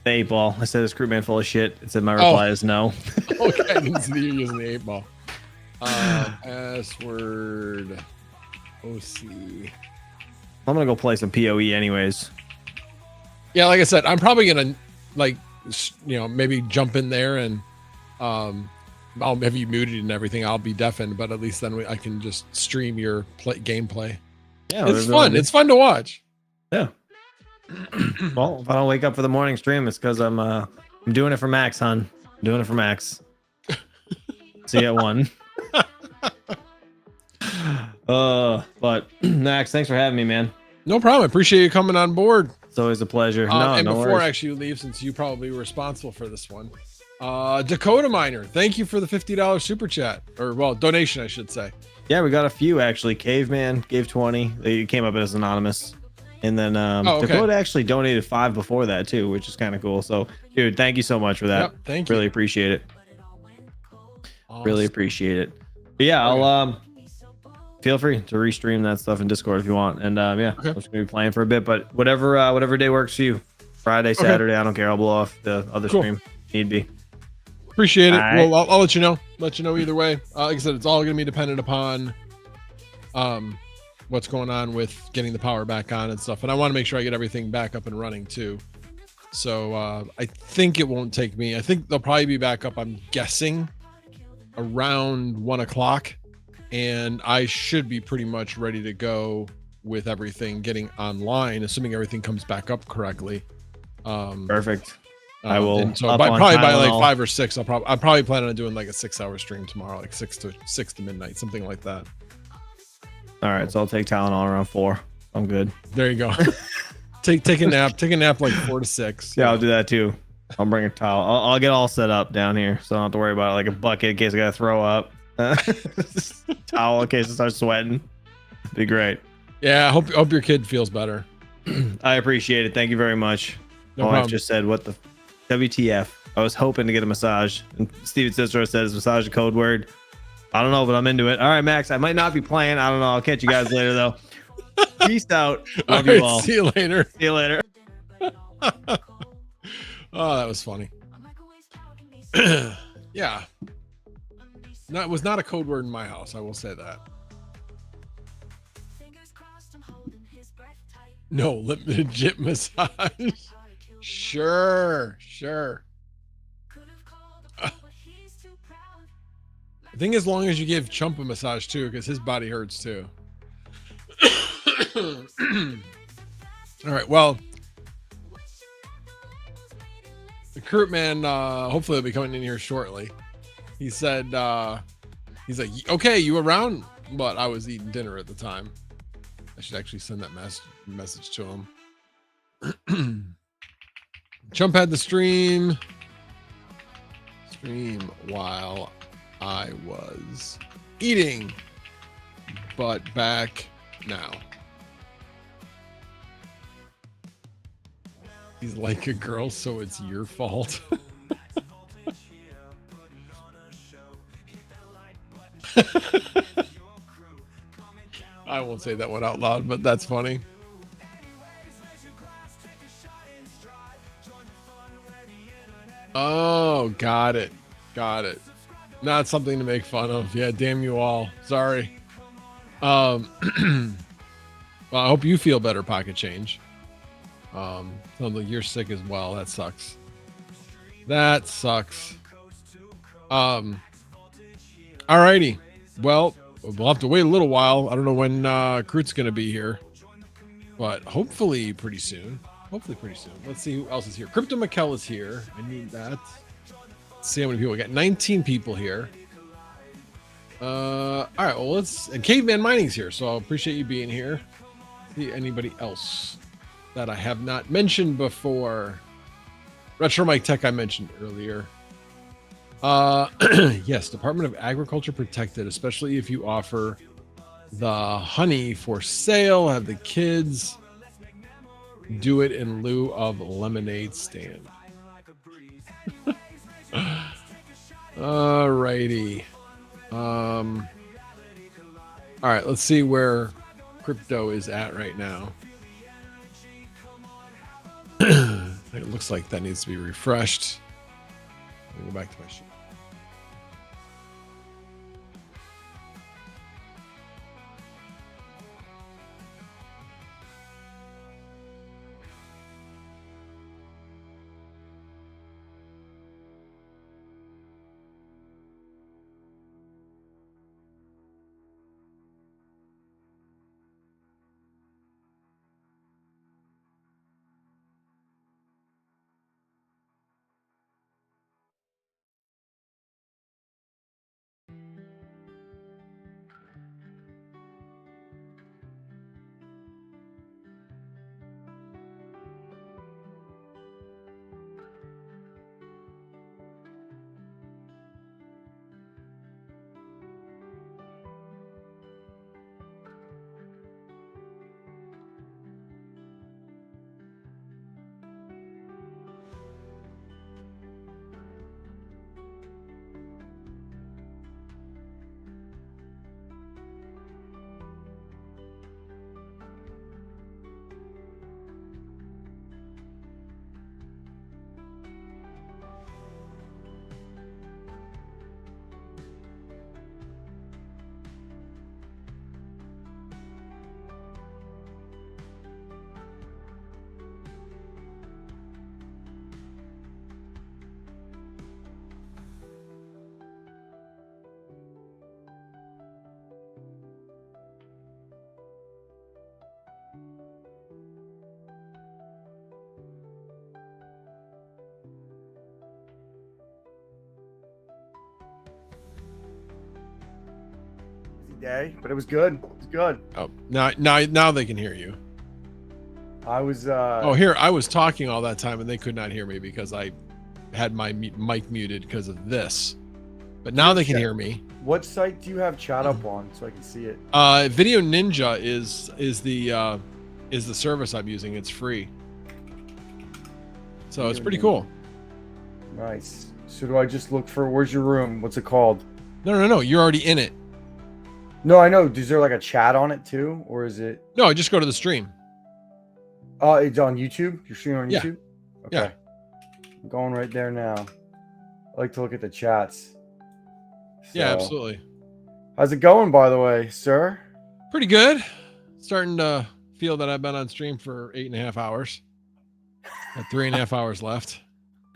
The 8-ball. I said, is Group Man full of shit? It said my reply is no. Okay, I didn't see you using the 8-ball. Password. OC. I'm gonna go play some PoE anyways. Yeah, like I said, I'm probably gonna maybe jump in there and I'll have you muted and everything. I'll be deafened, but at least then I can just stream your gameplay. Yeah, it's fun. It's fun to watch. Yeah. Well, if I don't wake up for the morning stream, it's because I'm doing it for Max, hon. I'm doing it for Max. See you at 1. But Max, thanks for having me, man. No problem. I appreciate you coming on board. It's always a pleasure. And before actually you leave, since you probably were responsible for this one, Dakota Miner, thank you for the $50 super chat, or donation, I should say. Yeah, we got a few actually. Caveman gave 20. They came up as anonymous. And then Dakota actually donated 5 before that too, which is kind of cool. So, dude, thank you so much for that. Yep, thank you. Really appreciate it. Awesome. Really appreciate it. But yeah, I'll feel free to restream that stuff in Discord if you want. And I'm just gonna be playing for a bit, but whatever day works for you. Friday, Saturday, I don't care. I'll blow off the other stream if need be. Appreciate it. Right. Well, I'll let you know. Either way. Like I said, it's all gonna be dependent upon what's going on with getting the power back on and stuff. And I want to make sure I get everything back up and running too. So I think it won't take me. I think they'll probably be back up, I'm guessing, around 1 o'clock. And I should be pretty much ready to go with everything getting online, assuming everything comes back up correctly. Perfect. I will. So probably by like 5 or 6, I'm probably planning on doing like a 6-hour stream tomorrow, like 6 to midnight, something like that. All right, so I'll take Tylenol around 4. I'm good. There you go. take a nap. Take a nap like 4 to 6. Yeah, I'll do that too. I'll bring a towel. I'll get all set up down here, so I don't have to worry about like a bucket in case I gotta throw up. Towel in case I start sweating. Be great. Yeah, I hope your kid feels better. I appreciate it. Thank you very much. No My wife problem. just said, "What the WTF?" I was hoping to get a massage, and Steven Cicero says massage a code word. I don't know, but I'm into it. All right, Max. I might not be playing. I don't know. I'll catch you guys later, though. Peace out. Love you all. See you later. See you later. Oh, that was funny. Yeah. No, it was not a code word in my house. I will say that. No, legit massage. Sure. I think as long as you give Chump a massage too, because his body hurts too. All right, well, the Kurt man, hopefully he'll be coming in here shortly. He said, he's like, okay, you around? But I was eating dinner at the time. I should actually send that message to him. Chump had the stream while I was eating, but back now. He's like a girl, so it's your fault. I won't say that one out loud, but that's funny. Oh, got it. Not something to make fun of. Yeah, damn you all. Sorry. Well, I hope you feel better, Pocket Change. Sounds like you're sick as well. That sucks. Alrighty. Well, we'll have to wait a little while. I don't know when Krut's gonna be here, but hopefully pretty soon. Let's see who else is here. Crypto Mikkel is here. I need that. Let's see how many people we got. 19 people here. All right. Well, and Caveman Mining's here, so I appreciate you being here. See anybody else that I have not mentioned before? Retro Mike Tech I mentioned earlier. Yes, Department of Agriculture protected, especially if you offer the honey for sale. Have the kids do it in lieu of lemonade stand. Alrighty. All right, let's see where crypto is at right now. It looks like that needs to be refreshed. Let me go back to my sheet. Day, but it was good. It was good. Oh, now they can hear you. I was here I was talking all that time and they could not hear me because I had my mic muted because of this. but now they can hear me. What site do you have chat up on so I can see it? Video Ninja is the service I'm using. It's free, so it's pretty cool. Nice. So do I just look for where's your room? What's it called? No. You're already in it. No, I know. Is there like a chat on it too, or is it? No, just go to the stream. It's on YouTube. You're streaming on Yeah. YouTube. Okay. Yeah. I'm going right there now. I like to look at the chats. Yeah, So, absolutely. How's it going, by the way, sir? Pretty good. Starting to feel that I've been on stream for 8.5 hours. Got 3.5 hours left.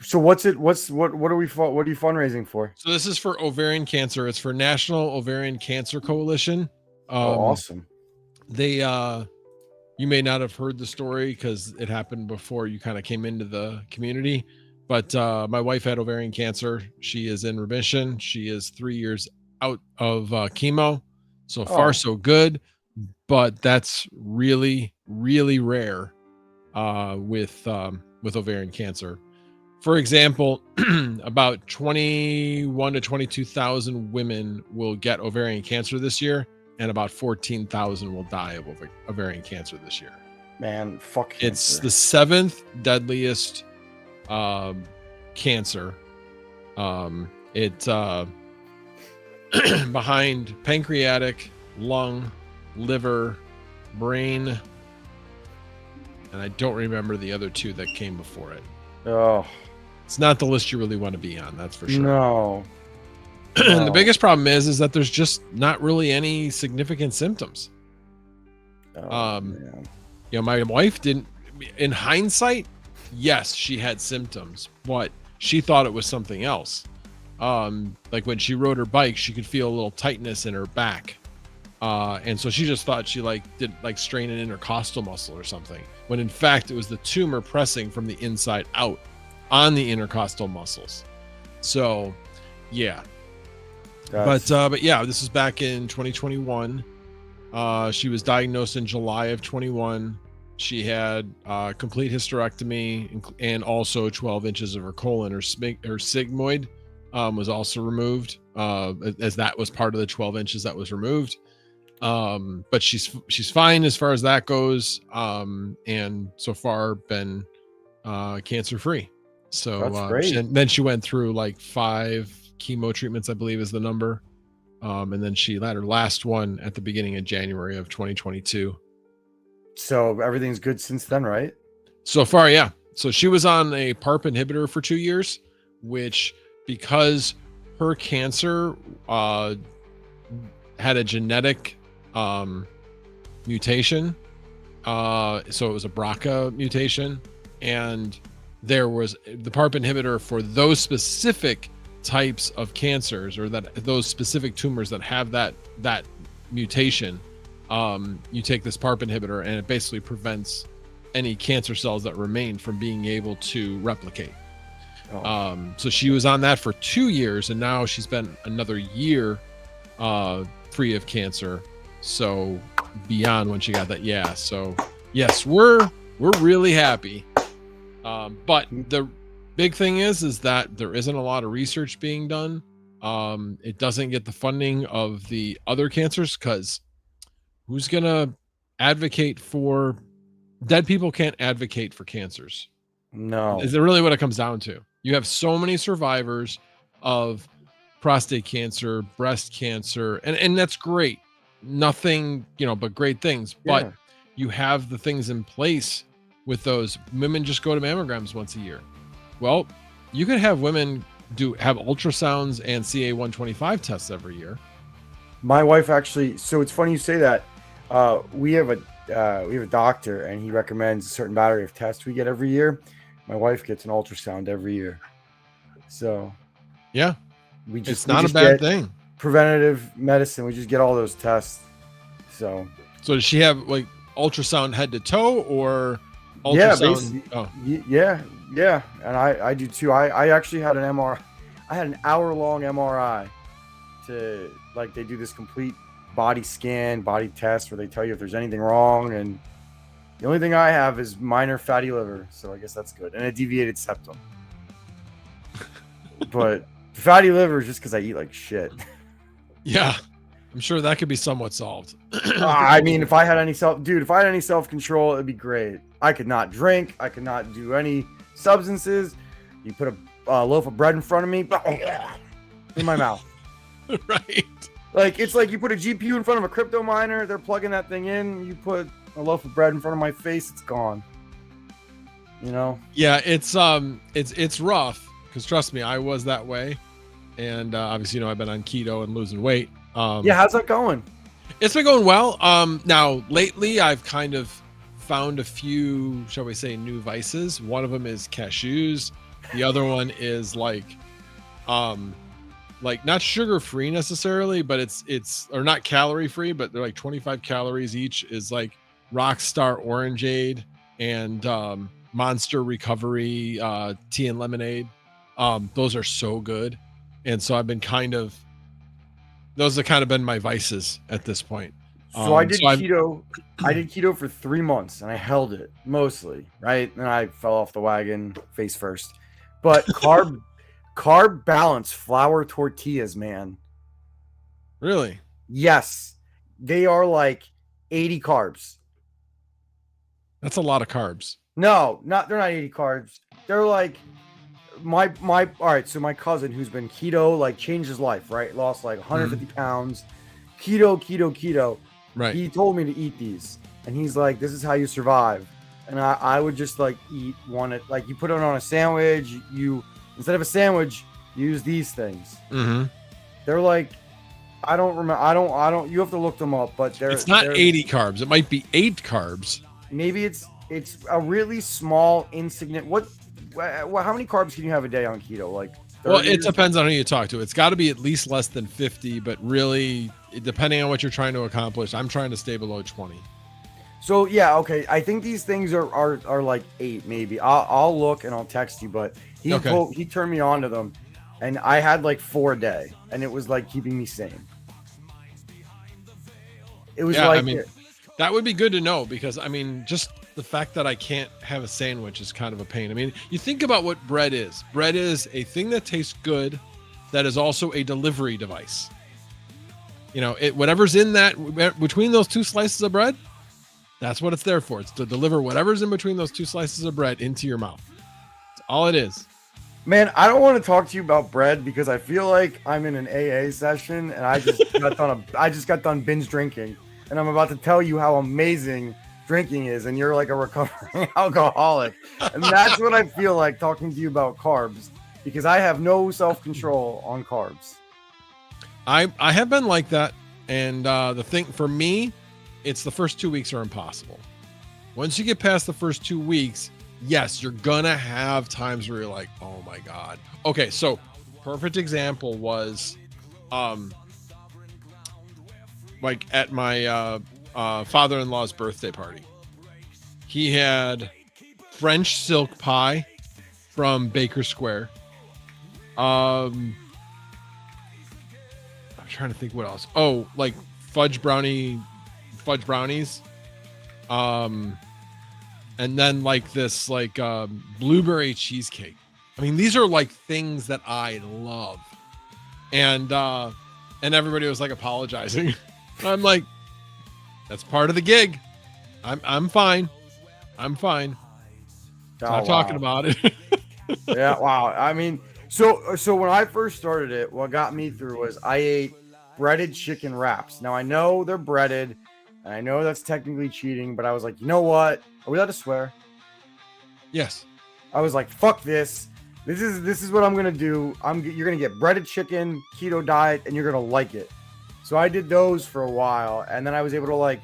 So what are you fundraising for? So this is for ovarian cancer. It's for National Ovarian Cancer Coalition. Awesome. They you may not have heard the story because it happened before you kind of came into the community. But my wife had ovarian cancer. She is in remission. She is 3 years out of chemo. So far, so good. But that's really, really rare with ovarian cancer. For example, about 21 to 22,000 women will get ovarian cancer this year, and about 14,000 will die of ovarian cancer this year. Man, fuck cancer. It's the 7th deadliest cancer. It behind pancreatic, lung, liver, brain, and I don't remember the other two that came before it. Oh, it's not the list you really want to be on, that's for sure. No. The biggest problem is that there's just not really any significant symptoms. Man. You know, my wife didn't, in hindsight, yes, she had symptoms, but she thought it was something else. Like when she rode her bike, she could feel a little tightness in her back. And so she just thought she did strain an intercostal muscle or something, when in fact it was the tumor pressing from the inside out on the intercostal muscles. So yeah. But yeah, this is back in 2021. She was diagnosed in July of 21. She had complete hysterectomy and also 12 inches of her colon. Her sigmoid was also removed, as that was part of the 12 inches that was removed. But she's fine as far as that goes, and so far been cancer free. So that's great. And then she went through like 5 chemo treatments, I believe is the number. And then she had her last one at the beginning of January of 2022. So everything's good since then, right? So far, yeah. So she was on a PARP inhibitor for 2 years, which, because her cancer had a genetic mutation, so it was a BRCA mutation, and there was the PARP inhibitor for those specific types of cancers, or those specific tumors that have that mutation. You take this PARP inhibitor and it basically prevents any cancer cells that remain from being able to replicate. So she was on that for 2 years, and now she's been another year free of cancer. So beyond when she got that. Yeah. So yes, we're really happy. But the big thing is that there isn't a lot of research being done. It doesn't get the funding of the other cancers, because who's gonna advocate for dead people? Can't advocate for cancers. No. Is it really what it comes down to? You have so many survivors of prostate cancer, breast cancer, and that's great. Nothing, but great things. Yeah. But you have the things in place with those. Women just go to mammograms once a year. Well, you could have women have ultrasounds and CA-125 tests every year. My wife actually. So it's funny you say that. We have a doctor, and he recommends a certain battery of tests we get every year. My wife gets an ultrasound every year. So yeah, it's not a bad thing. Preventative medicine. We just get all those tests. So does she have like ultrasound head to toe, or ultrasound? Yeah, yeah. And I do too. I actually had an MRI. I had an hour-long MRI to, like, they do this complete body scan, body test, where they tell you if there's anything wrong. And the only thing I have is minor fatty liver, so I guess that's good, and a deviated septum. But fatty liver is just because I eat like shit. Yeah, I'm sure that could be somewhat solved. I mean, if I had any self-control, it'd be great. I could not drink. I could not do any substances. You put a loaf of bread in front of me, in my mouth. Right. Like, it's like you put a GPU in front of a crypto miner. They're plugging that thing in. You put a loaf of bread in front of my face. It's gone. You know? Yeah, it's rough because trust me, I was that way, and obviously, I've been on keto and losing weight. Yeah, how's that going? It's been going well. Now lately, I've kind of found a few, shall we say, new vices. One of them is cashews. The other one is like not sugar free necessarily, but it's or not calorie free, but they're like 25 calories each. Is like Rockstar Orangeade and Monster Recovery tea and lemonade. Those are so good, and so I've been those have kind of been my vices at this point. So I did keto. I did keto for 3 months and I held it mostly, right? And I fell off the wagon face first. But carb balance flour tortillas, man. Really? Yes. They are like 80 carbs. That's a lot of carbs. No, they're not 80 carbs. They're like my all right, so my cousin who's been keto, like changed his life, right? Lost like 150 pounds. Keto. Right. He told me to eat these. And he's like, this is how you survive. And I would just like eat one, like you put it on a sandwich, you instead of a sandwich, use these things. Mm-hmm. They're like, I don't remember. I don't. You have to look them up, but it's not 80 carbs. It might be 8 carbs. Maybe it's a really small, insignificant. How many carbs can you have a day on keto? Like, well, it depends on who you talk to. It's got to be at least less than 50, but really, depending on what you're trying to accomplish, I'm trying to stay below 20. So yeah, okay. I think these things are like 8, maybe. I'll look and I'll text you. But he turned me on to them, and I had like 4 a day, and it was like keeping me sane. It was that would be good to know, because I mean, just the fact that I can't have a sandwich is kind of a pain. I mean, you think about what bread is. Bread is a thing that tastes good, that is also a delivery device. Whatever's in that between those 2 slices of bread, that's what it's there for. It's to deliver whatever's in between those 2 slices of bread into your mouth. That's all it is. Man, I don't want to talk to you about bread because I feel like I'm in an AA session and I just got done binge drinking, and I'm about to tell you how amazing drinking is, and you're like a recovering alcoholic. And that's what I feel like talking to you about carbs, because I have no self-control on carbs. I have been like that, and the thing for me, it's the first 2 weeks are impossible. Once you get past the first 2 weeks, yes, you're gonna have times where you're like, oh my God. Okay, so perfect example was like at my father-in-law's birthday party. He had French silk pie from Baker Square. I'm trying to think what else. Oh, like fudge brownies. And then like this blueberry cheesecake. I mean, these are like things that I love. And everybody was like apologizing. I'm like, that's part of the gig. I'm fine. Stop talking about it. Yeah, wow. I mean, so when I first started it, what got me through was I ate breaded chicken wraps. Now I know they're breaded, and I know that's technically cheating, but I was like, you know what? Are we allowed to swear? Yes. I was like, fuck this. This is what I'm gonna do. You're gonna get breaded chicken, keto diet, and you're gonna like it. So I did those for a while, and then I was able to like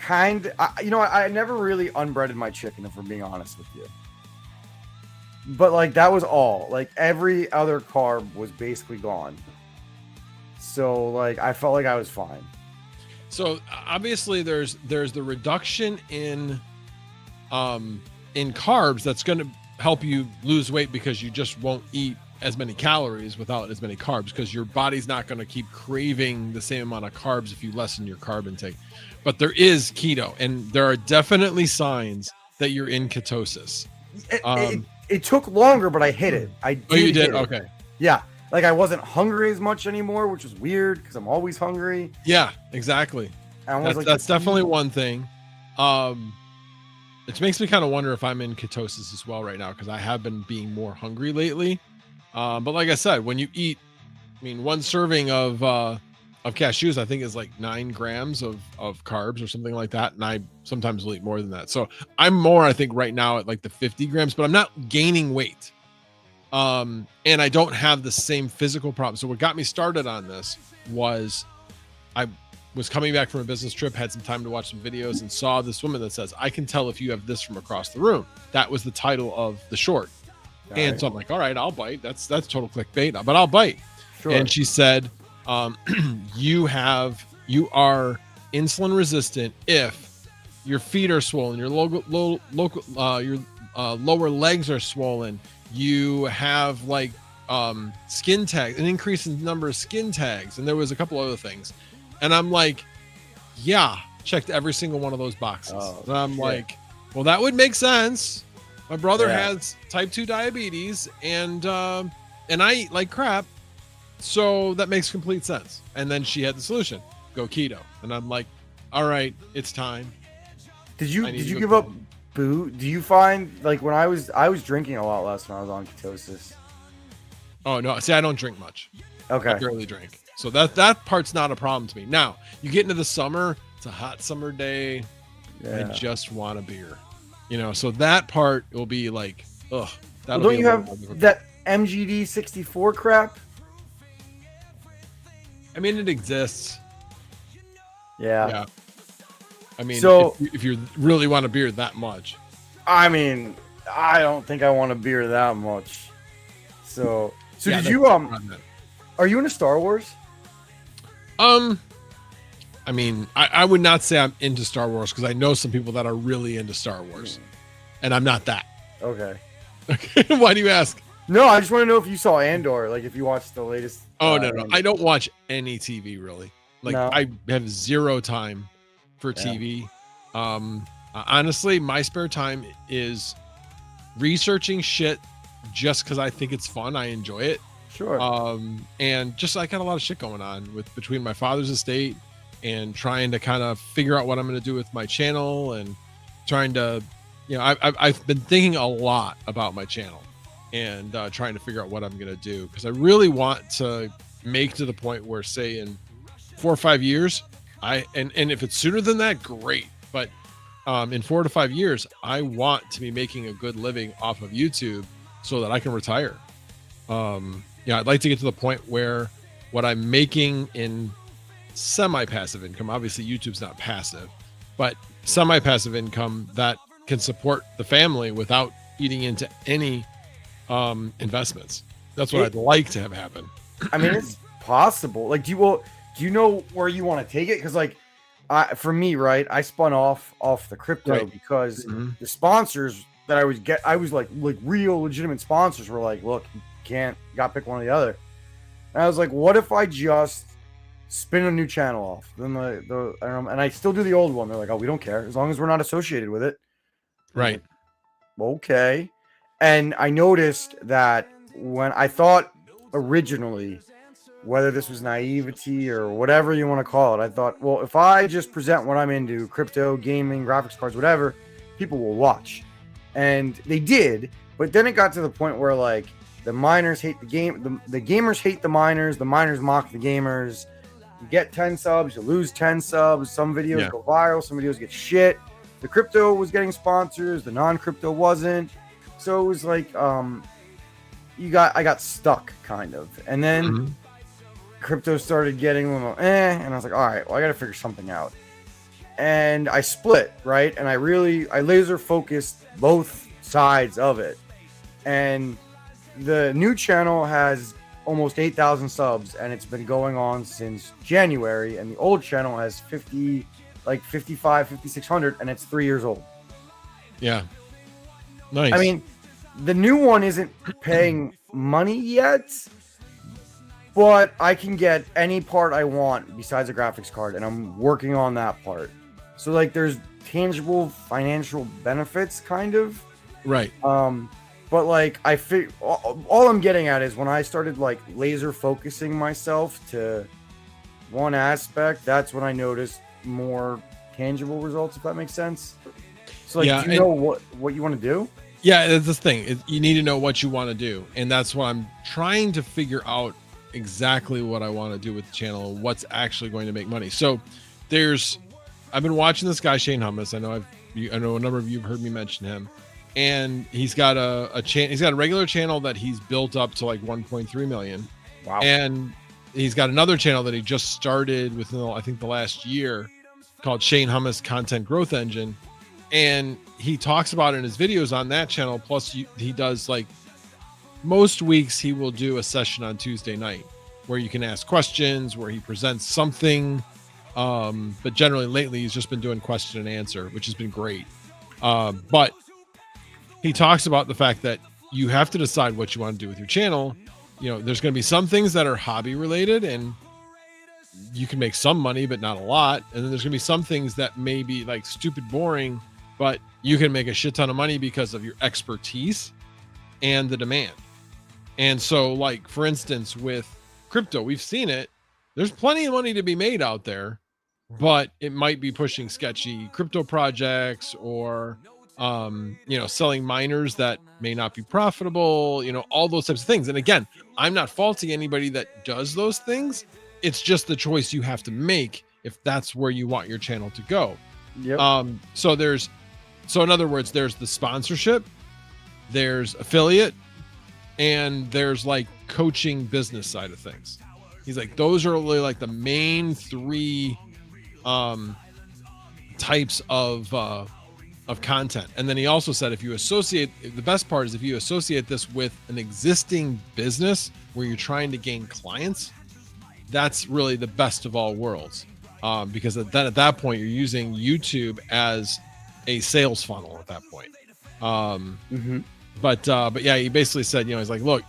I never really unbreaded my chicken, if we're being honest with you. But like that was all. Like every other carb was basically gone. So like I felt like I was fine. So obviously there's the reduction in carbs that's going to help you lose weight, because you just won't eat as many calories without as many carbs, because your body's not going to keep craving the same amount of carbs if you lessen your carb intake. But there is keto, and there are definitely signs that you're in ketosis. It took longer, but I hit it. You did? Okay. Yeah, like I wasn't hungry as much anymore, which was weird because I'm always hungry. Yeah, exactly. And I was like, That's definitely one thing. It makes me kind of wonder if I'm in ketosis as well right now, because I have been being more hungry lately. But like I said, when you eat, I mean, one serving of cashews, I think is like 9 grams of carbs or something like that. And I sometimes will eat more than that. So I'm more, I think right now at like the 50 grams, but I'm not gaining weight. And I don't have the same physical problem. So what got me started on this was I was coming back from a business trip, had some time to watch some videos, and saw this woman that says, I can tell if you have this from across the room. That was the title of the short. And so I'm like, all right, I'll bite. That's total clickbait, but I'll bite. Sure. And she said, you are insulin resistant if your feet are swollen, your lower legs are swollen, you have like skin tags, an increase in the number of skin tags, and there was a couple other things. And I'm like, yeah, checked every single one of those boxes. And I'm like, well, that would make sense. My brother has type 2 diabetes, and I eat like crap, so that makes complete sense. And then she had the solution: go keto. And I'm like, all right, it's time. Did you give up booze? Do you find like when I was drinking a lot less when I was on ketosis? Oh no, see, I don't drink much. Okay, I barely drink, so that part's not a problem to me. Now you get into the summer; it's a hot summer day. I just want a beer, So that part will be like, ugh. Well, don't you have that MGD 64 crap? I mean, it exists. Yeah. I mean, so if you really want a beer that much. I mean, I don't think I want a beer that much. So did you are you into Star Wars? I mean, I would not say I'm into Star Wars, because I know some people that are really into Star Wars, and I'm not that. Okay. Why do you ask? No, I just want to know if you saw Andor, like if you watched the latest. Oh, no. I don't watch any TV really. Like I have zero time for TV. Honestly, my spare time is researching shit just because I think it's fun. I enjoy it. Sure. And just I got a lot of shit going on between my father's estate and trying to kind of figure out what I'm going to do with my channel, and trying to, I've been thinking a lot about my channel, and trying to figure out what I'm going to do, because I really want to make to the point where, say, in 4 or 5 years, and if it's sooner than that, great. But in 4 to 5 years, I want to be making a good living off of YouTube so that I can retire. I'd like to get to the point where what I'm making in semi-passive income, obviously YouTube's not passive, but semi-passive income that can support the family without eating into any investments. That's what I'd like to have happen. I mean, it's possible. Like, do you know where you want to take it? Because like, for me, right, I spun off the crypto because the sponsors that I was like real legitimate sponsors were like, look, you got to pick one or the other. And I was like, what if I just spin a new channel off? Then and I still do the old one. They're like, oh, we don't care as long as we're not associated with it. Right. Okay. And I noticed that when I thought originally, whether this was naivety or whatever you want to call it, I thought, well, if I just present what I'm into, crypto, gaming, graphics cards, whatever, people will watch. And they did. But then it got to the point where like the miners hate the game. The gamers hate the miners mock the gamers. You get 10 subs, you lose 10 subs. Some videos go viral, some videos get shit. The crypto was getting sponsors, the non-crypto wasn't. So it was like I got stuck kind of. And then crypto started getting a little and I was like, all right, well, I got to figure something out. And I split, right? And I laser focused both sides of it. And the new channel has almost 8,000 subs, and it's been going on since January. And the old channel has 5,600, and it's 3 years old. Yeah. Nice. I mean, the new one isn't paying money yet, but I can get any part I want besides a graphics card, and I'm working on that part. So like there's tangible financial benefits kind of. Right. But like all I'm getting at is when I started like laser focusing myself to one aspect, that's when I noticed more tangible results, if that makes sense. So like, do you know what you want to do? Yeah, that's the thing. You need to know what you want to do, and that's what I'm trying to figure out, exactly what I want to do with the channel and what's actually going to make money. So I've been watching this guy Shane Hummus. I know a number of you have heard me mention him. And he's got he's got a regular channel that he's built up to like 1.3 million. Wow. And he's got another channel that he just started within, I think, the last year, called Shane Hummus Content Growth Engine. And he talks about it in his videos on that channel. Plus he does, like, most weeks he will do a session on Tuesday night where you can ask questions, where he presents something. But generally lately he's just been doing question and answer, which has been great. But he talks about the fact that you have to decide what you want to do with your channel. You know, there's going to be some things that are hobby related and you can make some money, but not a lot. And then there's going to be some things that may be like stupid boring, but you can make a shit ton of money because of your expertise and the demand. And so, like, for instance, with crypto, we've seen it. There's plenty of money to be made out there, but it might be pushing sketchy crypto projects or selling miners that may not be profitable, all those types of things. And again, I'm not faulting anybody that does those things. It's just the choice you have to make if that's where you want your channel to go. Yep. So in other words, there's the sponsorship, there's affiliate, and there's like coaching business side of things. He's like, those are really like the main three types of content. And then he also said, the best part is if you associate this with an existing business where you're trying to gain clients, that's really the best of all worlds. Because then at that point, you're using YouTube as a sales funnel at that point. But yeah, he basically said, he's like, look,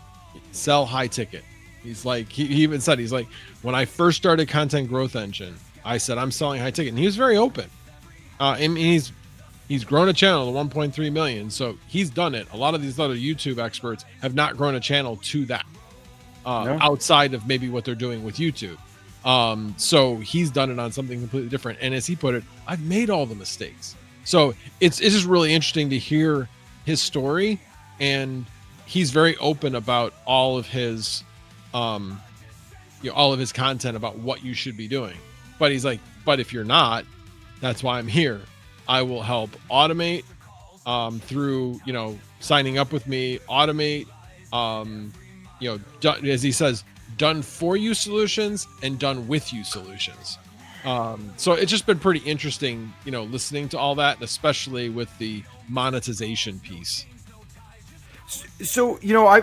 sell high ticket. He's like, he even said, he's like, when I first started Content Growth Engine, I said, I'm selling high ticket. And he was very open. And he's grown a channel to 1.3 million. So he's done it. A lot of these other YouTube experts have not grown a channel to that outside of maybe what they're doing with YouTube. So he's done it on something completely different. And as he put it, I've made all the mistakes. So it's just really interesting to hear his story. And he's very open about all of his, all of his content about what you should be doing. But he's like, but if you're not, that's why I'm here. I will help automate through, signing up with me, automate, as he says, done for you solutions and done with you solutions. So it's just been pretty interesting, listening to all that, especially with the monetization piece. So,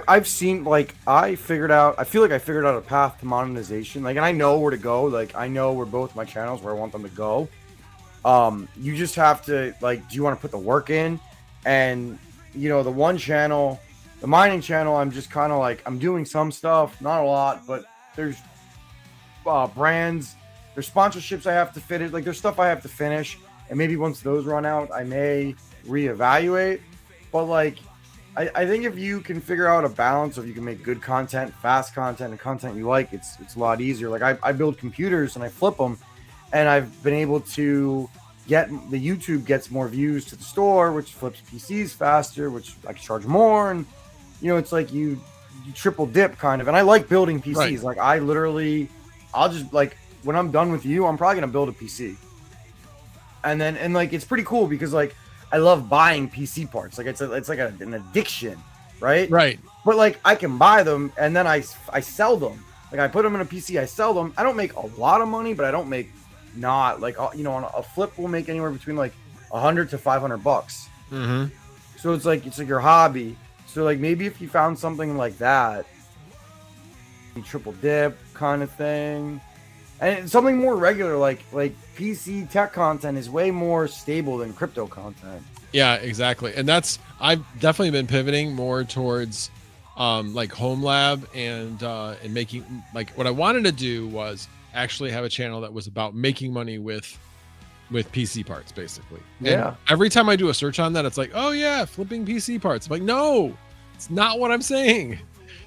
I've seen, like, I feel like I figured out a path to monetization. Like, and I know where to go. Like, I know where both my channels, where I want them to go. You just have to, like, do you want to put the work in? And, the one channel, the mining channel, I'm just kind of like, I'm doing some stuff, not a lot, but there's brands, there's sponsorships I have to fit it. Like, there's stuff I have to finish. And maybe once those run out, I may reevaluate. But, like, I think if you can figure out a balance of you can make good content, fast content, and content you like, it's a lot easier. Like, I build computers and I flip them, and I've been able to get the YouTube gets more views to the store, which flips PCs faster, which I can charge more. And, it's like you triple dip kind of. And I like building PCs. Right. Like, I'll just, like, when I'm done with you, I'm probably going to build a PC. And like, it's pretty cool because, like, I love buying PC parts. Like, it's like an addiction, right? Right. But, like, I can buy them and then I sell them. Like, I put them in a PC, I sell them. I don't make a lot of money, but I don't make not like, on a flip will make anywhere between like $100 to $500. Mm-hmm. So it's like your hobby. So, like, maybe if you found something like that, triple dip kind of thing, and something more regular, like PC tech content is way more stable than crypto content. Yeah, exactly. And I've definitely been pivoting more towards like home lab and making, like, what I wanted to do was actually have a channel that was about making money with PC parts, basically. Yeah. And every time I do a search on that, it's like, oh yeah, flipping PC parts. I'm like, no, It's not what I'm saying.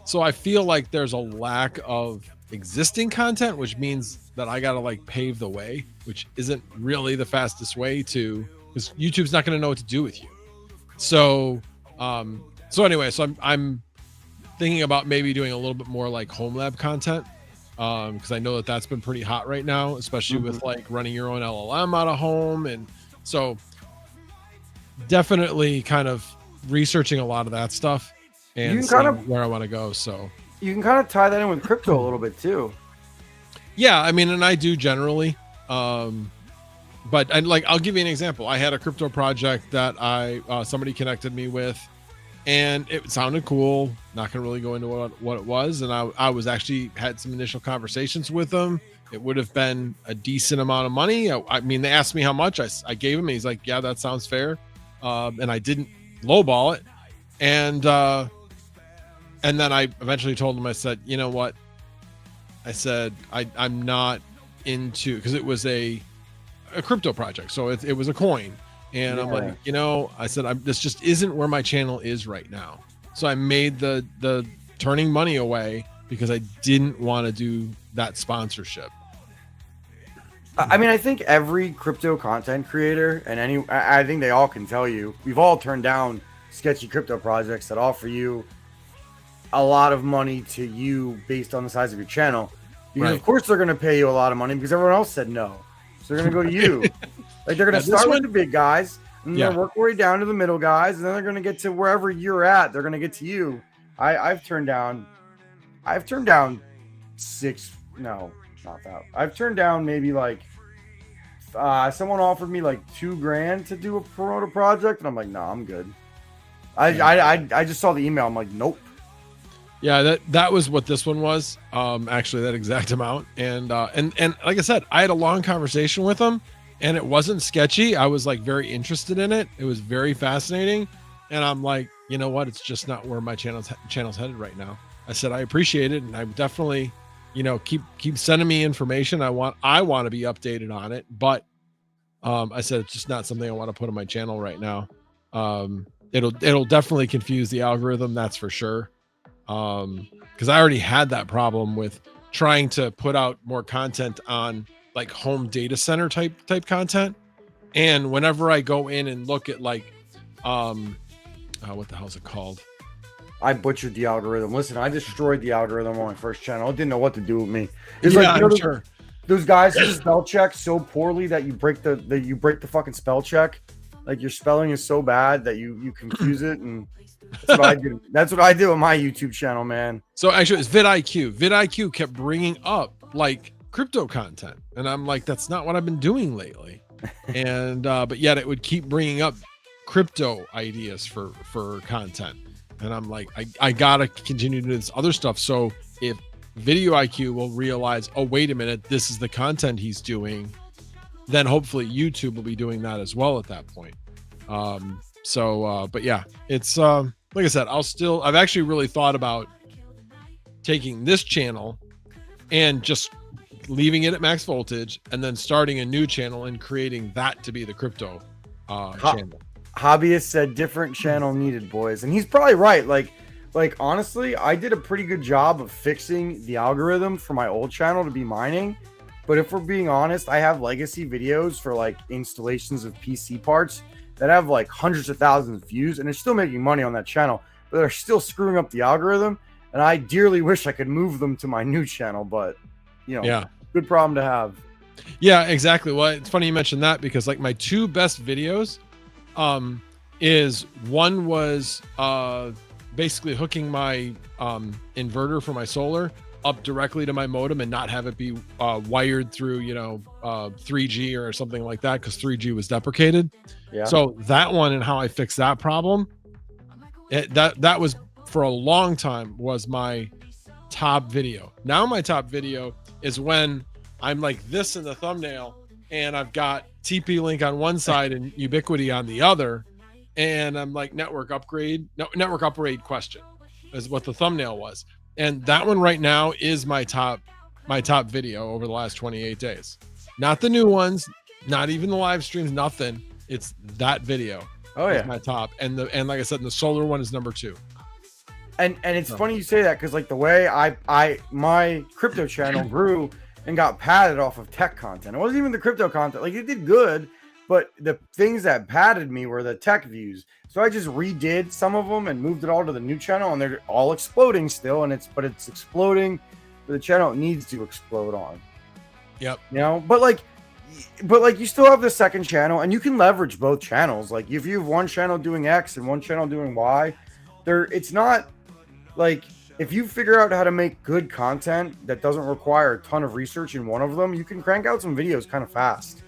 So I feel like there's a lack of existing content, which means that I got to like pave the way, which isn't really the fastest way to, because YouTube's not going to know what to do with you. So, anyway, so I'm thinking about maybe doing a little bit more like home lab content. Because I know that that's been pretty hot right now, especially with like running your own LLM out of home. And so definitely kind of researching a lot of that stuff and seeing where I want to go. So you can kind of tie that in with crypto a little bit too. Yeah, I mean, and I do generally. But I'll give you an example. I had a crypto project that somebody connected me with, and it sounded cool. Not gonna really go into what it was. And I was actually had some initial conversations with them. It would have been a decent amount of money. I mean, they asked me how much. I gave him. And he's like, yeah, that sounds fair. And I didn't lowball it. And then I eventually told him, I said, you know what? I said, I'm not into, because it was a crypto project. So it was a coin. And I'm like, I said, this just isn't where my channel is right now. So I made the turning money away because I didn't want to do that sponsorship. I mean, I think every crypto content creator and I think they all can tell you, we've all turned down sketchy crypto projects that offer you a lot of money to you based on the size of your channel. Because of course they're going to pay you a lot of money because everyone else said no. So they're going to go to you. Like they're going to start with the big guys and then work their way down to the middle guys. And then they're going to get to wherever you're at. They're going to get to you. I've turned down I've turned down maybe like someone offered me like $2,000 to do a promoter project, and I'm like, no, I'm good. I just saw the email. I'm like, nope. Yeah, that was what this one was. Actually, that exact amount. And like I said, I had a long conversation with him, and it wasn't sketchy. I was like very interested in it. It was very fascinating, and I'm like, you know what? It's just not where my channel's headed right now. I said I appreciate it, and I definitely, keep sending me information. I want to be updated on it, but I said it's just not something I want to put on my channel right now. It'll definitely confuse the algorithm, that's for sure. Because I already had that problem with trying to put out more content on like home data center type content, and whenever I go in and look at like what the hell is it called? I butchered the algorithm. Listen, I destroyed the algorithm on my first channel. It didn't know what to do with me. It's like those guys who spell check so poorly that you break the fucking spell check. Like your spelling is so bad that you confuse it, and that's what I do. That's what I do on my YouTube channel, man. So actually, it's vidIQ. vidIQ kept bringing up like crypto content, and I'm like, that's not what I've been doing lately. And but yet it would keep bringing up crypto ideas for content, and I'm like, I gotta continue to do this other stuff. So if vidIQ will realize, oh wait a minute, this is the content he's doing, then hopefully YouTube will be doing that as well at that point. But yeah, it's like I said, I've actually really thought about taking this channel and just leaving it at max voltage and then starting a new channel and creating that to be the crypto channel. Hobbyist said different channel needed, boys, and he's probably right. Like honestly, I did a pretty good job of fixing the algorithm for my old channel to be mining. But if we're being honest, I have legacy videos for like installations of PC parts that have like hundreds of thousands of views, and they're still making money on that channel, but they're still screwing up the algorithm. And I dearly wish I could move them to my new channel, but good problem to have. Yeah, exactly. Well, it's funny you mentioned that because like my two best videos, is one was basically hooking my inverter for my solar up directly to my modem and not have it be wired through 3G or something like that, because 3G was deprecated. So that one and how I fixed that problem, that was for a long time was my top video. Now my top video is when I'm like this in the thumbnail and I've got TP-Link on one side and Ubiquity on the other, and I'm like network upgrade question is what the thumbnail was. And that one right now is my top video over the last 28 days. Not the new ones, not even the live streams, nothing. It's that video. Oh yeah, my top. And like I said, the solar one is number 2. And it's Oh. funny you say that, because like the way my crypto channel grew and got padded off of tech content. It wasn't even the crypto content. Like, it did good, but the things that padded me were the tech views. So I just redid some of them and moved it all to the new channel, and they're all exploding still. And it's exploding for the channel it needs to explode on. Yep. You know, but like you still have the second channel, and you can leverage both channels. Like, if you have one channel doing X and one channel doing Y, it's not like, if you figure out how to make good content that doesn't require a ton of research in one of them, you can crank out some videos kind of fast.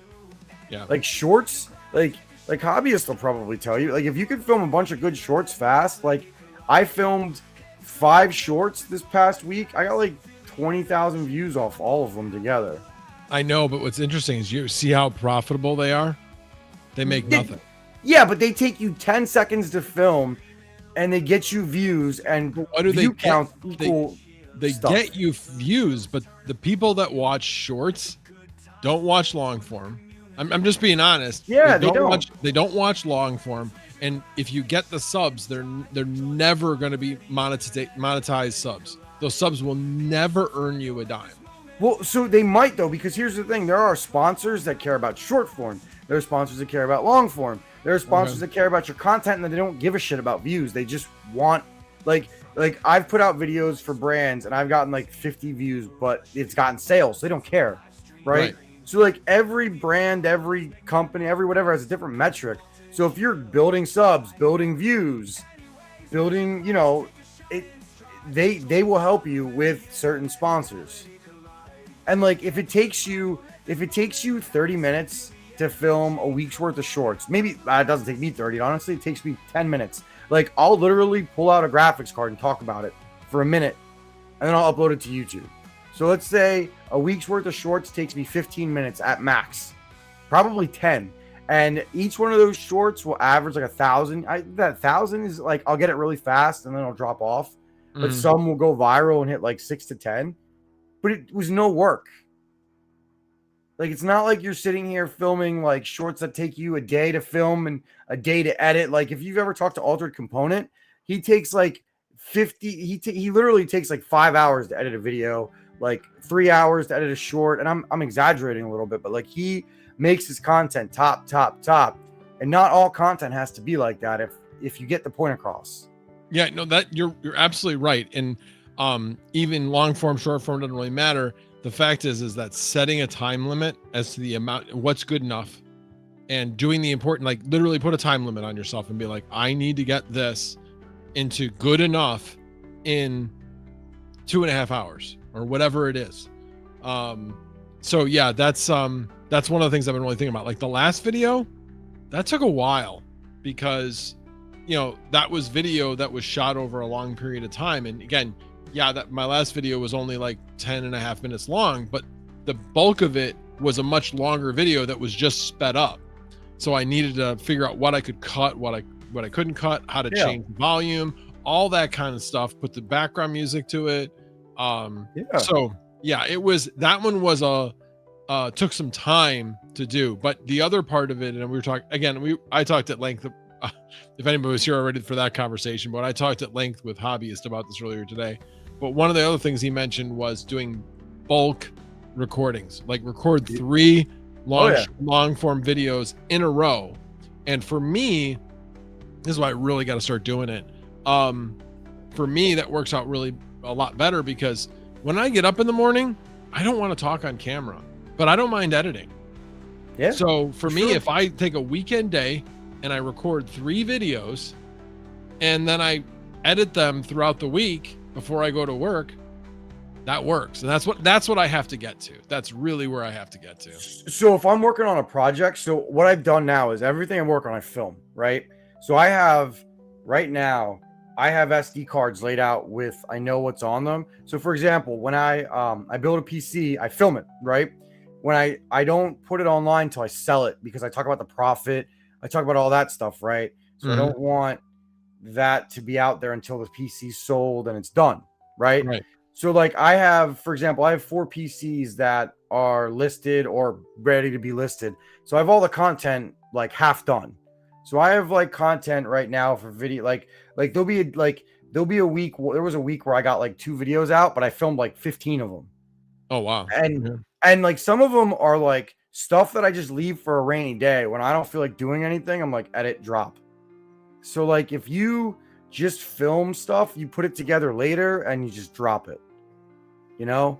Yeah. Like shorts, like hobbyists will probably tell you, like, if you could film a bunch of good shorts fast, like I filmed 5 shorts this past week. I got like 20,000 views off all of them together. I know, but what's interesting is you see how profitable they are. They make nothing. Yeah, but they take you 10 seconds to film, and they get you views, and What do view they count get? equal. They stuff. get you views, but the people that watch shorts don't watch long form. I'm just being honest. Yeah, they don't. They don't watch long form, and if you get the subs, they're never going to be monetized subs. Those subs will never earn you a dime. Well, so they might, though, because here's the thing: there are sponsors that care about short form. There are sponsors that care about long form. There are sponsors that care about your content, and they don't give a shit about views. They just want, like I've put out videos for brands, and I've gotten like 50 views, but it's gotten sales. So they don't care, right? So like every brand, every company, every whatever has a different metric. So if you're building subs, building views, building, you know, they will help you with certain sponsors. And like if it takes you 30 minutes to film a week's worth of shorts, maybe it doesn't take me 30. Honestly, it takes me 10 minutes. Like, I'll literally pull out a graphics card and talk about it for a minute, and then I'll upload it to YouTube. So let's say a week's worth of shorts takes me 15 minutes at max, probably 10. And each one of those shorts will average like 1,000. That 1,000 is like, I'll get it really fast and then I'll drop off. But some will go viral and hit like 6 to 10. But it was no work. Like, it's not like you're sitting here filming like shorts that take you a day to film and a day to edit. Like, if you've ever talked to Altered Component, he takes like 50. He literally takes like 5 hours to edit a video, like 3 hours to edit a short. And I'm exaggerating a little bit, but like, he makes his content top. And not all content has to be like that if you get the point across. Yeah, no, that you're absolutely right. And even long form, short form doesn't really matter. The fact is that setting a time limit as to the amount, what's good enough, and doing the important, like literally put a time limit on yourself and be like, I need to get this into good enough in 2.5 hours or whatever it is. So yeah, that's one of the things I've been really thinking about. Like the last video, that took a while because, you know, that was video that was shot over a long period of time. And again, yeah, that my last video was only like 10.5 minutes long, but the bulk of it was a much longer video that was just sped up. So I needed to figure out what I could cut, what I couldn't cut, how to change volume, all that kind of stuff, put the background music to it. So yeah, that one was took some time to do, but the other part of it, and we were talking again, I talked at length, if anybody was here already for that conversation, but I talked at length with Hobbyist about this earlier today. But one of the other things he mentioned was doing bulk recordings, like record 3 long form videos in a row. And for me, this is why I really got to start doing it. For me, that works out really a lot better because when I get up in the morning, I don't want to talk on camera, but I don't mind editing. Yeah. So for me, if I take a weekend day and I record 3 videos and then I edit them throughout the week before I go to work, that works. And that's what I have to get to. That's really where I have to get to. So if I'm working on a project, so what I've done now is everything I work on, I film, right? So I have SD cards laid out with, I know what's on them. So for example, when I build a PC, I film it, right? When I don't put it online until I sell it, because I talk about the profit, I talk about all that stuff, right? So I don't want that to be out there until the PC's sold and it's done, right? So like I have 4 PCs that are listed or ready to be listed. So I have all the content like half done. So I have like content right now for video, like there'll be like there'll be a week. There was a week where I got like 2 videos out, but I filmed like 15 of them. Oh wow. And like some of them are like stuff that I just leave for a rainy day when I don't feel like doing anything. I'm like, edit, drop. So like if you just film stuff, you put it together later and you just drop it, you know,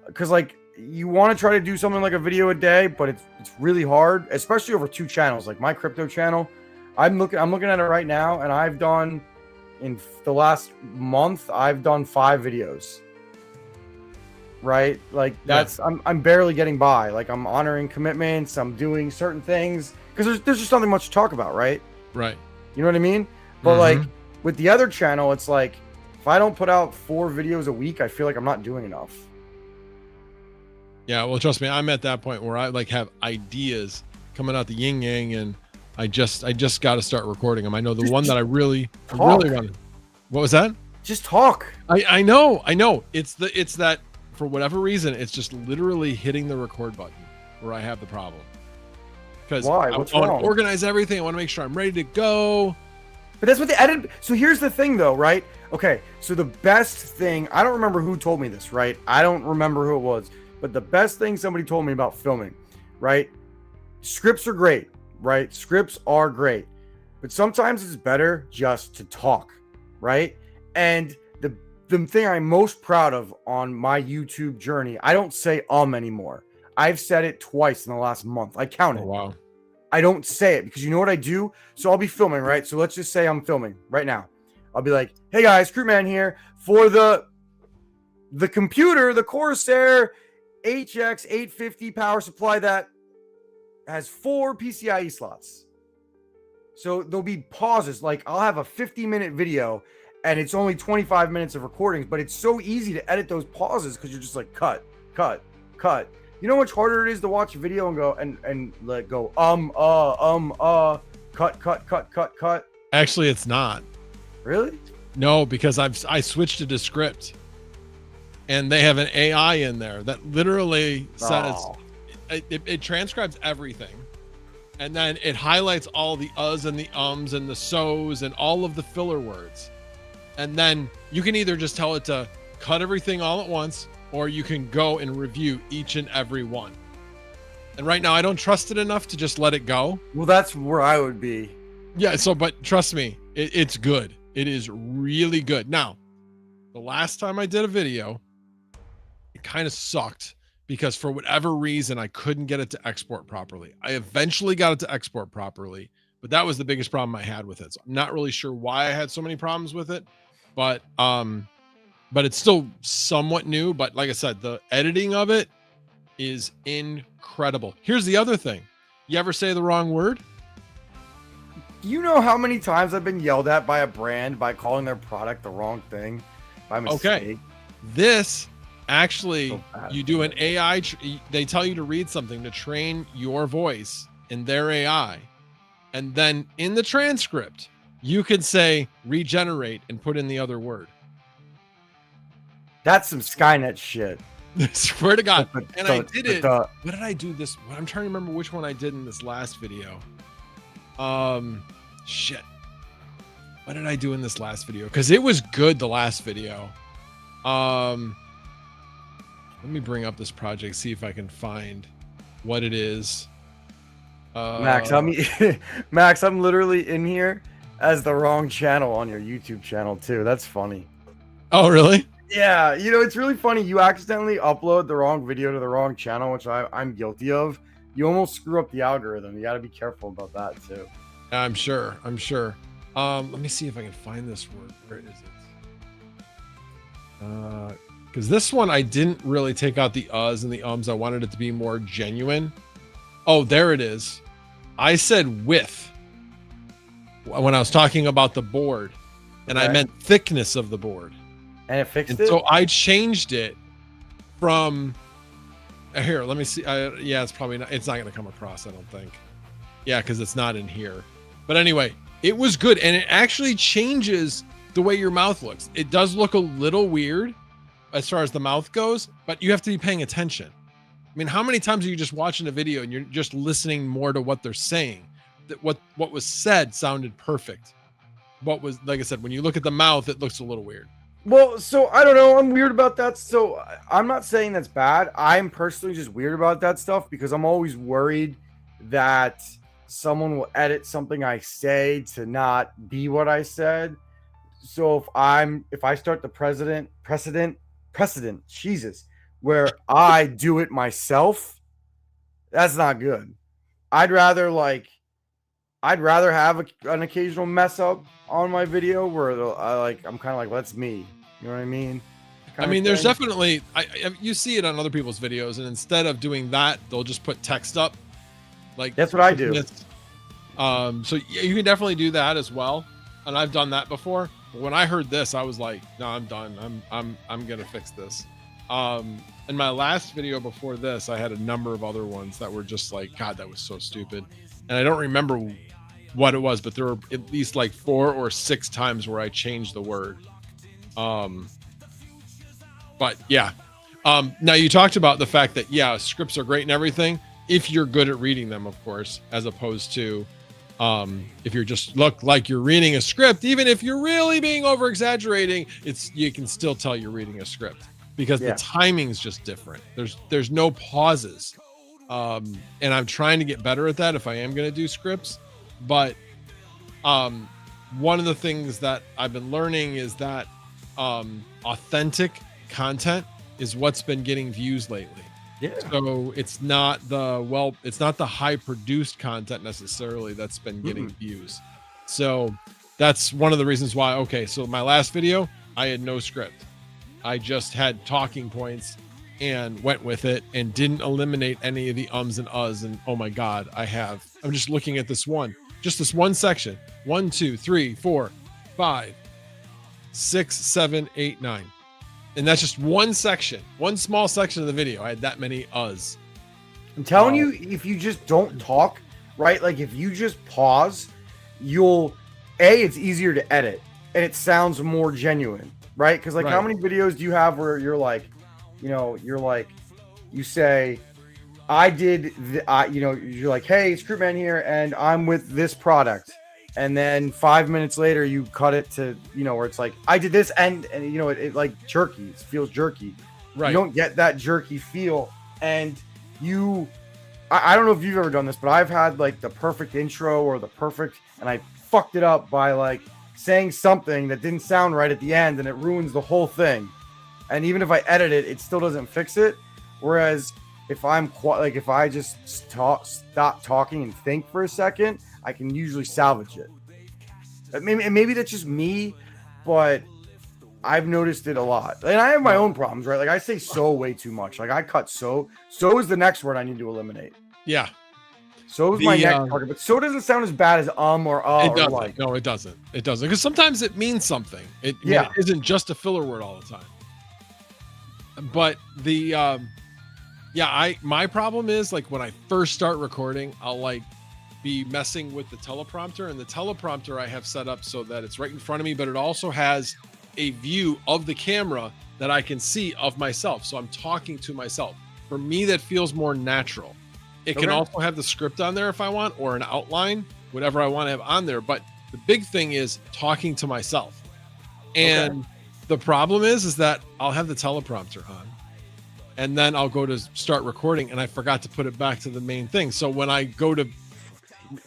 because like you want to try to do something like a video a day, but it's really hard, especially over 2 channels. Like my crypto channel, I'm looking at it right now, and I've done in the last month, I've done 5 videos. Right, like that's I'm barely getting by. Like I'm honoring commitments, I'm doing certain things because there's just nothing much to talk about, right? Right. You know what I mean? But like with the other channel, it's like if I don't put out 4 videos a week, I feel like I'm not doing enough. Yeah, well, trust me, I'm at that point where I like have ideas coming out the yin yang, and I just got to start recording them. I know the one that I really wanted. What was that? Just talk. I know. It's that for whatever reason, it's just literally hitting the record button where I have the problem. Because I want to organize everything. I want to make sure I'm ready to go. But that's what the edit. So here's the thing, though, right? Okay, so the best thing, I don't remember who told me this, right? I don't remember who it was, but the best thing somebody told me about filming, right? Scripts are great, right? Scripts are great, but sometimes it's better just to talk, right? And the thing I'm most proud of on my YouTube journey, I don't say anymore. I've said it twice in the last month. I counted. Oh, wow. I don't say it because you know what I do? So I'll be filming, right? So let's just say I'm filming right now. I'll be like, hey guys, Crewman here for the computer, the Corsair HX 850 power supply that has 4 PCIe slots. So there'll be pauses. Like I'll have a 50-minute video and it's only 25 minutes of recordings, but it's so easy to edit those pauses because you're just like cut. You know how much harder it is to watch a video and go and let go cut. Actually, it's not. Really? No, because I switched it to script, and they have an AI in there that literally says it transcribes everything, and then it highlights all the uhs and the ums and the so's and all of the filler words. And then you can either just tell it to cut everything all at once, or you can go and review each and every one. And right now I don't trust it enough to just let it go. Well, that's where I would be. Yeah. So, but trust me, it's good. It is really good. Now, the last time I did a video, it kind of sucked because for whatever reason, I couldn't get it to export properly. I eventually got it to export properly, but that was the biggest problem I had with it. So I'm not really sure why I had so many problems with it, but it's still somewhat new. But like I said, the editing of it is incredible. Here's the other thing. You ever say the wrong word? Do you know how many times I've been yelled at by a brand by calling their product the wrong thing by mistake? Okay. This actually, you do an AI, they tell you to read something to train your voice in their AI. And then in the transcript, you could say regenerate and put in the other word. That's some Skynet shit. Swear to God. And I did it. What did I do this? I'm trying to remember which one I did in this last video. Shit. What did I do in this last video? Because it was good, the last video. Let me bring up this project, see if I can find what it is. Max, I'm literally in here as the wrong channel on your YouTube channel too. That's funny. Oh, really? Yeah, you know, it's really funny. You accidentally upload the wrong video to the wrong channel, which I'm guilty of. You almost screw up the algorithm. You got to be careful about that too. I'm sure. Let me see if I can find this word. Where is it? Because this one, I didn't really take out the uhs and the ums. I wanted it to be more genuine. Oh, there it is. I said width when I was talking about the board, and I meant thickness of the board. And it fixed it? So I changed it from here. Let me see. Yeah, it's probably not. It's not going to come across, I don't think. Yeah, because it's not in here. But anyway, it was good, and it actually changes the way your mouth looks. It does look a little weird as far as the mouth goes, but you have to be paying attention. I mean, how many times are you just watching a video and you're just listening more to what they're saying? That what was said sounded perfect. what was, like I said, when you look at the mouth, it looks a little weird. Well, so I don't know. I'm weird about that. So I'm not saying that's bad. I'm personally just weird about that stuff because I'm always worried that someone will edit something I say to not be what I said. So if I start the precedent, Jesus, where I do it myself, that's not good. I'd rather have an occasional mess up on my video where I'm kind of like, that's me. You know what I mean? I mean, there's definitely, you see it on other people's videos, and instead of doing that, they'll just put text up. Like that's what I do. So you can definitely do that as well, and I've done that before. But when I heard this, I was like, no, I'm done. I'm gonna fix this. In my last video before this, I had a number of other ones that were just like, God, that was so stupid, and I don't remember what it was, but there were at least like 4 or 6 times where I changed the word. But yeah. Now you talked about the fact that, yeah, scripts are great and everything if you're good at reading them, of course, as opposed to if you're just look like you're reading a script. Even if you're really being over exaggerating, you can still tell you're reading a script because the timing's just different. There's no pauses. And I'm trying to get better at that if I am going to do scripts. But one of the things that I've been learning is that authentic content is what's been getting views lately. Yeah. So it's not the high produced content necessarily that's been getting views. So that's one of the reasons why. Okay, so my last video, I had no script. I just had talking points and went with it and didn't eliminate any of the ums and uhs. And oh my God, I'm just looking at this one section. 1, 2, 3, 4, 5, 6, 7, 8, 9. And that's just one section, one small section of the video. I had that many uhs. I'm telling you, if you just don't talk, right? Like if you just pause, it's easier to edit and it sounds more genuine, right? Because how many videos do you have where you're like, you say, you're like, hey, it's Screwman here, and I'm with this product. And then 5 minutes later, you cut it to, where it's like, I did this, and it like jerky. It feels jerky. Right. You don't get that jerky feel. And I don't know if you've ever done this, but I've had like the perfect intro and I fucked it up by like saying something that didn't sound right at the end, and it ruins the whole thing. And even if I edit it, it still doesn't fix it. Whereas if if I just stop talking and think for a second, I can usually salvage it. Maybe that's just me, but I've noticed it a lot. And I have my own problems, right? Like I say so way too much. Like I cut so is the next word I need to eliminate. Yeah. So is my next target, but so doesn't sound as bad as it doesn't. Or like. No, it doesn't. It doesn't. Because sometimes it means something. It isn't just a filler word all the time. But my problem is like when I first start recording, I'll like be messing with the teleprompter, and the teleprompter I have set up so that it's right in front of me, but it also has a view of the camera that I can see of myself. So I'm talking to myself. For me, that feels more natural. It can also have the script on there if I want, or an outline, whatever I want to have on there. But the big thing is talking to myself. And the problem is that I'll have the teleprompter on, and then I'll go to start recording, and I forgot to put it back to the main thing. So when I go to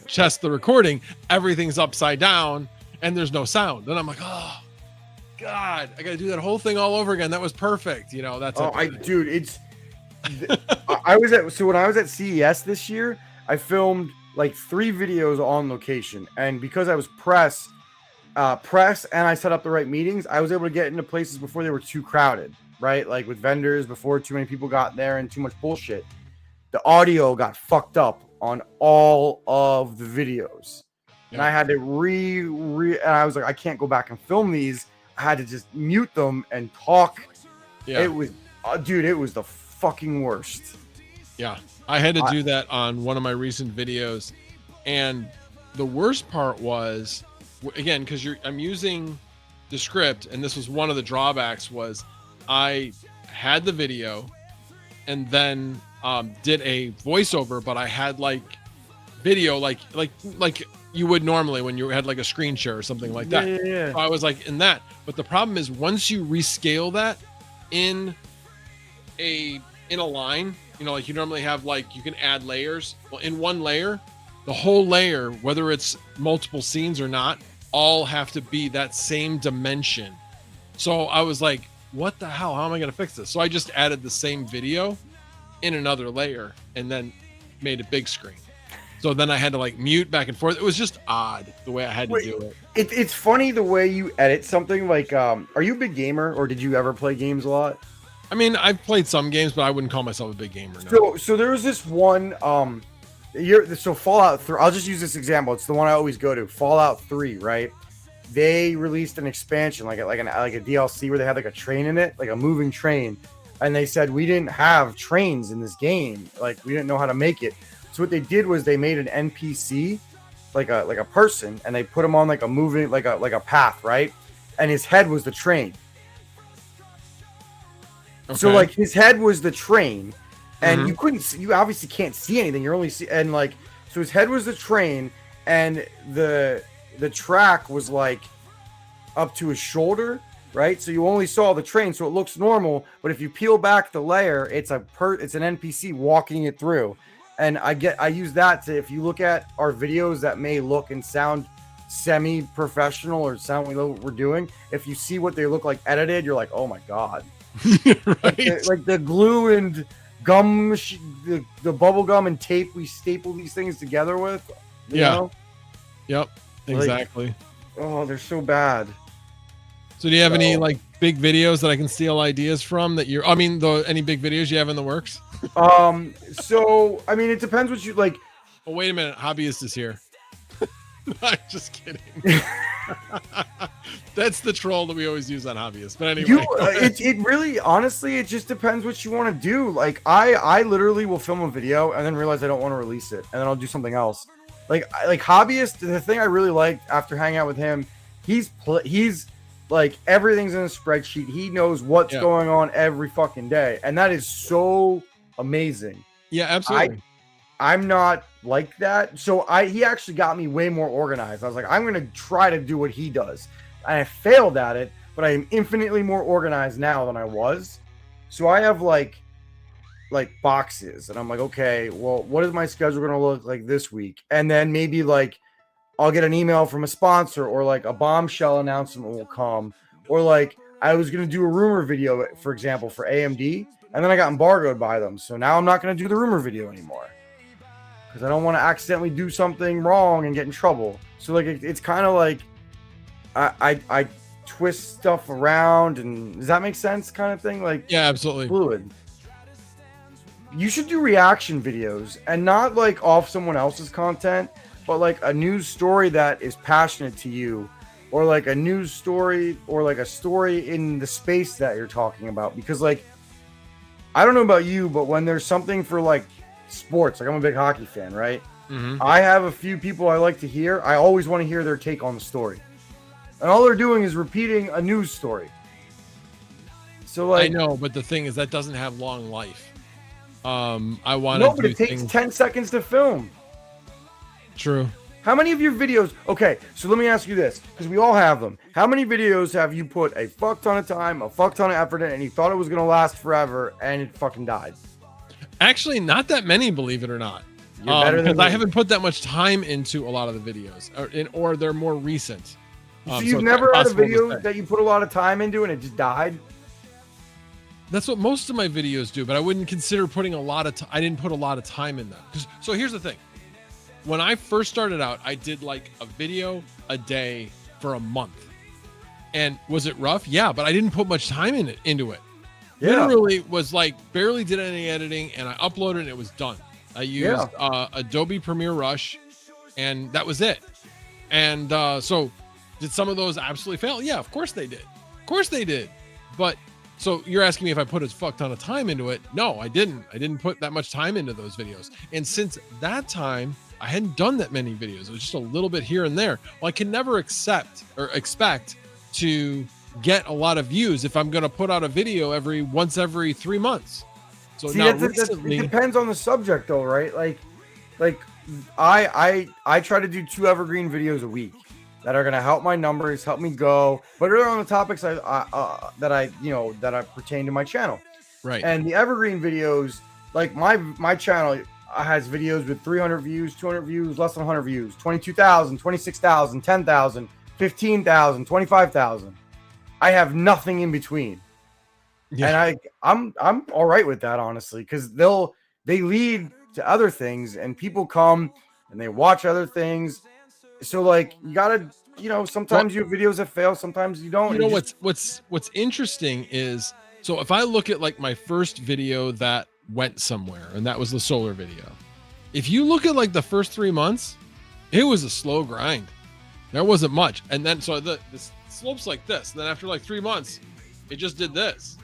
test the recording, everything's upside down and there's no sound. Then I'm like, oh God, I got to do that whole thing all over again. That was perfect. That's when I was at CES this year, I filmed like 3 videos on location, and because I was press and I set up the right meetings, I was able to get into places before they were too crowded, right? Like with vendors, before too many people got there and too much bullshit. The audio got fucked up on all of the videos. And I had to and I was like, I can't go back and film these. I had to just mute them and talk. Yeah. It was, it was the fucking worst. Yeah. I had to do that on one of my recent videos. And the worst part was, again, because I'm using the script, and this was one of the drawbacks, was I had the video and then did a voiceover, but I had like video, like you would normally when you had like a screen share or something like that. Yeah. So I was like in that. But the problem is once you rescale that in a line, you know, like you normally have, like you can add layers. Well, in one layer, the whole layer, whether it's multiple scenes or not, all have to be that same dimension. So I was like, what the hell? How am I going to fix this? So I just added the same video in another layer and then made a big screen. So then I had to like mute back and forth. It was just odd the way I had to do it. It's funny the way you edit something. Like, are you a big gamer, or did you ever play games a lot? I mean, I've played some games, but I wouldn't call myself a big gamer. No. So there was this one. So Fallout 3. I'll just use this example. It's the one I always go to. Fallout 3, right? They released an expansion, like a DLC where they had like a train in it, like a moving train, and they said we didn't have trains in this game, like we didn't know how to make it. So what they did was they made an NPC, like a person, and they put him on like a moving like a path, right? And his head was the train. Okay. So like his head was the train, and you obviously can't see anything. You're only and like so his head was the train, and the track was like up to his shoulder, right? So you only saw the train, so it looks normal. But if you peel back the layer, it's an NPC walking it through. And I use that to, if you look at our videos that may look and sound semi-professional or sound like what we're doing, if you see what they look like edited, you're like, oh my god. Right. like the glue and gum, the bubble gum and tape we staple these things together with. You know? Yep. Exactly. Like, oh, they're so bad. So do you have any like big videos that I can steal ideas from that you're, any big videos you have in the works? So, I mean, it depends what you like. Oh, wait a minute. Hobbyist is here. I'm just kidding. That's the troll that we always use on Hobbyist. But anyway, it really, honestly, it just depends what you want to do. Like I literally will film a video and then realize I don't want to release it, and then I'll do something else. Like Hobbyist, the thing I really liked after hanging out with him, he's like everything's in a spreadsheet. He knows what's going on every fucking day, and that is so amazing. Yeah, absolutely. I'm not like that. So he actually got me way more organized. I was like, I'm going to try to do what he does. And I failed at it, but I am infinitely more organized now than I was. So I have like boxes, and I'm like, okay, well, what is my schedule going to look like this week? And then maybe like I'll get an email from a sponsor, or like a bombshell announcement will come, or like I was going to do a rumor video, for example, for AMD, and then I got embargoed by them. So now I'm not going to do the rumor video anymore because I don't want to accidentally do something wrong and get in trouble. So like it's kind of like I twist stuff around, and does that make sense? Kind of thing. Like, yeah, absolutely. Fluid. You should do reaction videos, and not like off someone else's content, but like a news story that is passionate to you, or like a news story, or like a story in the space that you're talking about. Because like, I don't know about you, but when there's something for like sports, like I'm a big hockey fan, right? Mm-hmm. I have a few people I like to hear. I always want to hear their take on the story, and all they're doing is repeating a news story. So like, I know, but the thing is that doesn't have long life. I want no, but it takes 10 seconds to film. True. How many of your videos? Okay, so let me ask you this, because we all have them. How many videos have you put a fuck ton of time, a fuck ton of effort in, and you thought it was gonna last forever, and it fucking died? Actually, not that many, believe it or not. You're better than because I me. haven't put that much time into a lot of the videos, or they're more recent. So you've never had a video that you put a lot of time into and it just died? That's what most of my videos do, but I wouldn't consider putting a lot of I didn't put a lot of time in them. So here's the thing. When I first started out, I did like a video a day for a month. And was it rough? Yeah, but I didn't put much time into it. Yeah. Literally was like barely did any editing, and I uploaded and it was done. I used Adobe Premiere Rush, and that was it. And so did some of those absolutely fail? Yeah, of course they did. Of course they did. But so you're asking me if I put a fuck ton of time into it? No, I didn't. I didn't put that much time into those videos. And since that time, I hadn't done that many videos. It was just a little bit here and there. Well, I can never expect to get a lot of views if I'm going to put out a video once every 3 months. So See, now it depends on the subject, though, right? Like I try to do 2 evergreen videos a week that are gonna help my numbers, help me go, but they're on the topics that I pertain to my channel. Right. And the evergreen videos, like my channel has videos with 300 views, 200 views, less than 100 views, 22,000, 26,000, 10,000, 15,000, 25,000. I have nothing in between. Yeah. And I'm all right with that, honestly, because they lead to other things, and people come and they watch other things. So like you gotta, sometimes you have videos that fail, sometimes you don't. What's interesting is, so if I look at like my first video that went somewhere, and that was the solar video. If you look at like the first 3 months, it was a slow grind. There wasn't much, and then so the slopes like this. And then after like 3 months, it just did this,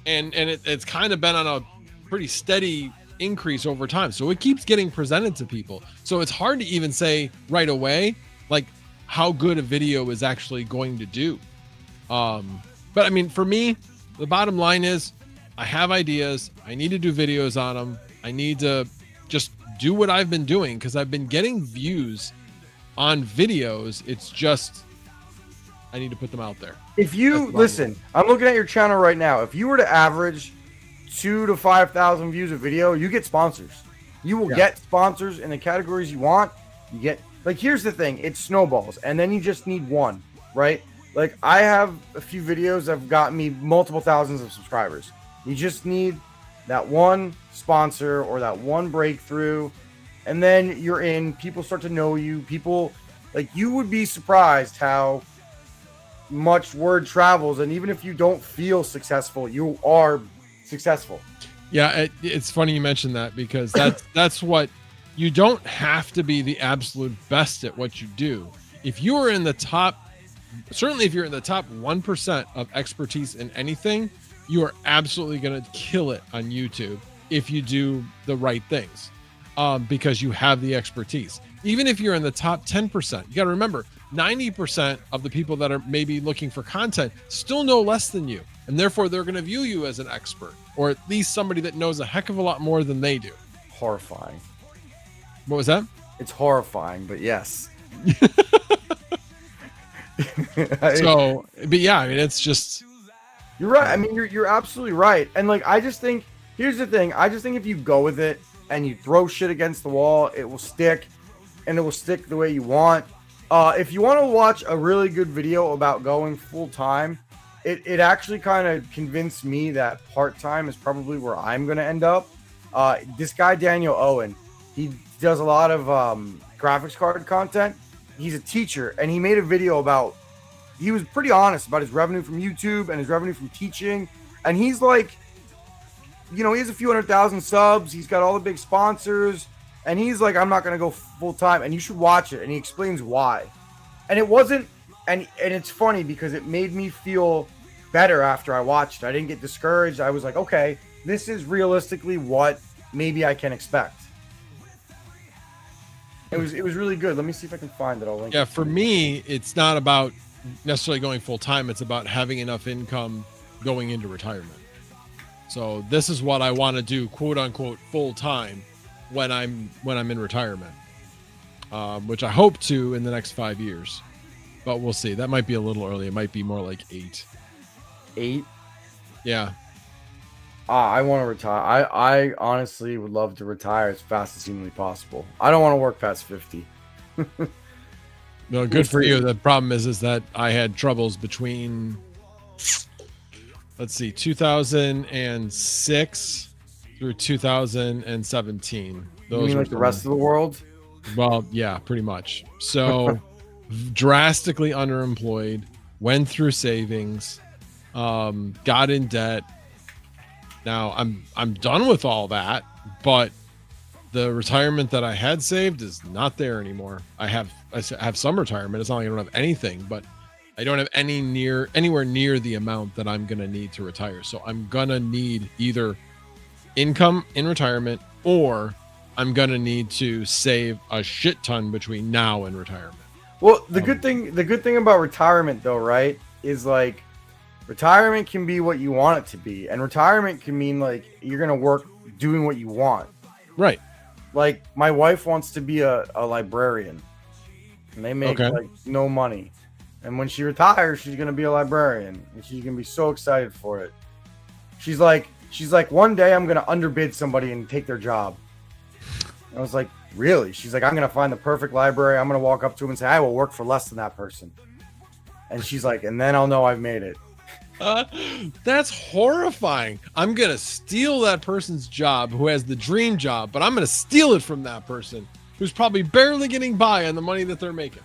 and it's kind of been on a pretty steady increase over time. So it keeps getting presented to people. So it's hard to even say right away like how good a video is actually going to do. But I mean, for me, the bottom line is I have ideas. I need to do videos on them. I need to just do what I've been doing because I've been getting views on videos. It's just I need to put them out there. If you listen, I'm looking at your channel right now. If you were to average 2,000 to 5,000 views a video, you get sponsors. You will get sponsors in the categories you want. You get, like, here's the thing, it snowballs, and then you just need one, right? Like, I have a few videos that have gotten me multiple thousands of subscribers. You just need that one sponsor or that one breakthrough, and then you're in. People start to know you. People, like, you would be surprised how much word travels, and even if you don't feel successful, you are successful. Yeah, it's funny you mentioned that, because that's what, you don't have to be the absolute best at what you do. If you are in the top, certainly if you're in the top 1% of expertise in anything, you are absolutely going to kill it on YouTube if you do the right things, because you have the expertise. Even if you're in the top 10%, you got to remember 90% of the people that are maybe looking for content still know less than you. And therefore, they're going to view you as an expert, or at least somebody that knows a heck of a lot more than they do. Horrifying. What was that? It's horrifying, but yes. So, but yeah, I mean, it's just. You're right. I mean, you're absolutely right. And like, I just think, here's the thing. I just think if you go with it and you throw shit against the wall, it will stick, and it will stick the way you want. If you want to watch a really good video about going full time, it actually kind of convinced me that part-time is probably where I'm going to end up. This guy, Daniel Owen, he does a lot of graphics card content. He's a teacher, and he made a video about, he was pretty honest about his revenue from YouTube and his revenue from teaching. And he's like, he has a few 100,000 subs. He's got all the big sponsors. And he's like, I'm not going to go full-time. And you should watch it. And he explains why. And it wasn't, and it's funny because it made me feel better after I watched it. I didn't get discouraged. I was like, okay, this is realistically what maybe I can expect. It was really good. Let me see if I can find it. I'll link. Yeah, for me, it's not about necessarily going full time. It's about having enough income going into retirement. So this is what I want to do, quote unquote, full time when I'm in retirement, which I hope to in the next 5 years. But we'll see. That might be a little early. It might be more like 8. 8? Yeah. I want to retire. I honestly would love to retire as fast as humanly possible. I don't want to work past 50. No, good for you. The problem is that I had troubles between, let's see, 2006 through 2017. You mean like the rest of the world? Well, yeah, pretty much. So drastically underemployed, went through savings, got in debt. Now I'm done with all that, but the retirement that I had saved is not there anymore. I have some retirement. It's not like I don't have anything, but I don't have anywhere near the amount that I'm gonna need to retire. So I'm gonna need either income in retirement, or I'm gonna need to save a shit ton between now and retirement. Well, the good thing about retirement, though, right, is like retirement can be what you want it to be, and retirement can mean like you're gonna work doing what you want. Right. like my wife wants to be a librarian, and they make Okay. like no money. And when she retires, she's gonna be a librarian, and she's gonna be so excited for it. She's like, one day I'm gonna underbid somebody and take their job. I was like, really? She's like, I'm gonna find the perfect library. I'm gonna walk up to him and say, I will work for less than that person. And she's like, and then I'll know I've made it. That's horrifying. I'm gonna steal that person's job who has the dream job, but I'm gonna steal it from that person who's probably barely getting by on the money that they're making.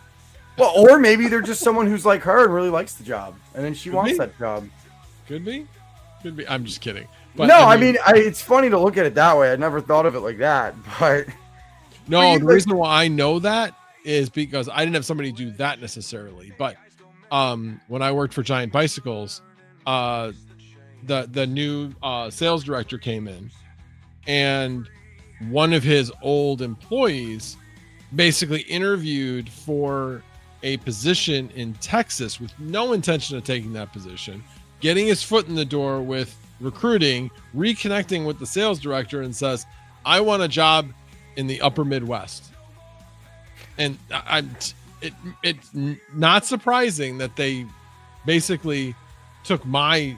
Well, or maybe they're just someone who's like her and really likes the job, and then she Could wants be. that job. Could be. I'm just kidding. But No, I mean, it's funny to look at it that way. I never thought of it like that, but no, the reason why I know that is because I didn't have somebody do that necessarily. But when I worked for Giant Bicycles, the new sales director came in, and one of his old employees basically interviewed for a position in Texas with no intention of taking that position, getting his foot in the door with recruiting, reconnecting with the sales director, and says, I want a job in the upper Midwest. And it's not surprising that they basically took my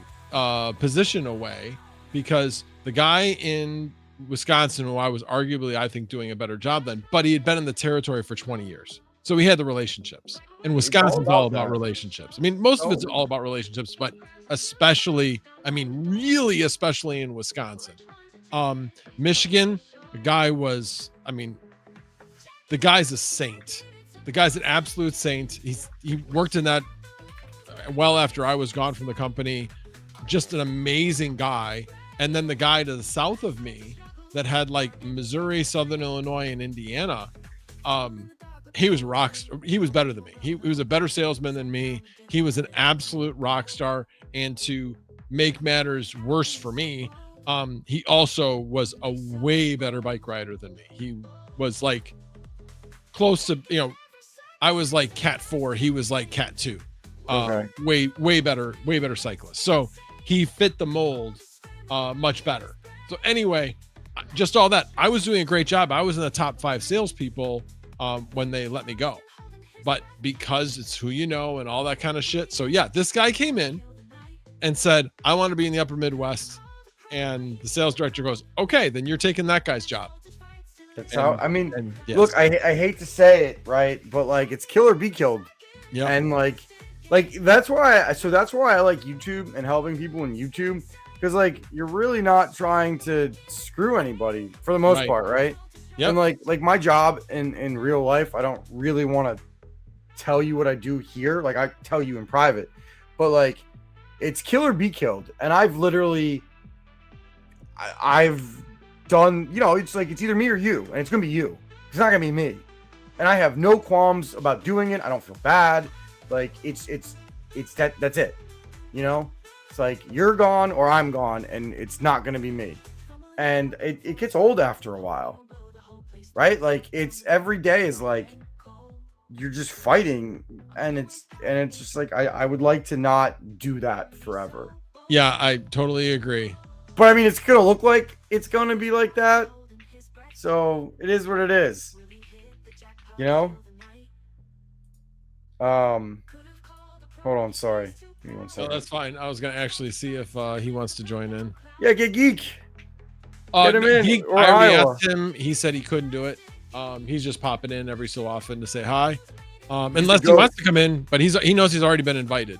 position away, because the guy in Wisconsin, who I was arguably, I think, doing a better job than, but he had been in the territory for 20 years. So he had the relationships. And Wisconsin's all about relationships. I mean, most of it's all about relationships, but especially, I mean, really, especially in Wisconsin. Michigan, the guy was, I mean, the guy's a saint. The guy's an absolute saint. He worked in that well after I was gone from the company. Just an amazing guy. And then the guy to the south of me that had like Missouri, Southern Illinois, and Indiana, he was he was better than me. He was a better salesman than me. He was an absolute rock star. And to make matters worse for me, he also was a way better bike rider than me. He was like close to, I was like Cat 4. He was like Cat 2. Okay. Way better cyclist. So he fit the mold much better. So anyway, just all that. I was doing a great job. I was in the top 5 salespeople when they let me go, but because it's who you know and all that kind of shit. So yeah, this guy came in and said, I want to be in the upper Midwest. And the sales director goes, okay, then you're taking that guy's job. That's how, I mean, yes. Look, I hate to say it, right? But like, it's kill or be killed. Yeah. And like that's why I like YouTube and helping people in YouTube, because like you're really not trying to screw anybody for the most part, right? Yeah. And like my job in real life, I don't really want to tell you what I do here. Like I tell you in private, but like it's kill or be killed. And I've literally, I've done, it's like, it's either me or you, and it's going to be you. It's not going to be me. And I have no qualms about doing it. I don't feel bad. Like it's that's it. It's like you're gone or I'm gone, and it's not going to be me. And it gets old after a while, right? Like it's every day is like you're just fighting, and it's just like I would like to not do that forever. Yeah, I totally agree. But I mean, it's gonna look like it's gonna be like that, so it is what it is. Hold on, sorry. Give me one Oh, second. that's fine. I was gonna actually see if he wants to join in. Yeah, get geek. Get him in. Or I already Iowa. asked him. He said he couldn't do it. He's just popping in every so often to say hi. Unless he wants to come in, but he knows he's already been invited.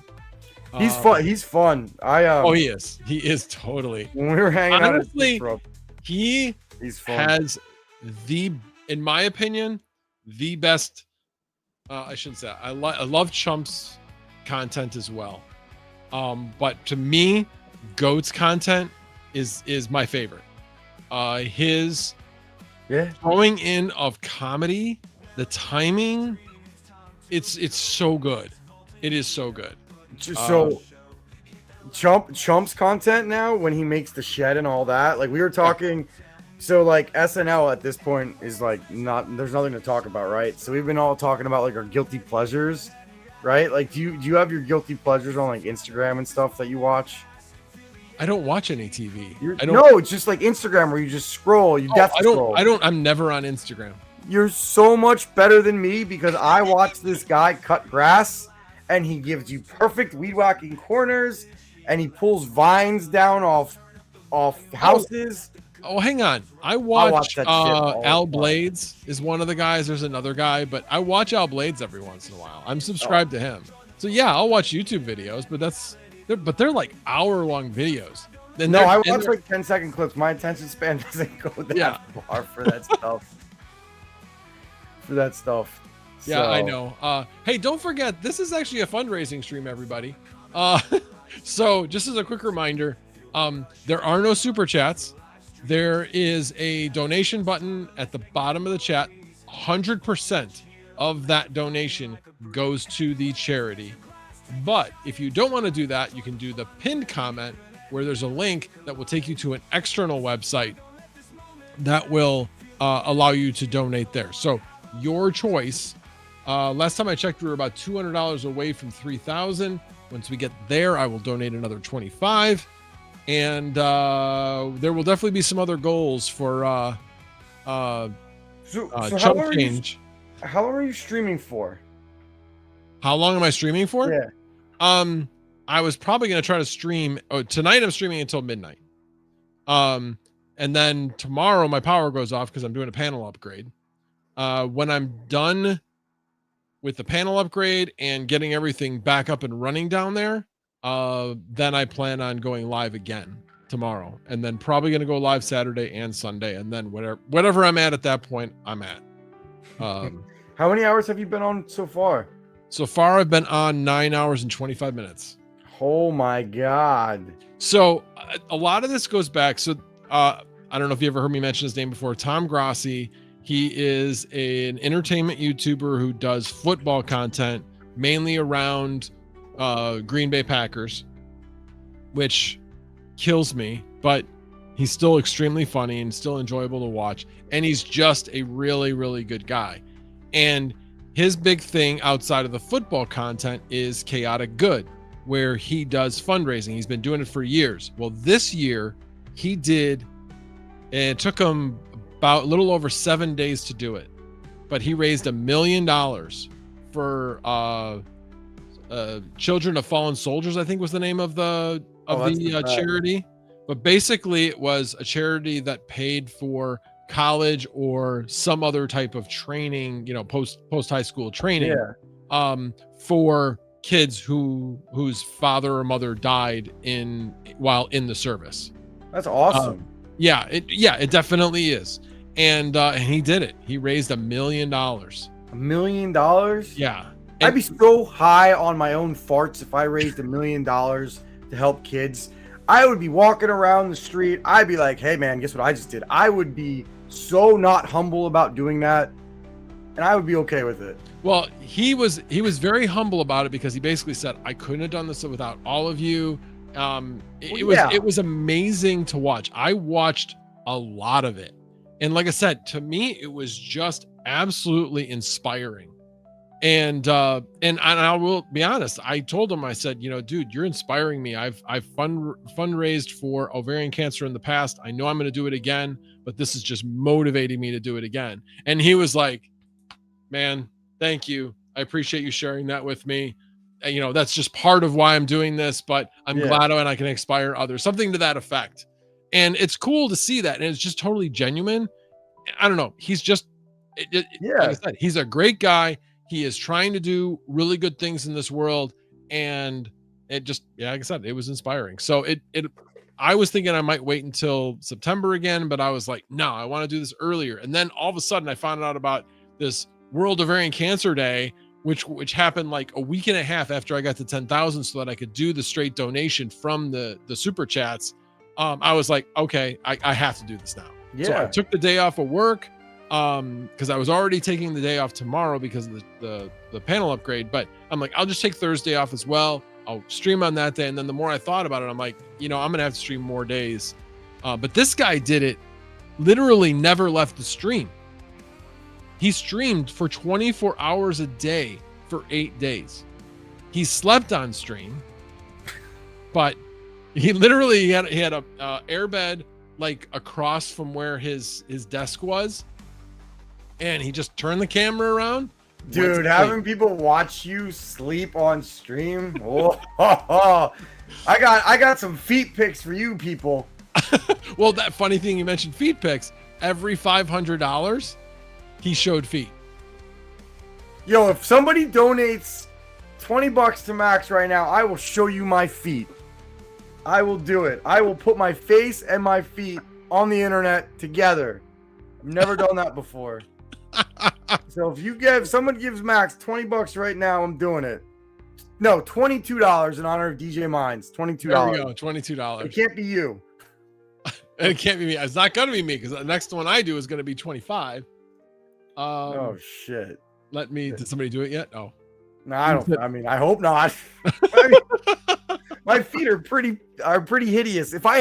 He's fun. He's fun. He is. He is totally. When we were hanging Honestly, out, he's fun. Has in my opinion, the best. I shouldn't say that. I love Chump's content as well. But to me, Goat's content is my favorite. His throwing in of comedy, the timing, it's so good. It is so good. So Chump's content now, when he makes the shed and all that, like we were talking, so like SNL at this point is like there's nothing to talk about, right? So we've been all talking about like our guilty pleasures, right? Like do you have your guilty pleasures on like Instagram and stuff that you watch? I don't watch any TV. I don't. No, it's just like Instagram where you just scroll. You death scroll. I'm never on Instagram. You're so much better than me because I watch this guy cut grass, and he gives you perfect weed whacking corners, and he pulls vines down off houses. Oh, hang on. I watch Al Blades is one of the guys. There's another guy, but I watch Al Blades every once in a while. I'm subscribed to him. So yeah, I'll watch YouTube videos, but they're like hour-long videos. I watch like 10-second clips. My attention span doesn't go that far for that stuff. Yeah, I know. Hey, don't forget, this is actually a fundraising stream, everybody. So just as a quick reminder, there are no super chats. There is a donation button at the bottom of the chat. 100% of that donation goes to the charity. But if you don't want to do that, you can do the pinned comment where there's a link that will take you to an external website that will allow you to donate there. So your choice. Last time I checked, we were about $200 away from 3,000. Once we get there, I will donate another 25. And there will definitely be some other goals for chump change. How long are you streaming for? How long am I streaming for? Yeah. I was probably going to try to stream. Oh, tonight I'm streaming until midnight. And then tomorrow my power goes off because I'm doing a panel upgrade. When I'm done with the panel upgrade and getting everything back up and running down there, then I plan on going live again tomorrow, and then probably going to go live Saturday and Sunday, and then whatever I'm at that point, I'm at. How many hours have you been on so far? So far, I've been on 9 hours and 25 minutes. Oh my God. So a lot of this goes back. So I don't know if you ever heard me mention his name before, Tom Grossi. He is an entertainment YouTuber who does football content, mainly around Green Bay Packers, which kills me, but he's still extremely funny and still enjoyable to watch. And he's just a really, really good guy. And his big thing outside of the football content is Chaotic Good, where he does fundraising. He's been doing it for years. Well, this year he did, and it took him about a little over 7 days to do it, but he raised $1 million for Children of Fallen Soldiers, I think was the name of the charity. But basically it was a charity that paid for college or some other type of training, post high school training, for kids whose father or mother died while in the service. That's awesome. It definitely is. And he did it. He raised $1 million. $1 million? Yeah. I'd be so high on my own farts if I raised $1 million to help kids. I would be walking around the street. I'd be like, hey man, guess what I just did? I would be so not humble about doing that, and I would be okay with it. Well, he was very humble about it because he basically said, I couldn't have done this without all of you. It was amazing to watch. I watched a lot of it. And like I said, to me, it was just absolutely inspiring. And I will be honest, I told him, I said, dude, you're inspiring me. I've fundraised for ovarian cancer in the past. I know I'm going to do it again, but this is just motivating me to do it again. And he was like, man, thank you. I appreciate you sharing that with me. And, that's just part of why I'm doing this, but I'm glad I can inspire others, something to that effect. And it's cool to see that. And it's just totally genuine. I don't know. He's just, like I said, he's a great guy. He is trying to do really good things in this world. And it just, like I said, it was inspiring. So I was thinking I might wait until September again, but I was like, no, I want to do this earlier. And then all of a sudden I found out about this World Ovarian Cancer Day, which happened like a week and a half after I got to 10,000 so that I could do the straight donation from the super chats. I was like, okay, I have to do this now. So I took the day off of work because I was already taking the day off tomorrow because of the panel upgrade. But I'm like, I'll just take Thursday off as well. I'll stream on that day. And then the more I thought about it, I'm like, I'm going to have to stream more days. But this guy did it, literally never left the stream. He streamed for 24 hours a day for 8 days. He slept on stream, but He literally had a airbed like across from where his desk was, and he just turned the camera around. Dude, having people watch you sleep on stream. Oh, I got some feet pics for you people. Well, that funny thing you mentioned feet pics. Every $500, he showed feet. Yo, if somebody donates $20 to Max right now, I will show you my feet. I will do it. I will put my face and my feet on the internet together. I've never done that before. So if someone gives Max $20 right now, I'm doing it. No, $22 in honor of DJ Minds. $22. There we go, $22. It can't be you. And it can't be me. It's not going to be me because the next one I do is going to be 25. Oh shit! Did somebody do it yet? Oh, no, I don't. I mean, I hope not. I mean, my feet are pretty hideous. If I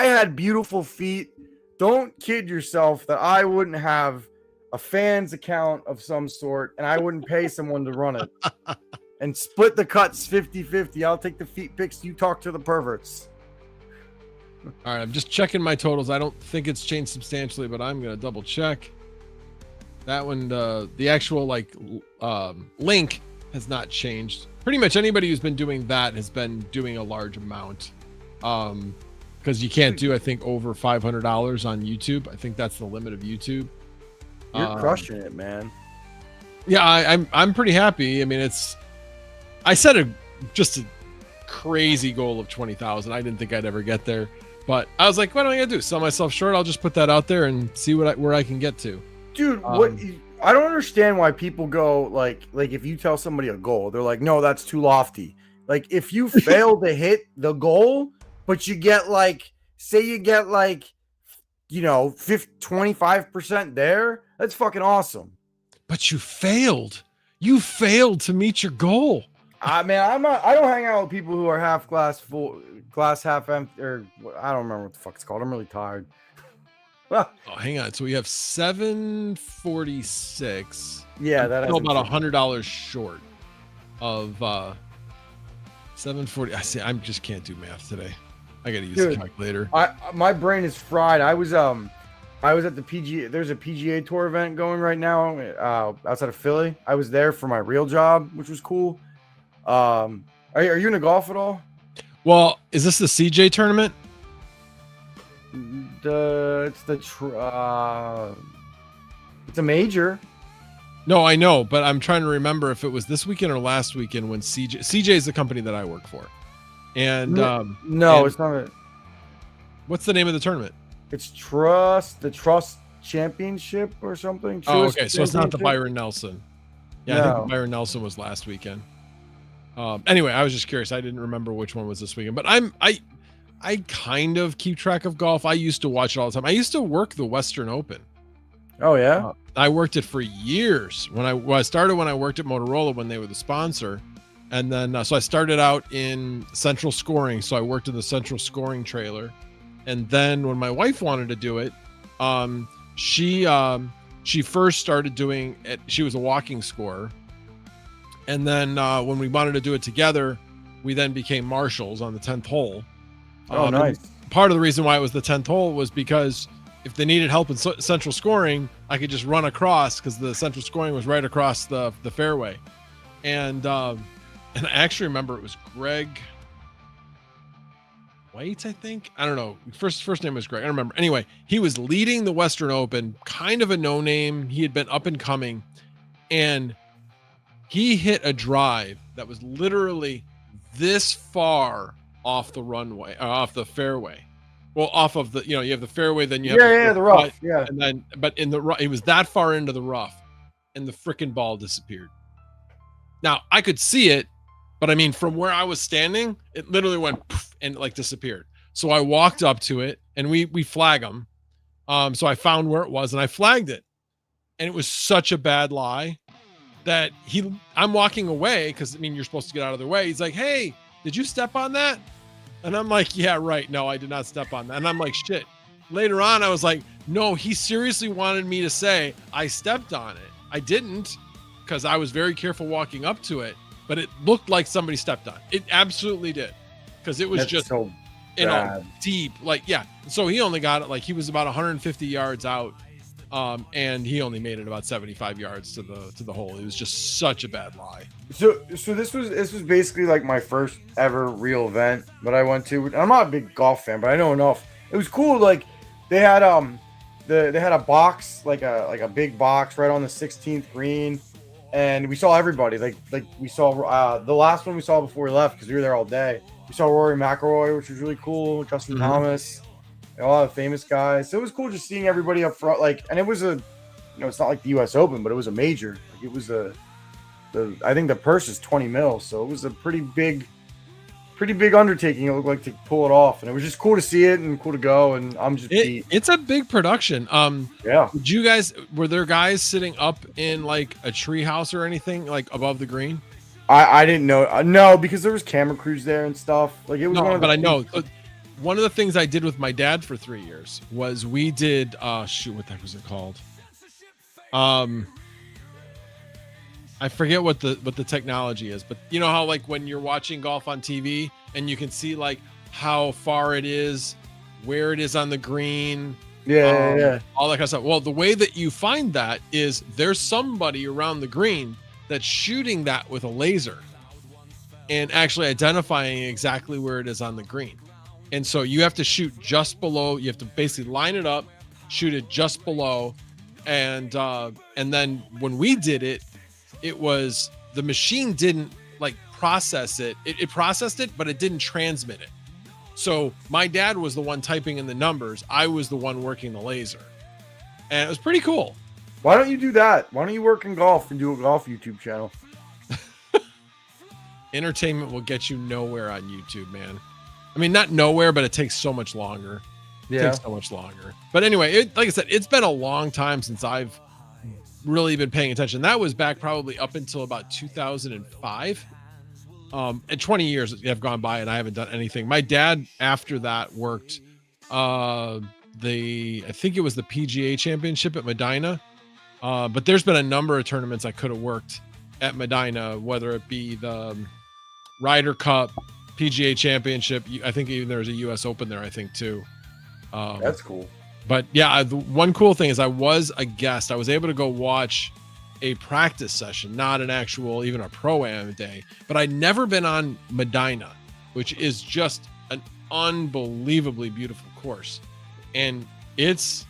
had beautiful feet, don't kid yourself that I wouldn't have a fan's account of some sort and I wouldn't pay someone to run it and split the cuts 50-50. I'll take the feet pics. You talk to the perverts. All right, I'm just checking my totals. I don't think it's changed substantially, but I'm going to double check. That one, the actual link has not changed. Pretty much anybody who's been doing that has been doing a large amount. Because you can't do, I think, over $500 on YouTube. I think that's the limit of YouTube. You're crushing it, man. Yeah, I'm pretty happy. I mean, I set just a crazy goal of 20,000. I didn't think I'd ever get there. But I was like, what am I gonna do? Sell myself short? I'll just put that out there and see where I can get to. Dude, I don't understand why people go like if you tell somebody a goal, they're like, no, that's too lofty. Like if you fail to hit the goal, but you get say you get 25% there, that's fucking awesome. But you failed. You failed to meet your goal. I don't hang out with people who are half glass full, glass half empty, or I don't remember what the fuck it's called. I'm really tired. Oh, hang on. So we have 746. Yeah, that is about $100 short of 740. I see. I just can't do math today. I got to use the calculator. My brain is fried. I was at the PGA. There's a PGA Tour event going right now outside of Philly. I was there for my real job, which was cool. Are you into golf at all? Well, is this the CJ tournament? It's a major. No, I know, but I'm trying to remember if it was this weekend or last weekend when CJ is the company that I work for. And no, it's not. What's the name of the tournament? It's the Trust Championship or something. Oh, okay. So it's not the Byron Nelson. Yeah, no. I think the Byron Nelson was last weekend. Anyway, I was just curious. I didn't remember which one was this weekend, but I kind of keep track of golf. I used to watch it all the time. I used to work the Western Open. Oh yeah. I worked it for years when I started when I worked at Motorola when they were the sponsor. And then, so I started out in central scoring. So I worked in the central scoring trailer. And then when my wife wanted to do it, she first started doing it. She was a walking scorer. And then when we wanted to do it together, we then became marshals on the 10th hole. Oh, nice. Part of the reason why it was the 10th hole was because if they needed help in central scoring, I could just run across because the central scoring was right across the fairway. And I actually remember it was Greg White, I think. I don't know. First name was Greg. I don't remember. Anyway, he was leading the Western Open, kind of a no-name. He had been up and coming. And he hit a drive that was literally this far off the runway, off the fairway. Well, off of the, you have the fairway, then you have the rough. Yeah. And then, but in the rough, it was that far into the rough and the freaking ball disappeared. Now I could see it, but I mean, from where I was standing, it literally went poof and disappeared. So I walked up to it and we flag them. So I found where it was and I flagged it. And it was such a bad lie that I'm walking away because you're supposed to get out of their way. He's like, hey, did you step on that? And I'm like, yeah, right. No, I did not step on that. And I'm like, shit. Later on, I was like, no, he seriously wanted me to say I stepped on it. I didn't because I was very careful walking up to it, but it looked like somebody stepped on it. It absolutely did. because it was That's just so know, deep. Like, yeah. So he only got it, like, he was about 150 yards out, and he only made it about 75 yards to the hole. It was just such a bad lie. So this was basically like my first ever real event that I went to. I'm not a big golf fan, but I know enough. It was cool. Like, they had they had a box, like a big box right on the 16th green, and we saw everybody. Like we saw the last one we saw before we left, because we were there all day. We saw Rory McIlroy, which was really cool. Justin Thomas, and a lot of famous guys. So it was cool just seeing everybody up front. Like, and it was it's not like the U.S. Open, but it was a major. Like, it was I think the purse is 20 mil, so it was a pretty big undertaking. It looked like to pull it off, and it was just cool to see it and cool to go. And I'm just beat. It's a big production. Yeah. Were there guys sitting up in like a tree house or anything like above the green? I didn't know. No, because there was camera crews there and stuff. Like, it was but I know. One of the things I did with my dad for 3 years was we did what the heck was it called? I forget what the technology is, but you know how, like, when you're watching golf on TV and you can see like how far it is, where it is on the green, yeah, all that kind of stuff. Well, the way that you find that is there's somebody around the green that's shooting that with a laser and actually identifying exactly where it is on the green. And so you have to shoot just below. You have to basically line it up, shoot it just below, and then when we did it, it was the machine didn't like process it. It processed it, but it didn't transmit it. So my dad was the one typing in the numbers. I was the one working the laser, and it was pretty cool. Why don't you do that? Why don't you work in golf and do a golf YouTube channel? Entertainment will get you nowhere on YouTube, man. I mean, not nowhere, but it takes so much longer. It takes so much longer. But anyway, like I said, it's been a long time since I've really been paying attention. That was back probably up until about 2005. And 20 years have gone by and I haven't done anything. My dad after that worked I think it was the PGA Championship at Medina. But there's been a number of tournaments I could have worked at Medina, whether it be the Ryder Cup, PGA Championship. I think even there's a US Open there, I think, too. That's cool. But yeah, the one cool thing is I was a guest. I was able to go watch a practice session, not an actual, even a pro-am day. But I'd never been on Medina, which is just an unbelievably beautiful course. And it's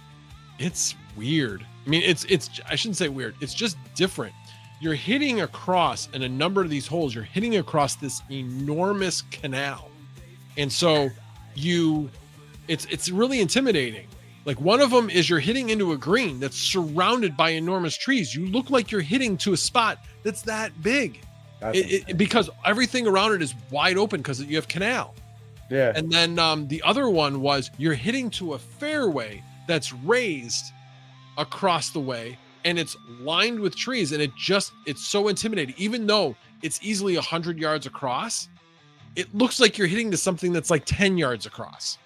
weird. I mean, it's I shouldn't say weird. It's just different. You're hitting across, in a number of these holes, you're hitting across this enormous canal. And so it's really intimidating. Like, one of them is you're hitting into a green that's surrounded by enormous trees. You look like you're hitting to a spot that's that big. Because everything around it is wide open because you have canal. Yeah. And then the other one was you're hitting to a fairway that's raised across the way, and it's lined with trees, and it's so intimidating. Even though it's easily 100 yards across, it looks like you're hitting to something that's like 10 yards across,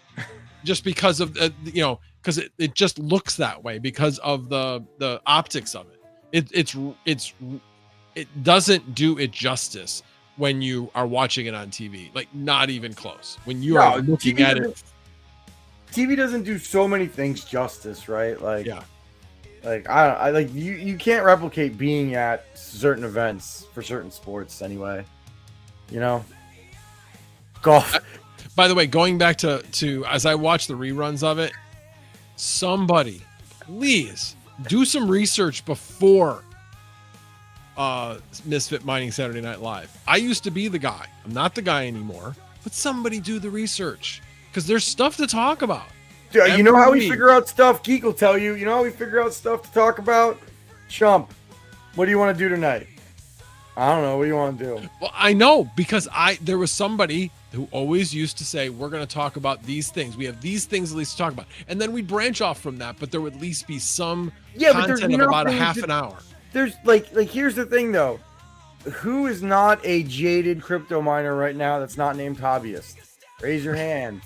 just because of because it just looks that way because of the optics of it. It doesn't do it justice when you are watching it on TV, like not even close. When you are looking at it, TV doesn't do so many things justice, right? Like, yeah. Like, I like you can't replicate being at certain events for certain sports anyway. You know? Golf. By the way, going back to as I watch the reruns of it, somebody please do some research before Misfit Mining Saturday Night Live. I used to be the guy. I'm not the guy anymore, but somebody do the research because there's stuff to talk about. You know how we figure out stuff? Geek will tell you. You know how we figure out stuff to talk about? Chump, what do you want to do tonight? I don't know. What do you want to do? Well, I know because there was somebody who always used to say, we're going to talk about these things. We have these things at least to talk about. And then we'd branch off from that, but there would at least be some content of about a half an hour. There's like here's the thing though. Who is not a jaded crypto miner right now that's not named hobbyist? Raise your hand.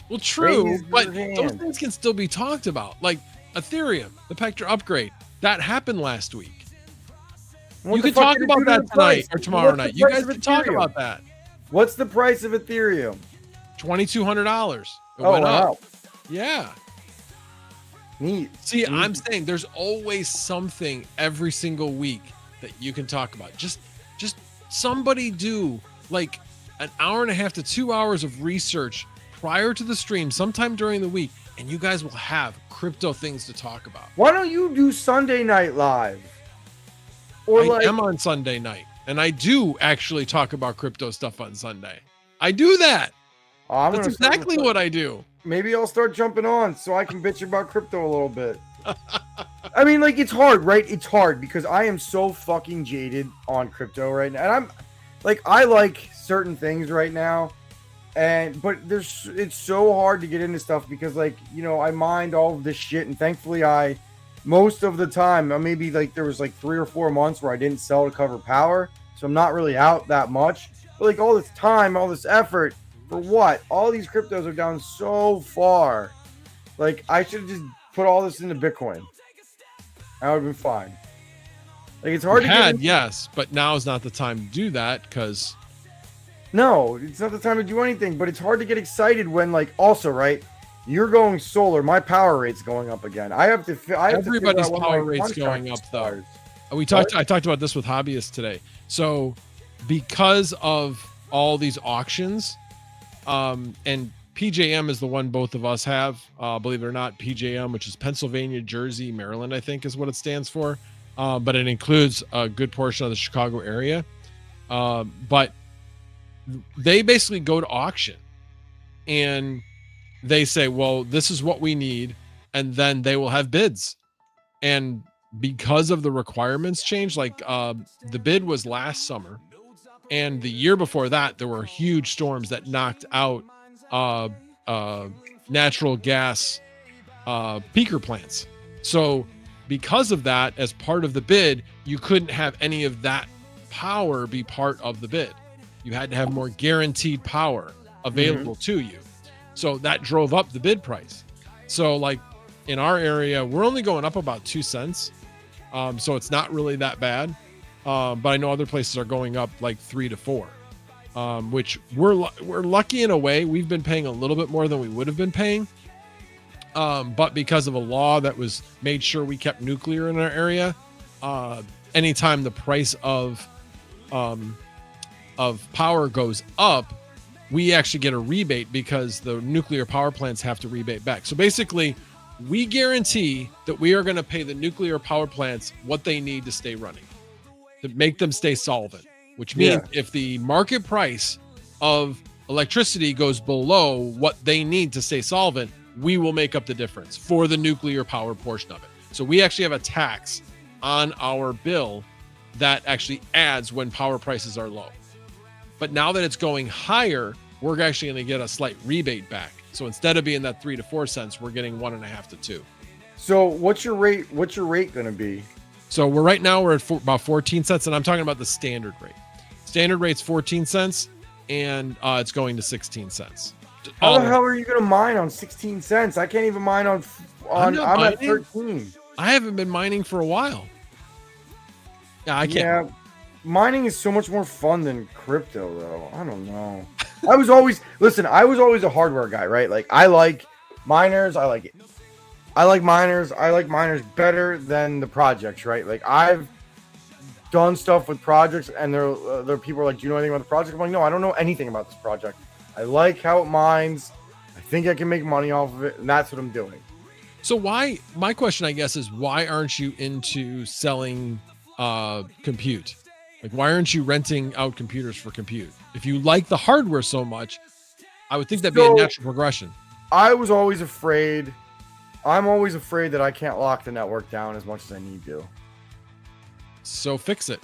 Well, true, but those things can still be talked about. Like Ethereum, the Pectra upgrade, that happened last week. You could talk about that tonight or tomorrow night. You guys can talk about that. What's the price of Ethereum? $2,200. It Oh, went up. wow. Yeah. Neat. See, Neat. I'm saying there's always something every single week that you can talk about. Just somebody do like an hour and a half to 2 hours of research prior to the stream, sometime during the week, and you guys will have crypto things to talk about. Why don't you do Sunday Night Live? Or I am on Sunday night, and I do actually talk about crypto stuff on Sunday. I do that. That's exactly what I do. Maybe I'll start jumping on so I can bitch about crypto a little bit. I mean, like, it's hard, right? It's hard because I am so fucking jaded on crypto right now. And I'm like, I like certain things right now. But it's so hard to get into stuff because, like, you know, I mind all of this shit. And thankfully most of the time, maybe like there was like 3 or 4 months where I didn't sell to cover power. So I'm not really out that much. But like all this time, all this effort for what? All these cryptos are down so far. Like, I should have just put all this into Bitcoin. That would have been fine. Like, it's hard to get into. Yes, but now is not the time to do that because. No, it's not the time to do anything, but it's hard to get excited when, like, also, right? You're going solar. My power rate's going up again. Everybody's power rate's going up, though. I talked about this with hobbyists today. So, because of all these auctions, and PJM is the one both of us have, believe it or not, PJM, which is Pennsylvania, Jersey, Maryland, I think is what it stands for. But it includes a good portion of the Chicago area. But they basically go to auction and they say, well, this is what we need. And then they will have bids. And because of the requirements change, like the bid was last summer. And the year before that, there were huge storms that knocked out natural gas peaker plants. So because of that, as part of the bid, you couldn't have any of that power be part of the bid. You had to have more guaranteed power available to you. So that drove up the bid price. So like in our area, we're only going up about 2 cents. So it's not really that bad. But I know other places are going up like 3 to 4, which we're lucky in a way. We've been paying a little bit more than we would have been paying. But because of a law that was made sure we kept nuclear in our area, anytime the price of power goes up, we actually get a rebate because the nuclear power plants have to rebate back. So basically, we guarantee that we are going to pay the nuclear power plants what they need to stay running, to make them stay solvent, which means if the market price of electricity goes below what they need to stay solvent, we will make up the difference for the nuclear power portion of it. So we actually have a tax on our bill that actually adds when power prices are low. But now that it's going higher, we're actually going to get a slight rebate back. So instead of being that 3 to 4 cents, we're getting 1.5 to 2. So what's your rate? What's your rate going to be? So we're at about 14 cents, and I'm talking about the standard rate. Standard rate's 14 cents, and it's going to 16 cents. How the hell are you going to mine on 16 cents? I can't even mine on I'm at 13. I haven't been mining for a while. Yeah, I can't. Yeah, mining is so much more fun than crypto, though. I don't know. I was always a hardware guy, right? Like, I like miners. I like miners. I like miners better than the projects, right? Like, I've done stuff with projects, and there are people like, do you know anything about the project? I'm like, no, I don't know anything about this project. I like how it mines. I think I can make money off of it, and that's what I'm doing. So my question, I guess, is why aren't you into selling compute? Like, why aren't you renting out computers for compute? If you like the hardware so much, I would think that'd be a natural progression. I'm always afraid that I can't lock the network down as much as I need to. So fix it.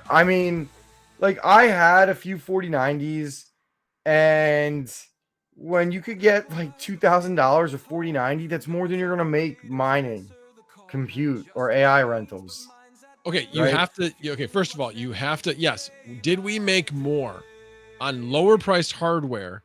I mean, like, I had a few 4090s, and when you could get like $2,000 a 4090, that's more than you're going to make mining, compute, or AI rentals. Okay, first of all, you have to, yes. Did we make more on lower priced hardware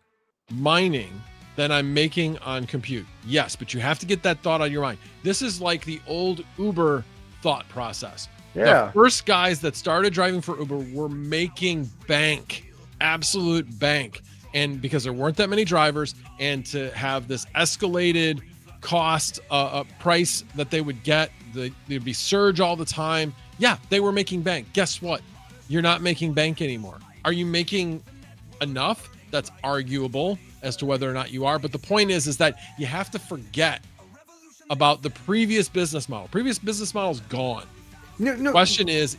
mining than I'm making on compute? Yes, but you have to get that thought out of your mind. This is like the old Uber thought process. Yeah. The first guys that started driving for Uber were making bank, absolute bank. And because there weren't that many drivers, and to have this escalated cost price that they would get, there'd be surge all the time. Yeah, they were making bank. Guess what? You're not making bank anymore. Are you making enough? That's arguable as to whether or not you are. But the point is that you have to forget about the previous business model. Previous business model is gone. No. Question is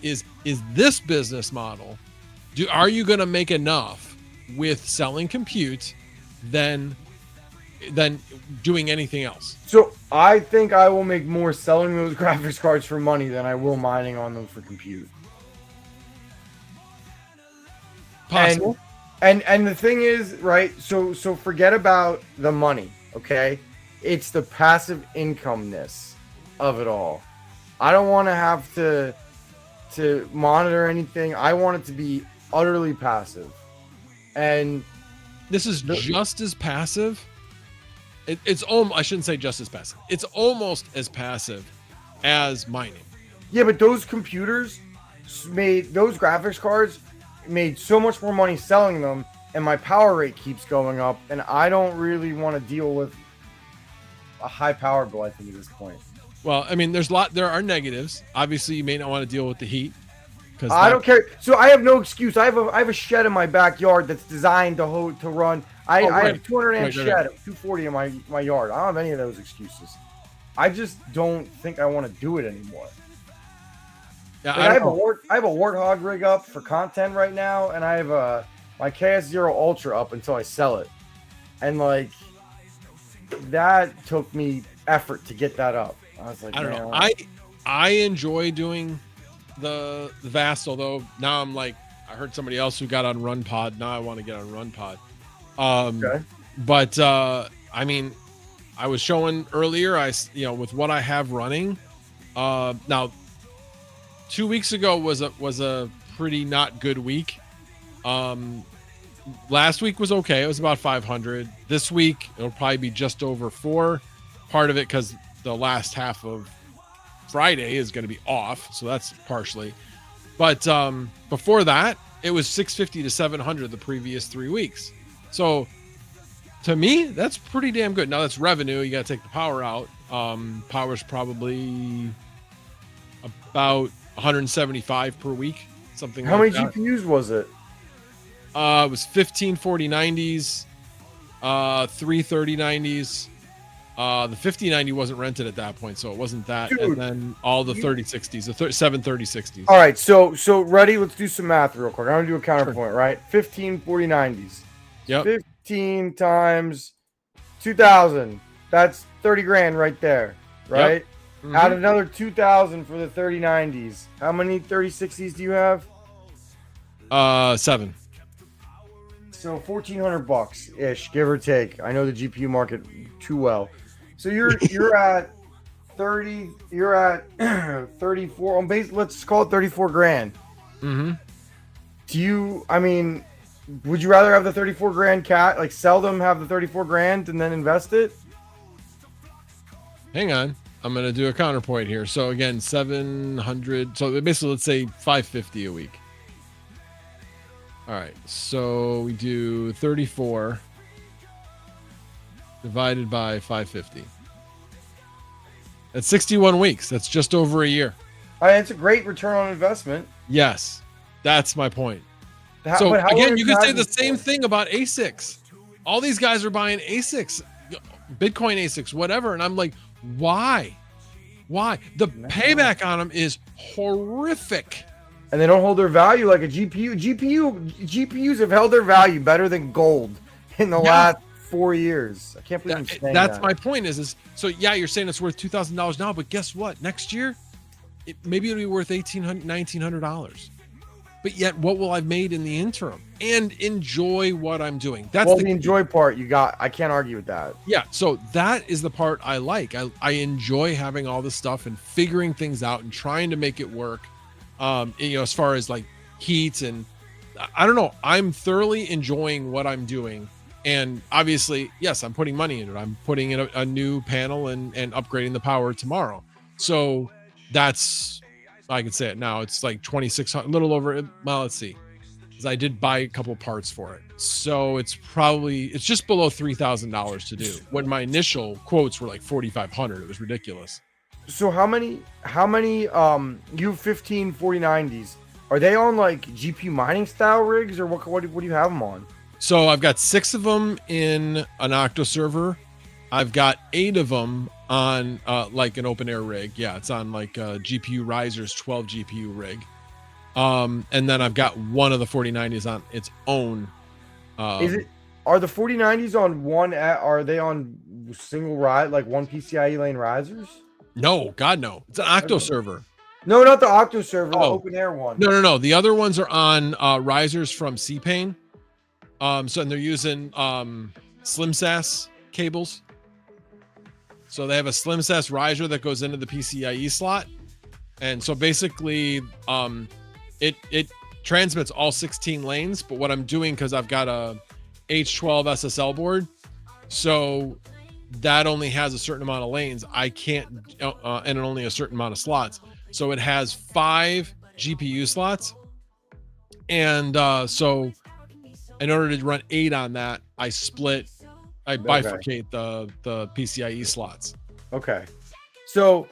this business model, are you going to make enough with selling compute than doing anything else? So I think I will make more selling those graphics cards for money than I will mining on them for compute. Possible. And the thing is, right? So forget about the money, okay? It's the passive income-ness of it all. I don't want to have to monitor anything. I want it to be utterly passive. And this is just as passive. It's almost, I shouldn't say just as passive. It's almost as passive as mining. Yeah, but those computers those graphics cards made so much more money selling them, and my power rate keeps going up, and I don't really want to deal with a high power bill, I think, at this point. Well, I mean, there are negatives. Obviously, you may not want to deal with the heat. I don't care. So I have no excuse. I have a shed in my backyard that's designed to run. I have a 200 amp shed, 240 in my yard. I don't have any of those excuses. I just don't think I want to do it anymore. Yeah, I have a Warthog rig up for content right now, and I have my KS0 Ultra up until I sell it. And like that took me effort to get that up. I was like, I don't know. I enjoy doing the Vast, although now I'm like, I heard somebody else who got on RunPod. Now I want to get on RunPod. Okay. But I mean, I was showing earlier, with what I have running. Now 2 weeks ago was a pretty not good week. Last week was okay. It was about 500. This week it'll probably be just over 4. Part of it because the last half of Friday is going to be off, so that's partially. But before that, it was 650 to 700 the previous 3 weeks. So to me, that's pretty damn good. Now that's revenue. You got to take the power out. Power's probably about 175 per week, something. How like many that. GPUs was it? It was 15 4090s, 3 3090s. The 5090 wasn't rented at that point, so it wasn't that. Dude, and then all the 3060s, the 7 3060s. All right, so ready? Let's do some math real quick. I'm gonna do a counterpoint, right? 15 4090s. Yep. 15 times 2,000. That's 30 grand right there, right? Yep. Mm-hmm. Add another 2,000 for the 3090s. How many 3060s do you have? 7. So $1,400 ish, give or take. I know the GPU market too well. So you're at 30. You're at 34. Let's call it 34 grand. Mm-hmm. Would you rather have the 34 grand sell them, have the 34 grand, and then invest it? Hang on. I'm going to do a counterpoint here. So again, 700. So basically, let's say 550 a week. All right. So we do 34 divided by 550. That's 61 weeks. That's just over a year. It's a great return on investment. Yes. That's my point. So again, you could say the same thing about ASICs. All these guys are buying ASICs, Bitcoin ASICs, whatever. And I'm like, why? The payback on them is horrific. And they don't hold their value like a GPU. GPUs have held their value better than gold in the last 4 years. I can't believe I'm saying that's that. my point is so yeah, you're saying it's worth $2,000 now, but guess what? Next year, maybe it'll be worth $1,800, $1,900. But yet, what will I've made in the interim? And enjoy what I'm doing. That's the enjoy part you got. I can't argue with that. Yeah, so that is the part I like. I enjoy having all this stuff and figuring things out and trying to make it work. As far as like heat and I don't know, I'm thoroughly enjoying what I'm doing. And obviously, yes, I'm putting money in it. I'm putting in a new panel and upgrading the power tomorrow. So that's I could say it now. It's like 2,600, a little over. Well, let's see, because I did buy a couple parts for it, so it's just below $3,000 to do. When my initial quotes were like 4,500, it was ridiculous. So how many U15 4090s are they on, like GPU mining style rigs, or what do you have them on? So I've got 6 of them in an Noctua server. I've got 8 of them on like an open air rig. Yeah, it's on like GPU Riser's 12 GPU rig. And then I've got one of the 4090s on its own. Are the 4090s on one? Are they on single ride, like one PCIe lane risers? No, God no. It's an Octo server. No, not the Octo server, the open air one. No. The other ones are on risers from C-Pain. And they're using Slim SAS cables. So they have a Slim SAS riser that goes into the PCIe slot. And so basically it transmits all 16 lanes, but what I'm doing, because I've got a H12 SSL board, so that only has a certain amount of lanes. I can't and only a certain amount of slots. So it has 5 GPU slots. And so in order to run 8 on that, I bifurcate the PCIe slots. Okay. So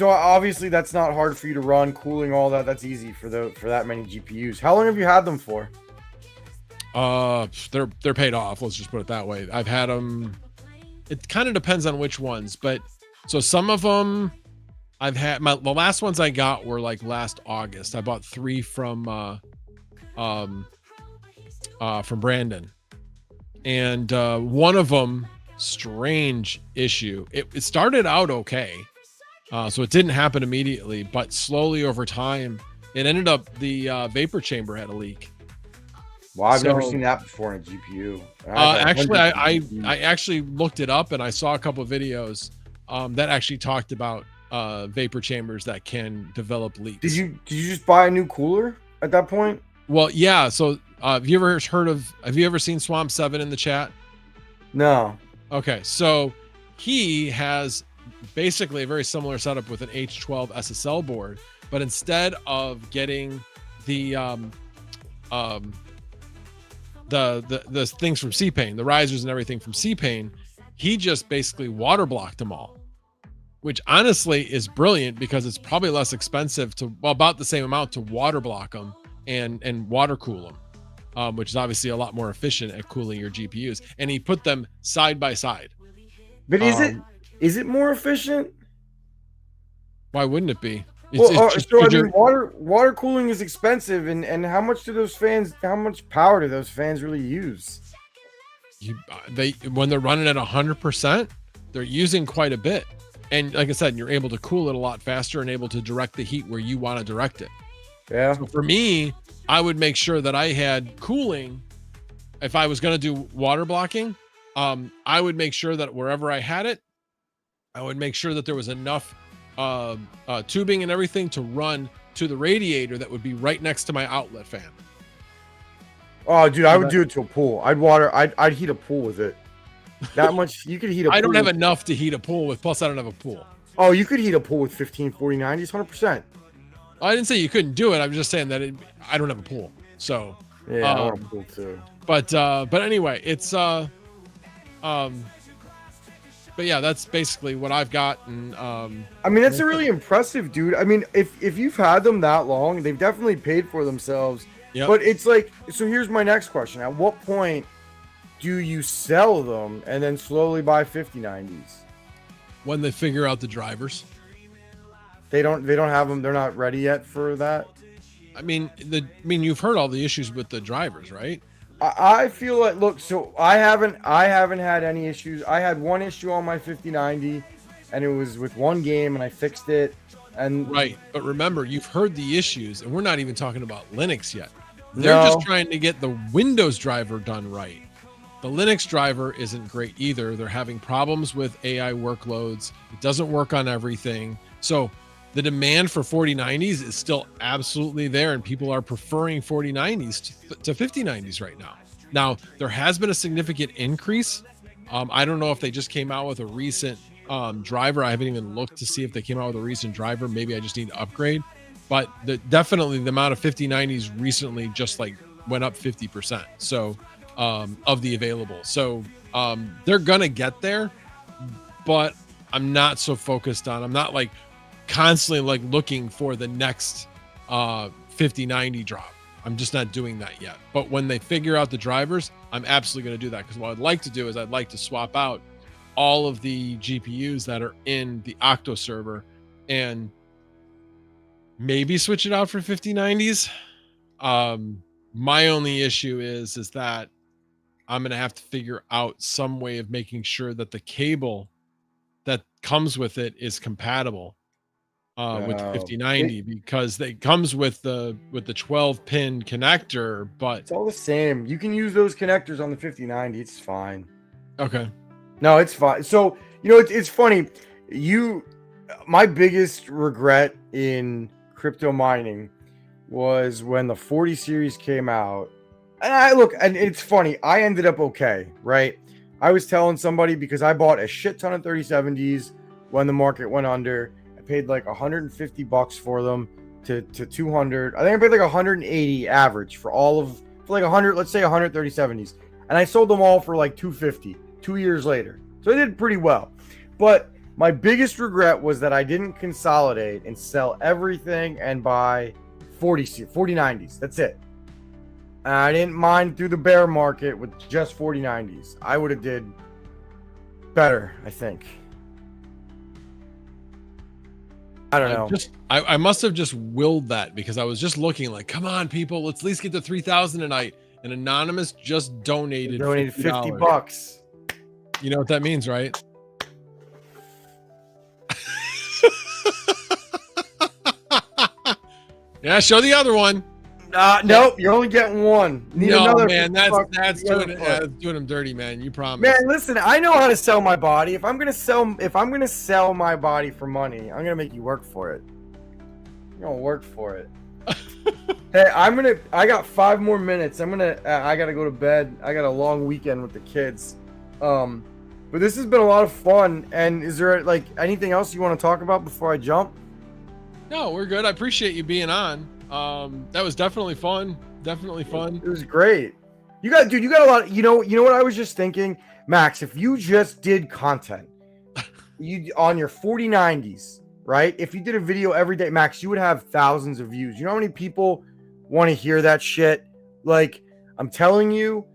obviously that's not hard for you to run, cooling, all that. That's easy for that many GPUs. How long have you had them for? They're paid off. Let's just put it that way. I've had them. It kind of depends on which ones, but so some of them I've had. The last ones I got were like last August. I bought 3 from Brandon, and one of them, strange issue. It started out okay, so it didn't happen immediately, but slowly over time, it ended up the vapor chamber had a leak. Well, I've never seen that before in a GPU. Actually, I actually looked it up, and I saw a couple of videos that actually talked about vapor chambers that can develop leaks. Did you just buy a new cooler at that point? Well, yeah. So have you ever seen Swamp 7 in the chat? No. Okay, so he has basically a very similar setup with an H12 SSL board, but instead of getting the things from C-Pain, the risers and everything from C-Pain, he just basically water blocked them all, which honestly is brilliant because it's probably less expensive about the same amount to water block them and water cool them, which is obviously a lot more efficient at cooling your GPUs. And he put them side by side. But is it more efficient? Why wouldn't it be? Water cooling is expensive, and how much power do those fans really use? When they're running at 100%, they're using quite a bit. And like I said, you're able to cool it a lot faster and able to direct the heat where you want to direct it. Yeah. So for me, I would make sure that I had cooling. If I was going to do water blocking, I would make sure that wherever I had it, I would make sure that there was enough tubing and everything to run to the radiator that would be right next to my outlet fan. Oh, dude, I would do it to a pool. I'd heat a pool with it. That much you could heat a pool. I don't have enough to heat a pool with, plus I don't have a pool. Oh, you could heat a pool with 15 4090s, 100%. I didn't say you couldn't do it. I'm just saying that I don't have a pool. So yeah, I want a pool too. But anyway, it's but yeah, that's basically what I've got. And I mean, that's a really impressive, dude. I mean, if you've had them that long, they've definitely paid for themselves. Yep. But it's like, so here's my next question: at what point do you sell them and then slowly buy 5090s? When they figure out the drivers. They don't have them. They're not ready yet for that. I mean, you've heard all the issues with the drivers, right? I feel like, look, so I haven't had any issues. I had one issue on my 5090, and it was with one game, and I fixed it. And right, but remember, you've heard the issues, and we're not even talking about Linux yet. They're just trying to get the Windows driver done right. The Linux driver isn't great either. They're having problems with AI workloads. It doesn't work on everything. So the demand for 4090s is still absolutely there, and people are preferring 4090s to 5090s right now. Now, there has been a significant increase. I don't know if they just came out with a recent driver. I haven't even looked to see if they came out with a recent driver. Maybe I just need to upgrade. But definitely the amount of 5090s recently just like went up 50%. So of the available. So they're gonna get there, but I'm not so focused on. I'm not like constantly like looking for the next 5090 drop. I'm just not doing that yet. But when they figure out the drivers, I'm absolutely going to do that, because what I'd like to do is I'd like to swap out all of the GPUs that are in the Octo server and maybe switch it out for 5090s. My only issue is that I'm going to have to figure out some way of making sure that the cable that comes with it is compatible with the 5090, because it comes with the 12 pin connector, but it's all the same. You can use those connectors on the 5090. It's fine. Okay. No, it's fine. So, you know, it's funny. My biggest regret in crypto mining was when the 40 series came out. And it's funny. I ended up okay, right? I was telling somebody, because I bought a shit ton of 3070s when the market went under. Paid like $150 for them to 200. I think I paid like 180 average for like 100, let's say 13070s, and I sold them all for like 250 2 years later. So I did pretty well. But my biggest regret was that I didn't consolidate and sell everything and buy 4090s. That's it. And I didn't mind through the bear market with just 4090s. I would have did better, I think. I don't know. I must have just willed that, because I was just looking like, come on, people, let's at least get to 3,000 tonight. And Anonymous just donated $50. You know what that means, right? Yeah, show the other one. Nope, you're only getting one. Man, that's doing them dirty, man. You promise. Man, listen, I know how to sell my body. If I'm gonna sell my body for money, I'm gonna make you work for it. You're gonna work for it. Hey, I got 5 more minutes. I gotta go to bed. I got a long weekend with the kids. But this has been a lot of fun. And is there like anything else you want to talk about before I jump? No, we're good. I appreciate you being on. That was definitely fun. It was great. You got a lot. You know what I was just thinking, Max, if you just did content on your 4090s, right? If you did a video every day, Max, you would have thousands of views. You know how many people want to hear that shit? Like, I'm telling you,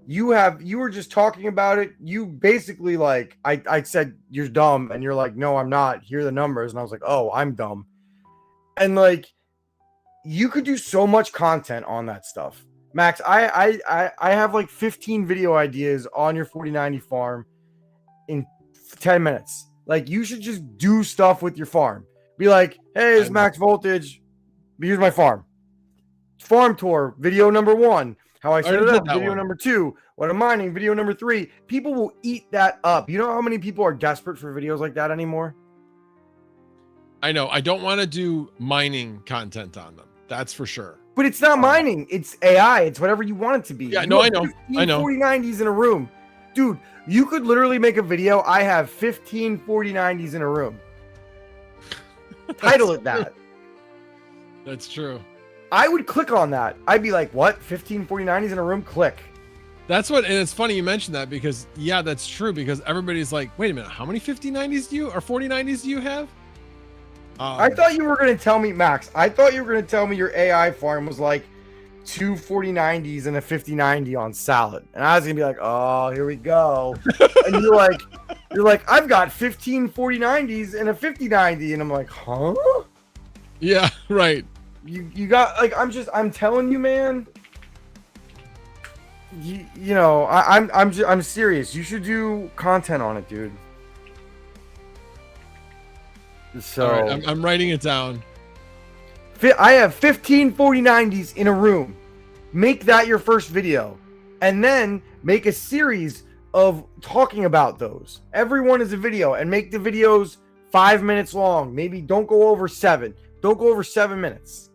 you were just talking about it. You basically, like, I said, you're dumb. And you're like, no, I'm not. Here are the numbers. And I was like, oh, I'm dumb. And like, you could do so much content on that stuff. Max, I have like 15 video ideas on your 4090 farm in 10 minutes. Like, you should just do stuff with your farm. Be like, hey, it's max voltage. Here's my farm. Farm tour, video number 1. How I set it up, video number 2. What I'm mining, video number 3. People will eat that up. You know how many people are desperate for videos like that anymore? I know. I don't want to do mining content on them. That's for sure. But it's not mining. It's AI. It's whatever you want it to be. Yeah, no, I know. 4090s in a room. Dude, you could literally make a video. I have 15 4090s in a room. Title it that. That's true. I would click on that. I'd be like, what? 15 4090s in a room? Click. That's what, and it's funny you mentioned that, because yeah, that's true, because everybody's like, wait a minute, how many 5090s do you, or 4090s do you have? I thought you were going to tell me, Max, I thought you were going to tell me your AI farm was like 2 4090s and a 5090 on salad. And I was going to be like, oh, here we go. And you're like, I've got 15 4090s and a 5090. And I'm like, huh? Yeah, right. You got, like, I'm telling you, man, you know, I'm serious. You should do content on it, dude. So all right, I'm writing it down. I have 15 4090s in a room. Make that your first video, and then make a series of talking about those. Everyone is a video, and make the videos 5 minutes long. Maybe don't go over 7. Don't go over 7 minutes.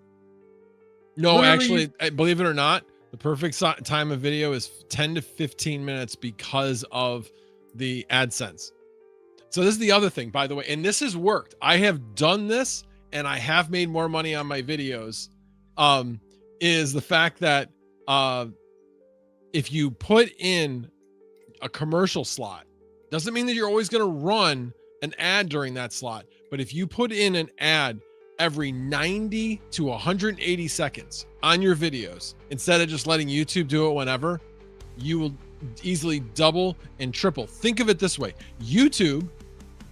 No, literally, actually, believe it or not, the perfect time of video is 10 to 15 minutes because of the AdSense. So this is the other thing, by the way, and this has worked. I have done this and I have made more money on my videos. Is the fact that if you put in a commercial slot, doesn't mean that you're always going to run an ad during that slot. But if you put in an ad every 90 to 180 seconds on your videos, instead of just letting YouTube do it whenever, you will easily double and triple. Think of it this way. YouTube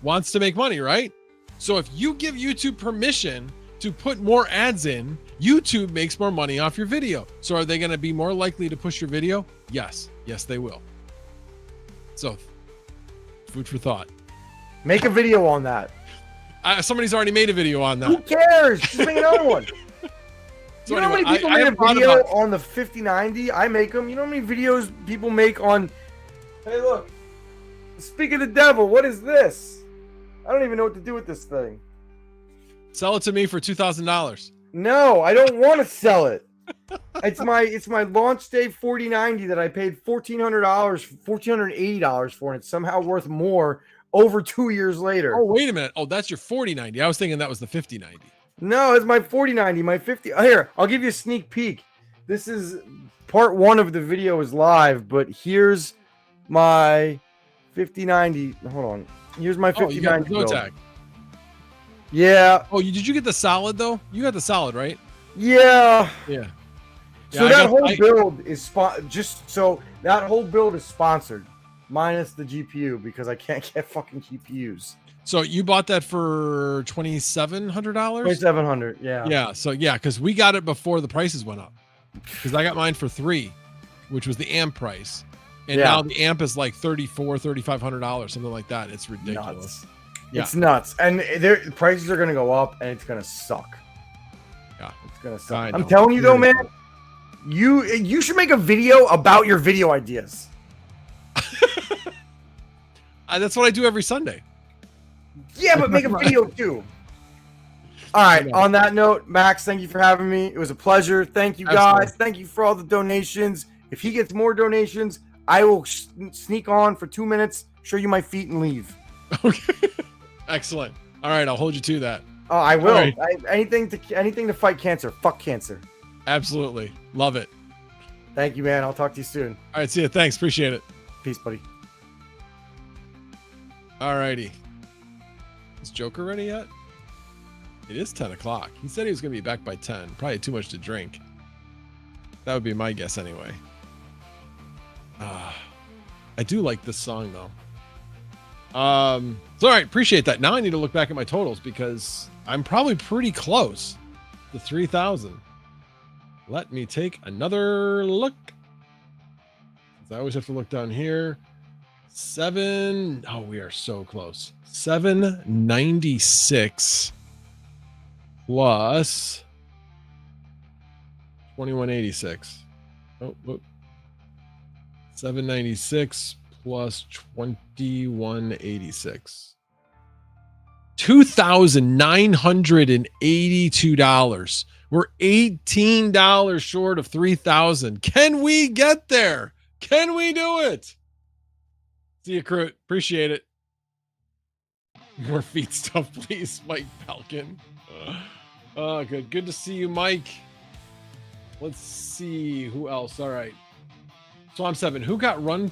wants to make money, right? So if you give YouTube permission to put more ads in, YouTube makes more money off your video. So are they going to be more likely to push your video? Yes. Yes, they will. So food for thought. Make a video on that. Somebody's already made a video on that. Who cares? Just make another one. So you know anyway, how many people made a video on the 5090? I make them. You know how many videos people make on... Hey, look. Speak of the devil, what is this? I don't even know what to do with this thing. Sell it to me for $2,000. No, I don't want to sell it. It's my launch day 4090 that I paid $1,400, $1,480 for, and it's somehow worth more over 2 years later. Oh, wait a minute. Oh, that's your 4090. I was thinking that was the 5090. No, it's my 4090. My 50. Here, I'll give you a sneak peek. This is part one of the video is live, but here's my 5090. Hold on. Here's my 5090. Oh, you got yeah. Oh, did you get the solid though? You got the solid, right? Yeah. Yeah. So that whole build is that whole build is sponsored, minus the GPU, because I can't get fucking GPUs. So you bought that for $2,700? $2,700, yeah. Yeah. So yeah, because we got it before the prices went up. Because I got mine for $3,000, which was the amp price, and now the amp is like $3,500, something like that. It's ridiculous. Nuts. Yeah. It's nuts, and their prices are gonna go up, and it's gonna suck. Yeah, it's gonna suck. I know. I'm telling you though, man. You should make a video about your video ideas. That's what I do every Sunday. Yeah, but make a video too. All right. On that note, Max, thank you for having me. It was a pleasure. Thank you, guys. Absolutely. Thank you for all the donations. If he gets more donations, I will sneak on for 2 minutes, show you my feet, and leave. Okay. Excellent. All right, I'll hold you to that. Oh, I will. Right. Anything to fight cancer. Fuck cancer. Absolutely. Love it. Thank you, man. I'll talk to you soon. All right, see you. Thanks. Appreciate it. Peace, buddy. All righty. Is Joker ready yet? It is 10 o'clock. He said he was going to be back by 10. Probably too much to drink. That would be my guess anyway. I do like this song though. So all right, appreciate that. Now I need to look back at my totals because I'm probably pretty close to 3,000. Let me take another look. I always have to look down here. Oh, we are so close. 796 plus 2186. Oh, whoop. 796 plus 2186. $2,982. We're $18 short of 3,000. Can we get there? Can we do it? See you, Crute. Appreciate it. More feet stuff, please, Mike Falcon. Oh, good. Good to see you, Mike. Let's see who else. All right. Swamp 7. Who got Run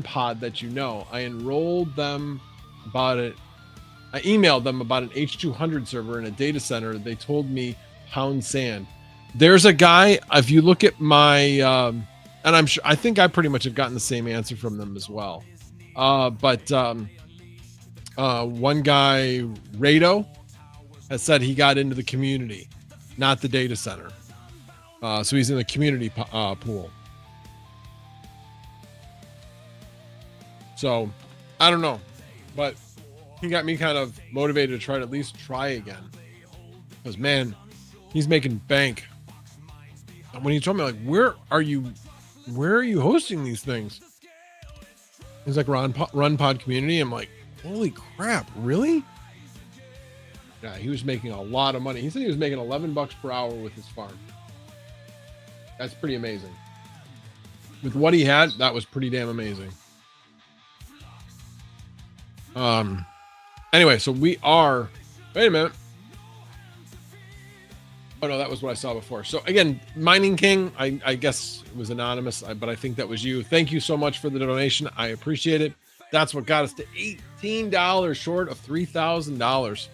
Pod that you know? I enrolled them about it. I emailed them about an H200 server in a data center. They told me pound sand. There's a guy, if you look at my, and I'm sure, I think I pretty much have gotten the same answer from them as well. But one guy, Rado, has said he got into the community, not the data center. So he's in the community pool. So I don't know, but he got me kind of motivated to try to at least try again. Because man, he's making bank. And when he told me like, where are you hosting these things? He's like Run Pod Community. I'm like, holy crap, really? Yeah, he was making a lot of money. He said he was making $11 per hour with his farm. That's pretty amazing. With what he had, that was pretty damn amazing. Anyway, so we are. Wait a minute. Oh no, that was what I saw before. So again, Mining King, I guess it was anonymous, but I think that was you. Thank you so much for the donation. I appreciate it. That's what got us to $18 short of $3,000.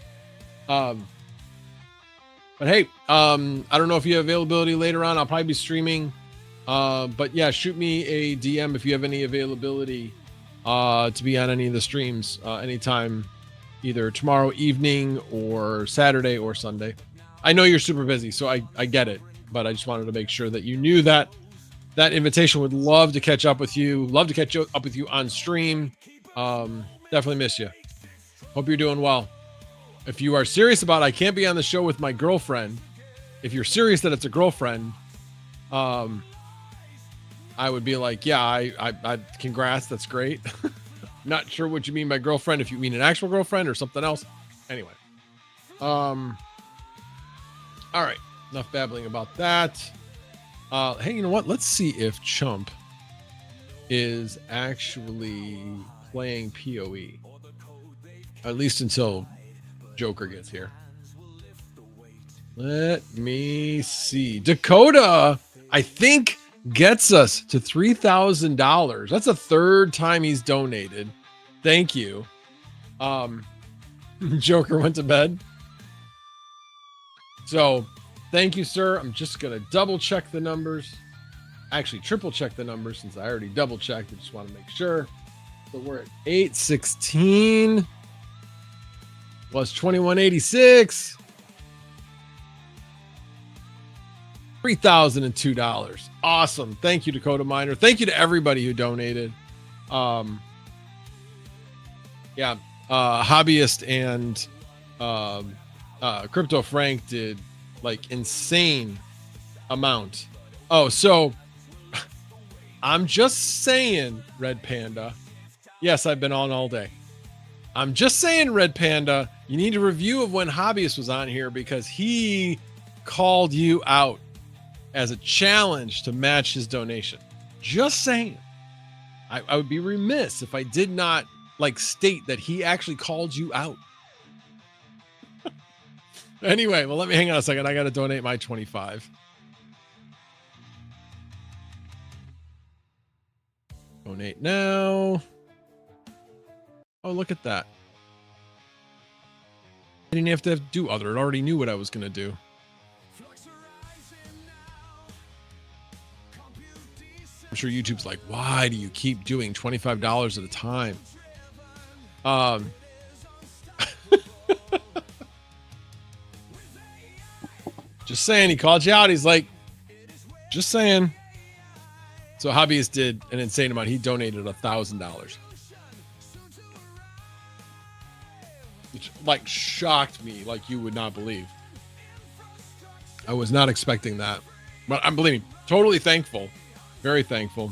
But hey, I don't know if you have availability later on. I'll probably be streaming. But yeah, shoot me a DM if you have any availability to be on any of the streams anytime, either tomorrow evening or Saturday or Sunday. I know you're super busy, so I get it, but I just wanted to make sure that you knew that invitation. Would love to catch up with you. Love to catch up with you on stream. Definitely miss you. Hope you're doing well. If you are serious about I can't be on the show with my girlfriend, if you're serious that it's a girlfriend, I would be like, yeah, I congrats, that's great. Not sure what you mean by girlfriend, if you mean an actual girlfriend or something else. Anyway. All right, enough babbling about that. Hey, you know what? Let's see if Chump is actually playing PoE. At least until Joker gets here. Let me see. Dakota, I think, gets us to $3,000. That's the third time he's donated. Thank you. Joker went to bed. So, thank you, sir. I'm just going to double check the numbers. Actually, triple check the numbers since I already double checked. I just want to make sure. So, we're at 816 plus 2186. $3,002. Awesome. Thank you, Dakota Miner. Thank you to everybody who donated. Hobbyist and Crypto Frank did like insane amount. Oh, so I'm just saying, Red Panda. Yes, I've been on all day. I'm just saying, Red Panda, you need a review of when Hobbyist was on here because he called you out as a challenge to match his donation. Just saying. I would be remiss if I did not state that he actually called you out. Anyway, well, let me hang on a second. I got to donate my 25. Donate now. Oh, look at that. I didn't have to do other. It already knew what I was going to do. I'm sure YouTube's like, why do you keep doing $25 at a time? Just saying, he called you out. He's like, just saying. So Hobbyist did an insane amount. He donated $1,000. Which shocked me like you would not believe. I was not expecting that. But I'm believing, totally thankful. Very thankful.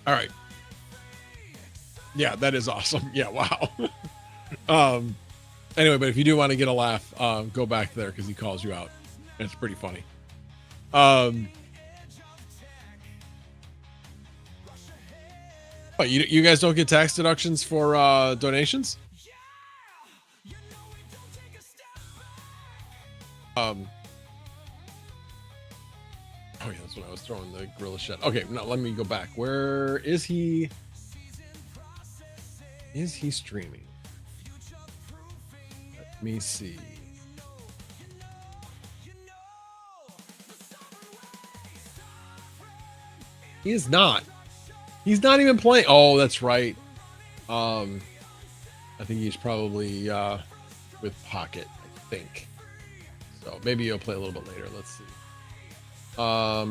All right. Yeah, that is awesome. Yeah, wow. Anyway, but if you do want to get a laugh, go back there because he calls you out. And it's pretty funny. Oh, you guys don't get tax deductions for donations? Oh yeah, that's what I was throwing the gorilla shit. Okay, now let me go back. Where is he? Is he streaming? Let me see. He is not. He's not even playing. Oh, that's right. I think he's probably with Pocket, I think. So maybe he'll play a little bit later. Let's see. All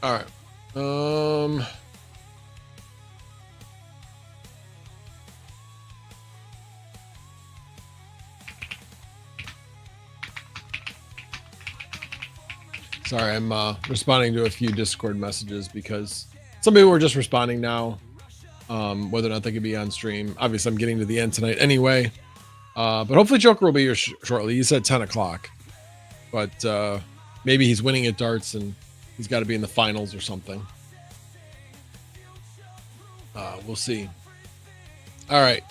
right. Sorry, I'm responding to a few Discord messages because some people were just responding now, whether or not they could be on stream. Obviously, I'm getting to the end tonight anyway, but hopefully Joker will be here shortly. He said 10 o'clock, but maybe he's winning at darts and he's got to be in the finals or something. We'll see. All right.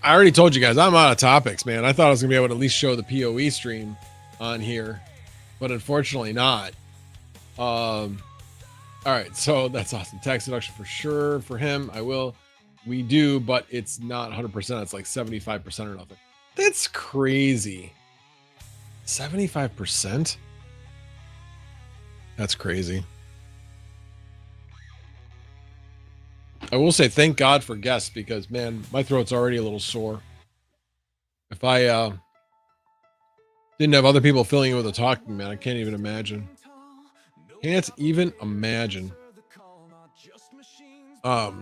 I already told you guys I'm out of topics, man. I thought I was gonna be able to at least show the PoE stream on here, but unfortunately not. All right, so that's awesome. Tax deduction for sure for him. I will. We do, but it's not 100%. It's like 75% or nothing. That's crazy. 75%? That's crazy. I will say thank God for guests because, man, my throat's already a little sore. If I didn't have other people filling in with the talking, man, I can't even imagine. Can't even imagine. I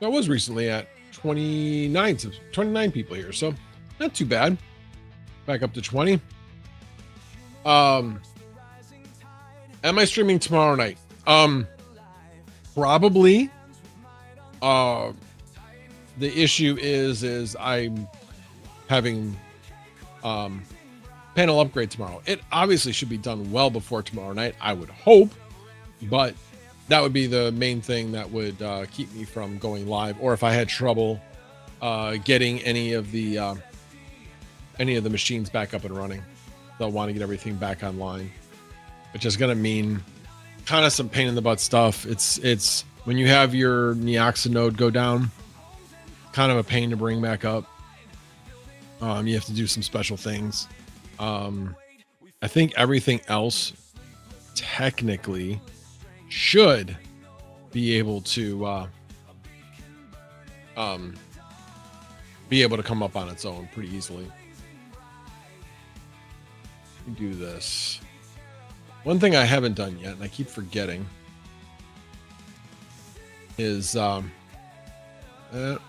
was recently at 29 people here, so not too bad. Back up to 20. Am I streaming tomorrow night? Probably. The issue is I'm having panel upgrade tomorrow. It obviously should be done well before tomorrow night, I would hope, but that would be the main thing that would keep me from going live. Or if I had trouble getting any of the machines back up and running, they'll want to get everything back online, which is going to mean kind of some pain in the butt stuff. It's when you have your Noctua node go down, kind of a pain to bring back up. You have to do some special things. I think everything else technically should be able to come up on its own pretty easily. Do this. One thing I haven't done yet, and I keep forgetting, is it's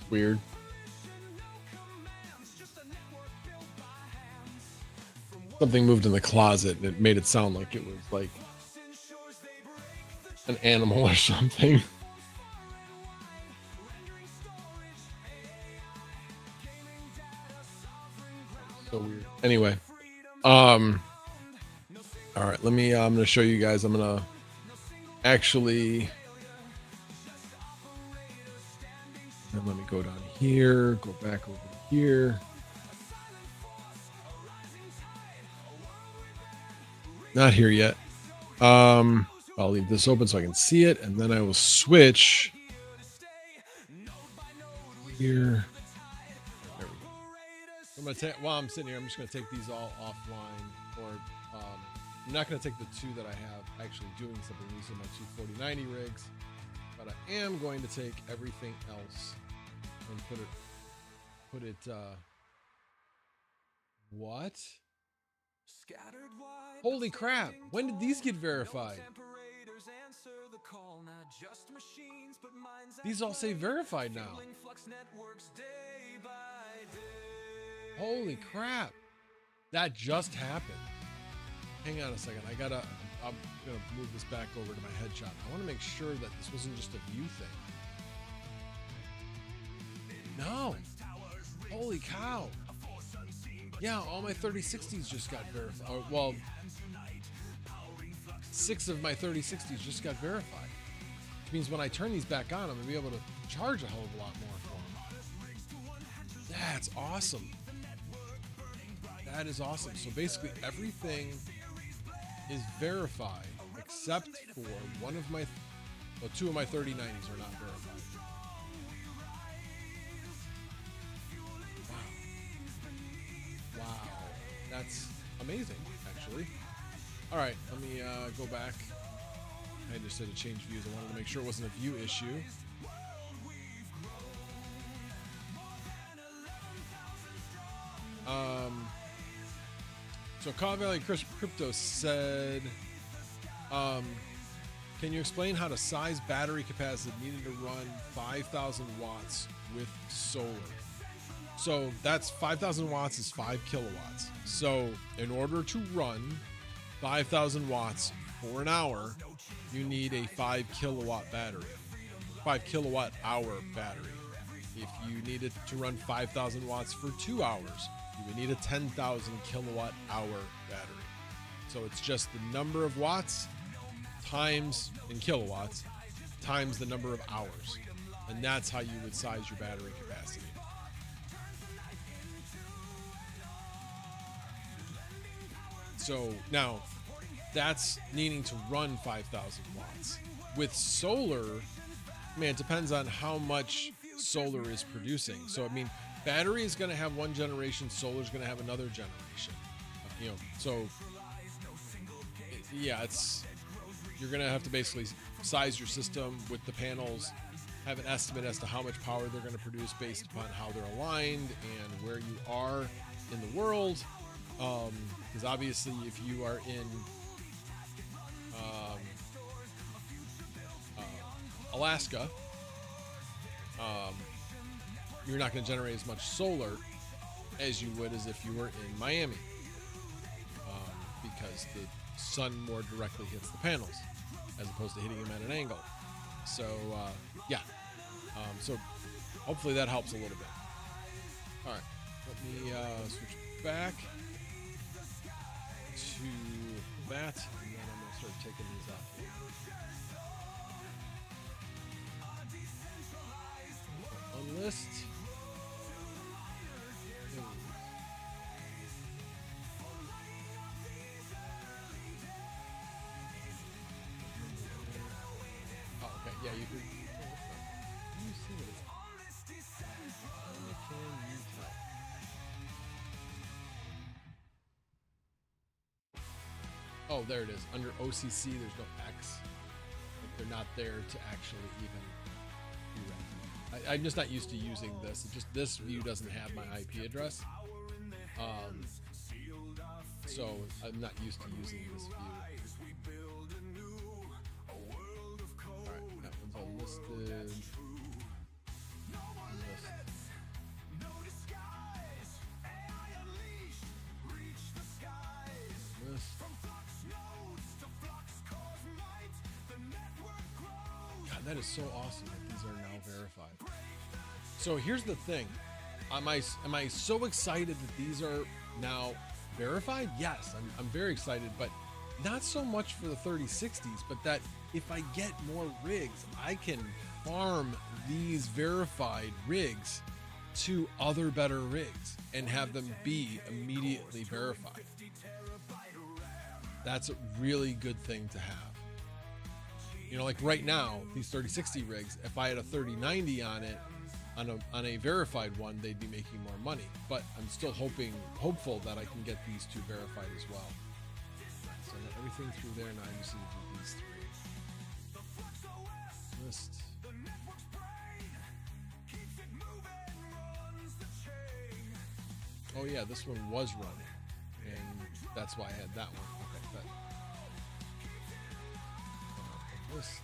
weird. Something moved in the closet and it made it sound like it was like an animal or something. So weird. Anyway, all right, I'm going to show you guys. I'm going to actually, and let me go down here, go back over here. Not here yet. I'll leave this open so I can see it, and then I will switch here. There we go. I'm gonna take, while I'm sitting here, I'm just gonna take these all offline, or I'm not gonna take the two that I have actually doing something. These are my two 4090 rigs, but I am going to take everything else and put it. What? Holy crap! When did these get verified? These all say verified now. Holy crap! That just happened. Hang on a second. I'm gonna move this back over to my headshot. I want to make sure that this wasn't just a view thing. No. Holy cow. Yeah, all my 3060s just got verified. Well, 6 of my 3060s just got verified. Which means when I turn these back on, I'm going to be able to charge a hell of a lot more for them. That's awesome. That is awesome. So basically everything is verified except for two of my 3090s are not verified. Wow, that's amazing, actually. All right, let me go back. I just had to change views. I wanted to make sure it wasn't a view issue. So Call Valley Crypto said, Can you explain how to size battery capacity needed to run 5,000 watts with solar? So that's 5,000 watts is 5 kilowatts. So in order to run 5,000 watts for an hour, you need a 5 kilowatt battery, 5 kilowatt hour battery. If you needed to run 5,000 watts for 2 hours, you would need a 10,000 kilowatt hour battery. So it's just the number of watts times in kilowatts times the number of hours. And that's how you would size your battery capacity. So now that's needing to run 5,000 watts. With solar, man, it depends on how much solar is producing. So, I mean, battery is going to have one generation, solar is going to have another generation. You know, so yeah, you're going to have to basically size your system with the panels, have an estimate as to how much power they're going to produce based upon how they're aligned and where you are in the world. Because obviously, if you are in Alaska, you're not going to generate as much solar as you would as if you were in Miami, because the sun more directly hits the panels as opposed to hitting them at an angle. So yeah, so hopefully that helps a little bit. All right, let me switch back to that, and then I'm going to start taking these out here. Unlist. Oh, okay. Yeah, you can. Let me see what it is. How can you tell? Oh, there it is. Under OCC, there's no X. Like they're not there to actually even do that. I'm just not used to using this. It's just this view doesn't have my IP address. So I'm not used to using this view. Alright, that one's all listed. God, that is so awesome that these are now verified. So here's the thing. Am I so excited that these are now verified? Yes, I'm very excited, but not so much for the 3060s, but that if I get more rigs, I can farm these verified rigs to other better rigs and have them be immediately verified. That's a really good thing to have. You know, like right now, these 3060 rigs, if I had a 3090 on it, on a verified one, they'd be making more money. But I'm still hopeful that I can get these two verified as well. So I got everything through there, now I just need to do these three. List. Oh yeah, this one was running, and that's why I had that one. Okay, that. List.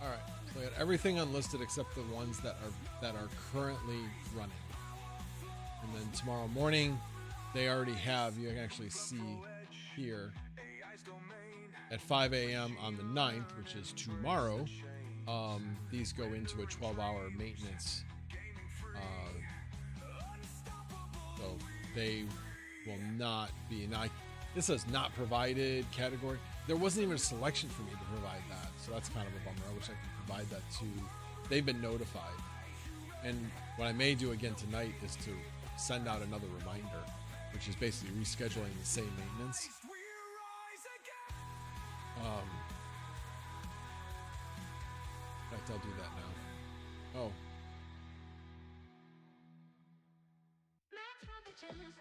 All right, so I got everything unlisted except the ones that are currently running. And then tomorrow morning, they already have. You can actually see here at 5 a.m. on the 9th, which is tomorrow. These go into a 12-hour maintenance. So they will not be. Now, this says not provided category. There wasn't even a selection for me to provide that. So that's kind of a bummer. I wish I could provide that too. They've been notified. And what I may do again tonight is to send out another reminder, which is basically rescheduling the same maintenance. In fact, I'll do that now.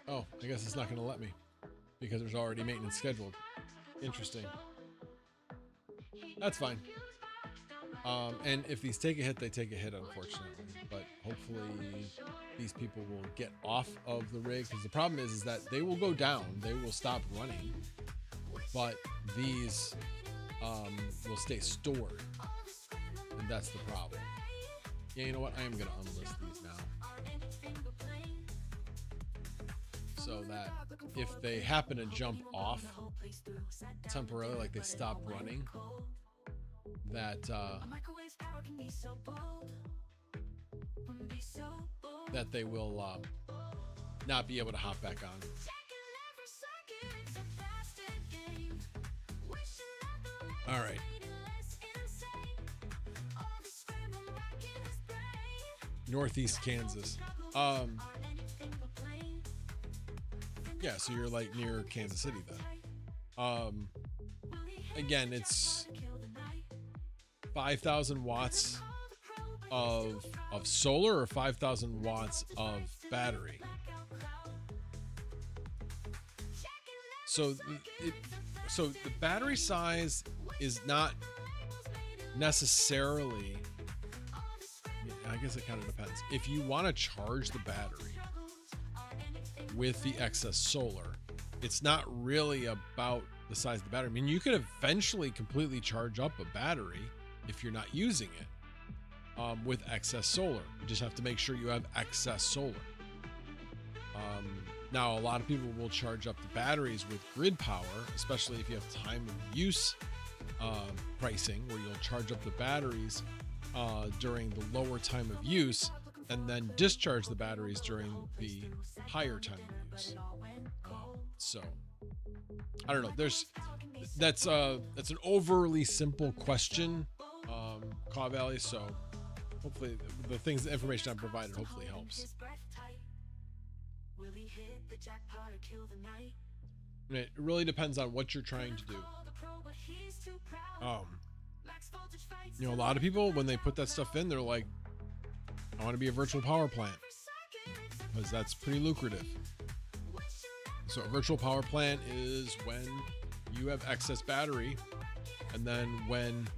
Oh, I guess it's not going to let me because there's already maintenance scheduled. Interesting. That's fine. And if these take a hit, they take a hit, unfortunately. But hopefully these people will get off of the rig, because the problem is that they will go down, they will stop running, but these will stay stored, and that's the problem. Yeah, you know what? I am going to unlist these now, so that if they happen to jump off temporarily, like they stop running, that that they will not be able to hop back on. All right. Northeast Kansas. Yeah, so you're like near Kansas City then. Again, it's 5,000 watts of solar or 5,000 watts of battery. So the battery size is not necessarily, I guess it kind of depends. If you want to charge the battery with the excess solar, it's not really about the size of the battery. I mean, you could eventually completely charge up a battery if you're not using it with excess solar. You just have to make sure you have excess solar. Now, a lot of people will charge up the batteries with grid power, especially if you have time of use pricing, where you'll charge up the batteries during the lower time of use and then discharge the batteries during the higher time of use. So I don't know. That's an overly simple question, Caw Valley. So hopefully the information I've provided hopefully helps. And it really depends on what you're trying to do. You know, a lot of people, when they put that stuff in, they're like, I want to be a virtual power plant, because that's pretty lucrative. So a virtual power plant is when you have excess battery, and then when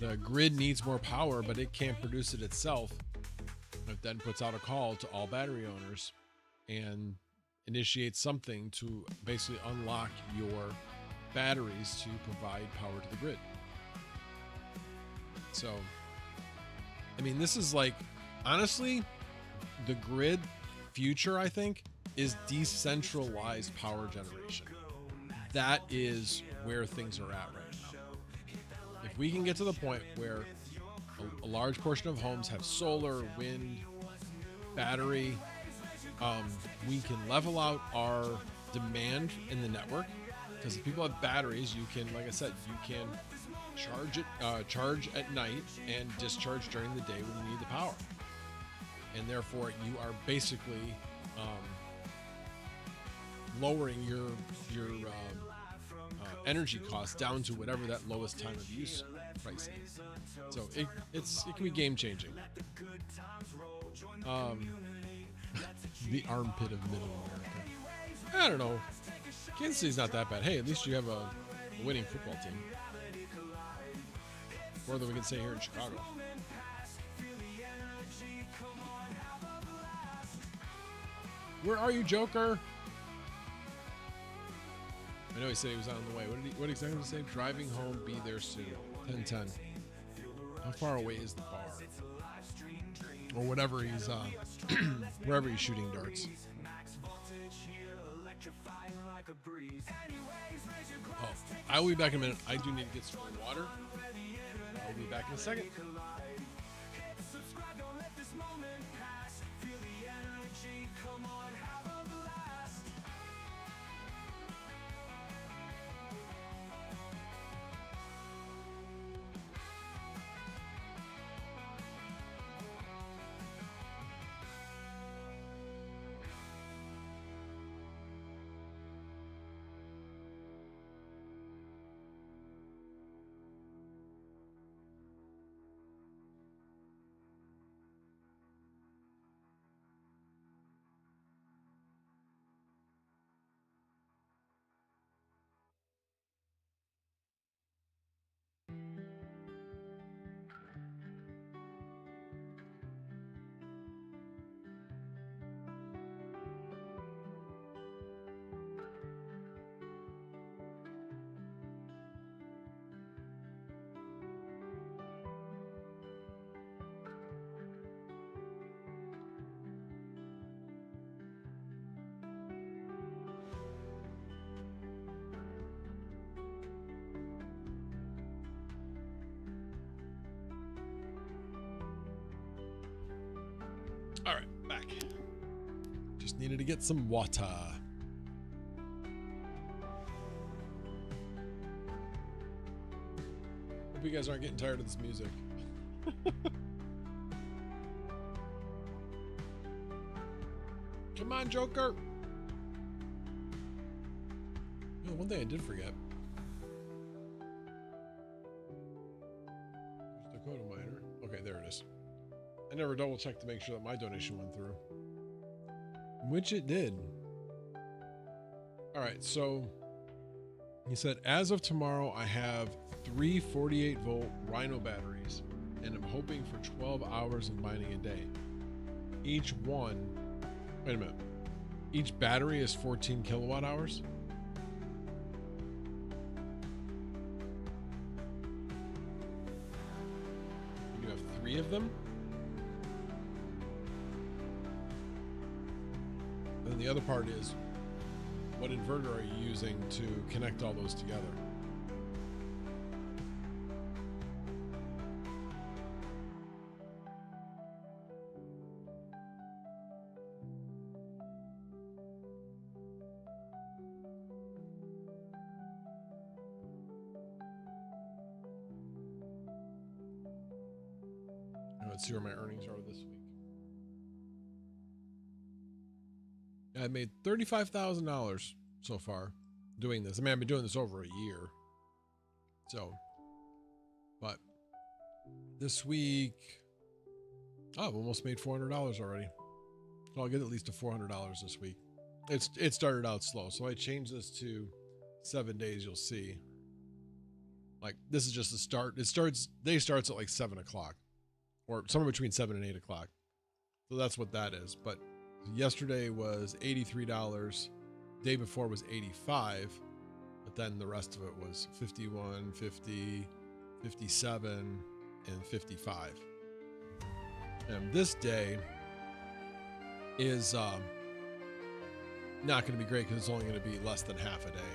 the grid needs more power, but it can't produce it itself, it then puts out a call to all battery owners and initiates something to basically unlock your batteries to provide power to the grid. So, I mean, this is like, honestly, the grid future, I think, is decentralized power generation. That is where things are at right now. If we can get to the point where a large portion of homes have solar, wind, battery, we can level out our demand in the network, because if people have batteries, you can, like I said, you can charge at night and discharge during the day when you need the power, and therefore you are basically lowering your energy costs down to whatever that lowest time of use price is. So it can be game changing. The armpit of middle America. I don't know. Kansas City's not that bad. Hey, at least you have a winning football team. More than we can say here in Chicago. Where are you, Joker? I know he said he was on the way. What exactly did he say? Driving home, be there soon. 10:10. How far away is the bar? Or whatever he's wherever he's shooting darts. Oh, I will be back in a minute. I do need to get some water. I'll be back in a second. All right, back. Just needed to get some water. Hope you guys aren't getting tired of this music. Come on, Joker. Oh, one thing I did forget. There's Dakota Miner. Okay, there it is. I never double checked to make sure that my donation went through, which it did. All right, so he said, as of tomorrow, I have 3 48-volt Rhino batteries, and I'm hoping for 12 hours of mining a day. Each one, wait a minute, each battery is 14 kilowatt hours? You have 3 of them? And then the other part is, what inverter are you using to connect all those together? Let's see where my earnings are this week. I made $35,000 so far doing this. I mean, I've been doing this over a year. So, but this week, oh, I've almost made $400 already. So I'll get at least to $400 this week. It started out slow. So I changed this to 7 days. You'll see. Like, this is just the start. Day starts at like 7 o'clock or somewhere between 7 and 8 o'clock. So that's what that is. But yesterday was $83. Day before was $85, but then the rest of it was $51, $50, $57, and $55. And this day is not going to be great because it's only going to be less than half a day.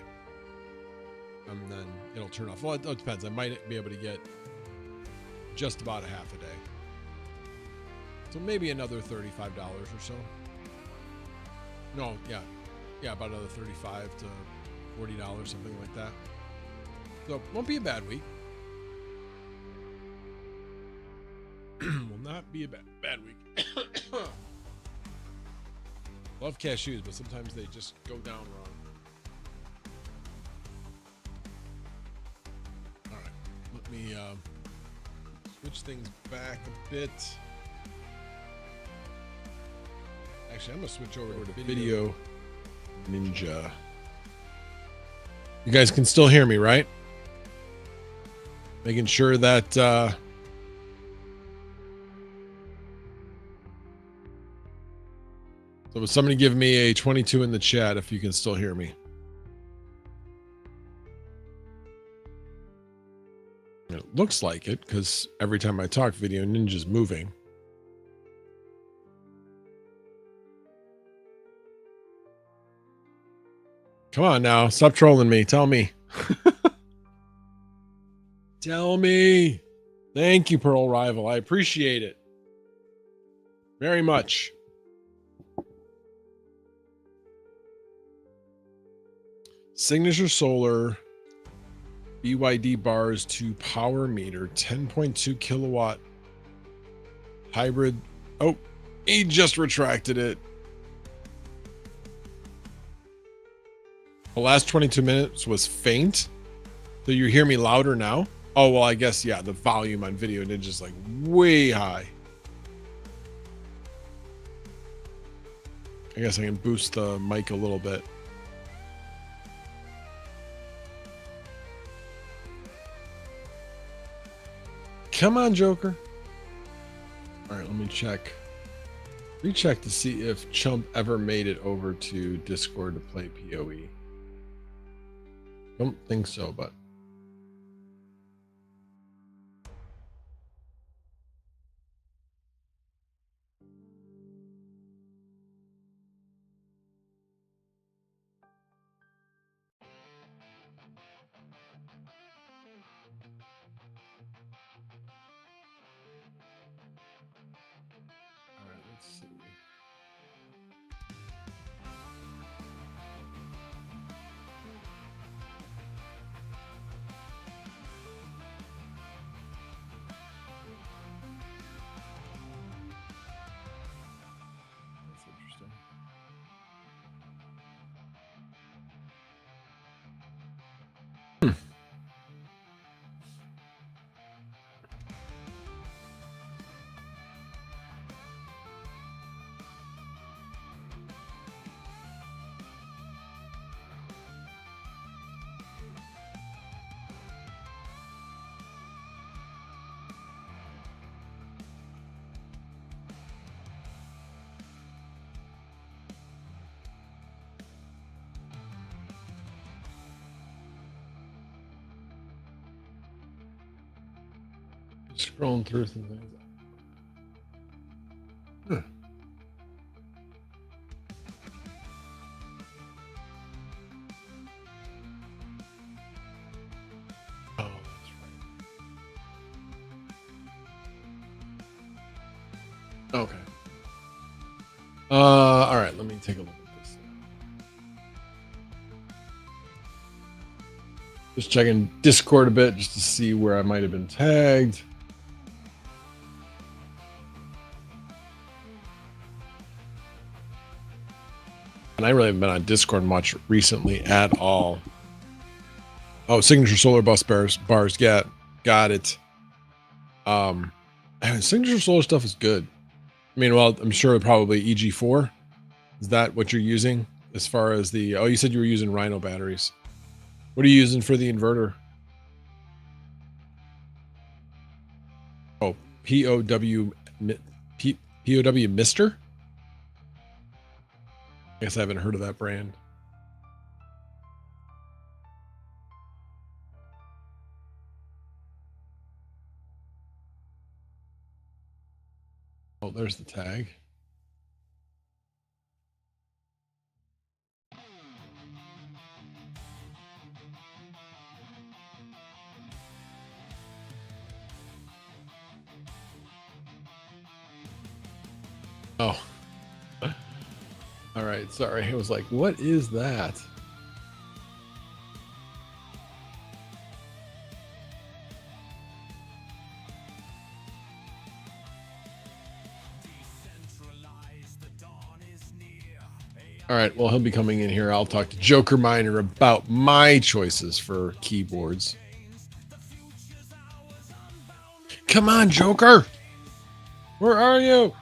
And then it'll turn off. Well, it depends. I might be able to get just about a half a day. So maybe another $35 or so. No, yeah, about another $35 to $40, something like that. So it won't be a bad week. Will not be a bad week. Love cashews, but sometimes they just go down wrong. All right, let me switch things back a bit. Actually, I'm gonna switch over to Video Ninja. You guys can still hear me, right? Making sure that so would somebody give me a 22 in the chat if you can still hear me? It looks like it because every time I talk, Video Ninja's moving. Come on now, stop trolling me. Tell me. Tell me. Thank you, Pearl Rival. I appreciate it very much. Signature Solar BYD bars to power meter, 10.2 kilowatt hybrid. Oh, he just retracted it. The last 22 minutes was faint. So you hear me louder now? Oh, well, I guess, yeah, the volume on Video Ninja is like way high. I guess I can boost the mic a little bit. Come on, Joker. All right, let me check. Recheck to see if Chump ever made it over to Discord to play PoE. Don't think so, but all right, let's see. Scrolling through some things. Oh, that's right. Okay. All right. Let me take a look at this. Just checking Discord a bit just to see where I might have been tagged. And I really haven't been on Discord much recently at all. Oh, Signature Solar Bus bars. Got it. Signature Solar stuff is good. I mean, well, I'm sure probably EG4. Is that what you're using as far as the? Oh, you said you were using Rhino batteries. What are you using for the inverter? Oh, POW Mister. I guess I haven't heard of that brand. Oh, there's the tag. Oh. All right, sorry. I was like, what is that? All right, well, he'll be coming in here. I'll talk to Joker Miner about my choices for keyboards. Come on, Joker. Where are you?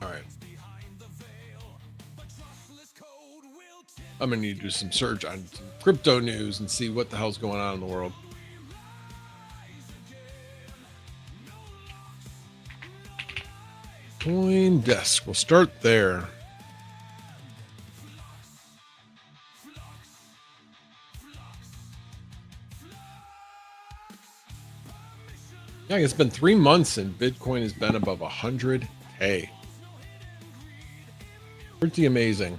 All right. I'm going to need to do some search on some crypto news and see what the hell's going on in the world. CoinDesk. We'll start there. Yeah, it's been 3 months and Bitcoin has been above 100K. Pretty amazing.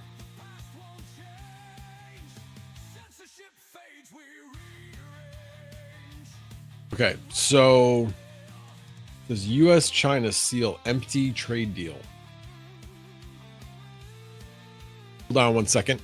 Okay, so does U.S.-China seal empty trade deal? Hold on 1 second.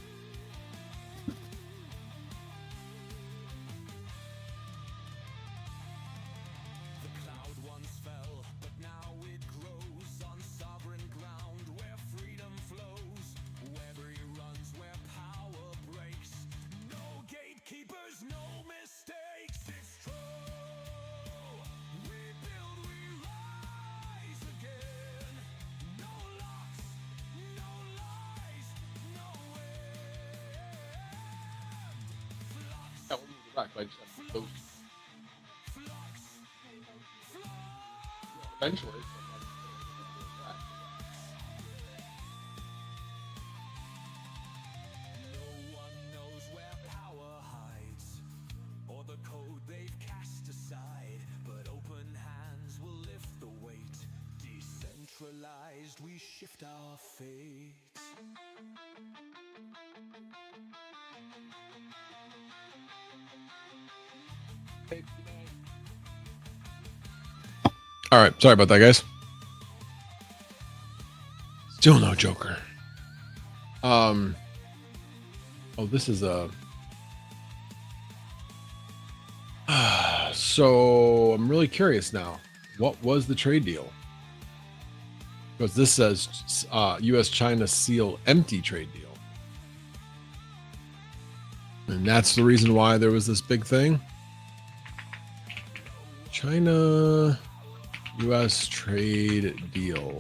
Eventually. No one knows where power hides, or the code they've cast aside. But open hands will lift the weight. Decentralized, we shift our fate. All right, sorry about that, guys. Still no Joker. Oh, this is a. So I'm really curious now. What was the trade deal? Because this says U.S.-China seal empty trade deal, and that's the reason why there was this big thing. China. U.S. trade deal.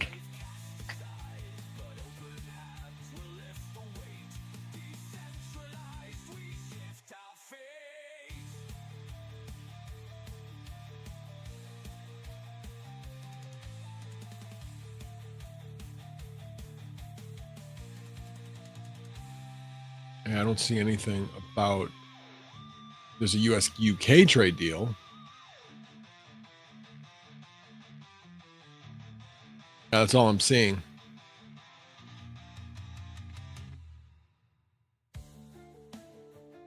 I don't see anything about. There's a US UK trade deal. That's all I'm seeing.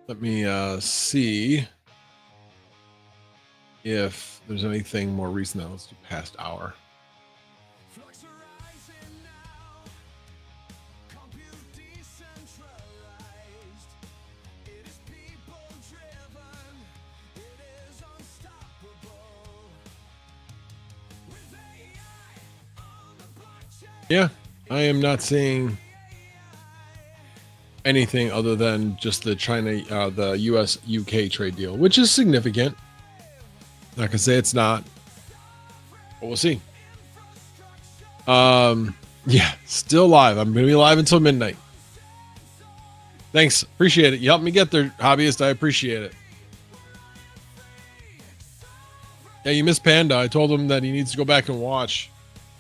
Let me see if there's anything more recent. Now let's do past hour. Yeah, I am not seeing anything other than just the the US UK trade deal, which is significant. Not gonna say it's not, but we'll see. Yeah, still live. I'm gonna be live until midnight. Thanks, appreciate it. You helped me get there, hobbyist. I appreciate it. Yeah, you missed Panda. I told him that he needs to go back and watch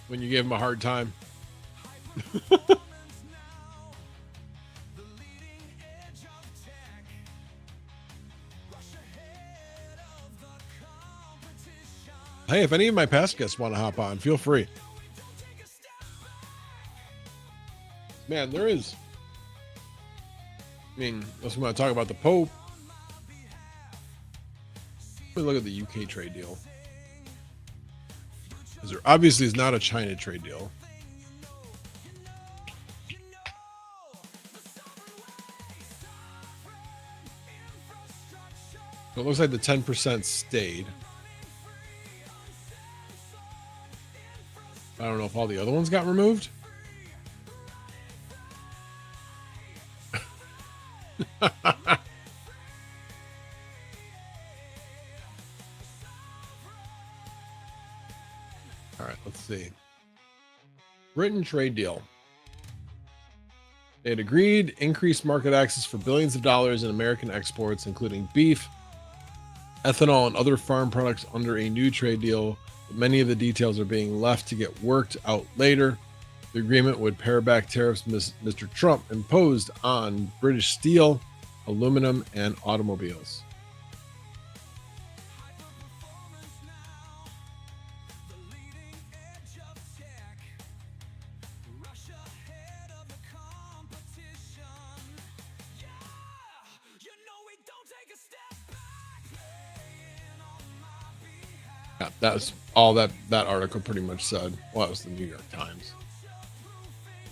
when you gave him a hard time. Hey, if any of my past guests want to hop on, feel free. Man, there is. I mean, unless we want to talk about the Pope. Let me look at the UK trade deal. Because there obviously is not a China trade deal. So it looks like the 10% stayed. I don't know if all the other ones got removed. All right, let's see. Britain trade deal. They had agreed increased market access for billions of dollars in American exports, including beef, ethanol, and other farm products under a new trade deal. But many of the details are being left to get worked out later. The agreement would pare back tariffs Mr. Trump imposed on British steel, aluminum, and automobiles. Yeah, that's all that article pretty much said. Well, it was the New York Times.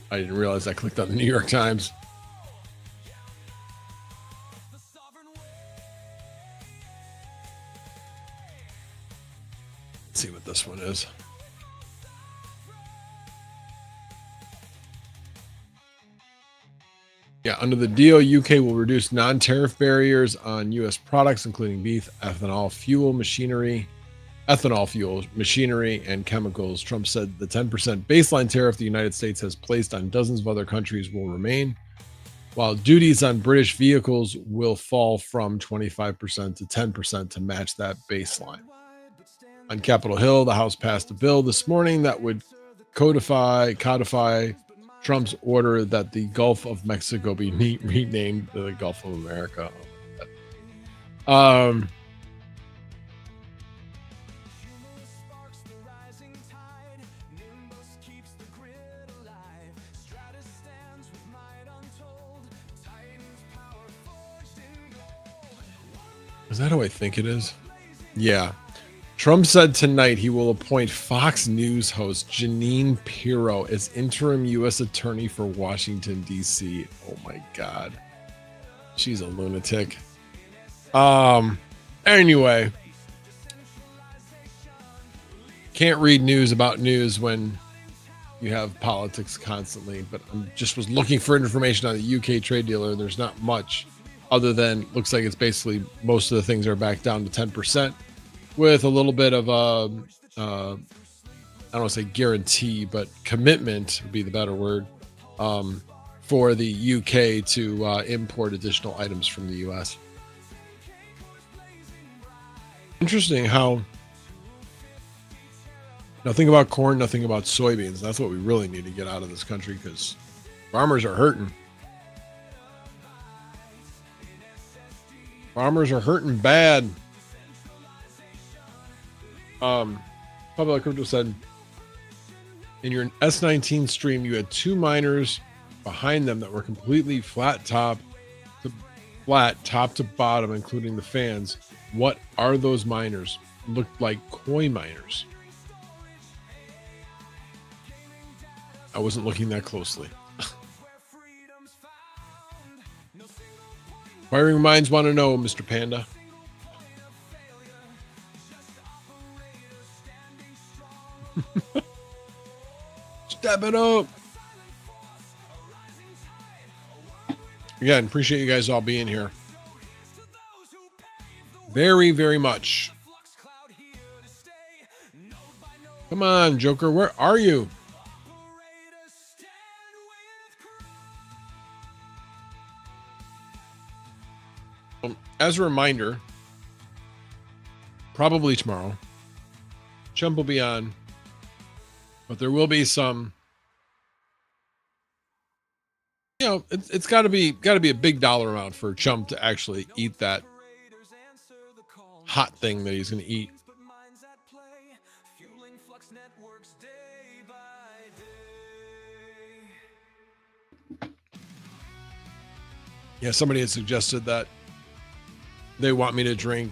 I didn't realize I clicked on the New York Times. Let's see what this one is. Yeah, under the deal, UK will reduce non-tariff barriers on US products, including beef, ethanol fuel, machinery, and chemicals. Trump said the 10% baseline tariff the United States has placed on dozens of other countries will remain, while duties on British vehicles will fall from 25% to 10% to match that baseline. On Capitol Hill, the House passed a bill this morning that would codify Trump's order that the Gulf of Mexico be renamed the Gulf of America. Is that who I think it is? Yeah. Trump said tonight he will appoint Fox News host Jeanine Pirro as interim U.S. attorney for Washington, D.C. Oh my God. She's a lunatic. Anyway. Can't read news about news when you have politics constantly, but I just was looking for information on the UK trade deal, and there's not much other than looks like it's basically most of the things are back down to 10%. With a little bit of I don't want to say guarantee, but commitment would be the better word, for the UK to import additional items from the US. Interesting how nothing about corn, nothing about soybeans. That's what we really need to get out of this country because farmers are hurting. Farmers are hurting bad. Public Crypto said, in your S19 stream, you had two miners behind them that were completely flat top to bottom, including the fans. What are those miners? Looked like coin miners. I wasn't looking that closely. Firing minds want to know, Mr. Panda. Step it up. Again, appreciate you guys all being here. Very, very much. Come on, Joker. Where are you? As a reminder, probably tomorrow, Chump will be on, but there will be some, you know, it's got to be a big dollar amount for Chump to actually eat that hot thing that he's going to eat. Yeah, somebody had suggested that they want me to drink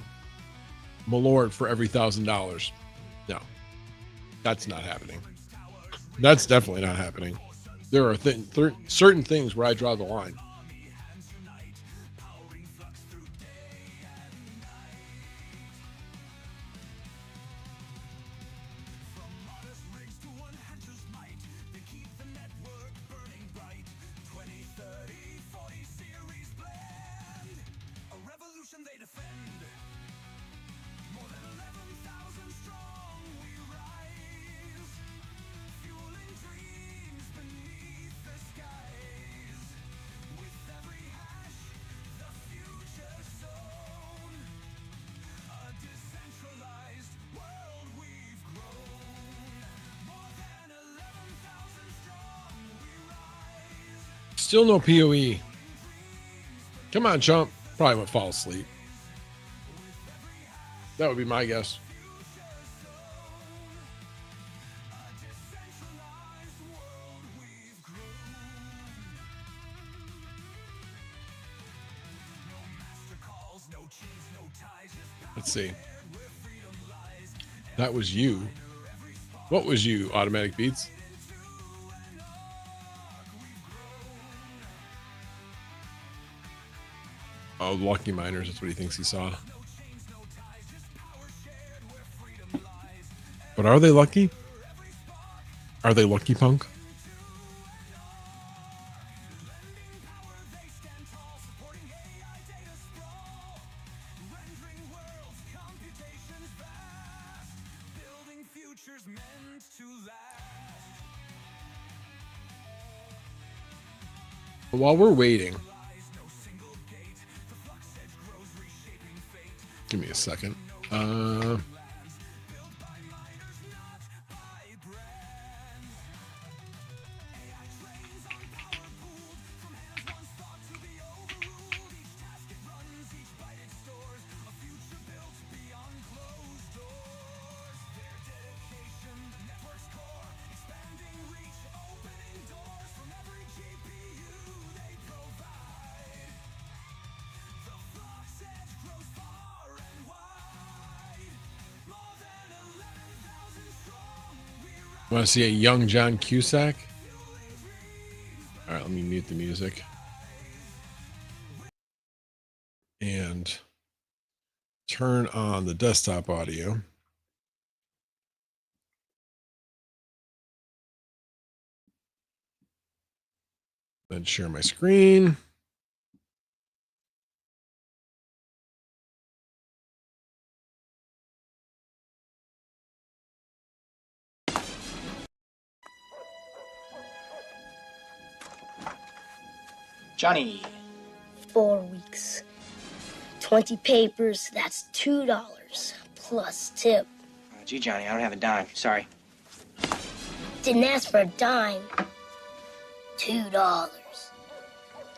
Malort for every $1,000. No, that's not happening. That's definitely not happening. There are certain things where I draw the line. Still no PoE. Come on, Chump. Probably won't fall asleep. That would be my guess. Let's see. That was you. What was you, Automatic Beats? Oh, lucky miners. That's what he thinks he saw. But are they lucky? Are they lucky, punk? While we're waiting, give me a second. Want to see a young John Cusack? All right, let me mute the music. And turn on the desktop audio. Then share my screen. Johnny. 4 weeks. 20 papers, that's $2 plus tip. Gee, Johnny, I don't have a dime. Sorry. Didn't ask for a dime. $2.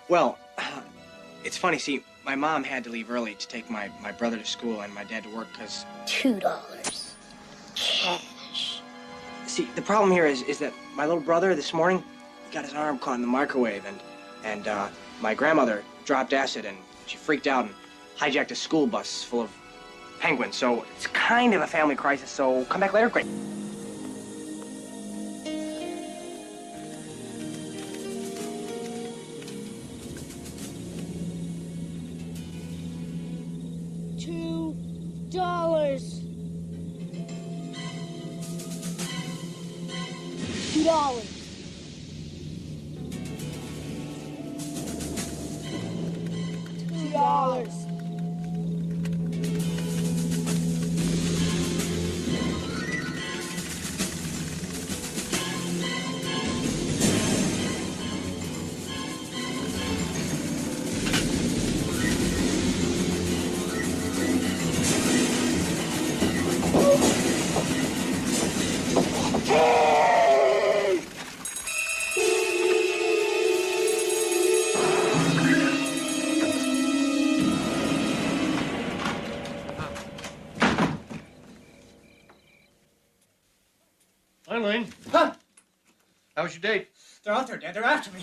Well, it's funny. See, My mom had to leave early to take my brother to school and my dad to work because... $2. Cash. See, the problem here is that my little brother this morning, he got his arm caught in the microwave and my grandmother dropped acid and she freaked out and hijacked a school bus full of penguins. So it's kind of a family crisis, so come back later. Great. $2. $2. $2. Eileen. Huh? How was your date? They're out there, Dad. They're after me.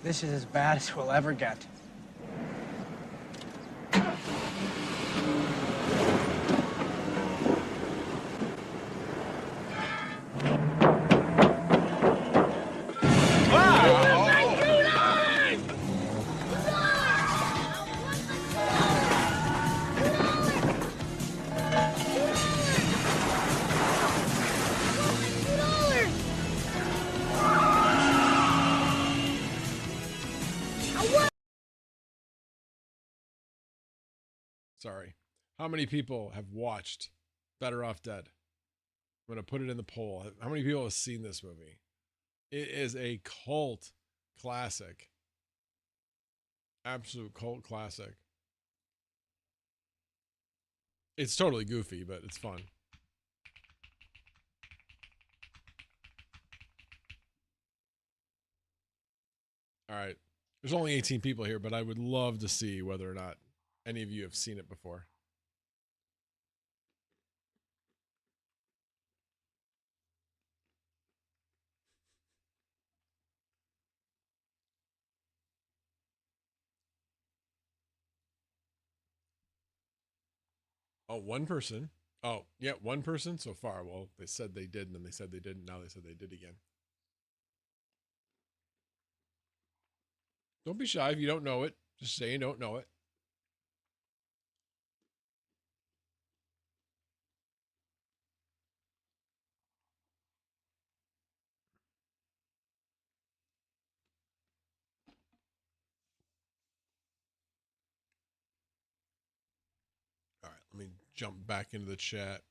This is as bad as we'll ever get. Sorry. How many people have watched Better Off Dead? I'm going to put it in the poll. How many people have seen this movie? It is a cult classic. Absolute cult classic. It's totally goofy, but it's fun. All right. There's only 18 people here, but I would love to see whether or not any of you have seen it before. Oh, one person. Oh, yeah, one person so far. Well, they said they did, and then they said they didn't. Now they said they did again. Don't be shy if you don't know it. Just say you don't know it. All right, let me jump back into the chat.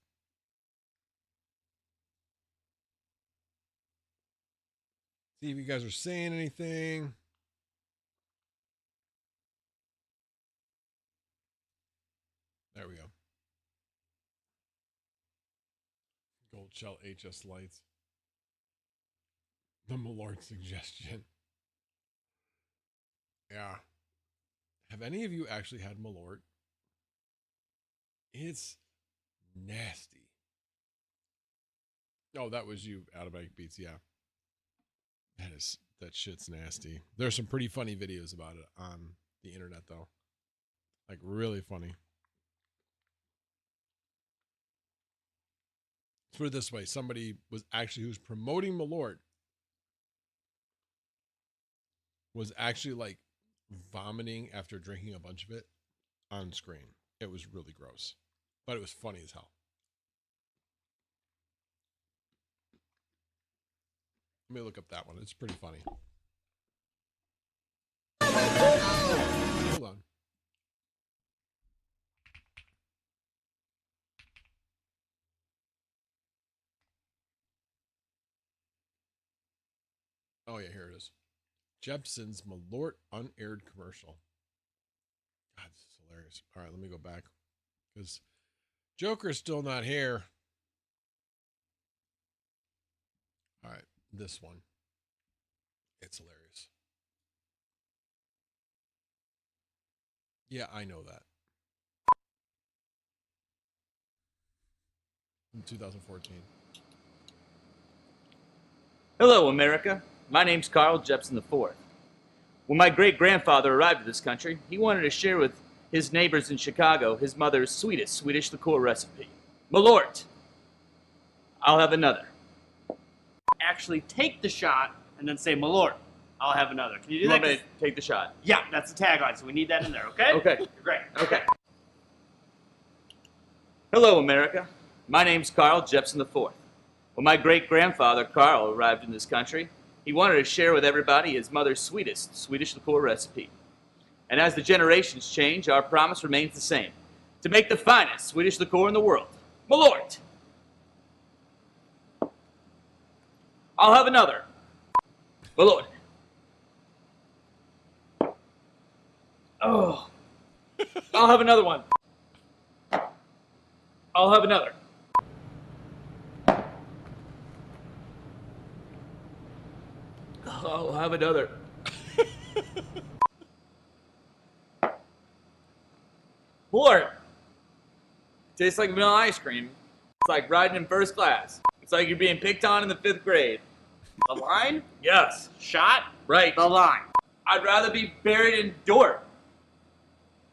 See if you guys are saying anything. There we go. Gold Shell HS Lights. The Malort suggestion. Yeah. Have any of you actually had Malort? It's nasty. Oh, that was you, Out of Bike Beats. Yeah. That shit's nasty. There's some pretty funny videos about it on the internet, though. Like, really funny. Let's put it this way. Somebody was actually, who's promoting Malort, was actually like vomiting after drinking a bunch of it on screen. It was really gross, but it was funny as hell. Let me look up that one. It's pretty funny. Hold on. Oh, yeah, here it is. Jepson's Malort unaired commercial. God, this is hilarious. All right, let me go back because Joker's still not here. All right, this one. It's hilarious. Yeah, I know that. In 2014. Hello, America. My name's Carl Jepson IV. When my great-grandfather arrived in this country, he wanted to share with his neighbors in Chicago his mother's sweetest Swedish liqueur recipe. Malort. I'll have another. Actually take the shot and then say, Malort, I'll have another. Can you do You that? want me to take the shot? Yeah, that's the tagline, so we need that in there, okay? Okay. You're great. Okay. Hello, America. My name's Carl Jepson IV. When my great-grandfather Carl arrived in this country, he wanted to share with everybody his mother's sweetest Swedish liqueur recipe. And as the generations change, our promise remains the same: to make the finest Swedish liqueur in the world. Malort! I'll have another. Malort. Oh. I'll have another one. I'll have another. I'll have another. Malort. Tastes like vanilla ice cream. It's like riding in first class. It's like you're being picked on in the 5th grade. The line? Yes. Shot? Right. The line. I'd rather be buried in dirt.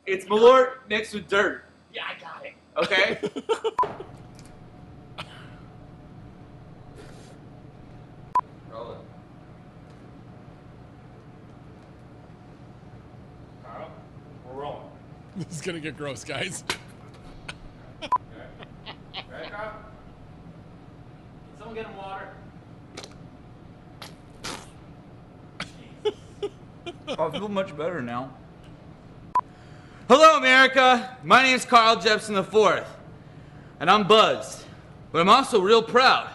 It's Malort mixed with dirt. Yeah, I got it. Okay? Roll it. Carl, we're rolling. This is gonna get gross, guys. Right, Carl? Can someone get him water? I feel much better now. Hello, America. My name's Carl Jepson IV, and I'm buzzed, but I'm also real proud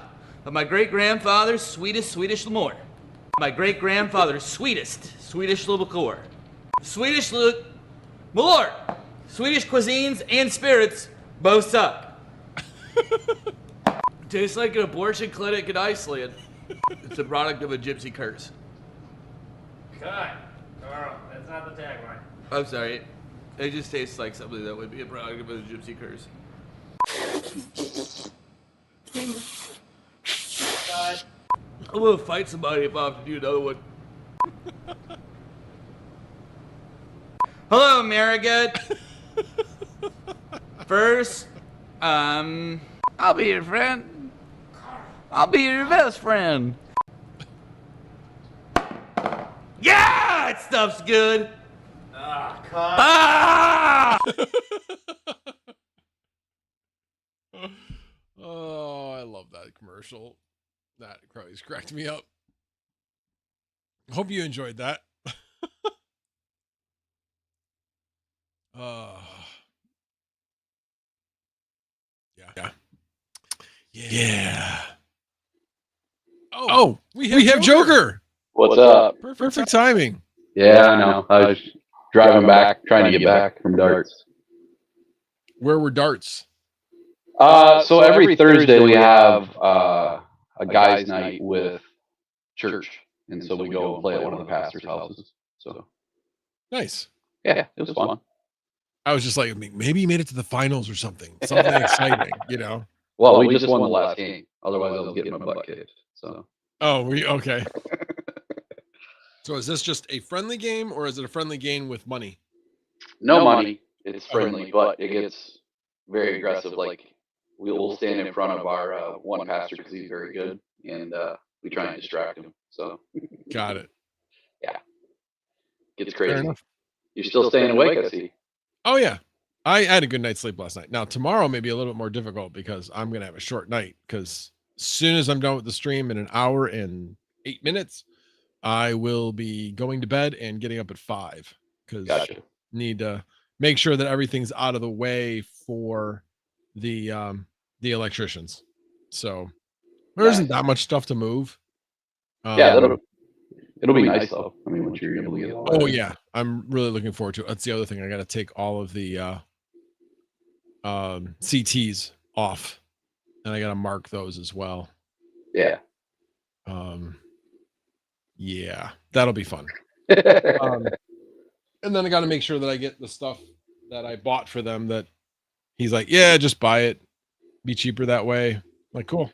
of my great-grandfather's sweetest Swedish liqueur. My great-grandfather's sweetest Swedish liqueur. Malort. Swedish cuisines and spirits both suck. Tastes like an abortion clinic in Iceland. It's a product of a gypsy curse. Cut. Carl, that's not the tagline. I'm sorry. It just tastes like something that would be a product of a gypsy curse. Cut. I'm gonna fight somebody if I have to do another one. Hello, America. First, I'll be your friend. I'll be your best friend. Yeah, that stuff's good. Ah, cut. Ah! Oh, I love that commercial. That always cracked me up. Hope you enjoyed that. Yeah. Oh, we have Joker. What's up? Perfect timing. Yeah, I know. I was driving back, trying to get back from darts. Where were darts? So every Thursday we have a guys' night with church, and so we go and play at one of the pastors' houses. So Nice. yeah, it was fun. I was just like, maybe he made it to the finals or something. Something exciting, you know? Well, we just won the last game. Otherwise, I was getting my butt kicked. So. Oh, okay. So is this just a friendly game, or is it a friendly game with money? No money. It's friendly, but it gets very aggressive. Like we'll stand in front of our one pastor because he's very good, and we try and distract him. So. Got it. Yeah. Gets crazy. You're still staying awake, I see. Oh yeah. I had a good night's sleep last night. Now tomorrow may be a little bit more difficult because I'm gonna have a short night. Because as soon as I'm done with the stream in an hour and 8 minutes, I will be going to bed and getting up at 5 because need to make sure that everything's out of the way for the electricians. So there isn't that much stuff to move. Yeah, it'll be nice though. I mean, once you're able to get all that. Oh yeah, I'm really looking forward to it. That's the other thing. I got to take all of the CTs off, and I got to mark those as well. Yeah. Yeah, that'll be fun. And then I got to make sure that I get the stuff that I bought for them that he's like, yeah, just buy it. Be cheaper that way. I'm like, cool.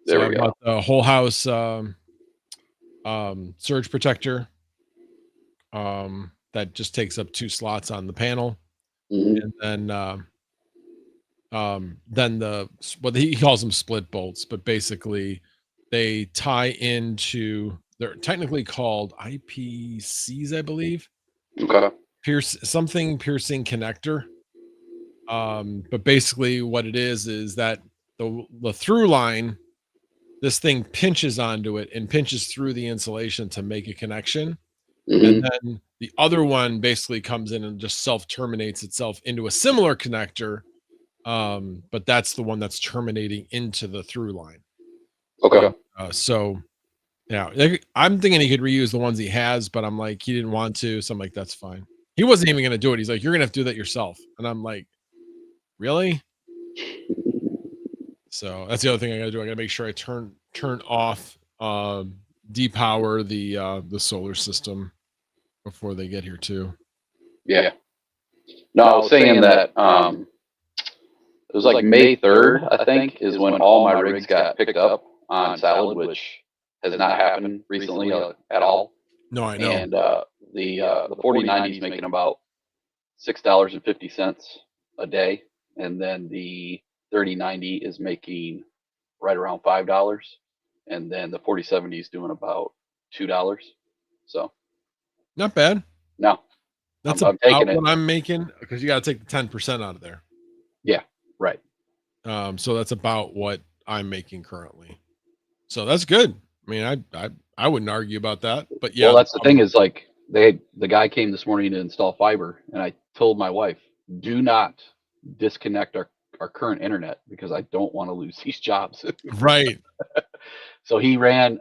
There So we I go. bought the whole house surge protector that just takes up 2 slots on the panel. Mhm. And then the what he calls them split bolts, but basically they tie into, they're technically called IPCs, I believe. Okay. Piercing connector. But basically what it is that the through line, this thing pinches onto it and pinches through the insulation to make a connection. And then the other one basically comes in and just self-terminates itself into a similar connector. But that's the one that's terminating into the through line. Okay. So yeah, I'm thinking he could reuse the ones he has, but I'm like, he didn't want to. So I'm like, that's fine. He wasn't even going to do it. He's like, you're going to have to do that yourself. And I'm like, really? So that's the other thing I got to do. I got to make sure I turn off, depower the solar system before they get here too. Yeah. No, I was saying that it was like May 3rd, I think, is when all my rigs got picked up on Salad, which has not happened recently at all. No, I know. And the 4090 is making about $6.50 a day, and then the 3090 is making right around $5, and then the 4070 is doing about $2. So not bad. No, that's I'm taking it. What I'm making, because you got to take the 10% out of there. Yeah, right. So that's about what I'm making currently. So that's good. I mean, I wouldn't argue about that. But yeah, well, that's the thing is, like, the guy came this morning to install fiber, and I told my wife, do not disconnect our current internet because I don't want to lose these jobs. Right. So he I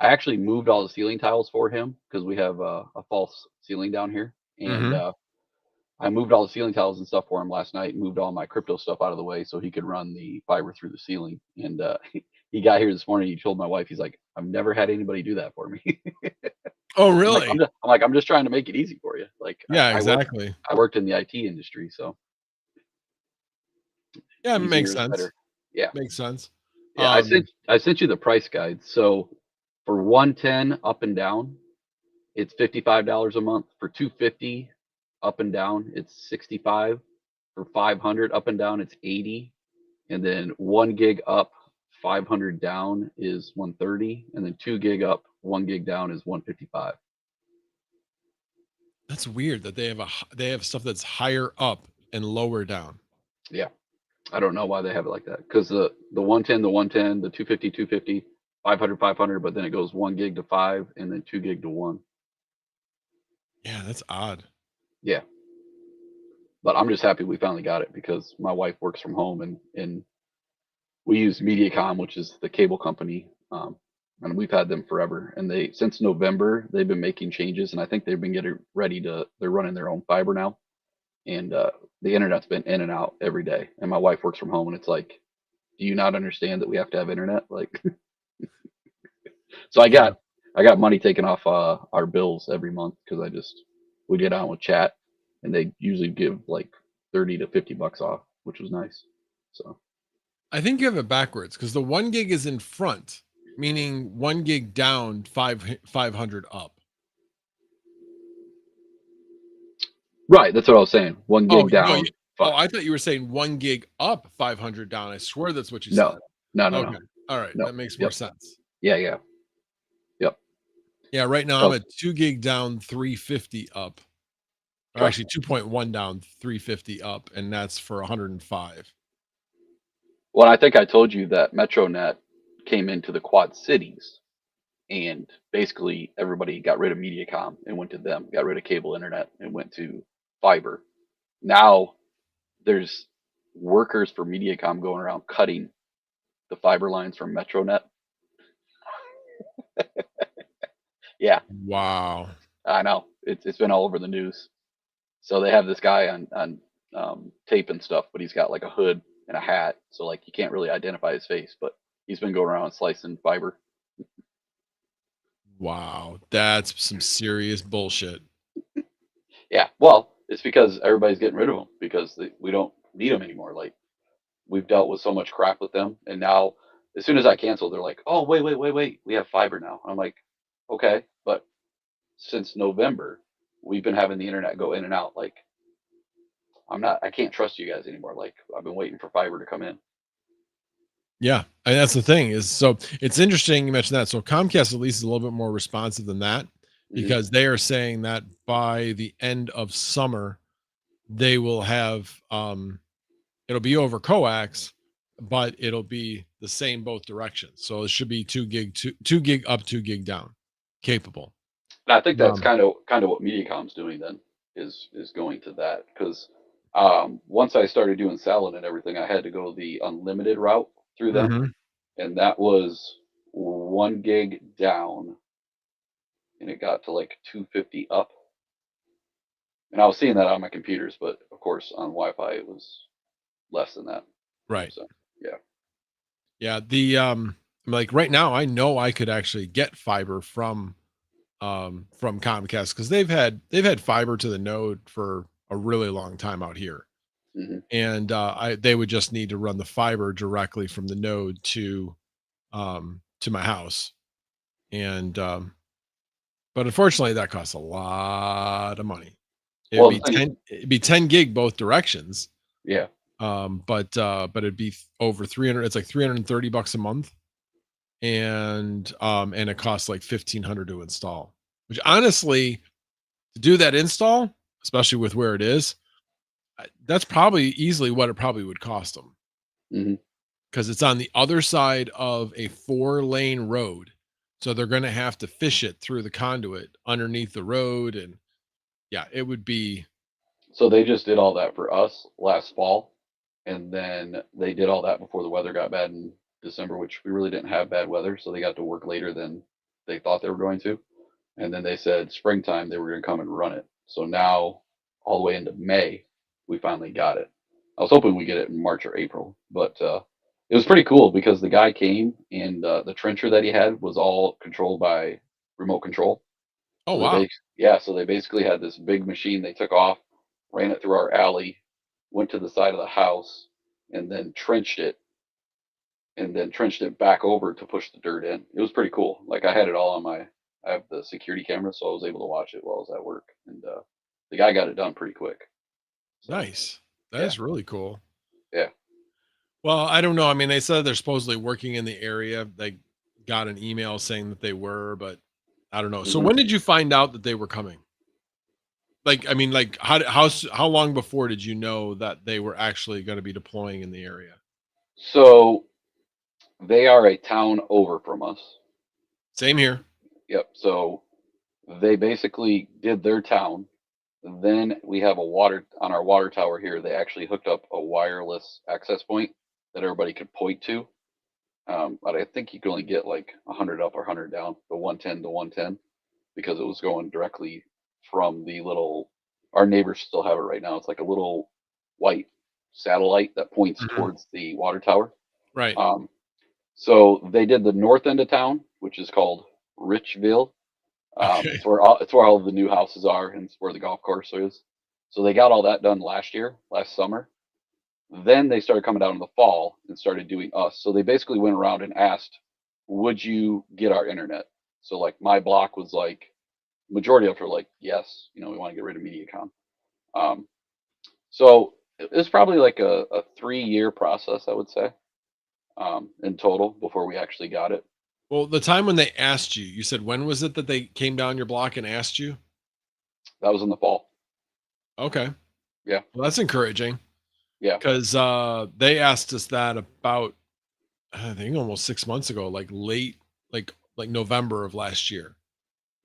actually moved all the ceiling tiles for him because we have a false ceiling down here, and I moved all the ceiling tiles and stuff for him last night, moved all my crypto stuff out of the way so he could run the fiber through the ceiling. And he got here this morning. He told my wife, he's like, I've never had anybody do that for me. Oh, really? I'm like, I'm just trying to make it easy for you. Like, yeah, exactly. I worked in the IT industry, so. Yeah, it makes sense. Better. Yeah. Makes sense. Yeah, I sent you the price guide. So for 110 up and down, it's $55 a month. For 250 up and down, it's $65. For 500 up and down, it's $80. And then 1 gig up, 500 down is $130. And then 2 gig up, 1 gig down is $155. That's weird that they have stuff that's higher up and lower down. Yeah. I don't know why they have it like that. Because the 110, the 110, the 250, 250, 500, 500, but then it goes 1 gig to 5 and then 2 gig to 1. Yeah, that's odd. Yeah. But I'm just happy we finally got it because my wife works from home and we use Mediacom, which is the cable company. And we've had them forever. And since November, they've been making changes. And I think they've been getting ready they're running their own fiber now. And the internet's been in and out every day. And my wife works from home and it's like, do you not understand that we have to have internet? Like, so I got money taken off our bills every month because we get on with chat and they usually give like 30 to 50 bucks off, which was nice. So I think you have it backwards because the 1 gig is in front, meaning 1 gig down, 500 up. Right, that's what I was saying. 1 gig down. No, I thought you were saying 1 gig up, 500 down. I swear that's what you said. No. Okay. All right. That makes more sense. Yeah. Yep. Yeah, right now I'm at 2 gig down, 350 up. Or actually 2.1 down, 350 up, and that's for 105. Well, I think I told you that MetroNet came into the Quad Cities and basically everybody got rid of Mediacom and went to them, got rid of cable internet and went to fiber. Now there's workers for Mediacom going around cutting the fiber lines from MetroNet. Yeah. Wow. I know. It's been all over the news. So they have this guy on tape and stuff, but he's got like a hood and a hat, so like you can't really identify his face, but he's been going around slicing fiber. Wow, that's some serious bullshit. Yeah, well, it's because everybody's getting rid of them because we don't need them anymore. Like we've dealt with so much crap with them, and now as soon as I cancel, they're like, "Oh, wait, we have fiber now." I'm like, "Okay, but since November, we've been having the internet go in and out. Like I can't trust you guys anymore. Like I've been waiting for fiber to come in." Yeah, and that's the thing is, so it's interesting you mentioned that. So Comcast at least is a little bit more responsive than that because they are saying that by the end of summer they will have it'll be over coax, but it'll be the same both directions. So it should be 2 gig, 2 gig up, 2 gig down, capable. And I think that's kind of what Mediacom's doing then is going to that because once I started doing salad and everything, I had to go the unlimited route through them, and that was 1 gig down, and it got to like 250 up. And I was seeing that on my computers, but of course on Wi-Fi it was less than that. Right. So yeah. Yeah. The like right now I know I could actually get fiber from Comcast because they've had fiber to the node for a really long time out here. And they would just need to run the fiber directly from the node to my house. And but unfortunately that costs a lot of money. It'd be 10 gig both directions. Yeah. But it'd be over 300, it's like $330 a month. And it costs like $1,500 to install, which honestly, to do that install, especially with where it is, that's probably easily what it probably would cost them. Because it's on the other side of a 4-lane road. So they're going to have to fish it through the conduit underneath the road. And yeah, it would be. So they just did all that for us last fall. And then they did all that before the weather got bad in December, which we really didn't have bad weather. So they got to work later than they thought they were going to. And then they said springtime they were going to come and run it. So now all the way into May, we finally got it. I was hoping we get it in March or April, but it was pretty cool because the guy came and the trencher that he had was all controlled by remote control. Oh, so wow. So they basically had this big machine they took off, ran it through our alley, went to the side of the house, and then trenched it back over to push the dirt in. It was pretty cool. Like I had it all on I have the security camera, so I was able to watch it while I was at work. And the guy got it done pretty quick. So, nice. That is really cool. Yeah. Well, I don't know. I mean, they said they're supposedly working in the area. They got an email saying that they were, but I don't know. So when did you find out that they were coming? Like, I mean, like how long before did you know that they were actually going to be deploying in the area? So they are a town over from us. Same here. Yep. So they basically did their town. Then we have on our water tower here. They actually hooked up a wireless access point that everybody could point to. But I think you could only get like 100 up or 100 down, the 110 to 110, because it was going directly from our neighbors still have it right now. It's like a little white satellite that points towards the water tower. Right. So they did the north end of town, which is called Richville. It's where all of the new houses are, and it's where the golf course is. So they got all that done last summer. Then they started coming down in the fall and started doing us. So they basically went around and asked, "Would you get our internet?" So like my block was like, majority of it were like, "Yes, we want to get rid of Mediacom." So it was probably like a 3-year process, I would say, in total before we actually got it. Well, the time when they asked you, you said, when was it that they came down your block and asked you? That was in the fall. Okay. Yeah. Well, that's encouraging. Yeah. Because they asked us that about, I think, almost 6 months ago, like late, like November of last year.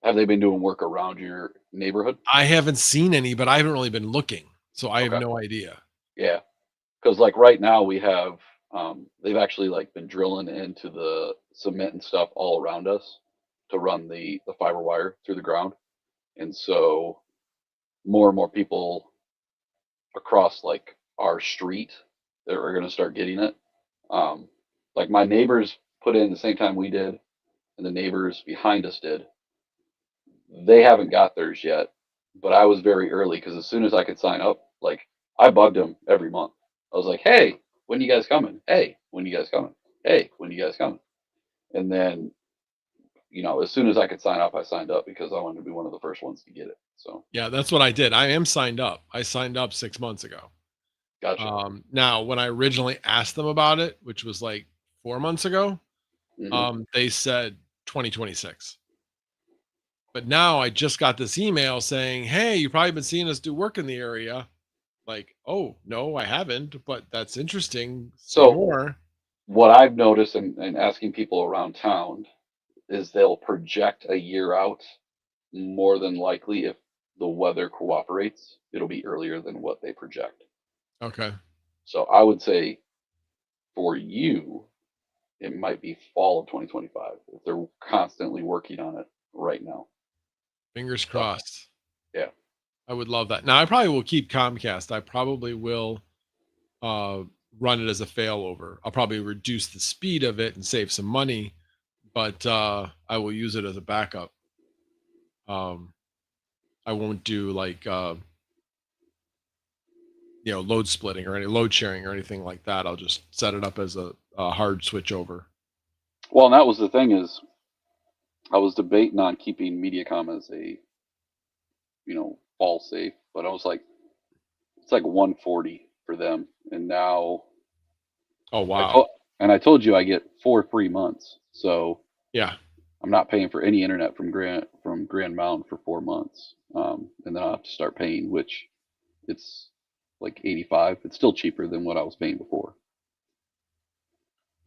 Have they been doing work around your neighborhood? I haven't seen any, but I haven't really been looking, so I have no idea. Yeah, because like right now we have, they've actually like been drilling into the cement and stuff all around us to run the fiber wire through the ground, and so more and more people across like our street that are going to start getting it. Like my neighbors put in the same time we did, and the neighbors behind us did. They haven't got theirs yet, but I was very early because as soon as I could sign up, like I bugged them every month. I was like, "Hey, when you guys coming? Hey, when you guys coming? Hey, when you guys coming?" And then, as soon as I could sign up, I signed up because I wanted to be one of the first ones to get it. So Yeah, that's what I did. I am signed up. I signed up 6 months ago. gotcha. Now, when I originally asked them about it, which was like 4 months ago, they said 2026. But now I just got this email saying, "Hey, you've probably been seeing us do work in the area." Like, oh no, I haven't, but that's interesting. Say So more. what I've noticed and asking people around town is they'll project a year out. More than likely, if the weather cooperates, it'll be earlier than what they project. Okay. So I would say for you, it might be fall of 2025 if they're constantly working on it right now. Fingers crossed. Yeah. I would love that. Now I probably will keep Comcast. I probably will run it as a failover. I'll probably reduce the speed of it and save some money, but I will use it as a backup. I won't do like load splitting or any load sharing or anything like that. I'll just set it up as a hard switch over. Well, and that was the thing is I was debating on keeping Mediacom as a fall safe, but I was like, it's like 140 for them, and now oh wow, I told you I get 4 free months, so yeah, I'm not paying for any internet from Grand Mountain for 4 months, and then I'll have to start paying, which it's like 85. It's still cheaper than what I was paying before.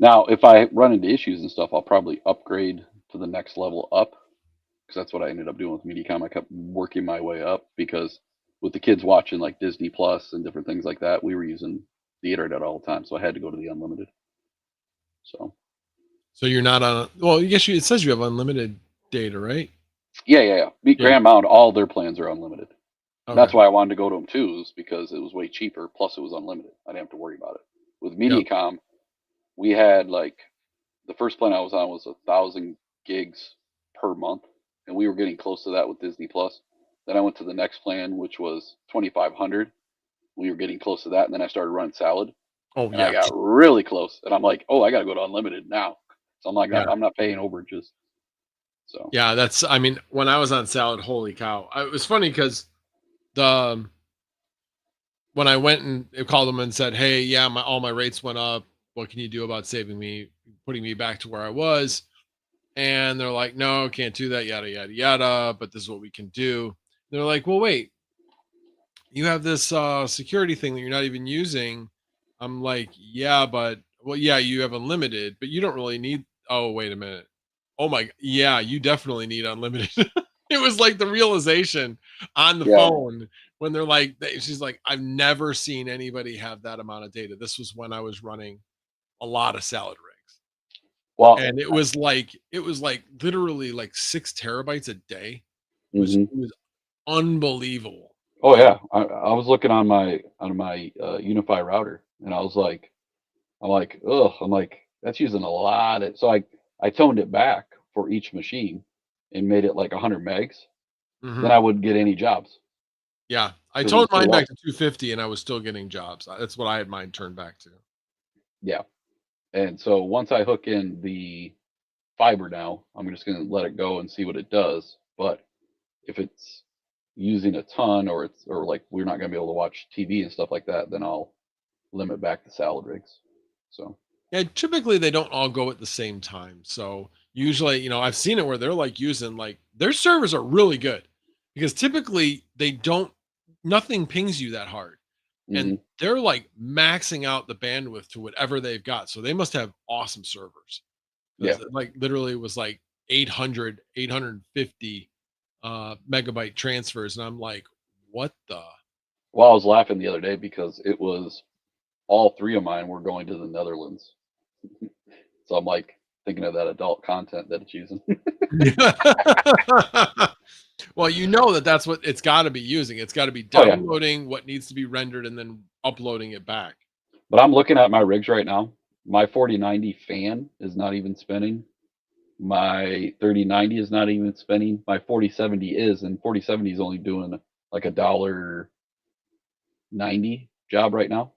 Now, if I run into issues and stuff, I'll probably upgrade to the next level up, because that's what I ended up doing with Mediacom. I kept working my way up because with the kids watching like Disney Plus and different things like that, we were using the internet all the time, so I had to go to the unlimited. So you're not on. Well, I guess it says you have unlimited data, right? Yeah. Grand Mountain, all their plans are unlimited. Okay. That's why I wanted to go to them too, is because it was way cheaper. Plus, it was unlimited. I didn't have to worry about it. With Mediacom, we had like the first plan I was on was 1,000 gigs per month, and we were getting close to that with Disney Plus. Then I went to the next plan, which was 2,500. We were getting close to that, and then I started running Salad. Oh, and I got really close, and I'm like, oh, I got to go to unlimited now. So I'm like, I'm not paying overages. So yeah, that's. I mean, when I was on Salad, holy cow! It was funny because when I went and called them and said, "Hey, yeah, all my rates went up. What can you do about putting me back to where I was?" And they're like, "No, can't do that, yada yada yada. But this is what we can do." And they're like, "Well, wait, you have this security thing that you're not even using." I'm like, "Yeah, but you have unlimited, but you don't really need." Oh, wait a minute. Oh my, yeah, you definitely need unlimited. It was like the realization on the phone when they're like, she's like, "I've never seen anybody have that amount of data." This was when I was running a lot of Salad rigs. Well, and it was like literally like 6 terabytes a day. It was unbelievable. Oh yeah, I was looking on my Unify router, and I'm like, that's using a lot. So I toned it back for each machine and made it like 100 megs. Then I wouldn't get any jobs. Yeah, I toned mine back to 250, and I was still getting jobs. That's what I had mine turned back to. Yeah, and so once I hook in the fiber now, I'm just going to let it go and see what it does. But if it's using a ton, or like we're not going to be able to watch TV and stuff like that, then I'll limit back the Salad rigs. So yeah, typically they don't all go at the same time. So usually, I've seen it where they're like using their servers are really good because typically nothing pings you that hard. And they're like maxing out the bandwidth to whatever they've got. So they must have awesome servers. Yeah. Like literally was like 850 megabyte transfers. And I'm like, what the? Well, I was laughing the other day because it was all 3 of mine were going to the Netherlands. So I'm like thinking of that adult content that it's using. Well, that's what it's got to be using. It's got to be downloading what needs to be rendered and then uploading it back. But I'm looking at my rigs right now. My 4090 fan is not even spinning. My 3090 is not even spinning. My 4070 is, and 4070 is only doing like $1.90 job right now,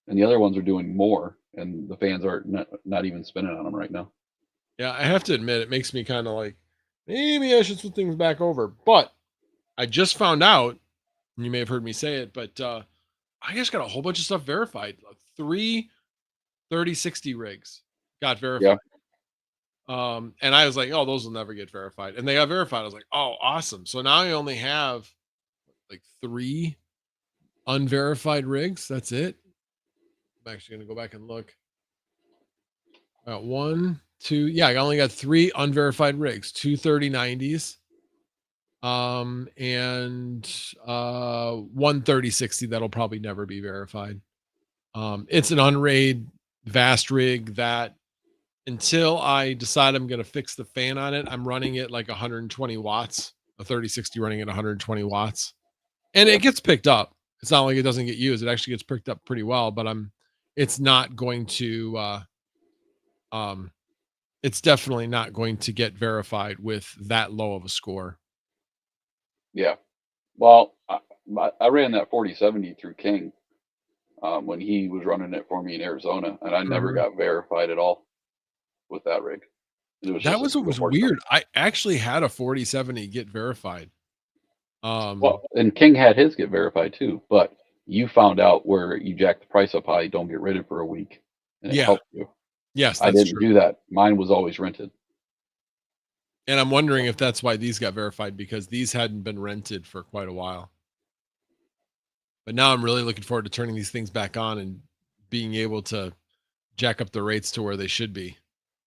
and the other ones are doing more, and the fans are not even spinning on them right now. Yeah, I have to admit, it makes me kind of like, maybe I should switch things back over. But I just found out, and you may have heard me say it, but I just got a whole bunch of stuff verified. 3 3060 rigs got verified. And I was like, oh, those will never get verified. And they got verified. I was like, oh, awesome. So now I only have like 3 unverified rigs. That's it. I'm actually going to go back and look. 1, 2. Yeah, I only got 3 unverified rigs, 2 3090s, and 1 3060 that'll probably never be verified. It's an unraid vast rig that, until I decide I'm going to fix the fan on it, I'm running it like 120 watts, a 3060 running at 120 watts. And it gets picked up. It's not like it doesn't get used. It actually gets picked up pretty well, but it's not going to, it's definitely not going to get verified with that low of a score. Yeah. Well, I ran that 4070 through King when he was running it for me in Arizona, and I never got verified at all with that rig. That was what was weird. I actually had a 4070 get verified. Well, and King had his get verified too, but you found out where you jack the price up high, don't get rented for a week, and it helped you. Yes, I didn't do that. Mine was always rented. And I'm wondering if that's why these got verified, because these hadn't been rented for quite a while. But now I'm really looking forward to turning these things back on and being able to jack up the rates to where they should be.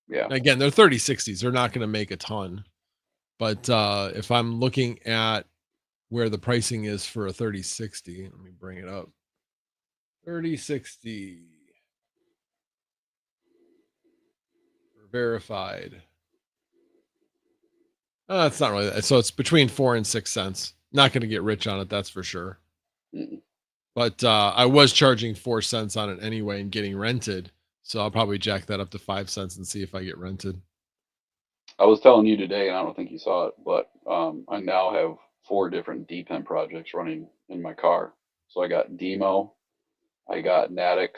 Yeah. Again, they're 3060s. They're not going to make a ton. But if I'm looking at where the pricing is for a 3060, let me bring it up. 3060 verified. It's not really that. So it's between 4 and 6 cents. Not going to get rich on it, that's for sure. But I was charging 4 cents on it anyway and getting rented. So I'll probably jack that up to 5 cents and see if I get rented. I was telling you today, and I don't think you saw it, but I now have 4 different DPEM projects running in my car. So I got Demo, I got Natix,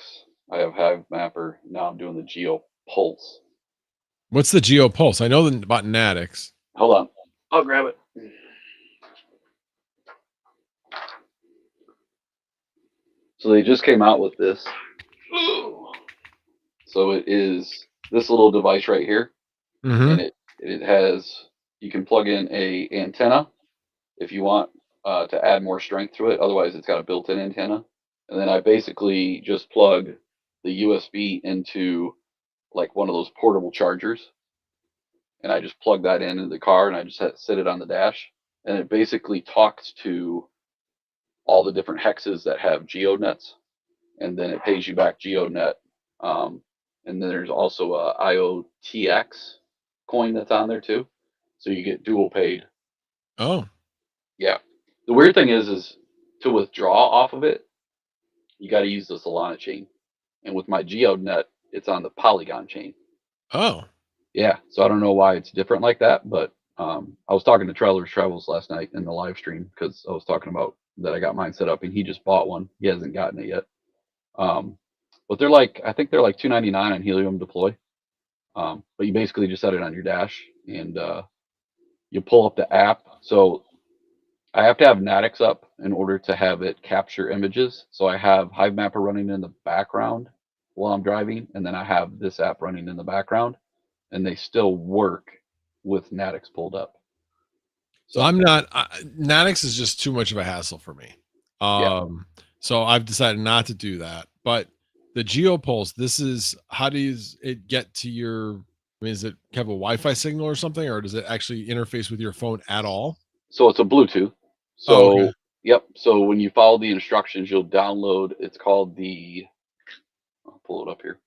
I have Hive Mapper. Now I'm doing the Geo Pulse. What's the Geo Pulse? I know about Natix. Hold on, I'll grab it. So they just came out with this. So it is this little device right here, and it has, you can plug in a antenna if you want to add more strength to it. Otherwise, it's got a built-in antenna. And then I basically just plug the USB into like one of those portable chargers, and I just plug that into the car, and I just sit it on the dash, and it basically talks to all the different hexes that have GeoNets, and then it pays you back GeoNet. And then there's also a IOTX coin that's on there too, so you get dual paid. Oh, yeah. The weird thing is to withdraw off of it, you got to use the Solana chain, and with my GeoNet, it's on the Polygon chain. Oh, yeah. So I don't know why it's different like that, but I was talking to Travelers Travels last night in the live stream because I was talking about that I got mine set up, and he just bought one. He hasn't gotten it yet. But they're like, I think they're like $2.99 on Helium Deploy. But you basically just set it on your dash, and you pull up the app. So I have to have Natix up in order to have it capture images. So I have Hive Mapper running in the background while I'm driving, and then I have this app running in the background, and they still work with Natix pulled up. So I'm not, Natix is just too much of a hassle for me. So I've decided not to do that. But the GeoPulse, this is, how does it get to your, I mean, is it have a Wi-Fi signal or something, or does it actually interface with your phone at all? So it's a Bluetooth. So, yep. So when you follow the instructions, you'll download, it's called the, I'll pull it up here.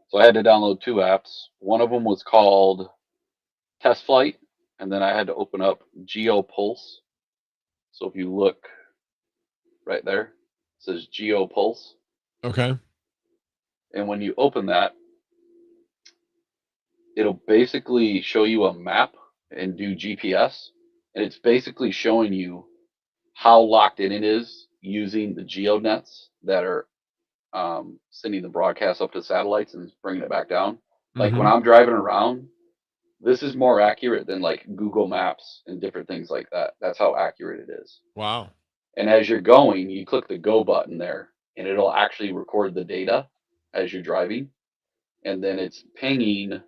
So I had to download 2 apps. One of them was called Test Flight, and then I had to open up GeoPulse. So if you look right there, it says GeoPulse. Okay. And when you open that, it'll basically show you a map and do GPS, and it's basically showing you how locked in it is using the geonets that are sending the broadcast up to satellites and bringing it back down. Like when I'm driving around, this is more accurate than like Google Maps and different things like that. That's how accurate it is. Wow. And as you're going, you click the go button there, and it'll actually record the data as you're driving. And then it's pinging.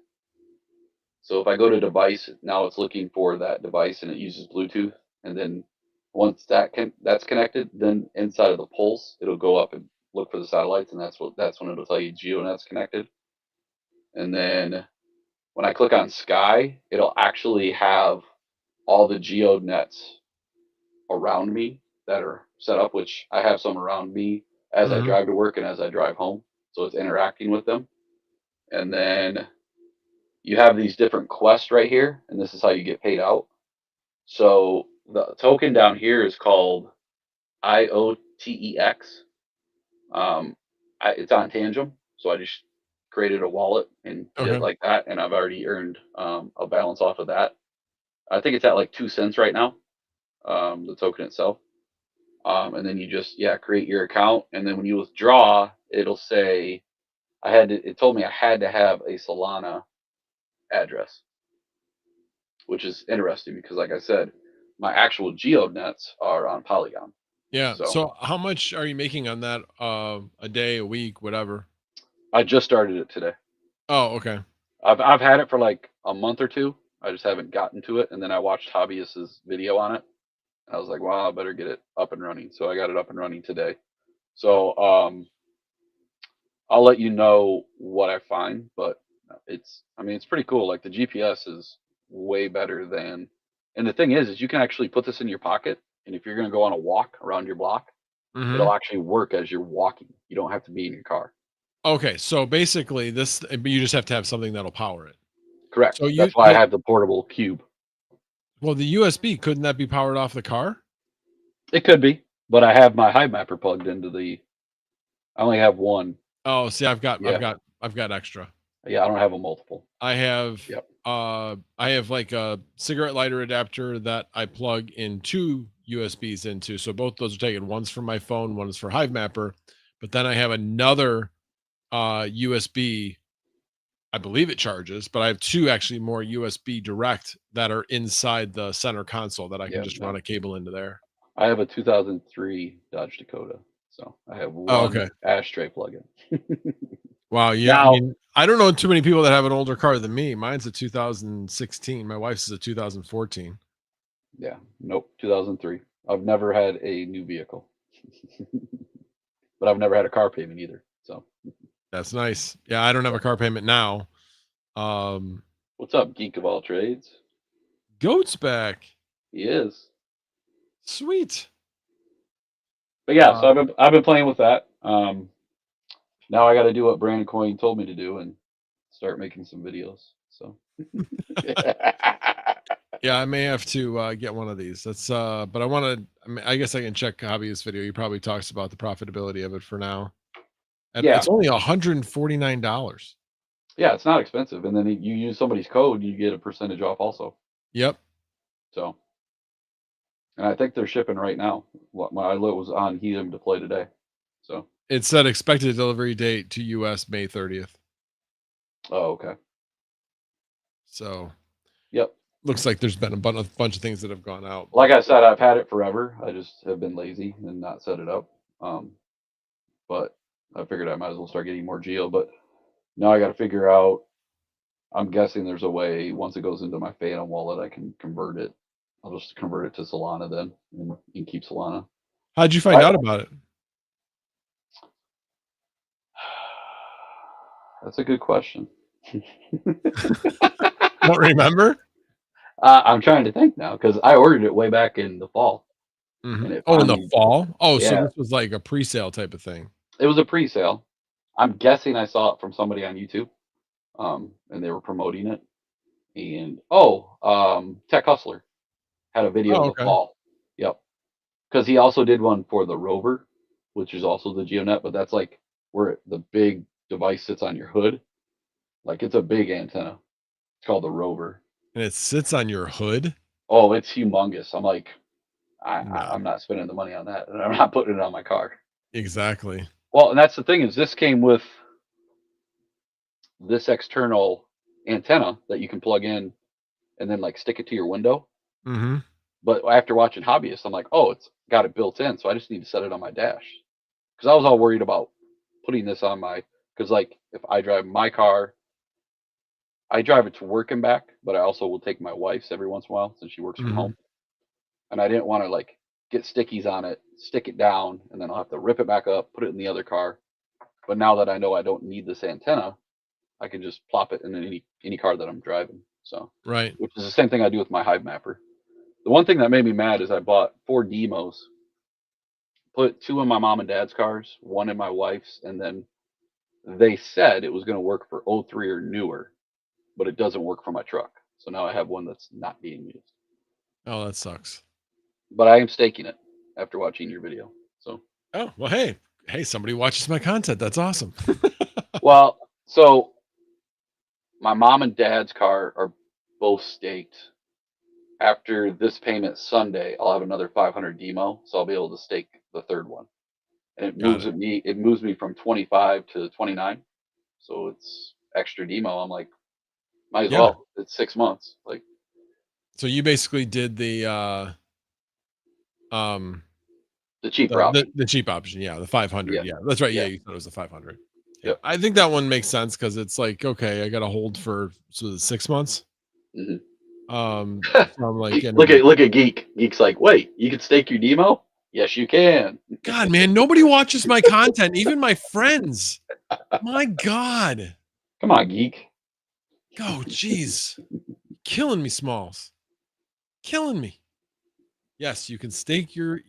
So if I go to device, now it's looking for that device and it uses Bluetooth. And then once that's connected, then inside of the pulse, it'll go up and look for the satellites, and that's when it'll tell you GeoNet's connected. And then when I click on Sky, it'll actually have all the GeoNets around me that are set up, which I have some around me as I drive to work and as I drive home. So it's interacting with them. And then you have these different quests right here, and this is how you get paid out. So the token down here is called IOTEX. It's on Tangent, so I just created a wallet and did it like that, and I've already earned a balance off of that. I think it's at like 2 cents right now, the token itself. And then you just create your account, and then when you withdraw, it'll say it told me I had to have a Solana address, which is interesting because, like I said, my actual GeoNets are on Polygon. Yeah. So how much are you making on that? A day, a week, whatever? I just started it today. Oh, okay. I've had it for like a month or two. I just haven't gotten to it. And then I watched Hobbyist's video on it. And I was like, wow, I better get it up and running. So I got it up and running today. So I'll let you know what I find, but it's pretty cool. Like the GPS is way better than, and the thing is you can actually put this in your pocket. And if you're going to go on a walk around your block, it'll actually work as you're walking. You don't have to be in your car. Okay. So basically you just have to have something that'll power it. Correct. So that's why I have the portable cube. Well, the USB, couldn't that be powered off the car? It could be, but I have my Hive Mapper plugged into I only have one. Oh, see, I've got extra. Yeah, I don't have a multiple. I have like a cigarette lighter adapter that I plug in 2 USBs into. So both those are taken. One's for my phone, one is for Hive Mapper. But then I have another USB. I believe it charges, but I have 2 actually more USB direct that are inside the center console that I can just run a cable into there. I have a 2003 Dodge Dakota, so I have one ashtray plug-in. Wow, yeah. Now, I don't know too many people that have an older car than me. Mine's a 2016. My wife's is a 2014. Yeah, nope, 2003. I've never had a new vehicle, but I've never had a car payment either. So that's nice. Yeah, I don't have a car payment now. What's up, Geek of all trades? Goat's back. He is. Sweet. But yeah, so I've been playing with that. Now I got to do what Brandon Coin told me to do and start making some videos. So yeah, I may have to get one of these. That's but I guess I can check Hobbyist video. He probably talks about the profitability of it for now. And it's only $149. Yeah, it's not expensive. And then you use somebody's code, you get a percentage off also. Yep. So, and I think they're shipping right now. My alert was on Helium Deploy today. So it said expected delivery date to US May 30th. Oh, okay. So, yep. Looks like there's been a bunch of things that have gone out. Like I said, I've had it forever. I just have been lazy and not set it up. But I figured I might as well start getting more Geo. But now I got to figure out. I'm guessing there's a way once it goes into my Phantom wallet, I can convert it. I'll just convert it to Solana then and keep Solana. How'd you find out about it? That's a good question. Don't remember? I'm trying to think now because I ordered it way back in the fall. Mm-hmm. In the fall? Oh, yeah. So this was like a pre-sale type of thing. It was a pre-sale. I'm guessing I saw it from somebody on YouTube, and they were promoting it. And Tech Hustler had a video in the fall. Yep, because he also did one for the Rover, which is also the GeoNet, but that's like where the big device sits on your hood. Like it's a big antenna. It's called the Rover. And it sits on your hood? Oh, it's humongous. I'm like, No. I'm not spending the money on that, and I'm not putting it on my car. Exactly. Well, and that's the thing is this came with this external antenna that you can plug in and then like stick it to your window. Mm-hmm. But after watching Hobbyists, I'm like, oh, it's got it built in, so I just need to set it on my dash. Because I was all worried about putting this on my, because like if I drive my car, I drive it to work and back, but I also will take my wife's every once in a while since she works from home. And I didn't want to like get stickies on it, stick it down, and then I'll have to rip it back up, put it in the other car. But now that I know I don't need this antenna, I can just plop it in any car that I'm driving. So right, which is the same thing I do with my Hive Mapper. The one thing that made me mad is I bought 4 demos, put 2 in my mom and dad's cars, 1 in my wife's, and then they said it was going to work for 03 or newer, but it doesn't work for my truck. So now I have one that's not being used. Oh, that sucks. But I am staking it after watching your video. So oh well, hey, somebody watches my content. That's awesome. well, so my mom and dad's car are both staked. After this payment Sunday, I'll have another 500 demo, so I'll be able to stake the third one. And it moves me from 25 to 29. So it's extra demo. I'm like, might as well. It's 6 months. Like, so you basically did the cheap option. The cheap option, yeah, the 500. Yeah, that's right. Yeah, you said it was the 500. Yeah, I think that one makes sense because it's like, okay, I got to hold for 6 months. Mm-hmm. I'm like, look at Geek. Geek's like, wait, you can stake your demo? Yes, you can. God, man, nobody watches my content, even my friends. My God. Come on, Geek. Oh, jeez. Killing me, Smalls. Killing me. Yes, you can stake your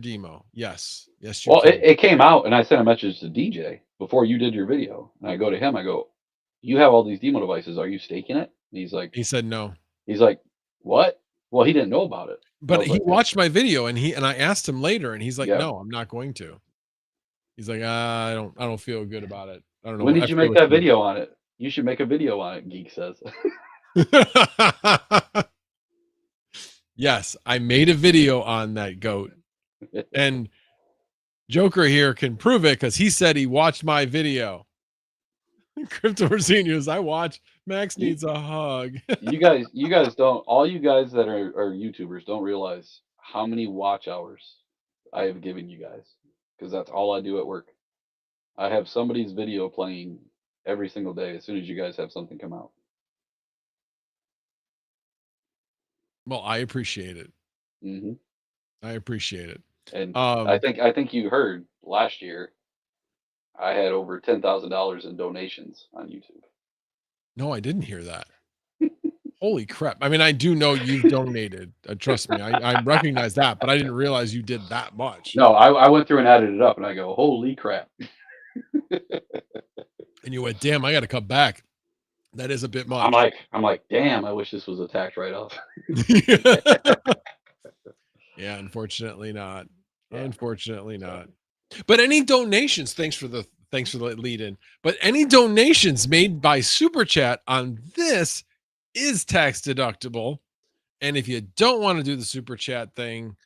demo. Yes, you well, can. It came out, and I sent a message to DJ before you did your video, and I go to him. I go, you have all these demo devices. Are you staking it? And he's like, he said no. He's like, what? Well, he didn't know about it. But he watched my video, and I asked him later, and he's like, no, I'm not going to. He's like, I don't feel good about it. I don't know. When did you make that video on it? You should make a video on it, Geek says. Yes, I made a video on that goat. And Joker here can prove it because he said he watched my video. Crypto Seniors, I watch. Max needs a hug. you guys don't, all you guys that are YouTubers don't realize how many watch hours I have given you guys, because that's all I do at work. I have somebody's video playing every single day as soon as you guys have something come out. Well, I appreciate it. Mm-hmm. I appreciate it. And I think you heard last year I had over $10,000 in donations on YouTube. No, I didn't hear that. Holy crap. I mean, I do know you've donated. Trust me, I recognize that, but I didn't realize you did that much. No, I went through and added it up, and I go, holy crap. And you went, damn, I got to cut back. That is a bit much. I'm like, damn, I wish this was a tax write-off. Yeah, unfortunately not. Yeah. Unfortunately not. But any donations, thanks for the lead in. But any donations made by Super Chat on this is tax deductible. And if you don't want to do the Super Chat thing,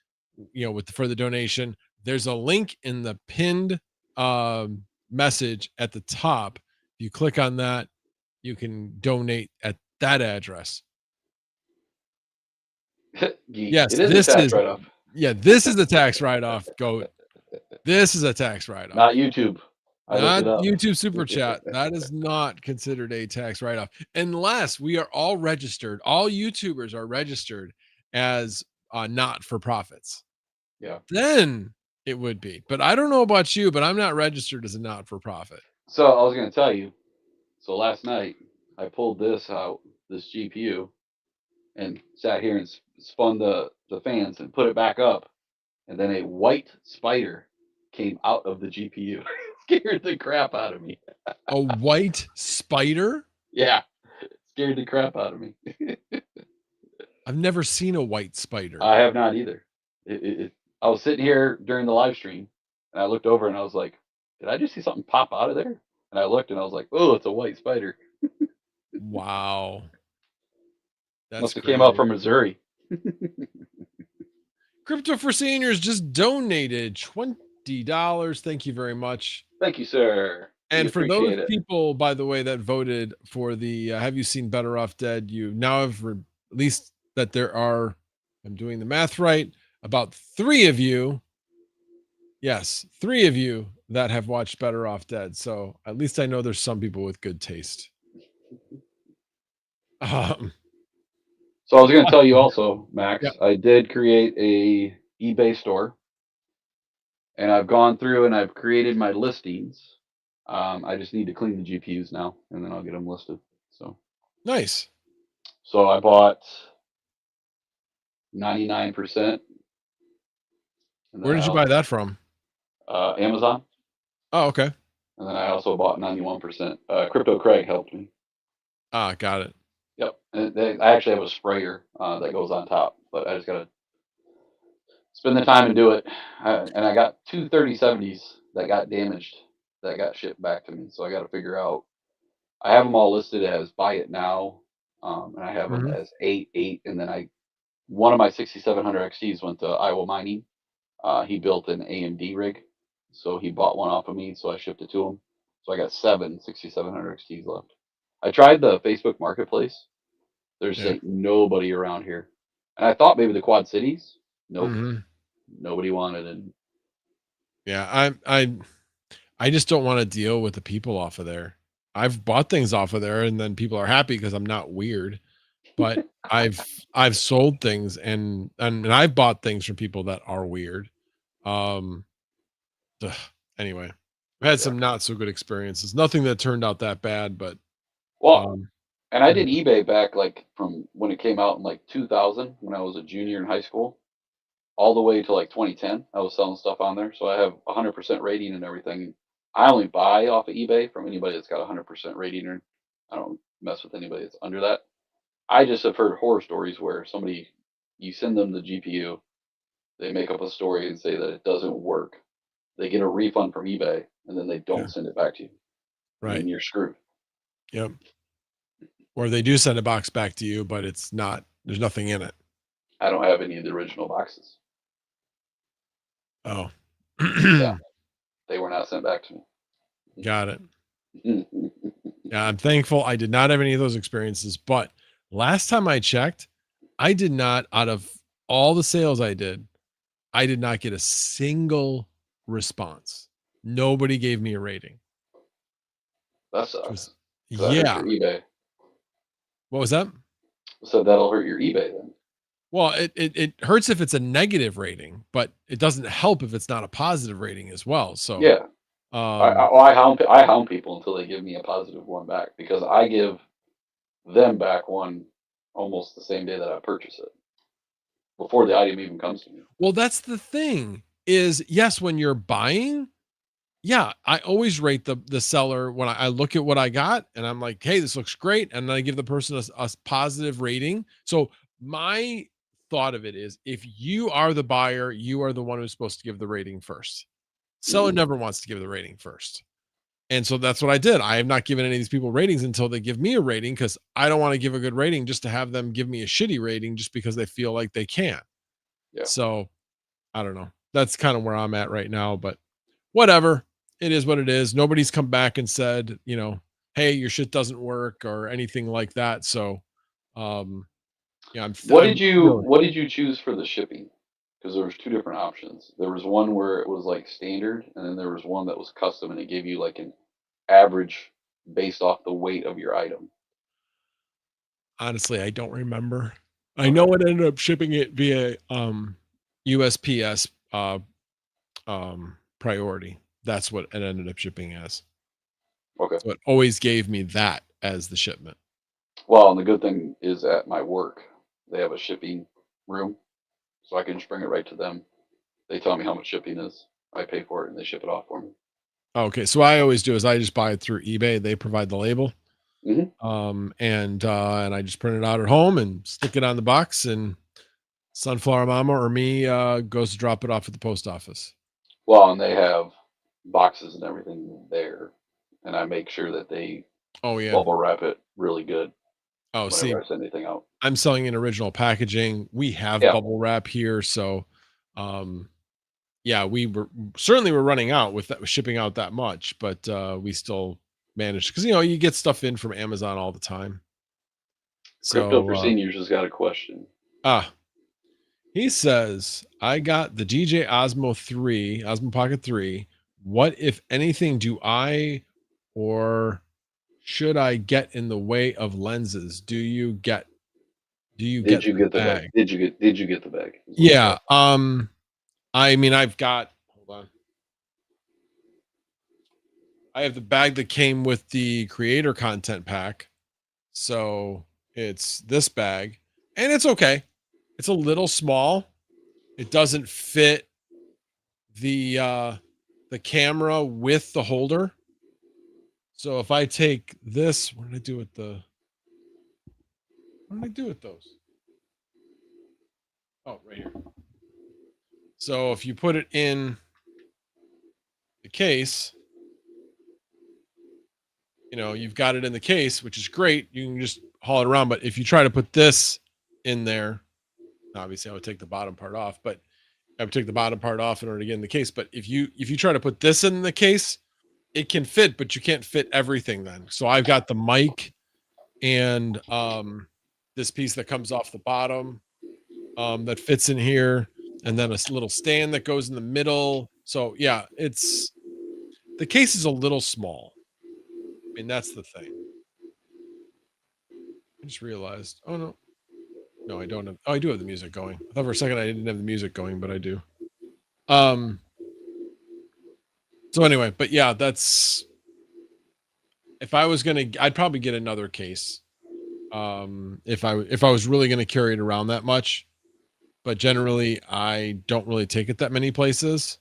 for the donation, there's a link in the pinned message at the top. If you click on that, you can donate at that address. Yes, this is write-off. Yeah, this is a tax write-off. Goat. This is a tax write-off. Not YouTube. Not YouTube Super Chat. That is not considered a tax write-off unless we are all registered. All YouTubers are registered as not-for-profits. Yeah. Then it would be. But I don't know about you, but I'm not registered as a not-for-profit. So I was going to tell you. So last night I pulled this out, this GPU, and sat here and spun the fans and put it back up, and then a white spider came out of the GPU. Scared the crap out of me. A white spider? Yeah, scared the crap out of me. I've never seen a white spider. I have not either. I was sitting here during the live stream, and I looked over and I was like, did I just see something pop out of there? And I looked and I was like, oh, it's a white spider. Wow. Must have came out from Missouri. Crypto for Seniors just donated $20. Thank you very much. Thank you, sir. And We for those appreciate it. people, by the way, that voted for the Have You Seen Better Off Dead, you now have released that there are, I'm doing the math right, about 3 of you. Yes, 3 of you that have watched Better Off Dead. So at least I know there's some people with good taste. So I was going to tell you also, Max, yeah. I did create a eBay store, and I've gone through and I've created my listings. I just need to clean the GPUs now, and then I'll get them listed. So nice. So I bought 99%. Where did you buy that from? Amazon. Oh, okay. And then I also bought 91%. Crypto Craig helped me. Ah, got it. Yep. And I actually have a sprayer that goes on top, but I just got to spend the time and do it. And I got 2 3070s that got damaged that got shipped back to me. So I got to figure out. I have them all listed as buy it now. And I have them as 8. And then one of my 6700 XTs went to Iowa Mining. He built an AMD rig. So he bought one off of me. So I shipped it to him. So I got 7 6700 XTs left. I tried the Facebook Marketplace. There's like nobody around here. And I thought maybe the Quad Cities. Nope. Nobody wanted it. Yeah, I just don't want to deal with the people off of there. I've bought things off of there and then people are happy because I'm not weird. But I've sold things and I've bought things from people that are weird. Anyway, I've had some not so good experiences. Nothing that turned out that bad, but and I did eBay back like from when it came out in like 2000 when I was a junior in high school, all the way to like 2010. I was selling stuff on there, so I have 100% rating and everything. I only buy off of eBay from anybody that's got 100% rating, or I don't mess with anybody that's under that. I just have heard horror stories where you send them the GPU, they make up a story and say that it doesn't work. They get a refund from eBay, and then they don't send it back to you. Right. And you're screwed. Yep. Or they do send a box back to you, but there's nothing in it. I don't have any of the original boxes. Oh. Yeah. They were not sent back to me. Got it. Yeah, I'm thankful I did not have any of those experiences, but last time I checked, I did not, out of all the sales I did not get a single response. Nobody gave me a rating. That sucks. Yeah. eBay. What was that? So that'll hurt your eBay then. Well, it hurts if it's a negative rating, but it doesn't help if it's not a positive rating as well. So yeah. I hound people until they give me a positive one back, because I give them back one almost the same day that I purchase it, before the item even comes to me. Well, that's the thing is, yes, when you're buying, yeah, I always rate the seller when I look at what I got and I'm like, hey, this looks great. And then I give the person a positive rating. So my thought of it is, if you are the buyer, you are the one who's supposed to give the rating first. Seller never wants to give the rating first. And so that's what I did. I have not given any of these people ratings until they give me a rating, because I don't want to give a good rating just to have them give me a shitty rating just because they feel like they can. Yeah. So I don't know. That's kind of where I'm at right now, but whatever. It is what it is. Nobody's come back and said, hey, your shit doesn't work or anything like that. So, yeah. What did you choose for the shipping? Because there was 2 different options. There was one where it was like standard, and then there was one that was custom, and it gave you like an average based off the weight of your item. Honestly, I don't remember. I know it ended up shipping it via USPS priority. That's what it ended up shipping as. Okay. So it always gave me that as the shipment. Well, and the good thing is at my work, they have a shipping room, so I can just bring it right to them. They tell me how much shipping is. I pay for it, and they ship it off for me. Okay, so what I always do is I just buy it through eBay. They provide the label, and I just print it out at home and stick it on the box, and Sunflower Mama or me goes to drop it off at the post office. Well, and they have boxes and everything there, and I make sure that they bubble wrap it really good. Oh, see, whenever I send anything out. I'm selling in original packaging. We have Yeah. bubble wrap here, so yeah, we were running out with shipping out that much, but we still managed because you get stuff in from Amazon all the time. Crypto for So Seniors has got a question. he says, I got the DJ Osmo Pocket 3. What, if anything, do I or should I get in the way of lenses? Did you get the bag? Did you get the bag? Yeah. I mean, hold on. I have the bag that came with the creator content pack. So it's this bag, and it's okay. It's a little small. It doesn't fit the camera with the holder. So if I take this, what did I do with those? Oh, right here. So if you put it in the case, you've got it in the case, which is great. You can just haul it around. But if you try to put this in there, obviously I would take the bottom part off, but I would take the bottom part off in order to get in the case. But if you try to put this in the case, it can fit, but you can't fit everything then. So I've got the mic and this piece that comes off the bottom that fits in here, and then a little stand that goes in the middle. So yeah, the case is a little small. I mean, that's the thing. I just realized. Oh no, I don't have. Oh, I do have the music going. I thought for a second I didn't have the music going, but I do. So anyway, but yeah, that's. If I was I'd probably get another case. If I was really gonna carry it around that much, but generally I don't really take it that many places.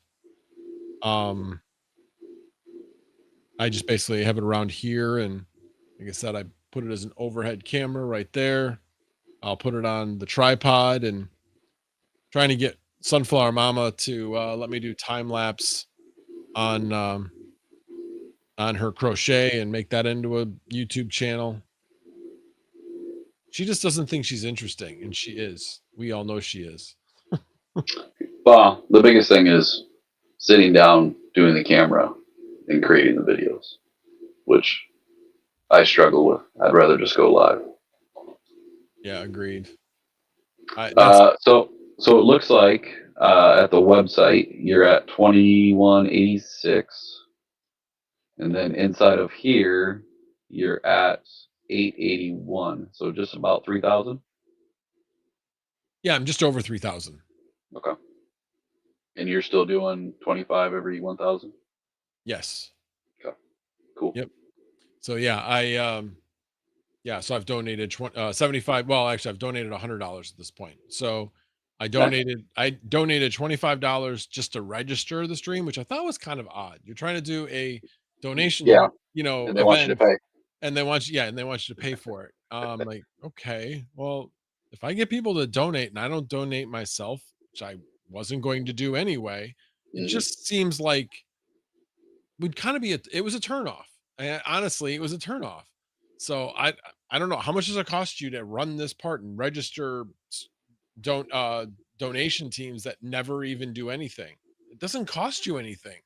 I just basically have it around here, and like I said, I put it as an overhead camera right there. I'll put it on the tripod, and trying to get Sunflower Mama to let me do time lapse on her crochet and make that into a YouTube channel. She just doesn't think she's interesting, and she is. We all know she is. Well, the biggest thing is sitting down, doing the camera, and creating the videos, which I struggle with. I'd rather just go live. Yeah, agreed. So it looks like at the website you're at 2186, and then inside of here you're at 881. So just about 3,000. Yeah, I'm just over 3,000. Okay. And you're still doing 25 every 1,000? Yes. Okay. Cool. Yep. So yeah, so I've donated 75. Well, actually, I've donated $100 at this point. So I donated $25 just to register the stream, which I thought was kind of odd. You're trying to do a donation, and they event, want you to pay. And they want you to pay for it. Like, okay, well, if I get people to donate and I don't donate myself, which I wasn't going to do anyway, it just seems like would kind of be it was a turnoff. And honestly, it was a turnoff. So I don't know, how much does it cost you to run this part and register donation teams that never even do anything? It doesn't cost you anything.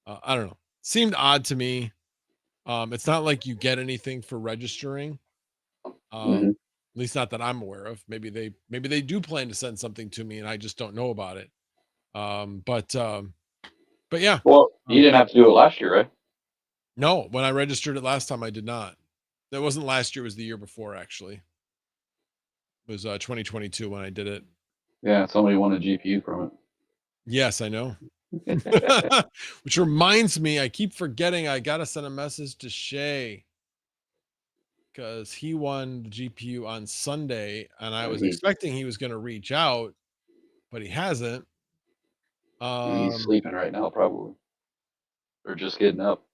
I don't know. Seemed odd to me. It's not like you get anything for registering. At least not that I'm aware of. Maybe they do plan to send something to me and I just don't know about it. But yeah. Well, you didn't have to do it last year, right? No, when I registered it last time, I did not. That wasn't last year, it was the year before, actually. It was 2022 when I did it. Yeah, somebody won a GPU from it. Yes, I know. Which reminds me, I keep forgetting I gotta send a message to Shay because he won the GPU on Sunday, and I was expecting he was going to reach out, but he hasn't. He's sleeping right now, probably, or just getting up.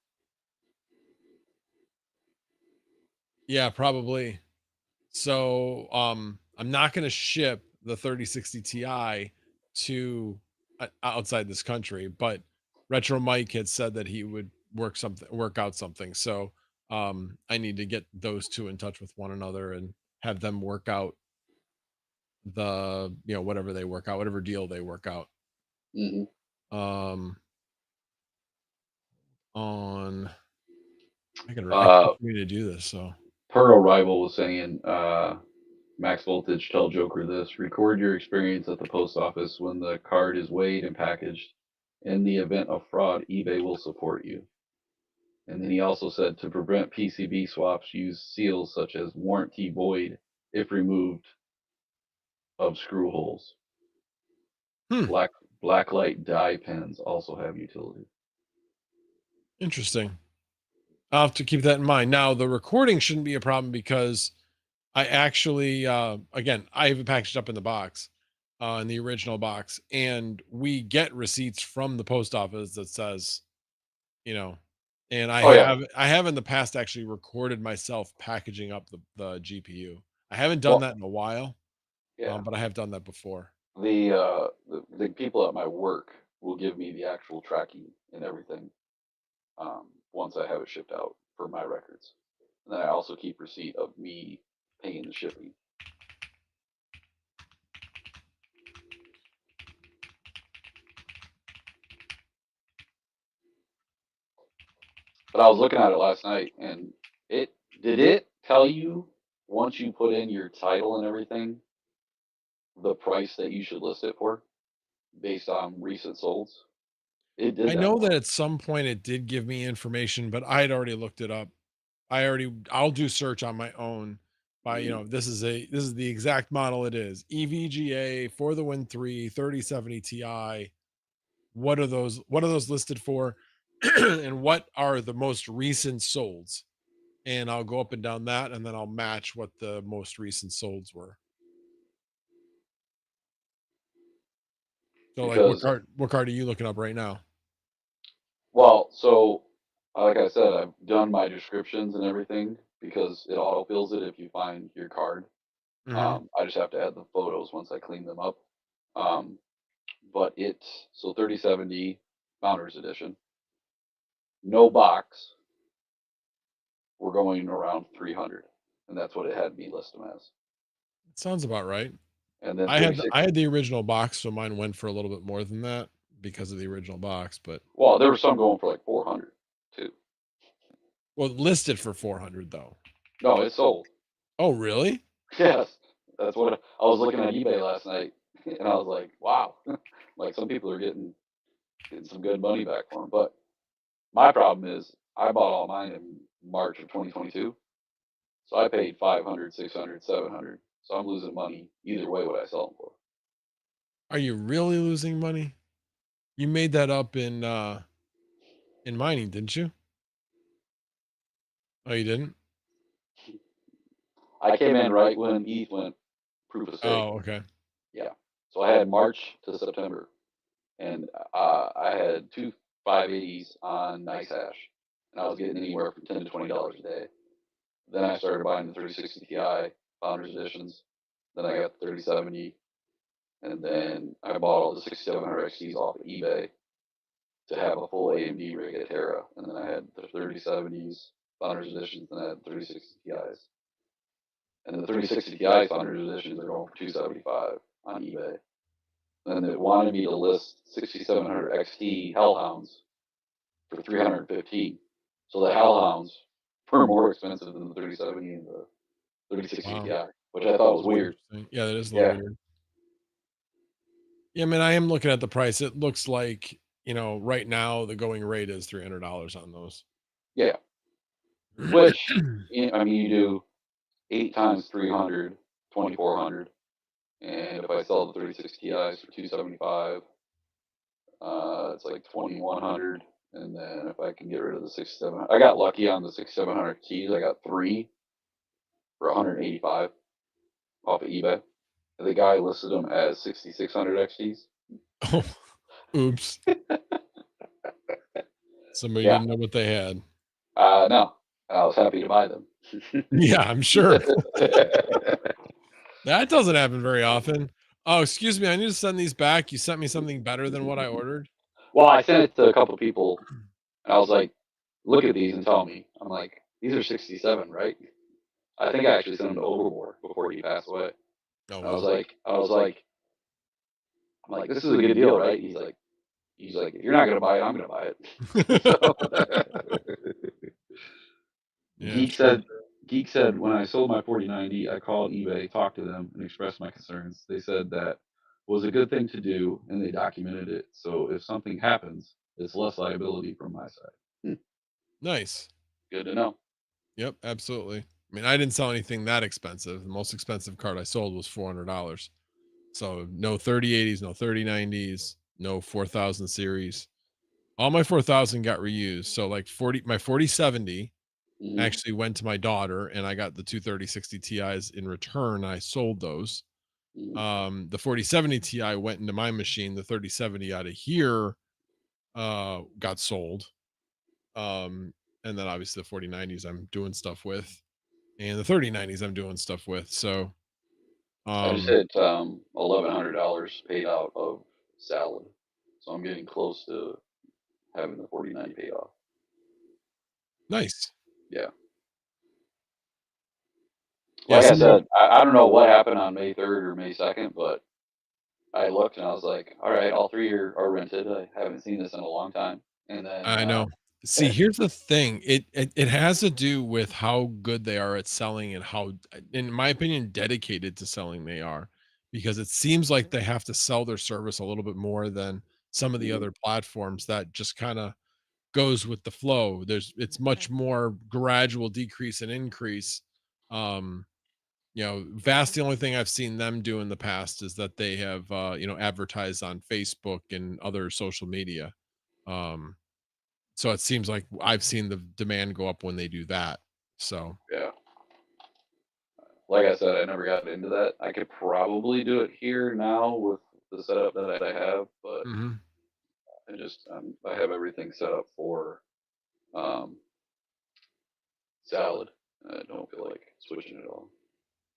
Yeah, probably. So I'm not going to ship the 3060 Ti to outside this country, but Retro Mike had said that he would work out something. So I need to get those two in touch with one another and have them work out the, whatever they work out, whatever deal they work out. On I can continue to do this. So Pearl Rival was saying, Max Voltage, tell Joker this: record your experience at the post office when the card is weighed and packaged. In the event of fraud, eBay will support you. And then he also said, to prevent PCB swaps, use seals such as warranty void if removed of screw holes. Blacklight dye pens also have utility. Interesting. I'll have to keep that in mind. Now, the recording shouldn't be a problem because I actually, again, I have it packaged up in the box, in the original box, and we get receipts from the post office that says, and I have in the past actually recorded myself packaging up the GPU. I haven't done that in a while, but I have done that before. The people at my work will give me the actual tracking and everything once I have it shipped out for my records. And then I also keep receipt of me paying the shipping. But I was looking at it last night, and did it tell you once you put in your title and everything the price that you should list it for based on recent solds? It did. I know that at some point it did give me information, but I had already looked it up. I'll do search on my own by, this is the exact model it is. EVGA for the Win 3 3070 Ti. What are those listed for? And what are the most recent solds? And I'll go up and down that, and then I'll match what the most recent solds were. So, what card are you looking up right now? Well, so like I said, I've done my descriptions and everything because it autofills it if you find your card. I just have to add the photos once I clean them up. But it's 3070 Founders Edition, no box. We're going around 300, and that's what it had me list them as. Sounds about right. And then I had the original box, so mine went for a little bit more than that because of the original box. But there were some going for like 400 too. Well, listed for 400 though. No, it's sold. Oh, really? Yes, that's what I was looking at eBay last night, and I was like, wow, like some people are getting some good money back for them. But my problem is I bought all mine in March of 2022, so I paid 500, 600, 700. So I'm losing money either way what I sell them for. Are you really losing money? You made that up in mining, didn't you? Oh, you didn't? I came in right when ETH went proof of stake. Oh, okay. Yeah. So I had March to September, and I had two 580s on NiceHash, and I was getting anywhere from $10 to $20 a day. Then I started buying the 3060 Ti Founders Editions. Then I got the 3070, and then I bought all the 6700 XTs off of eBay to have a full AMD rig at Terra. And then I had the 3070s Founders Editions, and I had 3060 Ti's. And the 3060 Ti Founders Editions are going for $275 on eBay. And they wanted me to list 6700 XT Hellhounds for $315. So the Hellhounds were more expensive than the 3070 and the 3060 Ti, which I thought was weird. Yeah, that is a little weird. Yeah, I mean, I am looking at the price. It looks like, right now the going rate is $300 on those. Yeah. Which, I mean, you do 8 times 300, 2,400. And if I sell the 36 Ti's for $275, it's like 2,100. And then if I can get rid of the 6700, I got lucky on the 6700 keys. I got 3 for $185 off of eBay. And the guy listed them as 6600 XTs. Oh, oops. Somebody didn't know what they had. No, I was happy to buy them. Yeah, I'm sure. That doesn't happen very often. Oh, excuse me. I need to send these back. You sent me something better than what I ordered. Well, I sent it to a couple of people, and I was like, look at these and tell me. I'm like, these are 67, right? I think I actually sent them to Overboard before he passed away. Oh, I was like, I'm like, this is a good deal, right? He's like, if you're not gonna buy it, I'm gonna buy it. So, yeah, Geek said when I sold my 4090, I called eBay, talked to them, and expressed my concerns. They said that was a good thing to do, and they documented it. So if something happens, it's less liability from my side. nice. Good to know. Yep, absolutely. I mean, I didn't sell anything that expensive. The most expensive card I sold was $400. So no 3080s, no 3090s, no 4000 series. All my 4000 got reused. So like my 4070 actually went to my daughter, and I got the two 3060 Ti's in return. I sold those. The 4070 Ti went into my machine. The 3070 out of here got sold. And then obviously the 4090s I'm doing stuff with, and the 3090s I'm doing stuff with. So I just hit $1,100 paid out of salad, so I'm getting close to having the 4090 paid off. Nice. Yeah. Like I said, I don't know what happened on May 3rd or May 2nd, but I looked and I was like, all right, all three are rented. I haven't seen this in a long time. And then I know. See, here's the thing. It has to do with how good they are at selling, and how, in my opinion, dedicated to selling they are. Because it seems like they have to sell their service a little bit more than some of the other platforms that just kind of goes with the flow. It's much more gradual decrease and increase. Vast, the only thing I've seen them do in the past is that they have advertised on Facebook and other social media. So it seems like I've seen the demand go up when they do that. So yeah, like I said, I never got into that. I could probably do it here now with the setup that I have, but I have everything set up for salad. I don't feel like switching it all.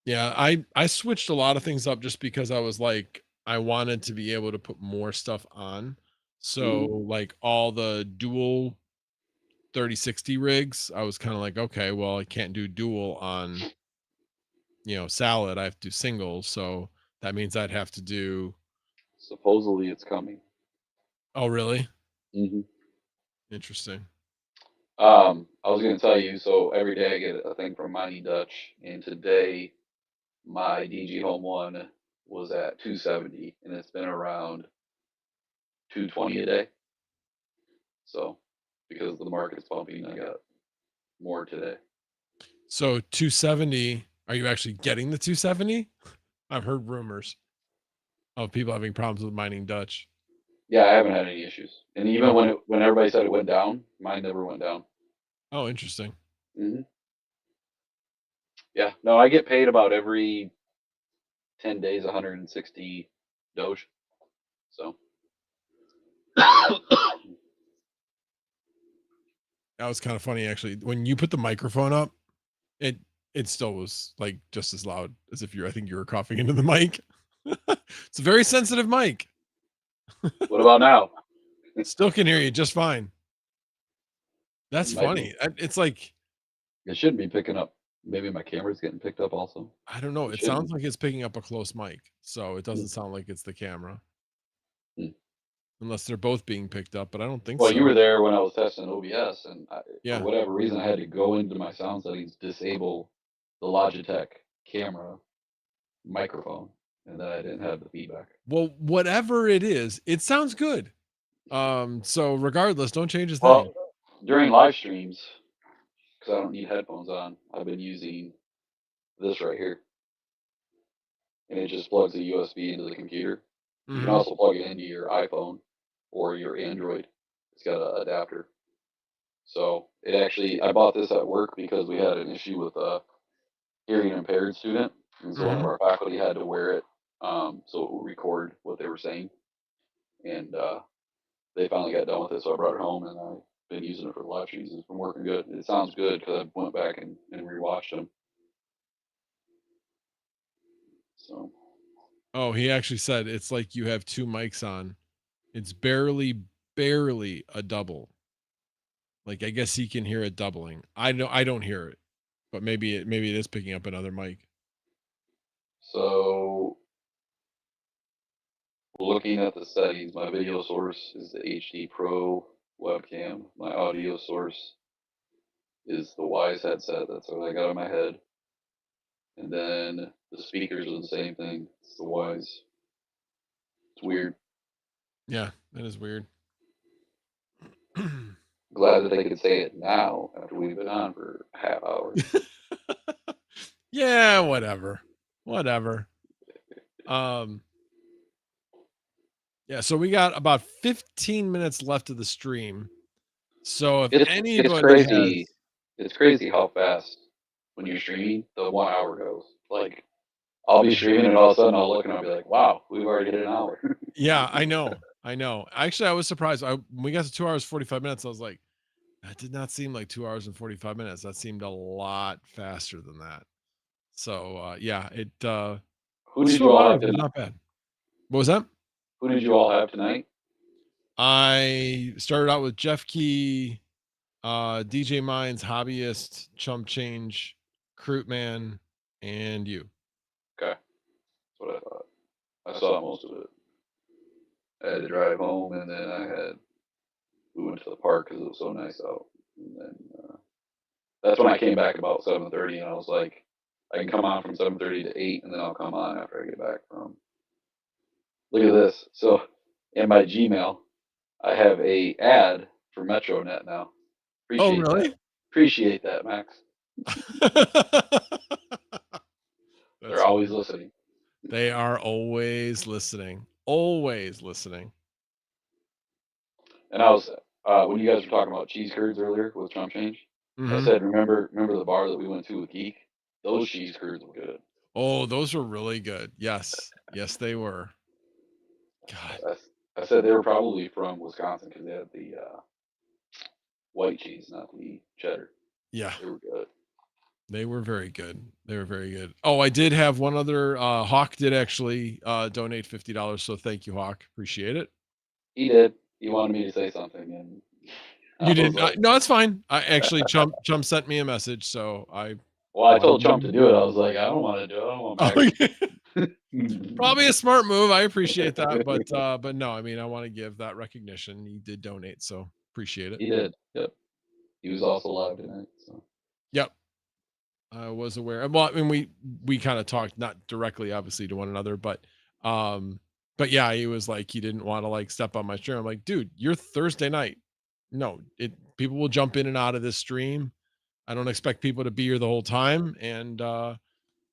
yeah, I switched a lot of things up just because I was like, I wanted to be able to put more stuff on. So like all the dual 3060 rigs, I was kind of like, okay, well, I can't do dual on salad. I have to do singles. So that means I'd have to do. Supposedly it's coming. Oh, really? Mm-hmm. Interesting. I was going to tell you, so every day I get a thing from Mighty Dutch, and today my DG Home 1 was at 270, and it's been around 220 a day. So because the market's pumping, I got more today. So 270, are you actually getting the 270? I've heard rumors of people having problems with Mighty Dutch. Yeah, I haven't had any issues. And even when everybody said it went down, mine never went down. Oh, interesting. Mm-hmm. Yeah, no, I get paid about every 10 days, 160 Doge. So that was kind of funny, actually. When you put the microphone up, it still was like just as loud as if I think you were coughing into the mic. It's a very sensitive mic. What about now? Still can hear you just fine. That's funny. It's like it shouldn't be picking up. Maybe my camera's getting picked up also. I don't know. It sounds like it's picking up a close mic, so it doesn't sound like it's the camera. Unless they're both being picked up, but I don't think so. Well, you were there when I was testing OBS, and for whatever reason, I had to go into my sound settings, disable the Logitech camera microphone, and then I didn't have the feedback. Well, whatever it is, it sounds good. So regardless, don't change a thing. During live streams, because I don't need headphones on, I've been using this right here, and it just plugs a USB into the computer. You can also plug it into your iPhone or your Android. It's got an adapter. So it actually, I bought this at work because we had an issue with a hearing impaired student, and so one of our faculty had to wear it so it would record what they were saying. And they finally got done with it, so I brought it home, and I've been using it for the live streams. It's been working good. It sounds good because I went back and rewatched them. So. Oh, he actually said it's like you have two mics on. It's barely a double. Like, I guess he can hear it doubling. I don't hear it, but maybe it is picking up another mic. So looking at the settings, my video source is the HD Pro webcam. My audio source is the Wise headset. That's what I got in my head. And then the speakers are the same thing. It's the Wise. It's weird. Yeah, that is weird. Glad that they could say it now after we've been on for a half hour. Yeah, whatever. Yeah, so we got about 15 minutes left of the stream. So if anybody it's crazy how fast when you're streaming the 1 hour goes. Like, I'll be streaming and all of a sudden I'll look and I'll be like, wow, we've already hit an hour. Yeah, I know. Actually, I was surprised. When we got to 2 hours 45 minutes, I was like, that did not seem like 2 hours and 45 minutes. That seemed a lot faster than that. So yeah, it Who did you all have not bad. What was that? Who did you all have tonight? I started out with Jeff Key, DJ Mines, Hobbyist, Chump Change, Crootman, and you. Okay. That's what I thought. I saw most of it. I had to drive home, and then we went to the park because it was so nice out. And then that's when I came back about 7:30, and I was like, I can come on from 7:30 to 8, and then I'll come on after I get back from. Look at this. So in my Gmail, I have a ad for MetroNet now. Really? Appreciate that, Max. They're always listening. They are always listening. Always listening. And I was when you guys were talking about cheese curds earlier with Chump Change, I said, remember the bar that we went to with Geek? Those cheese curds were good. Oh, those were really good. Yes, they were. God, I said they were probably from Wisconsin because they had the white cheese, not the cheddar. Yeah, they were good. They were very good. Oh, I did have one other. Hawk did actually donate $50. So thank you, Hawk. Appreciate it. He did. He wanted me to say something, and you did. No, it's fine. I actually Chump sent me a message, so I. Well, I told Chump to do it. I was like, I don't want to do it. I don't want to. Probably a smart move. I appreciate that, but no, I mean, I want to give that recognition. He did donate, so appreciate it. He did. Yep. He was also live tonight. So. Yep. I was aware. Well, I mean, we kind of talked not directly, obviously, to one another, but yeah, he was like, he didn't want to like step on my stream. I'm like, dude, you're Thursday night. No, people will jump in and out of this stream. I don't expect people to be here the whole time, and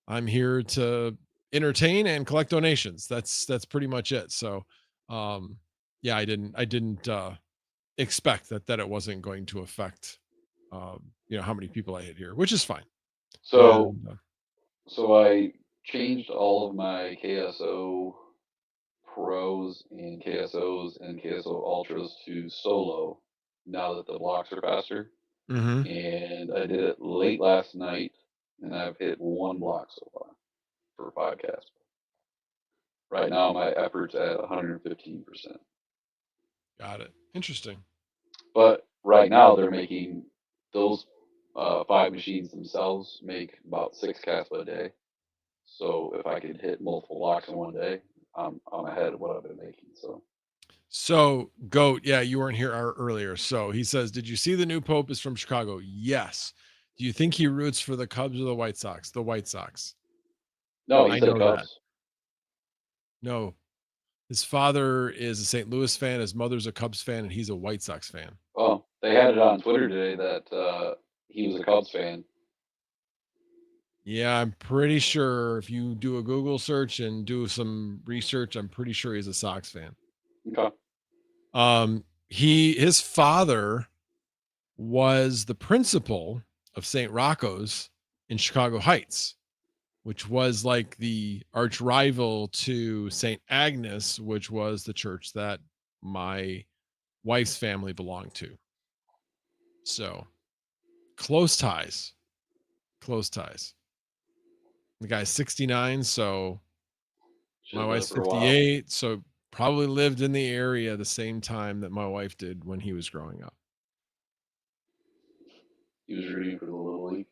I'm here to entertain and collect donations. That's pretty much it. So, yeah, I didn't expect that it wasn't going to affect, how many people I had here, which is fine. So I changed all of my KSO Pros and KSOs and KSO Ultras to solo now that the blocks are faster. And I did it late last night, and I've hit one block so far for 5 casts. Right now, my effort's at 115%. Got it. Interesting. But right now, they're making those 5 machines themselves make about 6 casts a day. So if I could hit multiple blocks in one day, I'm ahead of what I've been making. So Goat, yeah, you weren't here earlier. So he says, did you see the new Pope is from Chicago? Yes. Do you think he roots for the Cubs or the White Sox? The White Sox. No, he's the Cubs. That. No, his father is a St. Louis fan. His mother's a Cubs fan, and he's a White Sox fan. Oh, they had it on Twitter today that he was a Cubs fan. Yeah, I'm pretty sure if you do a Google search and do some research, I'm pretty sure he's a Sox fan. Okay. His father was the principal of St. Rocco's in Chicago Heights, which was like the arch rival to St. Agnes, which was the church that my wife's family belonged to. So close ties. The guy's 69, so my wife's 58, so probably lived in the area the same time that my wife did when he was growing up. He was rooting for the Little League.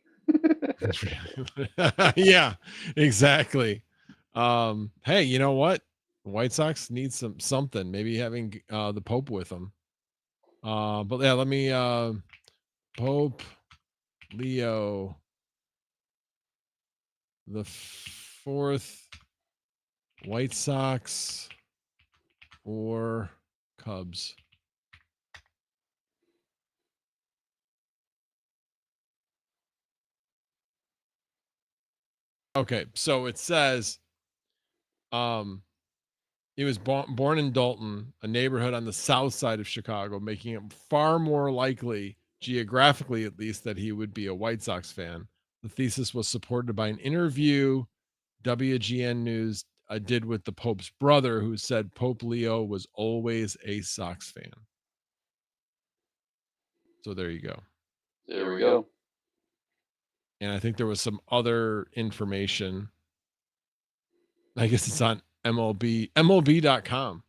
Yeah, exactly. Hey, you know what? The White Sox need something. Maybe having the Pope with them. But yeah, let me Pope Leo the fourth, White Sox or Cubs. Okay, so it says he was born in Dalton, a neighborhood on the south side of Chicago, making it far more likely, geographically at least, that he would be a White Sox fan. The thesis was supported by an interview WGN News did with the Pope's brother, who said Pope Leo was always a Sox fan. So there you go. There we go. And I think there was some other information. I guess it's on MLB.com.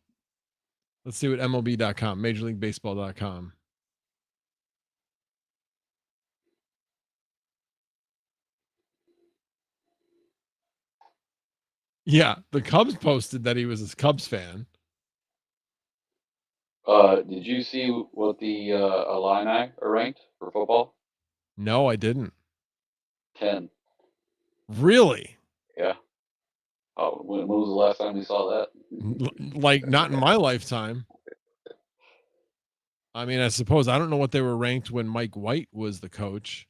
Let's see what MLB.com, MajorLeagueBaseball.com. Yeah, the Cubs posted that he was a Cubs fan. Did you see what the Illini are ranked for football? No, I didn't. 10. Really? Yeah. Oh, when was the last time you saw that? Like, not in my lifetime. I mean, I suppose I don't know what they were ranked when Mike White was the coach.